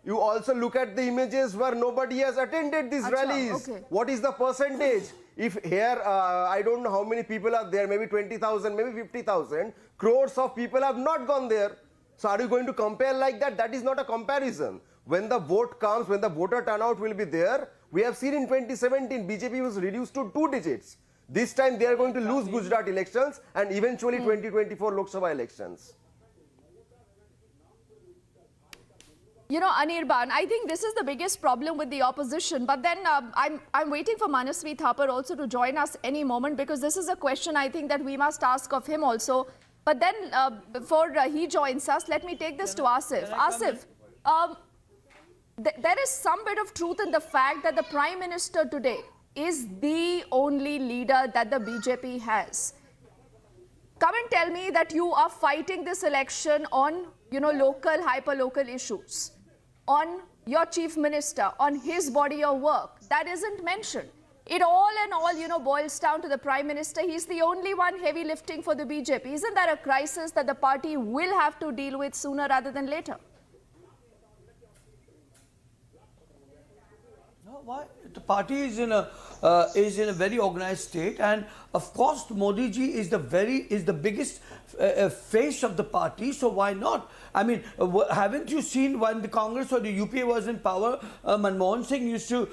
[SPEAKER 10] You also look at the images where nobody has attended these rallies. What is the percentage? If here, I don't know how many people are there, maybe 20,000, maybe 50,000, crores of people have not gone there. So are you going to compare like that? That is not a comparison. When the vote comes, when the voter turnout will be there, we have seen in 2017, BJP was reduced to 2 digits. This time they are going to lose Gujarat elections and eventually 2024 Lok Sabha elections.
[SPEAKER 4] You know, Anirban, I think this is the biggest problem with the opposition. But then I'm waiting for Manasvi Thapar also to join us any moment, because this is a question I think that we must ask of him also. But then before he joins us, let me take this to Asif. Asif, there is some bit of truth in the fact that the Prime Minister today is the only leader that the BJP has. Come and tell me that you are fighting this election on, local, hyper-local issues, on your chief minister, on his body of work. That isn't mentioned. It all in all, boils down to the Prime Minister. He's the only one heavy lifting for the BJP. Isn't that a crisis that the party will have to deal with sooner rather than later?
[SPEAKER 11] No, why? the party is in a very organized state, and of course Modi ji is the biggest face of the party. So why not? I mean, haven't you seen when the Congress or the UPA was in power, Manmohan Singh used to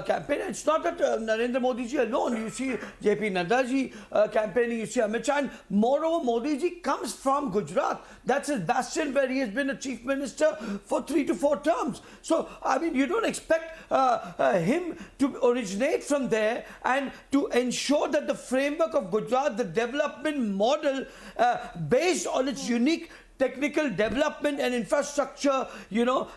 [SPEAKER 11] campaign? It's not that Narendra Modi ji alone. You see JP Nadda ji campaigning, you see Amit Shah. And moreover, Modi ji comes from Gujarat. That's his bastion where he has been a chief minister for 3 to 4 terms. So, I mean, you don't expect him to originate from there and to ensure that the framework of Gujarat, the development model based on its unique technical development and infrastructure,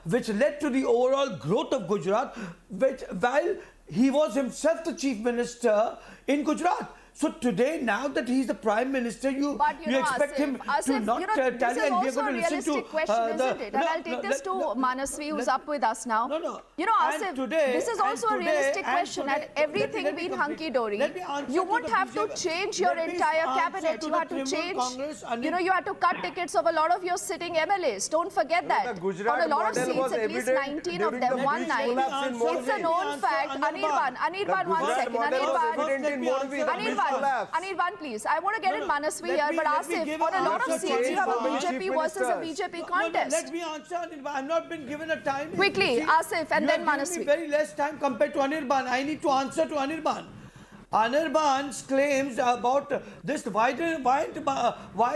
[SPEAKER 11] which led to the overall growth of Gujarat, while he was himself the chief minister in Gujarat. So today, now that he's the prime minister, you expect him to not tally, and we are going to listen to
[SPEAKER 4] question, isn't it? And I'll take this to Manasvi, who's up with us now. Asif, this is also a realistic question. Had everything been hunky-dory, you wouldn't have to change your entire cabinet. You had to change, you had to cut tickets of a lot of your sitting MLAs. Don't forget that. On a lot of seats, at least 19 of them won 9. It's a known fact. Anirban, 1 second. Anirban, please. I want to get in Manasvi here, but Asif, on a lot of seats, you have a BJP versus a BJP contest.
[SPEAKER 11] Let me answer, Anirban. I've not been given a time.
[SPEAKER 4] Quickly, Asif, and then Manasvi.
[SPEAKER 11] Me very less time compared to Anirban. I need to answer to Anirban. Anirban's claims about this, why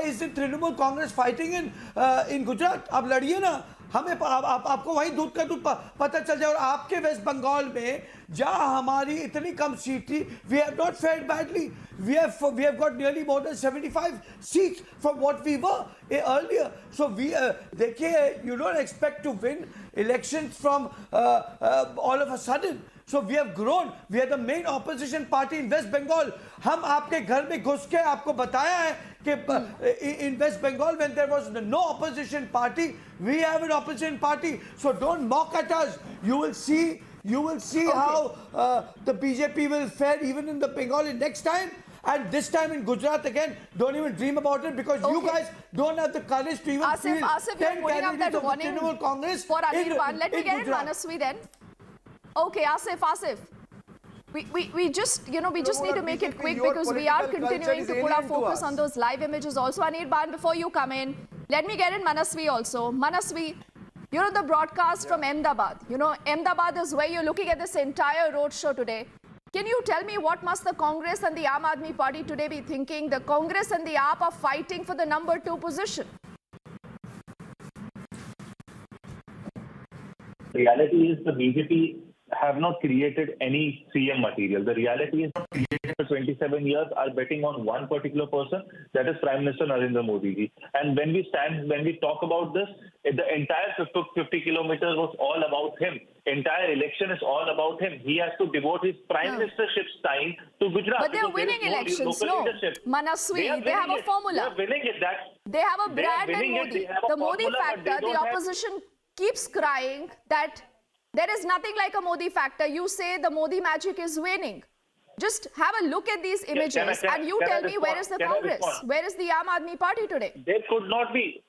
[SPEAKER 11] isn't Trinamool Congress fighting in Gujarat? अब लड़िए ना, हमें आपको वहीं दूध का दूध पता चल जाए. और आपके वेस्ट बंगाल में जहां हमारी इतनी कम सीट थी, we have not fared badly. We have got nearly more than 75 seats from what we were earlier. So देखिए, you don't expect to win elections from all of a sudden. So we have grown. We are the main opposition party in West Bengal. हम आपके घर में घुस के आपको बताया है कि in West Bengal, when there was no opposition party, we have an opposition party. So don't mock at us. You will see how the BJP will fare even in the Bengali next time. And this time in Gujarat again, don't even dream about it, because you guys don't have the courage to even feel
[SPEAKER 4] Asif, you're putting up that warning
[SPEAKER 11] Congress
[SPEAKER 4] for Anirban. Let me get in Manasvi then. Okay, Asif. We just need to make it quick, because we are continuing to put our focus on those live images also. Anirban, before you come in, let me get in Manasvi also. Manasvi, the broadcast from Ahmedabad. Ahmedabad is where you're looking at this entire roadshow today. Can you tell me what must the Congress and the Aam Aadmi Party today be thinking? The Congress and the AAP are fighting for the number 2 position.
[SPEAKER 13] The reality is the BJP have not created any CM material. The reality is not created for 27 years are betting on one particular person, that is Prime Minister Narendra Modi ji. And when we talk about this, the entire 50 kilometers was all about him. Entire election is all about him. He has to devote his prime ministership's time to Gujarat.
[SPEAKER 4] But they're winning elections, no? Manasvi, they have a formula.
[SPEAKER 13] They're winning it.
[SPEAKER 4] They have a brand and Modi. The Modi factor, the opposition keeps crying that there is nothing like a Modi factor. You say the Modi magic is waning. Just have a look at these images and you tell me, where is the Congress? Where is the Aam Aadmi Party today?
[SPEAKER 13] There could not be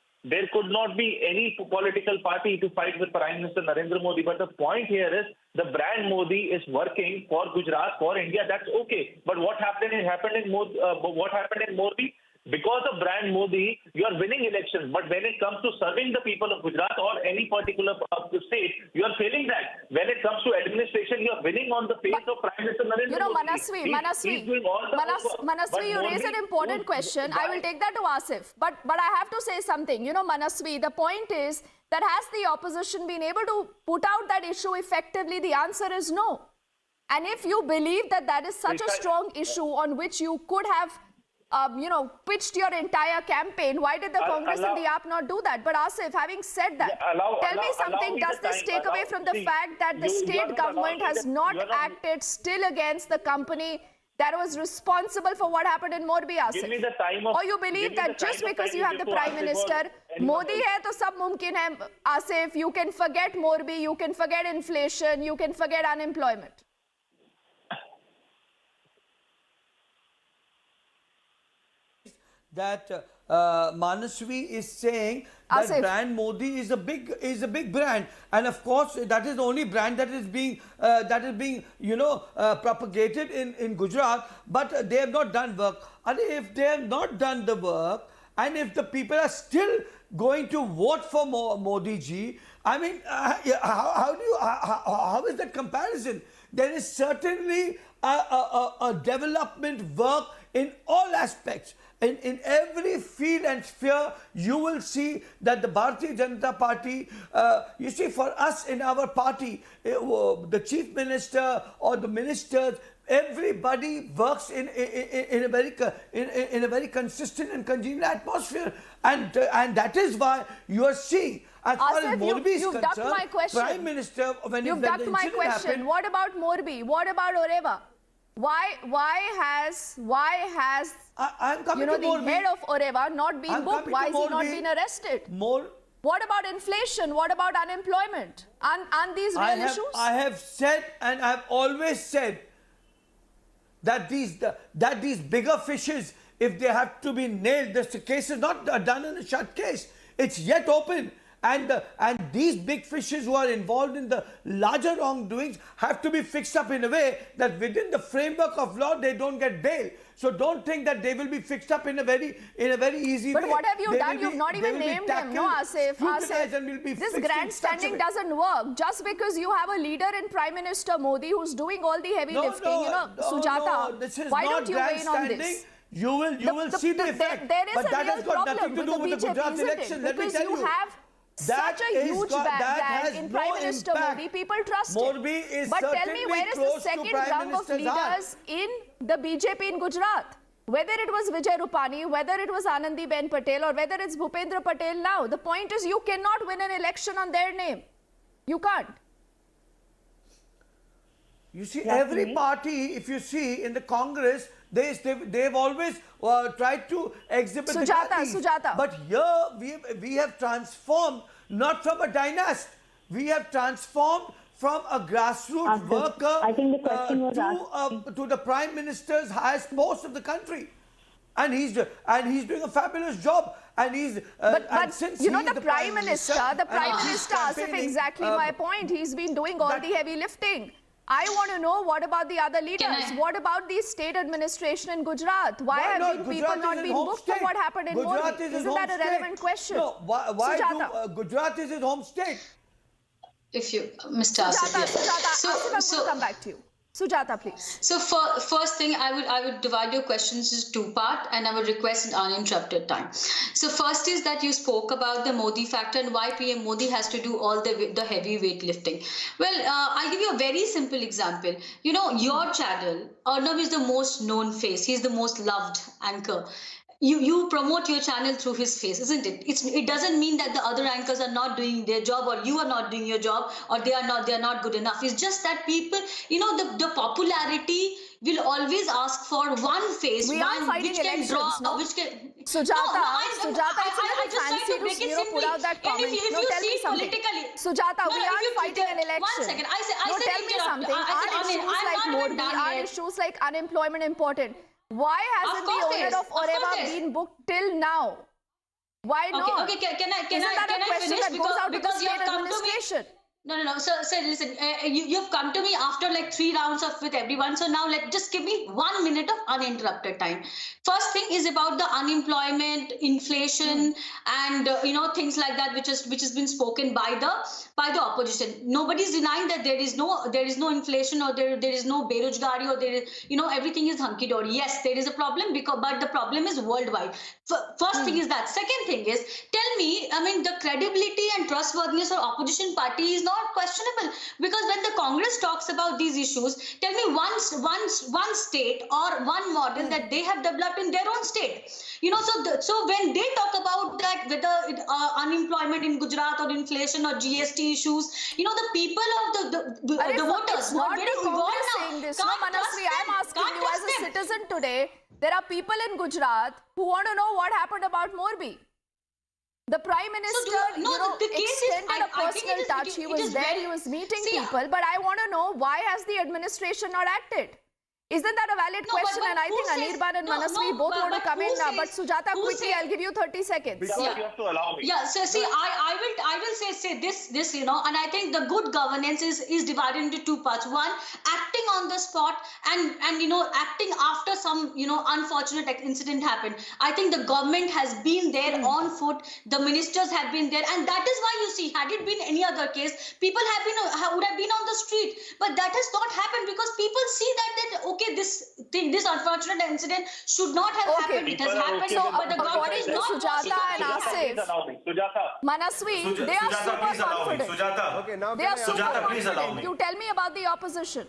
[SPEAKER 13] any political party to fight with Prime Minister Narendra Modi. But the point here is the brand Modi is working for Gujarat, for India. That's okay. But what happened in Modi? Because of brand Modi, you are winning elections. But when it comes to serving the people of Gujarat or any particular state, you are failing that. When it comes to administration, you are winning on the face of Prime Minister Narendra Modi.
[SPEAKER 4] Manasvi, you raise an important question. I will take that to Asif. But I have to say something. Manasvi, the point is that has the opposition been able to put out that issue effectively? The answer is no. And if you believe that is such a strong issue on which you could have pitched your entire campaign, why did the Congress and the AAP not do that? But Asif, having said that, tell me something, does this take away from the fact that the state government has not acted still against the company that was responsible for what happened in Morbi, Asif? Or you believe that just because you have the Prime Minister, Modi hai to sab mumkin hai, Asif, you can forget Morbi, you can forget inflation, you can forget unemployment.
[SPEAKER 11] that Manasvi is saying that
[SPEAKER 4] Asif.
[SPEAKER 11] brand Modi is a big brand, and of course that is the only brand that is being propagated in Gujarat. But they have not done work. And if they have not done the work, and if the people are still going to vote for Modi ji, I mean, how is that comparison? There is certainly a development work in all aspects. In every field and sphere, you will see that the Bharatiya Janata Party, you see, for us in our party, the chief minister or the ministers, everybody works in a very consistent and congenial atmosphere, and that is why you are seeing. As far as Morbi is concerned, Prime Minister, when
[SPEAKER 4] you've ducked my question.
[SPEAKER 11] Happened,
[SPEAKER 4] what about Morbi? What about Oreva? Why has the head of Oreva not been booked? Why has he not been arrested? What about inflation? What about unemployment? And these real issues?
[SPEAKER 11] I have said, and I have always said, that these bigger fishes, if they have to be nailed, the case is not done in a shut case. It's yet open. And these big fishes who are involved in the larger wrongdoings have to be fixed up in a way that within the framework of law they don't get bail. So don't think that they will be fixed up in a very easy way.
[SPEAKER 4] But what have you done? You've not even named him. No, Asif. This grandstanding doesn't work. Just because you have a leader in Prime Minister Modi who's doing all the heavy lifting, Sujata, why don't you weigh in on this?
[SPEAKER 11] You will see the effect.
[SPEAKER 4] There is
[SPEAKER 11] but
[SPEAKER 4] a
[SPEAKER 11] that
[SPEAKER 4] real
[SPEAKER 11] has got nothing to
[SPEAKER 4] problem
[SPEAKER 11] do with the Gujarat election. Let me tell you.
[SPEAKER 4] Because you have such a huge bag in Prime Minister Modi, people trust him. But tell me, where is the second rung of leaders in the BJP in Gujarat? Whether it was Vijay Rupani, whether it was Anandiben Patel, or whether it's Bhupendra Patel now, the point is you cannot win an election on their name. You can't.
[SPEAKER 11] You see, every party, if you see in the Congress, they've always tried to exhibit
[SPEAKER 4] Sujata.
[SPEAKER 11] But here we have transformed not from a dynast. We have transformed from a grassroots worker
[SPEAKER 14] I think the question was
[SPEAKER 11] to the Prime Minister's highest post of the country. And he's doing a fabulous job. And he's
[SPEAKER 4] but since you know the Prime Minister, Asif, exactly my point. He's been doing all the heavy lifting. I want to know, what about the other leaders? What about the state administration in Gujarat? Why have people not been booked for what happened in Modi? Isn't that a relevant question?
[SPEAKER 11] No, Gujarat is his home state.
[SPEAKER 14] If you, Mr.
[SPEAKER 4] Sujata, I'm going to come back to you. Sujata, please.
[SPEAKER 14] So first thing, I would divide your questions into two parts, and I would request an uninterrupted time. So first is that you spoke about the Modi factor and why PM Modi has to do all the heavyweight lifting. Well, I'll give you a very simple example. You know, your channel, Arnav is the most known face. He's the most loved anchor. You promote your channel through his face, isn't it? It doesn't mean that the other anchors are not doing their job, or you are not doing your job, or they are not good enough. It's just that people, you know, the popularity will always ask for one face,
[SPEAKER 4] we are fighting
[SPEAKER 14] which can
[SPEAKER 4] elections,
[SPEAKER 14] draw,
[SPEAKER 4] no?
[SPEAKER 14] which can.
[SPEAKER 4] Sujata, it's a little fancy to put out that comment.
[SPEAKER 14] If
[SPEAKER 4] no,
[SPEAKER 14] you
[SPEAKER 4] tell
[SPEAKER 14] see
[SPEAKER 4] me something.
[SPEAKER 14] politically,
[SPEAKER 4] Sujata, we aren't fighting an election.
[SPEAKER 14] 1 second, I
[SPEAKER 4] tell me something. Are issues like Morbi, are issues like unemployment important? Why hasn't the owner of Oreva been booked till now? Why not?
[SPEAKER 14] Okay, can I
[SPEAKER 4] Isn't that a question
[SPEAKER 14] finish?
[SPEAKER 4] that goes out to the
[SPEAKER 14] Because you
[SPEAKER 4] state
[SPEAKER 14] have come to me.
[SPEAKER 4] administration?
[SPEAKER 14] No. So listen, you've come to me after like 3 rounds with everyone. So now just give me 1 minute of uninterrupted time. First thing is about the unemployment, inflation, and things like that, which has been spoken by the opposition. Nobody's denying that there is no inflation, or there is no berojgari, or there is, everything is hunky dory. Yes, there is a problem, but the problem is worldwide. First thing is that. Second thing is, tell me, I mean, the credibility and trustworthiness of opposition party is not questionable, because when the Congress talks about these issues, tell me one state or one model that they have developed in their own state. So when they talk about that, whether unemployment in Gujarat or inflation or GST issues, the people of the voters
[SPEAKER 4] it's not
[SPEAKER 14] very
[SPEAKER 4] the
[SPEAKER 14] involved
[SPEAKER 4] Congress
[SPEAKER 14] now.
[SPEAKER 4] saying this. No, Manasvi, I'm asking you as a citizen today. There are people in Gujarat who want to know what happened about Morbi. The Prime Minister, extended a personal touch. He was there, he was meeting people. But I want to know, why has the administration not acted? Isn't that a valid question? And I think Anirban and Manasvi both want to come in now. But Sujata, quickly, I'll give you 30 seconds.
[SPEAKER 13] Because you have to allow me.
[SPEAKER 14] Yeah, so see, I will say this, you know, and I think the good governance is divided into two parts. One, acting on the spot and you know, acting after some, you know, unfortunate incident happened. I think the government has been there on foot, the ministers have been there, and that is why you see, had it been any other case, people would have been on the street. But that has not happened because people see that okay, this unfortunate incident should not have happened. It has happened, but the government is not.
[SPEAKER 4] Sujata and Asif, Manasvi, they are super confident.
[SPEAKER 10] Okay, now
[SPEAKER 4] They are super confident. You tell me about the opposition.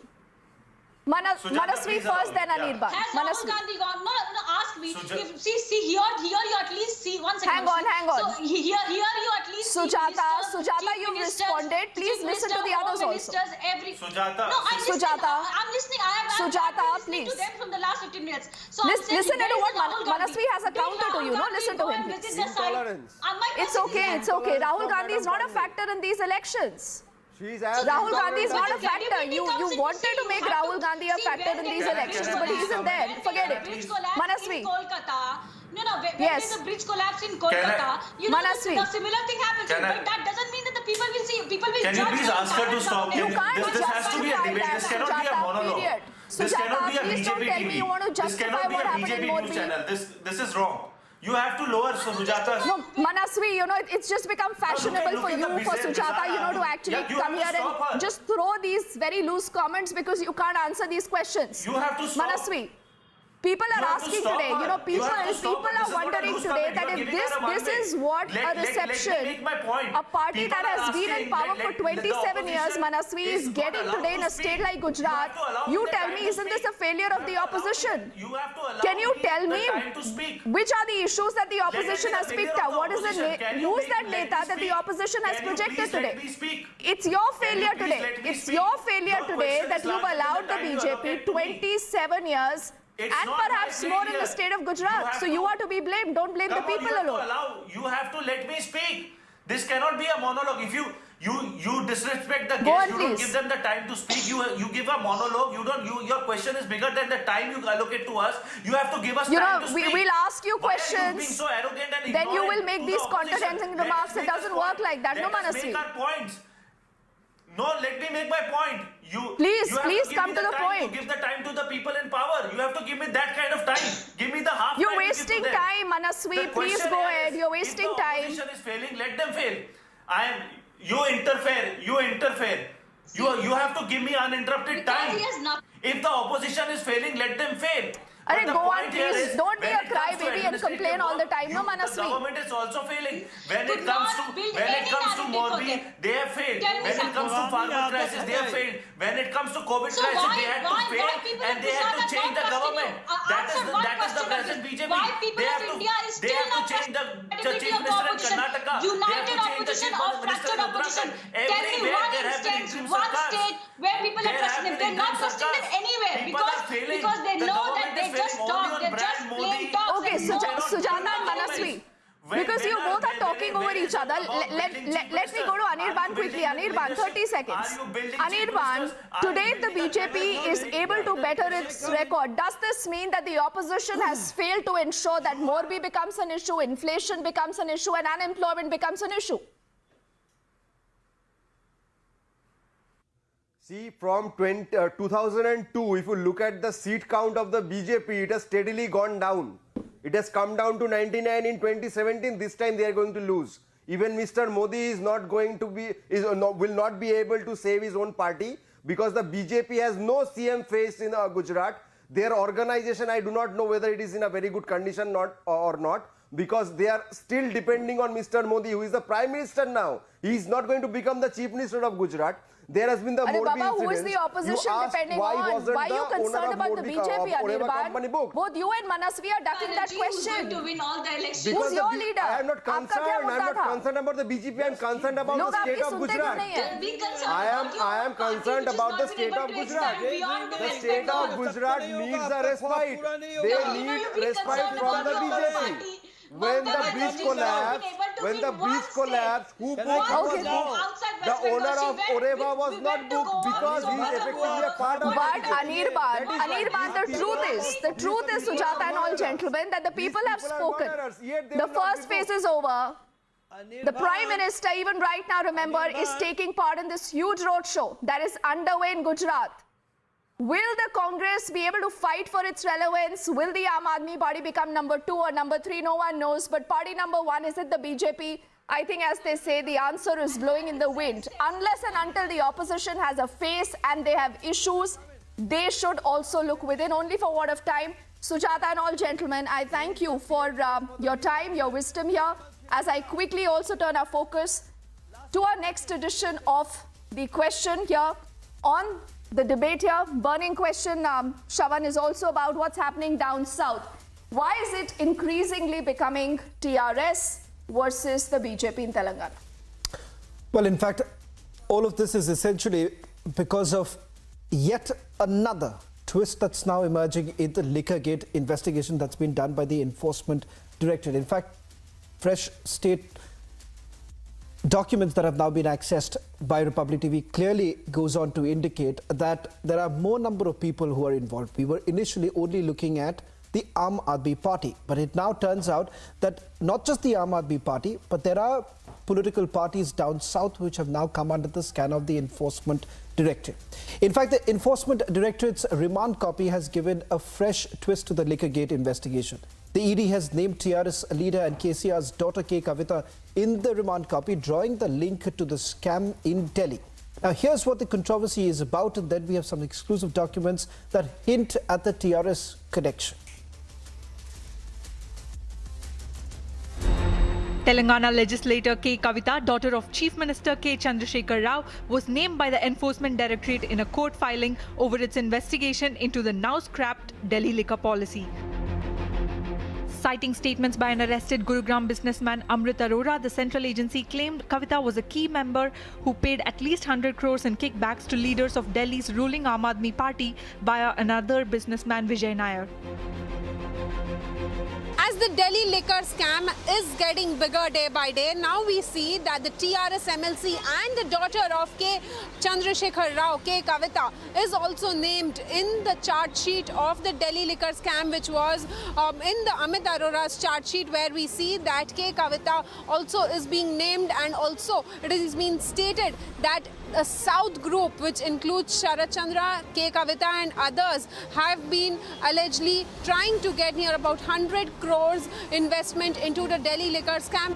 [SPEAKER 4] Manasvi first, then Anirban.
[SPEAKER 14] Has Rahul Gandhi gone? No, ask me. See, here you at least see one second.
[SPEAKER 4] Hang on.
[SPEAKER 14] So here you at least
[SPEAKER 4] Sujata, you've responded. Please listen to the others also.
[SPEAKER 14] Sujata. No, I'm listening. I'm listening.
[SPEAKER 4] Sujata,
[SPEAKER 14] listening
[SPEAKER 4] please.
[SPEAKER 14] to them from the last 15 minutes. So
[SPEAKER 4] Listen to what Manasvi has a counter to you. No, listen to him, please.
[SPEAKER 10] Intolerance.
[SPEAKER 4] It's okay. Rahul Gandhi is not a factor in these elections. Rahul Gandhi is not a factor. You wanted to make Rahul Gandhi a factor in these elections, but he isn't there. Forget it. Manasvi.
[SPEAKER 14] No, when there's a bridge collapse in Kolkata, you know, the similar thing happens. But that doesn't mean that the people will see. People will
[SPEAKER 9] judge. Can you please ask her to stop?
[SPEAKER 4] This
[SPEAKER 9] has to be a debate. This cannot be a monologue. This cannot be a BJP TV. This cannot be a BJP news channel. This is wrong. You have to lower Sujata.
[SPEAKER 4] No, Manasvi, you know, it's just become fashionable for you, for Sujata, you know, to actually come here and just throw these very loose comments because you can't answer these questions.
[SPEAKER 9] You have to stop.
[SPEAKER 4] Manasvi, people are asking today, you know, people are wondering today that if this is what a reception, a party that has been in power for 27 years, Manasvi, is getting today in a state like Gujarat, you tell me, isn't this a failure of the opposition? Can you tell me which are the issues that the opposition has picked up? What is who's that Neta that the opposition has projected today? It's your failure today. It's your failure today that you've allowed the BJP 27 years and perhaps more in the state of Gujarat. So you are to be blamed. Don't blame the people alone.
[SPEAKER 9] You have to let me speak. This cannot be a monologue. If you disrespect the
[SPEAKER 4] guests,
[SPEAKER 9] you don't give them the time to speak. You give a monologue. Your question is bigger than the time you allocate to us. You have to give us time to speak.
[SPEAKER 4] We'll ask you questions.
[SPEAKER 9] Why are you being so arrogant and
[SPEAKER 4] then you will make these contradicting remarks. It doesn't work like that. No, Manasvi.
[SPEAKER 9] Make our points. No, let me make my point.
[SPEAKER 4] Please come to the point.
[SPEAKER 9] Give the time to the people in power. You have to give me that kind of time. Give me the half time.
[SPEAKER 4] You're wasting time, Manasvi. Please go ahead. You're wasting time.
[SPEAKER 9] If the opposition is failing, let them fail. You interfere. You have to give me uninterrupted time. If the opposition is failing, let them fail.
[SPEAKER 4] Go on, please. Don't be a crybaby and complain all the time. No, Manasvi.
[SPEAKER 9] The government is also failing. When it comes to Morbi, they have failed. When it comes to farmer crisis, they have failed. When it comes to COVID crisis, they had to fail and they had to change the government. That is the present BJP. They have to change the chief minister in Karnataka. They have to change the chief minister in Uttarakhand. Everywhere there have been interim sarkars.
[SPEAKER 14] Where people are trusting them, they're not trusting them anywhere because they know that they just talk, they're just plain talk.
[SPEAKER 4] Okay, Sujata and Manasvi, because you both are talking over each other, let me go to Anirban quickly. Anirban, 30 seconds. Anirban, today the BJP is able to better its record. Does this mean that the opposition has failed to ensure that Morbi becomes an issue, inflation becomes an issue, and unemployment becomes an issue?
[SPEAKER 10] See, from 2002, if you look at the seat count of the BJP, it has steadily gone down. It has come down to 99 in 2017. This time they are going to lose. Even Mr. Modi is not going to be, will not be able to save his own party because the BJP has no CM face in Gujarat. Their organization, I do not know whether it is in a very good condition or not, because they are still depending on Mr. Modi, who is the Prime Minister now. He is not going to become the Chief Minister of Gujarat. There has been the Morbi incident.
[SPEAKER 4] Who is the opposition depending on? Why are you concerned about the BJP, Anirban? Both you and Manasvi are ducking that question.
[SPEAKER 14] Who's going to win all the elections?
[SPEAKER 4] Who's your leader?
[SPEAKER 10] I am not concerned about the BJP. I am concerned about the state of Gujarat. I am concerned about the state of Gujarat. The state of Gujarat needs a respite. They need respite from the BJP. when the beach collapsed, who booked the owner of Oreva was not booked because he is effectively a part of
[SPEAKER 4] But Anirban, the truth is, Sujata and all gentlemen, that the people have spoken. The first phase is over. The Prime Minister, even right now, remember, is taking part in this huge roadshow that is underway in Gujarat. Will the Congress be able to fight for its relevance? Will the Aam Aadmi Party become number 2 or number 3? No one knows. But party number 1, is it the BJP? I think, as they say, the answer is blowing in the wind. Unless and until the opposition has a face and they have issues, they should also look within. Only for what of time. Sujata and all gentlemen, I thank you for your time, your wisdom here. As I quickly also turn our focus to our next edition of the question here on the debate here. Burning question, Shravan, is also about what's happening down south. Why is it increasingly becoming TRS versus the BJP in Telangana?
[SPEAKER 15] Well, in fact, all of this is essentially because of yet another twist that's now emerging in the Liquorgate investigation that's been done by the Enforcement Directorate. In fact, fresh state documents that have now been accessed by Republic TV clearly goes on to indicate that there are more number of people who are involved. We were initially only looking at the Aam Aadmi Party, but it now turns out that not just the Aam Aadmi Party, but there are political parties down south which have now come under the scan of the Enforcement Directorate. In fact, the Enforcement Directorate's remand copy has given a fresh twist to the Liquorgate investigation. The ED has named TRS leader and KCR's daughter K. Kavita in the remand copy, drawing the link to the scam in Delhi. Now, here's what the controversy is about, and then we have some exclusive documents that hint at the TRS connection.
[SPEAKER 16] Telangana legislator K. Kavita, daughter of Chief Minister K. Chandrasekhar Rao, was named by the Enforcement Directorate in a court filing over its investigation into the now scrapped Delhi liquor policy. Citing statements by an arrested Gurugram businessman Amrit Arora, the central agency claimed Kavita was a key member who paid at least 100 crores in kickbacks to leaders of Delhi's ruling Aam Aadmi Party via another businessman Vijay Nair.
[SPEAKER 17] As the Delhi liquor scam is getting bigger day by day, now we see that the TRS MLC and the daughter of K. Chandrasekhar Rao, K. Kavita, is also named in the charge sheet of the Delhi liquor scam, which was in the Amit Arora's charge sheet, where we see that K. Kavita also is being named, and also it is being stated that a South group, which includes Sharat Chandra, K. Kavita and others, have been allegedly trying to get near about 100 crores investment into the Delhi liquor scam.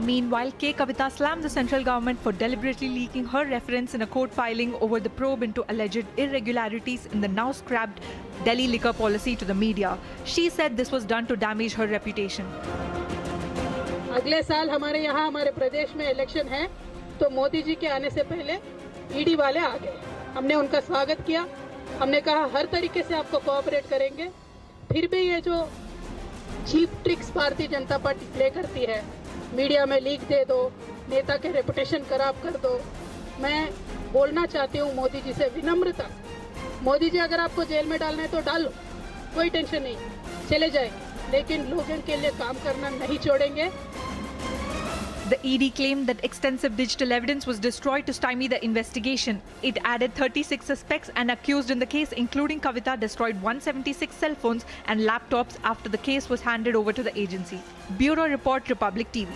[SPEAKER 16] Meanwhile, K. Kavita slammed the central government for deliberately leaking her reference in a court filing over the probe into alleged irregularities in the now scrapped Delhi liquor policy to the media. She said this was done to damage her reputation.
[SPEAKER 18] अगले साल हमारे यहाँ हमारे प्रदेश में election है, तो मोदी जी के आने से पहले ईडी वाले आ गए। हमने उनका स्वागत किया, हमने कहा हर तरीके से आपको कोऑपरेट करेंगे। फिर भी ये जो cheap tricks Bharatiya Janata party play करती है, मीडिया में लीक दे दो, नेता के रेपुटेशन खराब कर दो, मैं बोलना चाहती हूँ मोदी जी से विनम्रता। मोदी जी, अगर आपको जेल में डालना है तो डालो, कोई टेंशन नहीं, चले जाए, लेकिन लोगों के लिए काम करना नहीं छोड़ेंगे।
[SPEAKER 16] The ED claimed that extensive digital evidence was destroyed to stymie the investigation. It added 36 suspects and accused in the case, including Kavita, destroyed 176 cell phones and laptops after the case was handed over to the agency. Bureau Report, Republic TV.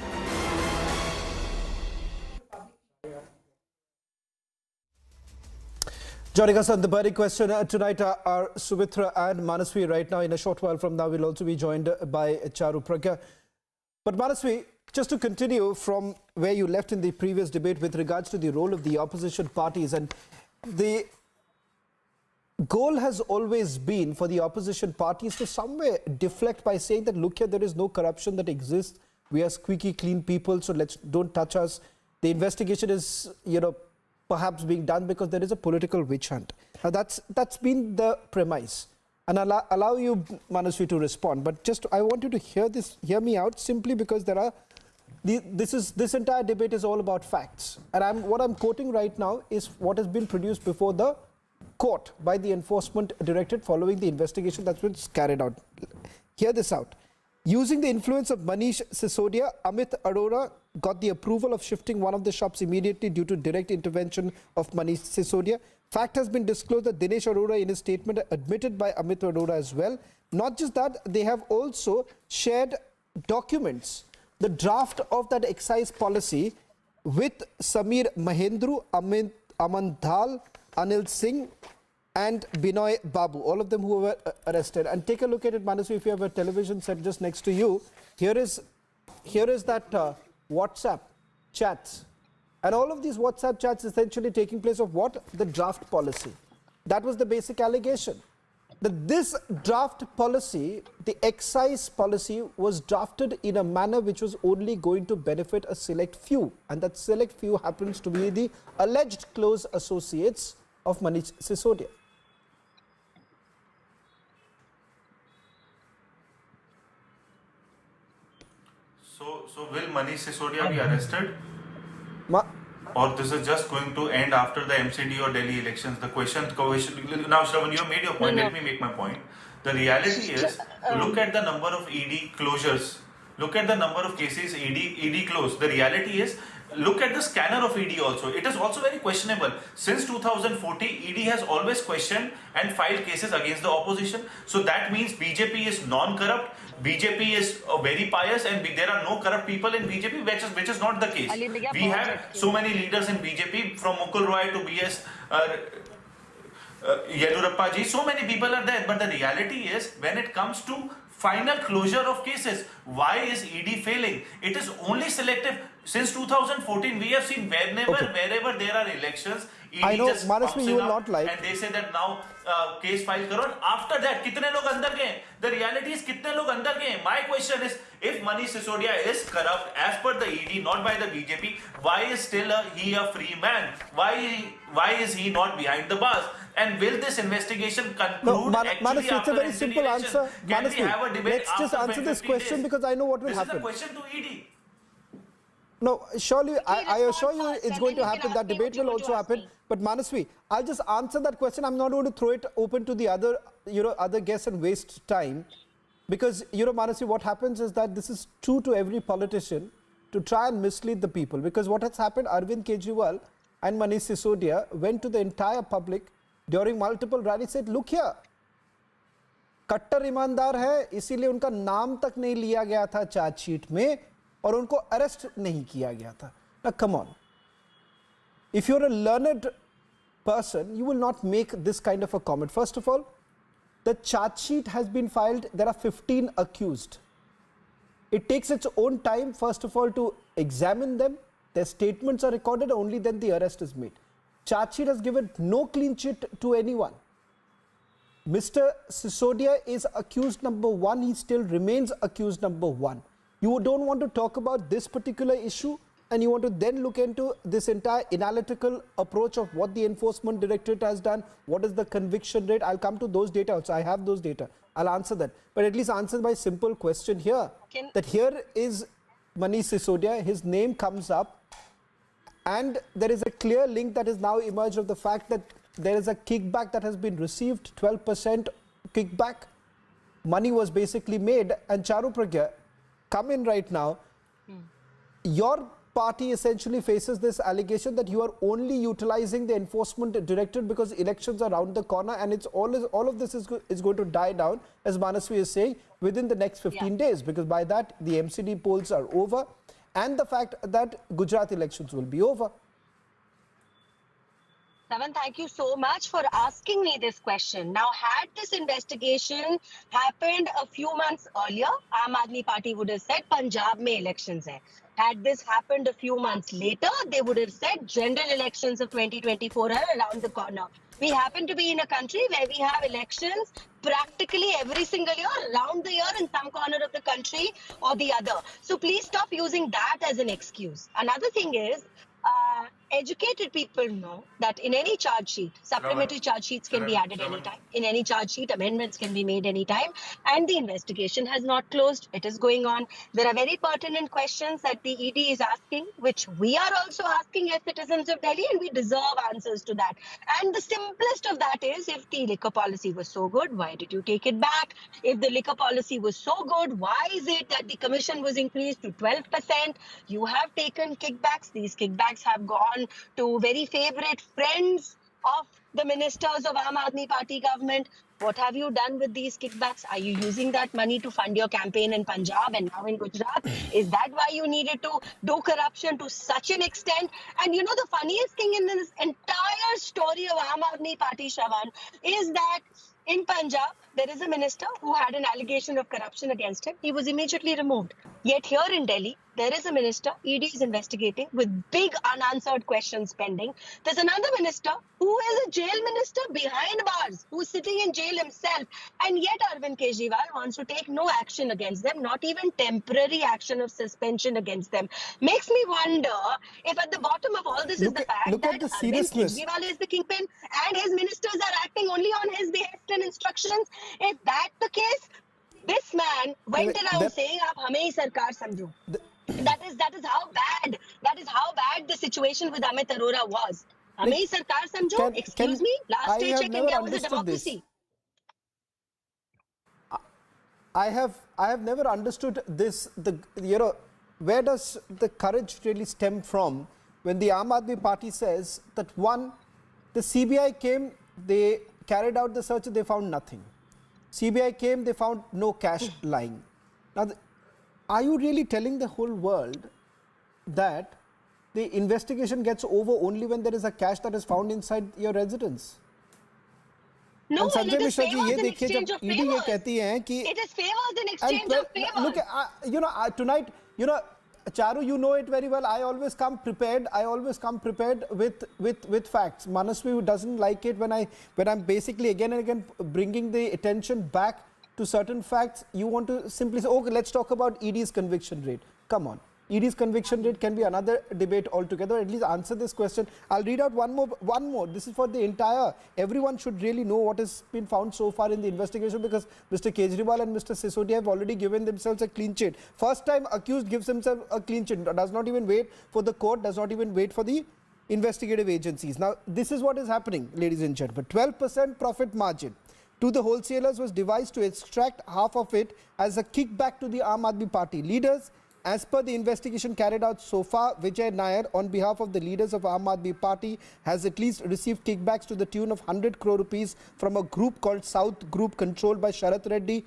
[SPEAKER 15] Joining us on the burning question tonight are Sumitra and Manasvi. Right now, in a short while from now, we'll also be joined by Charu Pragya. But Manasvi, just to continue from where you left in the previous debate with regards to the role of the opposition parties, and the goal has always been for the opposition parties to somewhere deflect by saying that, look here, there is no corruption that exists. We are squeaky clean people, so don't touch us. The investigation is, perhaps being done because there is a political witch hunt. Now that's been the premise. And I'll allow you, Manasvi, to respond. But just I want you to hear me out, simply because there are this entire debate is all about facts. And what I'm quoting right now is what has been produced before the court by the Enforcement Directorate following the investigation that's been carried out. Hear this out. Using the influence of Manish Sisodia, Amit Arora got the approval of shifting one of the shops immediately due to direct intervention of Manish Sisodia. Fact has been disclosed that Dinesh Arora in his statement admitted by Amit Arora as well. Not just that, they have also shared documents, the draft of that excise policy with Samir Mahendru, Aman Dhal, Anil Singh and Binoy Babu, all of them who were arrested. And take a look at it, Manasvi, if you have a television set just next to you. Here is that WhatsApp chats. And all of these WhatsApp chats essentially taking place of what? The draft policy. That was the basic allegation. That this draft policy, the excise policy, was drafted in a manner which was only going to benefit a select few. And that select few happens to be the alleged close associates of Manish Sisodia.
[SPEAKER 2] So will Manish Sisodia be arrested? Or this is just going to end after the MCD or Delhi elections? The question now, Shravan, you have made your point. Let me make my point. The reality is, look at the number of ED closures. Look at the number of cases ED closed. The reality is, look at the scanner of ED also. It is also very questionable. Since 2014, ED has always questioned and filed cases against the opposition. So that means BJP is non-corrupt. BJP is very pious and there are no corrupt people in BJP, which is not the case. We have so many leaders in BJP, from Mukul Roy to BS Yedurappa ji, so many people are there. But the reality is, when it comes to final closure of cases, why is ED failing? It is only selective. Since 2014, we have seen wherever there are elections, ED
[SPEAKER 15] I know,
[SPEAKER 2] just
[SPEAKER 15] Manasvi, you will
[SPEAKER 2] up
[SPEAKER 15] not like.
[SPEAKER 2] and they say that now case file karo. And after that, kitne log andar gaye? The reality is kitne log andar gaye? My question is, if Manish Sisodia is corrupt as per the ED, not by the BJP, why is still he a free man? Why is he not behind the bars? And will this investigation conclude?
[SPEAKER 15] No,
[SPEAKER 2] actually
[SPEAKER 15] Manasvi, it's a very simple answer.
[SPEAKER 2] Can we have a debate
[SPEAKER 15] let's just answer this question days? Because I know what will happen.
[SPEAKER 2] This is a question to ED.
[SPEAKER 15] No, surely, I assure you it's going to happen. That debate will also happen. But Manasvi, I'll just answer that question. I'm not going to throw it open to the other guests and waste time. Because, Manasvi, what happens is that this is true to every politician to try and mislead the people. Because what has happened, Arvind Kejriwal and Manish Sisodia went to the entire public during multiple rallies, said, look here, कट्टर ईमानदार है, इसीलिए उनका नाम तक नहीं लिया गया था चार्जशीट में और उनको अरेस्ट नहीं किया गया था. Now come on, if you're a learned person, you will not make this kind of a comment. First of all, the charge sheet has been filed. There are 15 accused. It takes its own time, first of all, to examine them. Their statements are recorded, only then the arrest is made. Charge sheet has given no clean sheet to anyone. Mr. Sisodia is accused number one. He still remains accused number one. You don't want to talk about this particular issue, and you want to then look into this entire analytical approach of what the enforcement directorate has done, what is the conviction rate. I'll come to those data also. I have those data. I'll answer that. But at least answer my simple question here. That here is Manish Sisodia. His name comes up. And there is a clear link that is now emerged of the fact that there is a kickback that has been received, 12% kickback. Money was basically made. And Charu Pragya, come in right now. Your party essentially faces this allegation that you are only utilizing the enforcement directorate because elections are around the corner, and it's all of this is going to die down, as Manasvi is saying, within the next 15 days, because by that the MCD polls are over and the fact that Gujarat elections will be over.
[SPEAKER 20] Savan, thank you so much for asking me this question. Now, had this investigation happened a few months earlier, Aam Aadmi Party would have said Punjab mein elections hai. Had this happened a few months later, they would have said general elections of 2024 are around the corner. We happen to be in a country where we have elections practically every single year, around the year, in some corner of the country or the other. So please stop using that as an excuse. Another thing is, Educated people know that in any charge sheet, supplementary charge sheets can be added anytime. In any charge sheet, amendments can be made anytime. And the investigation has not closed. It is going on. There are very pertinent questions that the ED is asking, which we are also asking as citizens of Delhi, and we deserve answers to that. And the simplest of that is, if the liquor policy was so good, why did you take it back? If the liquor policy was so good, why is it that the commission was increased to 12%? You have taken kickbacks. These kickbacks have gone to very favorite friends of the ministers of Aam Aadmi Party government. What have you done with these kickbacks? Are you using that money to fund your campaign in Punjab and now in Gujarat? Is that why you needed to do corruption to such an extent? And you know, the funniest thing in this entire story of Aam Aadmi Party, Shravan, is that in Punjab, there is a minister who had an allegation of corruption against him. He was immediately removed. Yet here in Delhi, there is a minister, ED is investigating with big unanswered questions pending. There's another minister who is a jail minister behind bars, who's sitting in jail himself. And yet Arvind Kejriwal wants to take no action against them, not even temporary action of suspension against them. Makes me wonder if at the bottom of all this is the fact that Arvind Kejriwal is the kingpin and his ministers are acting only on his behest and instructions. If that's the case, this man went around saying, "Aap hame hi sarkar samjho." That is how bad the situation with Amit Arora was. Hame hi sarkar samjho. Excuse me. Last day check, India was a democracy.
[SPEAKER 15] I have never understood this. Where does the courage really stem from when the Aam Aadmi Party says that one, the CBI came, they carried out the search, they found nothing. CBI came, they found no cash lying. Now, are you really telling the whole world that the investigation gets over only when there is a cash that is found inside your residence?
[SPEAKER 20] No,
[SPEAKER 15] and
[SPEAKER 20] it is favors in
[SPEAKER 15] देखिए
[SPEAKER 20] exchange
[SPEAKER 15] जब
[SPEAKER 20] of
[SPEAKER 15] ED ये
[SPEAKER 20] favors.
[SPEAKER 15] कहती हैं कि
[SPEAKER 20] It is favors in exchange of favors.
[SPEAKER 15] Look, tonight, Charu, you know it very well. I always come prepared. With facts. Manasvi doesn't like it when I'm basically again and again bringing the attention back to certain facts. You want to simply say, okay, let's talk about ED's conviction rate. Come on. ED's conviction rate can be another debate altogether. At least answer this question. I'll read out one more. This is for the entire. Everyone should really know what has been found so far in the investigation, because Mr. Kejriwal and Mr. Sisodia have already given themselves a clean chit. First time accused gives himself a clean chit. Does not even wait for the court. Does not even wait for the investigative agencies. Now, this is what is happening, ladies and gentlemen. 12% profit margin to the wholesalers was devised to extract half of it as a kickback to the Aam Aadmi Party leaders. As per the investigation carried out so far, Vijay Nair, on behalf of the leaders of Aam Aadmi Party, has at least received kickbacks to the tune of 100 crore rupees from a group called South Group, controlled by Sharath Reddy,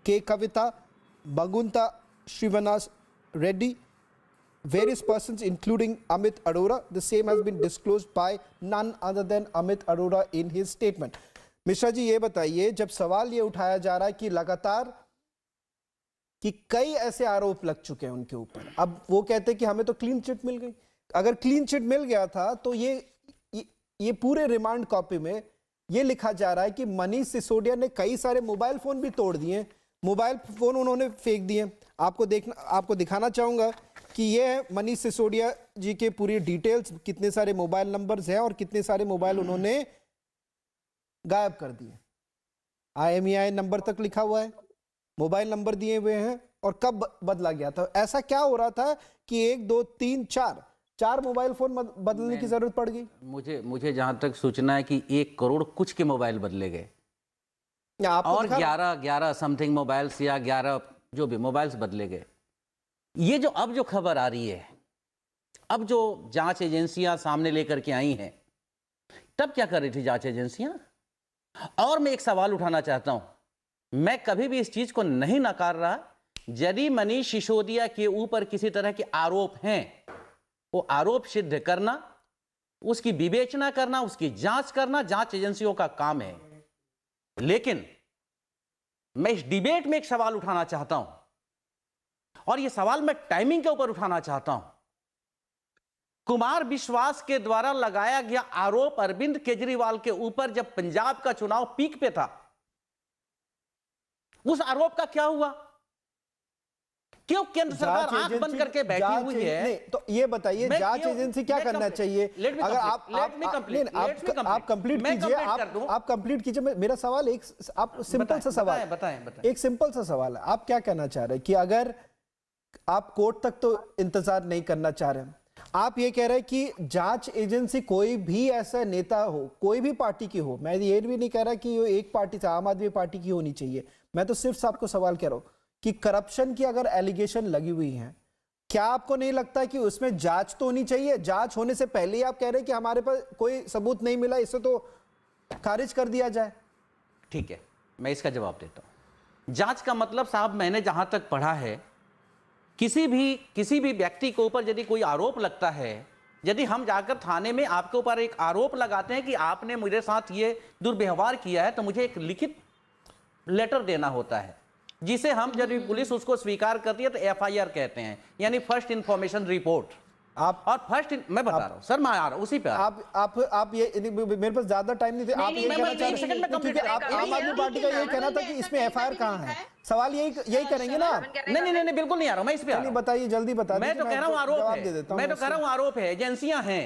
[SPEAKER 15] K. Kavita, Bagunta Srivanas Reddy, various persons including Amit Arora. The same has been disclosed by none other than Amit Arora in his statement. Mishra ji ये बताइए, जब सवाल ये उठाया जा रहा है कि लगातार कि कई ऐसे आरोप लग चुके हैं उनके ऊपर, अब वो कहते हैं कि हमें तो क्लीन चिट मिल गई. अगर क्लीन चिट मिल गया था तो ये पूरे रिमांड कॉपी में ये लिखा जा रहा है कि मनीष सिसोदिया ने कई सारे मोबाइल फोन भी तोड़ दिए, मोबाइल फोन उन्होंने फेंक दिए. आपको दिखाना चाहूंगा कि ये है मनीष सिसोदिया जी के पूरी डिटेल्स, कितने सारे मोबाइल नंबर्स हैं और कितने सारे मोबाइल उन्होंने गायब कर दिए. IMEI नंबर तक लिखा हुआ है, मोबाइल नंबर दिए हुए हैं और कब बदला गया था. ऐसा क्या हो रहा था कि 1 2 3 4 मोबाइल फोन बदलने की जरूरत पड़ गई?
[SPEAKER 5] मुझे जहां तक सूचना है कि 1 करोड़ कुछ के मोबाइल बदले गए और 11 समथिंग मोबाइल्स या 11 जो भी मोबाइल्स बदले गए. ये जो अब जो खबर आ रही है, अब जो जांच एजेंसियां सामने लेकर के आई हैं, तब क्या कर रही थी जांच एजेंसियां? और मैं एक सवाल उठाना चाहता हूं, मैं कभी भी इस चीज को नहीं नकार रहा. यदि मनीष सिसोदिया के ऊपर किसी तरह के आरोप हैं, वो आरोप सिद्ध करना, उसकी विवेचना करना, उसकी जांच करना जांच एजेंसियों का काम है. लेकिन मैं इस डिबेट में एक सवाल उठाना चाहता हूं, और यह सवाल मैं टाइमिंग के ऊपर उठाना चाहता हूं. कुमार विश्वास के द्वारा लगाया गया आरोप अरविंद केजरीवाल के ऊपर जब पंजाब का चुनाव पीक पे था, उस आरोप का क्या हुआ? क्यों केंद्र सरकार आंख बंद करके बैठी हुई है?
[SPEAKER 15] नहीं, तो ये बताइए जांच एजेंसी क्या करना चाहिए? अगर आप कंप्लीट कीजिए, आप कंप्लीट कीजिए। मेरा सवाल एक आप सिंपल सा सवाल, बताएं। एक सिंपल सा सवाल है, आप क्या कहना चाह रहे हैं कि अगर आप कोर्ट तक तो इंतजार नहीं करना चाह रहे, आप ये कह रहे हैं कि जांच एजेंसी कोई भी ऐसा नेता हो, कोई भी पार्टी की हो, मैं ये भी नहीं कह रहा कि एक पार्टी से आम आदमी पार्टी की होनी चाहिए, मैं तो सिर्फ आपको सवाल कह रहा हूं कि करप्शन की अगर एलिगेशन लगी हुई है, क्या आपको नहीं लगता कि उसमें जांच तो होनी चाहिए? जांच होने से पहले ही आप कह रहे हैं कि हमारे पास कोई सबूत नहीं मिला, इसे तो खारिज कर दिया जाए।
[SPEAKER 5] ठीक है, मैं इसका जवाब देता हूं। जांच का मतलब साहब, मैंने जहां तक पढ़ा है, किसी भी व्यक्ति के ऊपर यदि कोई आरोप लगता है, यदि हम जाकर थाने में आपके ऊपर एक आरोप लगाते हैं कि आपने मेरे साथ ये दुर्व्यवहार किया है, तो मुझे एक लिखित लेटर देना होता है, जिसे हम यदि पुलिस उसको स्वीकार करती है तो एफआईआर कहते हैं, यानी फर्स्ट इंफॉर्मेशन रिपोर्ट। और मैं बता रहा हूं सर, मैं आ रहा हूं उसी पे।
[SPEAKER 15] आप ये मेरे पास ज्यादा टाइम नहीं थे, आप ये कहना चाह रहे हैं क्योंकि आप आम आदमी पार्टी का ये कहना था कि इसमें एफआईआर कहां है, सवाल यही करेंगे ना?
[SPEAKER 5] नहीं, बिल्कुल नहीं आ रहा हूं मैं इस पे।
[SPEAKER 15] बताइए, जल्दी बता दीजिए।
[SPEAKER 5] मैं तो कह रहा हूं आरोप है, एजेंसियां हैं।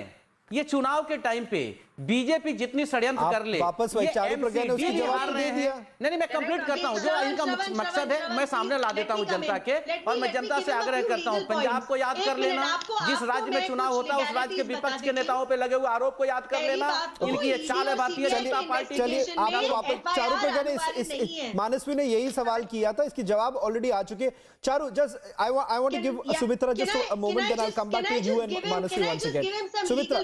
[SPEAKER 5] ये चुनाव के टाइम पे बीजेपी जितनी षड्यंत्र कर ले,
[SPEAKER 15] वापस वही चारू प्रज्ञा ने उसकी जवाब दे दिया।
[SPEAKER 5] नहीं, मैं कंप्लीट करता हूं। जो इनका मकसद है मैं सामने ला देता हूं जनता के, और मैं जनता से आग्रह करता हूं, पंजाब को याद कर लेना, जिस राज्य में चुनाव होता है उस राज्य के विपक्ष के नेताओं पे लगे हुए आरोप को याद कर लेना। इनकी एक चाल है भारतीय जनता पार्टी।
[SPEAKER 15] चलिए, आप वापस चारू प्रज्ञा ने, मानसवी ने यही सवाल किया था, इसकी जवाब ऑलरेडी आ चुके। Charu, just I want to give Sumitra just a moment, then I'll come back to you and Manasvi once again. Sumitra.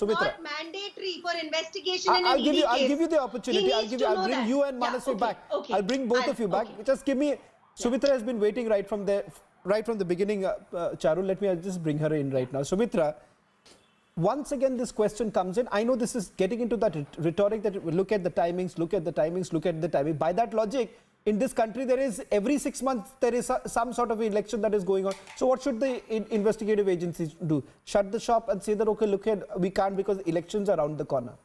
[SPEAKER 20] Mandatory for investigation in
[SPEAKER 15] I'll give you the opportunity. I'll bring you and Manasvi back. I'll bring both of you back. Just give me. Sumitra has been waiting right from the beginning. Charu, let me just bring her in right now. Sumitra, once again this question comes in. I know this is getting into that rhetoric that look at the timings, look at the timings, look at the timing. By that logic, in this country there is every 6 months there is some sort of election that is going on. So what should the investigative agencies do? Shut the shop and say that okay, look at, we can't because elections are around the corner?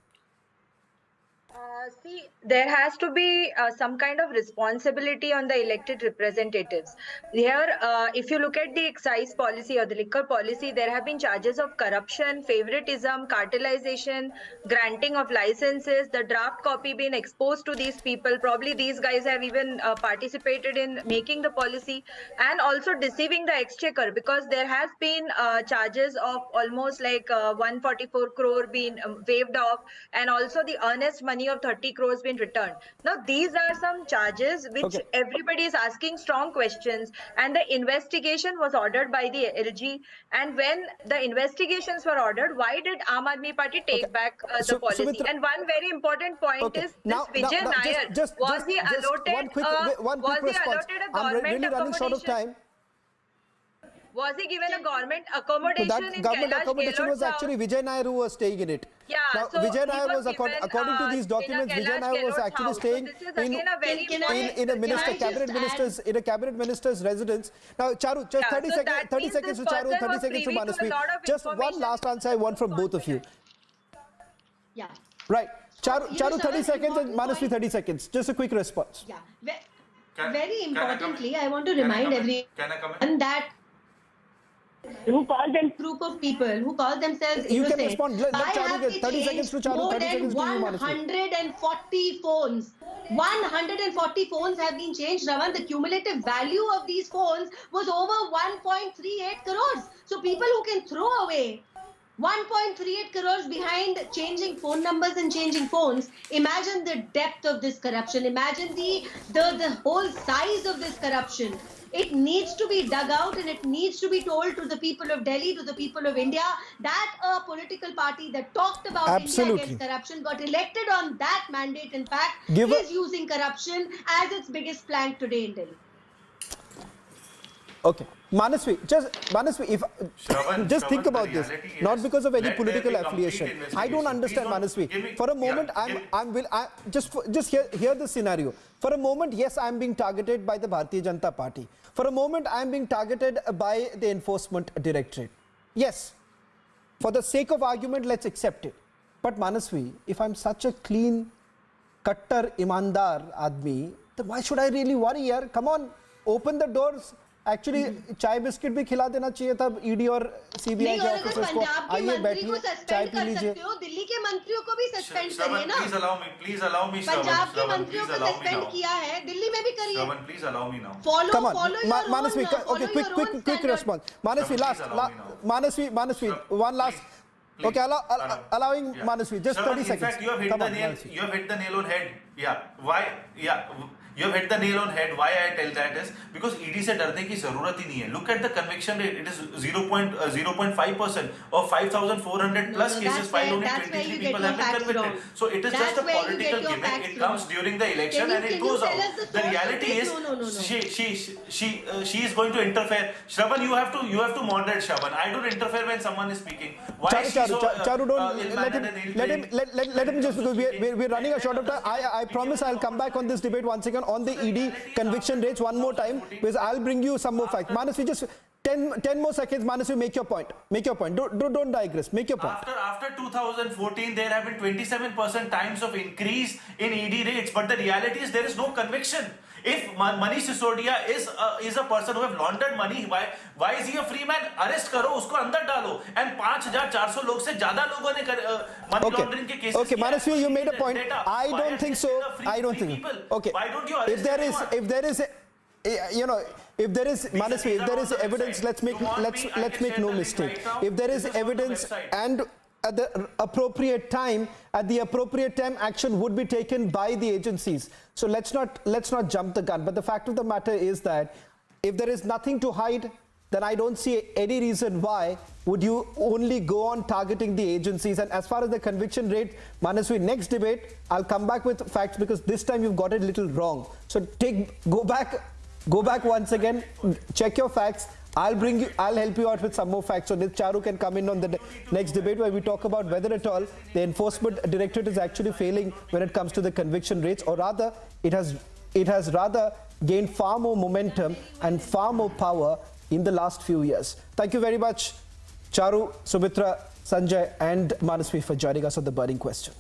[SPEAKER 12] See, there has to be some kind of responsibility on the elected representatives. Here, if you look at the excise policy or the liquor policy, there have been charges of corruption, favoritism, cartelization, granting of licenses, the draft copy being exposed to these people. Probably these guys have even participated in making the policy, and also deceiving the exchequer, because there has been charges of almost like 144 crore being waived off, and also the earnest money of 30 crores been returned. Now, these are some charges which everybody is asking strong questions, and the investigation was ordered by the LG. And when the investigations were ordered, why did Aam Aadmi Party take back the policy?
[SPEAKER 15] Sumitra,
[SPEAKER 12] and one very important point is this Vijay Nair, was he allotted a government accommodation? Was he given a government accommodation
[SPEAKER 15] that government accommodation was actually Vijay Nair who was staying in it.
[SPEAKER 12] Yeah,
[SPEAKER 15] now,
[SPEAKER 12] so
[SPEAKER 15] Vijay Nair was, according to these documents, Vijay Nair was actually staying in a cabinet minister's residence. Now, Charu, just 30 seconds to Charu, 30 seconds to Manasvi. Just one last answer I want from both of you.
[SPEAKER 20] Yeah.
[SPEAKER 15] Right. Charu 30 seconds and Manasvi 30 seconds. Just a quick response.
[SPEAKER 20] Yeah. Very importantly, I want to remind everyone that who call them group of people who call themselves
[SPEAKER 15] you
[SPEAKER 20] innocent.
[SPEAKER 15] Can respond. Let Charu get 30 seconds to Charu, 30 seconds to you, Manasvi.
[SPEAKER 20] 140 phones. 140 phones have been changed, Ravan. The cumulative value of these phones was over 1.38 crores. So people who can throw away 1.38 crores behind changing phone numbers and changing phones. Imagine the depth of this corruption. Imagine the whole size of this corruption. It needs to be dug out, and it needs to be told to the people of Delhi, to the people of India, that a political party that talked about India against corruption, got elected on that mandate, in fact, is using corruption as its biggest plank today in Delhi.
[SPEAKER 15] Okay. Manasvi, just think about this. Not because of any political affiliation. I don't understand, Manasvi. For a moment, just hear the scenario. For a moment, yes, I'm being targeted by the Bharatiya Janata Party. For a moment, I'm being targeted by the Enforcement Directorate. Yes. For the sake of argument, let's accept it. But Manasvi, if I'm such a clean, kattar, imandar admi, then why should I really worry here? Come on. open the doors. Actually चाय biscuit भी खिला देना चाहिए था ED और CBI के officers को। आइए बैठिए, चाय पी लीजिए।
[SPEAKER 20] दिल्ली के मंत्रियों को भी सस्पेंड करिए ना।
[SPEAKER 2] प्लीज अलाउ मी
[SPEAKER 20] पंजाब के मंत्रियों को सस्पेंड किया है, दिल्ली में भी करिए।
[SPEAKER 2] Shravan, please allow me now.
[SPEAKER 15] Come on, Manasvi. Okay, quick response. Manasvi, Manasvi, one last. Okay, allowing Manasvi just 30 seconds.
[SPEAKER 2] In fact, you have hit the nail on head. Yeah. Why? Yeah. You have hit the nail on head. Why I tell that is because ED से डरने की जरूरत ही नहीं है. Look at the conviction rate. It is 0.5% of 5,400 plus cases filed. Only 23 people have been convicted. So it is just a political gimmick. It comes during the election and it goes out. The reality is she is going to interfere. Shravan, you have to moderate Shravan. I don't interfere when someone is speaking. Why is she so
[SPEAKER 15] Charu, don't let him just, because we're running a short of time. I promise I'll come back on this debate once again on the ED conviction rates one more time, because I'll bring you some more facts. Manasvi, just 10 more seconds. Manasvi, make your point. Don't digress. Make your point.
[SPEAKER 2] After 2014, there have been 27% times of increase in ED rates, but the reality is there is no conviction. If Manish Sisodia is a person who have laundered money, why is he a free man? Arrest karo, usko andar dalo. And 5,400 log se zyada logon ne money laundering ke cases.
[SPEAKER 15] Okay, Manasvi, you made a point. I don't think so. I don't think. Okay.
[SPEAKER 2] Why don't you arrest
[SPEAKER 15] if there is Manasvi, if there is evidence, let's make no mistake. If there is evidence and at the appropriate time, action would be taken by the agencies. So let's not jump the gun. But the fact of the matter is that if there is nothing to hide, then I don't see any reason why would you only go on targeting the agencies. And as far as the conviction rate, Manasvi, next debate, I'll come back with facts, because this time you've got it a little wrong. So go back once again, check your facts. I'll help you out with some more facts. So Charu can come in on the next debate where we talk about whether at all the Enforcement Directorate is actually failing when it comes to the conviction rates, or rather it has rather gained far more momentum and far more power in the last few years. Thank you very much, Charu, Subhitra, Sanjay and Manasvi, for joining us on the burning question.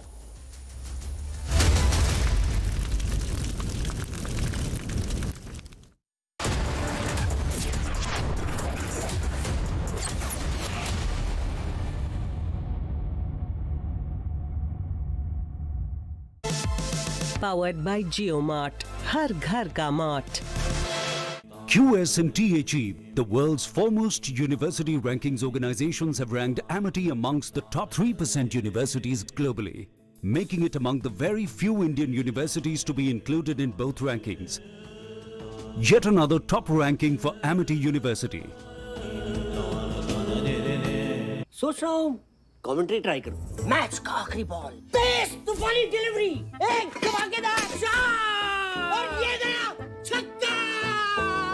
[SPEAKER 1] Powered by JioMart. हर घर का mart.
[SPEAKER 19] QS&T achieved. The world's foremost university rankings organizations have ranked Amity amongst the top 3% universities globally, making it among the very few Indian universities to be included in both rankings. Yet another top ranking for Amity University.
[SPEAKER 22] सोच रहा हूँ commentary try करूं. Match का आखिरी ball, तेज तूफानी delivery, एक धमाकेदार shot और ये गया छक्का.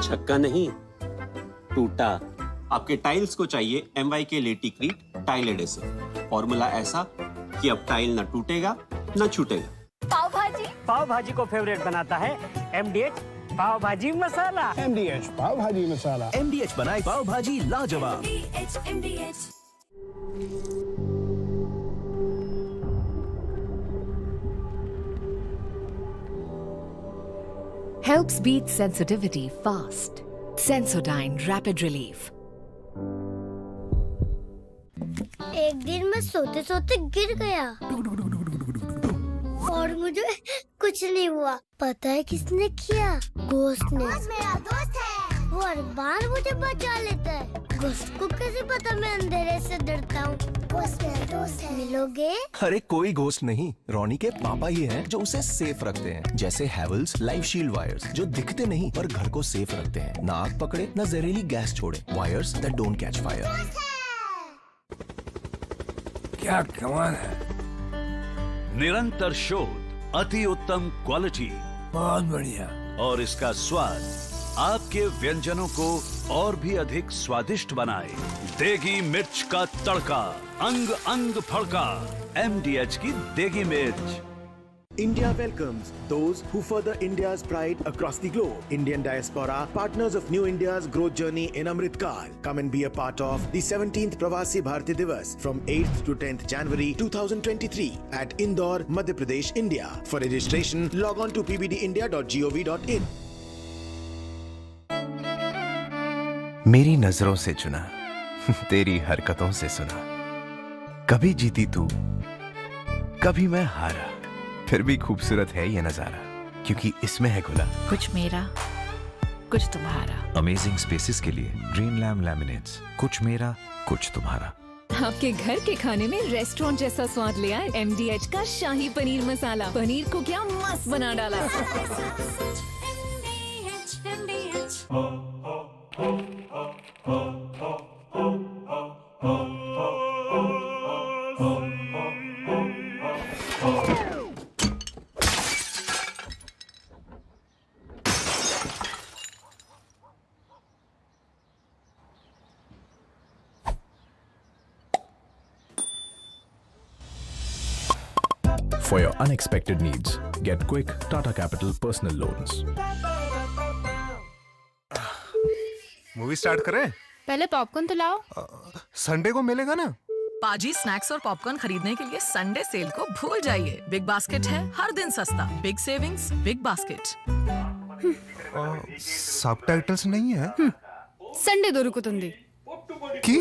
[SPEAKER 23] छक्का नहीं, टूटा. आपके टाइल्स को चाहिए MYK लेटिक्रीट टाइल एडेसिव. फॉर्मूला ऐसा कि अब टाइल न टूटेगा न छूटेगा.
[SPEAKER 22] पाव भाजी को फेवरेट बनाता है MDH पाव भाजी मसाला.
[SPEAKER 24] MDH पाव भाजी मसाला.
[SPEAKER 19] MDH बनाए पाव भाजी लाजवाब.
[SPEAKER 22] MDH.
[SPEAKER 25] Helps beat sensitivity fast. Sensodyne Rapid Relief.
[SPEAKER 26] एक दिन मैं सोते सोते गिर गया और मुझे कुछ नहीं हुआ. पता है किसने किया? घोस्ट ने. मेरा दोस्त है, वो हर बार मुझे बचा लेता है. घोस्ट को कैसे पता मैं अंधेरे से डरता हूँ? घोस्ट मेरा दोस्त है. मिलोगे?
[SPEAKER 27] अरे कोई घोस्ट नहीं, रोनी के पापा ही हैं जो उसे सेफ रखते हैं. जैसे हैवेल्स लाइफ शील्ड वायर्स जो दिखते नहीं पर घर को सेफ रखते हैं. ना आग पकड़े न जहरीली गैस छोड़े. Wires that don't catch fire.
[SPEAKER 19] क्या कमाल है. निरंतर शोध, अति उत्तम क्वालिटी,
[SPEAKER 24] बहुत बढ़िया,
[SPEAKER 19] और इसका स्वाद आपके व्यंजनों को और भी अधिक स्वादिष्ट बनाए. देगी मिर्च का तड़का, अंग अंग फड़का. MDH की देगी मिर्च.
[SPEAKER 28] India welcomes those who further India's pride across the globe. Indian diaspora, partners of New India's growth journey in Amrit Kaal. Come and be a part of the 17th Pravasi Bharati Divas from 8th to 10th January 2023 at Indore, Madhya Pradesh, India. For registration, log on to pbdindia.gov.in.
[SPEAKER 27] मेरी नजरों से चुना, तेरी हरकतों से सुना। कभी जीती तू, कभी मैं हारा, फिर भी खूबसूरत है ये नजारा, क्योंकि इसमें है खुला
[SPEAKER 3] कुछ मेरा, कुछ तुम्हारा।
[SPEAKER 27] अमेजिंग स्पेसेस के लिए ड्रीम लैम लैमिनेट्स, कुछ मेरा कुछ तुम्हारा।
[SPEAKER 25] आपके घर के खाने में रेस्टोरेंट जैसा स्वाद ले आए MDH का शाही पनीर मसाला। पनीर को क्या मस्त बना डाला।
[SPEAKER 27] For your unexpected needs, get quick Tata Capital personal loans.
[SPEAKER 6] Movie start करें?
[SPEAKER 7] पहले पॉपकॉर्न तो लाओ।
[SPEAKER 6] संडे को मिलेगा ना?
[SPEAKER 7] पाजी स्नैक्स और पॉपकॉर्न खरीदने के लिए संडे सेल को भूल जाइए। बिग बास्केट है, हर दिन सस्ता। Big savings, big basket.
[SPEAKER 6] Subtitles नहीं है?
[SPEAKER 7] संडे दो रुको तुंदी।
[SPEAKER 6] की?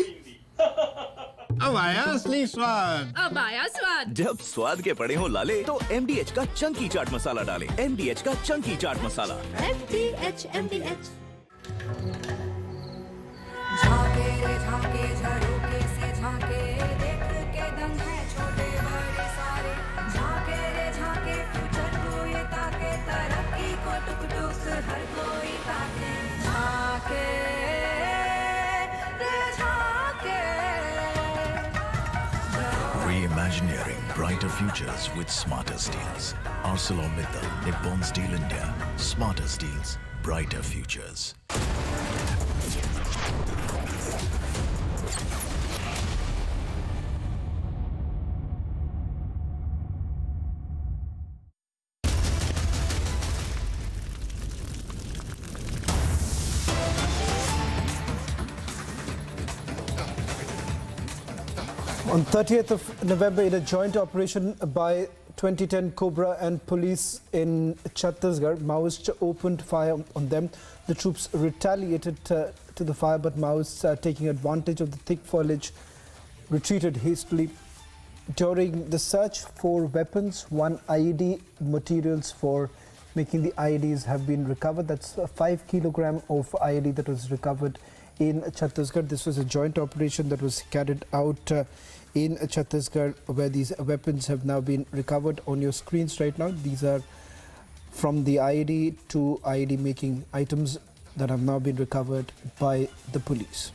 [SPEAKER 8] अब आया असली स्वाद।
[SPEAKER 7] अब आया स्वाद।
[SPEAKER 27] जब स्वाद के पड़े हो लाले तो MDH का चंकी चाट मसाला डालें। MDH का चंकी चाट मसाला।
[SPEAKER 7] MDH।
[SPEAKER 9] झाके रे झाके झरोके से झाके, देख के दंग है छोटे बड़े सारे। झाके रे झाके फ्यूचर को ये ताके, तरक्की को टुक टुक हर कोई ताके। झाके रे झाके।
[SPEAKER 27] Reimagineering brighter futures with smarter steels. ArcelorMittal, Nippon Steel India. Smarter steels, brighter futures.
[SPEAKER 15] On 30th of November, in a joint operation by 2010 Cobra and police in Chhattisgarh, Maoists opened fire on them. The troops retaliated to the fire, but Maoists, taking advantage of the thick foliage, retreated hastily. During the search for weapons, one IED materials for making the IEDs have been recovered. That's 5 kilogram of IED that was recovered in Chhattisgarh. This was a joint operation that was carried out in Chhattisgarh, where these weapons have now been recovered. On your screens right now, these are from the IED to IED making items that have now been recovered by the police.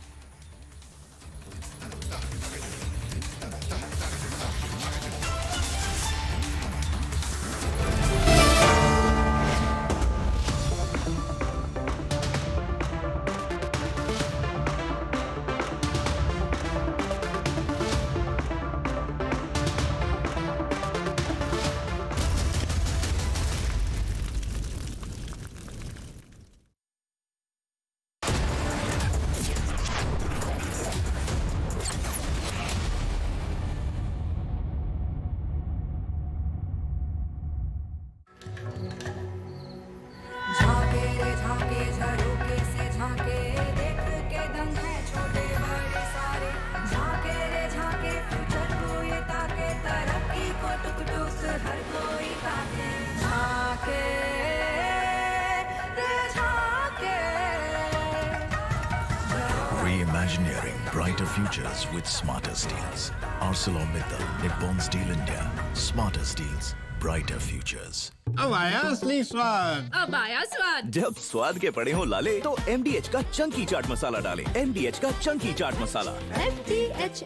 [SPEAKER 27] Reimagineering brighter futures with smarter steels. ArcelorMittal, Nippon Steel India. Smarter steels, brighter futures.
[SPEAKER 8] अब आया असली स्वाद।
[SPEAKER 7] अब आया स्वाद।
[SPEAKER 27] जब स्वाद के पड़े हो लाले तो MDH का चंकी चाट मसाला डालें। MDH का Chunky chaat masala.
[SPEAKER 7] MDH।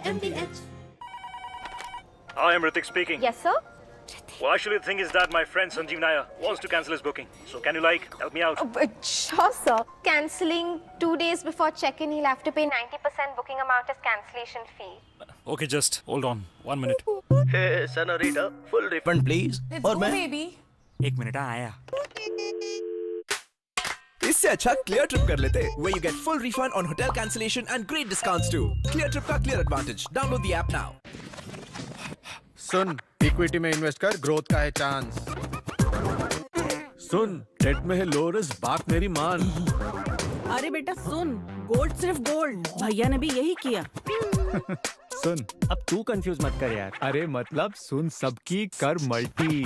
[SPEAKER 11] Hi, I'm Ritik speaking.
[SPEAKER 7] Yes, sir.
[SPEAKER 11] Well, actually, the thing is that my friend Sanjeev Nair wants to cancel his booking. So, can you help me out?
[SPEAKER 13] Sure, sir. Cancelling 2 days before check-in, he'll have to pay 90% booking amount as cancellation fee.
[SPEAKER 11] Okay, just hold on. 1 minute.
[SPEAKER 27] Hey, Senorita, full refund, please. और मैं
[SPEAKER 13] baby.
[SPEAKER 11] 1 minute, आया.
[SPEAKER 27] इससे अच्छा clear trip कर लेते, where you get full refund on hotel cancellation and great discounts too. Clear Trip का clear advantage. Download the app now.
[SPEAKER 8] Soon, equity में invest कर, ग्रोथ का है चांस। सुन, डेट में है लो रिस्क, बात मेरी मान।
[SPEAKER 7] अरे बेटा सुन,
[SPEAKER 3] गोल्ड सिर्फ गोल्ड, भैया ने भी यही किया।
[SPEAKER 4] सुन, अब तू कंफ्यूज मत कर यार। अरे मतलब सुन सबकी कर मल्टी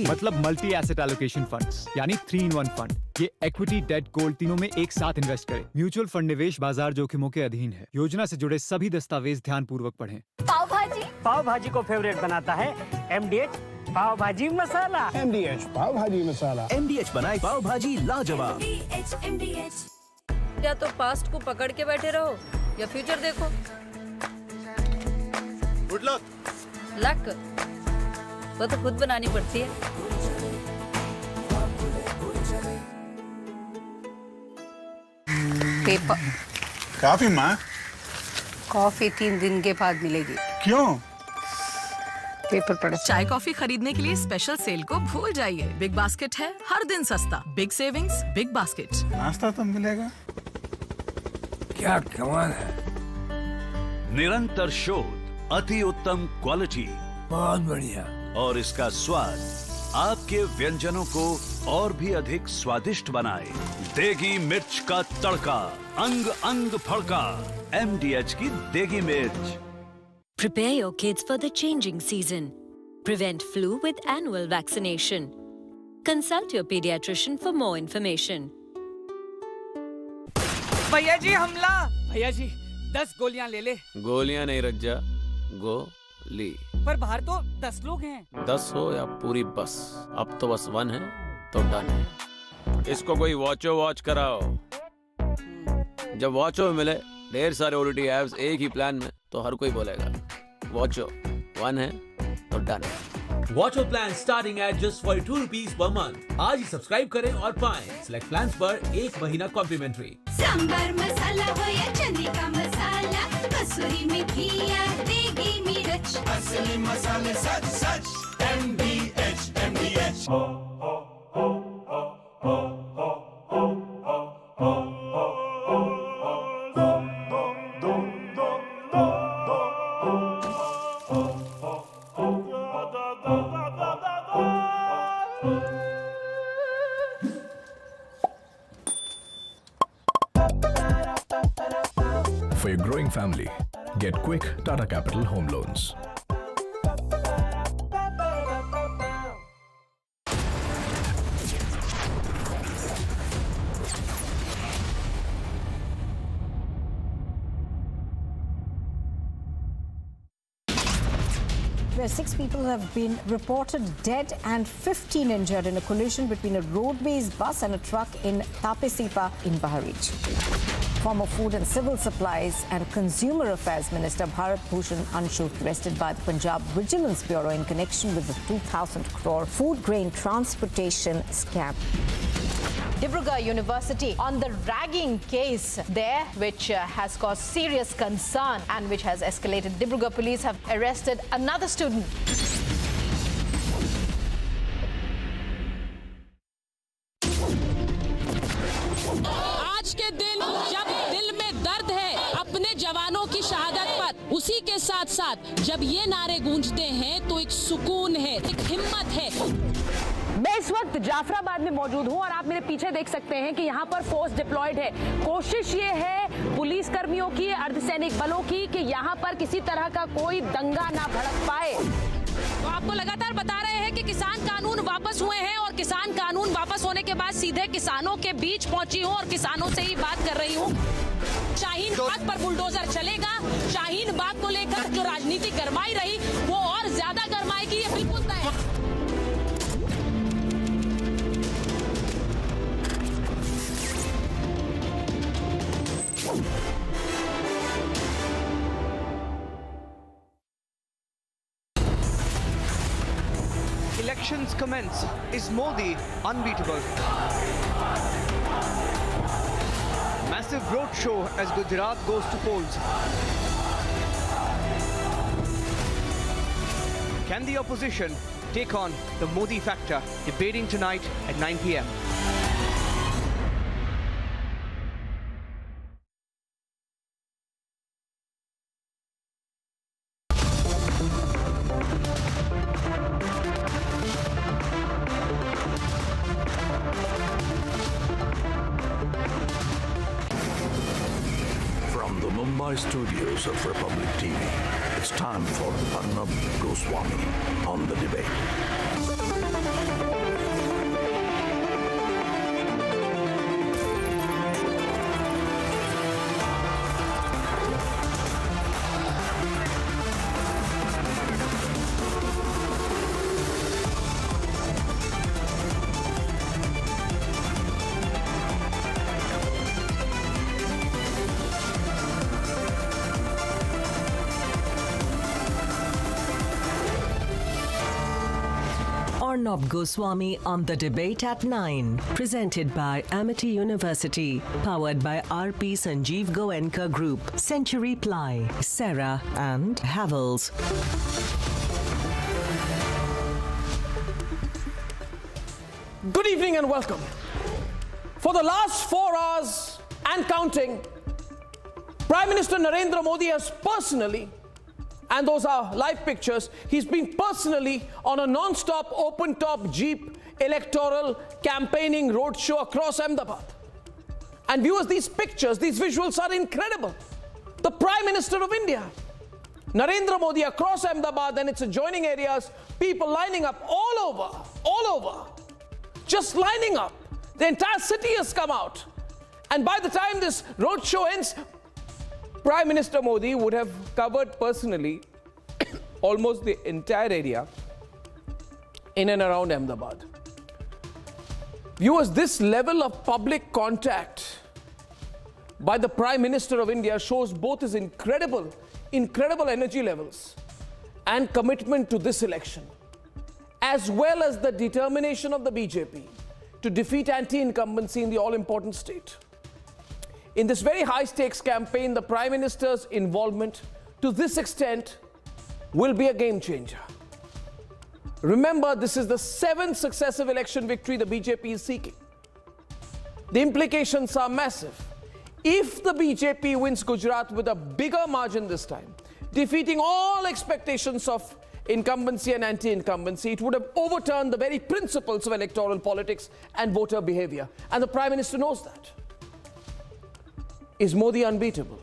[SPEAKER 4] मतलब मल्टी एसेट एलोकेशन फंड, यानी 3-in-1 फंड। ये इक्विटी, डेट, गोल्ड तीनों में एक साथ इन्वेस्ट करे। म्यूचुअल फंड निवेश बाजार जोखिमों के अधीन है। योजना से जुड़े सभी दस्तावेज ध्यान पूर्वक पढ़ें।
[SPEAKER 22] पाव भाजी को फेवरेट बनाता है MDH पाव भाजी मसाला।
[SPEAKER 24] MDH पाव भाजी मसाला।
[SPEAKER 27] MDH बनाए पाव भाजी लाजवाब।
[SPEAKER 7] या तो पास्ट को पकड़ के बैठे रहो या फ्यूचर देखो।
[SPEAKER 8] Good luck.
[SPEAKER 7] लक वो तो खुद बनानी पड़ती है।
[SPEAKER 5] पेपर
[SPEAKER 24] काफी माँ।
[SPEAKER 5] कॉफी 3 दिन के बाद मिलेगी।
[SPEAKER 24] क्यों?
[SPEAKER 5] पेपर पढ़।
[SPEAKER 7] चाय कॉफी खरीदने के लिए स्पेशल सेल को भूल जाइए। बिग बास्केट है हर दिन सस्ता। Big savings, big basket.
[SPEAKER 24] नाश्ता तो मिलेगा। क्या कमाल है।
[SPEAKER 19] निरंतर शोध, अति उत्तम क्वालिटी,
[SPEAKER 24] बहुत बढ़िया।
[SPEAKER 19] और इसका स्वाद आपके व्यंजनों को और भी अधिक स्वादिष्ट बनाए। देगी मिर्च का तड़का, अंग अंग फड़का। MDH की देगी मिर्च।
[SPEAKER 25] Prepare your kids for the changing season. Prevent flu with annual vaccination. Consult your pediatrician for more information.
[SPEAKER 22] भैया जी हमला। भैया जी 10 गोलियां ले ले।
[SPEAKER 10] गोलियां नहीं रज्जा, गोली।
[SPEAKER 22] पर बाहर तो 10 लोग हैं।
[SPEAKER 10] 10 हो या पूरी बस, अब तो बस 1 है तो डन है। इसको कोई वॉच कराओ। जब वॉचो मिले ढेर सारे OTT एप्स एक ही प्लान में, तो हर कोई बोलेगा वॉचो 1 है तो डन है।
[SPEAKER 14] Watcho plan starting at just 42 rupees per month. आज ही सब्सक्राइब करें और पाएं सिलेक्ट प्लान्स पर 1 महीना कॉम्प्लीमेंट्री।
[SPEAKER 9] सांबर मसाला हो या चने का मसाला, कसूरी मेथी या देगी मिर्च, असली मसाले सच सच MDH।
[SPEAKER 27] For your growing family, get quick Tata Capital home loans.
[SPEAKER 16] Where 6 people have been reported dead and 15 injured in a collision between a roadways bus and a truck in Tapesipa in Bahraich. Former Food and Civil Supplies and Consumer Affairs Minister Bharat Bhushan Anshu arrested by the Punjab Vigilance Bureau in connection with the 2,000 crore food grain transportation scam.
[SPEAKER 17] Dibrugarh University on the ragging case there, which has caused serious concern and which has escalated. Dibrugarh police have arrested another student.
[SPEAKER 18] आज के दिन जब दिल में दर्द है अपने जवानों की शहादत पर, उसी के साथ साथ जब ये नारे गूंजते हैं तो एक सुकून है, एक हिम्मत है।
[SPEAKER 17] मैं इस वक्त जाफराबाद में मौजूद हूं और आप मेरे पीछे देख सकते हैं कि यहाँ पर फोर्स डिप्लॉयड है। कोशिश ये है पुलिस कर्मियों की, अर्धसैनिक बलों की, कि यहाँ पर किसी तरह का कोई दंगा ना भड़क पाए।
[SPEAKER 18] तो आपको लगातार बता रहे हैं कि किसान कानून वापस हुए हैं और किसान कानून वापस होने के बाद सीधे किसानों के बीच पहुंची हूं और किसानों से ही बात कर रही हूं। शाहीन बाग पर बुलडोजर चलेगा। शाहीन बाग को लेकर जो राजनीति गरमाई रही वो और ज्यादा गरमाएगी, ये बिल्कुल तय है।
[SPEAKER 21] Elections commence. Is Modi unbeatable? Massive roadshow as Gujarat goes to polls. Can the opposition take on the Modi factor? Debating tonight at 9 p.m.
[SPEAKER 1] Mumbai studios of Republic TV, it's time for Arnab Goswami on the debate.
[SPEAKER 2] Arnab Goswami on the debate at 9. Presented by Amity University. Powered by RP Sanjeev Goenka Group. Century Ply. Sarah and Havels.
[SPEAKER 6] Good evening and welcome. For the last 4 hours and counting, Prime Minister Narendra Modi has personally, and those are live pictures, he's been personally on a non-stop open-top jeep electoral campaigning roadshow across Ahmedabad. And viewers, these pictures, these visuals are incredible. The Prime Minister of India, Narendra Modi, across Ahmedabad and its adjoining areas, people lining up all over, just lining up. The entire city has come out. And by the time this roadshow ends, Prime Minister Modi would have covered personally almost the entire area in and around Ahmedabad. Viewers, this level of public contact by the Prime Minister of India shows both his incredible energy levels and commitment to this election, as well as the determination of the BJP to defeat anti-incumbency in the all-important state. In this very high-stakes campaign, the Prime Minister's involvement to this extent will be a game changer. Remember, this is the 7th successive election victory the BJP is seeking. The implications are massive. If the BJP wins Gujarat with a bigger margin this time, defeating all expectations of incumbency and anti-incumbency, it would have overturned the very principles of electoral politics and voter behavior. And the Prime Minister knows that. Is Modi unbeatable?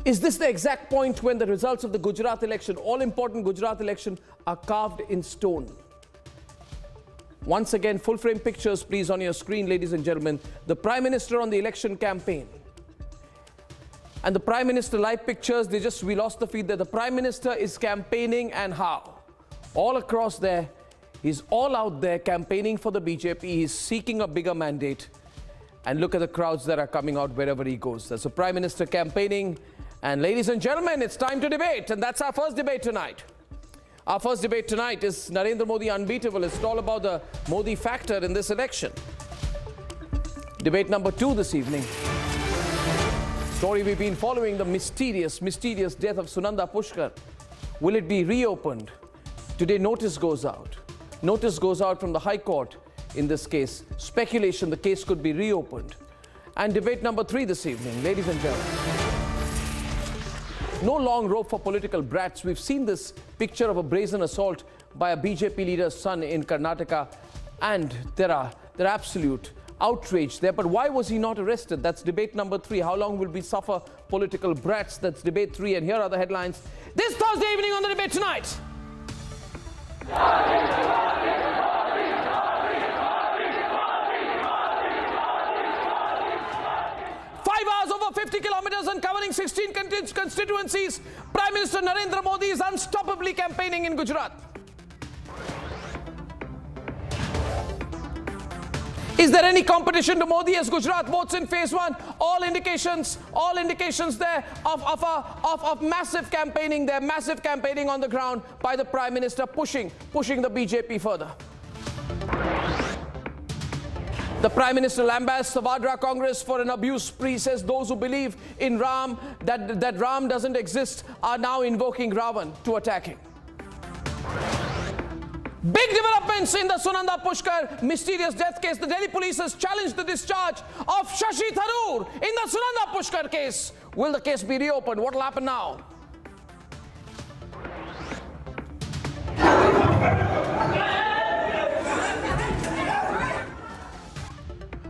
[SPEAKER 6] Is this the exact point when the results of the Gujarat election, all-important Gujarat election, are carved in stone? Once again, full-frame pictures, please, on your screen, ladies and gentlemen. The Prime Minister on the election campaign. And the Prime Minister live pictures, we lost the feed there. The Prime Minister is campaigning, and how? All across there. He's all out there campaigning for the BJP. He's seeking a bigger mandate. And look at the crowds that are coming out wherever he goes. That's the Prime Minister campaigning. And ladies and gentlemen, it's time to debate. And that's our first debate tonight. Our first debate tonight is Narendra Modi unbeatable. It's all about the Modi factor in this election. Debate number 2 this evening. Story we've been following, the mysterious death of Sunanda Pushkar. Will it be reopened? Today notice goes out. Notice goes out from the High Court in this case. Speculation the case could be reopened. And debate number 3 this evening, ladies and gentlemen. No long rope for political brats. We've seen this picture of a brazen assault by a BJP leader's son in Karnataka, and there absolute outrage there. But why was he not arrested? That's debate number 3. How long will we suffer political brats? That's debate 3. And here are the headlines this Thursday evening on the debate tonight. 5 hours, over 50 kilometers and covering 16 constituencies, Prime Minister Narendra Modi is unstoppably campaigning in Gujarat. Is there any competition to Modi as Gujarat votes in phase 1? All indications there of massive campaigning there, massive campaigning on the ground by the Prime Minister, pushing the BJP further. The Prime Minister lambasts the Vadra Congress for an abuse spree, says those who believe in Ram, that Ram doesn't exist, are now invoking Ravan to attack him. Big developments in the Sunanda Pushkar mysterious death case. The Delhi police has challenged the discharge of Shashi Tharoor in the Sunanda Pushkar case. Will the case be reopened? What will happen now?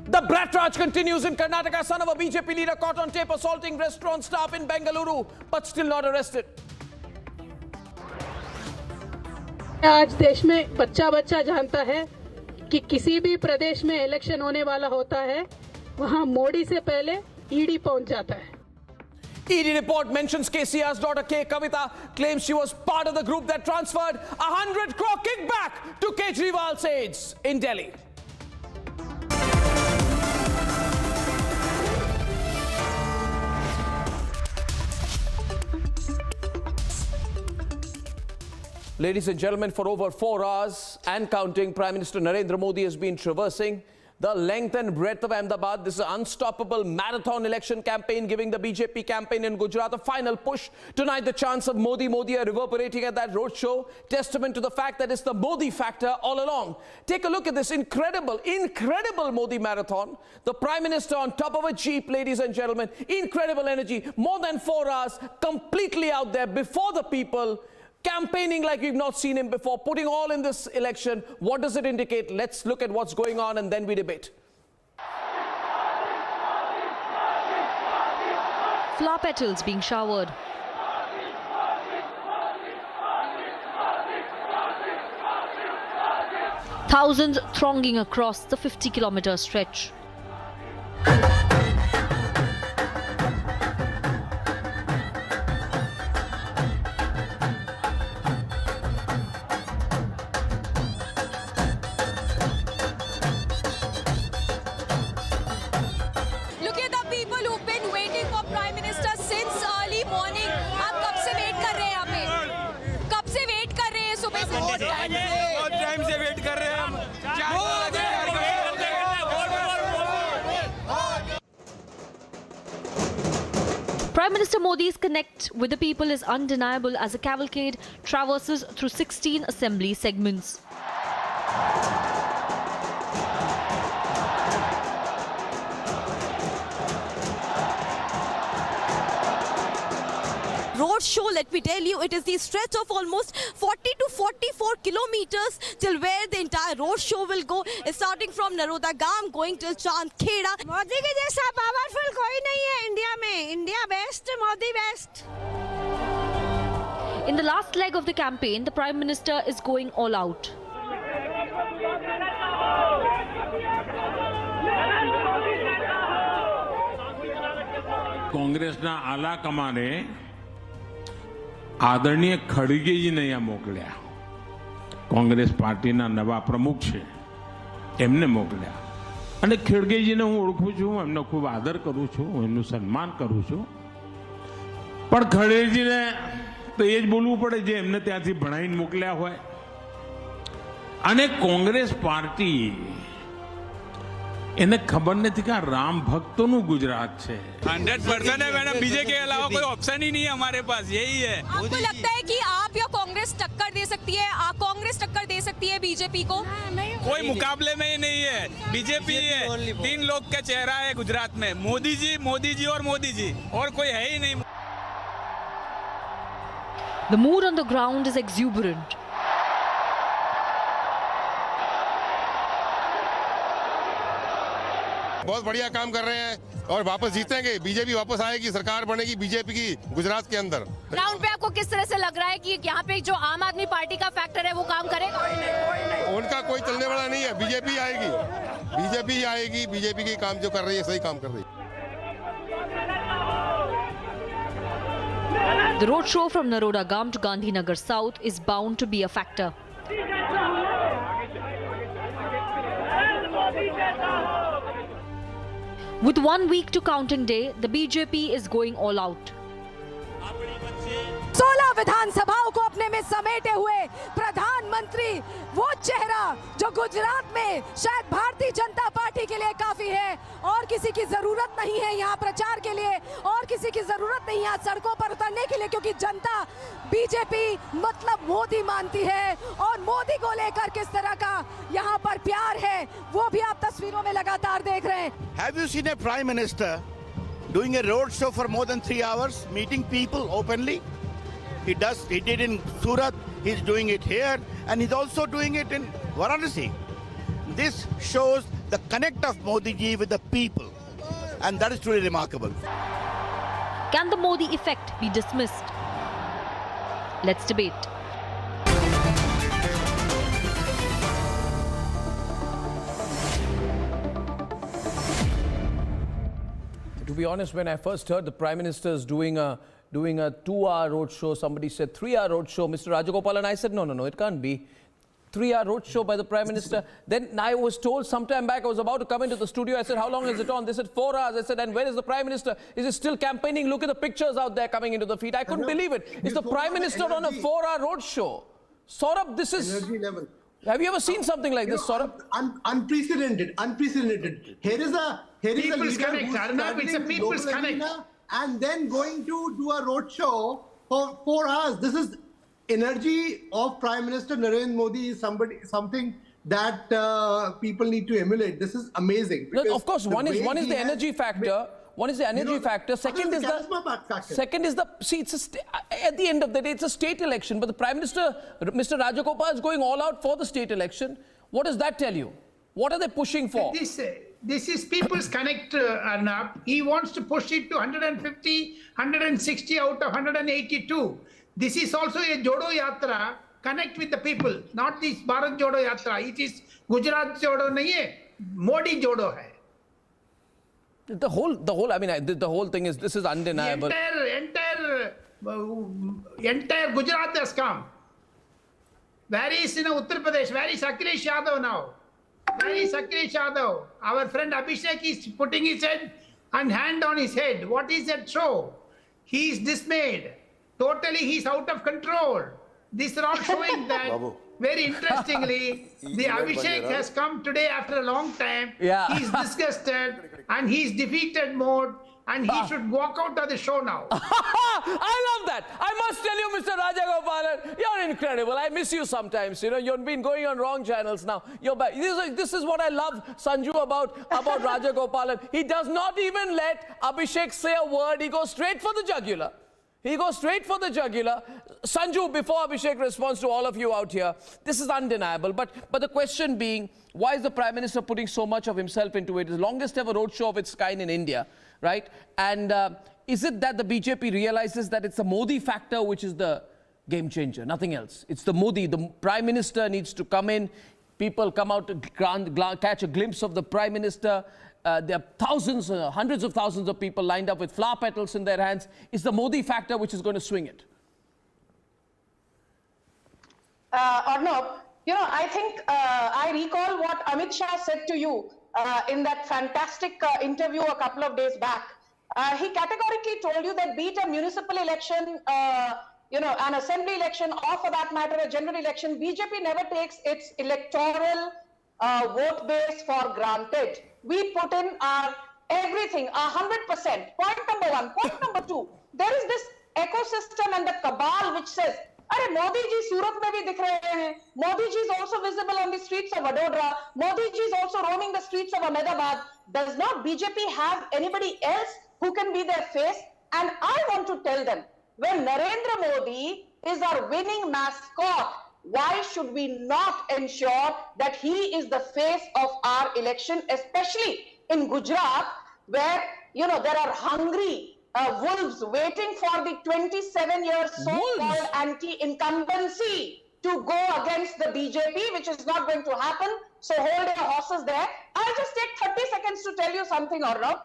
[SPEAKER 6] The brat raj continues in Karnataka. Son of a BJP leader caught on tape assaulting restaurant staff in Bengaluru, but still not arrested.
[SPEAKER 11] आज देश में बच्चा बच्चा जानता है कि किसी भी प्रदेश में इलेक्शन होने वाला होता है, वहां मोदी से पहले ईडी पहुंच जाता है.
[SPEAKER 6] ED report mentions KCR's daughter K. Kavita claims she was part of the group that transferred 100 crore kickback to Kejriwal's aides in Delhi. Ladies and gentlemen, for over 4 hours and counting, Prime Minister Narendra Modi has been traversing the length and breadth of Ahmedabad. This is an unstoppable marathon election campaign, giving the BJP campaign in Gujarat a final push. Tonight, the chants of Modi, Modi are reverberating at that roadshow, testament to the fact that it's the Modi factor all along. Take a look at this incredible Modi marathon. The Prime Minister on top of a jeep, ladies and gentlemen. Incredible energy. More than 4 hours, completely out there before the people, campaigning like we've not seen him before, putting all in this election. What does it indicate? Let's look at what's going on and then we debate.
[SPEAKER 12] Flower petals being showered. Thousands thronging across the 50-kilometer stretch. Prime Minister Modi's connect with the people is undeniable as a cavalcade traverses through 16 assembly segments.
[SPEAKER 13] Roadshow, let me tell you, it is the stretch of almost 40 to 44 kilometers till where the entire roadshow will go, starting from Narodagam, going till Chandkheda.
[SPEAKER 15] Modi के जैसा powerful कोई नहीं है India में. India best, Modi best.
[SPEAKER 12] In the last leg of the campaign, the Prime Minister is going all out.
[SPEAKER 20] કોંગ્રેસના આલા કમાને આદરણીય ખડગેજીને અહીંયા મોકલ્યા. કોંગ્રેસ પાર્ટીના નવા પ્રમુખ છે એમને મોકલ્યા અને ખડગેજીને હું ઓળખું છું, એમનો ખૂબ આદર કરું છું, એમનું સન્માન કરું છું. પણ ખડગેજીને તો એ જ બોલવું પડે જે એમને ત્યાંથી ભણાવીને મોકલ્યા હોય. અને કોંગ્રેસ પાર્ટી એને ખબર નથી કે આ રામ ભક્તોનું ગુજરાત છે.
[SPEAKER 23] 100% है मैडम, बीजेपी के अलावा कोई ऑप्शन ही नहीं है हमारे पास, यही है.
[SPEAKER 18] आपको लगता है कि आप या कांग्रेस टक्कर दे सकती है? कांग्रेस टक्कर दे सकती है बीजेपी को?
[SPEAKER 23] कोई मुकाबले में ही नहीं है, बीजेपी है. 3 लोग का चेहरा है गुजरात में, मोदी जी और मोदी जी, और कोई है ही नहीं.
[SPEAKER 12] The mood on the ground is exuberant.
[SPEAKER 26] बहुत बढ़िया काम कर रहे हैं और वापस जीतेंगे. बीजेपी वापस आएगी, सरकार बनेगी बीजेपी की गुजरात के अंदर.
[SPEAKER 18] ग्राउंड पे आपको किस तरह से लग रहा है कि यहाँ पे जो आम आदमी पार्टी का फैक्टर है वो काम करेगा?
[SPEAKER 26] उनका कोई चलने वाला नहीं है. बीजेपी आएगी, बीजेपी आएगी. बीजेपी की काम जो कर रही है सही काम कर रही है.
[SPEAKER 12] The roadshow from Narodagam to Gandhinagar South is bound to be a factor. With 1 week to counting day, the BJP is going all out.
[SPEAKER 13] 16 विधानसभाओं को अपने में समेटे हुए प्रधानमंत्री, वो चेहरा जो गुजरात में शायद भारतीय जनता पार्टी के लिए काफी है और किसी की जरूरत नहीं है यहाँ प्रचार के लिए, और किसी की जरूरत नहीं है सड़कों पर उतरने के लिए, क्योंकि जनता बीजेपी मतलब मोदी मानती है. और मोदी को लेकर किस तरह का यहाँ पर प्यार है वो भी आप तस्वीरों में लगातार देख रहे हैं.
[SPEAKER 28] Have you seen a prime minister doing a road show for more than 3 hours, meeting people openly? He did in Surat, he's doing it here, and he's also doing it in Varanasi. This shows the connect of Modi ji with the people. And that is truly remarkable.
[SPEAKER 12] Can the Modi effect be dismissed? Let's debate.
[SPEAKER 6] To be honest, when I first heard the Prime Minister is doing a 2-hour roadshow, somebody said 3-hour roadshow, Mr. Rajagopalan, I said, no, it can't be. 3-hour roadshow by the Prime Minister. Then I was told sometime back, I was about to come into the studio, I said, how long is it on? They said 4 hours. I said, and where is the Prime Minister? Is he still campaigning? Look at the pictures out there coming into the feed. I couldn't believe it. Is the Prime Minister on a 4-hour roadshow? Saurabh, this is...
[SPEAKER 3] Energy level.
[SPEAKER 6] Have you ever seen something like this, Saurabh?
[SPEAKER 3] Unprecedented. Here is a
[SPEAKER 4] People's
[SPEAKER 3] leader
[SPEAKER 4] Connect,
[SPEAKER 3] who's
[SPEAKER 4] Arnab, it's a
[SPEAKER 3] traveling
[SPEAKER 4] People's
[SPEAKER 3] global
[SPEAKER 4] Connect.
[SPEAKER 3] arena and then going to do a roadshow for 4 hours. This is energy of Prime Minister Narendra Modi is something that people need to emulate. This is amazing.
[SPEAKER 6] No, of course, one is the energy factor. One is the energy factor. Second is the see. At the end of the day, it's a state election. But the Prime Minister, Mr. Rajagopal, is going all out for the state election. What does that tell you? What are they pushing for?
[SPEAKER 4] This is People's Connect, Arnab. He wants to push it to 150, 160 out of 182. This is also a Jodo Yatra. Connect with the people, not this Bharat Jodo Yatra. It is Gujarat Jodo nahi hai, Modi Jodo hai.
[SPEAKER 6] The whole. I mean, the whole thing is this is undeniable.
[SPEAKER 4] The entire Gujarat has come. Where is Uttar Pradesh? Where is Akhilesh Yadav now? Where is Akhilesh Yadav? Our friend Abhishek is putting his head and hand on his head. What is that show? He is dismayed. Totally, he's out of control. This is all showing that. Very interestingly, the Abhishek has come today after a long time.
[SPEAKER 6] Yeah.
[SPEAKER 4] He's disgusted and he's defeated mode and he should walk out of the show now.
[SPEAKER 6] I love that. I must tell you, Mr. Rajagopalan, you're incredible. I miss you sometimes. You know, you've been going on wrong channels now. You're back. This is what I love, Sanju, about Rajagopalan. He does not even let Abhishek say a word. He goes straight for the jugular. Sanju, before Abhishek responds to all of you out here, this is undeniable. But the question being, why is the Prime Minister putting so much of himself into it? It's the longest ever roadshow of its kind in India, right? And is it that the BJP realizes that it's the Modi factor which is the game changer, nothing else? It's the Modi. The Prime Minister needs to come in. People come out to catch a glimpse of the Prime Minister. There are thousands, hundreds of thousands of people lined up with flower petals in their hands. It's the Modi factor which is going to swing it.
[SPEAKER 17] Arnab, you know, I think I recall what Amit Shah said to you in that fantastic interview a couple of days back. He categorically told you that be it a municipal election, you know, an assembly election, or for that matter, a general election, BJP never takes its electoral vote base for granted. We put in our everything, 100%. Point number one. Point number two, there is this ecosystem and the cabal which says, Arey, Modi ji Surat mein bhi dikh rahe hain. Modi ji is also visible on the streets of Vadodara. Modi ji is also roaming the streets of Ahmedabad. Does not BJP have anybody else who can be their face? And I want to tell them, when Narendra Modi is our winning mascot, why should we not ensure that he is the face of our election, especially in Gujarat, where, you know, there are hungry wolves waiting for the 27-year so-called anti-incumbency to go against the BJP, which is not going to happen. So hold your horses there. I'll just take 30 seconds to tell you something, Arnab.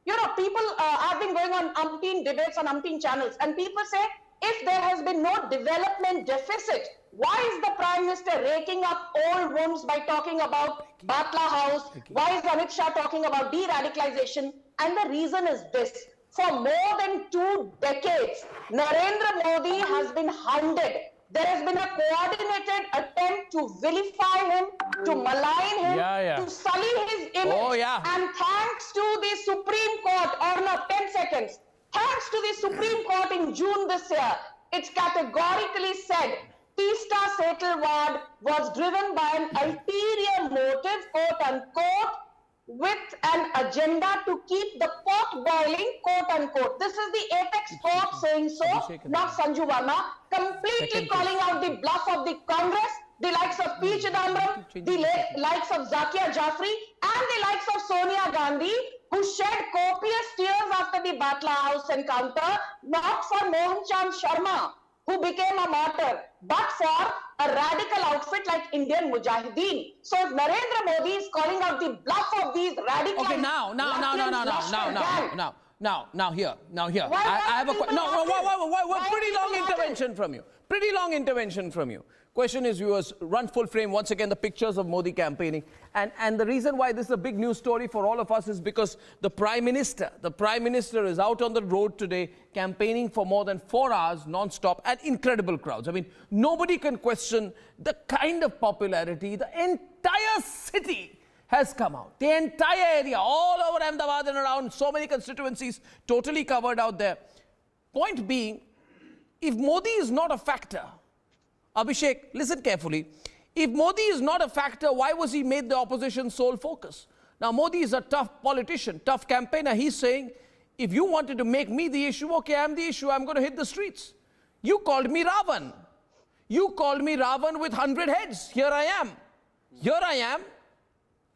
[SPEAKER 17] You know, people have been going on umpteen debates on umpteen channels, and people say, if there has been no development deficit, why is the Prime Minister raking up old wounds by talking about Batla House? Why is Amit Shah talking about de-radicalization? And the reason is this. For more than 2 decades, Narendra Modi has been hounded. There has been a coordinated attempt to vilify him, to malign him, to sully his image. And thanks to the Supreme Court, or no, 10 seconds, thanks to the Supreme Court in June this year, it's categorically said Teesta Setalwad was driven by an ulterior motive, quote unquote, with an agenda to keep the pot boiling, quote unquote. This is the apex court saying so, not Sanju Verma, completely calling out the bluff of the Congress,
[SPEAKER 5] the likes of P. Chidambaram, the likes of Zakia Jafri, and the likes of Sonia Gandhi, who shed copious tears after the Batla House encounter, not for Mohan Chand Sharma, who became a martyr, but for a radical outfit like Indian Mujahideen. So if Narendra Modi is calling out the bluff of these radical...
[SPEAKER 6] Okay, now, here. I have a question. Pretty long intervention from you. Question is, viewers, run full frame once again the pictures of Modi campaigning, and the reason why this is a big news story for all of us is because the Prime Minister is out on the road today campaigning for more than 4 hours non-stop at incredible crowds. I mean, nobody can question the kind of popularity. The entire city has come out. The entire area, all over Ahmedabad and around, so many constituencies totally covered out there. Point being, if Modi is not a factor, Abhishek, listen carefully. If Modi is not a factor, why was he made the opposition's sole focus? Now, Modi is a tough politician, tough campaigner. He's saying, if you wanted to make me the issue, okay, I'm the issue, I'm going to hit the streets. You called me Ravan. You called me Ravan with 100 heads. Here I am.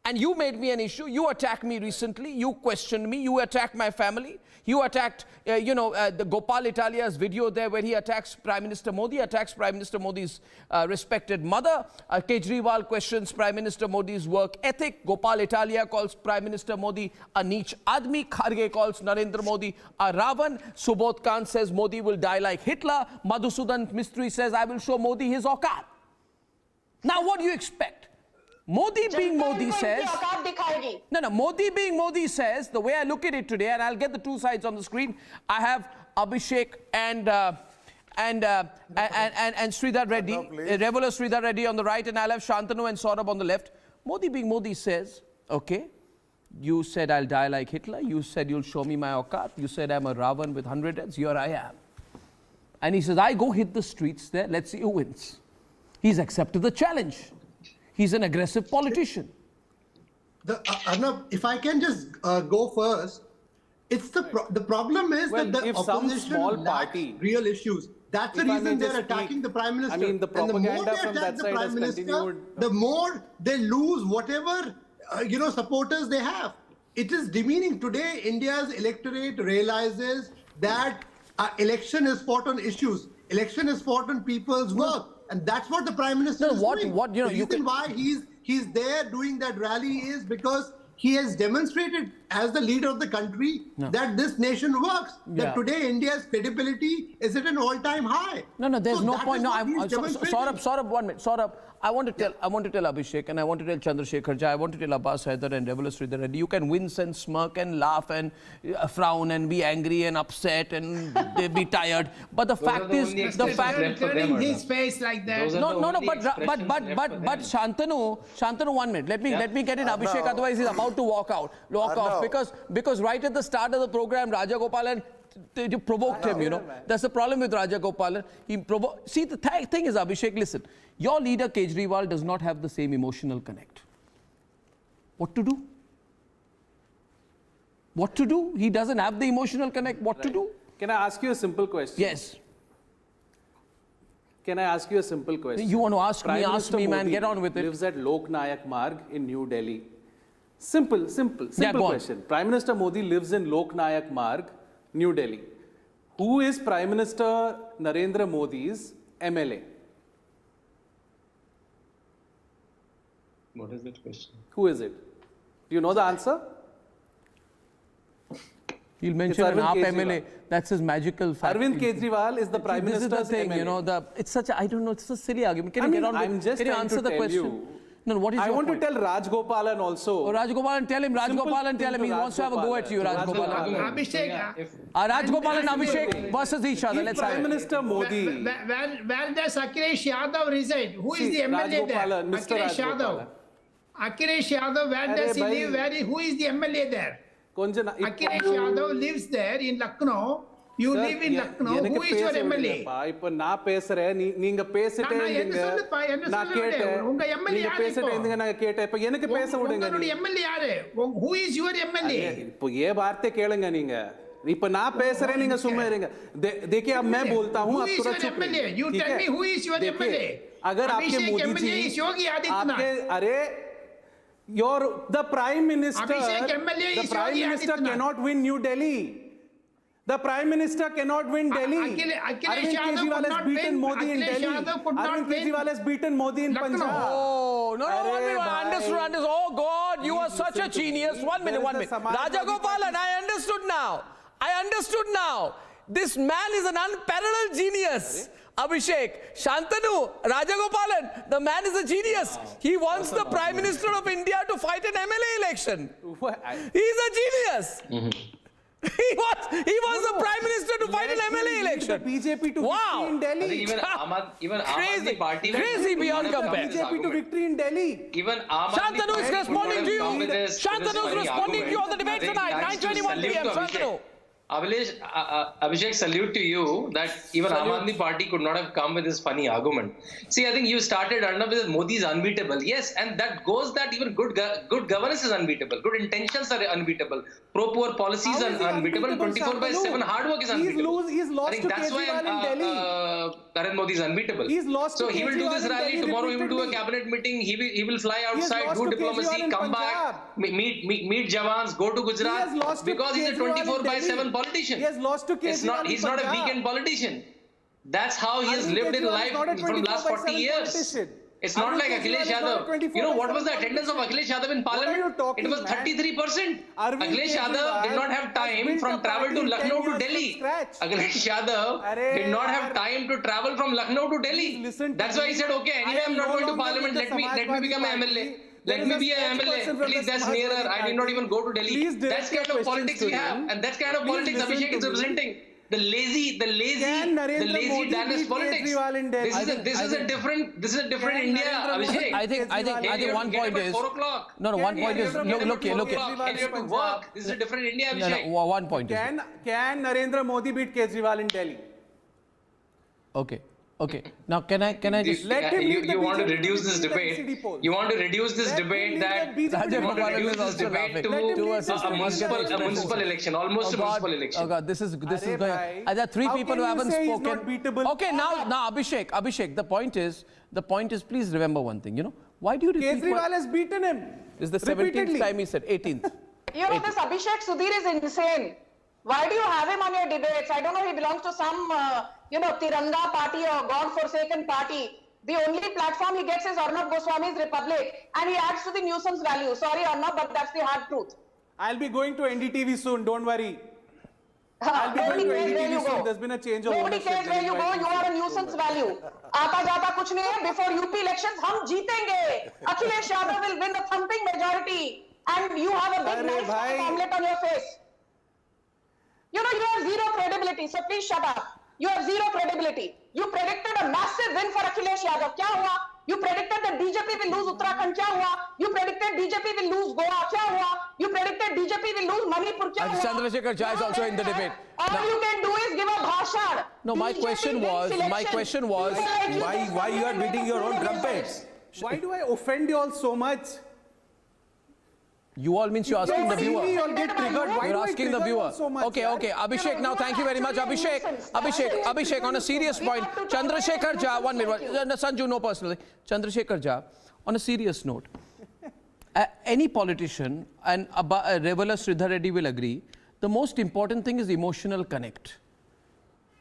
[SPEAKER 6] And you made me an issue. You attacked me recently. You questioned me. You attacked my family. You attacked, the Gopal Italia's video there where he attacks Prime Minister Modi, attacks Prime Minister Modi's respected mother. Kejriwal questions Prime Minister Modi's work ethic. Gopal Italia calls Prime Minister Modi a neech admi. Kharge calls Narendra Modi a Ravan. Subodh Khan says Modi will die like Hitler. Madhusudan Mistry says, I will show Modi his aukat. Now, what do you expect? Modi being Modi says, Modi being Modi says, the way I look at it today, and I'll get the two sides on the screen, I have Abhishek and Sridhar Reddy, Regular Sridhar Reddy on the right, and I'll have Shantanu and Saurabh on the left. Modi being Modi says, okay, you said I'll die like Hitler, you said you'll show me my aukat, you said I'm a Ravan with 100 heads, here I am. And he says, I go hit the streets there, let's see who wins. He's accepted the challenge. He's an aggressive politician.
[SPEAKER 3] Arnab, if I can just go first, it's the problem is that the opposition lacks real issues. That's the reason they're attacking the Prime Minister.
[SPEAKER 7] I mean, the propaganda from that side has continued.
[SPEAKER 3] The more they lose whatever supporters they have. It is demeaning. Today, India's electorate realizes that election is fought on issues. Election is fought on people's work. And that's what the Prime Minister is doing. The reason why he's there doing that rally is because he has demonstrated as the leader of the country that this nation works. That today India's credibility is at an all-time high.
[SPEAKER 6] There's no point. Saurabh, 1 minute. Saurabh, I want to tell Abhishek, and I want to tell Chandrasekhar Jha, I want to tell Abbas Haider and Regular Sridhar Reddy, you can wince and smirk and laugh and frown and be angry and upset and be tired. But the fact is,
[SPEAKER 4] turning his face like that.
[SPEAKER 6] But Shantanu, 1 minute. Let me get in Abhishek, otherwise he's about to walk off because right at the start of the program, Raja Gopalan provoked him, That's the problem with Raja Gopalan. See, the thing is, Abhishek, listen. Your leader, Kejriwal, does not have the same emotional connect. What to do? What to do? He doesn't have the emotional connect. What to do?
[SPEAKER 7] Can I ask you a simple question?
[SPEAKER 6] Yes.
[SPEAKER 7] Can I ask you a simple question?
[SPEAKER 6] You want to ask me, man. Get on with it.
[SPEAKER 7] Lives at Lok Nayak Marg in New Delhi. Simple question. Prime Minister Modi lives in Lok Nayak Marg, New Delhi. Who is Prime Minister Narendra Modi's MLA?
[SPEAKER 8] What is that question?
[SPEAKER 7] Who is it? Do you know the answer?
[SPEAKER 6] He'll mention an AAP MLA. That's his magical fact.
[SPEAKER 7] Arvind Kejriwal is the Prime Minister's
[SPEAKER 6] This is the thing,
[SPEAKER 7] MLA.
[SPEAKER 6] It's such a, I don't know, it's a silly argument. Can you answer the question? No, what is
[SPEAKER 7] I
[SPEAKER 6] your
[SPEAKER 7] want
[SPEAKER 6] point?
[SPEAKER 7] to tell Rajgopalan also.
[SPEAKER 6] Oh, Rajgopalan, tell him. Rajgopalan, tell him. He wants to have a go at you, Rajgopalan.
[SPEAKER 4] Abhishek.
[SPEAKER 6] Rajgopalan and Abhishek versus each other. Let's have
[SPEAKER 7] Prime
[SPEAKER 6] it.
[SPEAKER 7] Minister Modi.
[SPEAKER 4] Where does Akhilesh Yadav reside? Who is the MLA there? Akhilesh Yadav. Akhilesh Yadav, where does he live? Who is the MLA there? Akhilesh Yadav lives there in Lucknow. You live in Lucknow. Who is your MLA?
[SPEAKER 7] இப்ப நான் பேசுறேன் நீங்க பேசிட்டே இருந்தீங்க நான் கேட்டேன்
[SPEAKER 4] உங்க MLA
[SPEAKER 7] நீங்க பேசிட்டே இருந்தீங்க நான் கேட்டேன் இப்ப எனக்கு பேச விடுங்க
[SPEAKER 4] உங்களுடைய MLA யாரு? Who is your MLA?
[SPEAKER 7] இப்போ ये வார்த்தை கேளுங்க நீங்க இப்ப நான் பேசுறேன் நீங்க சும்மா இருங்க देखिए अब मैं बोलता हूं आप थोड़ा चुप
[SPEAKER 4] You tell me who is your MLA?
[SPEAKER 7] अगर आपके Modi ji the prime minister cannot win New Delhi. The Prime Minister cannot win Delhi. Arvind Kejriwal has beaten Modi in Delhi. Arvind Kejriwal has beaten Modi in Punjab.
[SPEAKER 6] Oh, no, understood. Oh God, you are such a genius. 1 minute. Rajagopalan, I understood now. This man is an unparalleled genius. Abhishek, Shantanu, Rajagopalan, the man is a genius. He wants the Prime Minister of India to fight an MLA election. He's a genius. He wants the Prime Minister to fight an MLA election.
[SPEAKER 7] BJP to victory in Delhi.
[SPEAKER 8] Even
[SPEAKER 6] crazy beyond compare.
[SPEAKER 7] BJP to victory in Delhi.
[SPEAKER 8] Even
[SPEAKER 6] Shantanu is responding to you. Shantanu is responding to you on the debate tonight, 9:21 p.m. Shantanu.
[SPEAKER 8] Abhishek, salute to you that even Aam Aadmi Party could not have come with this funny argument. See, I think you started Arnab with Modi is unbeatable. Yes, and that goes that even good governance is unbeatable. Good intentions are unbeatable. Pro-poor policies are unbeatable. 24/7 hard work is unbeatable.
[SPEAKER 7] He's lost
[SPEAKER 8] I think
[SPEAKER 7] to
[SPEAKER 8] that's why
[SPEAKER 7] Kejriwal in Delhi.
[SPEAKER 8] Narendra Modi is unbeatable.
[SPEAKER 7] He's lost
[SPEAKER 8] so
[SPEAKER 7] to
[SPEAKER 8] he will do this
[SPEAKER 7] Kejriwal in
[SPEAKER 8] rally
[SPEAKER 7] Delhi
[SPEAKER 8] tomorrow. He will do a
[SPEAKER 7] repeatedly.
[SPEAKER 8] cabinet meeting. He will fly outside, do diplomacy, come back, meet Jawans, go to Gujarat because he's a 24/7 politician.
[SPEAKER 7] He has lost to Kejriwal.
[SPEAKER 8] He's not a weekend politician. That's how he has lived in life from last 40 years. It's not like Akhilesh Yadav. You know what was the attendance of Akhilesh Yadav in Parliament? It was 33%. Akhilesh Yadav did not have time from travel to Lucknow to Delhi. Akhilesh Yadav did not have time to travel from Lucknow to Delhi. That's why he said, okay, anyway, I'm not going to Parliament. Let me become an MLA. Let me be an MLA. Please, that's nearer. I did not even go to Delhi. That's kind of politics we have. And that's kind of politics Abhishek is representing. The lazy Danish politics. This is a different India, Abhishek.
[SPEAKER 6] I think one point is
[SPEAKER 8] 4 o'clock.
[SPEAKER 6] No, one point is look here.
[SPEAKER 8] And you have to work. This is a different India, Abhishek.
[SPEAKER 6] No, one point is
[SPEAKER 7] Can Narendra Modi beat Kejriwal in Delhi?
[SPEAKER 6] Okay. Now can I just
[SPEAKER 8] let him lead you want to reduce this debate? You want to reduce this debate that you want to reduce this debate to a municipal election, almost a municipal election.
[SPEAKER 6] Oh God, this is going. There are 3 people who haven't spoken. Okay, now Abhishek, the point is, please remember one thing. You know, why do you repeat?
[SPEAKER 7] Kejriwal has beaten him.
[SPEAKER 6] This is the 17th time he said 18th.
[SPEAKER 5] You know, this Abhishek Sudhir is insane. Why do you have him on your debates? I don't know, he belongs to some, Tiranga party or God-forsaken party. The only platform he gets is Arnab Goswami's Republic, and he adds to the nuisance value. Sorry, Arnab, but that's the hard truth.
[SPEAKER 7] I'll be going to NDTV soon, don't worry. I'll be going to NDTV soon. There's been a change of
[SPEAKER 5] Nobody cares where you go, you are a nuisance value. Aata jata kuch nahi hai. Before UP elections, hum jeetenge. Akhilesh Yadav will win a thumping majority, and you have a big nice omelet on your face. You know, you have zero credibility, so please shut up. You have zero credibility. You predicted a massive win for Akhilesh Yadav. Kya hua? You predicted that BJP will lose Uttarakhand. Kya hua? You predicted BJP will lose Goa. Kya hua? You predicted BJP will lose Manipur. Kya hua?
[SPEAKER 6] Chandrasekhar Jha is also in the debate.
[SPEAKER 5] All you can do is give a bhashan.
[SPEAKER 6] No, my question was,
[SPEAKER 9] why you are beating your own trumpets?
[SPEAKER 7] Why do I offend you all so much?
[SPEAKER 6] You all means you're asking the viewer.
[SPEAKER 7] You'll get triggered. Why
[SPEAKER 6] You're asking the viewer.
[SPEAKER 7] So much,
[SPEAKER 6] okay. Abhishek, now thank you very much. Abhishek, on a serious point. Chandrasekhar Jha, 1 minute. Sanju, no personally. Chandrasekhar Jha, on a serious note. Any politician, and Reveller Shraddha Reddy will agree, the most important thing is emotional connect.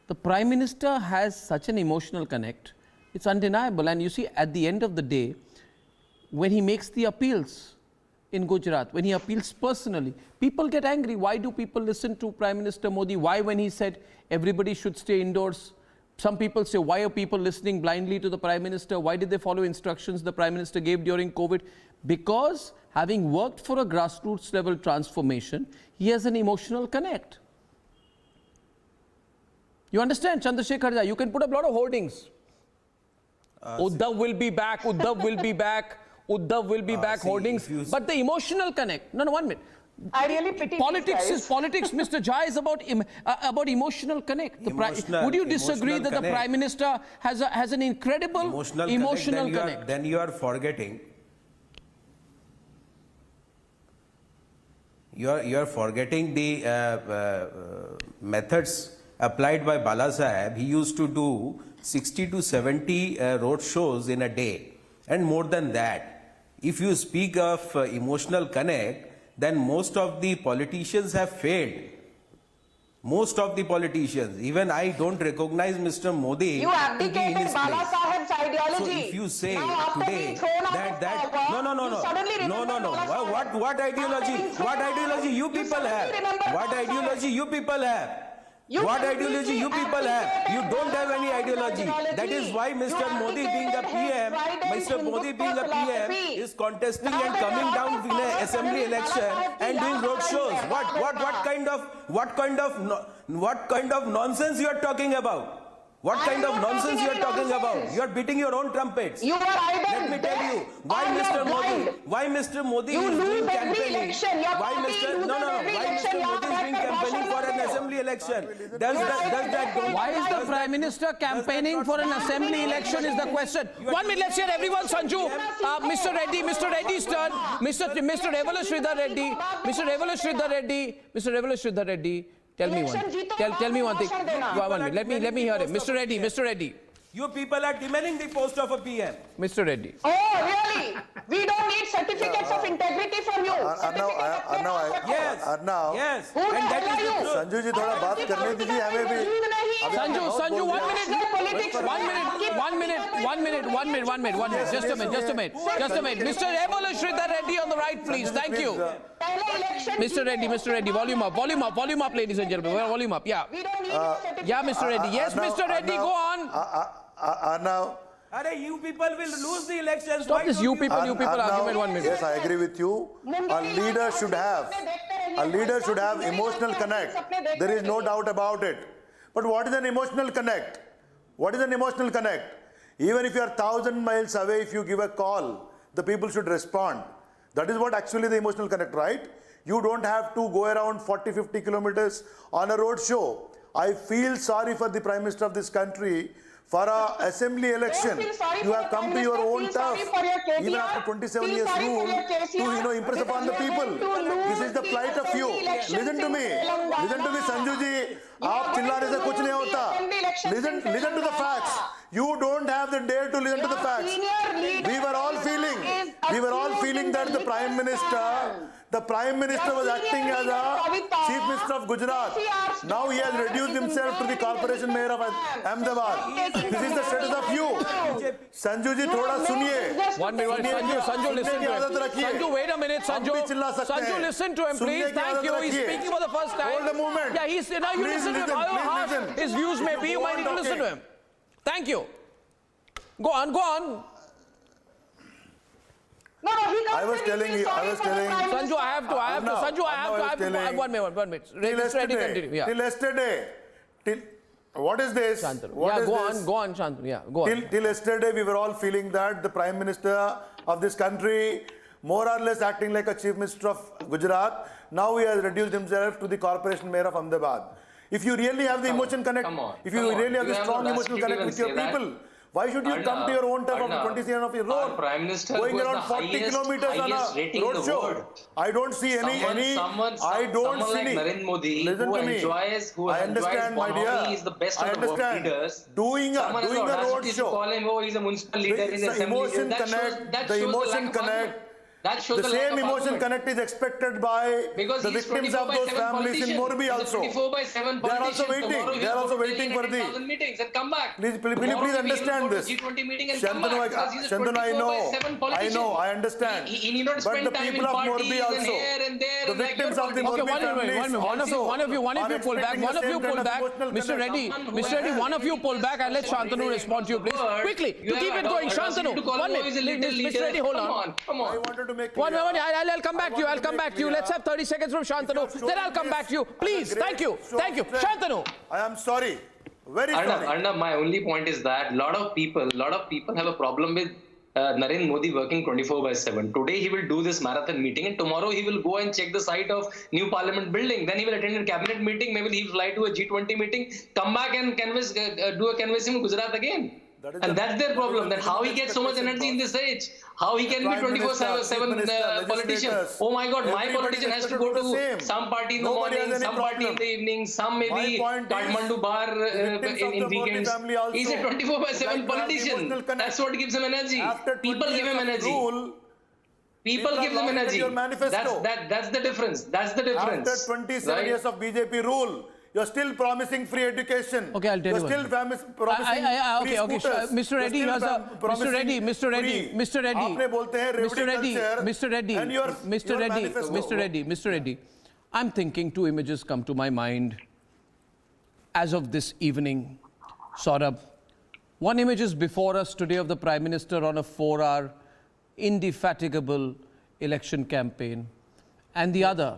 [SPEAKER 6] The Prime Minister has such an emotional connect. It's undeniable. And you see, at the end of the day, when he makes the appeals, in Gujarat, when he appeals personally, people get angry. Why do people listen to Prime Minister Modi? Why, when he said everybody should stay indoors? Some people say, why are people listening blindly to the Prime Minister? Why did they follow instructions the Prime Minister gave during COVID? Because having worked for a grassroots level transformation, he has an emotional connect. You understand, Chandrasekhar Jha? You can put up a lot of hoardings. Uddhav will be back, Uddhav will be back. Uddhav will be back, hoardings, but the emotional connect. No, 1 minute.
[SPEAKER 5] I really pity
[SPEAKER 6] politics is politics. Mr. Jha is about emotional connect. Would you disagree that the Prime Minister has an incredible emotional connect?
[SPEAKER 9] Then you are forgetting. You are forgetting the methods applied by Bala Saheb, he used to do 60 to 70 road shows in a day, and more than that. If you speak of emotional connect, then most of the politicians have failed. Most of the politicians, even I don't recognize Mr. Modi.
[SPEAKER 5] You abdicated Bala Saheb's ideology.
[SPEAKER 9] So if you say
[SPEAKER 5] now,
[SPEAKER 9] today that no, what ideology? What ideology you people have? What ideology you people have? What ideology you people have? You don't have any ideology. That is why Mr. Modi being a PM, is contesting and coming down in an assembly election and doing road shows. What kind of nonsense you are talking about? What kind of nonsense you are talking about? You are beating your own trumpets.
[SPEAKER 5] You are idle.
[SPEAKER 9] Let me tell you why Mr. Modi is doing campaigning. Why Mr. Modi is doing campaigning for an assembly election?
[SPEAKER 6] Why is the Prime Minister campaigning for an assembly election is the question. 1 minute, let's hear everyone. Sanju, Mr. Reddy's turn. Mr. Revala Shraddha Reddy. Tell me one thing. 1 minute. Let me hear it. Mr. Reddy.
[SPEAKER 9] You people are demanding the post of a PM.
[SPEAKER 6] Mr. Reddy.
[SPEAKER 5] Oh, really? We don't need certificates of integrity from you.
[SPEAKER 9] Yes.
[SPEAKER 5] And that is the truth.
[SPEAKER 10] Sanju जी थोड़ा बात करने दीजिए हमें भी.
[SPEAKER 6] Sanju, 1 minute. Just a minute. Mr. Revala Shraddha Reddy on the right, please. Thank you. Mr. Reddy, volume up, ladies and gentlemen. Volume up, yeah. Yeah, Mr. Reddy. Yes, Mr. Reddy, go on.
[SPEAKER 10] Now,
[SPEAKER 9] you people will lose the elections.
[SPEAKER 6] Stop this you people argument. 1 minute.
[SPEAKER 10] Yes, I agree with you. A leader should have emotional connect. There is no doubt about it. But what is an emotional connect? Even if you are 1,000 miles away, if you give a call, the people should respond. That is what actually the emotional connect, right? You don't have to go around 40-50 kilometers on a road show. I feel sorry for the Prime Minister of this country. For an assembly election, you have come to your own turf, even after 27 years rule, to impress upon the people. This is the plight of you. Listen to me, Sanju ji. आप चिल्लाने से कुछ नहीं होता. Listen to the facts. You don't have the dare to listen to the facts. We were all feeling that the Prime Minister was acting as a Chief Minister of Gujarat. Now he has reduced himself to the Corporation Mayor of Ahmedabad. This is the status of you. Sanju ji, thoda suniye.
[SPEAKER 6] 1 minute, Sanju, listen to him. Sanju, wait a minute, Sanju, listen to him, please. Thank you. He's speaking for the first time.
[SPEAKER 10] Hold a moment.
[SPEAKER 6] Yeah, now you listen to him. How harsh his views may be, you might need to listen to him. Thank you. Go on.
[SPEAKER 5] No, he
[SPEAKER 10] I was telling.
[SPEAKER 6] Sanju, I have to. 1 minute.
[SPEAKER 10] Till yesterday. What is this?
[SPEAKER 6] Go on, Shantanu. Yeah, go on.
[SPEAKER 10] Till yesterday, we were all feeling that the Prime Minister of this country, more or less acting like a Chief Minister of Gujarat, now he has reduced himself to the Corporation Mayor of Ahmedabad. If you really have the emotion connect, if you really have the strong emotional connect with your people, why should you come to your own turf after 27 of your road?
[SPEAKER 8] Prime Minister
[SPEAKER 10] going around 40 kilometers on a road show. I don't see any. I don't see any.
[SPEAKER 8] Narendra Modi,
[SPEAKER 10] listen to me.
[SPEAKER 8] I understand, my dear. He is the best of the world leaders.
[SPEAKER 10] Doing a road show.
[SPEAKER 8] Call him, he's a municipal leader.
[SPEAKER 10] The emotion connect. The same emotion connect is expected by the victims of those families in Morbi also. They are also waiting for the
[SPEAKER 8] meetings and come back.
[SPEAKER 10] Please understand this. Shantanu, I know, I understand. But the people of Morbi also, the victims of the Morbi families also.
[SPEAKER 6] One of you pull back. Mr. Reddy, one of you pull back and let Shantanu respond to you, please. Quickly, to keep it going, Shantanu. 1 minute. Mr. Reddy, hold on.
[SPEAKER 8] Come on.
[SPEAKER 6] I'll come back to you. Let's have 30 seconds from Shantanu. Then I'll come back to you. Please, thank you. Shantanu.
[SPEAKER 10] I am sorry. Very sorry.
[SPEAKER 8] Arnab, my only point is that a lot of people have a problem with Narendra Modi working 24/7. Today he will do this marathon meeting and tomorrow he will go and check the site of new parliament building. Then he will attend a cabinet meeting. Maybe he will fly to a G20 meeting, come back and do a canvassing in Gujarat again. And that's their problem. Then how he gets so much energy in this age? How he can be 24/7 politician? Oh my God, my politician has to go to some party in the morning, some party in the evening, some maybe Kathmandu bar in weekends. He's a 24/7 politician. That's what gives him energy. People give him energy. People give them energy. That's the difference. That's the difference.
[SPEAKER 10] After 27 years of BJP rule, you're still promising free education.
[SPEAKER 6] Okay, I'll tell you.
[SPEAKER 10] You're still promising free scooters.
[SPEAKER 6] Mr. Reddy, Mr. Reddy, I'm thinking two images come to my mind as of this evening. Saurabh, one image is before us today of the Prime Minister on a 4-hour indefatigable election campaign, and the other,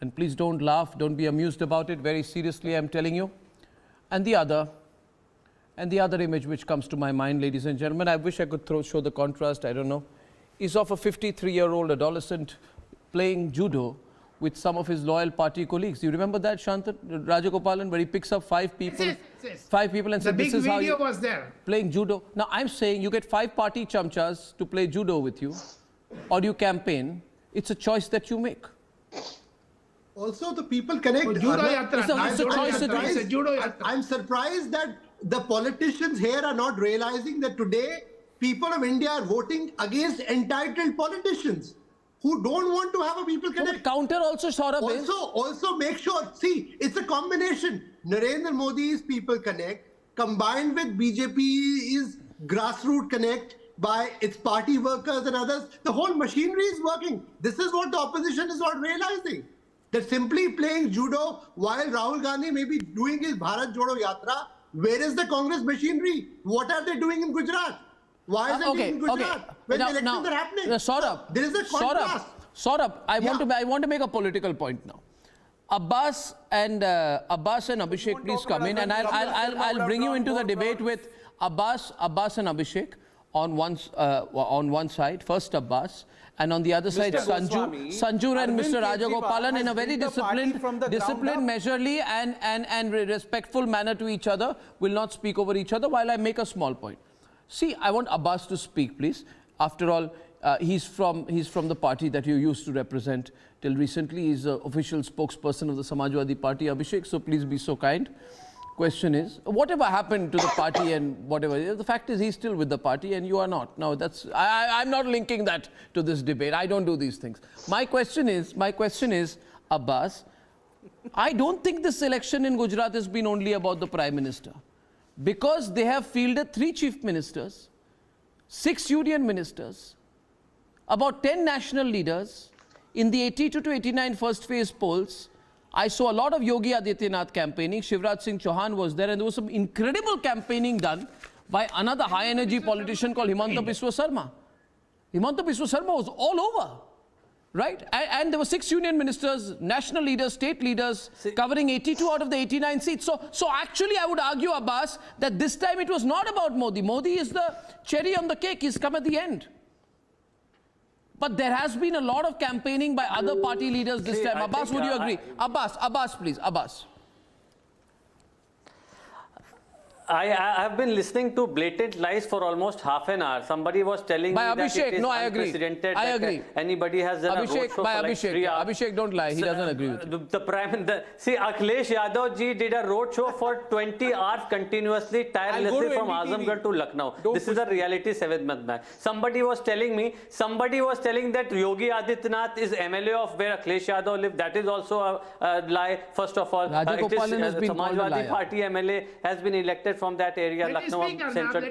[SPEAKER 6] and please don't laugh, don't be amused about it, very seriously I'm telling you, and the other image which comes to my mind, ladies and gentlemen, I wish I could show the contrast, I don't know, is of a 53-year-old adolescent playing judo with some of his loyal party colleagues. You remember that, Shanta Rajagopalan, where he picks up five people and says, this is how you
[SPEAKER 4] was there.
[SPEAKER 6] Playing judo. Now, I'm saying you get 5 party chamchas to play judo with you, or you campaign. It's a choice that you make.
[SPEAKER 3] Also, the people connect. I'm surprised that the politicians here are not realizing that today people of India are voting against entitled politicians who don't want to have a people connect.
[SPEAKER 6] So counter also, Saurabh,
[SPEAKER 3] also make sure, see, it's a combination. Narendra Modi's people connect combined with BJP's grassroots connect by its party workers and others. The whole machinery is working. This is what the opposition is not realizing. That simply playing judo while Rahul Gandhi may be doing his Bharat Jodo Yatra, where is the Congress machinery? What are they doing in Gujarat? Why is it in Gujarat when the elections are happening?
[SPEAKER 6] Saurabh,
[SPEAKER 3] there is a contrast.
[SPEAKER 6] Saurabh, I want to make a political point now. Abbas and Abhishek, please come in, and I'll bring you into the debate with Abbas and Abhishek on one side. First Abbas, and on the other side Sanju and Mr. Rajagopalan in a very disciplined, measurely and respectful manner to each other, will not speak over each other while I make a small point. See, I want Abbas to speak, please. After all, he's from the party that you used to represent till recently. He's the official spokesperson of the Samajwadi Party, Abhishek, so please be so kind. Question is, whatever happened to the party and whatever, the fact is he's still with the party and you are not. Now, I'm not linking that to this debate. I don't do these things. My question is, Abbas, I don't think this election in Gujarat has been only about the Prime Minister, because they have fielded 3 chief ministers, 6 union ministers, about 10 national leaders. In the 82 to 89 first phase polls, I saw a lot of Yogi Adityanath campaigning. Shivraj Singh Chauhan was there, and there was some incredible campaigning done by another high energy politician called Himanta Biswa Sarma. Himanta Biswa Sarma was all over, right? And there were 6 union ministers, national leaders, state leaders, covering 82 out of the 89 seats. So actually I would argue, Abbas, that this time it was not about Modi. Modi is the cherry on the cake. He's come at the end. But there has been a lot of campaigning by other party leaders this time. Abbas, would you agree? Abbas, please, Abbas.
[SPEAKER 14] I have been listening to blatant lies for almost half an hour. Somebody was telling me
[SPEAKER 6] Abhishek,
[SPEAKER 14] that it is
[SPEAKER 6] unprecedented. I agree.
[SPEAKER 14] Anybody has done a roadshow for like 3 hours.
[SPEAKER 6] Abhishek, don't lie. He doesn't agree with you.
[SPEAKER 14] See, Akhilesh Yadav ji did a roadshow for 20 hours continuously, tirelessly from Azamgarh to Lucknow. This is a reality 7th month back. Somebody was telling that Yogi Adityanath is MLA of where Akhilesh Yadav lived. That is also a lie. First of all, Samajwadi Party MLA has been elected from that area, Lucknow Central.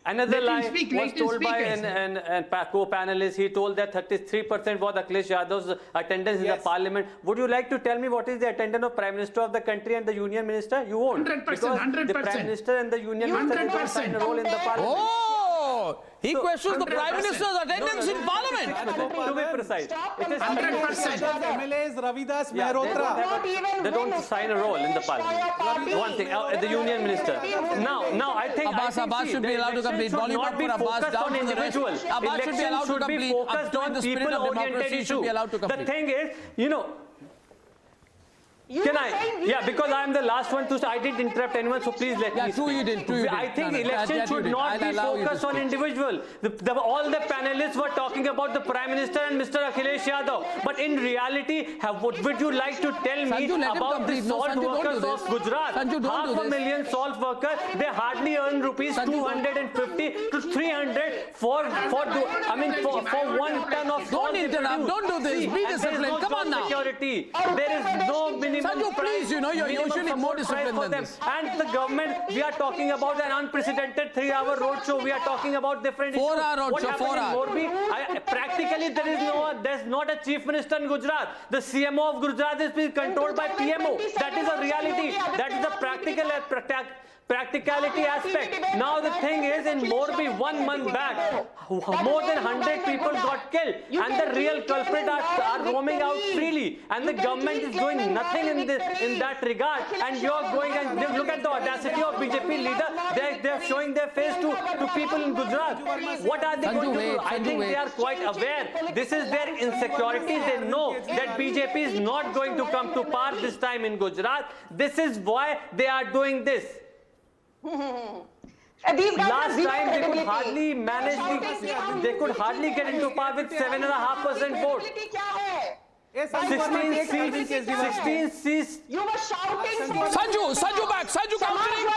[SPEAKER 14] Another lie was told by an co-panelist. He told that 33% was Akhilesh Yadav's attendance in the parliament. Would you like to tell me what is the attendance of Prime Minister of the country and the Union Minister? You won't.
[SPEAKER 4] 100%.
[SPEAKER 14] Because the Prime Minister and the Union Minister don't sign a role in the parliament.
[SPEAKER 6] Oh! He questions the Prime Minister's attendance in Parliament.
[SPEAKER 14] To be precise, it is
[SPEAKER 7] 100% MLAs Ravidas Mehrotra.
[SPEAKER 14] They don't sign a role in the Parliament. One thing, the Union Minister. Now I think
[SPEAKER 6] Abbas should be allowed to complete. Bollywood put Abbas down for the rest. Abbas should be allowed to complete.
[SPEAKER 14] Focused on people-oriented issue. The thing is, Can I? Yeah, because I am the last one to. I didn't interrupt anyone, so please let me.
[SPEAKER 6] True, you didn't. True, you
[SPEAKER 14] I
[SPEAKER 6] didn't.
[SPEAKER 14] think election should not be focused on individual. All the panelists were talking about the Prime Minister and Mr. Akhilesh Yadav, but in reality, would you like to tell me about the salt workers of Gujarat? Half a million salt workers, they hardly earn rupees 250 to 300 for 1 ton of salt.
[SPEAKER 6] Don't interrupt. Don't do this. Be disciplined. Come on now.
[SPEAKER 14] Security. There is no minimum.
[SPEAKER 6] Sanju, please, you're usually more disciplined than this.
[SPEAKER 14] And the government, we are talking about an unprecedented 3-hour roadshow. We are talking about different
[SPEAKER 6] 4-hour roadshow.
[SPEAKER 14] What happened in Morbi? Practically, there's not a chief minister in Gujarat. The CMO of Gujarat is being controlled by PMO. That is a reality. That is the practicality aspect. Now the thing is, in Morbi 1 month back, more than 100 people got killed, and the real culprits are roaming out freely, and the government is doing nothing in that regard. And you're going and look at the audacity of BJP leader. They're showing their face to people in Gujarat. What are they going to do? I think they are quite aware. This is their insecurity. They know that BJP is not going to come to power this time in Gujarat. This is why they are doing this. Last time they could hardly manage, they could hardly get into power with 7.5% vote. 16 seats.
[SPEAKER 5] You were shouting.
[SPEAKER 6] Sanju back. Sanju countering.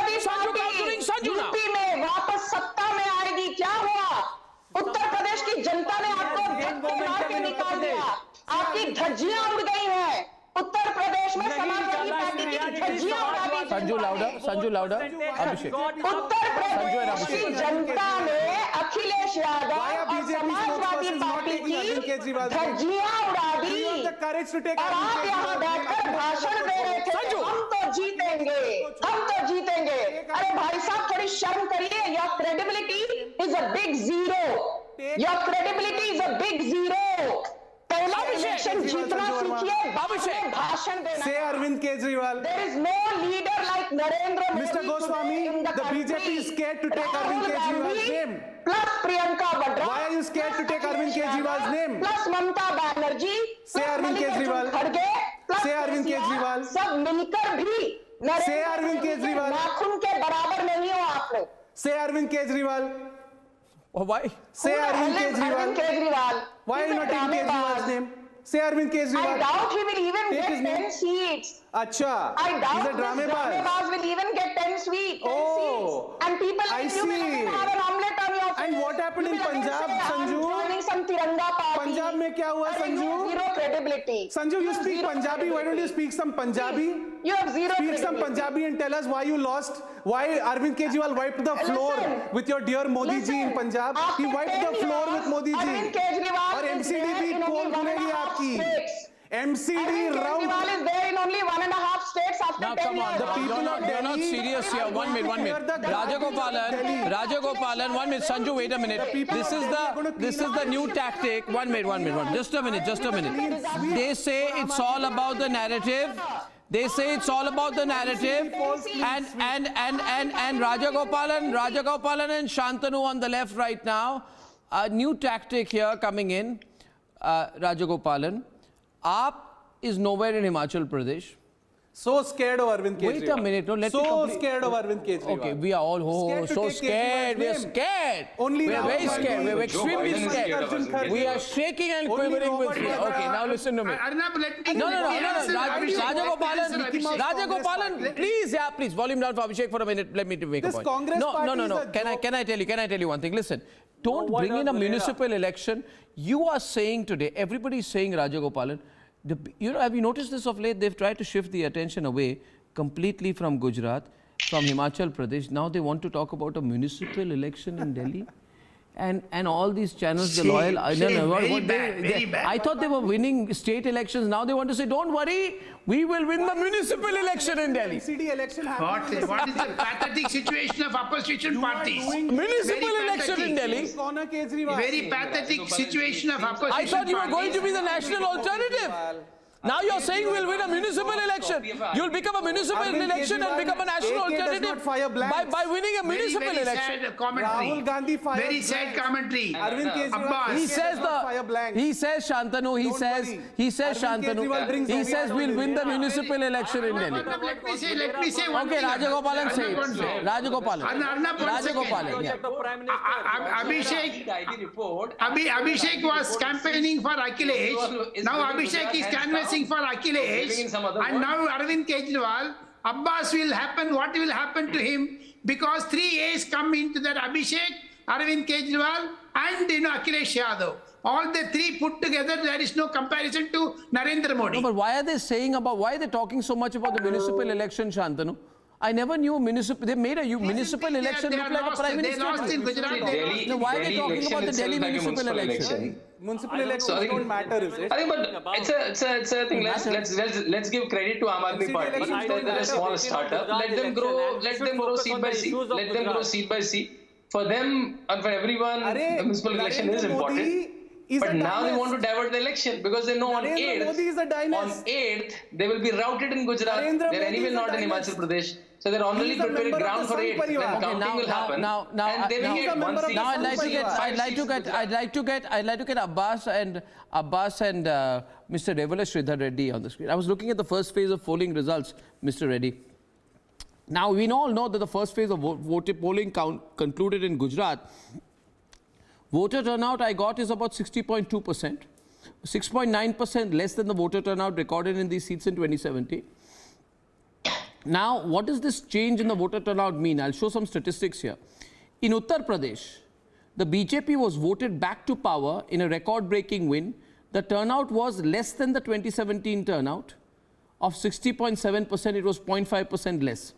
[SPEAKER 6] Sanju now.
[SPEAKER 5] UP में वापस सत्ता में आएगी, क्या हुआ? उत्तर प्रदेश की जनता ने आपको मार के निकाल दिया, आपकी धज्जियां उड़ गई हैं। उत्तर प्रदेश में समाजवादी पार्टी की धज्जियां उड़ा दी।
[SPEAKER 6] Sanju louder. Abhishek.
[SPEAKER 5] Uttar Pradesh की जनता ने अखिलेश यादव और समाजवादी पार्टी की धज्जियां उड़ा दी, और आप यहाँ बैठकर भाषण दे रहे थे, हम तो जीतेंगे। अरे भाई साहब, थोड़ी शर्म करिए। Your credibility is a big zero. पहला इलेक्शन जीतना सीखिए, भाषण देना।
[SPEAKER 7] Say Arvind Kejriwal.
[SPEAKER 5] There is no leader like Narendra Modi.
[SPEAKER 7] Mr. Goswami, the BJP is scared to take Arvind Kejriwal's name.
[SPEAKER 5] Plus Priyanka Vadra.
[SPEAKER 7] Why are you scared to take Arvind Kejriwal's name?
[SPEAKER 5] Plus Mamata Banerjee.
[SPEAKER 7] Say Arvind Kejriwal. Say Arvind Kejriwal.
[SPEAKER 5] सब मिलकर भी
[SPEAKER 7] Say Arvind Kejriwal.
[SPEAKER 5] नाखून के बराबर नहीं हो आप लोग।
[SPEAKER 7] Say Arvind Kejriwal.
[SPEAKER 6] Why?
[SPEAKER 7] Say Arvind Kejriwal. Why are you not taking Kejriwal's name? Say Arvind Kejriwal.
[SPEAKER 5] I doubt he will even
[SPEAKER 7] Take his
[SPEAKER 5] get
[SPEAKER 7] name.
[SPEAKER 5] 10 seats.
[SPEAKER 7] Acha.
[SPEAKER 5] I doubt
[SPEAKER 7] He's a dramebaz.
[SPEAKER 5] will even get 10 seats. And people
[SPEAKER 7] I
[SPEAKER 5] like you will
[SPEAKER 7] see.
[SPEAKER 5] even have an omelette on your face.
[SPEAKER 7] And what happened in Punjab, Sanju?
[SPEAKER 5] Joining some Tiranga party.
[SPEAKER 7] Punjab में क्या हुआ, Sanju?
[SPEAKER 5] Zero credibility.
[SPEAKER 7] Sanju, you speak Punjabi. Why don't you speak some Punjabi?
[SPEAKER 5] You have zero
[SPEAKER 7] Speak some Punjabi and tell us why you lost. Why Arvind Kejriwal wiped the floor with your dear Modi ji in Punjab. He wiped the floor with Modi ji.
[SPEAKER 5] Arvind Kejriwal
[SPEAKER 7] और MCD भी पोल खुलेगी आपकी. MCD round.
[SPEAKER 5] Kejriwal is there in only 1.5 states after 10 years.
[SPEAKER 6] Now come on,
[SPEAKER 7] The people
[SPEAKER 6] you're
[SPEAKER 7] of
[SPEAKER 6] not
[SPEAKER 7] Delhi
[SPEAKER 6] serious here. 1 minute. Rajagopalan, 1 minute. Sanju, wait a minute. This is the new tactic. 1 minute. Just a minute. They say it's all about the narrative. And Rajagopalan and Shantanu on the left right now. A new tactic here coming in. Rajagopalan, AAP is nowhere in Himachal Pradesh.
[SPEAKER 7] So scared of Arvind Kejriwal.
[SPEAKER 6] Wait a minute, let me complete.
[SPEAKER 7] Scared of Arvind Kejriwal.
[SPEAKER 6] Okay, we are all so scared. We are scared. We are very scared. We are extremely scared. We are shaking and quivering with fear. Okay, now listen to me. No. Rajagopalan, please, volume down for Abhishek for a minute. Let me make a point. No. Can I tell you one thing? Listen, don't bring in a municipal election. You are saying today, everybody is saying Rajagopalan. Have you noticed this of late? They've tried to shift the attention away completely from Gujarat, from Himachal Pradesh. Now they want to talk about a municipal election in Delhi. And all these channels, the loyal... I thought they were winning state elections. Now they want to say, don't worry, we will win the municipal election in Delhi.
[SPEAKER 7] MCD election
[SPEAKER 4] What is the pathetic situation of opposition parties?
[SPEAKER 6] Municipal election in Delhi.
[SPEAKER 4] Very pathetic situation of opposition parties.
[SPEAKER 6] I thought you were going to be the national alternative. Now you're saying we'll win a municipal election. You'll become a municipal election and become a national alternative by winning a municipal election.
[SPEAKER 4] Sad commentary.
[SPEAKER 23] Rahul Gandhi fired
[SPEAKER 4] Very sad commentary.
[SPEAKER 23] Arvind Kejriwal.
[SPEAKER 6] He says he says Shantanu. He says Shantanu. He says we'll win the municipal election in Delhi.
[SPEAKER 4] Let me say one
[SPEAKER 6] Okay,
[SPEAKER 4] thing.
[SPEAKER 6] Rajagopalan say it. Rajagopalan. Yeah.
[SPEAKER 4] Abhishek was campaigning for Akhilesh. Now Abhishek is canvassing for Akhilesh. And now Arvind Kejriwal. Abbas will happen. What will happen to him? Because 3 A's come into that: Abhishek, Arvind Kejriwal, and Akhilesh Yadav. All the three put together, there is no comparison to Narendra Modi.
[SPEAKER 6] No, but why are they talking so much about the municipal election, Shantanu? I never knew they made a municipal election look like a prime minister.
[SPEAKER 4] They lost in Gujarat.
[SPEAKER 6] Now, why are they talking about the Delhi municipal election?
[SPEAKER 7] Municipal elections don't matter, is it?
[SPEAKER 8] I think, but it's a thing. Let's give credit to Aam Aadmi Party. They're a small startup. Let them grow seat by seat. Let them grow seat by seat. For them and for everyone, the municipal election is important. But now they want to divert the election because they know on 8th they will be routed in Gujarat. They're anyway not in Himachal Pradesh. So they're already preparing ground for 8th. When counting will happen, and they will get one seat.
[SPEAKER 6] Now I'd like to get Abbas and Mr. Revala Shraddha Reddy on the screen. I was looking at the first phase of polling results, Mr. Reddy. Now we all know that the first phase of polling concluded in Gujarat. Voter turnout I got is about 60.2%, 6.9% less than the voter turnout recorded in these seats in 2017. Now, what does this change in the voter turnout mean? I'll show some statistics here. In Uttar Pradesh, the BJP was voted back to power in a record-breaking win. The turnout was less than the 2017 turnout of 60.7%. It was 0.5% less,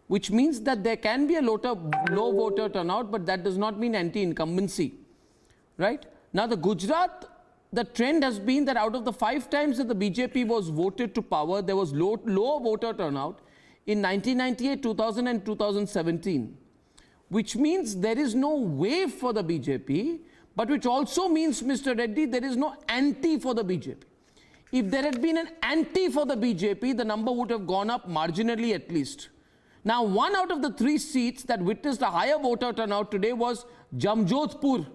[SPEAKER 6] which means that there can be a low voter turnout, but that does not mean anti-incumbency, right? Now, the Gujarat, the trend has been that out of the 5 times that the BJP was voted to power, there was low voter turnout in 1998, 2000 and 2017, which means there is no wave for the BJP, but which also means, Mr. Reddy, there is no anti for the BJP. If there had been an anti for the BJP, the number would have gone up marginally at least. Now, 1 out of the 3 seats that witnessed a higher voter turnout today was Jamjodhpur.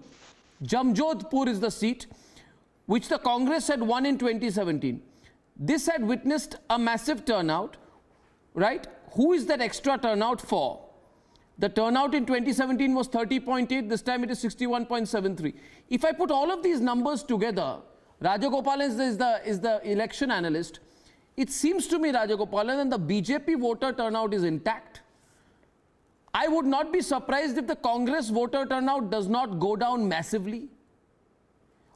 [SPEAKER 6] Jamjodhpur is the seat which the Congress had won in 2017. This had witnessed a massive turnout, right? Who is that extra turnout for? The turnout in 2017 was 30.8. This time it is 61.73. If I put all of these numbers together, Rajagopalan is the election analyst. It seems to me, Rajagopalan, that the BJP voter turnout is intact. I would not be surprised if the Congress voter turnout does not go down massively,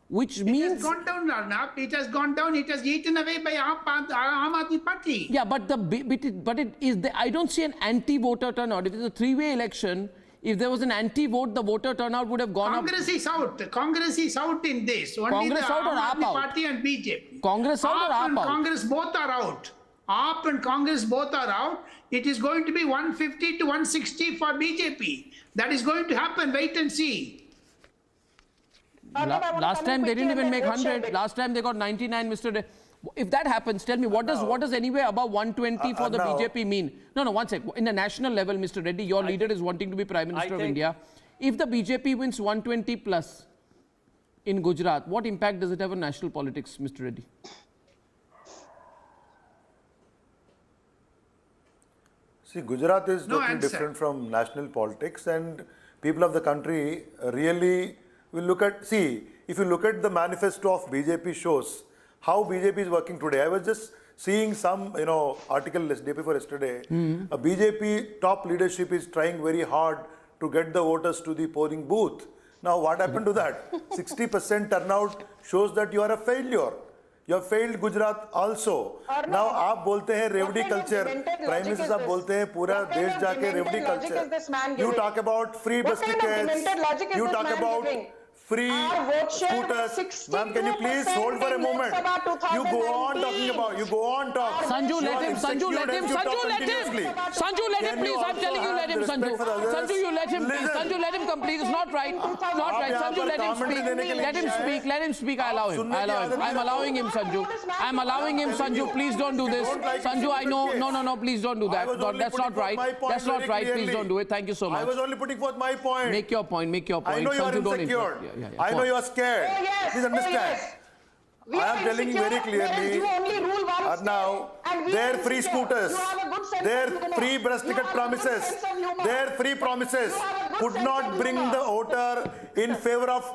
[SPEAKER 6] which means...
[SPEAKER 4] It has gone down, Arnab. It has gone down. It has eaten away by Aam Aadmi Party.
[SPEAKER 6] Yeah, but I don't see an anti-voter turnout. If it's a 3-way election, if there was an anti-vote, the voter turnout would have gone
[SPEAKER 4] Congress
[SPEAKER 6] up.
[SPEAKER 4] is out. Congress is out in this. Only
[SPEAKER 6] Congress
[SPEAKER 4] the
[SPEAKER 6] out or
[SPEAKER 4] Aam
[SPEAKER 6] AAP
[SPEAKER 4] Aadmi
[SPEAKER 6] out?
[SPEAKER 4] Party and BJP.
[SPEAKER 6] Congress out or AAP
[SPEAKER 4] and
[SPEAKER 6] out?
[SPEAKER 4] Congress both are out. AAP and Congress both are out. It is going to be 150 to 160 for BJP. That is going to happen. Wait and see.
[SPEAKER 6] Last time they didn't even make 100. Last time they got 99, Mr. De. If that happens, tell me, what does anywhere above 120 for the BJP mean? No, one sec. In the national level, Mr. Reddy, your leader is wanting to be Prime Minister of India. If the BJP wins 120 plus in Gujarat, what impact does it have on national politics, Mr. Reddy?
[SPEAKER 10] See, Gujarat is totally different from national politics, and people of the country really will look at, if you look at the manifesto of BJP shows how BJP is working today. I was just seeing some, article day before yesterday. A BJP top leadership is trying very hard to get the voters to the polling booth. Now, what happened to that? 60% turnout shows that you are a failure. You have failed Gujarat also. Now, आप बोलते हैं रेवड़ी culture. Prime Minister साहब बोलते हैं पूरा देश जाके रेवड़ी culture. You talk about free bus tickets. You talk about free scooters. Ma'am, can you please hold for a moment? You go on talking about, you go on talk.
[SPEAKER 6] Sanju, let him, Sanju, let him, Sanju, let him. Sanju, let him, please. I'm telling you, let him, Sanju. Sanju, you let him, please. Sanju, let him complete. It's not right. Not right. Sanju, let him speak. Let him speak. Let him speak. I allow him. I allow him. I'm allowing him, Sanju. I'm allowing him, Sanju. Please don't do this. Sanju, I know. No, please don't do that. That's not right. That's not right. Please don't do it. Thank you so much.
[SPEAKER 10] I was only putting forth my point.
[SPEAKER 6] Make your point. Make your point.
[SPEAKER 10] I know you are insecure. I know you are scared. Please understand. I am telling you very clearly. Now, their free scooters, their free breast ticket promises, their free promises could not bring the voter in favor of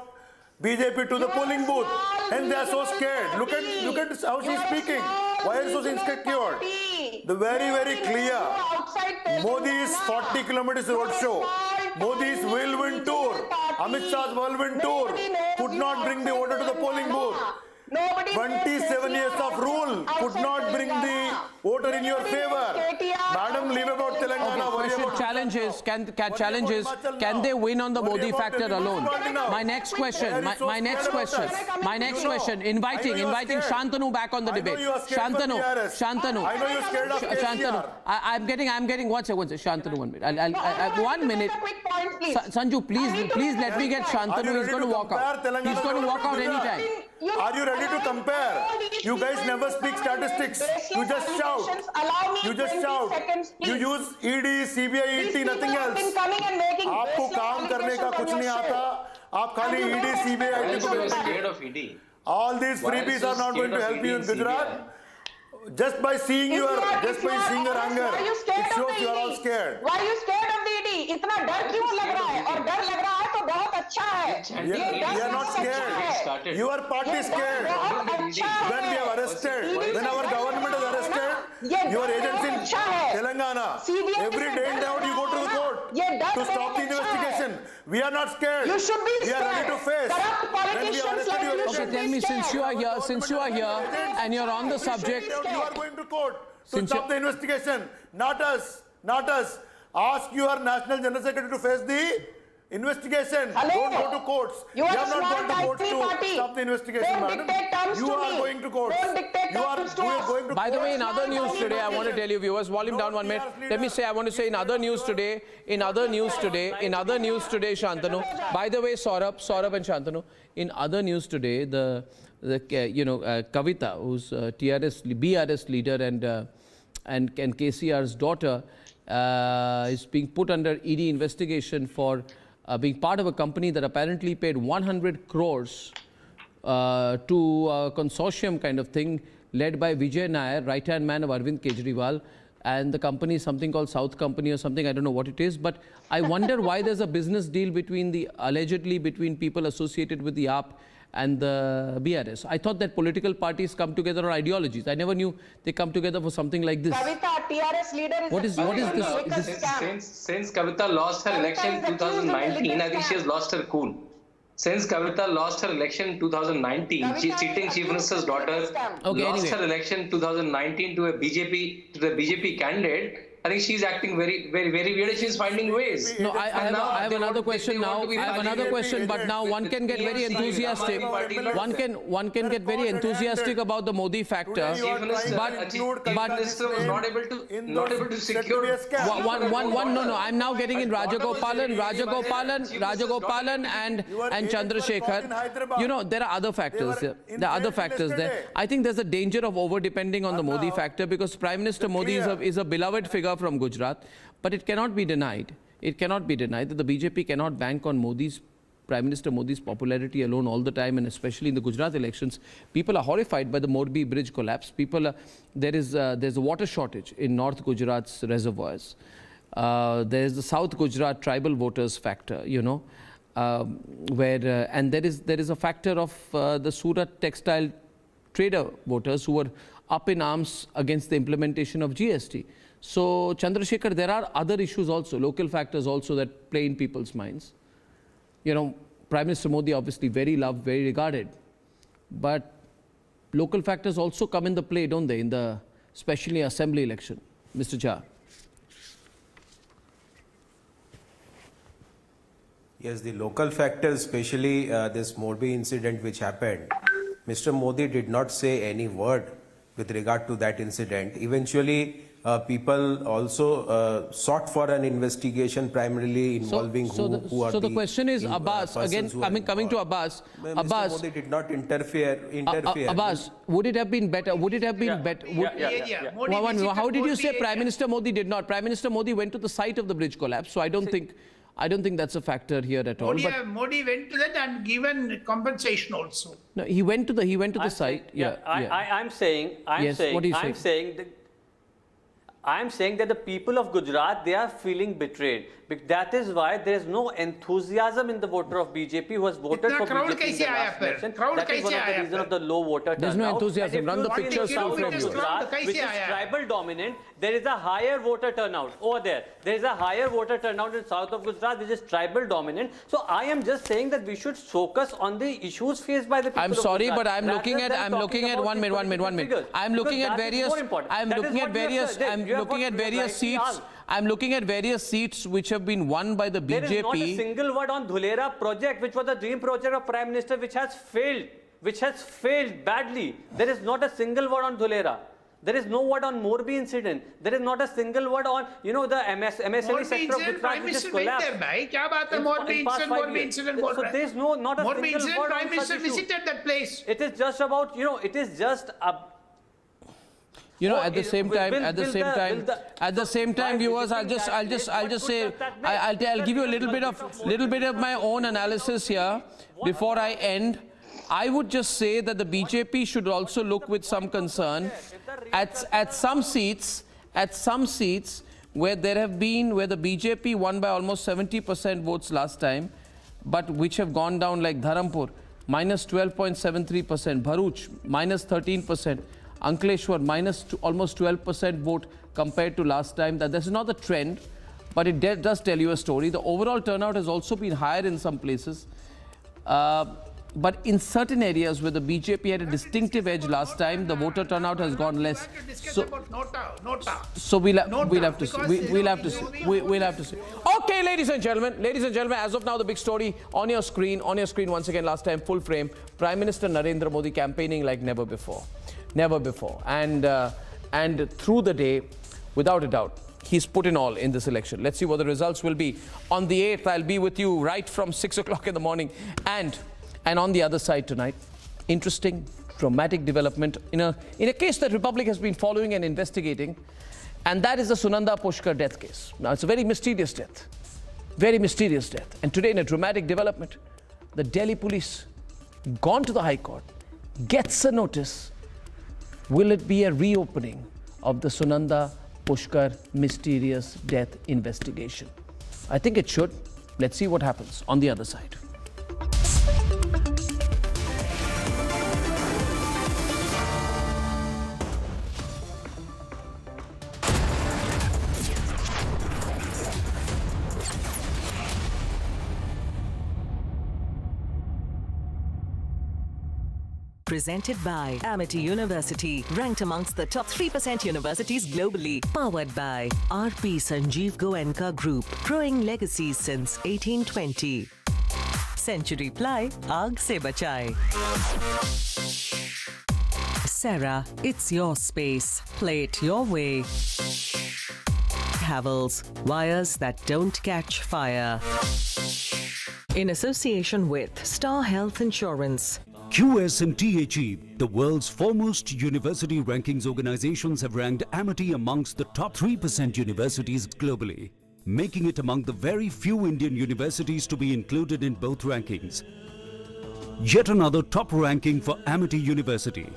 [SPEAKER 10] BJP to the polling booth, and they are so scared. Look at how she is speaking. Why are you so insecure? The very clear. Modi's 40 kilometers roadshow, Modi's whirlwind tour, Amit Shah's whirlwind tour could not bring the voter to the polling booth. 27 years of rule could not bring the voter in your favor. Madam, leave about Telangana.
[SPEAKER 6] Okay, challenges. Can they win on the Modi factor alone? My next question. Inviting Shantanu back on the debate. Shantanu.
[SPEAKER 10] I know you're scared of
[SPEAKER 6] Shantanu. I'm getting. One second. Shantanu, 1 minute. I'll 1 minute. Sanju, please let me get Shantanu. He's going to walk out. He's going to walk out anytime.
[SPEAKER 10] Are you ready to compare? You guys never speak statistics. You just shout. You just shout. You use ED, CBI, ET, nothing else. आपको काम करने का कुछ नहीं आता. आप खाली ED, CBI, ET को
[SPEAKER 8] scared of ED.
[SPEAKER 10] All these freebies are not going to help you in Gujarat. Just by seeing your anger, it shows you are all scared.
[SPEAKER 5] Why are you scared of the ED? इतना डर क्यों लग रहा है? और डर लग रहा है तो बहुत अच्छा है.
[SPEAKER 10] We are not scared. Your party is scared. When we have arrested, when our government has arrested your agents in Telangana, every day and out you go to the court to stop the investigation. We are not scared.
[SPEAKER 5] You should be
[SPEAKER 10] scared. We are ready to face.
[SPEAKER 5] Corrupt politicians like you.
[SPEAKER 6] Okay, tell me, since you are here and you're on the subject.
[SPEAKER 10] You are going to court to stop the investigation. Not us. Ask your National General Secretary to face the investigation. Don't go to courts. You have not gone to courts to stop the investigation, madam. You are going to courts. You are going to.
[SPEAKER 6] By the way, in other news today, I want to tell you, viewers, volume down 1 minute. I want to say in other news today, Shantanu. By the way, Saurabh and Shantanu, in other news today, the Kavita, who's BRS leader and KCR's daughter, is being put under ED investigation for being part of a company that apparently paid 100 crores to a consortium kind of thing led by Vijay Nair, right-hand man of Arvind Kejriwal, and the company is something called South Company or something, I don't know what it is, but I wonder why there's a business deal allegedly between people associated with the AAP and the BRS. I thought that political parties come together on ideologies. I never knew they come together for something like this.
[SPEAKER 5] Kavita, TRS leader is
[SPEAKER 6] what is this?
[SPEAKER 8] Since Kavita lost her election in 2019, I think she has lost her cool. Since Kavita lost her election in 2019, she's cheating Chief Minister's daughter, lost her election in 2019 to the BJP candidate. I think she's acting very weird. She's finding ways.
[SPEAKER 6] No, I have another question now. I have another question, but now one can get very enthusiastic. One can get very enthusiastic about the Modi factor.
[SPEAKER 8] But Minister was not able to secure.
[SPEAKER 6] No. I'm now getting in Rajagopalan and Chandrasekhar. You know, there are other factors. There are other factors there. I think there's a danger of over depending on the Modi factor because Prime Minister Modi is a beloved figure from Gujarat, but it cannot be denied. It cannot be denied that the BJP cannot bank on Prime Minister Modi's popularity alone all the time, and especially in the Gujarat elections. People are horrified by the Morbi bridge collapse. There's a water shortage in North Gujarat's reservoirs. There's the South Gujarat tribal voters factor, and there is a factor of the Surat textile trader voters who were up in arms against the implementation of GST. So, Chandrasekhar, there are other issues also, local factors also that play in people's minds. Prime Minister Modi obviously very loved, very regarded. But local factors also come in the play, don't they, especially assembly election. Mr. Jha.
[SPEAKER 9] Yes, the local factors, especially this Morbi incident which happened, Mr. Modi did not say any word with regard to that incident. Eventually, people also sought for an investigation primarily involving who are
[SPEAKER 6] the question is, Abbas, again, coming to Abbas.
[SPEAKER 9] Mr. Modi did not interfere.
[SPEAKER 6] Abbas, would it have been better? Would it have been better? How did you say Prime Minister Modi did not? Prime Minister Modi went to the site of the bridge collapse, so I don't think that's a factor here at all.
[SPEAKER 4] Modi went to that and given compensation also.
[SPEAKER 6] No, he went to the site.
[SPEAKER 14] I'm saying that the people of Gujarat, they are feeling betrayed. That is why there is no enthusiasm in the voter of BJP who has voted for BJP in the last election. That is one of the reasons of the low voter turnout.
[SPEAKER 6] There's no enthusiasm. Run the pictures full frame.
[SPEAKER 14] Gujarat, which is tribal dominant, there is a higher voter turnout over there. There is a higher voter turnout in south of Gujarat, which is tribal dominant. So I am just saying that we should focus on the issues faced by the people.
[SPEAKER 6] I'm sorry,
[SPEAKER 14] of Gujarat,
[SPEAKER 6] but I'm looking at one minute. I'm looking at various seats which have been won by the BJP.
[SPEAKER 14] There is not a single word on Dhulera project, which was the dream project of Prime Minister, which has failed badly. There is not a single word on Dhulera. There is no word on Morbi incident. There is not a single word on, the MSME sector of Gujarat, which is collapsed.
[SPEAKER 4] Morbi incident.
[SPEAKER 14] So there is not a
[SPEAKER 4] Morbi
[SPEAKER 14] single
[SPEAKER 4] incident,
[SPEAKER 14] word
[SPEAKER 4] Prime
[SPEAKER 14] on
[SPEAKER 4] Minister
[SPEAKER 14] such issue.
[SPEAKER 4] visited that place.
[SPEAKER 14] It is just about, it is just a...
[SPEAKER 6] At the same time, viewers, I'll just say, I'll give you a little bit of my own analysis here before I end. I would just say that the BJP should also look with some concern at some seats where the BJP won by almost 70% votes last time, but which have gone down, like Dharampur, minus 12.73%, Bharuch, minus 13%, Ankleshwar, almost 12% vote compared to last time. That this is not the trend, but it does tell you a story. The overall turnout has also been higher in some places. But in certain areas where the BJP had a distinctive edge last time, the voter turnout has gone less. So we'll have to see. Okay, ladies and gentlemen, as of now, the big story on your screen once again, last time, full frame, Prime Minister Narendra Modi campaigning like never before. And through the day, without a doubt, he's put in all in this election. Let's see what the results will be. On the 8th, I'll be with you right from 6 o'clock in the morning. And on the other side tonight, interesting, dramatic development in a case that Republic has been following and investigating, and that is the Sunanda Pushkar death case. Now, it's a very mysterious death. And today, in a dramatic development, the Delhi police, gone to the High Court, gets a notice. Will it be a reopening of the Sunanda Pushkar mysterious death investigation? I think it should. Let's see what happens on the other side.
[SPEAKER 2] Presented by Amity University, ranked amongst the top 3% universities globally. Powered by RP Sanjeev Goenka Group, growing legacies since 1820. Century Ply, Aag se bachai. Sarah, it's your space. Play it your way. Havells, wires that don't catch fire. In association with Star Health Insurance.
[SPEAKER 1] QS and THE, the world's foremost university rankings organizations, have ranked Amity amongst the top 3% universities globally, making it among the very few Indian universities to be included in both rankings. Yet another top ranking for Amity University.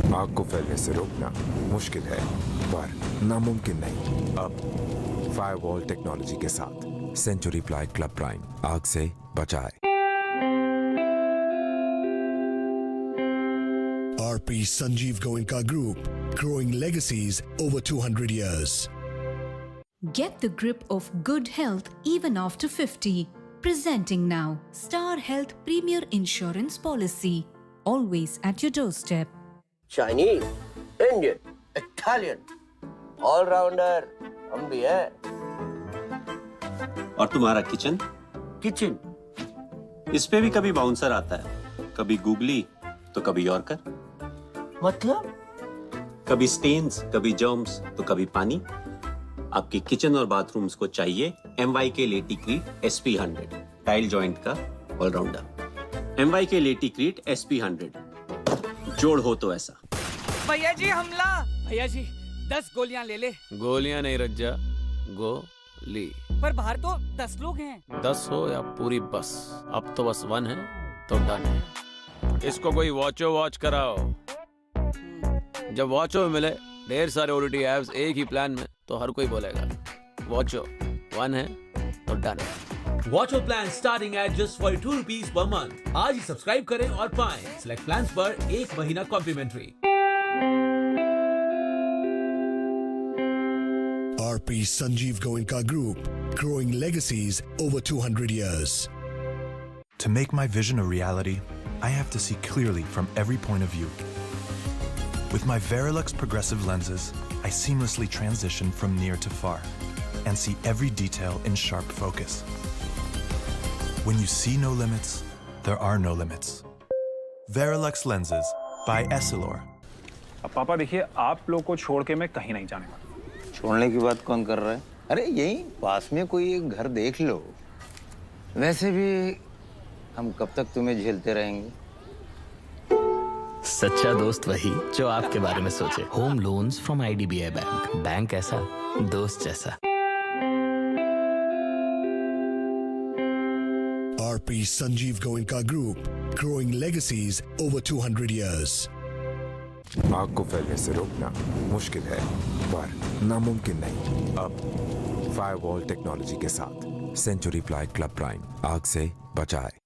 [SPEAKER 16] आग को फैलने से रोकना मुश्किल है, पर नामुमकिन नहीं। अब फायरवॉल टेक्नोलॉजी के साथ सेंचुरी प्लाई क्लब प्राइम आग से बचाए।
[SPEAKER 19] RP Sanjeev Goenka Group, growing legacies over 200 years.
[SPEAKER 21] Get the grip of good health even after 50. Presenting now, Star Health Premier Insurance Policy. Always at your doorstep.
[SPEAKER 22] Chinese, Indian, Italian, all-rounder, हम भी हैं।
[SPEAKER 11] और तुम्हारा kitchen?
[SPEAKER 22] Kitchen
[SPEAKER 11] इस पे भी कभी bouncer आता है, कभी गूगली तो कभी यॉर्कर,
[SPEAKER 22] मतलब
[SPEAKER 11] कभी स्टेन्स, कभी जर्म्स तो कभी पानी। आपके किचन और बाथरूम्स को चाहिए MYK लेटीक्रीट SP100, टाइल जॉइंट का ऑलराउंडर। MYK लेटीक्रीट SP100, जोड़ हो तो ऐसा।
[SPEAKER 15] भैया जी हमला। भैया जी 10 गोलियां ले ले।
[SPEAKER 18] गोलियां नहीं रज्जा, गोली।
[SPEAKER 15] पर बाहर तो 10 लोग हैं।
[SPEAKER 18] 10 हो या पूरी बस, अब तो बस 1 है तो डन है। इसको कोई वॉच कराओ। जब वॉचो में मिले ढेर सारे OTT एप्स एक ही प्लान में तो हर कोई बोलेगा वॉचो 1 है तो डन है।
[SPEAKER 20] Watcho plan starting at just 42 rupees per month. आज ही सब्सक्राइब करें और पाएं सिलेक्ट प्लान्स पर 1 महीना complementary.
[SPEAKER 19] RP Sanjeev Goenka Group, growing legacies over 200 years.
[SPEAKER 24] To make my vision a reality, I have to see clearly from every point of view. With my Verilux progressive lenses, I seamlessly transition from near to far and see every detail in sharp focus. When you see no limits, there are no limits. Verilux lenses by Essilor.
[SPEAKER 25] अब पापा देखिए, आप लोग को छोड़ के मैं कहीं नहीं जाने वाला।
[SPEAKER 26] छोड़ने की बात कौन कर रहा है? अरे यहीं पास में कोई एक घर देख लो। वैसे भी हम कब तक तुम्हें झेलते रहेंगे?
[SPEAKER 27] सच्चा दोस्त वही जो आपके बारे में सोचे। Home loans from IDBI bank. Bank ऐसा, दोस्त जैसा।
[SPEAKER 19] RP Sanjeev Goenka Group, growing legacies over 200 years.
[SPEAKER 16] आग को फैलने से रोकना मुश्किल है पर नामुमकिन नहीं। अब फायरवॉल टेक्नोलॉजी के साथ सेंचुरी प्लाई क्लब प्राइम आग से बचाए।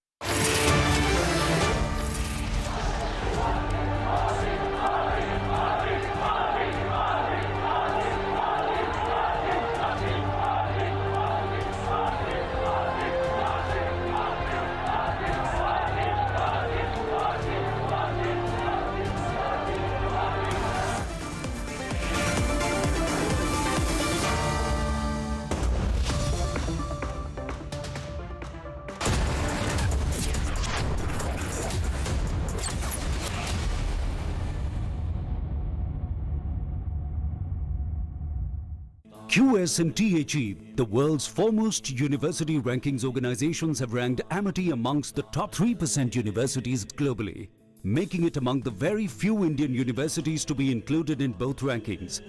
[SPEAKER 1] QS and THE, the world's foremost university rankings organizations, have ranked Amity amongst the top 3% universities globally, making it among the very few Indian universities to be included in both rankings.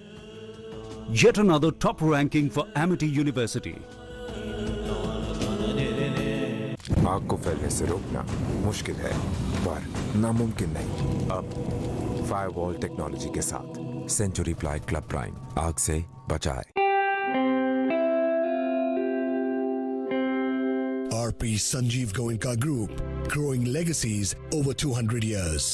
[SPEAKER 1] Yet another top ranking for Amity University.
[SPEAKER 16] आग को फैलने से रोकना मुश्किल है पर नामुमकिन नहीं। अब फायरवॉल टेक्नोलॉजी के साथ सेंचुरी प्लाई क्लब प्राइम आग से बचाए।
[SPEAKER 19] RP Sanjeev Goenka Group, growing legacies over 200 years.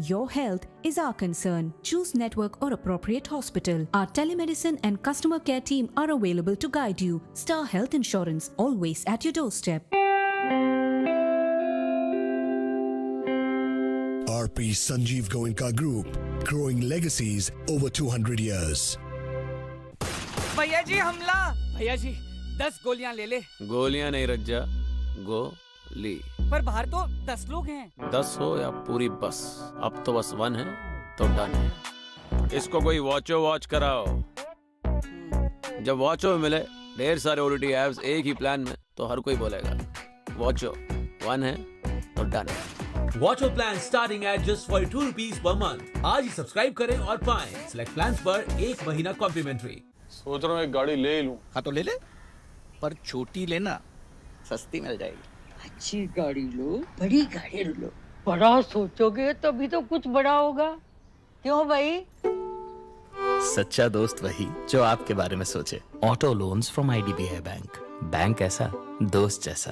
[SPEAKER 21] Your health is our concern. Choose network or appropriate hospital. Our telemedicine and customer care team are available to guide you. Star Health Insurance, always at your doorstep.
[SPEAKER 19] RP Sanjeev Goenka Group, growing legacies over 200 years.
[SPEAKER 15] भैया जी हमला। भैया जी 10 गोलियां ले ले।
[SPEAKER 18] गोलियां नहीं रज्जा, गोली।
[SPEAKER 15] पर बाहर तो 10 लोग हैं।
[SPEAKER 18] 10 हो या पूरी बस, अब तो बस 1 है तो डन है। इसको कोई वॉच कराओ। जब वॉचो में मिले ढेर सारे OTT एप्स एक ही प्लान में तो हर कोई बोलेगा वॉचो 1 है तो डन है।
[SPEAKER 20] Watcho plan starting at just 42 rupees per month. आज ही सब्सक्राइब करें और पाएं सिलेक्ट प्लान्स पर 1 महीना कॉम्प्लीमेंट्री।
[SPEAKER 25] सोच रहा हूँ एक गाड़ी ले लूं।
[SPEAKER 29] हाँ तो ले ले, पर छोटी लेना, सस्ती मिल जाएगी।
[SPEAKER 30] अच्छी गाड़ी लो, बड़ी गाड़ी लो। बड़ा सोचोगे तभी तो कुछ बड़ा होगा। क्यों भाई?
[SPEAKER 27] सच्चा दोस्त वही जो आपके बारे में सोचे। Auto loans from IDBI bank. Bank ऐसा, दोस्त जैसा।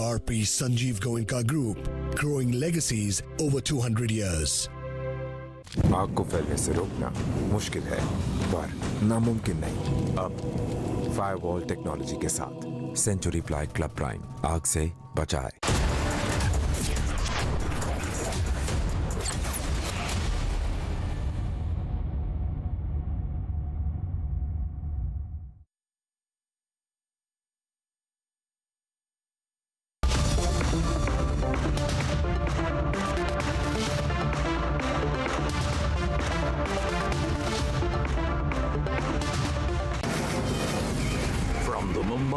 [SPEAKER 19] RP Sanjeev Goenka Group, growing legacies over 200 years.
[SPEAKER 16] आग को फैलने से रोकना मुश्किल है पर नामुमकिन नहीं। अब फायरवॉल टेक्नोलॉजी के साथ सेंचुरी प्लाई क्लब प्राइम आग से बचाए।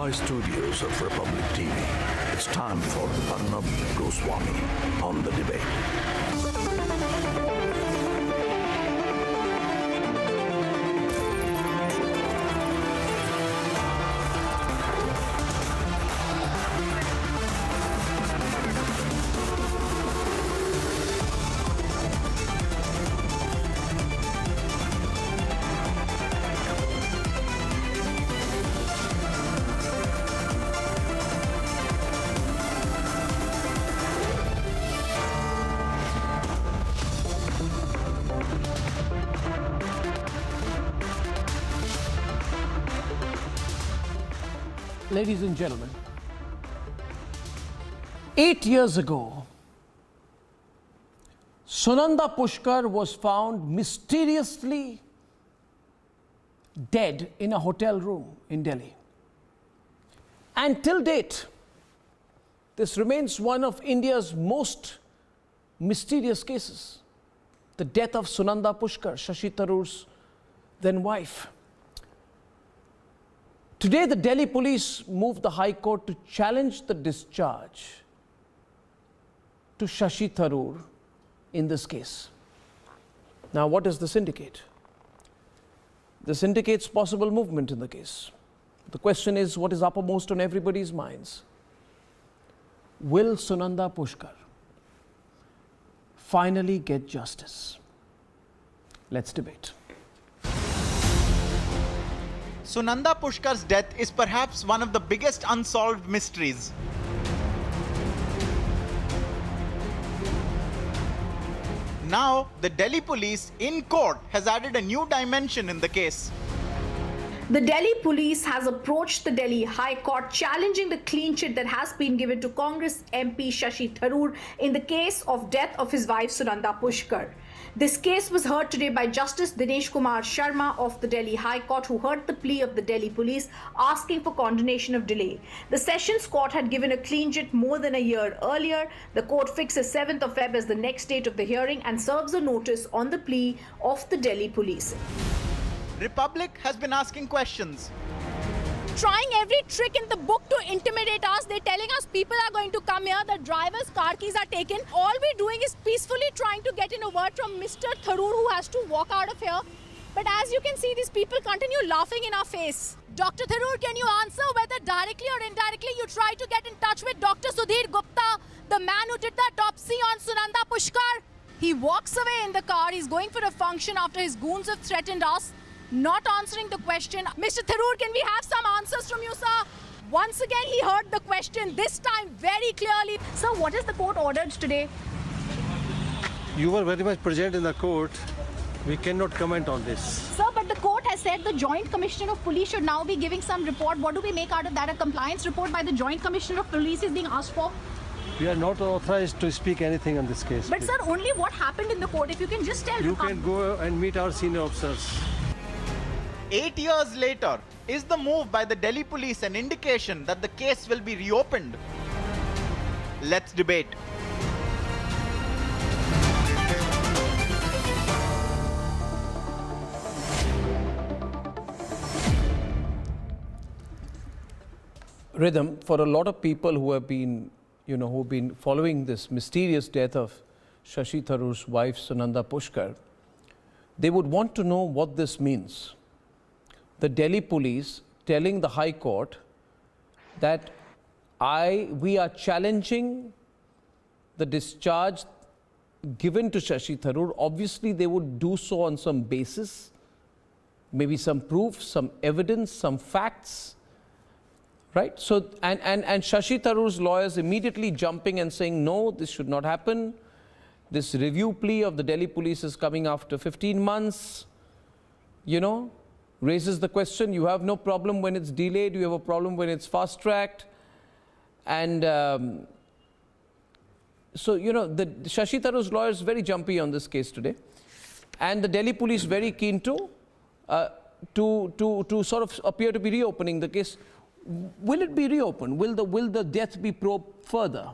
[SPEAKER 3] Mumbai studios of Republic TV. It's time for Arnab Goswami on the debate.
[SPEAKER 6] Ladies and gentlemen, 8 years ago, Sunanda Pushkar was found mysteriously dead in a hotel room in Delhi. And till date, this remains one of India's most mysterious cases. The death of Sunanda Pushkar, Shashi Tharoor's then wife. Today, the Delhi police moved the High Court to challenge the discharge to Shashi Tharoor in this case. Now, what does this indicate? This indicates possible movement in the case. The question is, what is uppermost on everybody's minds? Will Sunanda Pushkar finally get justice? Let's debate.
[SPEAKER 5] Sunanda Pushkar's death is perhaps one of the biggest unsolved mysteries. Now, the Delhi police in court has added a new dimension in the case.
[SPEAKER 7] The Delhi police has approached the Delhi High Court challenging the clean chit that has been given to Congress MP Shashi Tharoor in the case of death of his wife Sunanda Pushkar. This case was heard today by Justice Dinesh Kumar Sharma of the Delhi High Court, who heard the plea of the Delhi police asking for condonation of delay. The Sessions Court had given a clean chit more than a year earlier. The court fixes 7th of Feb as the next date of the hearing and serves a notice on the plea of the Delhi police.
[SPEAKER 5] Republic has been asking questions.
[SPEAKER 8] Trying every trick in the book to intimidate us. They're telling us people are going to come here, the driver's car keys are taken. All we're doing is peacefully trying to get in a word from Mr. Tharoor, who has to walk out of here. But as you can see, these people continue laughing in our face. Dr. Tharoor, can you answer whether directly or indirectly you tried to get in touch with Dr. Sudhir Gupta, the man who did the autopsy on Sunanda Pushkar? He walks away in the car. He's going for a function after his goons have threatened us. Not answering the question. Mr. Tharoor, can we have some answers from you, sir? Once again, he heard the question, this time very clearly. Sir, what is the court ordered today?
[SPEAKER 10] You were very much present in the court. We cannot comment on this.
[SPEAKER 8] Sir, but the court has said the Joint Commissioner of Police should now be giving some report. What do we make out of that? A compliance report by the Joint Commissioner of Police is being asked for?
[SPEAKER 10] We are not authorized to speak anything on this case.
[SPEAKER 8] But
[SPEAKER 10] please.
[SPEAKER 8] sir, only what happened in the court. If you can just tell
[SPEAKER 10] You can go and meet our senior officers.
[SPEAKER 5] 8 years later, is the move by the Delhi police an indication that the case will be reopened? Let's debate.
[SPEAKER 6] Rhythm, for a lot of people who have been, who've been following this mysterious death of Shashi Tharoor's wife, Sunanda Pushkar, they would want to know what this means. The Delhi police telling the High Court that we are challenging the discharge given to Shashi Tharoor. Obviously, they would do so on some basis, maybe some proof, some evidence, some facts, right? So, and Shashi Tharoor's lawyers immediately jumping and saying, no, this should not happen. This review plea of the Delhi police is coming after 15 months, raises the question, you have no problem when it's delayed, you have a problem when it's fast-tracked. And so, the Shashi Tharoor's lawyer is very jumpy on this case today. And the Delhi police very keen to sort of appear to be reopening the case. Will it be reopened? Will the death be probed further?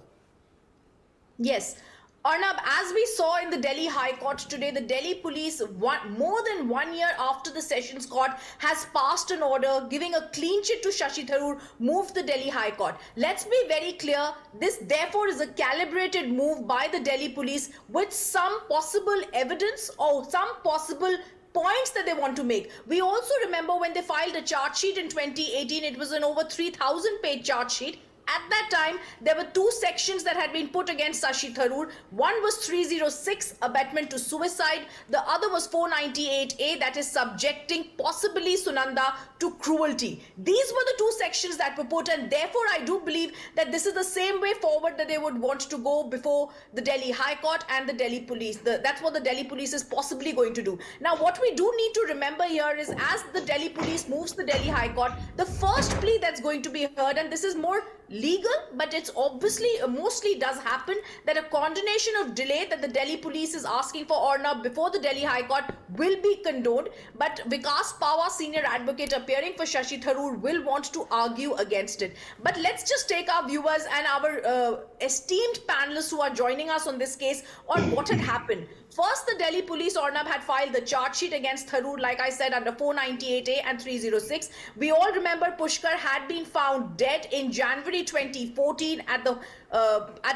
[SPEAKER 7] Yes. Arnab, as we saw in the Delhi High Court today, the Delhi police, more than 1 year after the Sessions Court has passed an order giving a clean chit to Shashi Tharoor, moved the Delhi High Court. Let's be very clear, this therefore is a calibrated move by the Delhi police with some possible evidence or some possible points that they want to make. We also remember when they filed a charge sheet in 2018, it was an over 3,000 page charge sheet. At that time, there were 2 sections that had been put against Shashi Tharoor. One was 306, abetment to suicide. The other was 498A, that is subjecting possibly Sunanda to cruelty. These were the 2 sections that were put, and therefore I do believe that this is the same way forward that they would want to go before the Delhi High Court and the Delhi police. That's what the Delhi police is possibly going to do. Now, what we do need to remember here is as the Delhi police moves the Delhi High Court, the first plea that's going to be heard, and this is more legal, but it's obviously mostly does happen, that a condonation of delay that the Delhi police is asking for Arnab before the Delhi High Court will be condoned. But Vikas Pawar, senior advocate appearing for Shashi Tharoor, will want to argue against it. But let's just take our viewers and our esteemed panelists who are joining us on this case on what had happened. First, the Delhi police, Arnab, had filed the charge sheet against Tharoor, like I said, under 498A and 306. We all remember Pushkar had been found dead in January 2014 at a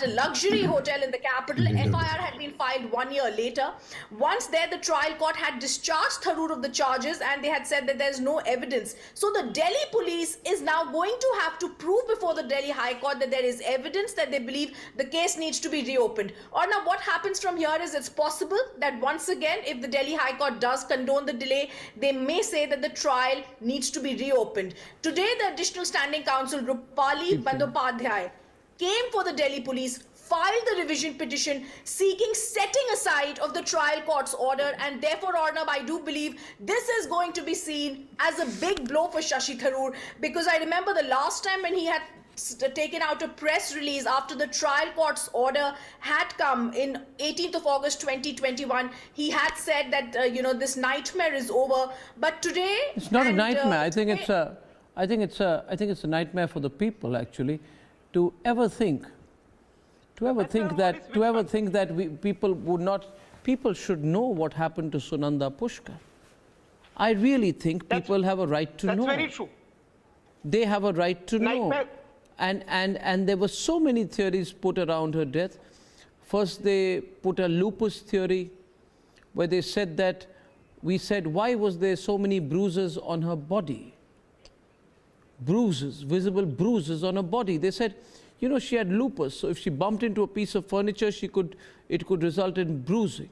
[SPEAKER 7] luxury hotel in the capital. FIR had been filed 1 year later. Once there, the trial court had discharged Tharoor of the charges and they had said that there's no evidence. So the Delhi police is now going to have to prove before the Delhi High Court that there is evidence that they believe the case needs to be reopened. Or now what happens from here is it's possible that once again, if the Delhi High Court does condone the delay, they may say that the trial needs to be reopened. Today, the Additional Standing Counsel, Rupali Bandyopadhyay, came for the Delhi police, filed the revision petition seeking setting aside of the trial court's order, and therefore, Arnab, I do believe this is going to be seen as a big blow for Shashi Tharoor, because I remember the last time when he had taken out a press release after the trial court's order had come in 18th of August 2021, he had said that this nightmare is over. But today
[SPEAKER 6] it's not a nightmare. I think it's a nightmare for the people actually to ever think that people should know what happened to Sunanda Pushkar. I really think people have a right to know.
[SPEAKER 2] That's very true.
[SPEAKER 6] They have a right to know. And there were so many theories put around her death. First, they put a lupus theory, where they said that, we said, why was there so many bruises on her body? Bruises, visible bruises on her body. They said, she had lupus, so if she bumped into a piece of furniture, it could result in bruising.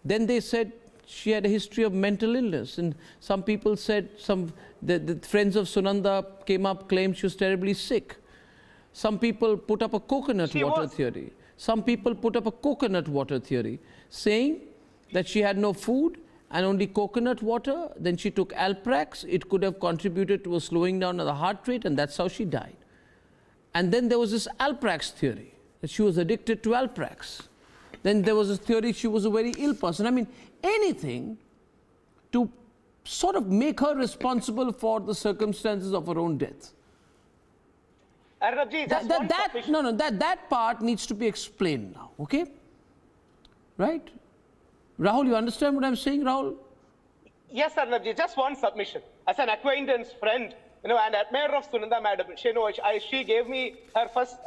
[SPEAKER 6] Then they said she had a history of mental illness, and some people said, the friends of Sunanda came up, claimed she was terribly sick. Some people put up a coconut water theory. Some people put up a coconut water theory, saying that she had no food and only coconut water. Then she took Alprax. It could have contributed to a slowing down of the heart rate, and that's how she died. And then there was this Alprax theory, that she was addicted to Alprax. Then there was a theory she was a very ill person. I mean, anything to sort of make her responsible for the circumstances of her own death. That part needs to be explained now, okay? Right? Rahul, you understand what I'm saying, Rahul?
[SPEAKER 2] Yes, Arnabji, just one submission. As an acquaintance, friend, an admirer of Sunanda Madam, she gave me their first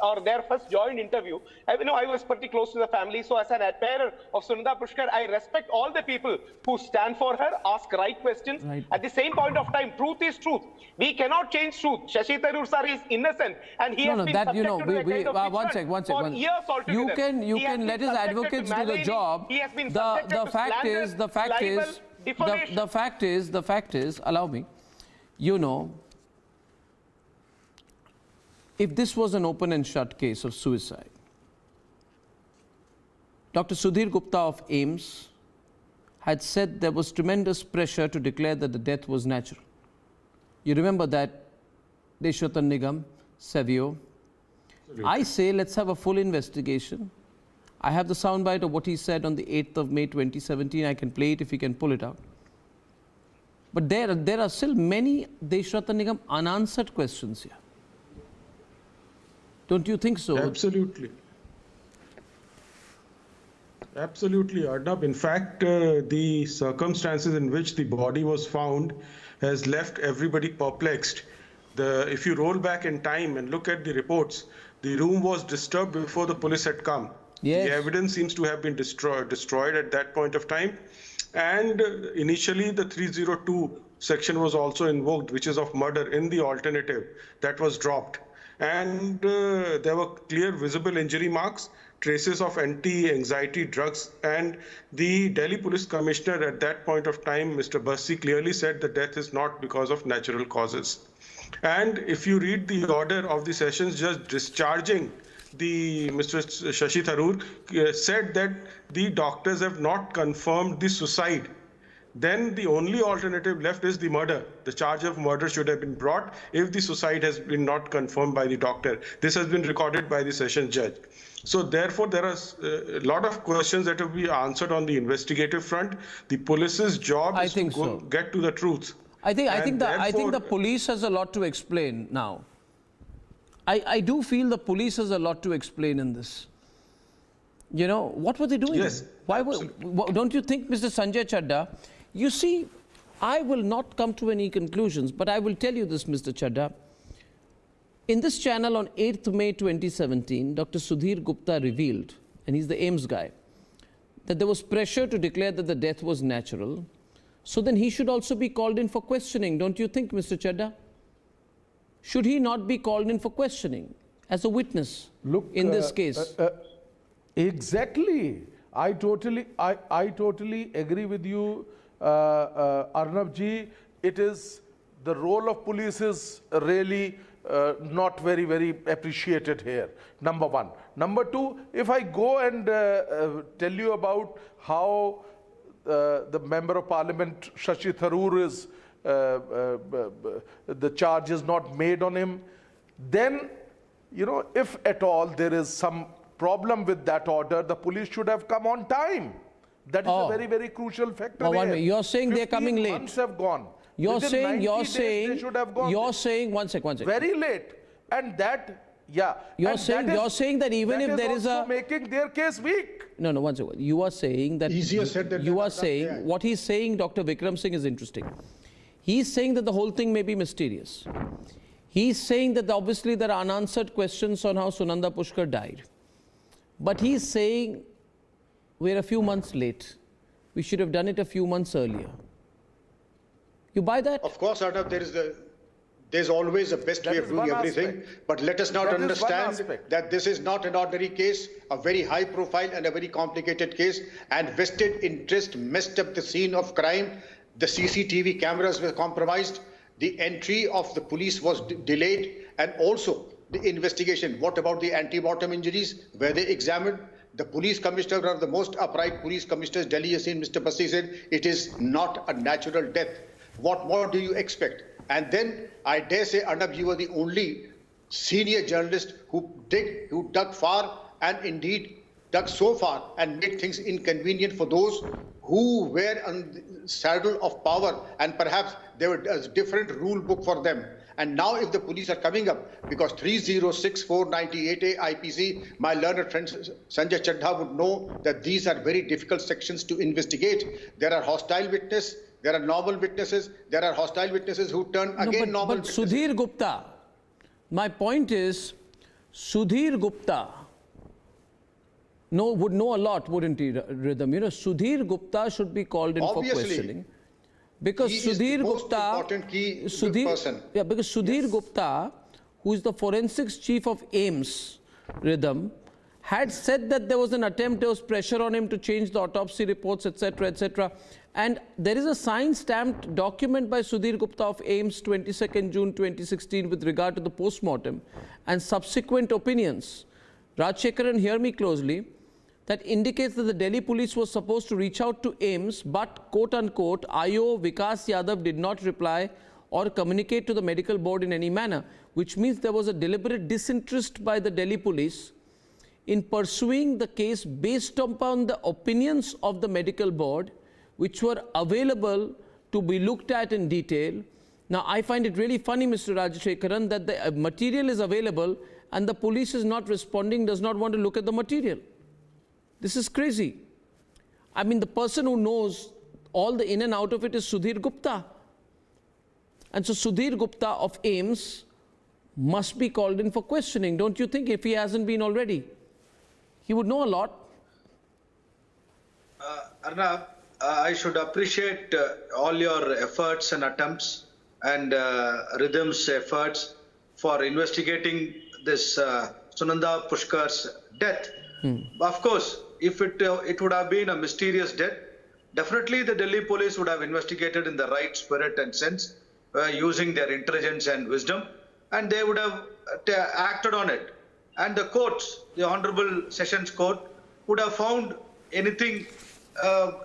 [SPEAKER 2] joint interview. I was pretty close to the family, so as an admirer of Sunanda Pushkar, I respect all the people who stand for her, ask right questions. Right. At the same point of time, truth is truth. We cannot change truth. Shashi Tharoor sir is innocent, and he has been subjected to the kind of
[SPEAKER 6] one second.
[SPEAKER 2] for years altogether.
[SPEAKER 6] You can let his advocates do the job.
[SPEAKER 2] He has been subjected to
[SPEAKER 6] the fact is, allow me, if this was an open and shut case of suicide, Dr. Sudhir Gupta of AIIMS had said there was tremendous pressure to declare that the death was natural. You remember that, Deshwatan Nigam, Savio. I say let's have a full investigation. I have the soundbite of what he said on the 8th of May 2017. I can play it if he can pull it out. But there are still many Deshwatan Nigam unanswered questions here. Don't you think so?
[SPEAKER 4] Absolutely. Absolutely, Arnab. In fact, the circumstances in which the body was found has left everybody perplexed. If you roll back in time and look at the reports, the room was disturbed before the police had come.
[SPEAKER 6] Yes.
[SPEAKER 4] The evidence seems to have been destroyed at that point of time. And initially, the 302 section was also invoked, which is of murder in the alternative. That was dropped. And there were clear visible injury marks, traces of anti-anxiety drugs, and the Delhi Police Commissioner at that point of time, Mr. Bassi, clearly said the death is not because of natural causes. And if you read the order of the Sessions Judge discharging Mr. Shashi Tharoor, said that the doctors have not confirmed the suicide. Then the only alternative left is the murder. The charge of murder should have been brought if the suicide has been not confirmed by the doctor. This has been recorded by the Sessions Judge. So therefore, there are a lot of questions that will be answered on the investigative front. The police's job is to get to the truth.
[SPEAKER 6] I think the police has a lot to explain now. I do feel the police has a lot to explain in this. You know, what were they doing?
[SPEAKER 4] Yes.
[SPEAKER 6] Don't you think, Mr. Sanjay Chadha? You see, I will not come to any conclusions, but I will tell you this, Mr. Chadha. In this channel on 8th May 2017, Dr. Sudhir Gupta revealed, and he's the AIMS guy, that there was pressure to declare that the death was natural. So then he should also be called in for questioning, don't you think, Mr. Chadha? Should he not be called in for questioning as a witness in this case?
[SPEAKER 9] Exactly. I totally agree with you, Arnab ji. It is the role of police is really not very, very appreciated here. Number one. Number two, if I go and tell you about how the Member of Parliament Shashi Tharoor is, the charge is not made on him, then, you know, if at all there is some problem with that order, the police should have come on time. That is a very, very crucial factor.
[SPEAKER 6] You're saying they're coming late.
[SPEAKER 9] Months have gone.
[SPEAKER 6] You're saying
[SPEAKER 9] they should have gone.
[SPEAKER 6] You're saying one second.
[SPEAKER 9] Very late, and that, yeah.
[SPEAKER 6] You're saying that even if there is a
[SPEAKER 9] making their case weak.
[SPEAKER 6] No, one second. You are saying that
[SPEAKER 9] Easier said than done.
[SPEAKER 6] What he's saying, Dr. Vikram Singh, is interesting. He's saying that the whole thing may be mysterious. He's saying that obviously there are unanswered questions on how Sunanda Pushkar died. But he's saying we're a few months late. We should have done it a few months earlier. You buy that?
[SPEAKER 11] Of course, Arnab, there's always a best way of doing everything. But let us not understand that this is not an ordinary case, a very high profile and a very complicated case. And vested interest messed up the scene of crime. The CCTV cameras were compromised. The entry of the police was delayed. And also the investigation. What about the anti-mortem injuries? Were they examined? The police commissioner, one of the most upright police commissioners Delhi has seen, Mr. Bassi, said it is not a natural death. What more do you expect? And then I dare say, Arnab, you were the only senior journalist who dug far and indeed dug so far and made things inconvenient for those who were on the saddle of power, and perhaps there was a different rule book for them. And now if the police are coming up, because 306498A IPC, my learned friend Sanjay Chadha would know that these are very difficult sections to investigate. There are hostile witnesses, there are normal witnesses, there are hostile witnesses who turn again normal witnesses.
[SPEAKER 6] But Sudhir Gupta, my point is, Sudhir Gupta would know a lot, wouldn't he, Rhythm? You know, Sudhir Gupta should be called in for questioning. Because Sudhir Gupta, because Sudhir Gupta, who is the forensics chief of AIMS, Rhythm, had said that there was an attempt, there was pressure on him to change the autopsy reports, etc., etc. And there is a signed stamped document by Sudhir Gupta of AIMS, 22nd June 2016, with regard to the post-mortem and subsequent opinions. Rajshekaran, hear me closely. That indicates that the Delhi police was supposed to reach out to AIMS, but quote-unquote, IO Vikas Yadav did not reply or communicate to the medical board in any manner, which means there was a deliberate disinterest by the Delhi police in pursuing the case based upon the opinions of the medical board, which were available to be looked at in detail. Now, I find it really funny, Mr. Rajshekaran, that the material is available and the police is not responding, does not want to look at the material. This is crazy. I mean, the person who knows all the in and out of it is Sudhir Gupta. And so Sudhir Gupta of AIMS must be called in for questioning, don't you think, if he hasn't been already? He would know a lot.
[SPEAKER 1] Arnab, I should appreciate all your efforts and attempts and Rhythm's efforts for investigating this Sunanda Pushkar's death. Of course, if it would have been a mysterious death, definitely the Delhi police would have investigated in the right spirit and sense, using their intelligence and wisdom, and they would have acted on it. And the courts, the Honorable Sessions Court, would have found anything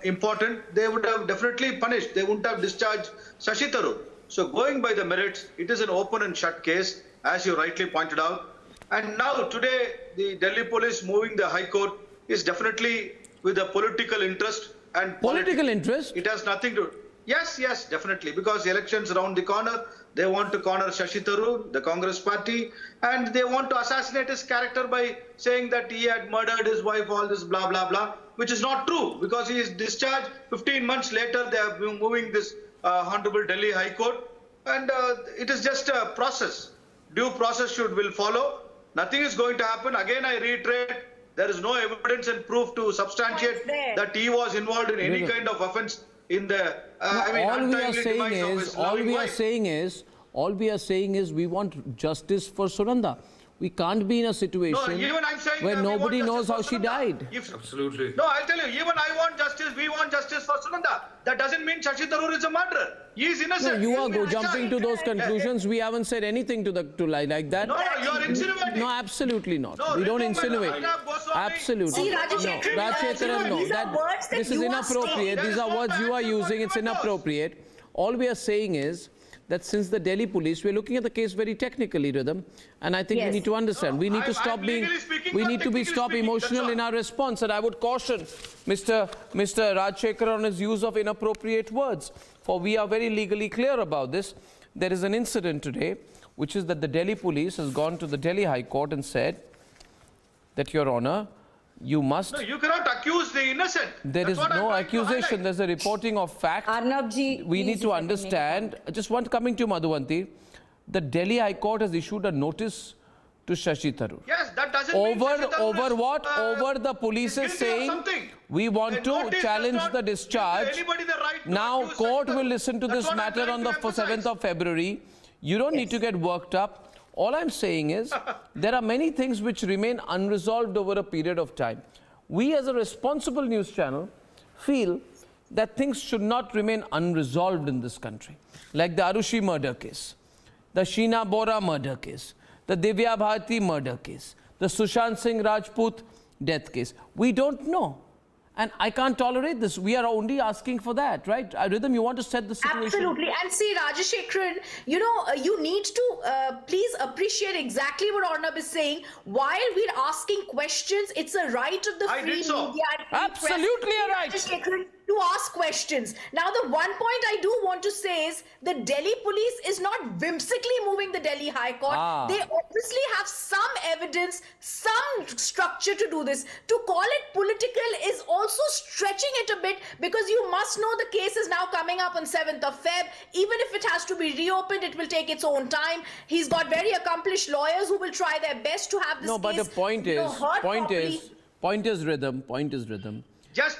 [SPEAKER 1] important, they would have definitely punished. They wouldn't have discharged Shashi Tharoor. So going by the merits, it is an open and shut case, as you rightly pointed out. And now today, the Delhi police moving the High Court is definitely with a political interest and
[SPEAKER 6] political interest.
[SPEAKER 1] It has nothing to. Yes, definitely, because the elections around the corner. They want to corner Shashi Tharoor, the Congress party, and they want to assassinate his character by saying that he had murdered his wife, all this blah, blah, blah, which is not true, because he is discharged 15 months later. They have been moving this Honorable Delhi High Court, and it is just a process. Due process will follow. Nothing is going to happen. Again, I reiterate, there is no evidence and proof to substantiate that he was involved in any kind of offense in the
[SPEAKER 6] all we are saying is we want justice for Sunanda. We can't be in a situation where nobody knows how she died.
[SPEAKER 1] Absolutely. No, I'll tell you, even I want justice, we want justice for Sunanda. That doesn't mean Shashi Tharoor is a murderer. He is innocent.
[SPEAKER 6] No, you are jumping to those conclusions. We haven't said anything to like that.
[SPEAKER 1] No, you are insinuating.
[SPEAKER 6] No, absolutely not. We don't insinuate. Absolutely.
[SPEAKER 7] See,
[SPEAKER 6] No, Rajshekaran, no. This is inappropriate. These are words you are using. It's inappropriate. All we are saying is that since the Delhi police, we're looking at the case very technically, Rhythm, and I think we need to understand. We need to stop stop emotional in our response. And I would caution Mr. Rajshekar on his use of inappropriate words, for we are very legally clear about this. There is an incident today, which is that the Delhi police has gone to the Delhi High Court and said that, Your Honor, you must...
[SPEAKER 1] No, you cannot accuse the innocent.
[SPEAKER 6] There is no accusation. There's a reporting of fact.
[SPEAKER 30] Arnabji,
[SPEAKER 6] we need to understand. Just coming to Madhuvanti, the Delhi High Court has issued a notice to Shashi Tharoor.
[SPEAKER 1] Yes, that doesn't mean
[SPEAKER 6] over what? Over the police is saying we want to challenge the discharge. Now court will listen to this matter on the 7th of February. You don't need to get worked up. All I'm saying is there are many things which remain unresolved over a period of time. We as a responsible news channel feel that things should not remain unresolved in this country. Like the Arushi murder case, the Sheena Bora murder case, the Divya Bharti murder case, the Sushant Singh Rajput death case. We don't know. And I can't tolerate this. We are only asking for that, right? Rhythm, you want to set the situation?
[SPEAKER 7] Absolutely. And see, Rajashekharan, you need to please appreciate exactly what Arnab is saying. While we're asking questions, it's a right of the free media.
[SPEAKER 6] Absolutely a right.
[SPEAKER 7] To ask questions. Now, the one point I do want to say is the Delhi police is not whimsically moving the Delhi High Court. They obviously have some evidence, some structure to do this. To call it political is also stretching it a bit, because you must know the case is now coming up on 7th of Feb. Even if it has to be reopened, it will take its own time. He's got very accomplished lawyers who will try their best to have this case.
[SPEAKER 6] No, but the point is Rhythm.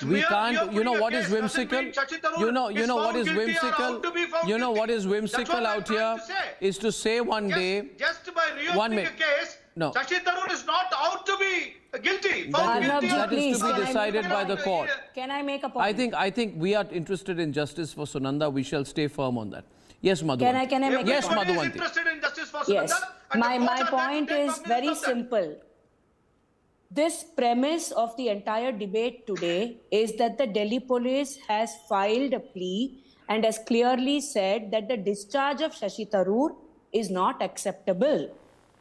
[SPEAKER 1] We
[SPEAKER 6] can't, what is whimsical? You know what is whimsical? You know what is whimsical out here is to say one day.
[SPEAKER 1] Just by reopening a case, Shashi Tharoor is not out to be guilty.
[SPEAKER 6] That is to be decided by the court.
[SPEAKER 30] Can I make a point?
[SPEAKER 6] I think we are interested in justice for Sunanda. We shall stay firm on that. Yes, Madhuvanti.
[SPEAKER 30] Can I make
[SPEAKER 6] yes,
[SPEAKER 30] a point?
[SPEAKER 6] Madhuvanti.
[SPEAKER 1] Interested in justice for Sunanda.
[SPEAKER 30] Yes. My point is very simple. This premise of the entire debate today is that the Delhi police has filed a plea and has clearly said that the discharge of Shashi Tharoor is not acceptable.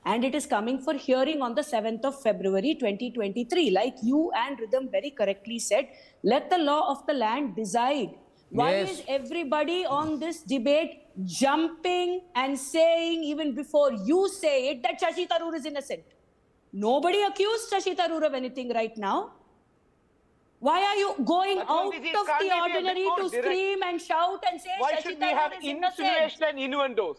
[SPEAKER 30] And it is coming for hearing on the 7th of February 2023. Like you and Rhythm very correctly said, let the law of the land decide. Why is everybody on this debate jumping and saying, even before you say it, that Shashi Tharoor is innocent? Nobody accused Shashi Tharoor of anything right now. Why are you going
[SPEAKER 2] But
[SPEAKER 30] out
[SPEAKER 2] Modi ji,
[SPEAKER 30] of
[SPEAKER 2] can't
[SPEAKER 30] the
[SPEAKER 2] we be a bit
[SPEAKER 30] ordinary
[SPEAKER 2] more
[SPEAKER 30] to
[SPEAKER 2] direct?
[SPEAKER 30] scream and shout and say
[SPEAKER 2] Why
[SPEAKER 30] Shashi
[SPEAKER 2] should we
[SPEAKER 30] Tharoor
[SPEAKER 2] have
[SPEAKER 30] is innocent?
[SPEAKER 2] insinuation and innuendos?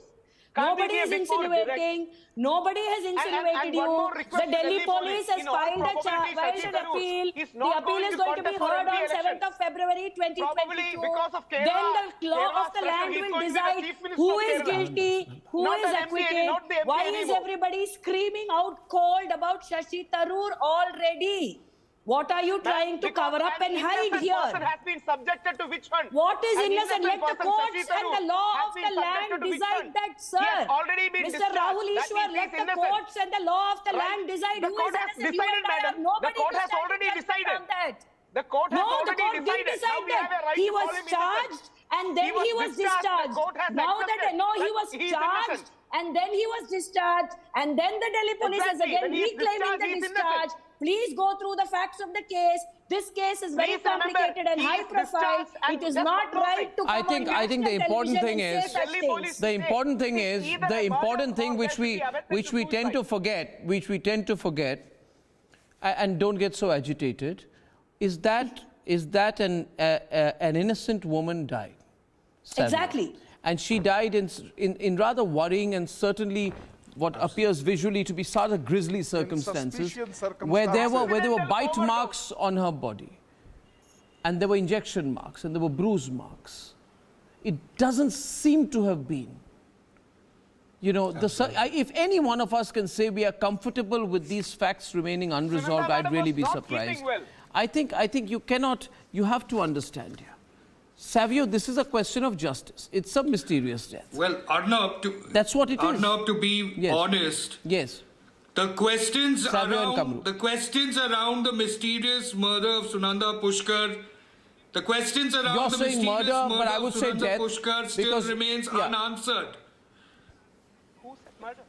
[SPEAKER 2] Can't we
[SPEAKER 30] Nobody
[SPEAKER 2] be a
[SPEAKER 30] is
[SPEAKER 2] bit more direct?
[SPEAKER 30] insinuating. Nobody has insinuated
[SPEAKER 2] And
[SPEAKER 30] you.
[SPEAKER 2] one more request
[SPEAKER 30] The
[SPEAKER 2] to
[SPEAKER 30] Delhi police has
[SPEAKER 2] in all
[SPEAKER 30] filed
[SPEAKER 2] probability, Shashi
[SPEAKER 30] an
[SPEAKER 2] Tharoor
[SPEAKER 30] appeal.
[SPEAKER 2] is
[SPEAKER 30] The
[SPEAKER 2] not
[SPEAKER 30] appeal
[SPEAKER 2] going
[SPEAKER 30] is
[SPEAKER 2] to
[SPEAKER 30] going to be
[SPEAKER 2] contest for
[SPEAKER 30] heard
[SPEAKER 2] MP
[SPEAKER 30] on
[SPEAKER 2] elections.
[SPEAKER 30] 7th of February
[SPEAKER 2] Probably
[SPEAKER 30] 2022.
[SPEAKER 2] because of Kerala,
[SPEAKER 30] Then the law
[SPEAKER 2] Kerala's
[SPEAKER 30] of the
[SPEAKER 2] pressure,
[SPEAKER 30] land
[SPEAKER 2] he's
[SPEAKER 30] will
[SPEAKER 2] going to be the
[SPEAKER 30] decide
[SPEAKER 2] Chief Minister
[SPEAKER 30] who
[SPEAKER 2] of
[SPEAKER 30] is
[SPEAKER 2] Kerala.
[SPEAKER 30] guilty, who
[SPEAKER 2] Not
[SPEAKER 30] is
[SPEAKER 2] an MP,
[SPEAKER 30] acquitted.
[SPEAKER 2] not the MP
[SPEAKER 30] Why is
[SPEAKER 2] anymore.
[SPEAKER 30] everybody screaming out cold about Shashi Tharoor already? What are you trying to cover up and hide here?
[SPEAKER 2] Person has been subjected to witch hunt.
[SPEAKER 30] What is
[SPEAKER 2] An
[SPEAKER 30] innocent? Let the
[SPEAKER 2] person,
[SPEAKER 30] courts
[SPEAKER 2] Shashi
[SPEAKER 30] and
[SPEAKER 2] Tharoor,
[SPEAKER 30] the law
[SPEAKER 2] has
[SPEAKER 30] of
[SPEAKER 2] been
[SPEAKER 30] the
[SPEAKER 2] subjected
[SPEAKER 30] land
[SPEAKER 2] to witch
[SPEAKER 30] decide
[SPEAKER 2] hunt.
[SPEAKER 30] that,
[SPEAKER 2] He
[SPEAKER 30] sir.
[SPEAKER 2] has already been
[SPEAKER 30] Mr.
[SPEAKER 2] discharged.
[SPEAKER 30] Rahul
[SPEAKER 2] That
[SPEAKER 30] Ishwar,
[SPEAKER 2] means
[SPEAKER 30] let
[SPEAKER 2] he is
[SPEAKER 30] the
[SPEAKER 2] innocent.
[SPEAKER 30] courts and the law of the
[SPEAKER 2] Right.
[SPEAKER 30] land decide
[SPEAKER 2] The
[SPEAKER 30] who
[SPEAKER 2] court
[SPEAKER 30] is
[SPEAKER 2] has
[SPEAKER 30] innocent. You
[SPEAKER 2] decided,
[SPEAKER 30] and I
[SPEAKER 2] madam.
[SPEAKER 30] have nobody
[SPEAKER 2] The court
[SPEAKER 30] to
[SPEAKER 2] has
[SPEAKER 30] stand
[SPEAKER 2] already
[SPEAKER 30] in judgment
[SPEAKER 2] decided.
[SPEAKER 30] on that.
[SPEAKER 2] The court has
[SPEAKER 30] No, the
[SPEAKER 2] already
[SPEAKER 30] court didn't
[SPEAKER 2] decided.
[SPEAKER 30] decide
[SPEAKER 2] Now we have a
[SPEAKER 30] that.
[SPEAKER 2] right
[SPEAKER 30] He
[SPEAKER 2] to call
[SPEAKER 30] was
[SPEAKER 2] him innocent.
[SPEAKER 30] charged and then he was discharged.
[SPEAKER 2] The court has
[SPEAKER 30] Now that
[SPEAKER 2] accepted
[SPEAKER 30] no, he
[SPEAKER 2] that
[SPEAKER 30] was
[SPEAKER 2] he is
[SPEAKER 30] charged
[SPEAKER 2] innocent.
[SPEAKER 30] and then he was discharged and then the Delhi police is
[SPEAKER 2] Exactly.
[SPEAKER 30] again
[SPEAKER 2] When he is
[SPEAKER 30] reclaiming
[SPEAKER 2] discharged,
[SPEAKER 30] the
[SPEAKER 2] he is
[SPEAKER 30] discharge.
[SPEAKER 2] innocent.
[SPEAKER 30] Please go through the facts of the case. This case is very
[SPEAKER 2] Please remember,
[SPEAKER 30] complicated and
[SPEAKER 2] he
[SPEAKER 30] high
[SPEAKER 2] is
[SPEAKER 30] profile.
[SPEAKER 2] discharged and
[SPEAKER 30] It is
[SPEAKER 2] just
[SPEAKER 30] not
[SPEAKER 2] one more
[SPEAKER 30] right
[SPEAKER 2] thing.
[SPEAKER 30] to come on national television and say such things.
[SPEAKER 5] The important thing which we tend to forget, and don't get so agitated, is that an innocent woman died. Sadly.
[SPEAKER 30] Exactly.
[SPEAKER 5] And she died in rather worrying and certainly what appears visually to be rather grisly circumstances, where there were bite marks on her body, and there were injection marks, and there were bruise marks. It doesn't seem to have been. You know, if any one of us can say we are comfortable with these facts remaining unresolved, I'd really be surprised.
[SPEAKER 2] Well.
[SPEAKER 5] I think you have to understand here. Savio, this is a question of justice. It's a mysterious death.
[SPEAKER 12] Well, Arnab,
[SPEAKER 5] that's what it is.
[SPEAKER 12] Arnab, to be honest,
[SPEAKER 5] yes.
[SPEAKER 12] The questions around the mysterious murder of Sunanda Pushkar, the questions around
[SPEAKER 5] You're
[SPEAKER 12] the
[SPEAKER 5] saying
[SPEAKER 12] mysterious
[SPEAKER 5] murder, but I would
[SPEAKER 12] of
[SPEAKER 5] say
[SPEAKER 12] Sunanda
[SPEAKER 5] death
[SPEAKER 12] Pushkar still remains unanswered.
[SPEAKER 2] Who said murder?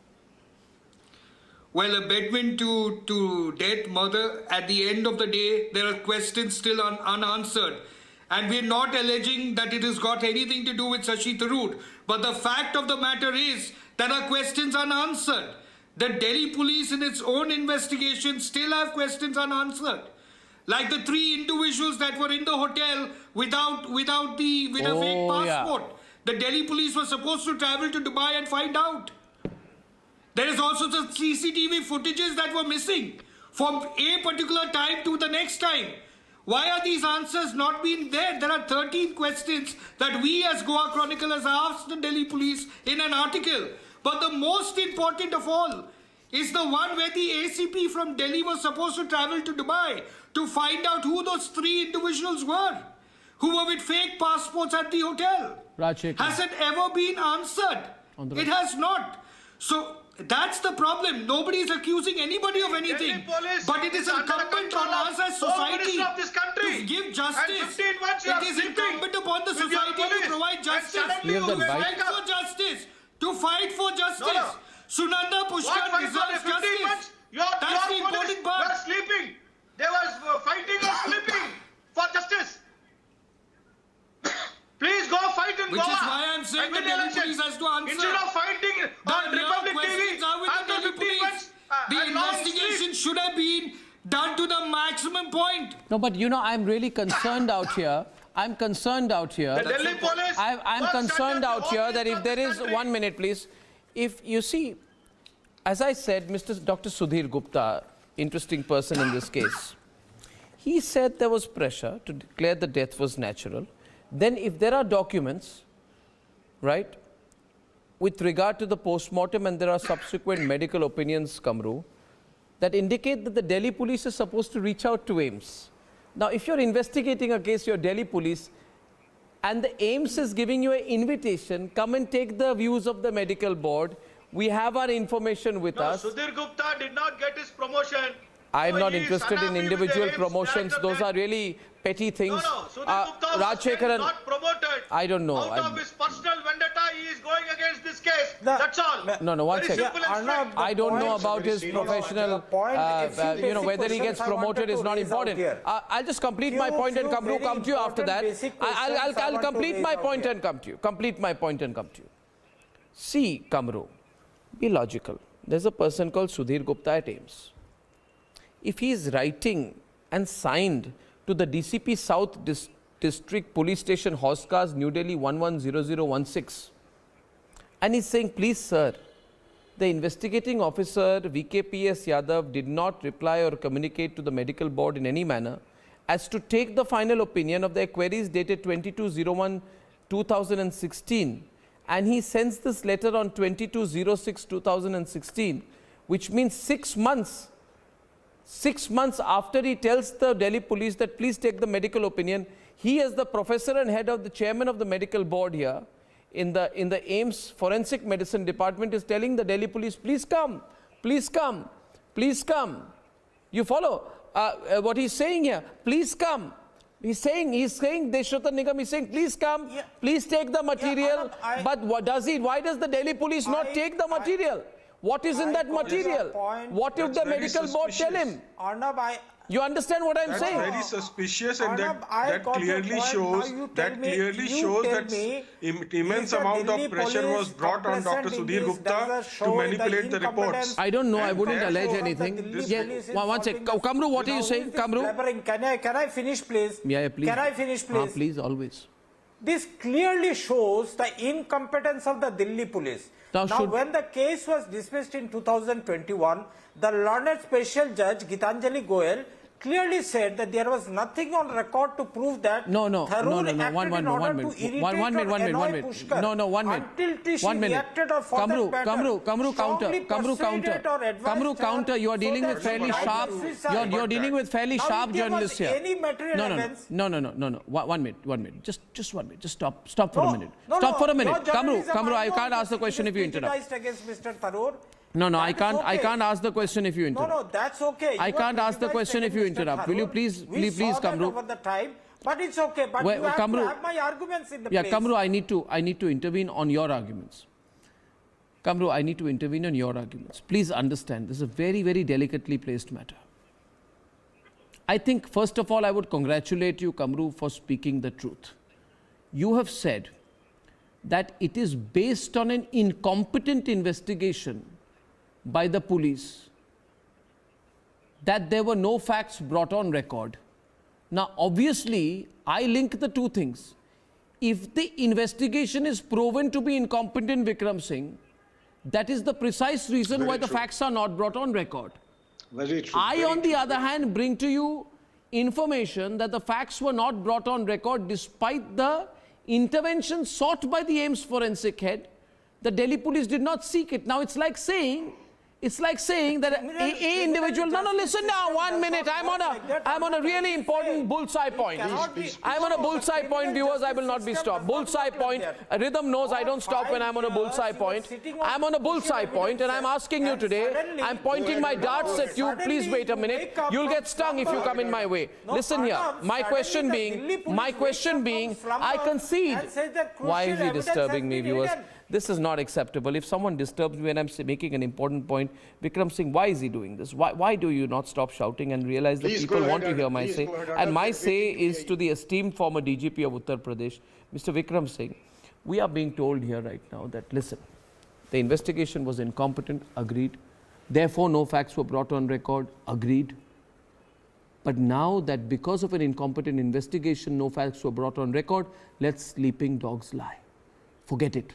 [SPEAKER 12] Well, a Bedouin to death, murder, at the end of the day, there are questions still unanswered. And we're not alleging that it has got anything to do with Shashi Tharoor. But the fact of the matter is that our questions unanswered. The Delhi police in its own investigation still have questions unanswered. Like the 3 individuals that were in the hotel with a fake passport.
[SPEAKER 5] Yeah.
[SPEAKER 12] The Delhi police were supposed to travel to Dubai and find out. There is also the CCTV footages that were missing from a particular time to the next time. Why are these answers not being there? There are 13 questions that we as Goa Chronicle has asked the Delhi police in an article. But the most important of all is the one where the ACP from Delhi was supposed to travel to Dubai to find out who those 3 individuals were, who were with fake passports at the hotel. Has it ever been answered? It has not. So that's the problem. Nobody is accusing anybody of anything. But it is incumbent on us as society to give justice. It is incumbent upon the society to provide justice. To fight for justice. Sunanda Pushkar deserves justice. That's the important part.
[SPEAKER 1] Were sleeping. They were fighting or sleeping for justice. Please go fight in Goa.
[SPEAKER 12] Which is why I'm saying the Delhi police has to answer.
[SPEAKER 1] Instead of fighting on Republic TV, after 15 months,
[SPEAKER 12] the investigation should have been done to the maximum point.
[SPEAKER 5] No, but you know, I'm really concerned out here. I'm concerned out here.
[SPEAKER 1] The Delhi police.
[SPEAKER 5] I'm concerned out here that if there is 1 minute, please. If you see, as I said, Dr. Sudhir Gupta, interesting person in this case, he said there was pressure to declare the death was natural. Then if there are documents, right, with regard to the post-mortem and there are subsequent medical opinions, Kamru, that indicate that the Delhi police is supposed to reach out to AIMS. Now, if you're investigating a case, you're Delhi police, and the AIMS is giving you an invitation, come and take the views of the medical board. We have our information with us.
[SPEAKER 1] Sudhir Gupta did not get his promotion.
[SPEAKER 5] I'm not interested in individual promotions. Those are really petty things.
[SPEAKER 1] Sudhir Gupta was not promoted.
[SPEAKER 5] I don't know.
[SPEAKER 1] Out of his personal vendetta, he is going against this case. That's all.
[SPEAKER 5] No, one second. I don't know about his professional, whether he gets promoted is not important. I'll just complete my point and come to you after that. I'll complete my point and come to you. See, Kamru, be logical. There's a person called Sudhir Gupta at AIMS. If he is writing and signed to the DCP South District Police Station, Horsecars, New Delhi 110016. And he's saying, please sir, the investigating officer VKPS Yadav did not reply or communicate to the medical board in any manner as to take the final opinion of their queries dated 22/01/2016, and he sends this letter on 22/06/2016, which means 6 months. 6 months after he tells the Delhi police that please take the medical opinion, he as the professor and head of the chairman of the medical board here in the AIIMS Forensic Medicine Department is telling the Delhi police, please come, please come, please come. You follow what he's saying here? Please come. He's saying, Deshrattan Nigam, he's saying, please come, please take the material. But what does he? Why does the Delhi police not take the material? What is in that material? What if the medical board tell him? You understand what I'm saying?
[SPEAKER 4] That's very suspicious, and that clearly shows that immense amount of pressure was brought on Dr. Sudhir Gupta to manipulate the reports.
[SPEAKER 5] I don't know. I wouldn't allege anything. One second. Kamru, what are you saying? Kamru?
[SPEAKER 13] Can I finish, please?
[SPEAKER 5] Yeah, please.
[SPEAKER 13] Can I finish, please?
[SPEAKER 5] Please, always.
[SPEAKER 13] This clearly shows the incompetence of the Delhi police. Now when the case was dismissed in 2021, the learned special judge Gitanjali Goyal clearly said that there was nothing on record to prove that
[SPEAKER 5] One minute. Kamru, counter. You are dealing with fairly sharp. You're dealing with fairly sharp journalists here. No. 1 minute. Just 1 minute. Just stop for a minute. Stop for a minute. Kamru, I can't ask the question if you interrupt.
[SPEAKER 13] Against Mr. Tharoor.
[SPEAKER 5] No, I can't ask the question if you interrupt.
[SPEAKER 13] No, that's okay.
[SPEAKER 5] I can't ask the question if you interrupt. Will you please, Kamru?
[SPEAKER 13] Over the time, but it's okay. But you have to have my arguments in the place.
[SPEAKER 5] Kamru, I need to intervene on your arguments. Kamru, I need to intervene on your arguments. Please understand, this is a very, very delicately placed matter. I think, first of all, I would congratulate you, Kamru, for speaking the truth. You have said that it is based on an incompetent investigation by the police that there were no facts brought on record. Now, obviously, I link the two things. If the investigation is proven to be incompetent, Vikram Singh, that is the precise reason why the facts are not brought on record.
[SPEAKER 11] Very true.
[SPEAKER 5] On the other hand, bring to you information that the facts were not brought on record despite the intervention sought by the AIIMS forensic head. The Delhi police did not seek it. Now, it's like saying that a individual. No, listen now. 1 minute. I'm on a really important bullseye point. I'm on a bullseye point, viewers. I will not be stopped. Bullseye point. Rhythm knows I don't stop when I'm on a bullseye point. I'm on a bullseye point, and I'm asking you today. I'm pointing my darts at you. Please wait a minute. You'll get stung if you come in my way. Listen here. My question being, I concede. Why is he disturbing me, viewers? This is not acceptable. If someone disturbs me when I'm making an important point, Vikram Singh, why is he doing this? Why do you not stop shouting and realize that people want to hear my say? And my say is to the esteemed former DGP of Uttar Pradesh, Mr. Vikram Singh. We are being told here right now that, listen, the investigation was incompetent, agreed. Therefore, no facts were brought on record, agreed. But now that because of an incompetent investigation, no facts were brought on record, let sleeping dogs lie. Forget it.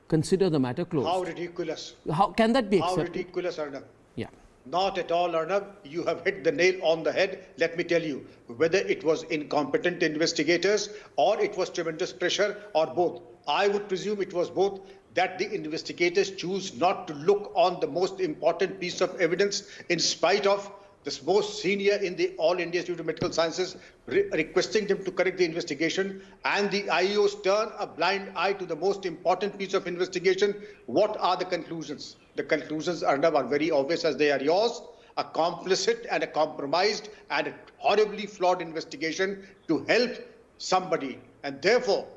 [SPEAKER 5] Consider the matter closed.
[SPEAKER 11] How ridiculous.
[SPEAKER 5] How can that be accepted?
[SPEAKER 11] How ridiculous, Arnab.
[SPEAKER 5] Yeah.
[SPEAKER 11] Not at all, Arnab. You have hit the nail on the head. Let me tell you, whether it was incompetent investigators or it was tremendous pressure or both. I would presume it was both, that the investigators choose not to look on the most important piece of evidence in spite of the most senior in the All India Institute of Medical Sciences requesting them to correct the investigation, and the IEOs turn a blind eye to the most important piece of investigation. What are the conclusions? The conclusions, Arnab, are very obvious as they are yours. A complicit and a compromised and a horribly flawed investigation to help somebody. And therefore,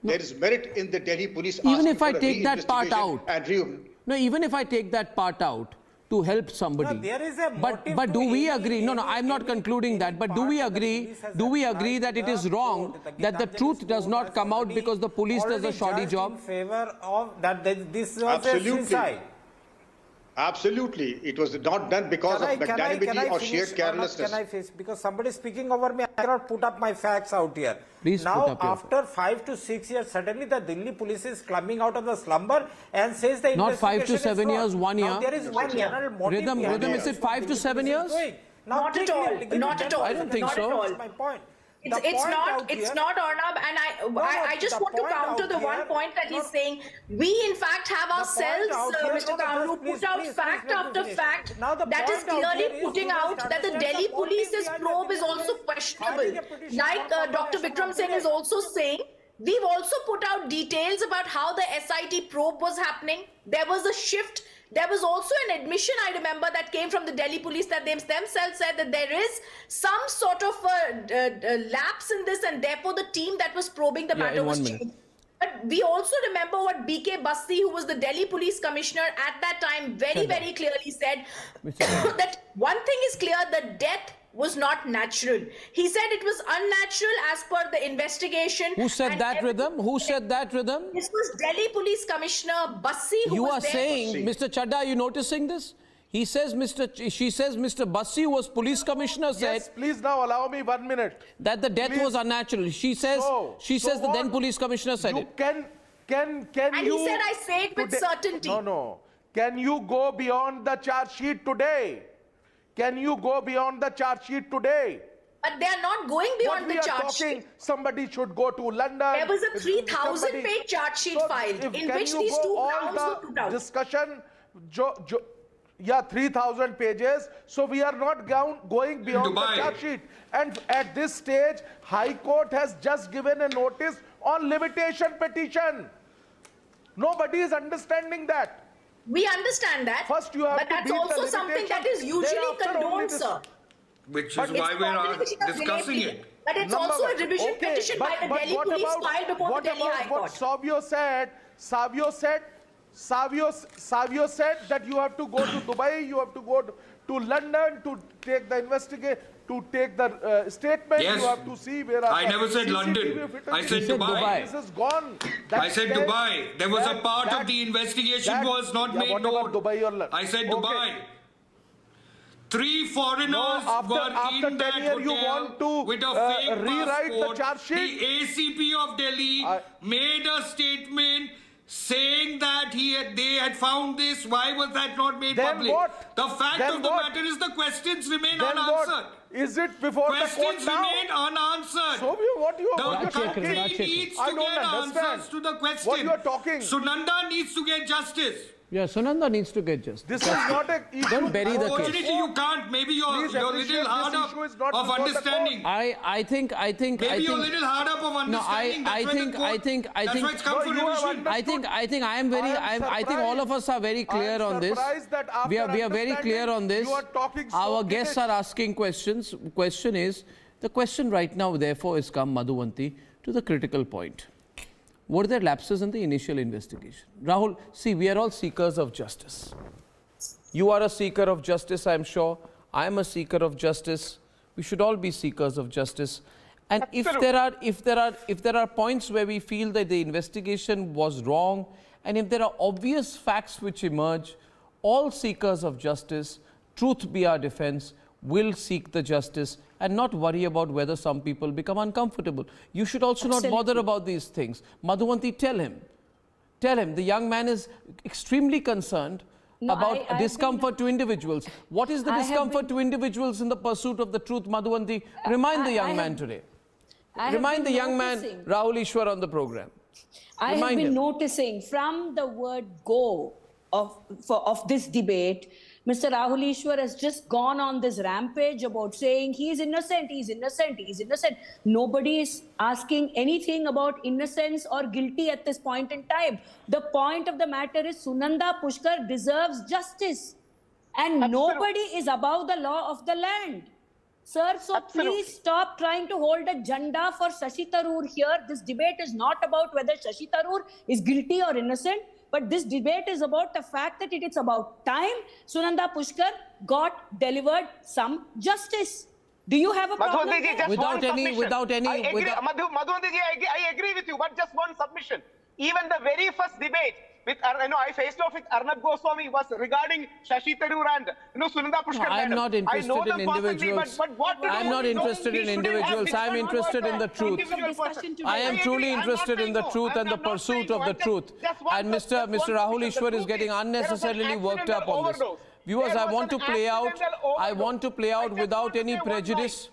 [SPEAKER 11] there is merit in the Delhi police.
[SPEAKER 5] Even if I take that part out. Even if I take that part out, to help somebody.
[SPEAKER 13] No, there is a
[SPEAKER 5] but do we agree? No, I'm not concluding that. But do we agree? Do we agree that it is wrong that the truth does not come out because the police does a shoddy job?
[SPEAKER 13] In favor of that, this was
[SPEAKER 11] absolutely.
[SPEAKER 13] a suicide.
[SPEAKER 11] Absolutely. It was not done because of magnanimity or sheer carelessness.
[SPEAKER 13] Can I finish? Because somebody is speaking over me, I cannot put up my facts out here.
[SPEAKER 5] Please
[SPEAKER 13] now, after 5 to 6 years, suddenly the Delhi police is climbing out of the slumber and says the
[SPEAKER 5] not
[SPEAKER 13] investigation
[SPEAKER 5] 5 to 7 years, 1 year.
[SPEAKER 13] Now, there is one general motive.
[SPEAKER 5] Rhythm, is it 5 to 7 years?
[SPEAKER 7] Not at all. Not at all.
[SPEAKER 5] I don't think so.
[SPEAKER 13] That's my point.
[SPEAKER 7] It's not Arnab, and I just want to counter the one point that he's saying. We in fact have ourselves, Mr. Kamru, put out fact after fact that is clearly putting out that the Delhi police's probe is also questionable. Like Dr. Vikram Singh is also saying, we've also put out details about how the SIT probe was happening. There was a shift. There was also an admission, I remember, that came from the Delhi police that they themselves said that there is some sort of lapse in this, and therefore the team that was probing the matter was changed. But we also remember what BK Basti, who was the Delhi police commissioner at that time, very clearly said that one thing is clear, the death was not natural. He said it was unnatural as per the investigation.
[SPEAKER 5] Who said that, Rhythm? Who said that, Rhythm?
[SPEAKER 7] This was Delhi Police Commissioner Bassi, who
[SPEAKER 5] you
[SPEAKER 7] was
[SPEAKER 5] are
[SPEAKER 7] there.
[SPEAKER 5] saying, Mr. Chadda, are you noticing this? She says Mr. Bassi, who was police commissioner, said...
[SPEAKER 9] Yes, please now allow me 1 minute.
[SPEAKER 5] That the death was unnatural. She says, the then police commissioner said it.
[SPEAKER 9] Can
[SPEAKER 7] and
[SPEAKER 9] you...
[SPEAKER 7] he said, I say it with certainty.
[SPEAKER 9] No. Can you go beyond the charge sheet today? Can you go beyond the charge sheet today?
[SPEAKER 7] But they are not going beyond the charge sheet.
[SPEAKER 9] Somebody should go to London.
[SPEAKER 7] There was a 3,000-page charge sheet filed in which these two grounds were put out.
[SPEAKER 9] Discussion, 3,000 pages. So we are not going beyond the charge sheet. And at this stage, High Court has just given a notice on limitation petition. Nobody is understanding that.
[SPEAKER 7] We understand that,
[SPEAKER 9] first you have
[SPEAKER 7] but that's also something that is usually condoned, sir.
[SPEAKER 12] Which is why we are discussing it.
[SPEAKER 7] But it's also a revision petition by the Delhi police filed before the Delhi High Court.
[SPEAKER 9] What Savio said that you have to go to Dubai, you have to go to London to take the investigation, to take the statement.
[SPEAKER 12] Yes.
[SPEAKER 9] You have to see where
[SPEAKER 12] I never said London. I said Dubai.
[SPEAKER 9] This is gone.
[SPEAKER 12] I said Dubai. There was a part of the investigation was not made known.
[SPEAKER 9] Dubai or
[SPEAKER 12] I said Dubai. 3 foreigners were in that hotel with a fake
[SPEAKER 9] rewrite
[SPEAKER 12] passport.
[SPEAKER 9] the charge sheet.
[SPEAKER 12] The ACP of Delhi made a statement saying that they had found this. Why was that not made public?
[SPEAKER 9] What?
[SPEAKER 12] The fact of the matter is the questions remain
[SPEAKER 9] then
[SPEAKER 12] unanswered.
[SPEAKER 9] What? Is it before
[SPEAKER 12] questions
[SPEAKER 9] the court now?
[SPEAKER 12] Remain unanswered.
[SPEAKER 9] So what you
[SPEAKER 12] the country needs to get answers to the question.
[SPEAKER 9] What you are talking?
[SPEAKER 12] Sunanda needs to get justice.
[SPEAKER 5] Yeah, Sunanda needs to get justice.
[SPEAKER 9] This is not a issue.
[SPEAKER 5] Don't bury the case.
[SPEAKER 12] Unfortunately, you can't. Maybe you're a little hard up of understanding.
[SPEAKER 5] I think.
[SPEAKER 12] Maybe you're a little hard up of understanding.
[SPEAKER 5] No, I think.
[SPEAKER 12] That's why it's come for revision.
[SPEAKER 5] I think all of us are very clear on this. We are very clear on this. Our guests are asking questions. The question right now, therefore, is come, Madhuvanti, to the critical point. Were there lapses in the initial investigation? Rahul, see, we are all seekers of justice. You are a seeker of justice, I am sure. I am a seeker of justice. We should all be seekers of justice. And if there are points where we feel that the investigation was wrong, and if there are obvious facts which emerge, all seekers of justice, truth be our defense, will seek the justice and not worry about whether some people become uncomfortable. You should also not bother about these things. Madhuvanti, tell him, the young man is extremely concerned about discomfort to individuals. What is the discomfort to individuals in the pursuit of the truth, Madhuvanti? Remind the young man today. Remind the young man, Rahul Ishwar, on the program.
[SPEAKER 30] I have been noticing from the word go of this debate, Mr. Rahul Ishwar has just gone on this rampage about saying he is innocent, he is innocent, he is innocent. Nobody is asking anything about innocence or guilty at this point in time. The point of the matter is Sunanda Pushkar deserves justice. And nobody is above the law of the land. Sir, so please stop trying to hold a janda for Shashi Tharoor here. This debate is not about whether Shashi Tharoor is guilty or innocent. But this debate is about the fact that it is about time Sunanda Pushkar got delivered some justice. Do you have a problem?
[SPEAKER 2] Madhuvanti, I agree with you, but just one submission. Even the very first debate, with, I faced off with Arnab Goswami was regarding Shashi Tharoor and, Sunanda Pushkar.
[SPEAKER 5] I am
[SPEAKER 2] madam.
[SPEAKER 5] not interested in individuals.
[SPEAKER 2] But what to
[SPEAKER 5] I am
[SPEAKER 2] do?
[SPEAKER 5] not interested in individuals. I am interested in the truth. I am truly interested in the truth and the pursuit of the truth. And Mr. Rahul Ishwar is getting unnecessarily worked up on this. Viewers, I want to play out without any prejudice.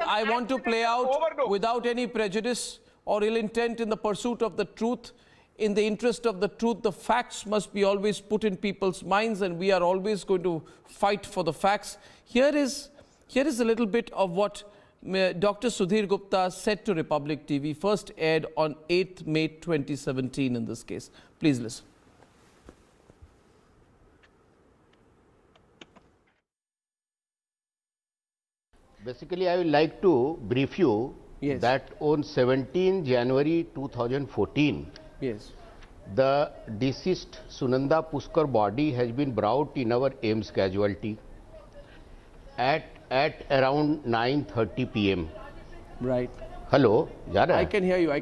[SPEAKER 5] I want to play out without any prejudice or ill intent in the pursuit of the truth. In the interest of the truth, the facts must be always put in people's minds, and we are always going to fight for the facts. Here is a little bit of what Dr. Sudhir Gupta said to Republic TV, first aired on 8th May 2017 in this case. Please listen.
[SPEAKER 14] Basically, I would like to brief you that on 17 January 2014, the deceased Sunanda Pushkar body has been brought in our AIMS casualty at around 9:30 p.m.
[SPEAKER 5] Right.
[SPEAKER 14] Hello, Jara?
[SPEAKER 5] I can hear you.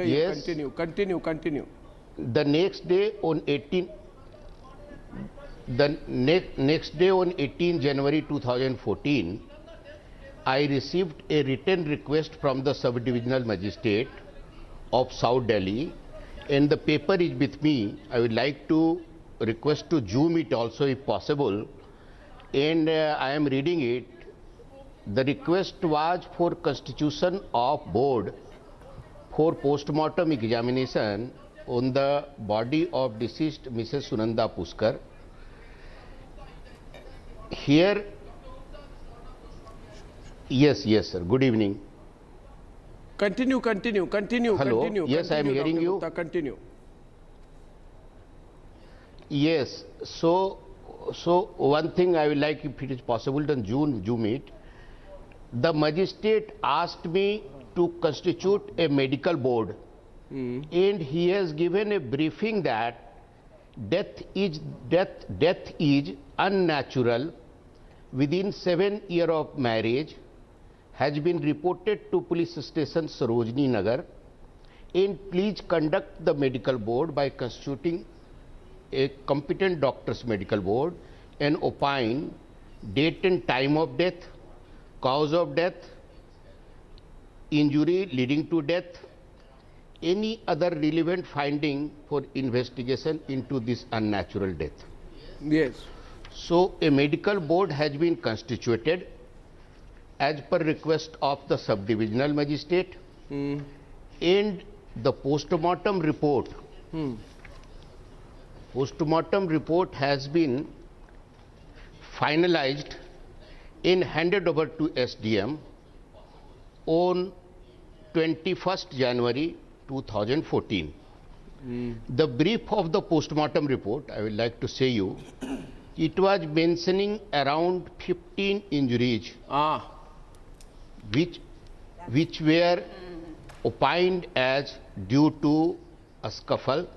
[SPEAKER 14] Yes.
[SPEAKER 5] Continue.
[SPEAKER 14] The next day on 18 January 2014, I received a written request from the sub-divisional magistrate of South Delhi, and the paper is with me. I would like to request to zoom it also if possible, and I am reading it. The request was for constitution of board for post-mortem examination on the body of deceased Mrs. Sunanda Pushkar. Here, yes, sir. Good evening.
[SPEAKER 5] Continue.
[SPEAKER 14] Hello. Yes, I am hearing you.
[SPEAKER 5] Continue.
[SPEAKER 14] Yes. So one thing I would like, if it is possible, then zoom it. The magistrate asked me to constitute a medical board, and he has given a briefing that death is unnatural within 7 years of marriage, has been reported to police station Sarojini Nagar, and please conduct the medical board by constituting a competent doctor's medical board and opine date and time of death, cause of death, injury leading to death, any other relevant finding for investigation into this unnatural death.
[SPEAKER 5] Yes.
[SPEAKER 14] So a medical board has been constituted as per request of the sub-divisional magistrate, and the post-mortem report has been finalized and handed over to SDM on 21st January 2014. The brief of the post-mortem report, I would like to say you, it was mentioning around 15 injuries which were opined as due to a scuffle,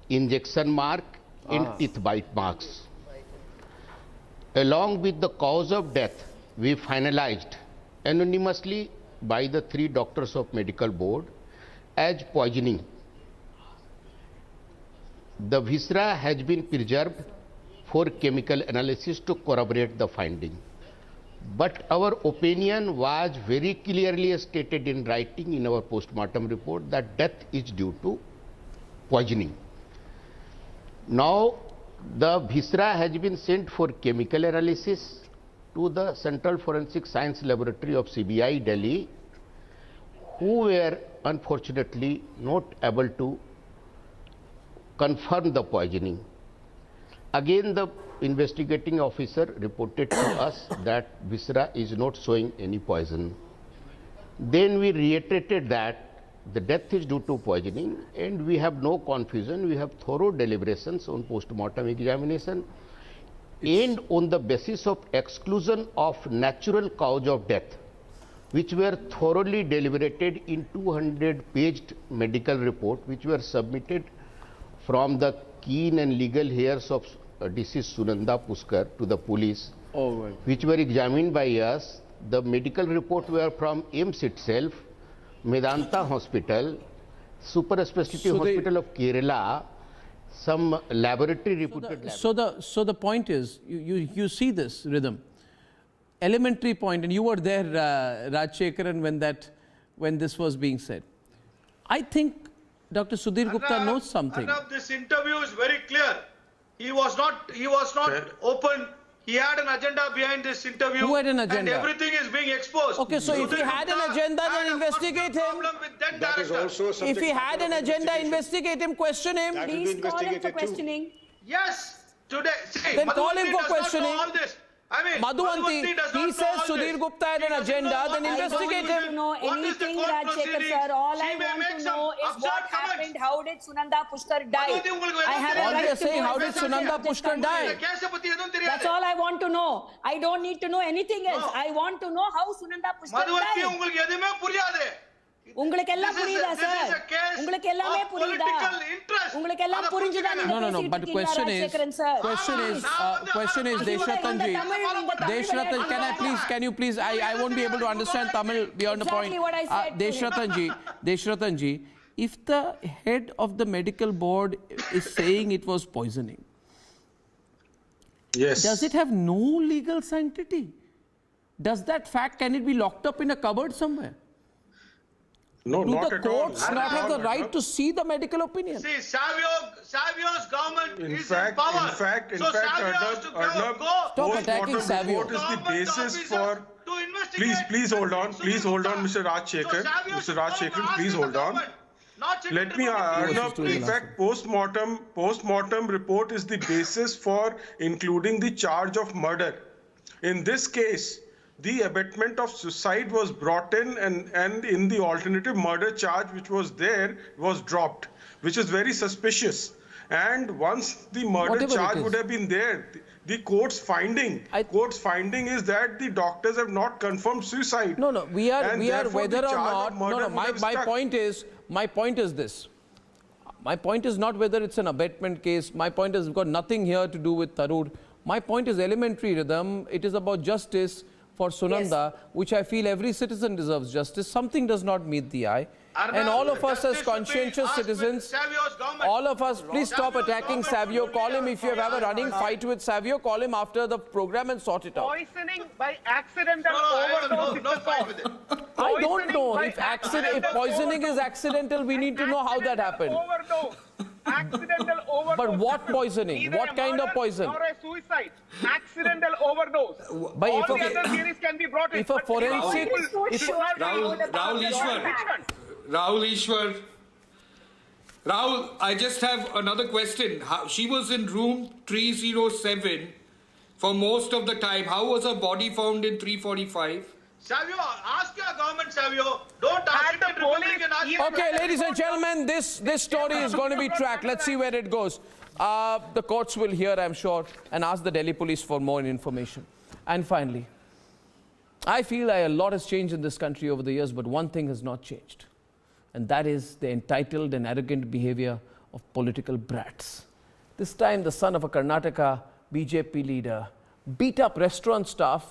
[SPEAKER 14] injection mark and teeth bite marks. Along with the cause of death, we finalized anonymously by the 3 doctors of medical board as poisoning. The viscera has been preserved for chemical analysis to corroborate the finding. But our opinion was very clearly stated in writing in our post-mortem report that death is due to poisoning. Now, the viscera has been sent for chemical analysis to the Central Forensic Science Laboratory of CBI, Delhi, who were unfortunately not able to confirm the poisoning. Again, the investigating officer reported to us that viscera is not showing any poison. Then we reiterated that the death is due to poisoning, and we have no confusion. We have thorough deliberations on post-mortem examination, and on the basis of exclusion of natural cause of death, which were thoroughly deliberated in 200-paged medical report, which were submitted from the keen and legal hairs of deceased Sunanda Pushkar to the police, which were examined by us. The medical report were from AIMS itself, Medanta Hospital, super specialty hospital of Kerala, some laboratory reputed.
[SPEAKER 5] So the point is, you see this rhythm, elementary point, and you were there, Rajshekaran, when this was being said. I think Dr. Sudhir Gupta knows something.
[SPEAKER 1] Arnab, this interview is very clear. He was not open. He had an agenda behind this interview.
[SPEAKER 5] Who had an agenda?
[SPEAKER 1] And everything is being exposed.
[SPEAKER 5] Okay, so if he had an agenda, then investigate him.
[SPEAKER 11] That is also
[SPEAKER 5] If he had an agenda, investigate him, question him.
[SPEAKER 30] Please call him for questioning.
[SPEAKER 1] Yes, today. See,
[SPEAKER 5] Then call him for
[SPEAKER 1] Madhuvanti does not
[SPEAKER 5] questioning.
[SPEAKER 1] know all this. I mean,
[SPEAKER 5] Madhuvanti,
[SPEAKER 1] does not
[SPEAKER 5] he
[SPEAKER 1] know
[SPEAKER 5] says
[SPEAKER 1] all
[SPEAKER 5] Sudhir
[SPEAKER 1] this.
[SPEAKER 5] Gupta had an agenda, then investigate
[SPEAKER 30] I don't
[SPEAKER 5] him.
[SPEAKER 30] know anything, Rajshekar sir. All I want to know is what happened. How did Sunanda Pushkar die? I have a
[SPEAKER 5] All
[SPEAKER 30] right
[SPEAKER 5] we are
[SPEAKER 30] to
[SPEAKER 5] saying,
[SPEAKER 30] know
[SPEAKER 5] how did Sunanda Pushkar die?
[SPEAKER 30] That's all I want to know. I don't need to know anything else. I want to know how Sunanda Pushkar
[SPEAKER 1] Madhuvanti,
[SPEAKER 30] died.
[SPEAKER 1] உங்களுக்கு எதுமே புரியாது.
[SPEAKER 30] உங்களுக்கு எல்லாம் புரியுதா sir? உங்களுக்கு எல்லாமே புரியுதா? உங்களுக்கு எல்லாம் புரிஞ்சுதா நீங்க
[SPEAKER 5] No, but question is, Deshrathanji, can you please, I won't be able to understand Tamil beyond the point. Deshrathanji, if the head of the medical board is saying it was poisoning,
[SPEAKER 4] yes,
[SPEAKER 5] does it have no legal sanctity? Does that fact, can it be locked up in a cupboard somewhere?
[SPEAKER 4] No,
[SPEAKER 5] Do
[SPEAKER 4] not
[SPEAKER 5] the
[SPEAKER 4] at all.
[SPEAKER 5] courts not have the right to see the medical opinion?
[SPEAKER 1] See, Savio's government
[SPEAKER 4] In
[SPEAKER 1] is
[SPEAKER 4] fact,
[SPEAKER 1] in power.
[SPEAKER 4] Arnab,
[SPEAKER 5] Stop attacking Savio.
[SPEAKER 4] What is the basis for? Please hold on, Mr. Rajshekaran, please hold on. Let me, Arnab, in fact, postmortem report is the basis for including the charge of murder. In this case, the abetment of suicide was brought in, and in the alternative murder charge which was there was dropped, which is very suspicious. And once the murder
[SPEAKER 5] Whatever
[SPEAKER 4] charge
[SPEAKER 5] it is.
[SPEAKER 4] would have been there, the court's finding is that the doctors have not confirmed suicide.
[SPEAKER 5] No, we are
[SPEAKER 4] therefore the
[SPEAKER 5] whether or
[SPEAKER 4] charge of
[SPEAKER 5] not.
[SPEAKER 4] murder
[SPEAKER 5] No,
[SPEAKER 4] would have
[SPEAKER 5] my
[SPEAKER 4] stuck.
[SPEAKER 5] point is this. My point is not whether it's an abetment case. My point has got nothing here to do with Tharoor. My point is elementary rhythm. It is about justice for Sunanda, which I feel every citizen deserves justice. Something does not meet the eye. And all of us as conscientious citizens, all of us, please stop attacking Savio. Call him if you have a running fight with Savio. Call him after the program and sort it out.
[SPEAKER 2] Poisoning by accidental overdose.
[SPEAKER 1] No fight with it.
[SPEAKER 5] I don't know if poisoning is accidental. We need to know how that happened.
[SPEAKER 2] Overdose. Accidental overdose.
[SPEAKER 5] But what poisoning?
[SPEAKER 2] Neither
[SPEAKER 5] What
[SPEAKER 2] a
[SPEAKER 5] kind of
[SPEAKER 2] murder
[SPEAKER 5] poison?
[SPEAKER 2] Nor a suicide. Accidental overdose.
[SPEAKER 5] But
[SPEAKER 2] All
[SPEAKER 5] if
[SPEAKER 2] the
[SPEAKER 5] a-
[SPEAKER 2] other theories can be brought in.
[SPEAKER 5] if a
[SPEAKER 2] but
[SPEAKER 5] forensic-
[SPEAKER 2] people
[SPEAKER 5] if-
[SPEAKER 2] should not be
[SPEAKER 12] Rahul Ishwar. Rahul, I just have another question. She was in room 307 for most of the time. How was her body found in 345?
[SPEAKER 1] Savio, ask your government, Savio. Don't ask the police.
[SPEAKER 5] Okay, ladies and gentlemen, this story is going to be tracked. Let's see where it goes. The courts will hear, I'm sure, and ask the Delhi police for more information. And finally, I feel a lot has changed in this country over the years, but one thing has not changed. And that is the entitled and arrogant behavior of political brats. This time, the son of a Karnataka BJP leader beat up restaurant staff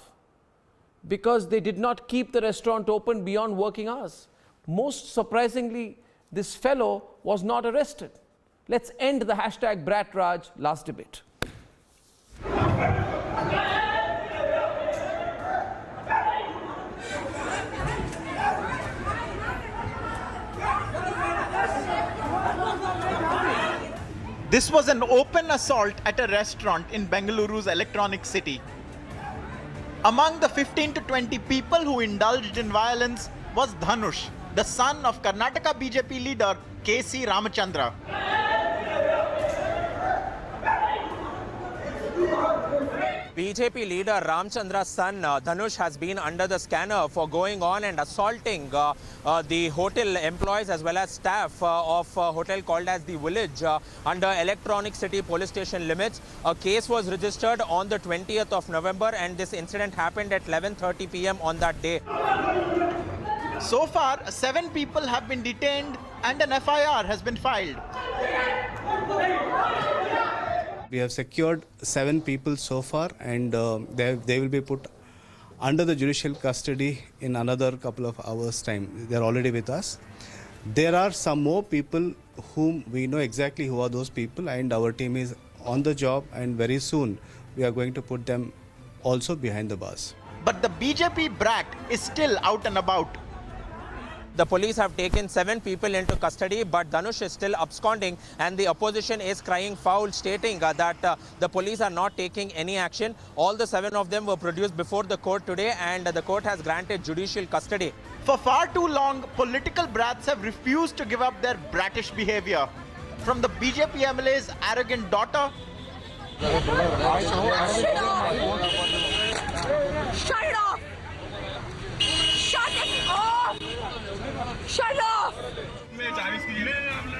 [SPEAKER 5] because they did not keep the restaurant open beyond working hours. Most surprisingly, this fellow was not arrested. Let's end the hashtag BratRaj last debate.
[SPEAKER 15] This was an open assault at a restaurant in Bengaluru's Electronic City. Among the 15 to 20 people who indulged in violence was Dhanush, the son of Karnataka BJP leader K.C. Ramachandra.
[SPEAKER 17] BJP leader Ramachandra's son Dhanush has been under the scanner for going on and assaulting the hotel employees as well as staff of a hotel called as The Village under Electronic City police station limits. A case was registered on the 20th of November and this incident happened at 11:30 p.m. on that day.
[SPEAKER 15] So far, 7 people have been detained and an FIR has been filed.
[SPEAKER 18] We have secured 7 people so far, and they will be put under the judicial custody in another couple of hours' time. They are already with us. There are some more people whom we know exactly who are those people, and our team is on the job, and very soon we are going to put them also behind the bars.
[SPEAKER 15] But the BJP brat is still out and about.
[SPEAKER 17] The police have taken 7 people into custody, but Dhanush is still absconding, and the opposition is crying foul, stating that the police are not taking any action. All the 7 of them were produced before the court today, and the court has granted judicial custody.
[SPEAKER 15] For far too long, political brats have refused to give up their bratish behavior. From the BJP MLA's arrogant daughter,
[SPEAKER 8] Shut it off! Shut it off! Shut it off!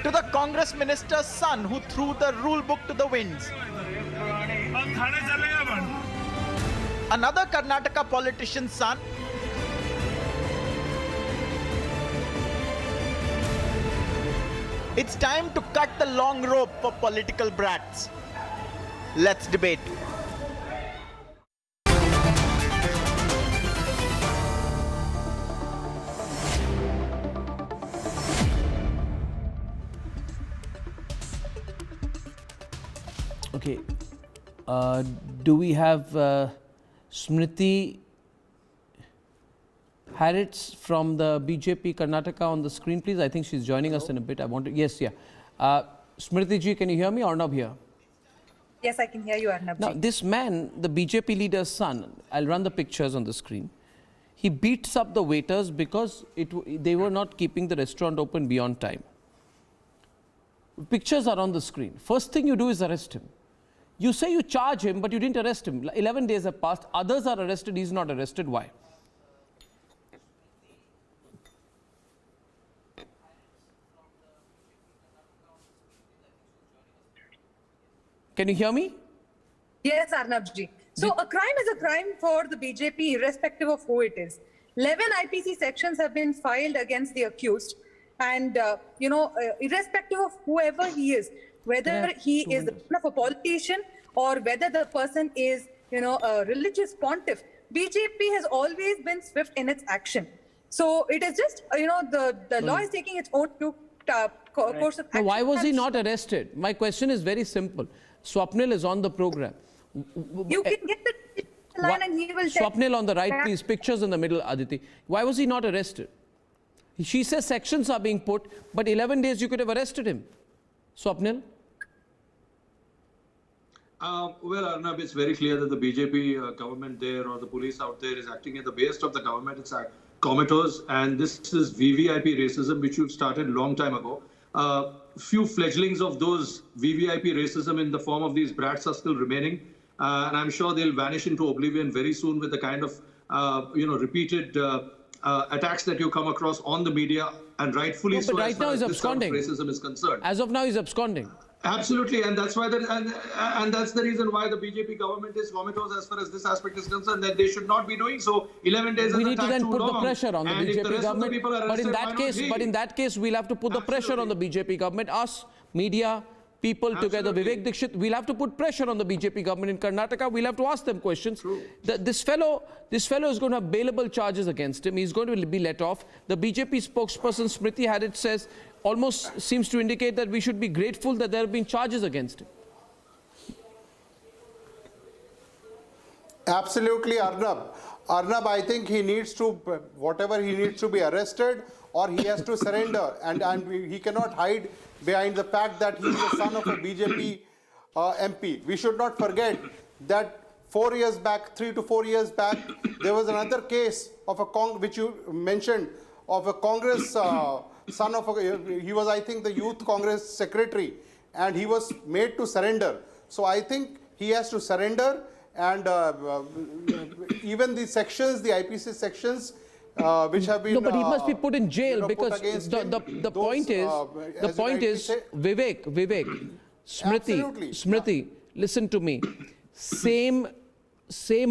[SPEAKER 15] to the Congress minister's son who threw the rule book to the winds. Another Karnataka politician's son It's time to cut the long rope for political brats. Let's debate.
[SPEAKER 5] Okay. Do we have Smriti Harits from the BJP Karnataka on the screen, please? I think she's joining us in a bit. I want to, yes, yeah. Smriti ji, can you hear me? Arnab here.
[SPEAKER 20] Yes, I can hear you, Arnab.
[SPEAKER 5] Now, this man, the BJP leader's son, I'll run the pictures on the screen. He beats up the waiters because they were not keeping the restaurant open beyond time. Pictures are on the screen. First thing you do is arrest him. You say you charge him, but you didn't arrest him. 11 days have passed. Others are arrested. He's not arrested. Why? Can you hear me?
[SPEAKER 20] Yes, Arnabji. So a crime is a crime for the BJP, irrespective of who it is. 11 IPC sections have been filed against the accused. And, irrespective of whoever he is, whether he is the son of a politician or whether the person is, a religious pontiff, BJP has always been swift in its action. So it is just, the law is taking its own course of action.
[SPEAKER 5] Now, why was he not arrested? My question is very simple. Swapnil is on the program.
[SPEAKER 20] You can get the line and he will
[SPEAKER 5] Swapnil on the right, please. Pictures in the middle, Aditi. Why was he not arrested? She says sections are being put, but 11 days you could have arrested him. Swapnil?
[SPEAKER 21] Well, Arnab, it's very clear that the BJP government there or the police out there is acting at the base of the government. It's comatose, and this is VVIP racism, which you've started a long time ago. Few fledglings of those VVIP racism in the form of these brats are still remaining, and I'm sure they'll vanish into oblivion very soon with the kind of, repeated attacks that you come across on the media, and rightfully so.
[SPEAKER 5] But right now he's absconding.
[SPEAKER 21] As far as racism is concerned.
[SPEAKER 5] As of now, he's absconding.
[SPEAKER 21] Absolutely, and that's why and that's the reason why the BJP government is comatose as far as this aspect is concerned, that they should not be doing so. 11 days.
[SPEAKER 5] We need to then put the pressure on the BJP government. But in that case, we'll have to put the pressure on the BJP government. Us, media, people together, Vivek Dixit, we'll have to put pressure on the BJP government in Karnataka. We'll have to ask them questions. This fellow is going to have bailable charges against him. He's going to be let off. The BJP spokesperson Smriti Harits says, almost seems to indicate that we should be grateful that there have been charges against him.
[SPEAKER 22] Absolutely, Arnab. Arnab, I think he needs to, whatever he needs to be arrested or he has to surrender. And he cannot hide behind the fact that he is the son of a BJP MP. We should not forget that 4 years back, 3 to 4 years back, there was another case of which you mentioned, of a Congress son of he was, I think, the Youth Congress secretary, and he was made to surrender. So I think he has to surrender, and even the sections, the IPC sections, which have been...
[SPEAKER 5] No, but he must be put in jail because the point is, Vivek, Smriti, listen to me. Same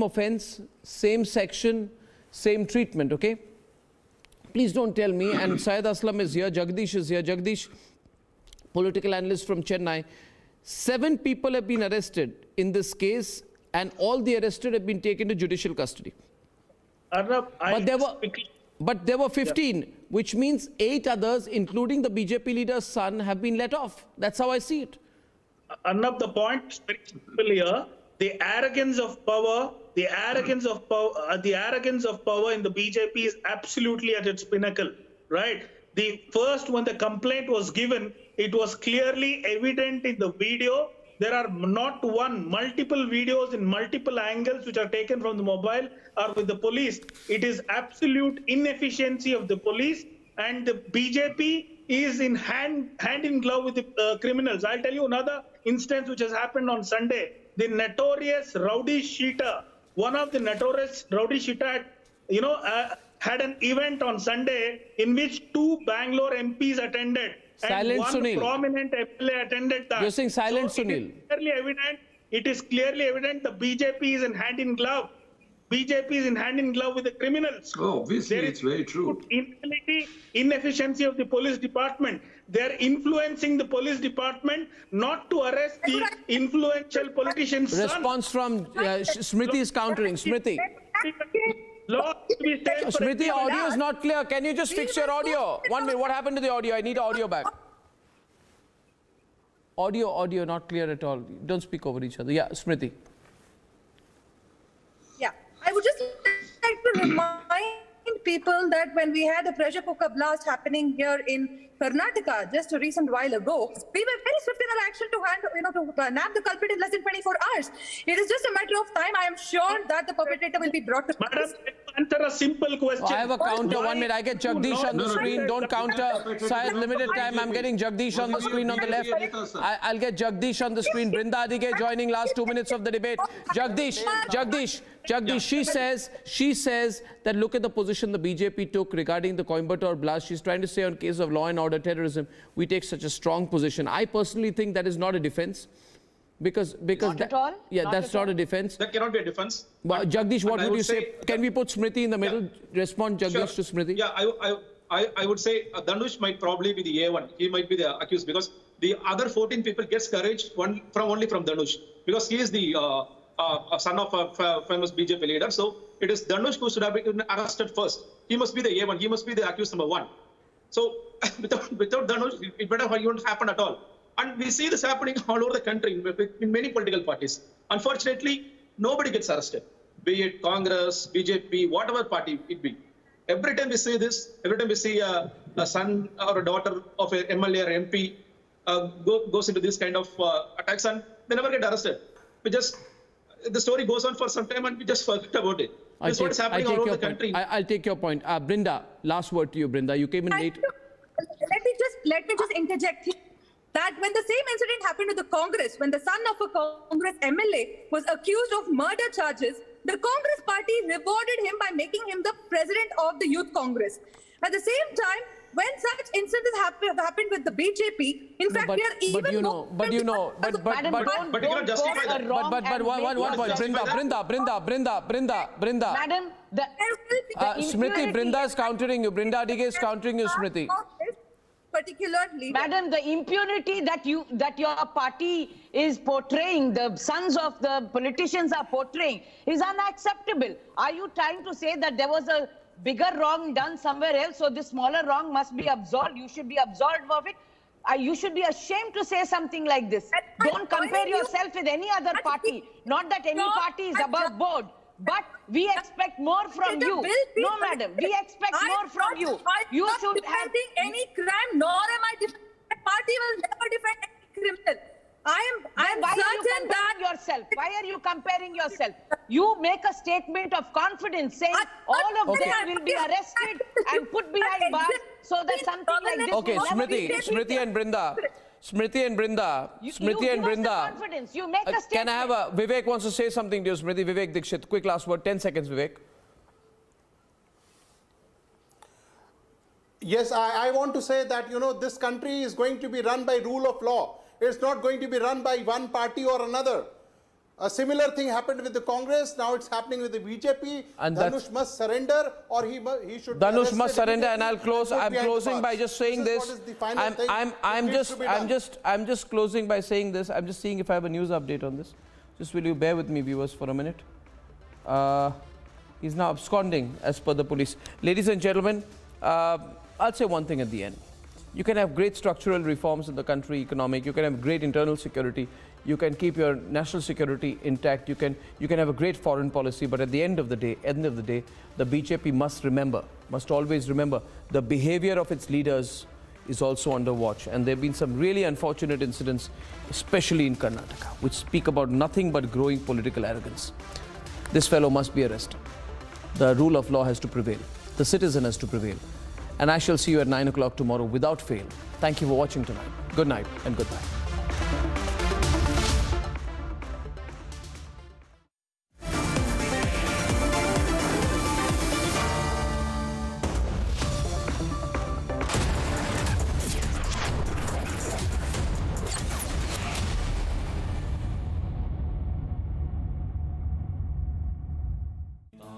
[SPEAKER 5] offense, same section, same treatment, okay? Please don't tell me, and Syed Aslam is here, Jagdish is here. Jagdish, political analyst from Chennai. 7 people have been arrested in this case, and all the arrested have been taken to judicial custody.
[SPEAKER 23] Arnab,
[SPEAKER 5] but there were 15. which means 8 others, including the BJP leader's son, have been let off. That's how I see it.
[SPEAKER 3] Arnab, the point is very simple here. The arrogance of power, the arrogance of power in the BJP is absolutely at its pinnacle, right? The first, when the complaint was given, it was clearly evident in the video. There are not one, multiple videos in multiple angles which are taken from the mobile or with the police. It is absolute inefficiency of the police, and the BJP is in hand in glove with the criminals. I'll tell you another instance which has happened on Sunday. The notorious rowdy sheeter, one of the notorious rowdy sheeter, had an event on Sunday in which 2 Bangalore MPs attended.
[SPEAKER 5] Silent
[SPEAKER 3] and one
[SPEAKER 5] Sunil.
[SPEAKER 3] prominent MLA attended that.
[SPEAKER 5] You're saying silent Sunil.
[SPEAKER 3] It is clearly evident the BJP is in hand in glove. BJP is in hand in glove with the criminals.
[SPEAKER 21] Oh, obviously, it's very true.
[SPEAKER 3] Inefficiency of the police department. They're influencing the police department not to arrest the influential politician's son.
[SPEAKER 5] Response from Smriti is countering. Smriti. Smriti, audio is not clear. Can you just fix your audio? 1 minute. What happened to the audio? I need audio back. Audio not clear at all. Don't speak over each other. Yeah, Smriti.
[SPEAKER 20] Yeah, I would just like to remind people that when we had a pressure cooker blast happening here in Karnataka just a recent while ago, we were very swift in our action to nab the culprit in less than 24 hours. It is just a matter of time. I am sure that the perpetrator will be brought to justice.
[SPEAKER 3] Answer a simple question.
[SPEAKER 5] I have a counter. 1 minute. I get Jagdish on the screen. Don't counter. Sayed, limited time. I'm getting Jagdish on the screen on the left. I'll get Jagdish on the screen. Brinda Adige joining last 2 minutes of the debate. Jagdish. She says that look at the position the BJP took regarding the Coimbatore blast. She's trying to say on case of law and order terrorism, we take such a strong position. I personally think that is not a defense. Because
[SPEAKER 16] not at all?
[SPEAKER 5] Yeah,
[SPEAKER 16] not
[SPEAKER 5] that's not a defense.
[SPEAKER 21] That cannot be a defense.
[SPEAKER 5] But Jagdish, what would you say? Can we put Smriti in the middle? Respond, Jagdish, to Smriti.
[SPEAKER 21] Yeah, I would say Dhanush might probably be the A1. He might be the accused because the other 14 people gets courage only from Dhanush because he is the son of a famous BJP leader. So it is Dhanush who should have been arrested first. He must be the A1. He must be the accused number 1. So without Dhanush, it better won't happen at all. And we see this happening all over the country in many political parties. Unfortunately, nobody gets arrested, be it Congress, BJP, whatever party it be. Every time we see this, every time we see a son or a daughter of an MLA or MP goes into this kind of attacks and they never get arrested. The story goes on for some time and we just forget about it. This is what is happening all over the country.
[SPEAKER 5] I'll take your point. Brinda, last word to you, Brinda. You came in late.
[SPEAKER 20] Let me just interject here. That when the same incident happened to the Congress, when the son of a Congress MLA was accused of murder charges, the Congress party rewarded him by making him the president of the Youth Congress. At the same time, when such incidents happened with the BJP, in fact, we are even
[SPEAKER 5] But you know,
[SPEAKER 21] but you cannot justify that.
[SPEAKER 5] But one point, Brinda.
[SPEAKER 16] Madam,
[SPEAKER 5] Smriti, Brinda is countering you. Brinda Adige is countering you, Smriti.
[SPEAKER 20] Particular leader.
[SPEAKER 16] Madam, the impunity that your party is portraying, the sons of the politicians are portraying, is unacceptable. Are you trying to say that there was a bigger wrong done somewhere else, so this smaller wrong must be absolved? You should be absolved of it. You should be ashamed to say something like this. Don't compare yourself with any other party. Not that any party is above board. But we expect more from you. No, madam, we expect more from you. You should have
[SPEAKER 20] any crime, nor am I defending. The party will never defend any criminal.
[SPEAKER 16] Why are you comparing yourself? You make a statement of confidence saying all of them will be arrested and put behind bars so that something like this
[SPEAKER 5] Okay,
[SPEAKER 16] will never be
[SPEAKER 5] Smriti and Brinda.
[SPEAKER 16] Confidence. You make a statement.
[SPEAKER 5] Can I have Vivek wants to say something to you, Smriti. Vivek Dikshit, quick last word, 10 seconds, Vivek.
[SPEAKER 22] Yes, I want to say that, this country is going to be run by rule of law. It's not going to be run by one party or another. A similar thing happened with the Congress. Now it's happening with the BJP. And Dhanush must surrender, or he should.
[SPEAKER 5] Dhanush must surrender, and I'll close. I'm closing by just saying this. I'm just closing by saying this. I'm just seeing if I have a news update on this. Just will you bear with me, viewers, for a minute? He's now absconding, as per the police. Ladies and gentlemen, I'll say one thing at the end. You can have great structural reforms in the country, economic, you can have great internal security, you can keep your national security intact, you can have a great foreign policy, but at the end of the day, the BJP must always remember the behavior of its leaders is also under watch. And there have been some really unfortunate incidents, especially in Karnataka, which speak about nothing but growing political arrogance. This fellow must be arrested. The rule of law has to prevail. The citizen has to prevail. And I shall see you at 9 o'clock tomorrow without fail. Thank you for watching tonight. Good night and goodbye.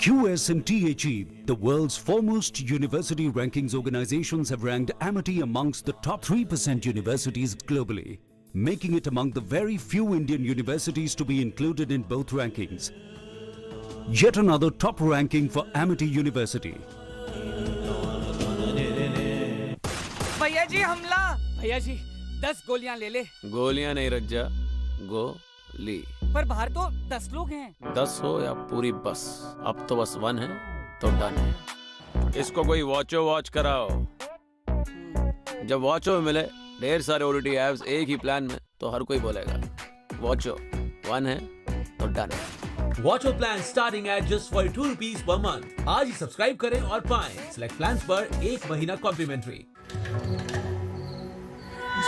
[SPEAKER 6] QS&THE, the world's foremost university rankings organizations, have ranked Amity amongst the top 3% universities globally, making it among the very few Indian universities to be included in both rankings. Yet another top ranking for Amity University.
[SPEAKER 10] भैया जी हमला भैया जी 10 गोलियां ले ले
[SPEAKER 19] गोलियां नहीं रज्जा गोली
[SPEAKER 10] पर बाहर तो 10 लोग हैं
[SPEAKER 19] 10 हो या पूरी बस अब तो बस 1 है तो डन है इसको कोई वॉच कराओ जब वॉचो में मिले ढेर सारे ओटीटी ऐप्स एक ही प्लान में तो हर कोई बोलेगा वॉचो 1 है तो डन है
[SPEAKER 23] Watcho plan starting at just 42 rupees per month आज ही सब्सक्राइब करें और पाएं सिलेक्ट प्लान्स पर 1 महीना कॉम्प्लीमेंट्री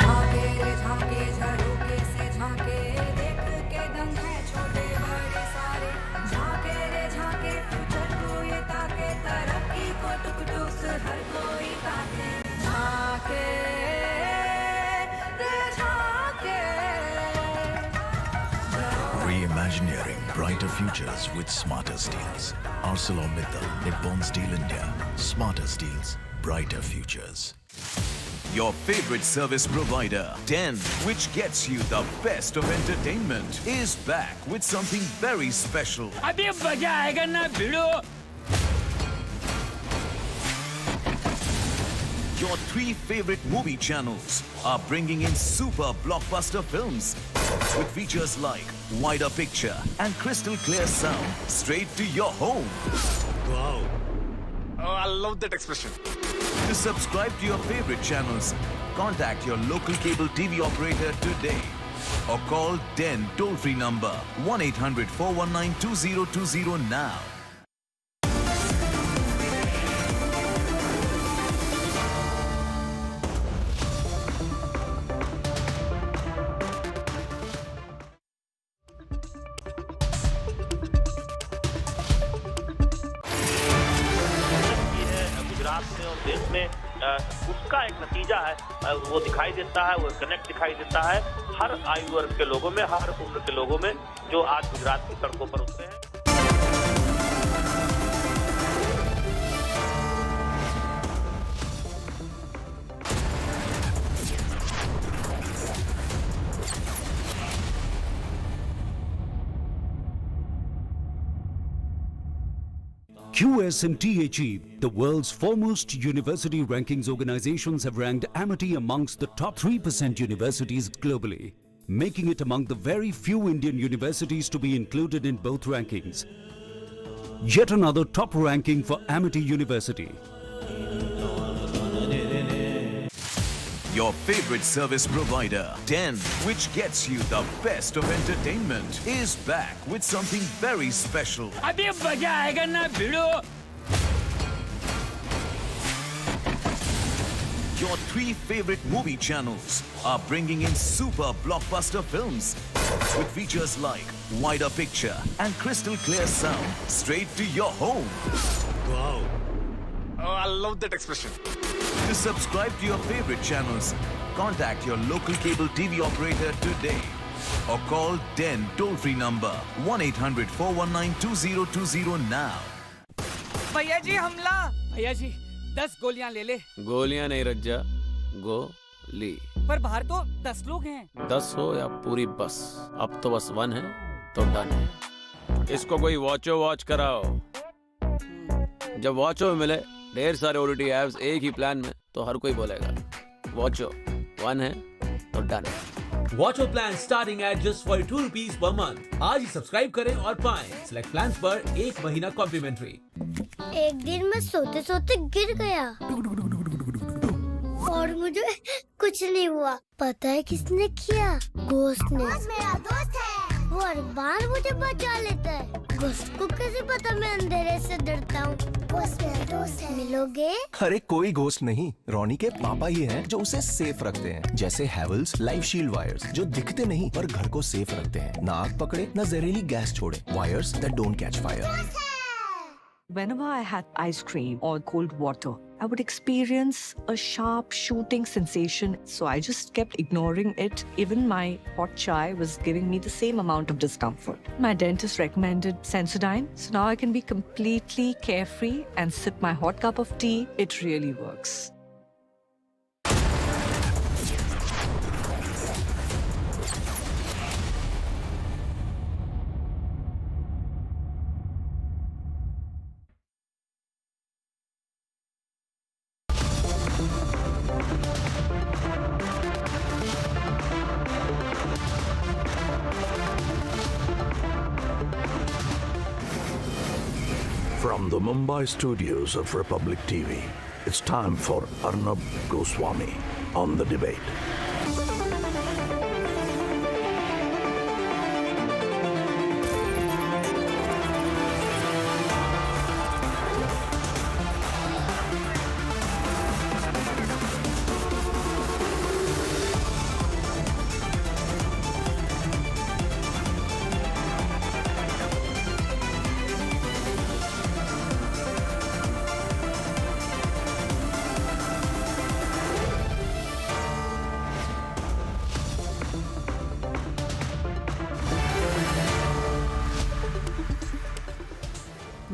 [SPEAKER 24] झाके रे झाके झरोके से झाके देख के दंग है छोटे बड़े सारे झाके रे झाके फ्यूचर को ये ताके तरक्की को टुक टुक हर कोई ताके झाके रे झाके
[SPEAKER 25] Reimagineering brighter futures with smarter steels. ArcelorMittal, Nippon Steel India. Smarter steels, brighter futures. Your favorite service provider, 10, which gets you the best of entertainment, is back with something very special.
[SPEAKER 10] अभी मजा आएगा ना भिड़ो
[SPEAKER 25] Your 3 favorite movie channels are bringing in super blockbuster films with features like wider picture and crystal clear sound straight to your home.
[SPEAKER 19] Wow. Oh, I love that expression.
[SPEAKER 25] To subscribe to your favorite channels, contact your local cable TV operator today or call 10 toll-free number 1-800-419-2020 now.
[SPEAKER 26] देश में उसका एक नतीजा है वो दिखाई देता है वो कनेक्ट दिखाई देता है हर आयु वर्ग के लोगों में हर उम्र के लोगों में जो आज गुजरात की सड़कों पर उतरे हैं
[SPEAKER 6] QS&THE, the world's foremost university rankings organizations, have ranked Amity amongst the top 3% universities globally, making it among the very few Indian universities to be included in both rankings. Yet another top ranking for Amity University.
[SPEAKER 25] Your favorite service provider, 10, which gets you the best of entertainment, is back with something very special.
[SPEAKER 10] अभी मजा आएगा ना भिड़ो
[SPEAKER 25] Your 3 favorite movie channels are bringing in super blockbuster films with features like wider picture and crystal clear sound straight to your home.
[SPEAKER 19] Wow. Oh, I love that expression.
[SPEAKER 25] To subscribe to your favorite channels, contact your local cable TV operator today or call 10 toll-free number 1-800-419-2020 now.
[SPEAKER 10] भैया जी हमला भैया जी 10 गोलियां ले ले
[SPEAKER 19] गोलियां नहीं रज्जा गोली
[SPEAKER 10] पर बाहर तो 10 लोग हैं
[SPEAKER 19] 10 हो या पूरी बस अब तो बस 1 है तो डन है इसको कोई वॉच कराओ जब वॉचो में मिले ढेर सारे ओटीटी ऐप्स एक ही प्लान में तो हर कोई बोलेगा वॉचो 1 है तो done.
[SPEAKER 23] Watcho plan starting at just 42 rupees per month. आज ही सब्सक्राइब करें और पाएं सिलेक्ट प्लान्स पर 1 महीना कॉम्प्लीमेंट्री।
[SPEAKER 4] एक दिन मैं सोते सोते गिर गया और मुझे कुछ नहीं हुआ। पता है किसने किया? घोस्ट ने। मेरा दोस्त है, वो हर बार मुझे बचा लेता है। घोस्ट को कैसे पता मैं अंधेरे से डरता हूँ? घोस्ट मेरा दोस्त है, मिलोगे?
[SPEAKER 7] अरे कोई घोस्ट नहीं, रोनी के पापा ही हैं जो उसे सेफ रखते हैं। जैसे हैवेल्स लाइफ शील्ड वायर्स जो दिखते नहीं पर घर को सेफ रखते हैं, ना आग पकड़े ना जहरीली गैस छोड़े, wires that don't catch fire.
[SPEAKER 9] Whenever I had ice cream or cold water, I would experience a sharp shooting sensation. So I just kept ignoring it. Even my hot chai was giving me the same amount of discomfort. My dentist recommended Sensodyne. So now I can be completely carefree and sip my hot cup of tea. It really works.
[SPEAKER 11] From the Mumbai studios of Republic TV, it's time for Arnab Goswami on The Debate.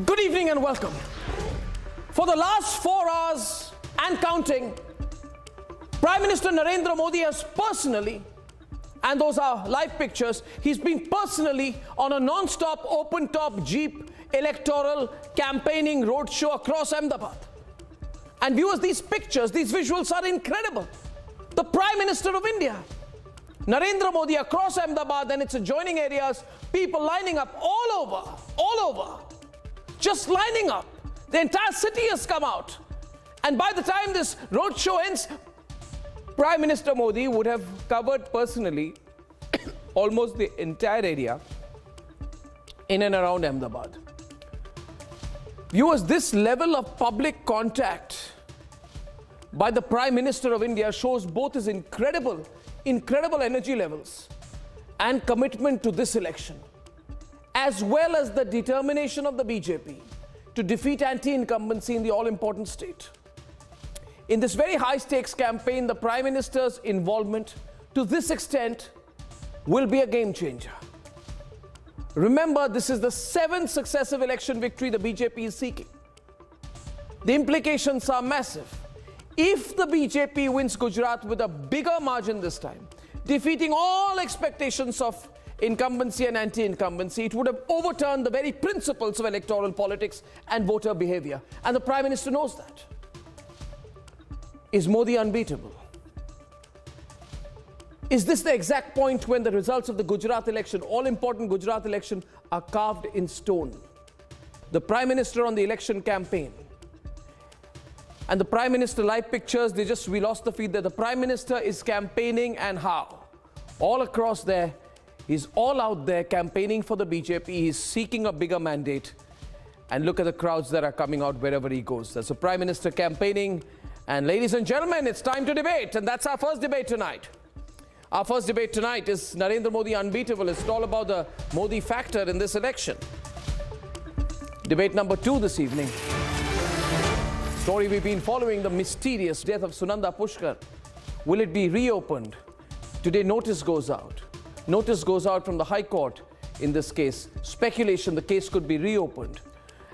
[SPEAKER 5] Good evening and welcome. For the last 4 hours and counting, Prime Minister Narendra Modi has personally, and those are live pictures, he's been personally on a non-stop open-top Jeep electoral campaigning roadshow across Ahmedabad. And viewers, these pictures, these visuals are incredible. The Prime Minister of India, Narendra Modi, across Ahmedabad and its adjoining areas, people lining up all over, just lining up. The entire city has come out. And by the time this roadshow ends, Prime Minister Modi would have covered personally almost the entire area in and around Ahmedabad. Viewers, this level of public contact by the Prime Minister of India shows both his incredible energy levels and commitment to this election, as well as the determination of the BJP to defeat anti-incumbency in the all-important state. In this very high-stakes campaign, the Prime Minister's involvement to this extent will be a game changer. Remember, this is the 7th successive election victory the BJP is seeking. The implications are massive. If the BJP wins Gujarat with a bigger margin this time, defeating all expectations of incumbency and anti-incumbency, it would have overturned the very principles of electoral politics and voter behavior. And the Prime Minister knows that. Is Modi unbeatable? Is this the exact point when the results of the Gujarat election, all-important Gujarat election, are carved in stone? The Prime Minister on the election campaign and the Prime Minister live pictures, we lost the feed there. The Prime Minister is campaigning, and how? All across there, he's all out there campaigning for the BJP. He's seeking a bigger mandate. And look at the crowds that are coming out wherever he goes. That's the Prime Minister campaigning. And ladies and gentlemen, it's time to debate. And that's our first debate tonight. Our first debate tonight is Narendra Modi unbeatable. It's all about the Modi factor in this election. Debate number 2 this evening. Story we've been following, the mysterious death of Sunanda Pushkar. Will it be reopened? Today notice goes out. Notice goes out from the High Court in this case. Speculation the case could be reopened.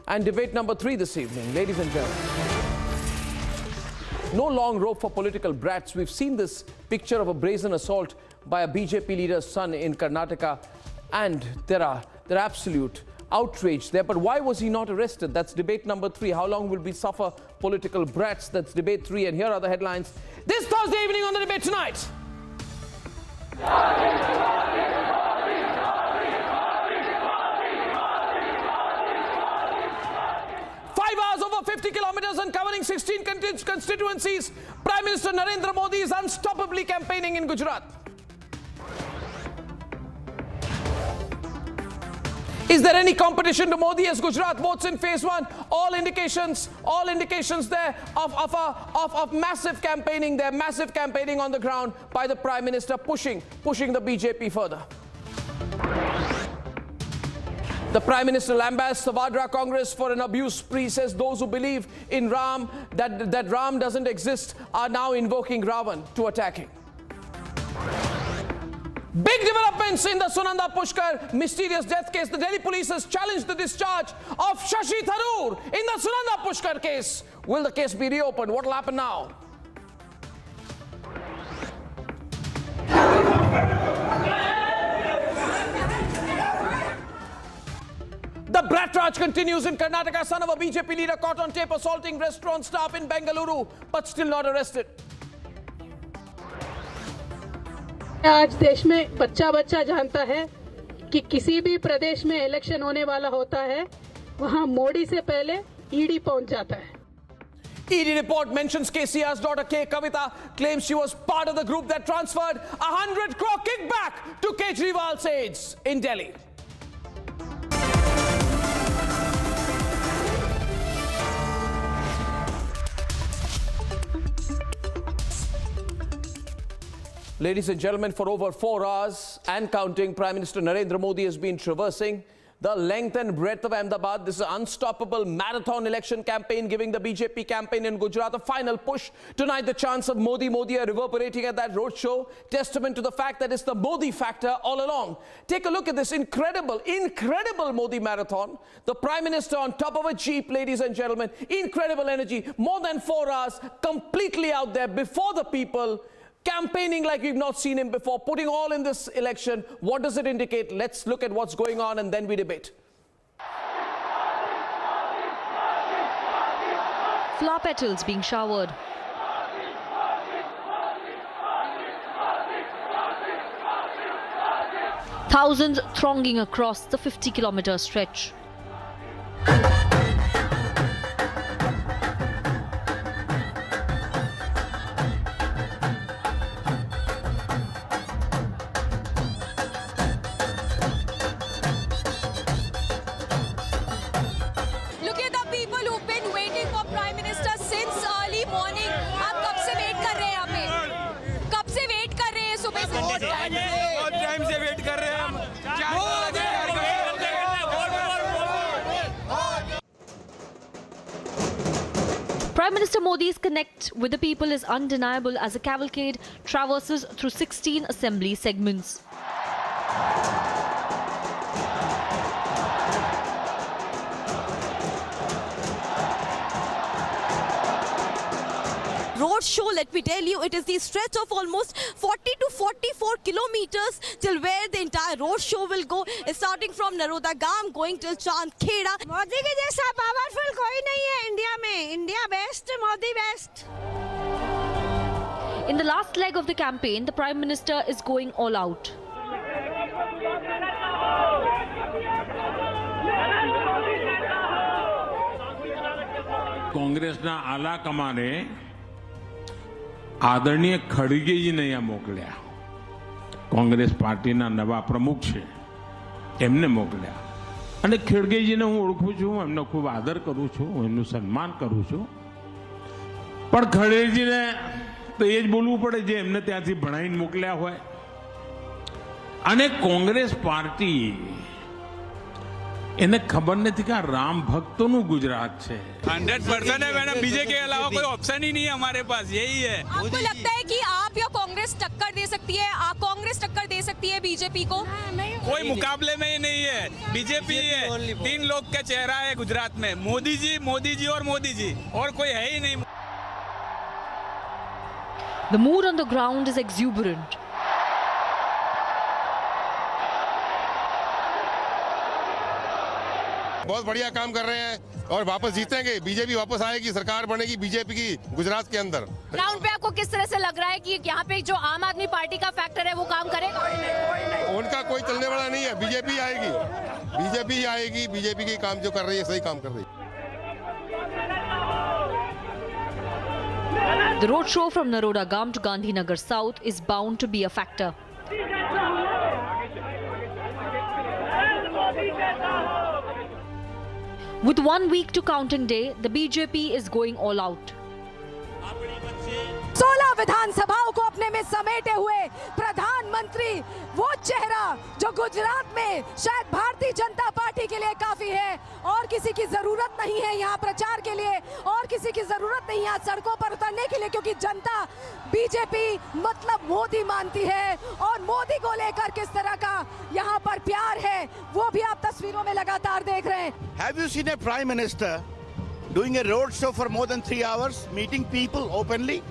[SPEAKER 5] And debate number 3 this evening, ladies and gentlemen. No long rope for political brats. We've seen this picture of a brazen assault by a BJP leader's son in Karnataka, and there are absolute outrage there. But why was he not arrested? That's debate number 3. How long will we suffer political brats? That's debate 3. And here are the headlines this Thursday evening on the Debate Tonight. 5 hours over 50 kilometers and covering 16 constituencies. Prime Minister Narendra Modi is unstoppably campaigning in Gujarat. Is there any competition to Modi as Gujarat votes in phase 1? All indications there of massive campaigning there, massive campaigning on the ground by the Prime Minister, pushing the BJP further. The Prime Minister lambasts the Vadra Congress for an abuse spree, says those who believe in Ram, that Ram doesn't exist, are now invoking Ravan to attack him. Big developments in the Sunanda Pushkar mysterious death case. The Delhi police has challenged the discharge of Shashi Tharoor in the Sunanda Pushkar case. Will the case be reopened? What will happen now? The brat raj continues in Karnataka. Son of a BJP leader caught on tape assaulting restaurant staff in Bengaluru, but still not arrested.
[SPEAKER 1] आज देश में बच्चा जानता है कि किसी भी प्रदेश में इलेक्शन होने वाला होता है, वहां मोदी से पहले ईडी पहुंच जाता है.
[SPEAKER 5] ED report mentions KCR's daughter K. Kavita claims she was part of the group that transferred 100 crore kickback to Kejriwal's aides in Delhi. Ladies and gentlemen, for over 4 hours and counting, Prime Minister Narendra Modi has been traversing the length and breadth of Ahmedabad. This is an unstoppable marathon election campaign, giving the BJP campaign in Gujarat a final push. Tonight, the chants of Modi are reverberating at that roadshow, testament to the fact that it's the Modi factor all along. Take a look at this incredible Modi marathon. The Prime Minister on top of a jeep, ladies and gentlemen, incredible energy, more than 4 hours, completely out there before the people, campaigning like we've not seen him before, putting all in this election. What does it indicate? Let's look at what's going on and then we debate.
[SPEAKER 2] Flower petals being showered. Thousands thronging across the 50-kilometer stretch. Prime Minister Modi's connect with the people is undeniable as a cavalcade traverses through 16 assembly segments.
[SPEAKER 12] Roadshow, let me tell you, it is the stretch of almost 40 to 44 kilometers till where the entire roadshow will go, starting from Narodagam, going till Chandkheda.
[SPEAKER 13] Modi के जैसा powerful कोई नहीं है India में. India best, Modi best.
[SPEAKER 2] In the last leg of the campaign, the Prime Minister is going all out.
[SPEAKER 14] કોંગ્રેસના આલા કમાને આદરણીય ખડગેજીને અહીંયા મોકલ્યા. કોંગ્રેસ પાર્ટીના નવા પ્રમુખ છે એમને મોકલ્યા અને ખડગેજીને હું ઓળખું છું, એમનો ખૂબ આદર કરું છું, એમનું સન્માન કરું છું. પણ ખડગેજીને તો એ જ બોલવું પડે જે એમને ત્યાંથી ભણાવીને મોકલ્યા હોય. અને કોંગ્રેસ પાર્ટી એને ખબર નથી કે આ રામ ભક્તોનું ગુજરાત છે.
[SPEAKER 18] 100% है मैडम, बीजेपी के अलावा कोई ऑप्शन ही नहीं है हमारे पास, यही है.
[SPEAKER 8] आपको लगता है कि आप या कांग्रेस टक्कर दे सकती है? कांग्रेस टक्कर दे सकती है बीजेपी को?
[SPEAKER 18] कोई मुकाबले में ही नहीं है. बीजेपी है, 3 लोग का चेहरा है गुजरात में, मोदी जी और मोदी जी, और कोई है ही नहीं.
[SPEAKER 2] The mood on the ground is exuberant.
[SPEAKER 3] बहुत बढ़िया काम कर रहे हैं और वापस जीतेंगे, बीजेपी वापस आएगी, सरकार बनेगी बीजेपी की गुजरात के अंदर।
[SPEAKER 8] ग्राउंड पे आपको किस तरह से लग रहा है कि यहाँ पे जो आम आदमी पार्टी का फैक्टर है वो काम करेगा?
[SPEAKER 3] उनका कोई चलने वाला नहीं है, बीजेपी आएगी, बीजेपी आएगी, बीजेपी की काम जो कर रही है सही काम कर रही है।
[SPEAKER 2] The roadshow from Narodagam to Gandhinagar South is bound to be a factor. With 1 week to counting day, the BJP is going all out.
[SPEAKER 15] 16 विधानसभाओं को अपने में समेटे हुए प्रधानमंत्री, वो चेहरा जो गुजरात में शायद भारतीय जनता पार्टी के लिए काफी है और किसी की जरूरत नहीं है यहाँ प्रचार के लिए और किसी की जरूरत नहीं है सड़कों पर उतरने के लिए, क्योंकि जनता बीजेपी मतलब मोदी मानती है और मोदी को लेकर किस तरह का यहाँ पर प्यार है वो भी आप तस्वीरों में लगातार देख रहे हैं।
[SPEAKER 16] Have you seen a prime minister doing a road show for more than 3 hours, meeting people openly?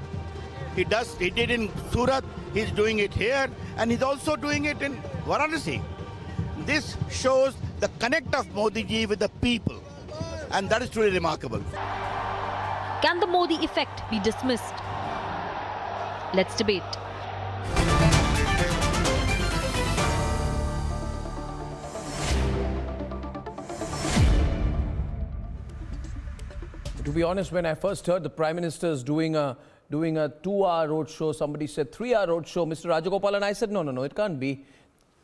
[SPEAKER 16] He did in Surat, he's doing it here, and he's also doing it in Varanasi. This shows the connect of Modi ji with the people, and that is truly remarkable.
[SPEAKER 2] Can the Modi effect be dismissed? Let's debate.
[SPEAKER 5] To be honest, when I first heard the Prime Minister is doing a 2-hour roadshow, somebody said 3-hour roadshow, Mr. Rajagopalan, I said, no, it can't be.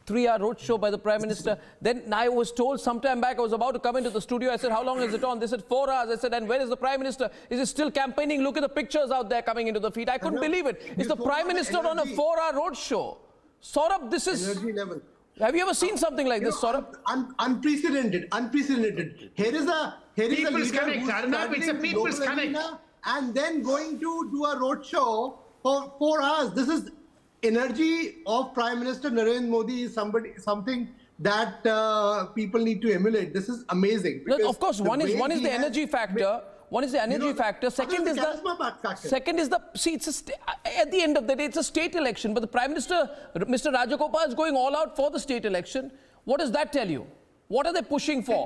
[SPEAKER 5] 3-hour roadshow by the Prime Minister. Then I was told sometime back, I was about to come into the studio, I said, how long is it on? They said 4 hours. I said, and where is the Prime Minister? Is he still campaigning? Look at the pictures out there coming into the feed. I couldn't believe it. It's the Prime Minister on a 4-hour roadshow. Saurabh, this is...
[SPEAKER 17] Energy level.
[SPEAKER 5] Have you ever seen something like this, Saurabh?
[SPEAKER 17] Unprecedented. Here is a
[SPEAKER 20] People's Connect, Arnab, it's a People's Connect.
[SPEAKER 17] And then going to do a roadshow for 4 hours. This is energy of Prime Minister Narendra Modi is something that people need to emulate. This is amazing.
[SPEAKER 5] No, of course, one is the energy factor. One is the energy factor. Second is the see. At the end of the day, it's a state election. But the Prime Minister, Mr. Rajagopal, is going all out for the state election. What does that tell you? What are they pushing for?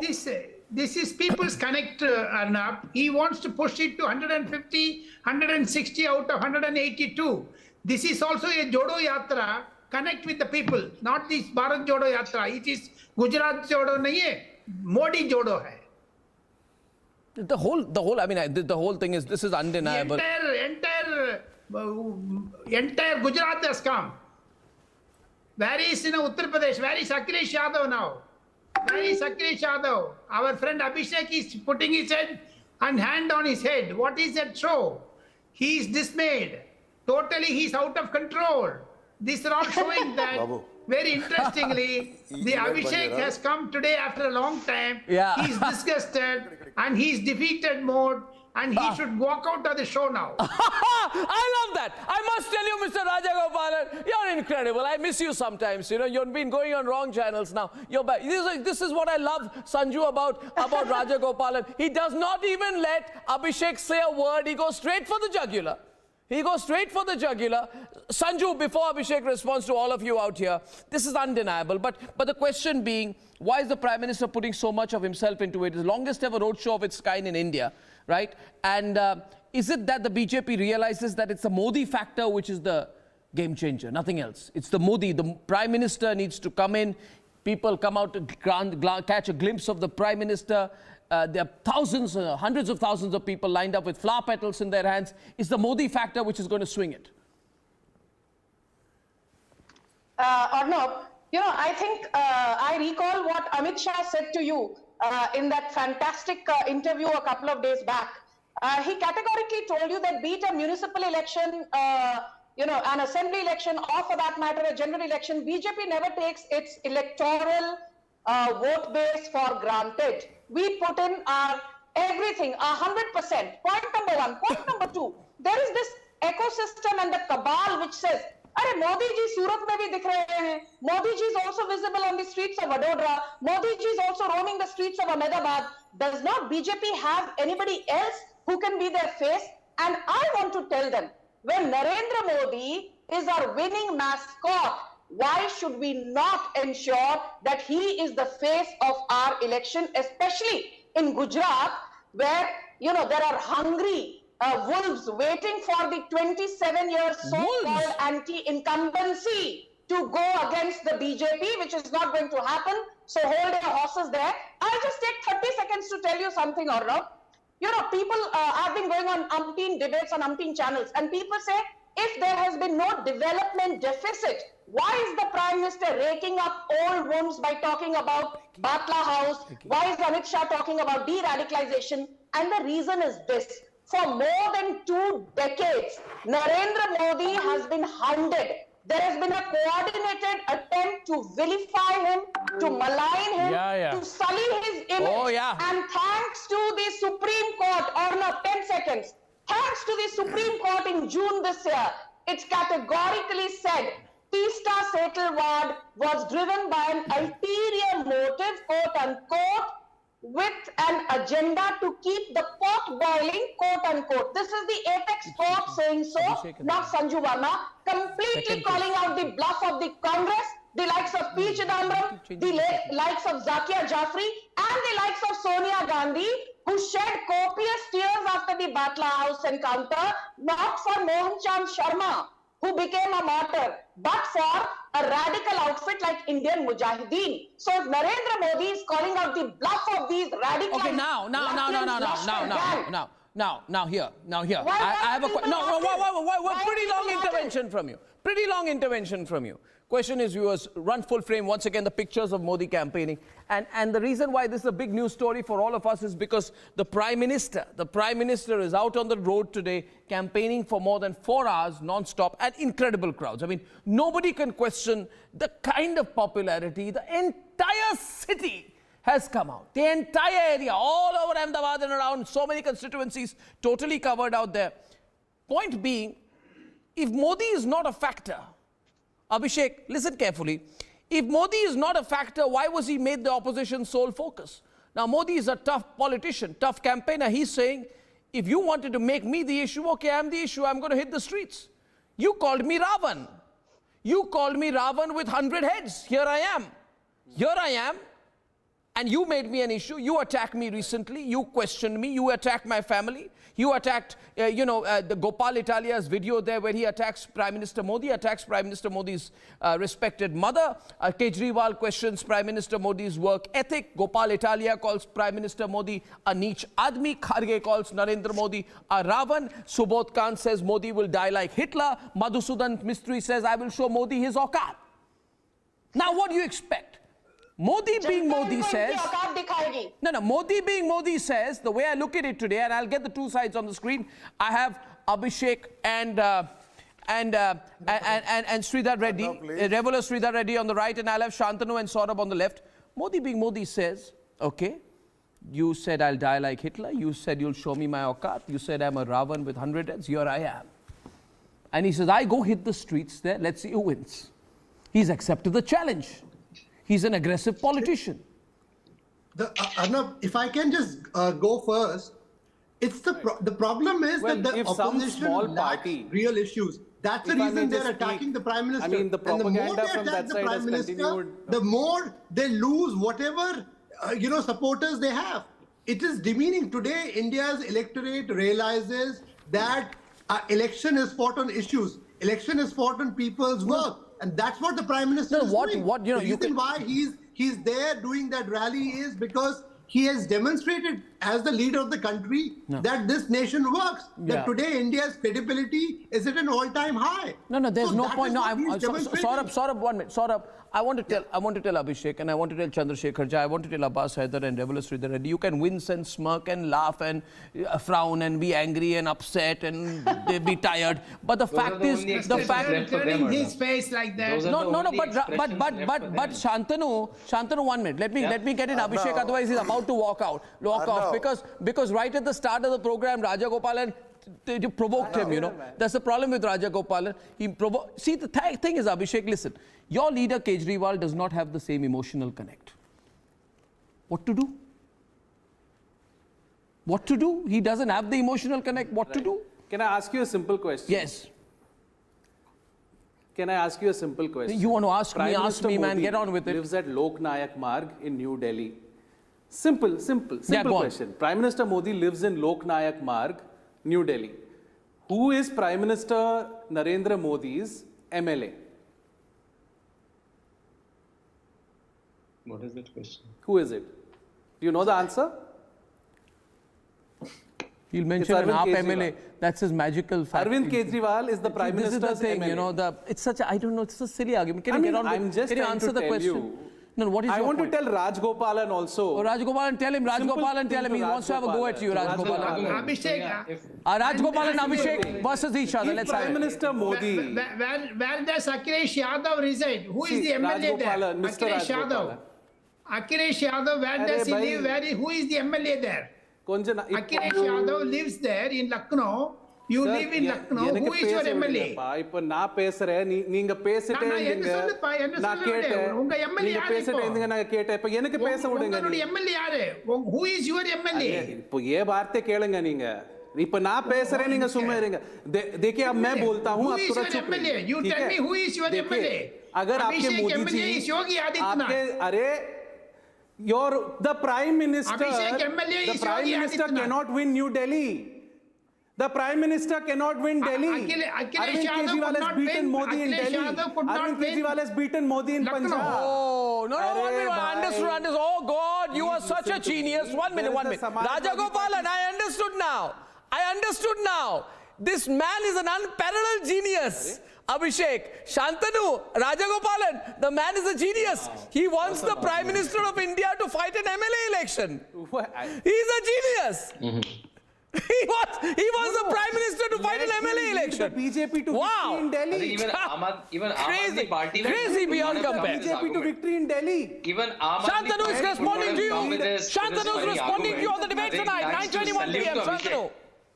[SPEAKER 20] This is People's Connect, Arnab. He wants to push it to 150, 160 out of 182. This is also a Jodo Yatra. Connect with the people, not this Bharat Jodo Yatra. It is Gujarat Jodo nahi hai, Modi Jodo hai.
[SPEAKER 5] The whole thing is, this is undeniable.
[SPEAKER 20] Entire Gujarat has come. Where is Uttar Pradesh? Where is Akhilesh Yadav now? Where is Akhilesh Yadav? Our friend Abhishek is putting his head and hand on his head. What is that show? He is dismayed. Totally, he is out of control. This is all showing that. Very interestingly, the Abhishek has come today after a long time.
[SPEAKER 5] Yeah.
[SPEAKER 20] He's disgusted and he's defeated mode and he should walk out of the show now.
[SPEAKER 5] I love that. I must tell you, Mr. Rajagopalan, you're incredible. I miss you sometimes. You know, you've been going on wrong channels now. You're back. This is what I love, Sanju, about Rajagopalan. He does not even let Abhishek say a word. He goes straight for the jugular. Sanju, before Abhishek responds to all of you out here, this is undeniable. But the question being, why is the Prime Minister putting so much of himself into it? It's the longest ever roadshow of its kind in India, right? And is it that the BJP realizes that it's the Modi factor which is the game changer, nothing else? It's the Modi. The Prime Minister needs to come in. People come out to catch a glimpse of the Prime Minister. There are thousands, hundreds of thousands of people lined up with flower petals in their hands. It's the Modi factor which is going to swing it.
[SPEAKER 21] Arnab, I think I recall what Amit Shah said to you in that fantastic interview a couple of days back. He categorically told you that be it a municipal election, an assembly election, or for that matter, a general election, BJP never takes its electoral vote base for granted. We put in our everything, 100%. Point number one. Point number two, there is this ecosystem and the cabal which says, Arey, Modi ji Surat mein bhi dikh rahe hain. Modi ji is also visible on the streets of Vadodara. Modi ji is also roaming the streets of Ahmedabad. Does not BJP have anybody else who can be their face? And I want to tell them, when Narendra Modi is our winning mascot, Why should we not ensure that he is the face of our election, especially in Gujarat, where, you know, there are hungry wolves waiting for the 27-year so-called anti-incumbency to go against the BJP, which is not going to happen. So hold your horses there. I'll just take 30 seconds to tell you something, Arnav. You know, people have been going on umpteen debates on umpteen channels, and people say, if there has been no development deficit, why is the Prime Minister raking up old wounds by talking about Batla House? Why is Amit Shah talking about de-radicalization? And the reason is this. For more than 2 decades, Narendra Modi has been hounded. There has been a coordinated attempt to vilify him, to malign him, to sully his image. And thanks to the Supreme Court, or no, 10 seconds, thanks to the Supreme Court in June this year, it categorically said Teesta Setalwad was driven by an ulterior motive, quote unquote, with an agenda to keep the pot boiling, quote unquote. This is the apex court saying so, not Sanju Verma, completely calling out the bluff of the Congress, the likes of P. Chidambaram, the likes of Zakia Jafri, and the likes of Sonia Gandhi, who shed copious tears after the Batla House encounter, not for Mohan Chand Sharma, who became a martyr, but for a radical outfit like Indian Mujahideen. So if Narendra Modi is calling out the bluff of these radical...
[SPEAKER 5] Okay, now, here. I have a question. Pretty long intervention from you. Question is, viewers, run full frame once again the pictures of Modi campaigning, and the reason why this is a big news story for all of us is because the Prime Minister is out on the road today campaigning for more than 4 hours non-stop at incredible crowds. I mean, nobody can question the kind of popularity. The entire city has come out. The entire area, all over Ahmedabad and around, so many constituencies totally covered out there. Point being, if Modi is not a factor, Abhishek, listen carefully. If Modi is not a factor, why was he made the opposition's sole focus? Now, Modi is a tough politician, tough campaigner. He's saying, if you wanted to make me the issue, okay, I'm the issue, I'm going to hit the streets. You called me Ravan. You called me Ravan with 100 heads. Here I am. And you made me an issue. You attacked me recently. You questioned me. You attacked my family. You attacked, the Gopal Italia's video there where he attacks Prime Minister Modi, attacks Prime Minister Modi's respected mother. Kejriwal questions Prime Minister Modi's work ethic. Gopal Italia calls Prime Minister Modi a neech admi. Kharge calls Narendra Modi a Ravan. Subodh Khan says Modi will die like Hitler. Madhusudan Mistry says, I will show Modi his aukat. Now, what do you expect? Modi being Modi says, Modi being Modi says, the way I look at it today, and I'll get the two sides on the screen, I have Abhishek and Shraddha Reddy, regular Shraddha Reddy on the right, and I'll have Shantanu and Saurabh on the left. Modi being Modi says, okay, you said I'll die like Hitler, you said you'll show me my aukat, you said I'm a Ravan with 100 heads, here I am. And he says, I go hit the streets there, let's see who wins. He's accepted the challenge. He's an aggressive politician.
[SPEAKER 17] Arnab, if I can just go first, it's the problem is that the opposition lacks real issues. That's the reason they're attacking the Prime Minister.
[SPEAKER 6] I mean, the propaganda from that side has continued.
[SPEAKER 17] The more they lose whatever supporters they have. It is demeaning. Today, India's electorate realizes that election is fought on issues. Election is fought on people's work. And that's what the Prime Minister is doing. The reason why he's there doing that rally is because he has demonstrated as the leader of the country that this nation works. That today India's credibility is at an all-time high.
[SPEAKER 5] There's no point. Saurabh, 1 minute. Saurabh, I want to tell Abhishek, and I want to tell Chandrasekhar Jha, I want to tell Abbas Haider and Regular Shraddha Reddy, you can wince and smirk and laugh and frown and be angry and upset and be tired. But the fact is,
[SPEAKER 20] turning his face like that.
[SPEAKER 5] But Shantanu, 1 minute. Let me get in Abhishek, otherwise he's about to walk off because right at the start of the program, Raja Gopalan provoked him, That's the problem with Raja Gopalan. See, the thing is, Abhishek, listen. Your leader, Kejriwal, does not have the same emotional connect. What to do? What to do? He doesn't have the emotional connect. What to do?
[SPEAKER 6] Can I ask you a simple question?
[SPEAKER 5] Yes.
[SPEAKER 6] Can I ask you a simple question?
[SPEAKER 5] You want to ask
[SPEAKER 6] Prime
[SPEAKER 5] me,
[SPEAKER 6] Minister
[SPEAKER 5] man.
[SPEAKER 6] Modi
[SPEAKER 5] Get on with it.
[SPEAKER 6] lives at Lok Nayak Marg in New Delhi. Simple question. Prime Minister Modi lives in Lok Nayak Marg, New Delhi. Who is Prime Minister Narendra Modi's MLA?
[SPEAKER 10] What is that question?
[SPEAKER 6] Who is it? Do you know the answer?
[SPEAKER 5] He'll mention an AAP MLA. That's his magical fact.
[SPEAKER 6] Arvind Kejriwal is the Prime Minister's
[SPEAKER 5] This is the thing,
[SPEAKER 6] MLA.
[SPEAKER 5] you know, it's such a, I don't know, it's a silly argument. Can you get on
[SPEAKER 6] I'm
[SPEAKER 5] with,
[SPEAKER 6] just
[SPEAKER 5] can you
[SPEAKER 6] trying
[SPEAKER 5] answer
[SPEAKER 6] to
[SPEAKER 5] the
[SPEAKER 6] tell
[SPEAKER 5] question?
[SPEAKER 6] you.
[SPEAKER 5] No, what is
[SPEAKER 6] I
[SPEAKER 5] your
[SPEAKER 6] want
[SPEAKER 5] point?
[SPEAKER 6] to tell Rajgopalan also.
[SPEAKER 5] Oh, Rajgopalan, tell him, Rajgopalan, tell him. He wants to have a go at you, Rajgopalan.
[SPEAKER 20] Abhishek,
[SPEAKER 5] Rajgopalan and Abhishek versus each other. Let's have
[SPEAKER 6] Prime
[SPEAKER 5] it.
[SPEAKER 6] Minister Modi.
[SPEAKER 20] where does Akhilesh Yadav reside? Who is the MLA there?
[SPEAKER 6] Rajgopalan, Mr.
[SPEAKER 20] Akhilesh Yadav. Akhilesh Yadav, where does he live? Who is the MLA there? Akhilesh Yadav lives there in Lucknow. You live in Lucknow. Who is your MLA?
[SPEAKER 6] இப்ப நான் பேசுறேன் நீங்க பேசிட்டே இருந்தீங்க நான் கேட்டேன் நீங்க பேசிட்டே இருந்தீங்க நான் கேட்டேன் இப்ப எனக்கு பேச விடுங்க
[SPEAKER 20] உங்களுடைய MLA யாரு? Who is your MLA?
[SPEAKER 6] இப்போ ये வார்த்தை கேளுங்க நீங்க இப்ப நான் பேசுறேன் நீங்க சும்மா இருங்க देखिए अब मैं बोलता हूं आप तुरंत चुप रहिए
[SPEAKER 20] You tell me who is your MLA?
[SPEAKER 6] अगर आपके मोदी जी आपके अरे the Prime Minister cannot win New Delhi. The Prime Minister cannot win Delhi. Arvind Kejriwal has beaten Modi in Delhi. Arvind Kejriwal has beaten Modi in Punjab.
[SPEAKER 5] Oh, no, understood. Oh God, you are such a genius. 1 minute. Rajagopalan, I understood now. This man is an unparalleled genius. Abhishek, Shantanu, Rajagopalan, the man is a genius. He wants the Prime Minister of India to fight an MLA election. He's a genius. He wants the Prime Minister to fight an MLA election.
[SPEAKER 6] BJP to victory in Delhi.
[SPEAKER 10] Even
[SPEAKER 5] Crazy beyond compare.
[SPEAKER 6] BJP to victory in Delhi.
[SPEAKER 10] Even
[SPEAKER 5] Shantanu is responding to you. Shantanu is responding to you on the debate tonight, 9:21 p.m. Shantanu.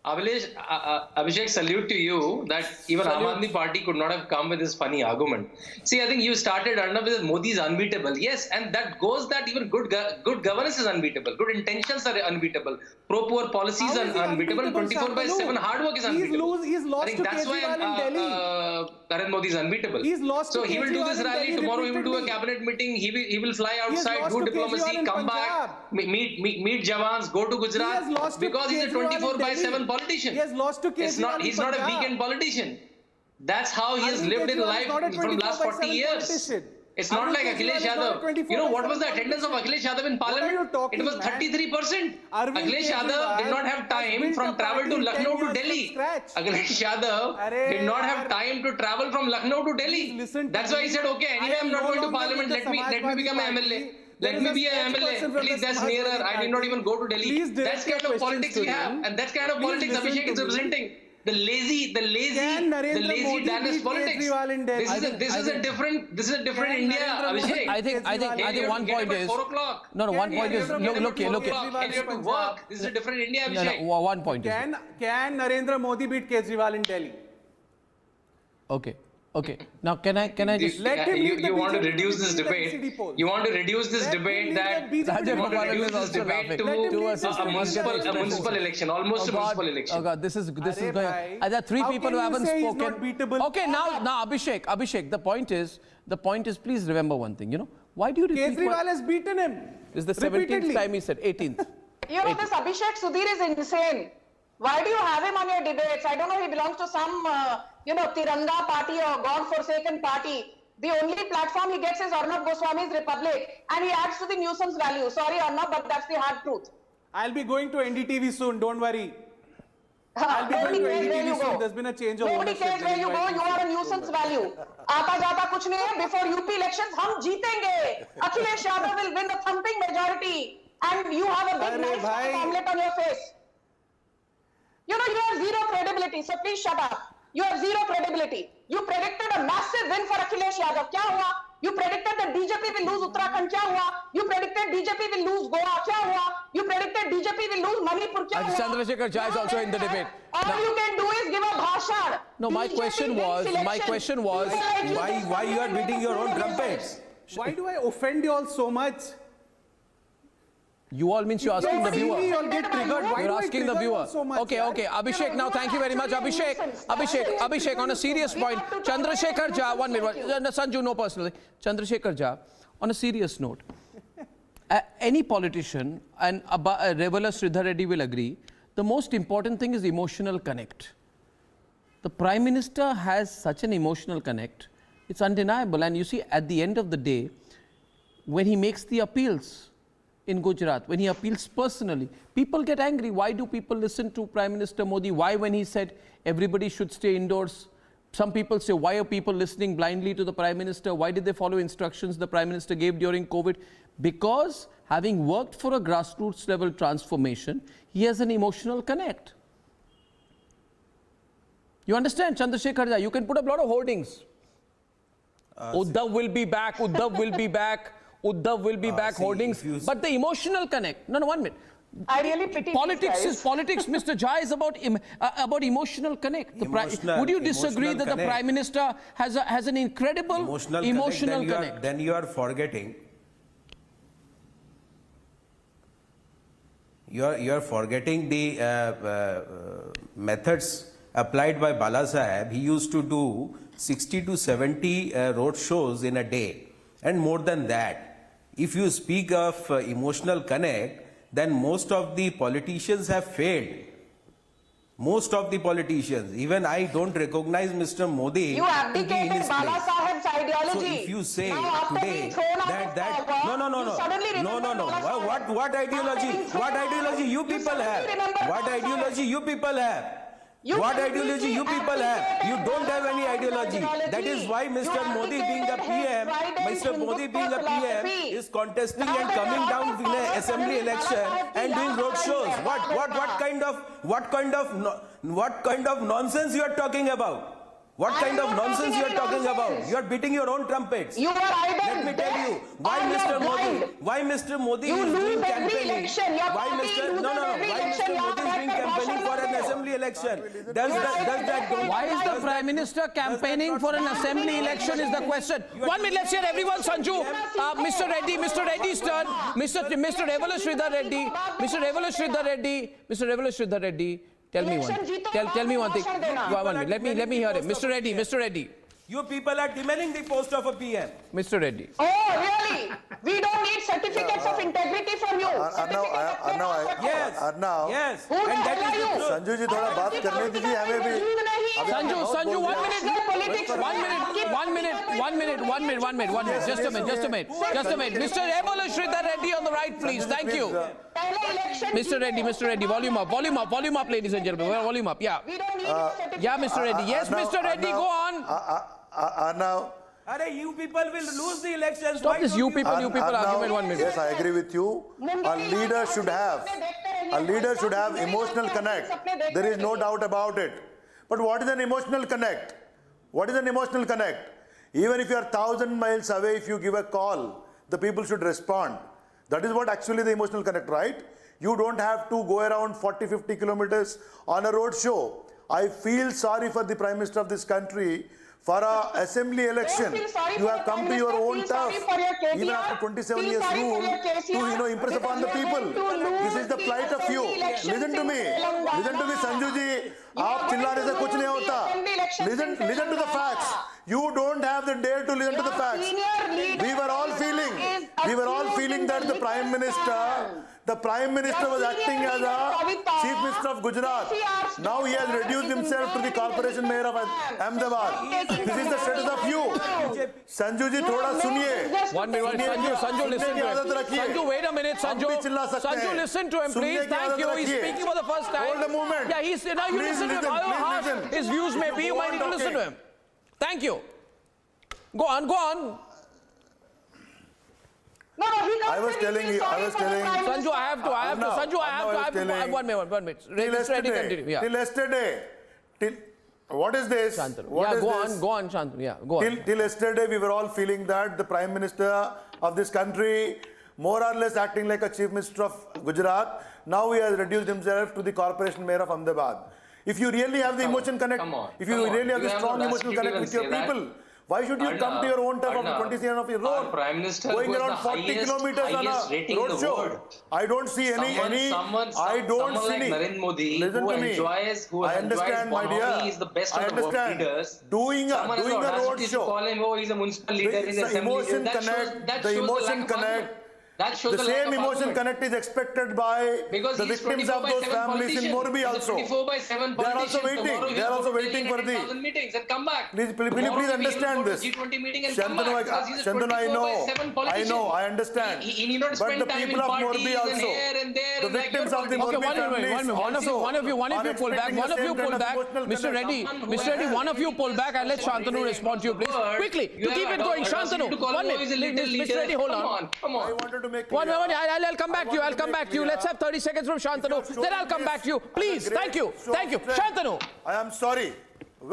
[SPEAKER 10] Abhishek, salute to you that even Aam Aadmi Party could not have come with this funny argument. See, I think you started Arnab with Modi is unbeatable. Yes, and that goes that even good governance is unbeatable. Good intentions are unbeatable. Pro-poor policies are unbeatable. 24/7 hard work is unbeatable.
[SPEAKER 6] He's lost
[SPEAKER 10] I think
[SPEAKER 6] to
[SPEAKER 10] that's why
[SPEAKER 6] Kejriwal in Delhi.
[SPEAKER 10] Narendra Modi is unbeatable.
[SPEAKER 6] He's lost
[SPEAKER 10] so
[SPEAKER 6] to
[SPEAKER 10] he will do
[SPEAKER 6] Kejriwal
[SPEAKER 10] this
[SPEAKER 6] in
[SPEAKER 10] rally
[SPEAKER 6] Delhi
[SPEAKER 10] tomorrow. He will do a
[SPEAKER 6] repeatedly.
[SPEAKER 10] cabinet meeting. He will fly outside,
[SPEAKER 6] lost
[SPEAKER 10] do
[SPEAKER 6] to
[SPEAKER 10] diplomacy,
[SPEAKER 6] Kejriwal in
[SPEAKER 10] come back, meet Jawans, go to Gujarat because he's a 24/7 politician.
[SPEAKER 6] He has lost to Kejriwal.
[SPEAKER 10] He's not a weekend politician. That's how he has lived in life from last 40 years. It's not like Akhilesh Yadav. You know what was the attendance of Akhilesh Yadav in Parliament? It was 33%. Akhilesh Yadav did not have time from travel to Lucknow to Delhi. Akhilesh Yadav did not have time to travel from Lucknow to Delhi. That's why he said, okay, anyway, I'm not going to Parliament. Let me become MLA. Let me be an MLA. At least that's nearer. I did not even go to Delhi. That's kind of politics we have. And that's kind of politics Abhishek is representing. The lazy Danish politics. This is a different India, Abhishek.
[SPEAKER 5] I think one point is one point is look here.
[SPEAKER 10] This is a different India, Abhishek.
[SPEAKER 5] No, one point is
[SPEAKER 6] Can Narendra Modi beat Kejriwal in Delhi?
[SPEAKER 5] Okay. Now can I just
[SPEAKER 10] let him lead you want to reduce this debate? You want to reduce this debate that you want to reduce this debate to a municipal election, almost a municipal election.
[SPEAKER 5] Oh God, this is going. There are three people who haven't spoken. Okay, now Abhishek, the point is, please remember one thing. You know, why do you repeat?
[SPEAKER 6] Kejriwal has beaten him.
[SPEAKER 5] This is the 17th time he said 18th.
[SPEAKER 21] You know, this Abhishek Sudhir is insane. Why do you have him on your debates? I don't know, he belongs to some, Tiranga party or God-forsaken party. The only platform he gets is Arnab Goswami's Republic, and he adds to the nuisance value. Sorry, Arnab, but that's the hard truth.
[SPEAKER 6] I'll be going to NDTV soon, don't worry. I'll be going to NDTV soon. There's been a change of ownership.
[SPEAKER 21] Nobody cares where you go, you are a nuisance value. Aata jata kuch nahi hai. Before UP elections, hum jeetenge. Akhilesh Yadav will win a thumping majority, and you have a big nice omelette on your face. You know, you have zero credibility, so please shut up. You have zero credibility. You predicted a massive win for Akhilesh Yadav. Kya hua? You predicted that BJP will lose Uttarakhand. Kya hua? You predicted BJP will lose Goa. Kya hua? You predicted BJP will lose Manipur. Kya hua?
[SPEAKER 5] Chandrasekhar Jha is also in the debate.
[SPEAKER 21] All you can do is give a bhashan.
[SPEAKER 5] No, my question was,
[SPEAKER 6] why you are beating your own trumpets? Why do I offend you all so much?
[SPEAKER 5] You all means you're asking the viewer.
[SPEAKER 6] You all get triggered. Why
[SPEAKER 5] You're
[SPEAKER 6] do I
[SPEAKER 5] asking the
[SPEAKER 6] trigger you
[SPEAKER 5] viewer.
[SPEAKER 6] so much?
[SPEAKER 5] Okay, okay. Abhishek, now thank you very much. Abhishek, on a serious point. Chandrasekhar Jha, 1 minute. Sanju, no personally. Chandrasekhar Jha, on a serious note. Any politician, and Revala Shraddha Reddy will agree, the most important thing is emotional connect. The Prime Minister has such an emotional connect. It's undeniable. And you see, at the end of the day, when he makes the appeals in Gujarat, when he appeals personally, people get angry. Why do people listen to Prime Minister Modi? Why, when he said everybody should stay indoors? Some people say, why are people listening blindly to the Prime Minister? Why did they follow instructions the Prime Minister gave during COVID? Because having worked for a grassroots level transformation, he has an emotional connect. You understand, Chandrasekhar Jha? You can put up a lot of hoardings. Uddhav will be back, Uddhav will be back, Uddhav will be back, hoardings. But the emotional connect, no, 1 minute.
[SPEAKER 21] I really pity
[SPEAKER 5] politics is politics. Mr. Jha is about emotional connect. Would you disagree that the Prime Minister has an incredible emotional connect?
[SPEAKER 19] Then you are forgetting. You are forgetting the methods applied by Bala Saheb. He used to do 60 to 70 road shows in a day, and more than that. If you speak of emotional connect, then most of the politicians have failed. Most of the politicians. Even I don't recognize Mr. Modi.
[SPEAKER 21] You abdicated Bala Saheb's ideology.
[SPEAKER 19] So if you say
[SPEAKER 21] now,
[SPEAKER 19] today that no. What ideology? What ideology you people have? What ideology you people have? What ideology you people have? You don't have any ideology. That is why Mr. Modi being a PM, is contesting and coming down in an assembly election and doing road shows. What kind of nonsense you are talking about? What kind of nonsense you are talking about? You are beating your own trumpets.
[SPEAKER 21] You are idle.
[SPEAKER 19] Let me tell you why Mr. Modi is doing campaigning. Why Mr. Modi is doing campaigning for an assembly election?
[SPEAKER 5] Why is the Prime Minister campaigning for an assembly election is the question. 1 minute, let's hear everyone. Sanju, Mr. Reddy's turn. Mr. Revala Shraddha Reddy. Tell me one thing. Tell me one thing. 1 minute. Let me hear it. Mr. Reddy.
[SPEAKER 19] You people are demanding the post of a PM.
[SPEAKER 5] Mr. Reddy.
[SPEAKER 21] Oh, really? We don't need certificates of integrity from you.
[SPEAKER 19] Yes.
[SPEAKER 21] Who the hell are you?
[SPEAKER 22] Sanju जी थोड़ा बात करने दीजिए हमें भी.
[SPEAKER 5] Sanju, 1 minute. Just a minute. Mr. Revala Shraddha Reddy on the right, please. Thank you. Mr. Reddy, volume up, ladies and gentlemen. Volume up, yeah. Yeah, Mr. Reddy. Yes, Mr. Reddy, go on.
[SPEAKER 22] Now,
[SPEAKER 19] you people will lose the elections.
[SPEAKER 5] Stop this you people argument 1 minute.
[SPEAKER 22] Yes, I agree with you. A leader should have emotional connect. There is no doubt about it. But what is an emotional connect? Even if you are 1,000 miles away, if you give a call, the people should respond. That is what actually the emotional connect, right? You don't have to go around 40-50 kilometers on a road show. I feel sorry for the Prime Minister of this country. For an assembly election, you have come to your own turf, even after 27 years rule, to impress upon the people. This is the plight of you. Listen to me, Sanju ji. आप चिल्लाने से कुछ नहीं होता. Listen to the facts. You don't have the dare to listen to the facts. We were all feeling that the Prime Minister was acting as a Chief Minister of Gujarat. Now he has reduced himself to the Corporation Mayor of Ahmedabad. This is the status of you. Sanju ji, thoda suniye.
[SPEAKER 5] 1 minute, Sanju, listen to him. Sanju, wait a minute, Sanju, listen to him, please. Thank you. He's speaking for the first time.
[SPEAKER 22] Hold a moment.
[SPEAKER 5] Yeah, now you listen to him. However harsh his views may be, you might need to listen to him. Thank you. Go on.
[SPEAKER 21] No, he
[SPEAKER 22] I was telling.
[SPEAKER 5] Sanju, I have to. 1 minute.
[SPEAKER 22] Till yesterday. What is this?
[SPEAKER 5] Go on, Shantanu. Yeah, go on.
[SPEAKER 22] Till yesterday, we were all feeling that the Prime Minister of this country, more or less acting like a Chief Minister of Gujarat, now he has reduced himself to the Corporation Mayor of Ahmedabad. If you really have the emotion connect, if you really have the strong emotional connect with your people, Why should you come to your own turf after 27 of your road?
[SPEAKER 10] Prime Minister
[SPEAKER 22] going
[SPEAKER 10] who has
[SPEAKER 22] around
[SPEAKER 10] the
[SPEAKER 22] 40 kilometers on
[SPEAKER 10] highest
[SPEAKER 22] a
[SPEAKER 10] rating in
[SPEAKER 22] road
[SPEAKER 10] the
[SPEAKER 22] show.
[SPEAKER 10] world.
[SPEAKER 22] I don't see
[SPEAKER 10] Someone like Narendra Modi
[SPEAKER 22] Listen
[SPEAKER 10] who
[SPEAKER 22] to me.
[SPEAKER 10] enjoys
[SPEAKER 22] I understand, my dear.
[SPEAKER 10] economy, is the best
[SPEAKER 22] I
[SPEAKER 10] of the world
[SPEAKER 22] understand.
[SPEAKER 10] leaders.
[SPEAKER 22] Doing a road
[SPEAKER 10] To
[SPEAKER 22] show.
[SPEAKER 10] call him, oh, he's a municipal leader, he's
[SPEAKER 22] The
[SPEAKER 10] assembly leader.
[SPEAKER 22] emotion
[SPEAKER 10] That
[SPEAKER 22] connect,
[SPEAKER 10] shows
[SPEAKER 22] the emotion
[SPEAKER 10] lack of
[SPEAKER 22] connect.
[SPEAKER 10] argument. That shows
[SPEAKER 22] The
[SPEAKER 10] lack
[SPEAKER 22] same
[SPEAKER 10] of
[SPEAKER 22] emotion
[SPEAKER 10] argument.
[SPEAKER 22] connect is expected by
[SPEAKER 10] Because
[SPEAKER 22] the
[SPEAKER 10] he's
[SPEAKER 22] victims of those
[SPEAKER 10] 24/7
[SPEAKER 22] families in
[SPEAKER 10] politician.
[SPEAKER 22] Morbi
[SPEAKER 10] He's a
[SPEAKER 22] also.
[SPEAKER 10] 24/7
[SPEAKER 22] They are also
[SPEAKER 10] politician.
[SPEAKER 22] waiting.
[SPEAKER 10] Tomorrow
[SPEAKER 22] They are also waiting for the.
[SPEAKER 10] 10,000 meetings and come back.
[SPEAKER 22] Please, will you
[SPEAKER 10] Tomorrow
[SPEAKER 22] please
[SPEAKER 10] maybe
[SPEAKER 22] understand
[SPEAKER 10] he'll go to
[SPEAKER 22] this?
[SPEAKER 10] G20 meeting and come back. Because he's a
[SPEAKER 22] Shantanu, I know,
[SPEAKER 10] 24/7 politician.
[SPEAKER 22] I understand.
[SPEAKER 10] He need not
[SPEAKER 22] But
[SPEAKER 10] spend
[SPEAKER 22] the
[SPEAKER 10] time
[SPEAKER 22] people
[SPEAKER 10] in
[SPEAKER 22] of
[SPEAKER 10] parties
[SPEAKER 22] Morbi
[SPEAKER 10] and
[SPEAKER 22] also,
[SPEAKER 10] here and there.
[SPEAKER 22] the
[SPEAKER 10] and like
[SPEAKER 22] victims
[SPEAKER 10] your
[SPEAKER 22] of the
[SPEAKER 10] politics.
[SPEAKER 22] Morbi families
[SPEAKER 5] One of you pull back. One of you pull back. Mr. Reddy, one of you pull back. I'll let Shantanu respond to you, please. Quickly, to keep it going, Shantanu. 1 minute. Mr. Reddy, hold on.
[SPEAKER 10] Come on.
[SPEAKER 22] I wanted to make
[SPEAKER 5] One, I'll come back to you. I'll come back to you. Let's have 30 seconds from Shantanu. Then I'll come back to you. Please, thank you. Shantanu.
[SPEAKER 22] I am sorry.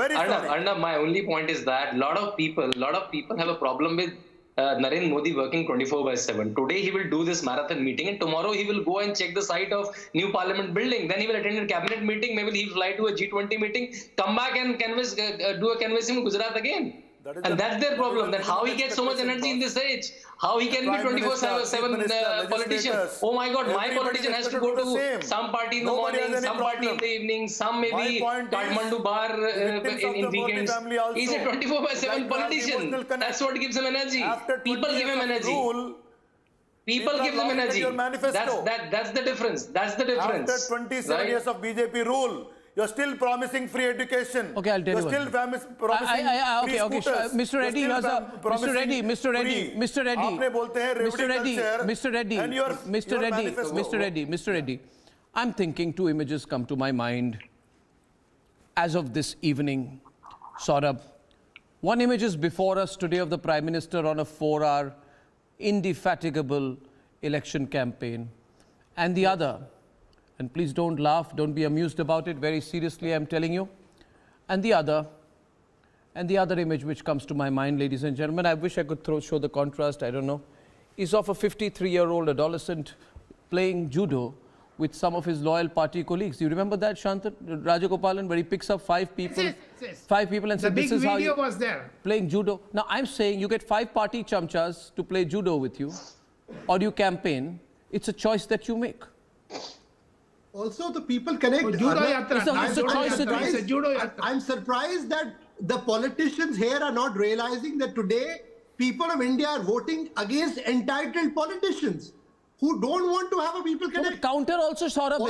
[SPEAKER 22] Very sorry.
[SPEAKER 10] Arnab, my only point is that lot of people have a problem with Narendra Modi working 24/7. Today he will do this marathon meeting and tomorrow he will go and check the site of new parliament building. Then he will attend a cabinet meeting. Maybe he'll fly to a G20 meeting, come back and do a canvassing in Gujarat again. And that's their problem, that how he gets so much energy in this age. How he can be 24/7 politician. Oh my God, my politician has to go to some party in the morning, some party in the evening, some maybe Kathmandu bar in weekends. He's a 24/7 politician. That's what gives him energy. People give him energy. People give them energy. That's the difference. That's the difference.
[SPEAKER 22] After 27 years of BJP rule, you're still promising free education.
[SPEAKER 5] Okay, I'll tell you.
[SPEAKER 22] You're still promising free scooters.
[SPEAKER 5] Mr. Reddy, Mr. Reddy. I'm thinking two images come to my mind as of this evening. Saurabh, one image is before us today of the Prime Minister on a 4-hour indefatigable election campaign, and the other, and please don't laugh, don't be amused about it, very seriously I'm telling you, and the other image which comes to my mind, ladies and gentlemen, I wish I could show the contrast, I don't know, is of a 53-year-old adolescent playing judo with some of his loyal party colleagues. Do you remember that, Shanta Rajagopalan, where he picks up 5 people and says, this is how you
[SPEAKER 20] was there.
[SPEAKER 5] Playing judo. Now, I'm saying you get 5 party chamchas to play judo with you, or you campaign. It's a choice that you make.
[SPEAKER 17] Also, the people connect. I'm surprised that the politicians here are not realizing that today people of India are voting against entitled politicians who don't want to have a people connect.
[SPEAKER 5] Counter also, Saurabh,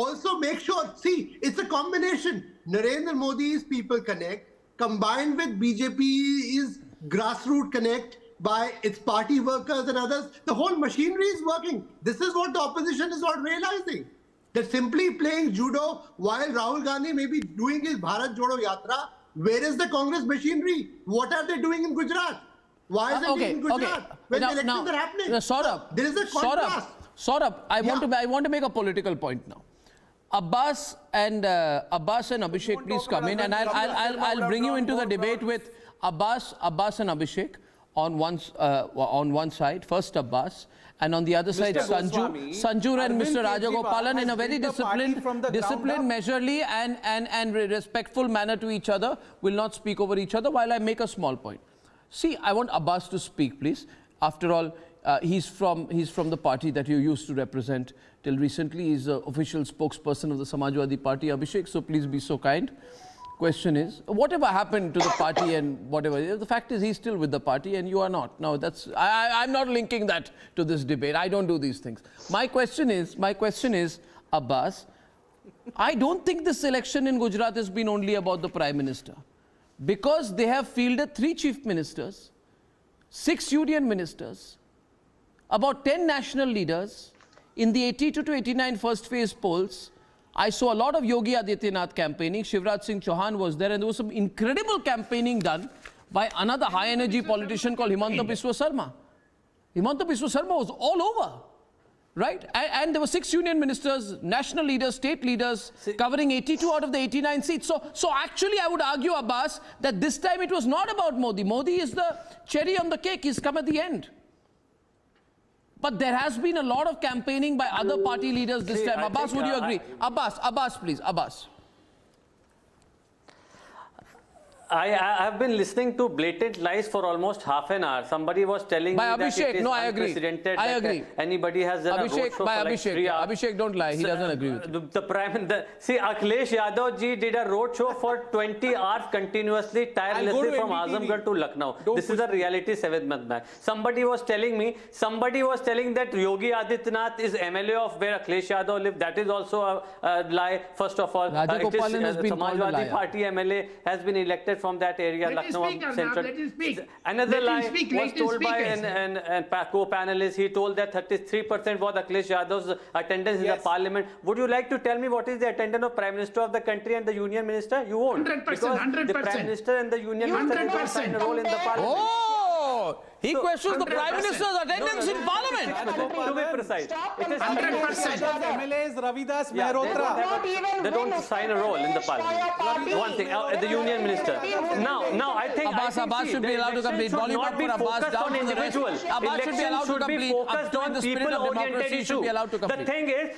[SPEAKER 17] also make sure, see, it's a combination. Narendra Modi's people connect combined with BJP's grassroots connect by its party workers and others. The whole machinery is working. This is what the opposition is not realizing. That simply playing judo while Rahul Gandhi may be doing his Bharat Jodo Yatra, where is the Congress machinery? What are they doing in Gujarat? Why is it in Gujarat when the elections are happening?
[SPEAKER 5] Saurabh,
[SPEAKER 17] there is a contrast.
[SPEAKER 5] Saurabh, I want to make a political point now. Abbas and Abhishek, please come in, and I'll bring you into the debate with Abbas and Abhishek on one side. First Abbas, and on the other side Sanju and Mr. Rajagopalan in a very disciplined, measurely and respectful manner to each other, will not speak over each other while I make a small point. See, I want Abbas to speak, please. After all, he's from the party that you used to represent till recently. He's the official spokesperson of the Samajwadi Party, Abhishek, so please be so kind. Question is, whatever happened to the party and whatever, the fact is he's still with the party and you are not. Now, I'm not linking that to this debate. I don't do these things. My question is, Abbas, I don't think this election in Gujarat has been only about the Prime Minister, because they have fielded 3 chief ministers, 6 union ministers, about 10 national leaders. In the 82 to 89 first phase polls, I saw a lot of Yogi Adityanath campaigning. Shivraj Singh Chauhan was there, and there was some incredible campaigning done by another high energy politician called Himanta Biswa Sarma. Himanta Biswa Sarma was all over, right? And there were 6 union ministers, national leaders, state leaders, covering 82 out of the 89 seats. So actually I would argue, Abbas, that this time it was not about Modi. Modi is the cherry on the cake. He's come at the end. But there has been a lot of campaigning by other party leaders this time. Abbas, would you agree? Abbas, please, Abbas.
[SPEAKER 4] I have been listening to blatant lies for almost half an hour. Somebody was telling me that it is unprecedented.
[SPEAKER 5] I agree.
[SPEAKER 4] Anybody has done a roadshow for like 3 hours.
[SPEAKER 5] Abhishek, don't lie. He doesn't agree with you.
[SPEAKER 4] See, Akhilesh Yadav ji did a roadshow for 20 hours continuously, tirelessly from Azamgarh to Lucknow. This is a reality 7th month back. Somebody was telling that Yogi Adityanath is MLA of where Akhilesh Yadav lived. That is also a lie. First of all, Samajwadi Party MLA has been elected from that area, Lucknow Central. Another lie was told by an co-panelist. He told that 33% was Akhilesh Yadav's attendance in the parliament. Would you like to tell me what is the attendance of Prime Minister of the country and the Union Minister? You won't.
[SPEAKER 20] 100%,
[SPEAKER 4] because
[SPEAKER 20] 100%.
[SPEAKER 4] the Prime Minister and the Union Minister don't sign a role in the parliament.
[SPEAKER 5] Oh! He questions the Prime Minister's attendance in Parliament.
[SPEAKER 4] To be precise, it is
[SPEAKER 6] 100%. MLAs Ravidas Mehrotra.
[SPEAKER 4] They don't sign a role in the parliament. One thing, the Union Minister. Now I think
[SPEAKER 5] Abbas should be allowed to complete. Volume up for Abbas down to the rest. Abbas should be allowed to complete. In the spirit of democracy, should be allowed to complete.
[SPEAKER 4] The thing is,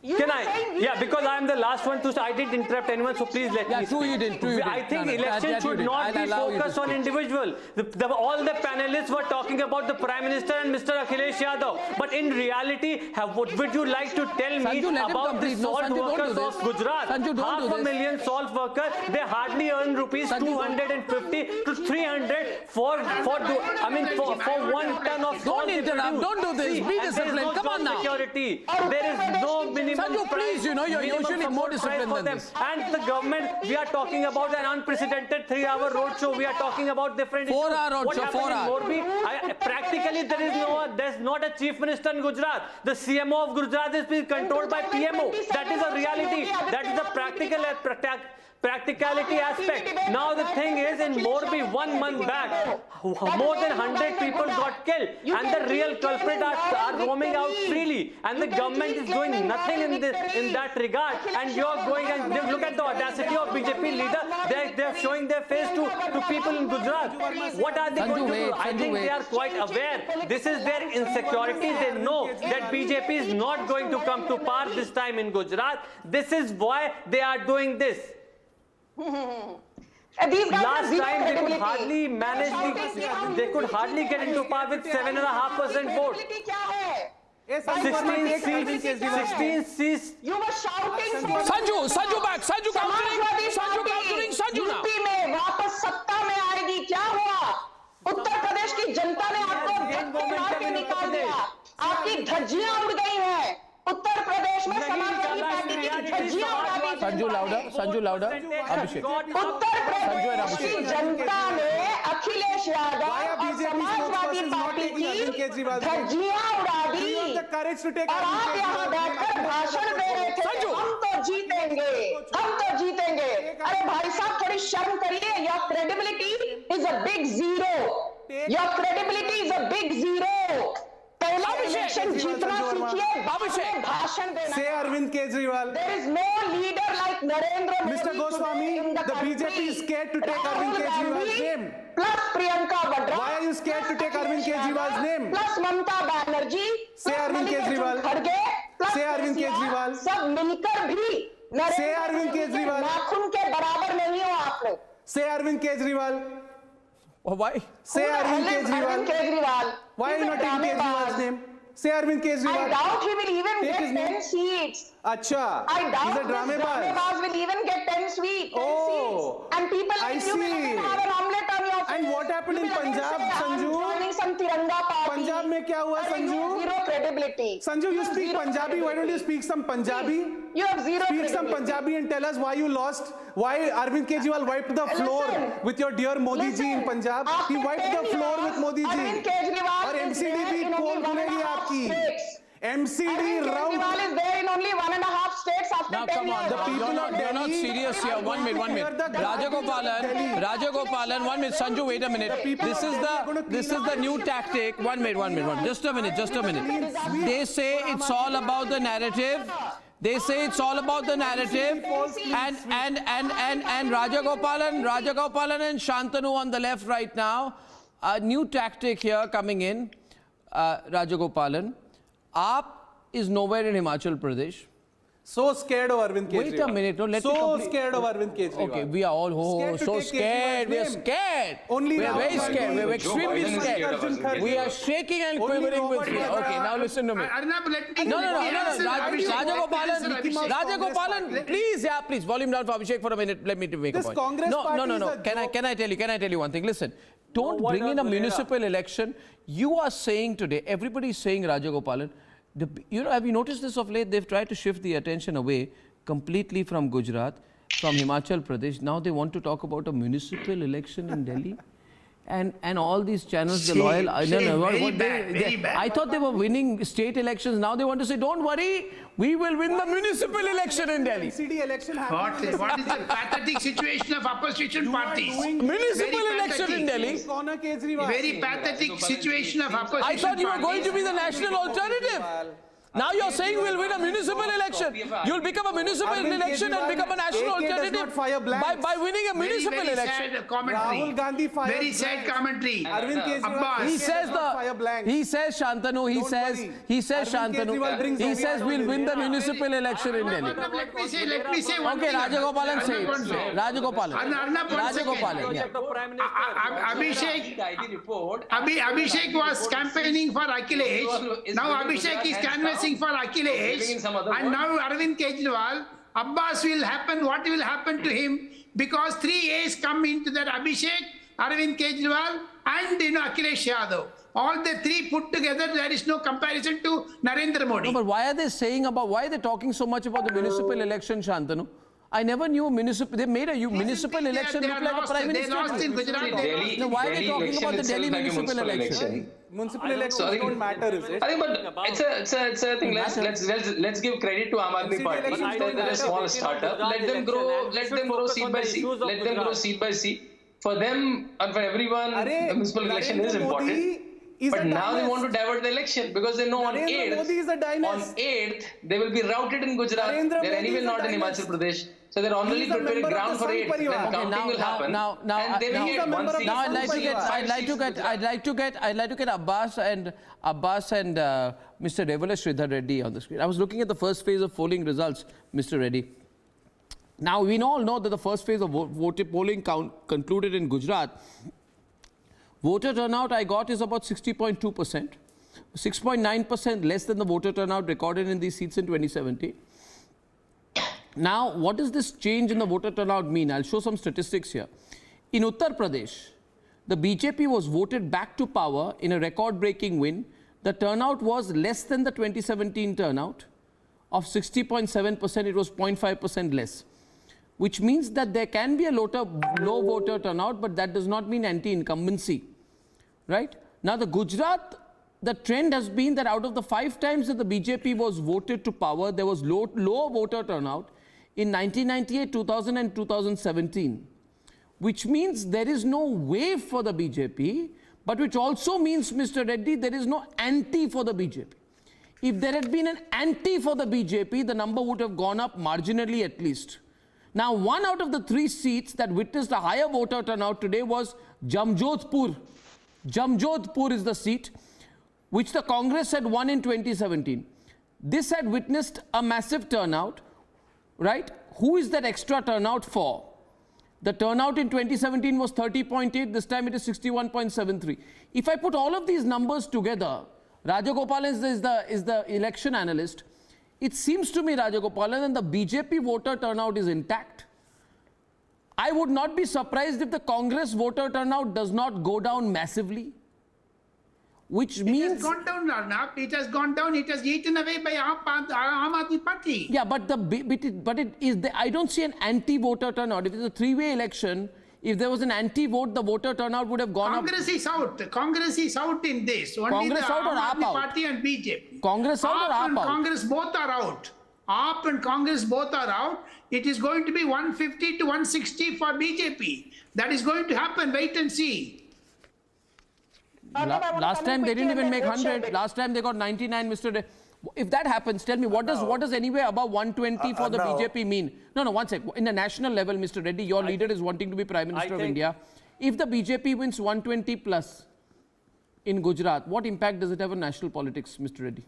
[SPEAKER 4] can I? Yeah, because I am the last one to start. I didn't interrupt anyone, so please let me speak. I think election should not be focused on individual. All the panelists were talking about the Prime Minister and Mr. Akhilesh Yadav. But in reality, would you like to tell me about the salt workers of Gujarat? 500,000 salt workers, they hardly earn rupees 250 to 300 for 1 ton of salt.
[SPEAKER 5] Don't interrupt. Don't do this. Be disciplined. Come on now.
[SPEAKER 4] Security. There is no minimum.
[SPEAKER 5] Sanju, please, you're usually more disciplined than this.
[SPEAKER 4] And the government, we are talking about an unprecedented 3-hour roadshow. We are talking about different
[SPEAKER 5] 4-hour roadshow.
[SPEAKER 4] What happened in Morbi? Practically, there's not a chief minister in Gujarat. The CMO of Gujarat is being controlled by PMO. That is a reality. That is the practicality aspect. Now the thing is, in Morbi 1 month back, more than 100 people got killed, and the real culprits are roaming out freely, and the government is doing nothing in that regard. And you are going and look at the audacity of BJP leader. They are showing their face to people in Gujarat. What are they going to do? I think they are quite aware. This is their insecurity. They know that BJP is not going to come to power this time in Gujarat. This is why they are doing this. Last time they could hardly manage, they could hardly get into power with 7.5% vote. 16 seats.
[SPEAKER 21] You were shouting for
[SPEAKER 5] Sanju back. Sanju countering. Sanju now.
[SPEAKER 21] UP में वापस सत्ता में आएगी, क्या हुआ? उत्तर प्रदेश की जनता ने आपको मार के निकाल दिया. आपकी धज्जियां उड़ गई हैं. उत्तर प्रदेश में समाजवादी पार्टी की धज्जियां उड़ा दी.
[SPEAKER 5] Sanju louder. Abhishek.
[SPEAKER 21] Uttar Pradesh की जनता ने अखिलेश यादव और समाजवादी पार्टी की धज्जियां उड़ा दी. और आप यहाँ बैठकर भाषण दे रहे थे, हम तो जीतेंगे. अरे भाई साहब, थोड़ी शर्म करिए. Your credibility is a big zero. पहला इलेक्शन जीतना सीखिए, भाषण देना.
[SPEAKER 6] Say Arvind Kejriwal.
[SPEAKER 21] There is no leader like Narendra Modi.
[SPEAKER 6] Mr. Goswami, the BJP is scared to take Arvind Kejriwal's name.
[SPEAKER 21] Plus Priyanka Vadra.
[SPEAKER 6] Why are you scared to take Arvind Kejriwal's name?
[SPEAKER 21] Plus Mamta Banerjee.
[SPEAKER 6] Say Arvind Kejriwal. Say Arvind Kejriwal.
[SPEAKER 21] सब मिलकर भी
[SPEAKER 6] Say Arvind Kejriwal.
[SPEAKER 21] नाखून के बराबर नहीं हो आप लोग.
[SPEAKER 6] Say Arvind Kejriwal.
[SPEAKER 5] Why?
[SPEAKER 6] Say Arvind Kejriwal. Why are you not taking Kejriwal's name? Say Arvind Kejriwal.
[SPEAKER 21] I doubt he will even get 10 seats.
[SPEAKER 6] Acha.
[SPEAKER 21] I doubt
[SPEAKER 6] he's a dramebaz
[SPEAKER 21] will even get 10 seats. And people like you will even have an omelette on your face.
[SPEAKER 6] And what happened in Punjab, Sanju?
[SPEAKER 21] Joining some Tiranga party.
[SPEAKER 6] Punjab mein kya hua, Sanju?
[SPEAKER 21] Zero credibility.
[SPEAKER 6] Sanju, you speak Punjabi. Why don't you speak some Punjabi?
[SPEAKER 21] You have zero
[SPEAKER 6] credibility. Speak some Punjabi and tell us why you lost. Why Arvind Kejriwal wiped the floor with your dear Modi ji in Punjab. He wiped the floor with Modi ji.
[SPEAKER 21] Arvind Kejriwal
[SPEAKER 6] और MCD भी पोल खुलेगी आपकी. MCD round.
[SPEAKER 21] Kejriwal is there in only 1.5 states after 10 years.
[SPEAKER 5] Now come on,
[SPEAKER 6] the people of
[SPEAKER 5] you're not
[SPEAKER 6] Delhi.
[SPEAKER 5] serious here. 1 minute. Rajagopalan, 1 minute. Sanju, wait a minute. This is the new tactic. 1 minute. Just a minute. They say it's all about the narrative. And Rajagopalan and Shantanu on the left right now. A new tactic here coming in. Rajagopalan, AAP is nowhere in Himachal Pradesh.
[SPEAKER 6] So scared of Arvind Kejriwal.
[SPEAKER 5] Wait a minute. No, let me
[SPEAKER 6] so
[SPEAKER 5] complete.
[SPEAKER 6] scared of Arvind Kejriwal.
[SPEAKER 5] Okay, we are all so scared. We are scared.
[SPEAKER 6] Only
[SPEAKER 5] we are very
[SPEAKER 6] Rahul
[SPEAKER 5] scared. We are
[SPEAKER 6] Gandhi.
[SPEAKER 5] extremely scared. We are shaking and quivering with fear. Okay, now listen to me. No. Rajagopalan, please, volume down for Abhishek for a minute. Let me make a point. No. Can I tell you one thing? Listen, don't bring in a municipal election. You are saying today, everybody is saying Rajagopalan. Have you noticed this of late? They've tried to shift the attention away completely from Gujarat, from Himachal Pradesh. Now they want to talk about a municipal election in Delhi. And all these channels, the loyal... I thought they were winning state elections. Now they want to say, don't worry, we will win the municipal election in Delhi.
[SPEAKER 20] Election what is the pathetic situation of opposition parties?
[SPEAKER 5] Municipal election in Delhi.
[SPEAKER 20] Very pathetic situation of opposition parties.
[SPEAKER 5] I thought you were going to be the national alternative. Now you're saying we'll win a municipal election. You'll become a municipal election and become a national alternative by winning a municipal election.
[SPEAKER 20] Very sad commentary.
[SPEAKER 6] Rahul Gandhi
[SPEAKER 20] very sad commentary.
[SPEAKER 5] He says Shantanu, he says we'll win the municipal election in Delhi.
[SPEAKER 20] Let me say one
[SPEAKER 5] thing. Okay, Rajagopalan
[SPEAKER 20] says. Abhishek was campaigning for Akhilesh. Now Abhishek is canvassing for Akhilesh, and now Arvind Kejriwal. Abbas will happen. What will happen to him? Because 3 A's come into that: Abhishek, Arvind Kejriwal, and Akhilesh Yadav. All the 3 put together, there is no comparison to Narendra Modi.
[SPEAKER 5] No, but why are they talking so much about the municipal election, Shantanu? I never knew they made a municipal election look like a prime minister.
[SPEAKER 20] They lost in Gujarat.
[SPEAKER 5] Now why are they talking about the Delhi municipal election?
[SPEAKER 6] Municipal elections don't matter, is it?
[SPEAKER 10] I think, but it's a thing. Let's give credit to Aam Aadmi Party. They're a small startup. Let them grow seat by seat. Let them grow seat by seat. For them and for everyone, the municipal election is important. But now they want to divert the election because they know on 8th they will be routed in Gujarat. They're anyway not in Himachal Pradesh. So they're already preparing ground for it. Then counting will happen.
[SPEAKER 5] I'd like to get Abbas and Mr. Devala Shraddha Reddy on the screen. I was looking at the first phase of polling results, Mr. Reddy. Now we all know that the first phase of polling concluded in Gujarat. Voter turnout I got is about 60.2%, 6.9% less than the voter turnout recorded in these seats in 2017. Now, what does this change in the voter turnout mean? I'll show some statistics here. In Uttar Pradesh, the BJP was voted back to power in a record-breaking win. The turnout was less than the 2017 turnout of 60.7%. It was 0.5% less, which means that there can be a low voter turnout, but that does not mean anti-incumbency, right? Now, the Gujarat, the trend has been that out of the 5 times that the BJP was voted to power, there was low voter turnout in 1998, 2000 and 2017, which means there is no wave for the BJP, but which also means, Mr. Reddy, there is no anti for the BJP. If there had been an anti for the BJP, the number would have gone up marginally at least. Now, 1 out of the 3 seats that witnessed a higher voter turnout today was Jamjodhpur. Jamjodhpur is the seat which the Congress had won in 2017. This had witnessed a massive turnout, right? Who is that extra turnout for? The turnout in 2017 was 30.8, this time it is 61.73. If I put all of these numbers together, Rajagopalan is the election analyst. It seems to me, Rajagopalan, and the BJP voter turnout is intact. I would not be surprised if the Congress voter turnout does not go down massively. Which means...
[SPEAKER 20] It has gone down now. It has gone down. It has eaten away by Aam Aadmi Party.
[SPEAKER 5] Yeah, but I don't see an anti-voter turnout. If it's a 3-way election, if there was an anti-vote, the voter turnout would have gone
[SPEAKER 20] Congress
[SPEAKER 5] up.
[SPEAKER 20] Is out. Congress is out in this. Only
[SPEAKER 5] Congress
[SPEAKER 20] the
[SPEAKER 5] out or
[SPEAKER 20] Aam
[SPEAKER 5] AAP
[SPEAKER 20] Aadmi
[SPEAKER 5] out?
[SPEAKER 20] Party and BJP.
[SPEAKER 5] Congress out or AAP
[SPEAKER 20] and
[SPEAKER 5] out?
[SPEAKER 20] Congress both are out. AAP and Congress both are out. It is going to be 150 to 160 for BJP. That is going to happen. Wait and see.
[SPEAKER 5] Last time they didn't even make 100. Last time they got 99, Mr. De. If that happens, tell me, what does anywhere above 120 for the BJP mean? No, one sec. In the national level, Mr. Reddy, your leader is wanting to be Prime Minister of India. If the BJP wins 120 plus in Gujarat, what impact does it have on national politics, Mr. Reddy?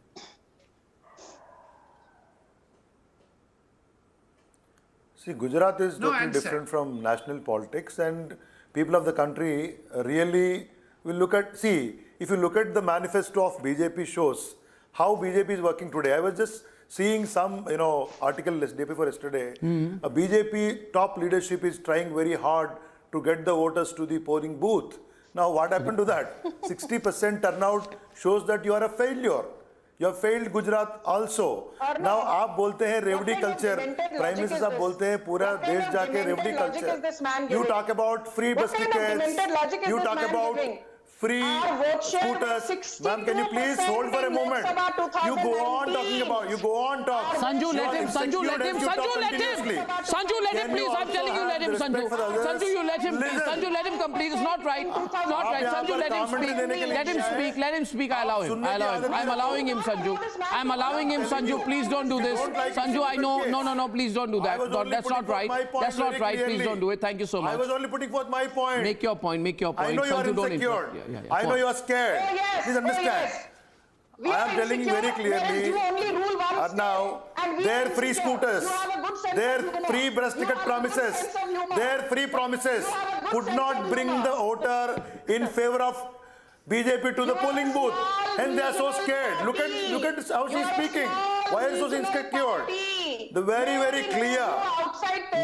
[SPEAKER 22] See, Gujarat is
[SPEAKER 20] No
[SPEAKER 22] totally
[SPEAKER 20] answer.
[SPEAKER 22] different from national politics, and people of the country really will look at. See, if you look at the manifesto of BJP, shows how BJP is working today. I was just seeing some, article day before yesterday. A BJP top leadership is trying very hard to get the voters to the polling booth. Now, what happened to that? 60% turnout shows that you are a failure. You have failed Gujarat also. Now, आप बोलते हैं रेवड़ी culture. Prime Minister साहब बोलते हैं पूरा देश जाके रेवड़ी culture. You talk about free bus tickets. You talk about free scooters. Ma'am, can you please hold for a moment? You go on talking about. You go on talking.
[SPEAKER 5] Sanju, let him. Sanju, let him. Sanju, let him, please. I'm telling you, let him, Sanju. Sanju, you let him, please. Sanju, let him complete. It's not right. It's not right. Sanju, let him speak. Let him speak. Let him speak. I allow him. I'm allowing him, Sanju. I'm allowing him, Sanju. Please don't do this. Sanju, I know. No. Please don't do that. That's not right. That's not right. Please don't do it. Thank you so much.
[SPEAKER 22] I was only putting forth my point.
[SPEAKER 5] Make your point. Make your point.
[SPEAKER 22] I know you are
[SPEAKER 5] Sanju, don't
[SPEAKER 22] insecure.
[SPEAKER 5] interrupt. Yeah.
[SPEAKER 22] I know you are scared.
[SPEAKER 21] Oh, yes.
[SPEAKER 22] Please understand.
[SPEAKER 21] We
[SPEAKER 22] I am
[SPEAKER 21] are
[SPEAKER 22] telling you very
[SPEAKER 21] insecure,
[SPEAKER 22] clearly.
[SPEAKER 21] whereas you only rule one
[SPEAKER 22] And now,
[SPEAKER 21] and we
[SPEAKER 22] their
[SPEAKER 21] are
[SPEAKER 22] free
[SPEAKER 21] insecure.
[SPEAKER 22] scooters,
[SPEAKER 21] You have a good sense
[SPEAKER 22] their
[SPEAKER 21] of humor.
[SPEAKER 22] free bus
[SPEAKER 21] You
[SPEAKER 22] ticket
[SPEAKER 21] have a good
[SPEAKER 22] promises,
[SPEAKER 21] sense of humor.
[SPEAKER 22] their free promises
[SPEAKER 21] You have a good
[SPEAKER 22] could
[SPEAKER 21] sense
[SPEAKER 22] not
[SPEAKER 21] of
[SPEAKER 22] bring
[SPEAKER 21] humor.
[SPEAKER 22] the voter in favor of BJP to the polling booth. And they are so scared. Look at how she is speaking. Why are you so insecure? The very clear.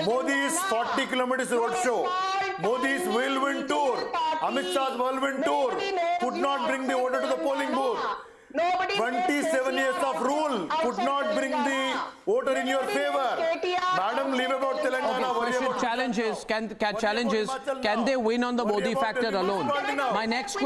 [SPEAKER 22] Modi's 40 kilometers roadshow. Modi's whirlwind tour. Amit Shah's whirlwind tour could not bring the voter to the polling booth. 27 years of rule could not bring the voter in your favor. Madam, leave about Telangana. Worry
[SPEAKER 5] Question
[SPEAKER 22] about
[SPEAKER 5] challenges. Can they win on the Modi factor alone? My next question.